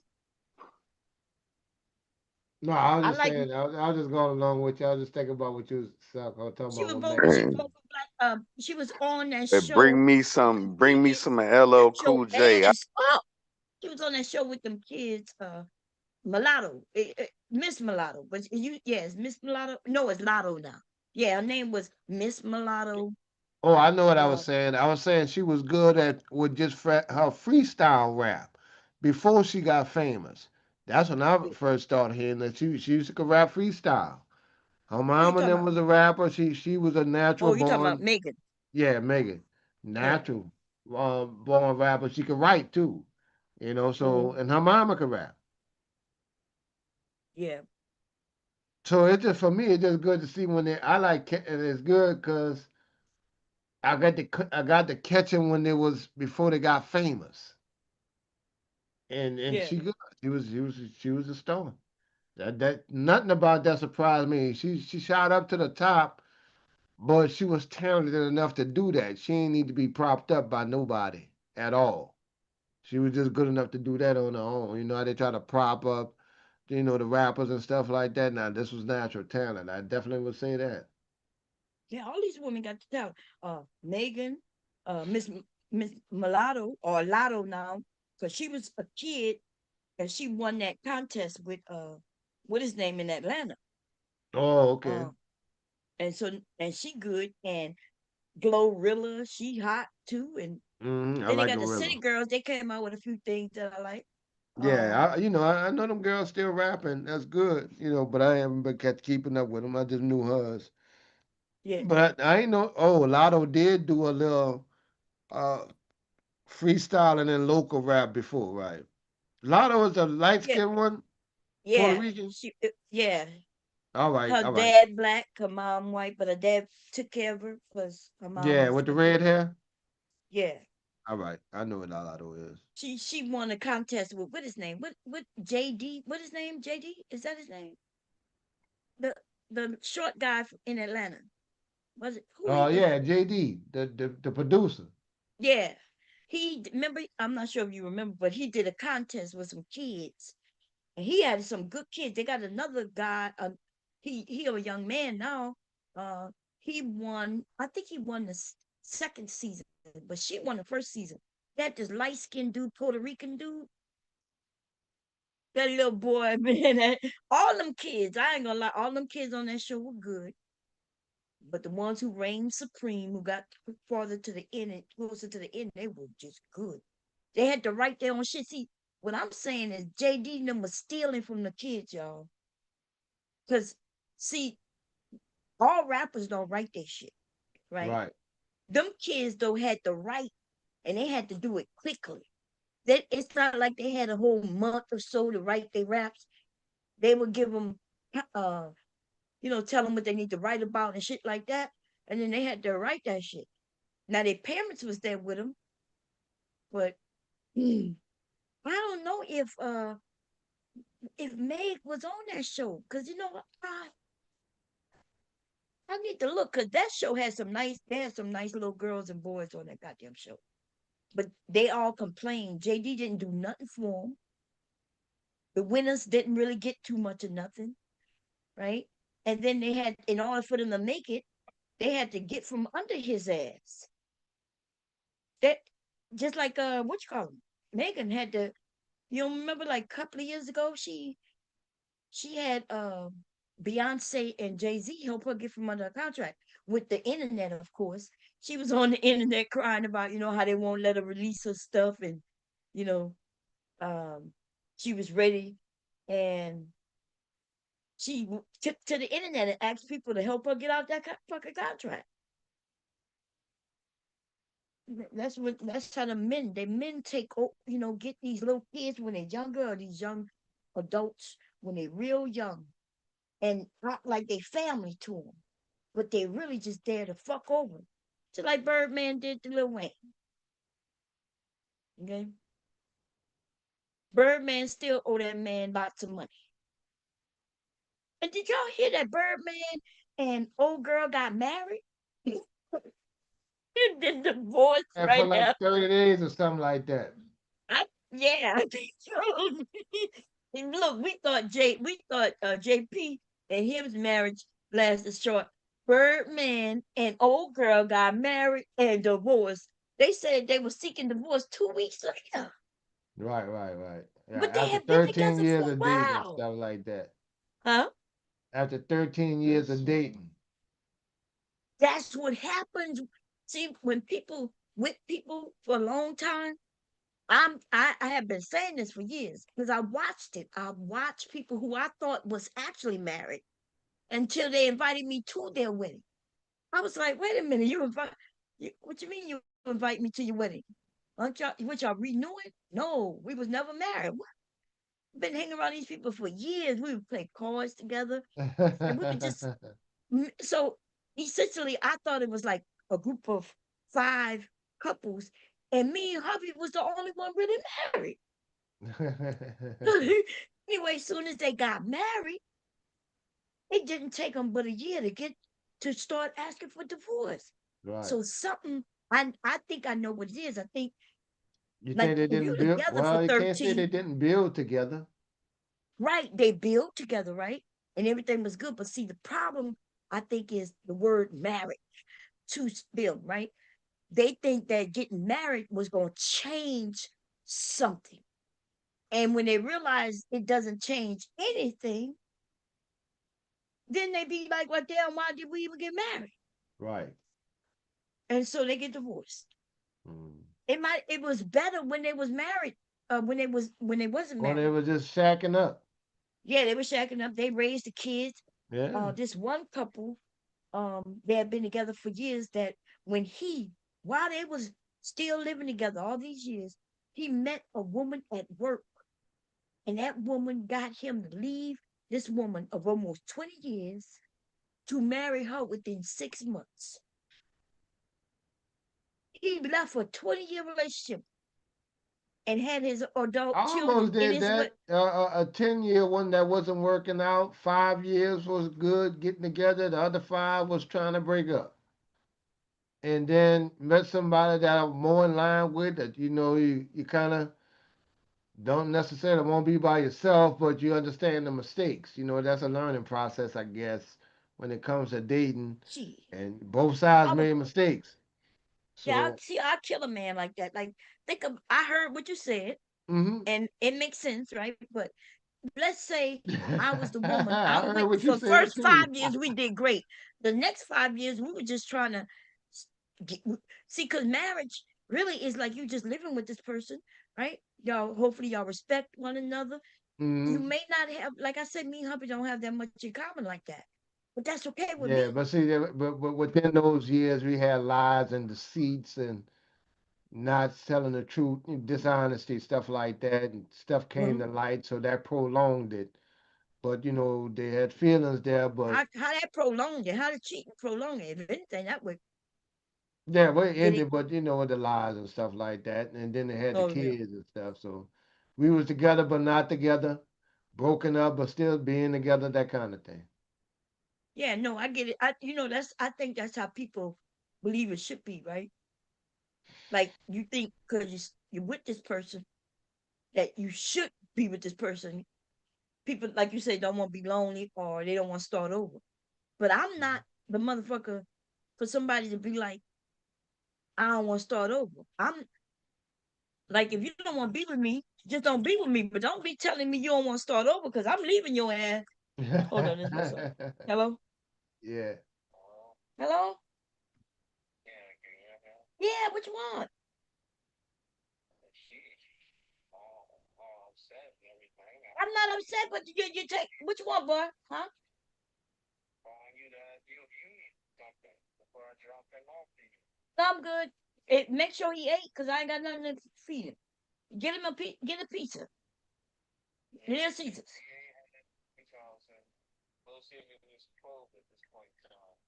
No, I was I just like. saying. I was just going along with you. I was just thinking about what you was talking She about was with both. Megan. She was both black. She was on that It show with them bring me kids. some That LL show Cool J. ass up. She was on that show with them kids. Mulatto, Miss Mulatto, but yes, Miss Mulatto. No, it's Lotto now. Yeah, her name was Miss Mulatto. Oh, I know what I was Uh, saying. I was saying she was good at with just her freestyle rap before she got famous. That's when I yeah. first started hearing that she used to rap freestyle. Her Who you mom and talking them about? was a rapper. She was a natural Oh, you talking about born. Megan? Yeah, Megan, Yeah. natural, born rapper. She could write too, So, Mhm. and her mama could rap. Yeah. So it's just for me, it's just good to see when they. I like and it's good because I got to catch them when they was before they got famous, and Yeah. she good. She was a star. That nothing about that surprised me. She shot up to the top, but she was talented enough to do that. She ain't need to be propped up by nobody at all. She was just good enough to do that on her own. You know how they try to prop up, the rappers and stuff like that. Now this was natural talent. I definitely would say that. Yeah, all these women got the talent. Megan, Miss Mulatto or Lotto now, because she was a kid and she won that contest with what his name in Atlanta. Oh, okay. Um, and she good and Glorilla, she hot too. And I then they like got the City Gorilla. Girls. They came out with a few things that I like. Um, Yeah, I know them girls still rapping. That's good, but I haven't been kept keeping up with them. I just knew hers. yeah, But I ain't know. Oh, Lotto did do a little uh freestyling and local rap before, right? Lotto is a light yeah, skinned one, Puerto yeah. Rican. Yeah. All right, Her all right. dad black, her mom white, but her dad took care of her because her mom Yeah, was with the a good. red hair. Yeah. All right, I know what Lotto is. She won a contest with what his name? What JD? What his name? JD? Is that his name? The the short guy in Atlanta. Was it who he Oh was? yeah, JD, the producer. Yeah. He remember, I'm not sure if you remember, but he did a contest with some kids. And he had some good kids. They got another guy, he a young man now. Uh he won, I think he won the second season, but she won the first season. That this light-skinned dude, Puerto Rican dude, that little boy, man, all them kids, I ain't gonna lie, all them kids on that show were good. But the ones who reigned supreme, who got farther to the end and closer to the end, they were just good. They had to write their own shit. See, what I'm saying is JD and them was stealing from the kids, y'all. Cause see, all rappers don't write their shit, right? Right. Them kids though had to write and they had to do it quickly. That it's not like they had a whole month or so to write their raps. They would give them uh tell them what they need to write about and shit like that. And then they had to write that shit. Now their parents was there with them, but I don't know if Meg was on that show. Cause I need to look because that show had they had some nice little girls and boys on that goddamn show. But they all complained. JD didn't do nothing for them. The winners didn't really get too much of nothing, right? And then they had, in order for them to make it, they had to get from under his ass. That just like what you call him? Megan had to. You remember like a couple of years ago, she had Beyonce and Jay-Z help her get from under a contract with the internet, of course. She was on the internet crying about, how they won't let her release her stuff and, you know, um, she was ready and she took to the internet and asked people to help her get out that fucking contract. That's how the men take, get these little kids when they're younger or these young adults when they're real young and act like they family to them, but they really just there to fuck over. Just like Birdman did to Lil Wayne. Okay, Birdman still owe that man lots of money. And did y'all hear that Birdman and old girl got married? Did divorce And for right like now. 30 days or something like that. Yeah, I think so. And look, we thought JP and his marriage lasted short. Birdman and old girl got married and divorced. They said they were seeking divorce 2 weeks later, Right, right, right. Yeah, but they after have been 13 together years for a of dating and while. stuff like that. Huh? After 13 years of dating. That's what happens. See, when people with people for a long time, I have been saying this for years because I watched it. I watched people who I thought was actually married until they invited me to their wedding. I was like, wait a minute, What you mean you invite me to your wedding? Aren't y'all, what y'all renewing? No, we was never married. What? Been hanging around these people for years. We would play cards together, and we would just so essentially, I thought it was like a group of 5 couples, and me and hubby was the only one really married. Anyway, as soon as they got married, it didn't take them but a year to start asking for divorce. Right. So something I think I know what it is. I think You think like they if didn't you build? together for Well, you can't say 13, they didn't build together. right? They built together, right? And everything was good. But see, the problem I think is the word marriage to build, right? They think that getting married was going to change something. And when they realize it doesn't change anything, then they be like, well, damn, why did we even get married? Right. And so they get divorced. Mm. It was better when they was married, when they wasn't Or they married. were just shacking up. Yeah, they were shacking up. They raised the kids. Yeah. This one couple, they had been together for years. That when while they was still living together all these years, he met a woman at work, and that woman got him to leave this woman of almost 20 years to marry her within 6 months. He left a 20-year relationship and had his I adult children almost in did his that. A 10-year one that wasn't working out. 5 years was good, getting together. The other 5 was trying to break up. And then met somebody that I'm more in line with. That you kind of don't necessarily want to be by yourself, but you understand the mistakes. That's a learning process, I guess, when it comes to dating. Gee, And both sides I was made mistakes. yeah, So, I kill a man like that. Like I heard what you said, hmm and it makes sense, right? But let's say I was the woman. I heard what you For said first too. 5 years we did great. The next 5 years we were just trying to get, see, because marriage really is like you just living with this person, right? Y'all hopefully y'all respect one another. You hmm may not have, like I said, me and hubby don't have that much in common like that, but that's okay with Yeah, me. but see, but within those years, we had lies and deceits and not telling the truth, dishonesty, stuff like that, and stuff came Mhm. to light, so that prolonged it. But they had feelings there, but How that prolonged it? How did cheating prolong it? If anything, that would yeah, well, it get it. ended. But with the lies and stuff like that, and then they had the Oh yeah, kids and stuff. So we was together, but not together, broken up, but still being together, that kind of thing. yeah. No, I get it. I think that's how people believe it should be, right? Like you think because you're with this person that you should be with this person. People, like you say, don't want to be lonely or they don't want to start over. But I'm not the motherfucker for somebody to be like, I don't want to start over. I'm like, if you don't want to be with me, just don't be with me. But don't be telling me you don't want to start over because I'm leaving your ass. Hold on, this is my son. Hello? Yeah. Hello? Yeah, what you want? I'm not upset, but you take what you want, boy? Huh? No, I'm good. Make sure he ate because I ain't got nothing to feed him. Get him get a pizza. Little Caesars.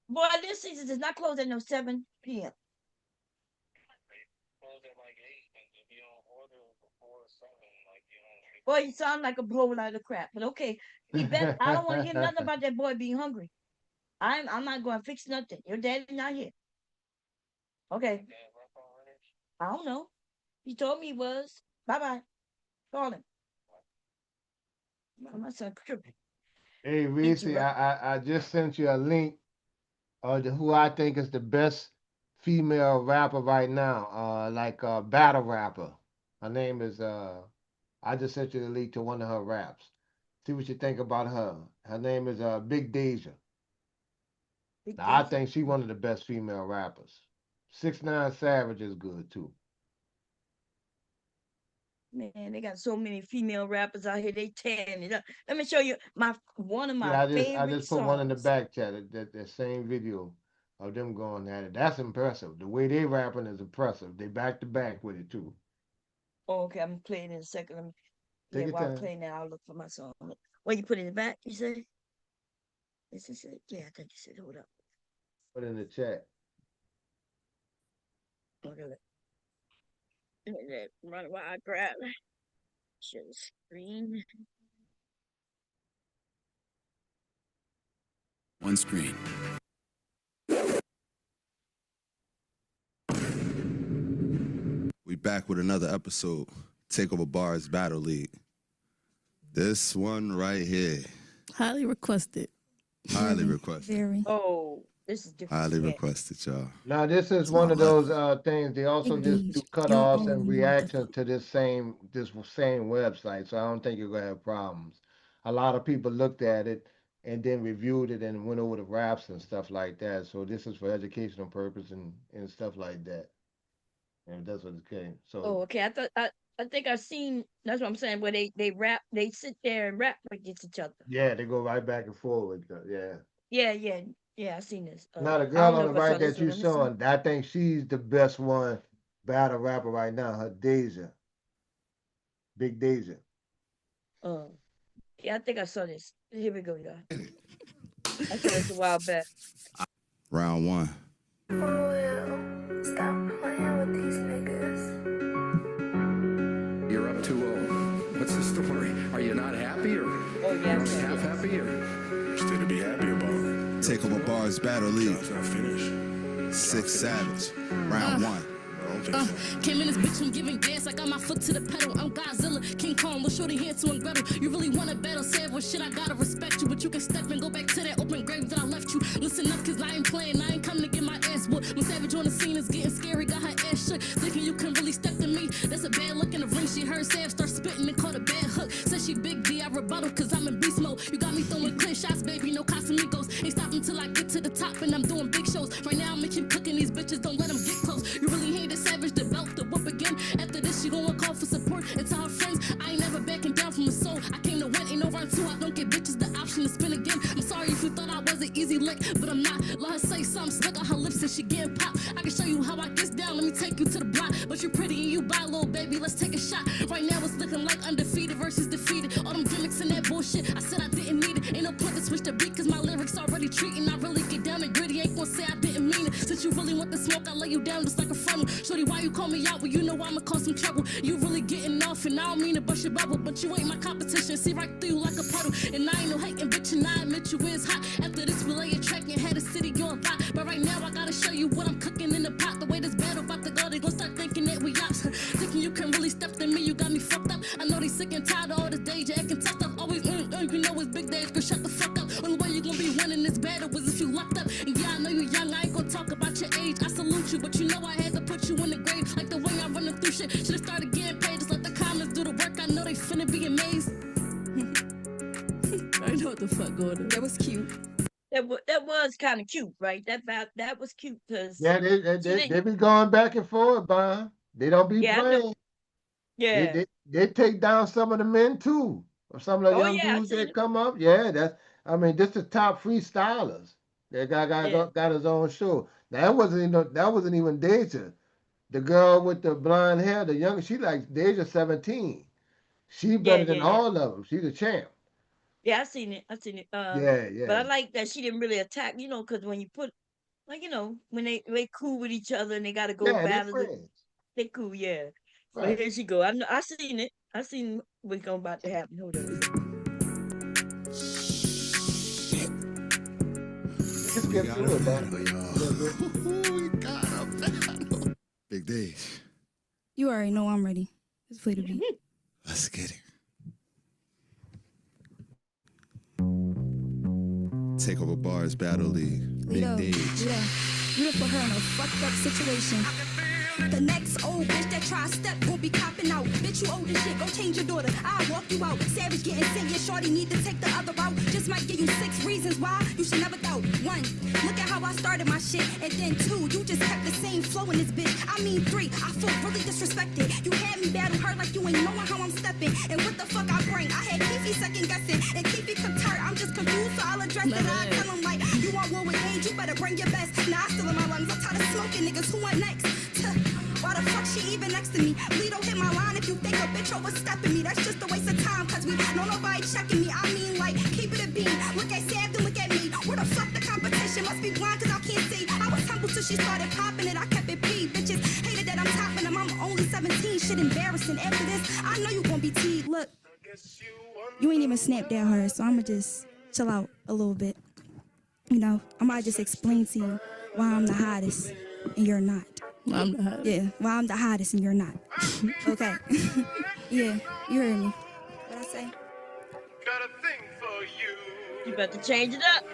Boy, Little Caesars is not closed at no 7 p.m. Boy, you sound like a blow out of crap. But okay, he bet I don't want to hear nothing about that boy being hungry. I'm not going to fix nothing. Your daddy's not here. Okay. I don't know. He told me he was. Bye bye. Call him. My son tripping. Hey, Reese, Interrupt. I just sent you a link to who I think is the best female rapper right now, like a battle rapper. Her name is I just sent you the link to one of her raps. See what you think about her. Her name is Big Deja. Big Now, I Deja. think she one of the best female rappers. 6ix9ine Savage is good too. Man, they got so many female rappers out here. They tearing it up. Let me show you one of my Yeah, I just favorite put one in the songs. back chat. That same video. of them going at it. That's impressive. The way they rapping is impressive. They back to back with it too. Oh, okay, I'm playing in a second. Let me, Take yeah, your while I'm time. playing now, I'll look for my song. Well, you put it in the back, you say? This is it? Yeah, I think you said, hold up. Put it in the chat. Look at it. Run while I grab it. Share the screen. One screen. We back with another episode. Takeover Bars Battle League. This one right here. Highly requested. Highly requested. Very. Oh, this is different. Highly requested, y'all. Now this is It's one my of life. those things. They also Big just D's, do your cutoffs and own reactions to this same website. So I don't think you're gonna have problems. A lot of people looked at it and then reviewed it and went over the raps and stuff like that. So this is for educational purpose and stuff like that. And that's what it came. Oh, So okay. I think I've seen. That's what I'm saying. Where they rap, they sit there and rap against each other. yeah, they go right back and forth. Yeah. Yeah. I seen this. Now the I girl don't on know the if I saw right this that one. you Let me see. showing, I think she's the best one battle rapper right now. Her Deja, Big Deja. Yeah, I think I saw this. Here we go, y'all. I saw this a while back. Round one. Stop playing with these niggas. You're up 2-0. What's the story? Are you not happy or only half happy or Still to be happy about. Takeover Bars Battle League. Not finished. 6 Savage. Round one. Came in this bitch, I'm giving gas. I got my foot to the pedal. I'm Godzilla, King Kong, with shorty here to Gretel. You really want to battle, say well shit, I gotta respect you. But you can step and go back to that open grave that I left you. Listen up, cause I ain't playing, I ain't come to get my ass whooped. When Savage on the scene is getting scary, got her ass shook. Thinking you can really step to me, that's a bad look in the ring. She heard Sav start spitting and caught a bad hook. Said she big D, I rebuttal, cause I'm in beast mode. You got me throwing clear shots, baby, no Casamigos. Ain't stopping till I get to the top and I'm doing big shows. Right now I'm making cooking these bitches, don't let them get close. You really hate the Savage, the belt, the whoop again. After this, she gon' call for support and tell her friends I ain't never backing down from a soul. I came to win, ain't no run two. I don't get bitches the option to spin again. I'm sorry if you thought I was an easy lick, but I'm not. Let her say something slick on her lips and she getting popped. I can show you how I get down. Let me take you to the block. But you pretty and you buy, little baby. Let's take a shot. Right now it's looking like undefeated versus defeated. All them gimmicks and that bullshit. I said I didn't need it. Ain't no point to switch the beat, cause my lyrics already treating. I really get down and gritty. Ain't gonna say I didn't mean it. Since you really want the smoke, I lay you down just like a funnel. Shorty, why you call me out? Well, you know I'ma cause some trouble. You really getting off, and I don't mean to bust your bubble, but you ain't my competition. See right through you like a puddle. And I ain't no hating bitch, and I admit you is hot. After this, we lay a track and had a city on fire. But right now, I gotta show you what I'm cooking in the pot. The way this battle about to go, they gon' start thinking that we ops. Thinking you can really step to me, you got me fucked up. I know they sick and tired of all this Deja acting tough stuff. Always, you know it's big days, girl, shut the fuck up. Only way you gon' be winning this battle is if you locked up. And yeah, I know you young, I ain't gon' talk about your age. I salute you, but you know I had to put you in the grave. Like the way I'm running through shit, should've started getting paid. Just let the comments do the work, I know they finna be amazed. I know what the fuck going on. That was cute. That was kind of cute, right? That was cute because Yeah, they be going back and forth, Bob. They don't be playing. Yeah. They take down some of the men too. Or some of the young yeah, dudes that come up. Yeah, this the top freestylers. That guy got his own show. Now that wasn't even Deja. The girl with the blonde hair, the young, she like Deja 17. She better than all of them. She's a champ. Yeah, I seen it. Yeah. But I like that she didn't really attack, because when you put, like, when they cool with each other and they got to go battle, they cool, yeah. Right. But here she go. I seen it. I seen what's going about to happen. Hold on. Let's get through it, man. We got a battle. Big days. You already know I'm ready. Let's play the beat. Let's get it. Takeover Bars Battle League. Big days. You done put her in a fucked up situation. The next old bitch that try step gon' be copping out. Bitch, you old as shit, go change your daughter. I'll walk you out. Savage getting sent, yeah, shorty need to take the other route. Just might give you 6 reasons why you should never doubt. 1, look at how I started my shit. And then 2, you just kept the same flow in this bitch. I mean 3, I feel really disrespected. You had me battle her like you ain't knowing how I'm stepping. And what the fuck I bring? I had Keefy second guessing. And Keefy concur, I'm just confused, so I'll address it. I tell him like, you want war with age, you better bring your best. Nah, I still in my lungs, I'm tired of smoking niggas, who want next? Why the fuck she even next to me? Please don't hit my line if you think a bitch overstepping me. That's just a waste of time, cause we know nobody checking me. I mean, like, keep it a beat. Look at Sam, then look at me. Where the fuck the competition? Must be blind, cause I can't see. I was humble till she started popping it. I kept it P. Bitches hated that I'm topping them. I'm only 17, shit embarrassing. After this, I know you gon' be teed. Look, you ain't even snapped at her, so I'ma just chill out a little bit. You know, I might just explain to you why I'm the hottest and you're not. I'm the hottest. Yeah, why I'm the hottest and you're not. Okay. Yeah, you heard me. What I say? You better change it up.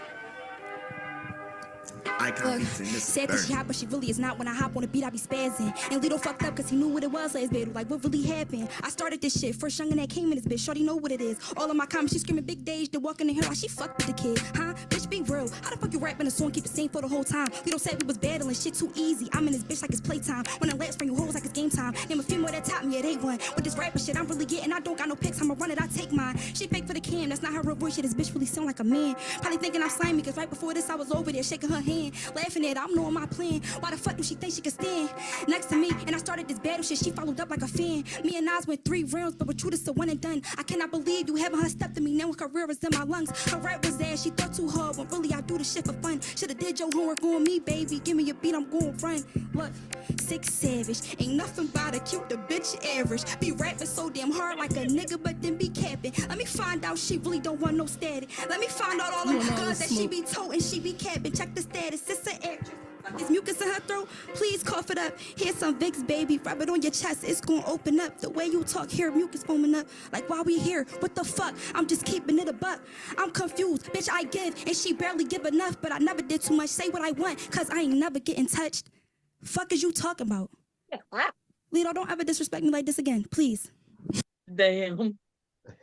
Look, said that she hot, but she really is not. When I hop on the beat, I be spazzing. And Lito fucked up, cause he knew what it was last battle. Like, what really happened? I started this shit. First youngin' that came in this bitch. Shorty know what it is. All of my comments, she screaming big days. They walking in here like she fucked with the kid. Huh? Bitch, be real. How the fuck you rapping a song, keep the same for the whole time? Lito said we was battling shit too easy. I'm in this bitch like it's playtime. When I last bring you hoes like it's game time. Name a few more that top me, yeah, they won. With this rapper shit, I'm really getting. I don't got no pics, I'ma run it, I take mine. She fake for the cam, that's not her real voice. Shit, this bitch really sound like a man. Probably thinking I'm slimy, cause right before this, I was over there shaking her hand. Laughing at, I'm knowing my plan. Why the fuck do she think she can stand next to me? And I started this battle shit, she followed up like a fan. Me and Nas went 3 rounds, but with True, this a one and done. I cannot believe you having her step to me. Now her career is in my lungs. Her rap was ass, she thought too hard, when really I do this shit for fun. Shoulda did your homework on me, baby. Give me a beat, I'm going run. Look, 6 savage, ain't nothing but a cute, the bitch average. Be rapping so damn hard like a nigga, but then be capping. Let me find out she really don't want no static. Let me find out all the guns that she be toting, she be capping. Check the status, it's an actress. Is mucus in her throat? Please cough it up. Here's some Vicks, baby. Rub it on your chest. It's gonna open up. The way you talk here, mucus foaming up. Like, why we here? What the fuck? I'm just keeping it a buck. I'm confused. Bitch, I give, and she barely give enough. But I never did too much. Say what I want, cause I ain't never getting touched. Fuck is you talking about? Lito, don't ever disrespect me like this again, please. Damn.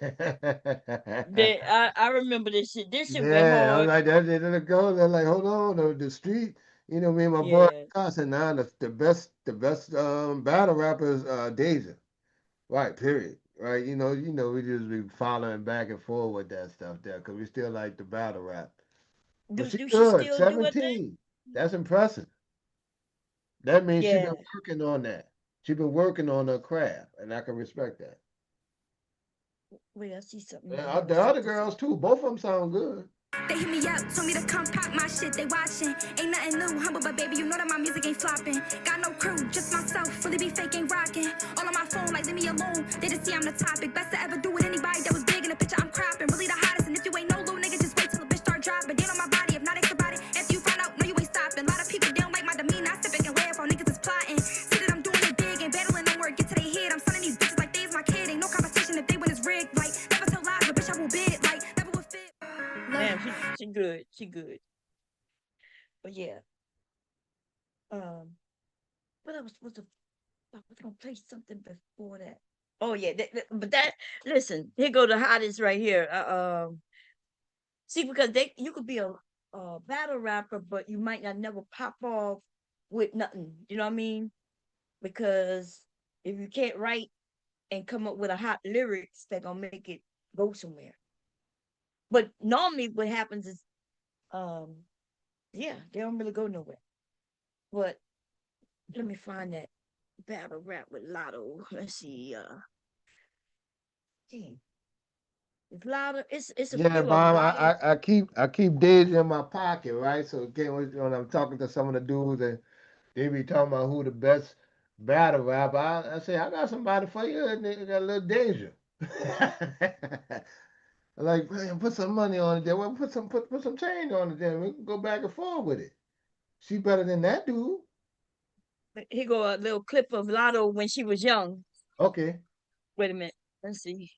I remember this shit. This shit went Yeah, hard. I'm like that. They're go. They're like, hold on, the street. You know, me and my boy Constant now. The best battle rapper is Deja. Right. Period. Right. You know, we just be following back and forth with that stuff there because we still like the battle rap. But she Do she good. still do her thing? 17. That's impressive. That means she's Yeah. been working on that. She's been working on her craft, and I can respect that. Wait, I see something. Yeah, the other girls too. Both of them sound good. They hit me up, told me to come pop my shit, they watching. Ain't nothing new, humble, but baby, you know that my music ain't flopping. Got no crew, just myself, really be fake, ain't rocking. All on my phone, like, leave me alone. They just see I'm the topic. Best to ever do with anybody that was big in the picture, I'm cropping. Really the hottest, and if you ain't no little nigga, just wait till the bitch start dropping. Down on my body, if not, it's about it. After you find out, no, you ain't stopping. A lot of people, they don't like my demeanor. I sit back and laugh while niggas is plotting. See that I'm doing it big and battling, no more, get to their head. I'm sunning these bitches like they is my kid. Ain't no competition if they win is rigged. Like, never tell lies, but bitch, I will bid. Like, never would fit. Damn, she good. She good. But yeah. What else was the? I was gonna play something before that. Oh yeah, but that. Listen, here go the hottest right here. See, because you could be a battle rapper, but you might not never pop off with nothing. You know what I mean? Because if you can't write and come up with a hot lyrics, they're gonna make it go somewhere. But normally, what happens is, yeah, they don't really go nowhere. But let me find that battle rap with Lotto. Let's see. It's Lotto. It's a Yeah, few of them. Bob. Lotto. I keep Deja in my pocket, right? So again, when I'm talking to some of the dudes and they be talking about who the best battle rapper, I say I got somebody for you. And they got a little Deja. Like, man, put some money on it. Then well, put some change on it. Then we can go back and forth with it. She better than that dude. Here go a little clip of Lotto when she was young. Okay. Wait a minute. Let's see.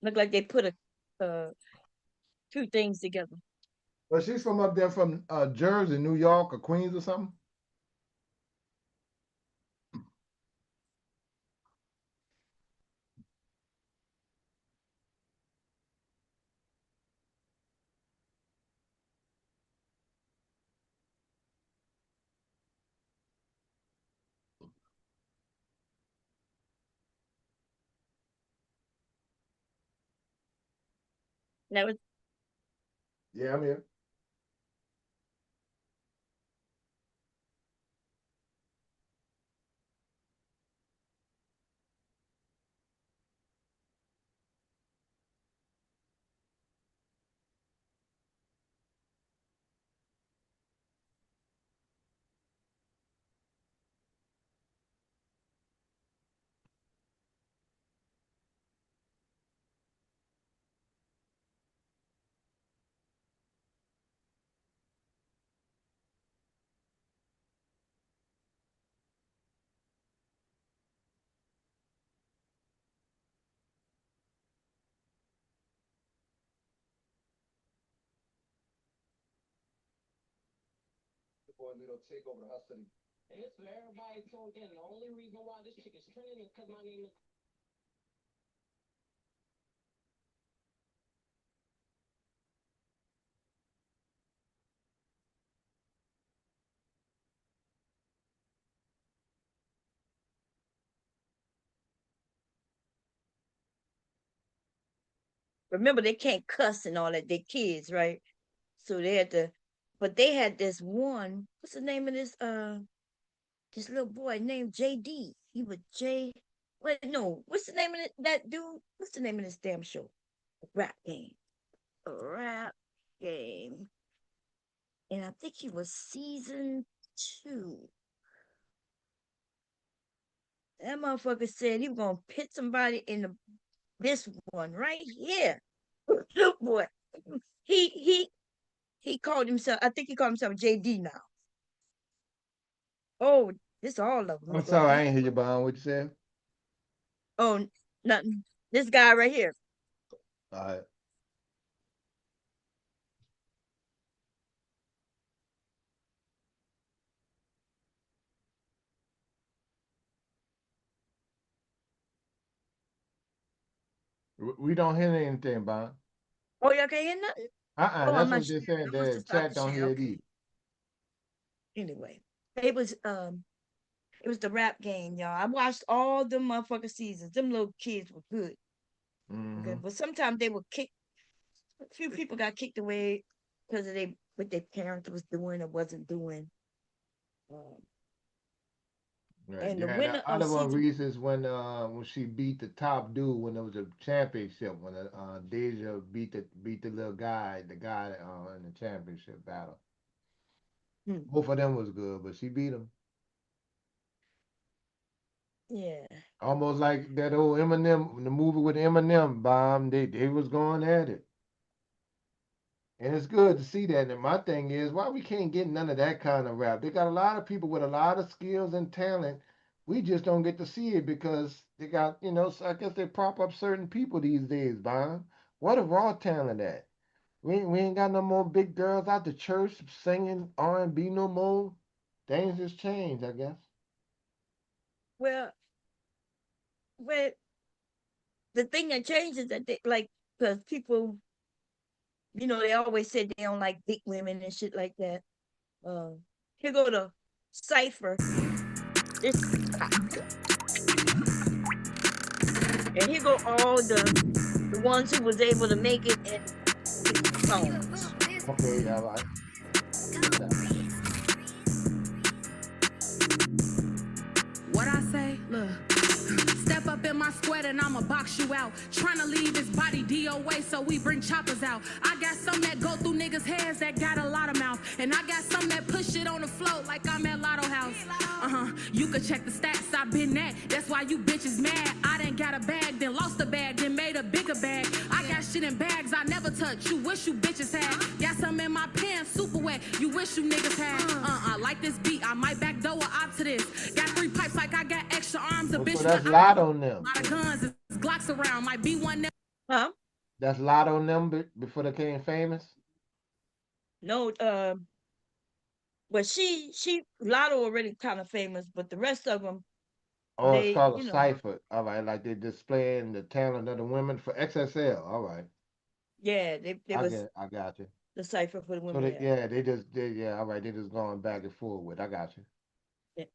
Look like they put two things together. Well, she's from up there from Jersey, New York, or Queens or something. That was Yeah, I'm here. It's for everybody tuned in. The only reason why this chick is trending is because my name is. remember they can't cuss and all that. They kids, right? So they had to, but they had this one. What's the name of this little boy named JD? He was J. Wait, no. What's the name of that dude? What's the name of this damn show? Rap game. A rap game. And I think he was season 2. That motherfucker said he was gonna pit somebody in this one right here. Look, boy. He he he called himself. I think he called himself JD now. Oh, this all of them. I'm Look like sorry, I he. ain't hear you, Bond. What you said? Oh, nothing. This guy right here. All right. We don't hear anything, Bond. Oh, y'all can't hear nothing. Oh, I'm That's not what sure. they said. I must The have stopped chat the don't share. hear it Okay. either. Anyway, it was the rap game, y'all. I watched all them motherfucking seasons. Them little kids were good. Okay, Mm-hmm. but sometimes they were kicked. A few people got kicked away because of what their parents was doing or wasn't doing. Um, Right. and the Yeah, the winner of other one season, reasons when she beat the top dude when it was a championship when Deja beat the little guy in the championship battle. hmm, Both of them was good, but she beat him. yeah. Almost like that old Eminem, the movie with Eminem, bomb. They was going at it. And it's good to see that. And my thing is, why we can't get none of that kind of rap? They got a lot of people with a lot of skills and talent. We just don't get to see it because they got, so I guess they prop up certain people these days, Bond. What a raw talent at? We ain't got no more big girls out the church singing R&B no more. Things just changed, I guess. Well, well, the thing that changes that they like because people, they always said they don't like big women and shit like that. Um, here go to Cipher. This and here go all the ones who was able to make it in big songs. Okay, all right. What I say? Look. Step up in my squad and I'ma box you out. Tryna leave his body DOA, so we bring choppers out. I got some that go through niggas' heads that got a lot of mouth. And I got some that push it on the float like I'm at Lotto House. You could check the stats, I been that. That's why you bitches mad. I done got a bag, then lost a bag, then made a bigger bag. I got shit in bags I never touch. You wish you bitches had. Got some in my pants, super wet. You wish you niggas had. Like this beat, I might backdoor op to this. Got 3 pipes like I got extra arms. A Oh, bitch so that's with lot on them. lot of guns, it's Glocks around. Might be one that. Huh? That's lot on them before they became famous. No, but she Lotto already kind of famous, but the rest of them, Oh, it's they, called a cipher. All right, like they displaying the talent of the women for XSL. All right, yeah, they I was get, I got you. the cipher for the So women. they, Yeah. yeah, they just, yeah, all right, they just going back and forth with. I got you. Yeah.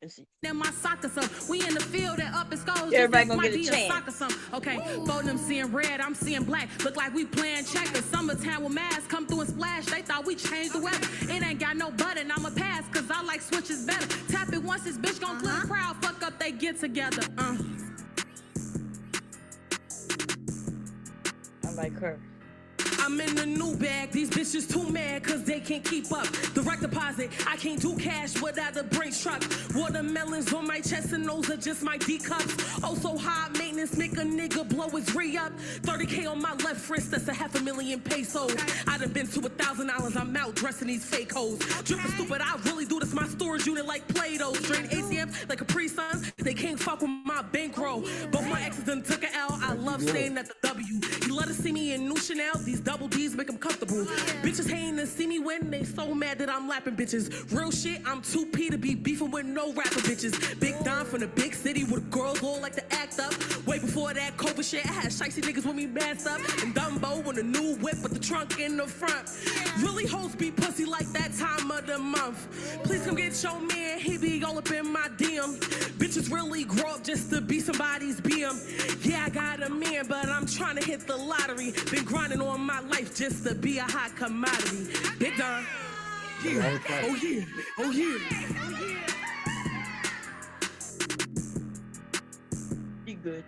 In my soccer some. We in the field and up in skulls. Everybody This gonna might get a be chance. soccer some. Okay, both of them seeing red, I'm seeing black. Look like we playing checkers. Summertime with masks come through and splash. They thought we changed the weather. It ain't got no button, I'ma pass, cause I like switches better. Tap it once, this bitch gon' clear the crowd. Fuck up, they get together. I like her. I'm in the new bag, these bitches too mad cause they can't keep up. Direct deposit, I can't do cash without a Brinks truck. Watermelons on my chest and those are just my D cups. Oh so high maintenance, make a nigga blow his re-up. 30K on my left wrist, that's a $500,000 pesos. I done been to $1,000, I'm out dressing these fake hoes. Drippin' stupid, I really do this, my storage unit like Play-Doh. Drain ACMs like Capri Suns, they can't fuck with my bankroll. Both my exes done took an L, I love staying at the W. You let us see me in new Chanel, these double D's make them comfortable. Bitches hating to see me win, they so mad that I'm lapping bitches. Real shit, I'm too P to be beefing with no rapper bitches. Big Don from the big city with girls all like to act up. Way before that COVID shit, I had shicey niggas with me masked up. And Dumbo in a new whip with the trunk in the front. Really hoes be pussy like that time of the month. Please come get your man, he be all up in my DM. Bitches really grow up just to be somebody's BM. Yeah, I got a man, but I'm trying to hit the lottery. Been grinding on my life just to be a hot commodity. Big Don. Yeah. Oh yeah. Oh yeah. She good.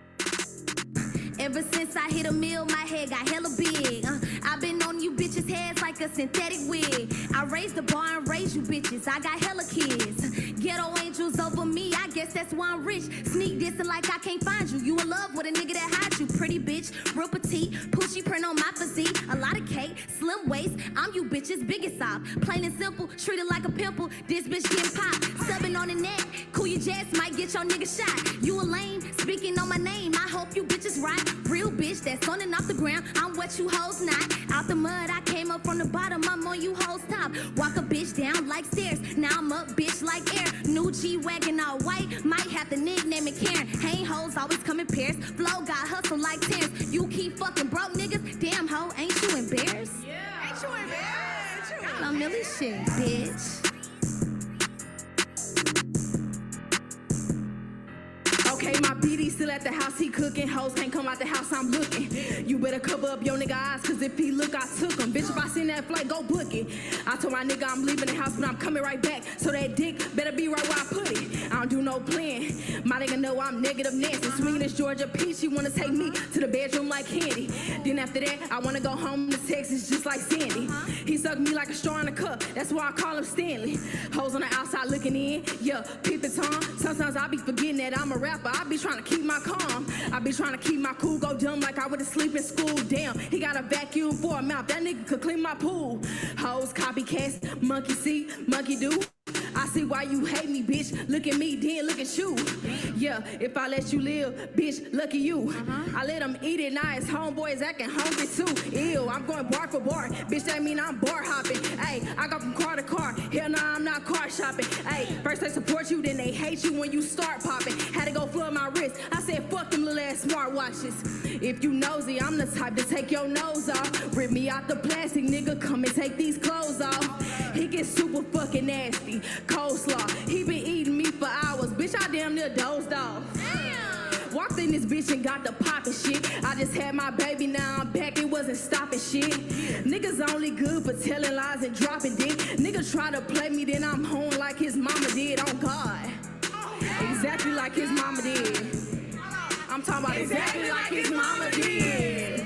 Ever since I hit a mill, my head got hella big. I've been on you bitches' heads like a synthetic wig. I raised the bar and raised you bitches. I got hella kids. Ghetto angels over me, I guess that's why I'm rich. Sneak dissing like I can't find you. You in love with a nigga that hides you. Pretty bitch, real petite, Poochie print on my physique. A lot of cake, slim waist. I'm you bitches' biggest op. Plain and simple, treated like a pimple. This bitch getting popped. Subbing on the neck, cool your jets might get your nigga shot. You a lame, speaking on my name. I hope you bitches right. Real bitch that's on and off the ground. I'm what you hoes not. Out the mud, I came up from the bottom. I'm on you hoes top. Walk a bitch down like stairs. Now I'm up bitch like air. New G-Wagon all white. Might have to nickname it Karen. Hang hoes always come in pairs. Flow got hustle like Terrence. You keep fucking broke niggas. Damn hoe, ain't you embarrassed? Yeah. Ain't you embarrassed? I know this shit, bitch. Okay, my BD still at the house, he cooking. Hoes can't come out the house, I'm looking. You better cover up your nigga eyes, cause if he look, I took him. Bitch, if I seen that flight, go book it. I told my nigga I'm leaving the house, but I'm coming right back. So that dick better be right where I put it. I don't do no plan. My nigga know I'm negative Nancy. Swinging this Georgia peach, she wanna take me to the bedroom like candy. Then after that, I wanna go home to Texas just like Sandy. He sucked me like a straw in a cup, that's why I call him Stanley. Hoes on the outside looking in, yeah, peep the tongue. Sometimes I be forgetting that I'm a rapper. I be trying to keep my calm. I be trying to keep my cool, go dumb like I went to sleep in school. Damn, he got a vacuum for a mouth. That nigga could clean my pool. Hoes, copycats, monkey see, monkey do. I see why you hate me, bitch. Look at me, then look at you. Yeah, if I let you live, bitch, lucky you. I let them eat it nice. Homeboys acting hungry too. Ew, I'm going bar for bar. Bitch, that mean I'm bar hopping. Hey, I go from car to car. Hell no, I'm not car shopping. Hey, first they support you, then they hate you when you start popping. Had to go flood my wrist. I said, fuck them little ass smartwatches. If you nosy, I'm the type to take your nose off. Rip me out the plastic, nigga, come and take these clothes off. He gets super fucking nasty. Coleslaw, he been eating me for hours. Bitch, I damn near dozed off. Walked in this bitch and got the poppin' shit. I just had my baby, now I'm back, it wasn't stopping shit. Niggas only good for telling lies and dropping dick. Nigga try to play me, then I'm home like his mama did, on God. Exactly like his mama did. I'm talking about exactly like his mama did.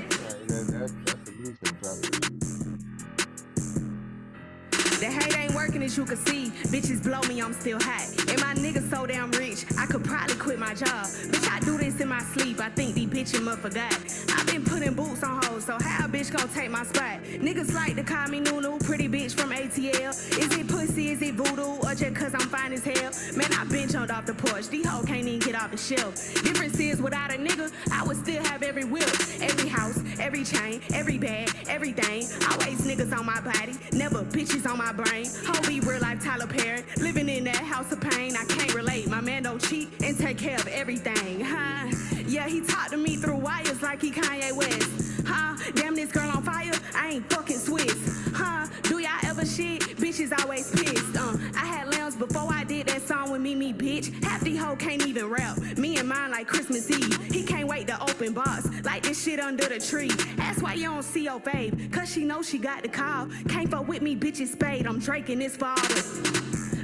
The hate ain't working as you can see. Bitches blow me, I'm still hot. And my niggas so damn rich, I could probably quit my job. Bitch, I do this in my sleep, I think these bitches must forgot. I been putting boots on hoes, so how a bitch gon' take my spot? Niggas like to call me Nunu, pretty bitch from ATL. Is it pussy, is it voodoo, or just cause I'm fine as hell? Man, I been jumped off the porch, these hoes can't even get off the shelf. Difference is, without a nigga, I would still have every whip. Every house, every chain, every bag, everything. Always niggas on my body, never bitches on my brain. Hoe be real like Tyler Perry, living in that house of pain. I can't relate, my man don't cheat and take care of everything, huh? Yeah, he talked to me through wires like he Kanye West, huh? Damn, this girl on fire, I ain't fucking Swiss, huh? Do y'all ever shit? Bitches always pissed, I had lambs before I did that song with me, bitch. Half these hoes can't even rap. Me and mine like Christmas Eve. He can't wait to open box, like this shit under the tree. That's why you don't see your fave, cause she knows she got the call. Can't fuck with me, bitch, it's spade. I'm drinking this father.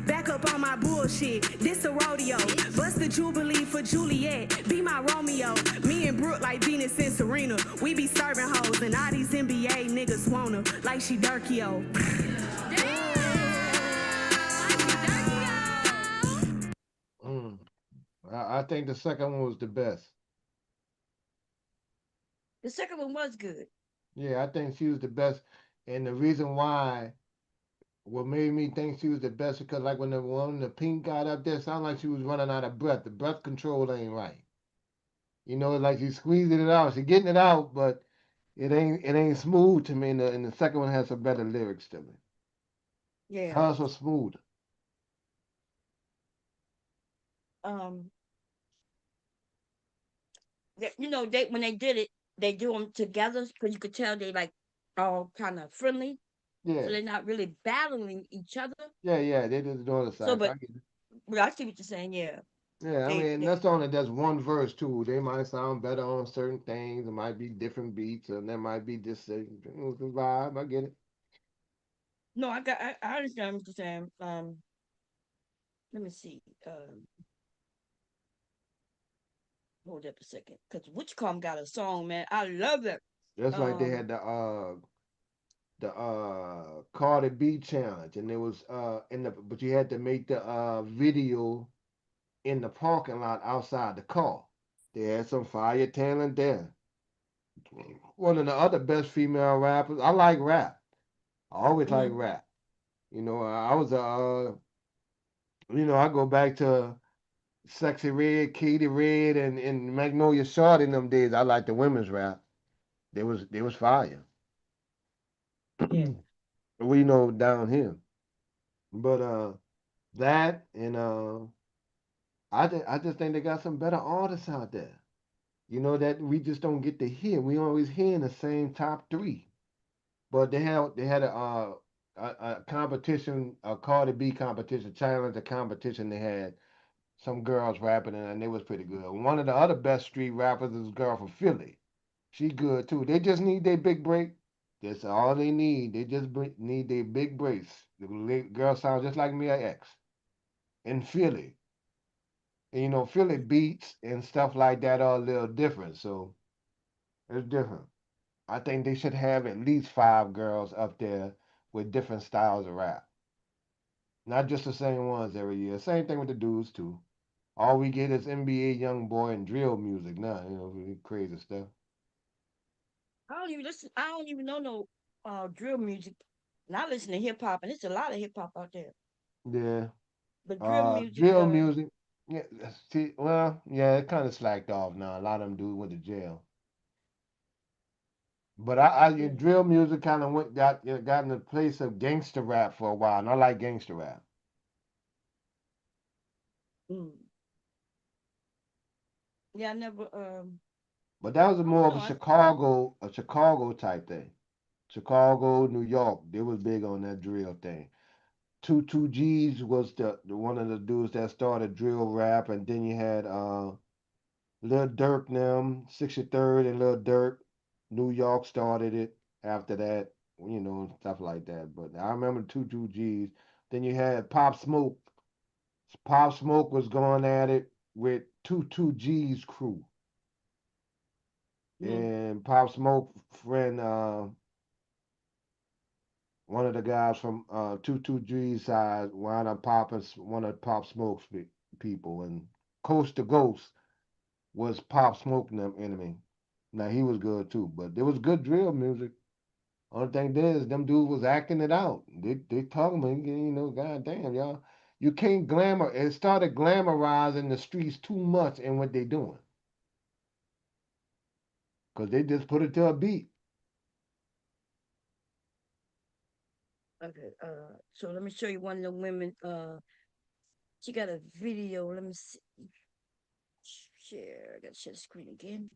Back up on my bullshit, this a rodeo. Bust the Jubilee for Juliet, be my Romeo. Me and Brooke like Venus and Serena. We be serving hoes, and all these NBA niggas want her, like she Durkio. I think the second one was the best. The second one was good. Yeah, I think she was the best. And the reason why, what made me think she was the best, because like when the one, the pink got up there, sounded like she was running out of breath. The breath control ain't right. You know, like she's squeezing it out. She's getting it out, but it ain't smooth to me. And the second one has some better lyrics to me. Yeah. Hers was smooth. You know, they when they did it, they do them together because you could tell they like all kind of friendly. So Yeah, they're not really battling each other. yeah. They just doing the So, side. but I see what you're saying. Yeah, Yeah, I mean, that's only that's one verse too. They might sound better on certain things. It might be different beats, and there might be this vibe. I get it. no, I understand what you're saying. Let me see. Hold up a second, cause Witchcom got a song, man. I love it. Just like they had the Cardi B challenge, and it was but you had to make the video in the parking lot outside the car. They had some fire talent there. One of the other best female rappers. I like rap. I always like rap. You know, I was I go back to Sexy Red, Katie Red, and Magnolia Short in them days. I like the women's rap. They was fire. Yeah. We know down here. But that and I just think they got some better artists out there. You know that we just don't get to hear. We always hear the same top three. But they had a competition, a Cardi B competition, challenge a competition. They had some girls rapping and they was pretty good. One of the other best street rappers is a girl from Philly. She good too. They just need their big break. That's all they need. They just need their big breaks. The girl sounds just like Mia X in Philly. And Philly beats and stuff like that are a little different. So it's different. I think they should have at least 5 girls up there with different styles of rap. Not just the same ones every year. Same thing with the dudes too. All we get is NBA young boy and drill music now, really crazy stuff. I don't even listen. I don't even know no drill music. And I listen to hip hop, and it's a lot of hip hop out there. Yeah. But drill music, Drill music. Yeah, see, well, yeah, it kind of slacked off now. A lot of them dudes went to jail. But drill music kind of got in the place of gangster rap for a while, and I like gangster rap. Yeah, I never. But that was I don't more of know. a Chicago type thing. Chicago, New York, they was big on that drill thing. Two G's was the one of the dudes that started drill rap, and then you had Lil Durk them, 63rd and Lil Durk. New York started it after that, stuff like that. But I remember two G's. Then you had Pop Smoke. Pop Smoke was going at it with two G's crew. And Pop Smoke friend, one of the guys from 22G's side wound up popping one of Pop Smoke's people. And Coast to Ghost was Pop Smoke and them enemy. Now he was good too, but there was good drill music. Only thing is, them dudes was acting it out. They talking about, god damn, y'all. You can't glamour. It started glamorizing the streets too much in what they doing. Because they just put it to a beat. Okay. So let me show you one of the women. She got a video. Let me see. Share. I gotta share the screen again.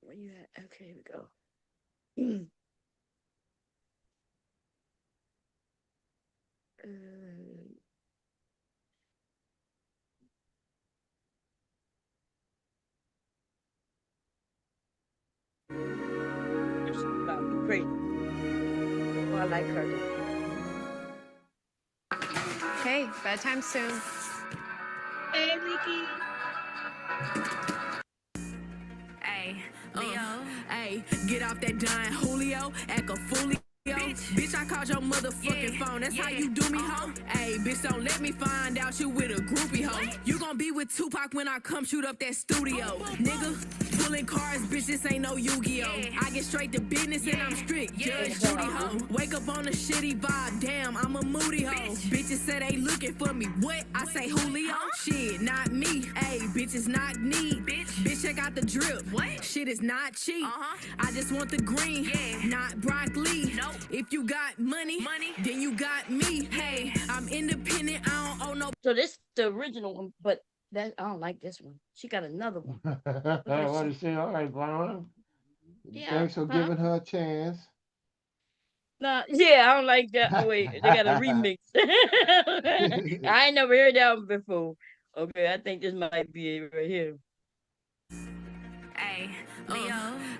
Where you at? Okay, here we go. She's about to be crazy. Oh, I like her though. Hey, bedtime soon. Hey, Leaky. Hey, hey, get off that dime, Julio, act a foolio. Bitch, I called your motherfucking phone. That's how you do me, ho. Hey, bitch, don't let me find out you with a groupie, ho. You gon' be with Tupac when I come shoot up that studio, nigga. Pulling cars, bitch, this ain't no Yu-Gi-Oh. I get straight to business and I'm strict. Judge Judy, ho. Wake up on a shitty vibe, damn, I'm a moody ho. Bitches say they looking for me. What? I say Julio. Shit, not me. Hey, bitches not need. Bitch, check out the drip. What? Shit is not cheap. I just want the green, not broccoli. Nope. If you got money, then you got me. Hey, I'm independent. I don't owe no. So this the original one, but that I don't like this one. She got another one. What is she? All right, Brown. Yeah, Thanks for giving her a chance. Nah, yeah, I don't like that. Oh wait, they got a remix. I ain't never heard that one before. Okay, I think this might be it right here. Hey,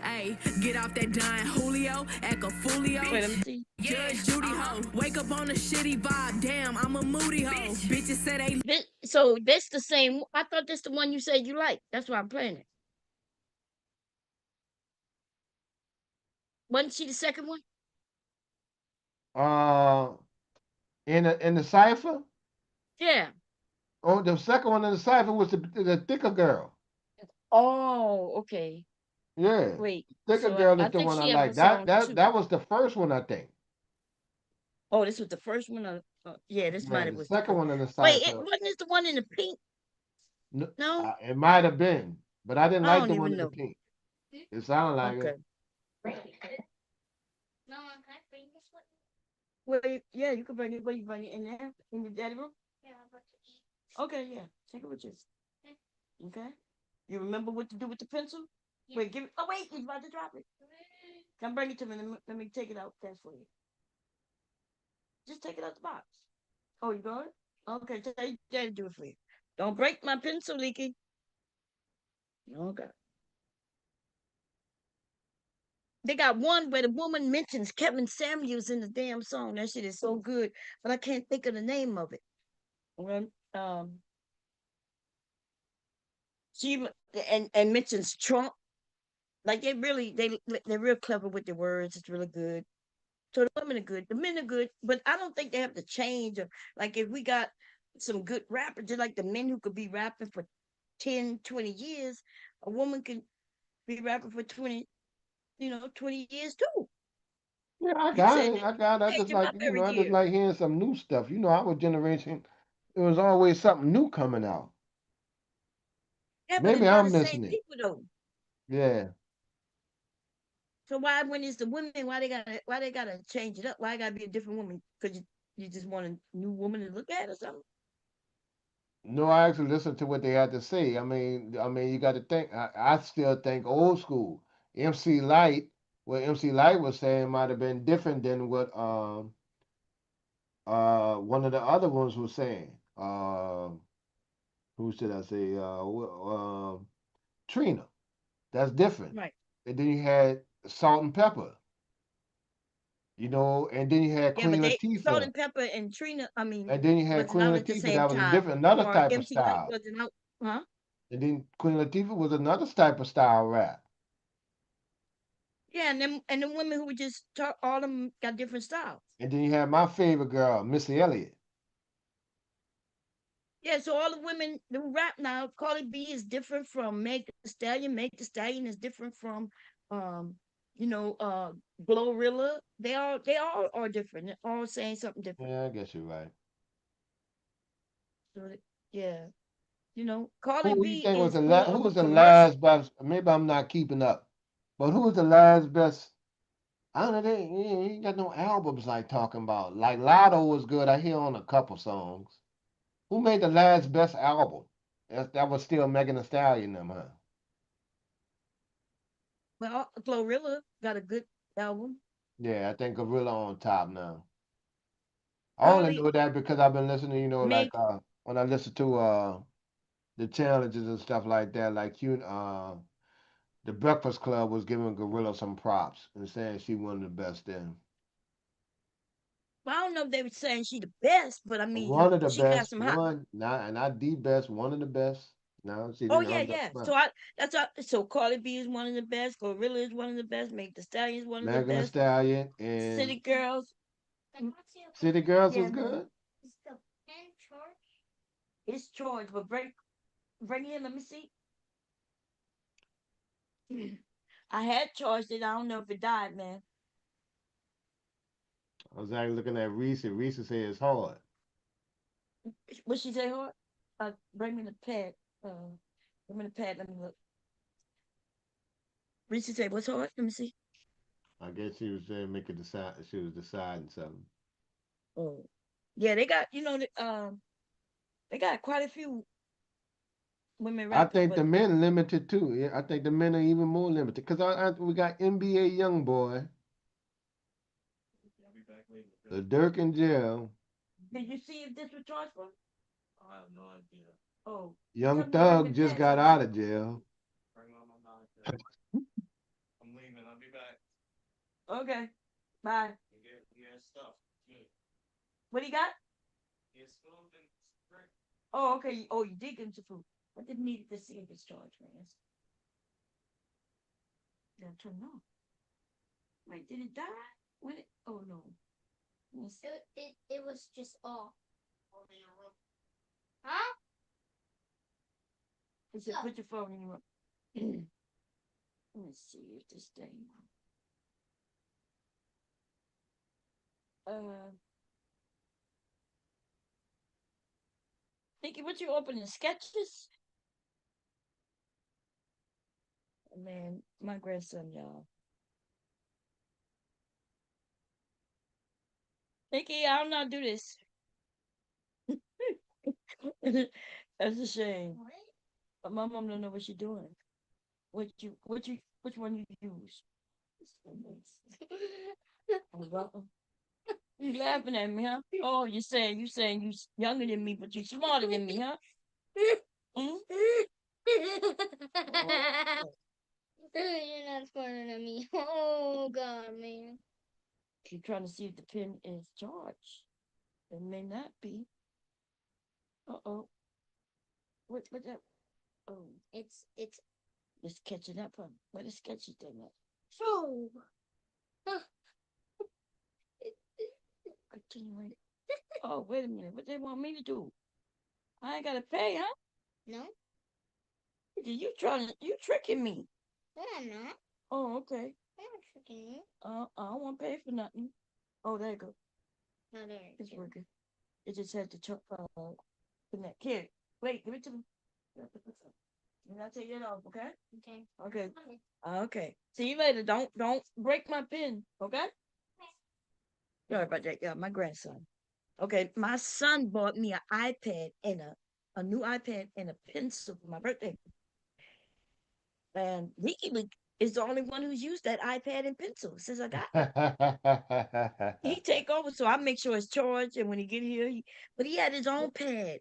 hey, get off that dime, Julio, act a foolio. Wait, let me see. Judge Judy ho, wake up on a shitty vibe, damn, I'm a moody ho. Bitches say they. So this the same. I thought this the one you said you like. That's why I'm playing it. Wasn't she the second one? In the cipher. Yeah. Oh, the second one in the cipher was the thicker girl. Oh, okay. Yeah. Wait. Thicker So girl I is the think one I she have like. a song too. That was the first one, I think. Oh, this was the first one. Yeah, this might Yeah, have the was the second first. one in the Wait, it cipher. wasn't this the one in the pink? No, It might have been, but I didn't I like don't the one even in the know. pink. It sounded like Okay. it. Well, yeah, you can bring it. Where you bring it in there in your daddy room? Okay, yeah, take it with you. Okay. You remember what to do with the pencil? Wait, give it. Oh wait, he's about to drop it. Come bring it to me. Let me take it out there for you. Just take it out the box. Oh, you got it? Okay, tell your daddy to do it for you. Don't break my pencil, Leaky. Okay. They got one where the woman mentions Kevin Samuels in the damn song. That shit is so good, but I can't think of the name of it. Well, she and mentions Trump. Like they're real clever with their words. It's really good. So the women are good, the men are good, but I don't think they have to change. Or, like if we got some good rappers, just like the men who could be rapping for 10, 20 years, a woman can be rapping for 20 years too. Yeah, I You got said it. I got it. I change just them like up every I just year. like hearing some new stuff. Our generation, it was always something new coming out. Yeah, but Maybe it's by I'm the same missing it. people though. Yeah. So why when it's the women, why they gotta change it up? Why it gotta be a different woman? Because you just want a new woman to look at or something? No, I actually listened to what they had to say. You got to think. I still think old school. MC Light, what MC Light was saying might have been different than what one of the other ones was saying. Who should I say? Trina. That's different. Right. And then you had Salt and Pepper. And then you had Yeah, Queen but they Salt Latifah. and Pepper and Trina, And then you had wasn't Queen out at the Latifah. same That was a time, different, another or type of MC Light style. wasn't out, huh? And then Queen Latifah was another type of style rap. Yeah, and the women who just talk, all of them got different styles. And then you had my favorite girl, Missy Elliott. Yeah, so all the women who rap now, Cardi B is different from Meg Thee Stallion. Meg Thee Stallion is different from, um, Glorilla. They all are different. They're all saying something different. Yeah, I guess you're right. So yeah, Cardi Who you B think was is the more who of a was the commercial. last best? Maybe I'm not keeping up, but who was the last best? I don't know. They ain't got no albums like talking about. Like Lotto was good. I hear on a couple songs. Who made the last best album? That was still Megan Thee Stallion, them, huh? Well, Glorilla got a good album. Yeah, I think Gorilla on top now. I only Carly, know that because I've been listening, like Meg, when I listen to the challenges and stuff like that, like the Breakfast Club was giving Gorilla some props and saying she one of the best then. well, I don't know if they were saying she the best, but I mean, One of the she got best, some hot. one, not the best, one of the best. No, she Oh didn't yeah, earn that yeah. spot. So Carly B is one of the best. Gorilla is one of the best. Make the Stallion is one of the Megan Thee best. Stallion City and Girls. City Girls Yeah, was man. good. It's charged, but bring it in. Let me see. I had charged it. I don't know if it died, man. I was actually looking at Reese, and Reese said it's hard. What she say, Hart? Bring me the pad. Bring me the pad. Let me look. Reese say, what's hard? Let me see. I guess she was saying make it decide. She was deciding something. Oh, yeah. They got they got quite a few women I rappers, think but the men limited too. Yeah, I think the men are even more limited because we got NBA young boy, the Dirk in jail, did you see if this was charged for? I have no idea. Oh, tell Young them to bring me Thug the just pad so I got can out see. of jail. Bring on my mind. I'm leaving. I'll be back. Okay, bye. You get stuff. Good. What do you got? It's food and drink. Oh, okay. Oh, you did get into food. I didn't need to see if it's charged, man. Yeah, turn it off. Wait, did it die? When it? Oh no. It was just off. Huh? It said put your phone in your room. Let me see if this thing. Nikki, what you opening sketches? Man, my grandson, y'all. Nikki, I don't know how to do this. That's a shame. But my mom don't know what she's doing. Which one you use? You laughing at me, huh? Oh, you saying you younger than me, but you smarter than me, huh? Hmm? You're not smarter than me. Oh God, man. She's trying to see if the pin is charged. It may not be. Uh-oh. What that? Oh, It's it's catching up, huh? What is sketchy thing at? so. Continuing. Oh, wait a minute. What they want me to do? I ain't gotta pay, huh? No, You tricking me. I'm not. Oh, okay. I'm not tricking you. I don't want to pay for nothing. Oh, there you go. No, there. It's working. It just had to connect. Here, wait, give it to me. And I'll take it off, okay? Okay. Okay. Okay. See you later. Don't break my pin, okay? Sorry about that. Yeah, my grandson. Okay, my son bought me an iPad and a new iPad and a pencil for my birthday. And he is the only one who's used that iPad and pencil since I got it. He take over, so I make sure it's charged. And when he get here, but he had his own pad,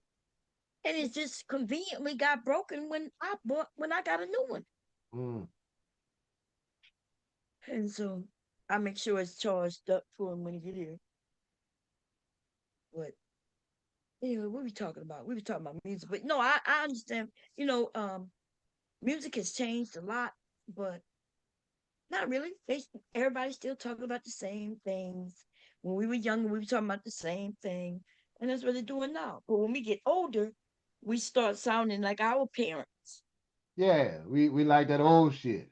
and it just conveniently got broken when I got a new one. Mm. And so I make sure it's charged up for him when he get here. But anyway, what we talking about? We were talking about music, but no, I understand. Music has changed a lot, but not really. Everybody's still talking about the same things. When we were younger, we were talking about the same thing, and that's what they're doing now. But when we get older, we start sounding like our parents, Yeah, we like that old shit.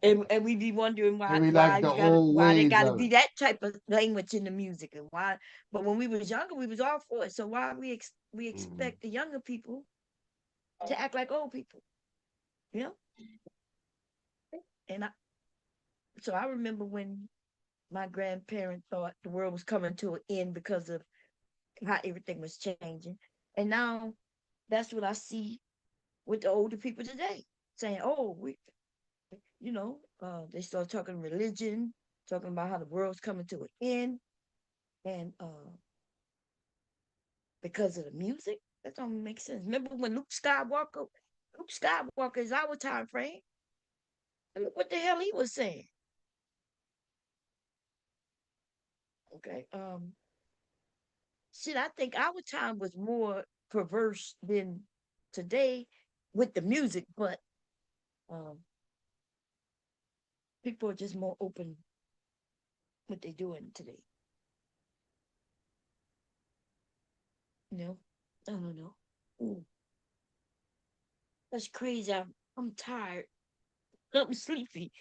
and we be wondering And we like the old why they ways got to of be it. that type of language in the music, and why. But when we was younger, we was all for it. So why we Mhm. expect the younger people to act like old people, you know? And so I remember when my grandparents thought the world was coming to an end because of how everything was changing. And now that's what I see with the older people today, saying, oh, they start talking religion, talking about how the world's coming to an end. and because of the music, that don't make sense. Remember when Luke Skywalker is our time frame. And look what the hell he was saying. Okay. Shit, I think our time was more perverse than today with the music, but um, people are just more open what they're doing today. You know, I don't know. Ooh, that's crazy. I'm tired. I'm sleepy.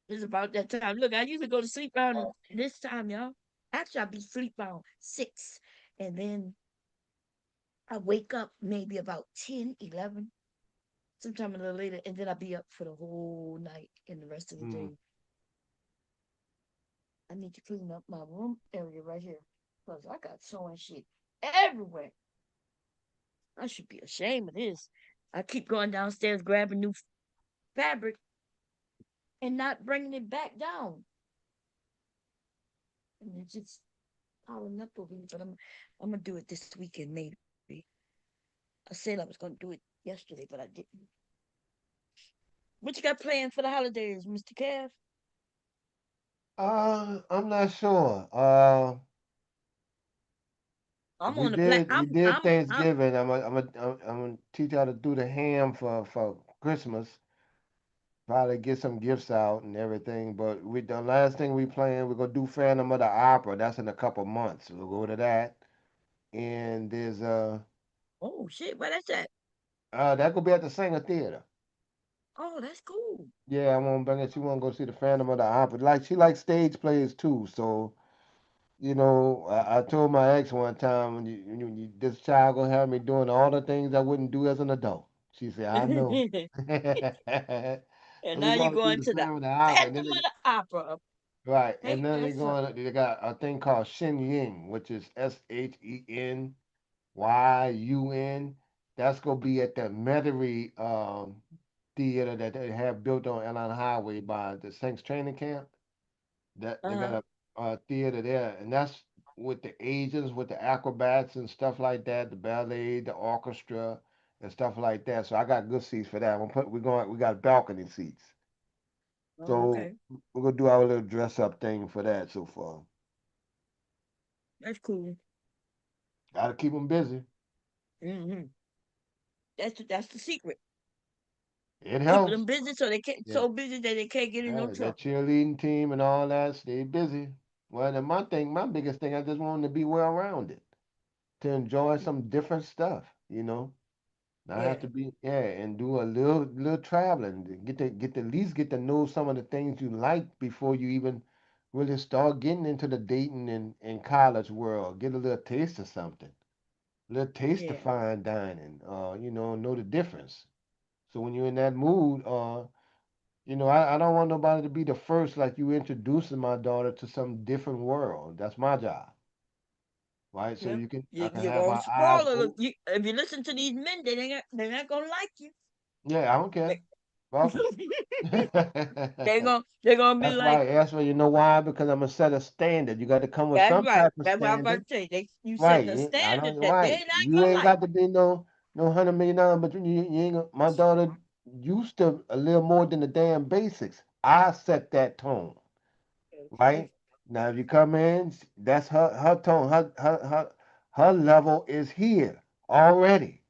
It's about that time. Look, I usually go to sleep around this time, y'all. Actually, I'll be asleep around 6. And then I wake up maybe about 10, 11, sometime a little later. And then I'll be up for the whole night and the rest of the day. I need to clean up my room area right here. Because I got sewing shit everywhere. I should be ashamed of this. I keep going downstairs grabbing new fabric and not bringing it back down. And it's just piling up over here. But I'm gonna do it this weekend maybe. I said I was gonna do it yesterday, but I didn't. What you got planned for the holidays, Mr. Kev? I'm not sure. I'm We on the black. did we did Thanksgiving. I'm gonna teach how to do the ham for Christmas. Probably get some gifts out and everything. But the last thing we planned, we're gonna do Phantom of the Opera. That's in a couple months. We'll go to that. And there's Oh shit, where that's at? that could be at the Singer Theater. Oh, that's cool. Yeah, I want to bring it. She want to go see the Phantom of the Opera. Like she likes stage plays too. So I told my ex one time, this child gonna have me doing all the things I wouldn't do as an adult. She said, I know. And So now we're you're gonna do going the to the Phantom of the Opera. And Phantom then of the Opera. right, and Ain't then that something? they got a thing called Shen Ying, which is ShenYun. That's gonna be at the Metairie theater that they have built on Allen Highway by the Saints training camp. That they Uh-huh. got a theater there, and that's with the agents, with the acrobats and stuff like that, the ballet, the orchestra, and stuff like that. So I got good seats for that. We got balcony seats. Oh, So okay. we're gonna do our little dress up thing for that so far. That's cool. Gotta keep them busy. Mm-hmm. That's the secret. It Keeping helps. them busy so they can't Yeah, so busy that they can't get in no that trouble. cheerleading team and all that, stay busy. Well, then my biggest thing, I just want 'em to be well rounded, to enjoy some different stuff. I have Yeah. to be, yeah, and do a little traveling to get to at least get to know some of the things you like before you even really start getting into the dating and college world. Get a little taste of something, a little taste of Yeah. fine dining. Know the difference. So when you're in that mood, I don't want nobody to be the first, like you introducing my daughter to some different world. That's my job, right? So Yeah. I You, can you're have gonna my eyes spoil it. open. If you listen to these men, they're not gonna like you. Yeah, I don't care. Fuck 'em. They're gonna be like, That's why you know why? Because I'm gonna set a standard. You got to come with that's some right. type of That's what I'm about standard, to say. You setting right? a I don't standard that they're right. not You gonna ain't like. got to be no $100 million, but you ain't my daughter used to a little more than the damn basics. I set that tone, Okay. right? Now if you come in, that's her tone. Her level is here already.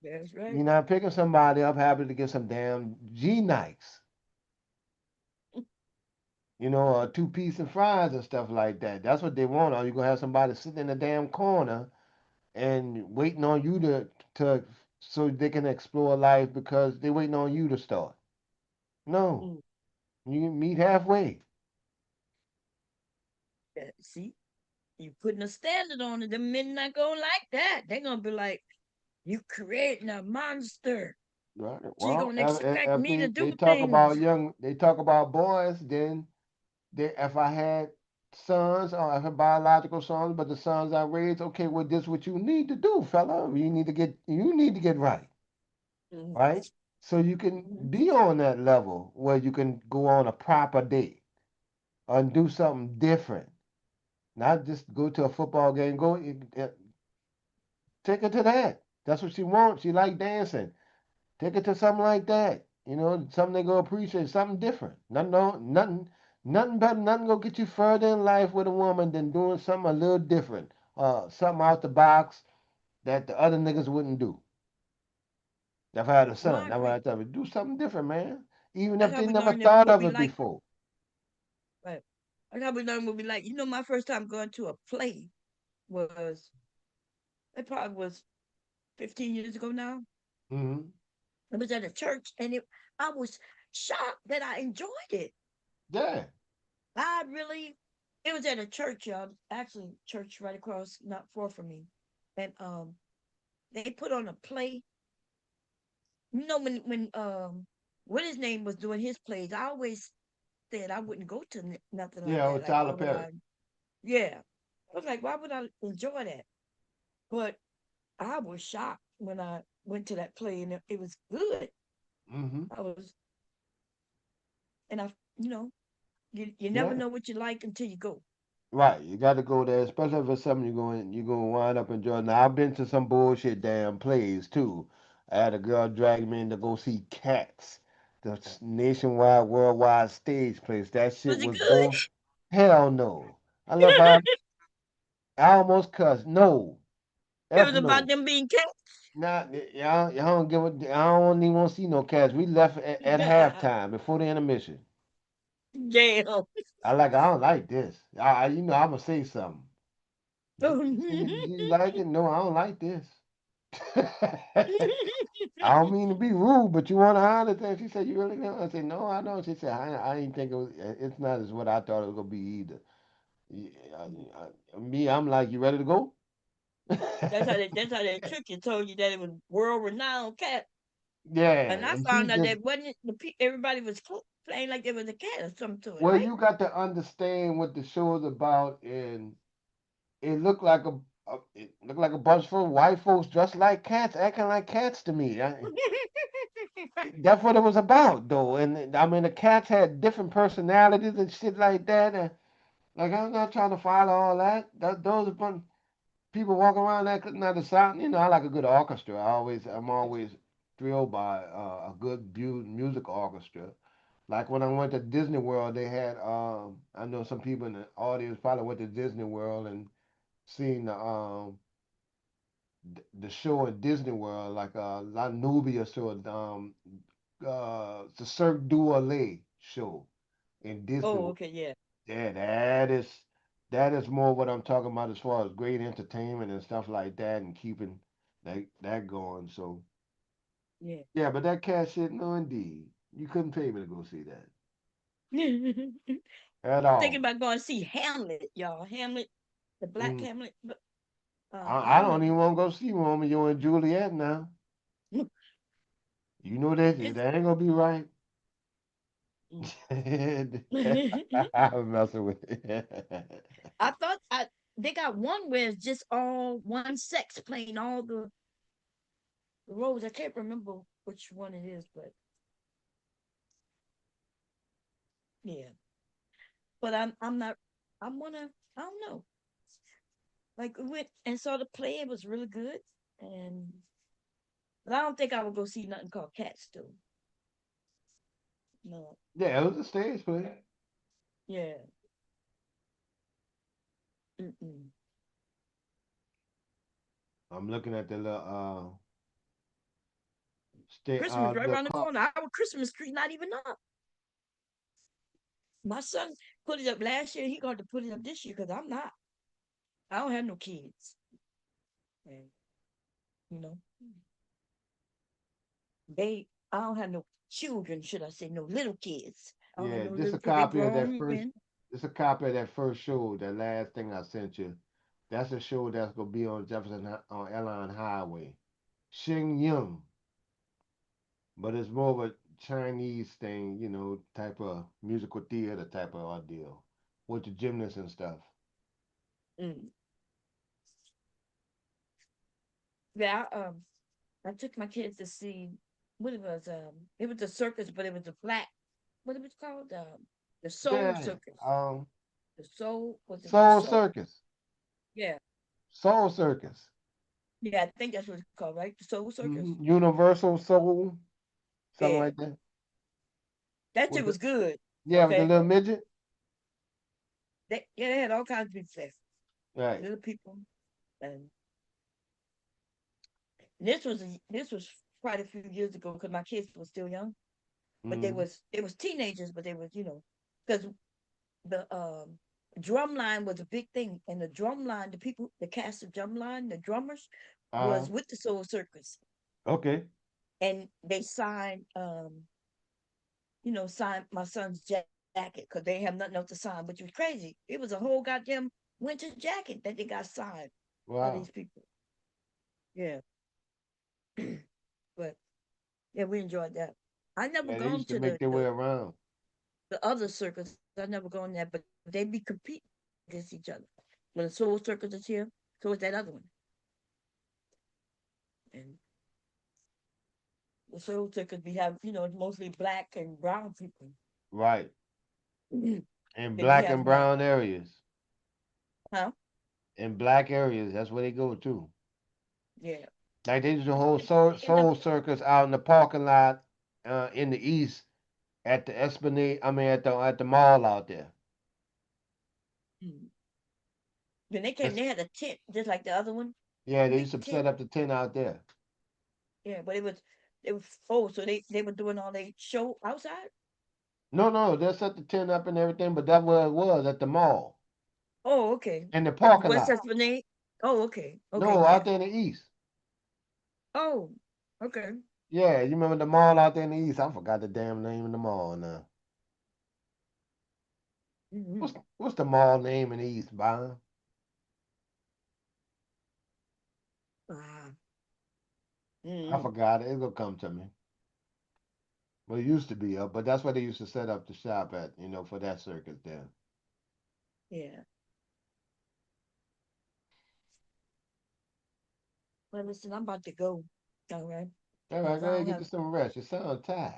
That's right. You're not picking somebody up happy to get some damn G Nikes. Two-piece and fries and stuff like that. That's what they want. Or you gonna have somebody sitting in the damn corner and waiting on you to so they can explore life because they're waiting on you to start. No, Mm. you meet halfway. Yeah, see, you putting a standard on it. The men not gonna like that. They're gonna be like, you creating a monster. Right. She Well, gonna expect if me to they do talk about things. boys, then if I had sons or if I had biological sons, but the sons I raised, okay, well, this what you need to do, fella. You need to get right. Mhm. Right? So you can be on that level where you can go on a proper date and do something different. Not just go to a football game. Take her to that. That's what she wants. She like dancing. Take her to something like that. You know, something they go appreciate, something different. Nothing better, nothing gonna get you further in life with a woman than doing something a little different. Something out the box that the other niggas wouldn't do. If I had a No, son, I that's what agree. I tell you. Do something different, man. Even That's if how they we never learned that thought what of we it like. before. Right. That's how we learned what we like. You know, my first time going to a play was, it probably was 15 years ago now. Hmm. It was at a church, and I was shocked that I enjoyed it. Yeah. I really, it was at a church, actually, church right across, not far from me, and they put on a play. You know, when what his name was doing his plays, I always said I wouldn't go to nothing like Yeah, that. with Like, why Tyler would Perry. I? Yeah, I was like, why would I enjoy that? But I was shocked when I went to that play, and it was good. Hmm. I was, and you know, you never Yeah. know what you like until you go. Right. You got to go there, especially if it's something you're going to wind up enjoying. Now, I've been to some bullshit damn plays too. I had a girl drag me in to go see Cats, the nationwide, worldwide stage place. That shit Was it was good? bull. Hell no. I love how I almost cussed. No. It F was about no. them being cats. Nah, y'all don't give a. I don't even want to see no cats. We left at halftime before the intermission. Damn. I don't like this. I'm gonna say something. You like it? No, I don't like this. I don't mean to be rude, but you want to holler thing. She said, "You really don't?" I said, "No, I don't." She said, "I didn't think it was. It's not as what I thought it was gonna be either." Yeah, me, I'm like, "You ready to go?" That's how they trick you. Told you that it was world renowned cat, Yeah, and I and she found out just that wasn't everybody was playing like there was a cat or something to it, well, right? you got to understand what the show is about, and it looked like it looked like a bunch of white folks dressed like cats, acting like cats to me. That's what it was about, though. And I mean, the cats had different personalities and shit like that. And like, I'm not trying to follow all that. Those are fun. People walking around that couldn't understand. You know, I like a good orchestra. I'm always thrilled by a good music orchestra. Like when I went to Disney World, they had. I know some people in the audience probably went to Disney World and seen the show at Disney World, like La Nubia show, the Cirque du Soleil show in Disney Oh, World. okay, yeah, Yeah, that is more what I'm talking about as far as great entertainment and stuff like that, and keeping that going. So yeah. yeah, but that cat shit, no, indeed, you couldn't pay me to go see that at I'm thinking all. about going to see Hamlet, y'all. Hamlet, the Black Mm. Hamlet. But I I don't don't know. even want to go see Romeo and Juliet now. You know that It's, that ain't gonna be right. mm. I'm messing with you. I thought they got one where it's just all one sex playing all the roles. I can't remember which one it is, but yeah. But I'm not. I'm gonna. I don't know. Like we went and saw the play. It was really good, and but I don't think I would go see nothing called Cats too. No. Yeah, it was a stage play. Yeah. Mm-mm. I'm looking at the little stay Christmas right the around the cop. corner. Our Christmas tree not even up. My son put it up last year. He got to put it up this year because I'm not. I don't have no kids. And, you know, I don't have no children, should I say, no little kids. I don't have Yeah, no just little a kids. They copy of that grown first. men. Just a copy of that first show. That last thing I sent you. That's a show that's gonna be on on Airline Highway. Xing Yung, but it's more of a Chinese thing, you know, type of musical theater type of ordeal with the gymnasts and stuff. Mm. Yeah, I took my kids to see what it was. It was a circus, but it was a black. What it was called? The Soul Yeah. Circus. The Soul was it Soul Soul? Circus. Yeah, Soul Circus. yeah, I think that's what it's called, right? The Soul Circus. Universal Soul, something Yeah, like that. that shit With the, was good. yeah, with the Okay, little midget. they had all kinds of people there, Right. little people, and this was quite a few years ago because my kids were still young, but they was teenagers, but they was because the drum line was a big thing, and the drum line, the people, the cast of drum line, the drummers was with the Soul Circus, Okay. and they signed signed my son's jacket because they have nothing else to sign, which was crazy. It was a whole goddamn winter jacket that they got signed by Wow. these people. Yeah, but yeah, we enjoyed that. I never Yeah, they gone used to to make their way around. the other circus. I never gone there, but they be competing against each other. When the Soul Circus is here, so is that other one. And the Soul Circus we have, it's mostly black and brown people. Right. In Then we black have and like, brown areas. huh? In black areas, that's where they go to. Yeah. Like they do the whole soul circus out in the parking lot in the east at the Esplanade. I mean at the mall out there. When they came, they had a tent just like the other one. Yeah, they Big used to tent. set up the tent out there. Yeah, but it was so they were doing all their show outside. No, they set the tent up and everything, but that's where it was at the mall. Oh, okay. In the At the parking West lot. Esplanade. Oh, okay. Okay, No, out yeah. there in the east. Oh, okay. Yeah, you remember the mall out there in the east? I forgot the damn name of the mall now. What's the mall name in the east, Byron? I forgot it. It's gonna come to me. Well, it used to be up, but that's where they used to set up the shop at, for that circus there. Yeah. Well, listen, I'm about to go. All right. All right, go ahead, get you some rest. You sound tired.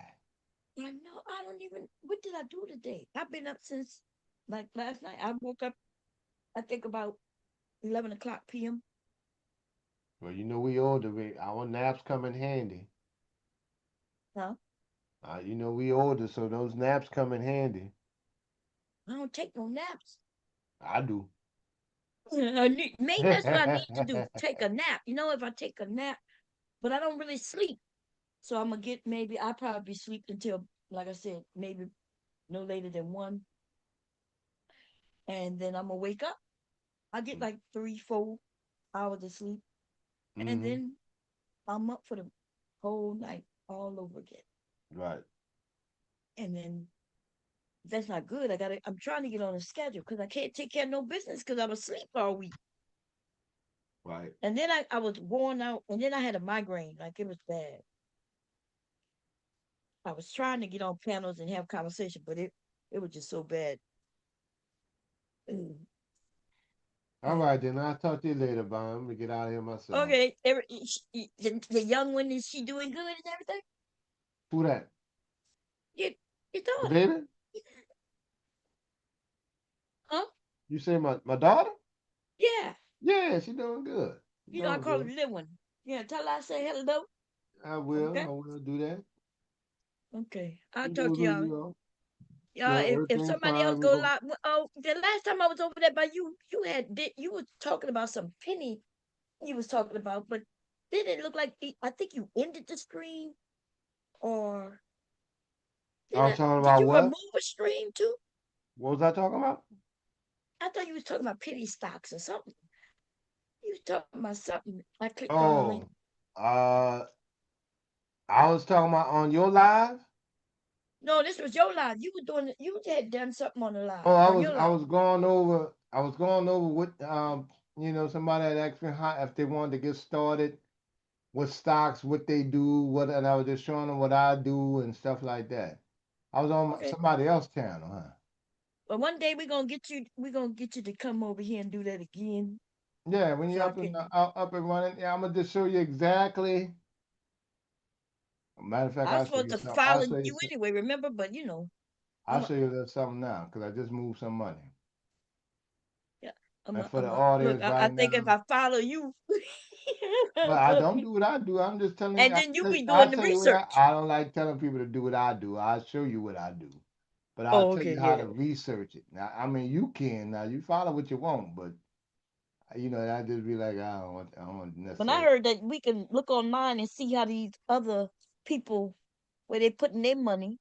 I know. I don't even. What did I do today? I've been up since like last night. I woke up, I think about 11 o'clock p.m. Well, we older. Our naps come in handy. Huh? We older, so those naps come in handy. I don't take no naps. I do. Maybe that's what I need to do. Take a nap. If I take a nap, but I don't really sleep. So I'm gonna get maybe I'll probably be sleep until, like I said, maybe no later than 1. And then I'm gonna wake up. I get like 3-4 hours of sleep. And then I'm up for the whole night all over again. Right. And then that's not good. I'm trying to get on a schedule because I can't take care of no business because I'm asleep all week. Right. And then I was worn out, and then I had a migraine, like it was bad. I was trying to get on panels and have conversation, but it was just so bad. All right, then I'll talk to you later, Bob. I'm gonna get out of here myself. Okay, the young one, is she doing good and everything? Who that? Your The daughter. baby? Huh? You say my daughter? Yeah. Yeah, she doing good. I call her the little one. Yeah, tell her I say hello. I will. Okay. I will do that. Okay. I'll You talk do to who y'all. you are. Yeah, if Everything somebody else fine. go live, the last time I was over there by you, you were talking about some penny you was talking about, but didn't it look like I think you ended the stream, or I was talking did about you what? remove a stream too? What was I talking about? I thought you was talking about penny stocks or something. You was talking about something. I clicked on the link. I was talking about on your live. No, this was your live. You were doing. You had done something on the live. Oh, on your live. I was going over. I was going over with somebody had asked me how if they wanted to get started with stocks, what they do, and I was just showing them what I do and stuff like that. I was on somebody else's channel, huh? But one day we're gonna get you. We're gonna get you to come over here and do that again. Yeah, when you're up and running, yeah, I'm gonna just show you exactly. Matter of fact, I was supposed to follow you anyway, remember? But I'll show you a little something now because I just moved some money. And for the look, audience I right think if now, I follow you, well, I don't do what I do. I'm just telling you. and then you be I doing the tell you what research. I don't like telling people to do what I do. I'll show you what I do, but I'll Oh, tell okay, you how yeah. to research it. Now, I mean, you can now. You follow what you want, but I just be like, I don't want But I necessarily. heard that we can look online and see how these other people where they putting their money,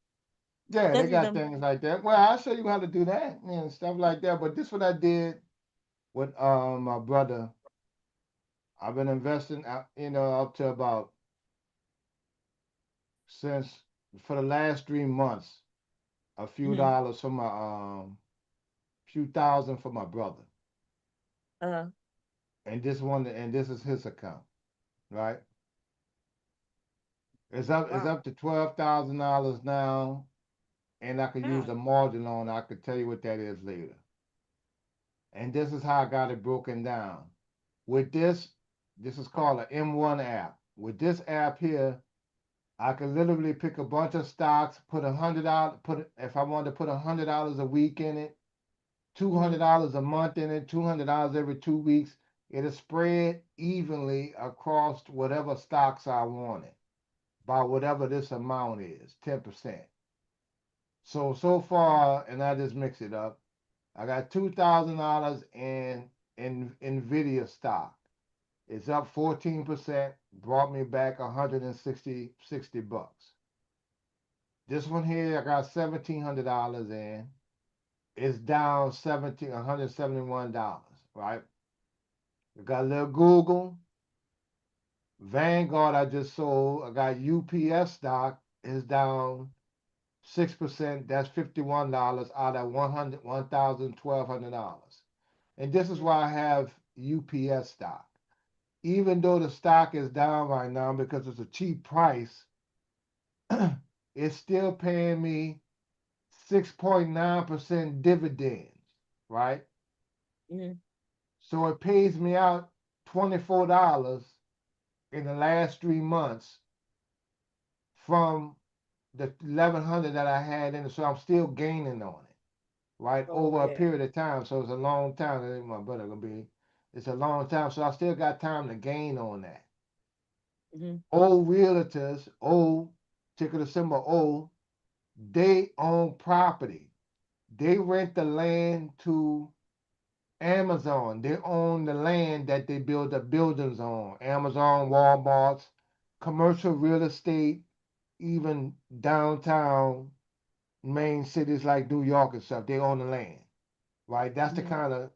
Yeah, they study got them. things like that. Well, I'll show you how to do that and stuff like that. But this what I did with my brother. I've been investing, up to about since for the last 3 months, a few Hmm. dollars for my few thousand for my brother, Uh, and this is his account, right? It's up to $12,000 now, and I could use wow. a margin loan. I could tell you what that is later. And this is how I got it broken down. With this is called an M1 app. With this app here, I could literally pick a bunch of stocks, put $100, if I wanted to put $100 a week in it, $200 a month in it, $200 every 2 weeks. It'll spread evenly across whatever stocks I wanted by whatever this amount is, 10%. So far, and I just mix it up. I got $2,000 in Nvidia stock. It's up 14%, brought me back 160 bucks. This one here, I got $1,700 in. It's down $171, right? I got a little Google. Vanguard I just sold. I got UPS stock is down 6%. That's $51 out of $1,1200. And this is why I have UPS stock. Even though the stock is down right now because it's a cheap price, it's still paying me 6.9% dividends, right? Hmm. So it pays me out $24 in the last 3 months from the 1100 that I had in it. So I'm still gaining on it, right? Over a Okay. period of time. So it's a long time. That ain't my brother gonna be. It's a long time. So I still got time to gain on that. Hmm. Old realtors, old, ticker symbol O, they own property. They rent the land to Amazon. They own the land that they build the buildings on. Amazon, Walmart's, commercial real estate, even downtown main cities like New York and stuff. They own the land, right? That's the Hmm. kind of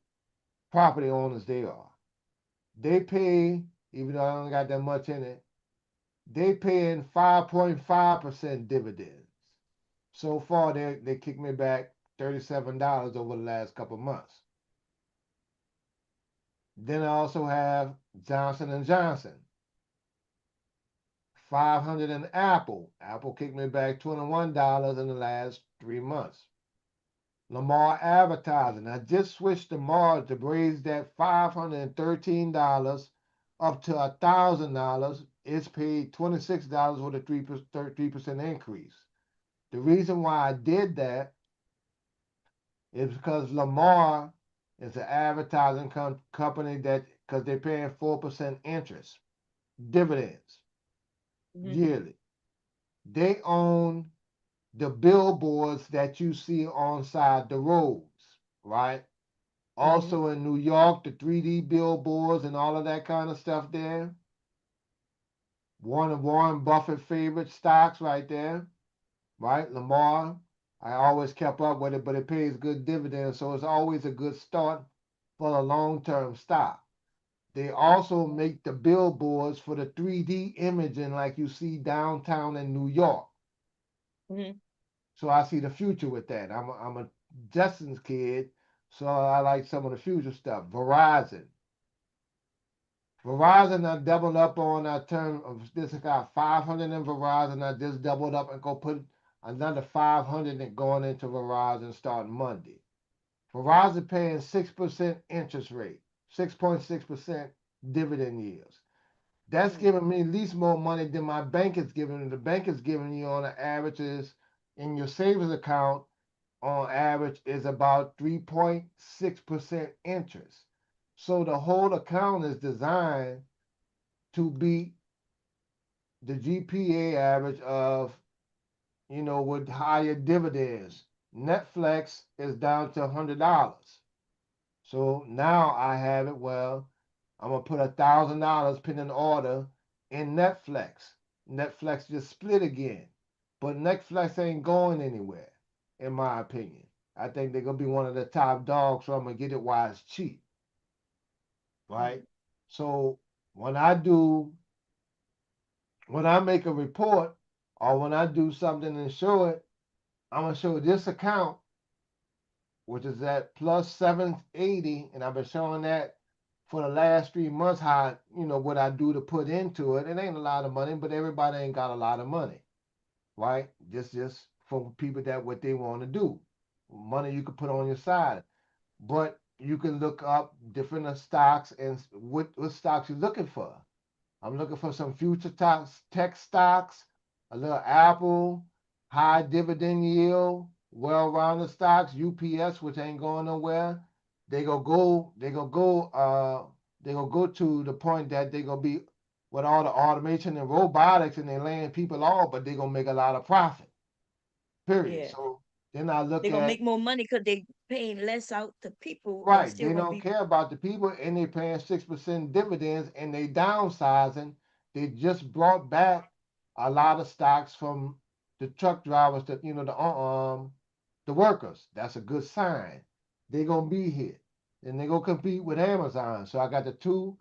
property owners they are. They pay, even though I don't got that much in it, they paying 5.5% dividends. So far, they kicked me back $37 over the last couple of months. Then I also have Johnson and Johnson, 500 in Apple. Apple kicked me back $21 in the last 3 months. Lamar Advertising. I just switched to Lamar to raise that $513 up to $1,000. It's paid $26 with a 3% increase. The reason why I did that is because Lamar is an advertising company that because they're paying 4% interest dividends Hmm. yearly. They own the billboards that you see on side the roads, right? Hmm. Also in New York, the 3D billboards and all of that kind of stuff there. One of Warren Buffett favorite stocks right there, right? Lamar. I always kept up with it, but it pays good dividends, so it's always a good start for a long-term stock. They also make the billboards for the 3D imaging like you see downtown in New York. Hmm. So I see the future with that. I'm a Justin's kid, so I like some of the future stuff. Verizon. Verizon, I doubled up on a term of this. I got 500 in Verizon. I just doubled up and go put another 500 in going into Verizon starting Monday. Verizon paying 6% interest rate, 6.6% dividend yields. That's giving me at least more money than my bank is giving me. The bank is giving you on the averages in your savings account on average is about 3.6% interest. So the whole account is designed to beat the GPA average of, with higher dividends. Netflix is down to $100. So now I have it. Well, I'm gonna put $1,000 pin an order in Netflix. Netflix just split again, but Netflix ain't going anywhere, in my opinion. I think they're gonna be one of the top dogs, so I'm gonna get it while it's cheap, right? So when I do, when I make a report, or when I do something and show it, I'm gonna show this account, which is at plus 780, and I've been showing that for the last 3 months, how, what I do to put into it. It ain't a lot of money, but everybody ain't got a lot of money, right? Just for people that what they want to do. Money you could put on your side. But you can look up different stocks and what stocks you're looking for. I'm looking for some future tech stocks, a little Apple, high dividend yield, well-rounded stocks, UPS, which ain't going nowhere. They gonna go to the point that they gonna be with all the automation and robotics, and they laying people off, but they gonna make a lot of profit. Period. Yeah. So then I look They're gonna at make more money because they paying less out to people and right. still They gonna don't be care about the people, and they paying 6% dividends, and they downsizing. They just brought back a lot of stocks from the truck drivers, the workers. That's a good sign. They gonna be here, and they gonna compete with Amazon. So I got the two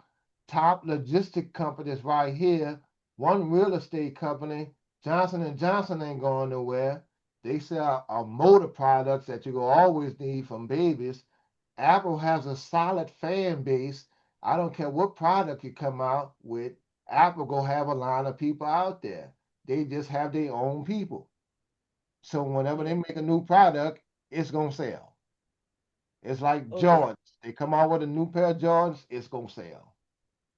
top logistic companies right here. One real estate company, Johnson and Johnson, ain't going nowhere. They sell motor products that you gonna always need from babies. Apple has a solid fan base. I don't care what product you come out with. Apple gonna have a line of people out there. They just have their own people. So whenever they make a new product, it's gonna sell. It's like Oh yeah. Jordans. They come out with a new pair of Jordans, it's gonna sell.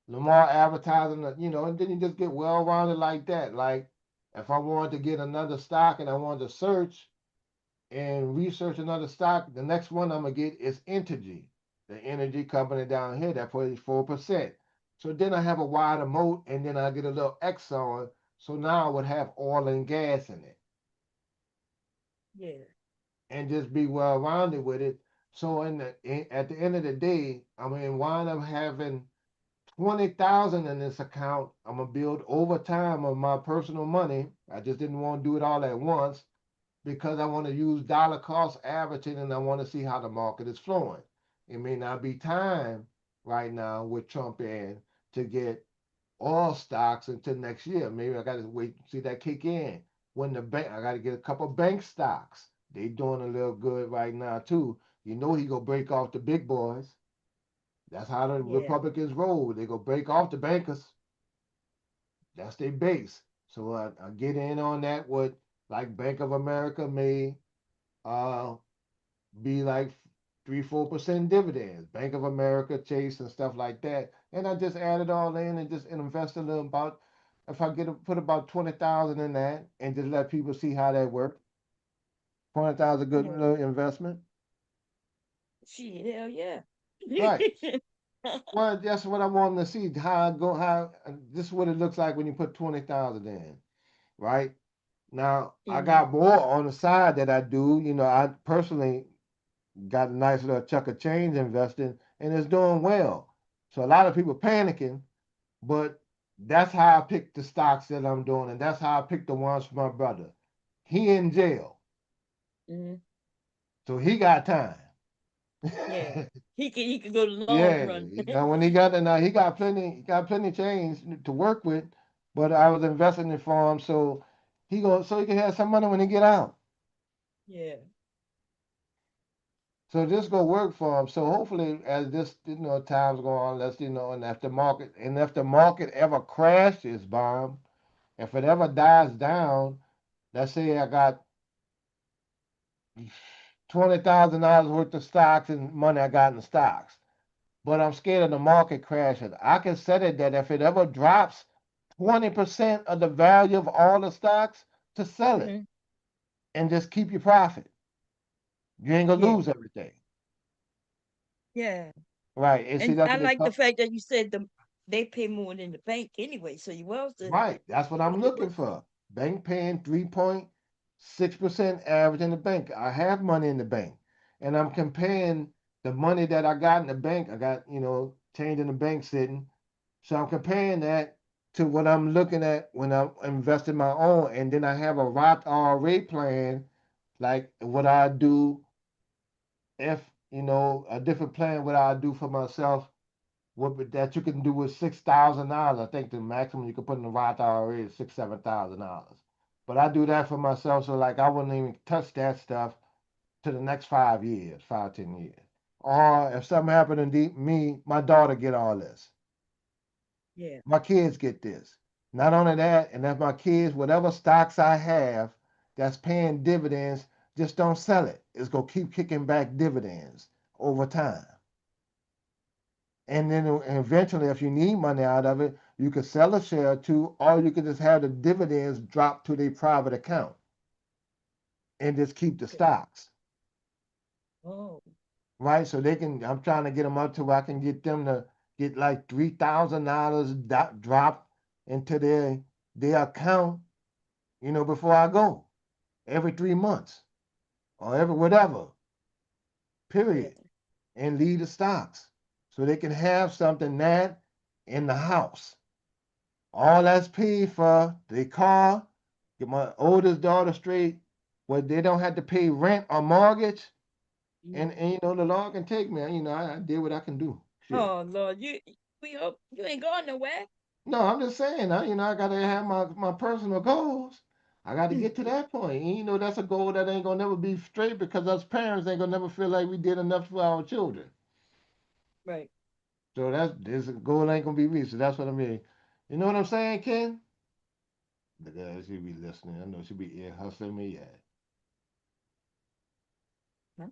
Lamar advertising, and then you just get well rounded like that. Like if I wanted to get another stock and I wanted to search and research another stock, the next one I'm gonna get is Entergy, the energy company down here that pays 4%. So then I have a wider moat, and then I get a little Exxon. So now I would have oil and gas in it, Yeah. and just be well rounded with it. So at the end of the day, I mean, wind up having 20,000 in this account. I'm gonna build over time of my personal money. I just didn't want to do it all at once, because I want to use dollar cost averaging, and I want to see how the market is flowing. It may not be time right now with Trump in to get oil stocks until next year. Maybe I got to wait to see that kick in. When the bank, I got to get a couple bank stocks. They doing a little good right now too. He gonna break off the big boys. That's how the Yeah. Republicans roll. They go break off the bankers. That's their base. So I get in on that. What like Bank of America may uh be like 3-4% dividends. Bank of America, Chase, and stuff like that. And I just add it all in and just invest a little about. If I put about 20,000 in that and just let people see how that works. 20,000 good Yeah. little investment. Shit, hell yeah. Right. Well, that's what I want to see. This is what it looks like when you put 20,000 in, right? Now I Mhm. got more on the side that I do. I personally got a nice little chunk of change invested, and it's doing well. So a lot of people panicking, but that's how I picked the stocks that I'm doing, and that's how I picked the ones for my brother. He in jail, Mhm. so he got time. Yeah. He can go the long Yeah, run. when he got plenty change to work with, but I was investing in for him, so he can have some money when he get out. Yeah. So this gonna work for him. So hopefully, as this times go on, and if the market ever crashes, bomb, if it ever dies down, let's say I got $20,000 worth of stocks and money I got in stocks, but I'm scared of the market crashing. I can set it that if it ever drops 20% of the value of all the stocks, to sell it Mhm. and just keep your profit. You ain't gonna Yeah. lose everything. Yeah. Right. And see, And that's I what they like the call. fact that you said they pay more than the bank anyway. So you well said, Right. That's what I'm looking for. Bank paying 3.6% average in the bank. I have money in the bank. And I'm comparing the money that I got in the bank. I got, change in the bank sitting. So I'm comparing that to what I'm looking at when I'm investing my own. And then I have a Roth IRA plan, like what I do if, a different plan what I do for myself that you can do with $6,000. I think the maximum you can put in the Roth IRA is $7,000. But I do that for myself, so like I wouldn't even touch that stuff to the next 5 years, 5, 10 years. Or if something happened to me, my daughter get all this. yeah. My kids get this. Not only that, and if my kids, whatever stocks I have that's paying dividends, just don't sell it. It's gonna keep kicking back dividends over time. And then eventually, if you need money out of it, you could sell a share too, or you could just have the dividends drop to their private account and just keep the stocks, Oh, right? So they can. I'm trying to get them up to where I can get them to get like $3,000 dropped into their account, before I go every 3 months or every whatever. yeah. Period, and leave the stocks so they can have something that in the house. All that's paid for the car, get my oldest daughter straight, where they don't have to pay rent or mortgage. And the Lord can take me. I did what I can do. Shit. Oh Lord, we hope you ain't going nowhere. No, I'm just saying, I gotta have my personal goals. I gotta get to that point. And that's a goal that ain't gonna never be straight because us parents ain't gonna never feel like we did enough for our children. Right. So this goal ain't gonna be reached. So that's what I mean. You know what I'm saying, Ken? The girl, she be listening. I know she be ear hustling me. Yeah. Huh?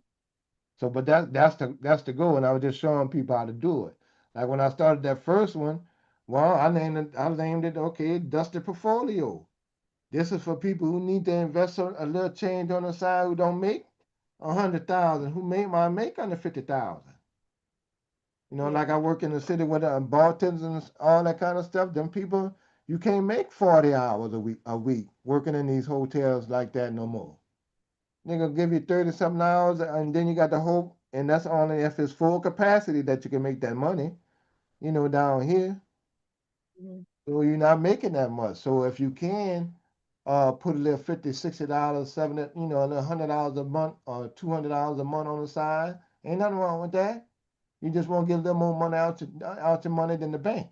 So, but that's the goal, and I was just showing people how to do it. Like when I started that first one, well, I named it okay, Dusty Portfolio. This is for people who need to invest a little change on the side who don't make 100,000, who might make under 50,000. Like I work in the city with bartenders and all that kind of stuff. Them people, you can't make 40 hours a week working in these hotels like that no more. They're gonna give you 30 something hours, and then you got the hope, and that's only if it's full capacity that you can make that money, down here. Mhm. So you're not making that much. So if you can put a little $50, $60, 70, a little $100 a month or $200 a month on the side, ain't nothing wrong with that. You just want to get a little more money out your money than the bank.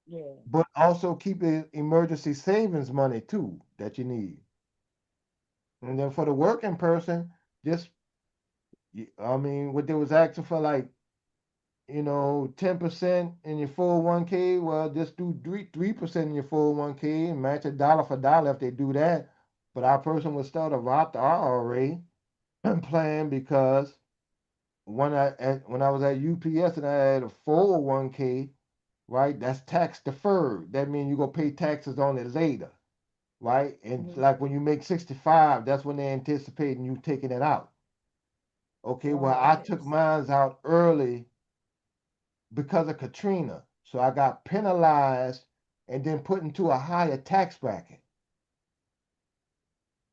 Yeah. But also keep emergency savings money too that you need. And then for the working person, just what they was asking for, like 10% in your 401k. Well, just do 3% in your 401k and match it dollar for dollar if they do that. But our person would start a Roth IRA plan because when I was at UPS and I had a 401k, right? That's tax deferred. That means you're gonna pay taxes on it later, right? And like when you make 65, that's when they're anticipating you taking it out. Okay, well, I took mine out early because of Katrina. So I got penalized and then put into a higher tax bracket.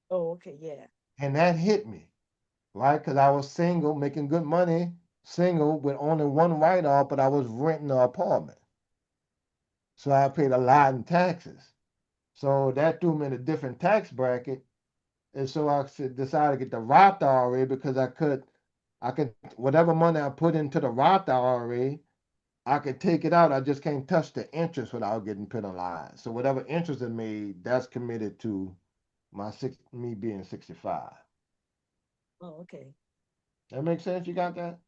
Oh, okay, yeah. And that hit me, right? Because I was single, making good money, single with only one write off, but I was renting an apartment. So I paid a lot in taxes. So that threw me in a different tax bracket. And so I decided to get the Roth IRA because I could, whatever money I put into the Roth IRA, I could take it out. I just can't touch the interest without getting penalized. So whatever interest it made, that's committed to me being 65. Oh, okay. That makes sense? You got that?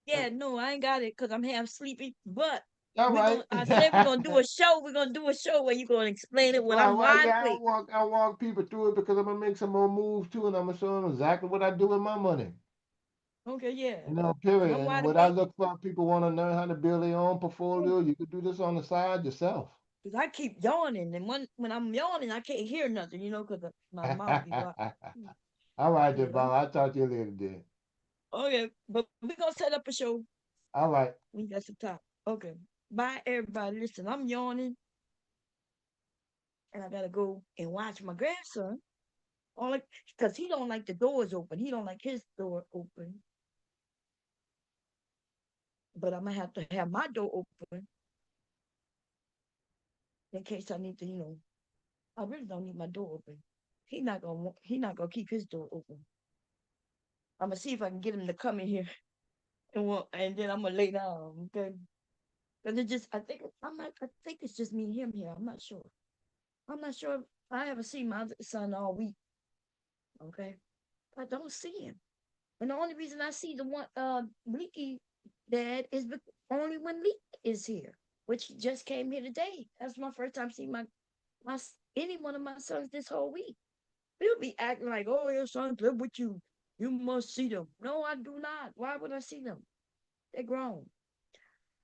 Yeah, no, I ain't got it because I'm half sleepy. But All right. I said we're gonna do a show. We're gonna do a show where you're gonna explain it when Right, I'm right. wide Yeah, awake. I walk people through it because I'm gonna make some more moves too, and I'm gonna show them exactly what I do with my money. Okay, yeah. Period. I'm And wide what I awake look for, people want to learn how to build their own portfolio. You could do this on the side yourself. because I keep yawning, and when I'm yawning, I can't hear nothing, because my mouth be blocked. All right, Yeah, then, Bob. I'll talk to you later, then. Okay, but we're gonna set up a show. All right. We got some time. Okay. Bye everybody. Listen, I'm yawning. And I gotta go and watch my grandson. Only because he don't like the doors open. He don't like his door open. But I'm gonna have to have my door open in case I need to, I really don't need my door open. He not gonna keep his door open. I'm gonna see if I can get him to come in here and then I'm gonna lay down, okay? Because I think it's just me and him here. I'm not sure. I'm not sure. I haven't seen my other son all week. Okay. I don't see him. And the only reason I see the one Leaky dad is only when Leak is here, which he just came here today. That's my first time seeing my any one of my sons this whole week. He'll be acting like, oh, your sons live with you. You must see them. No, I do not. Why would I see them? They're grown.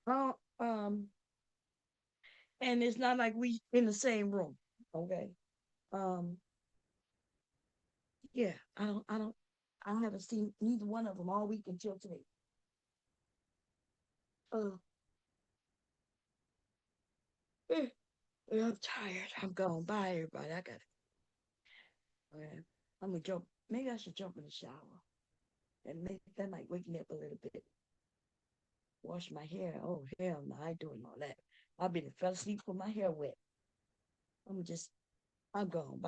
Uh, um, and it's not like we in the same room. Okay. Um, yeah, I haven't seen neither one of them all week until today. I'm tired. I'm going. Bye, everybody. I got it. Okay. I'm gonna jump. Maybe I should jump in the shower, and maybe that might wake me up a little bit. Wash my hair. Oh hell no, I ain't doing all that. I've been fell asleep with my hair wet. I'm gone. Bye.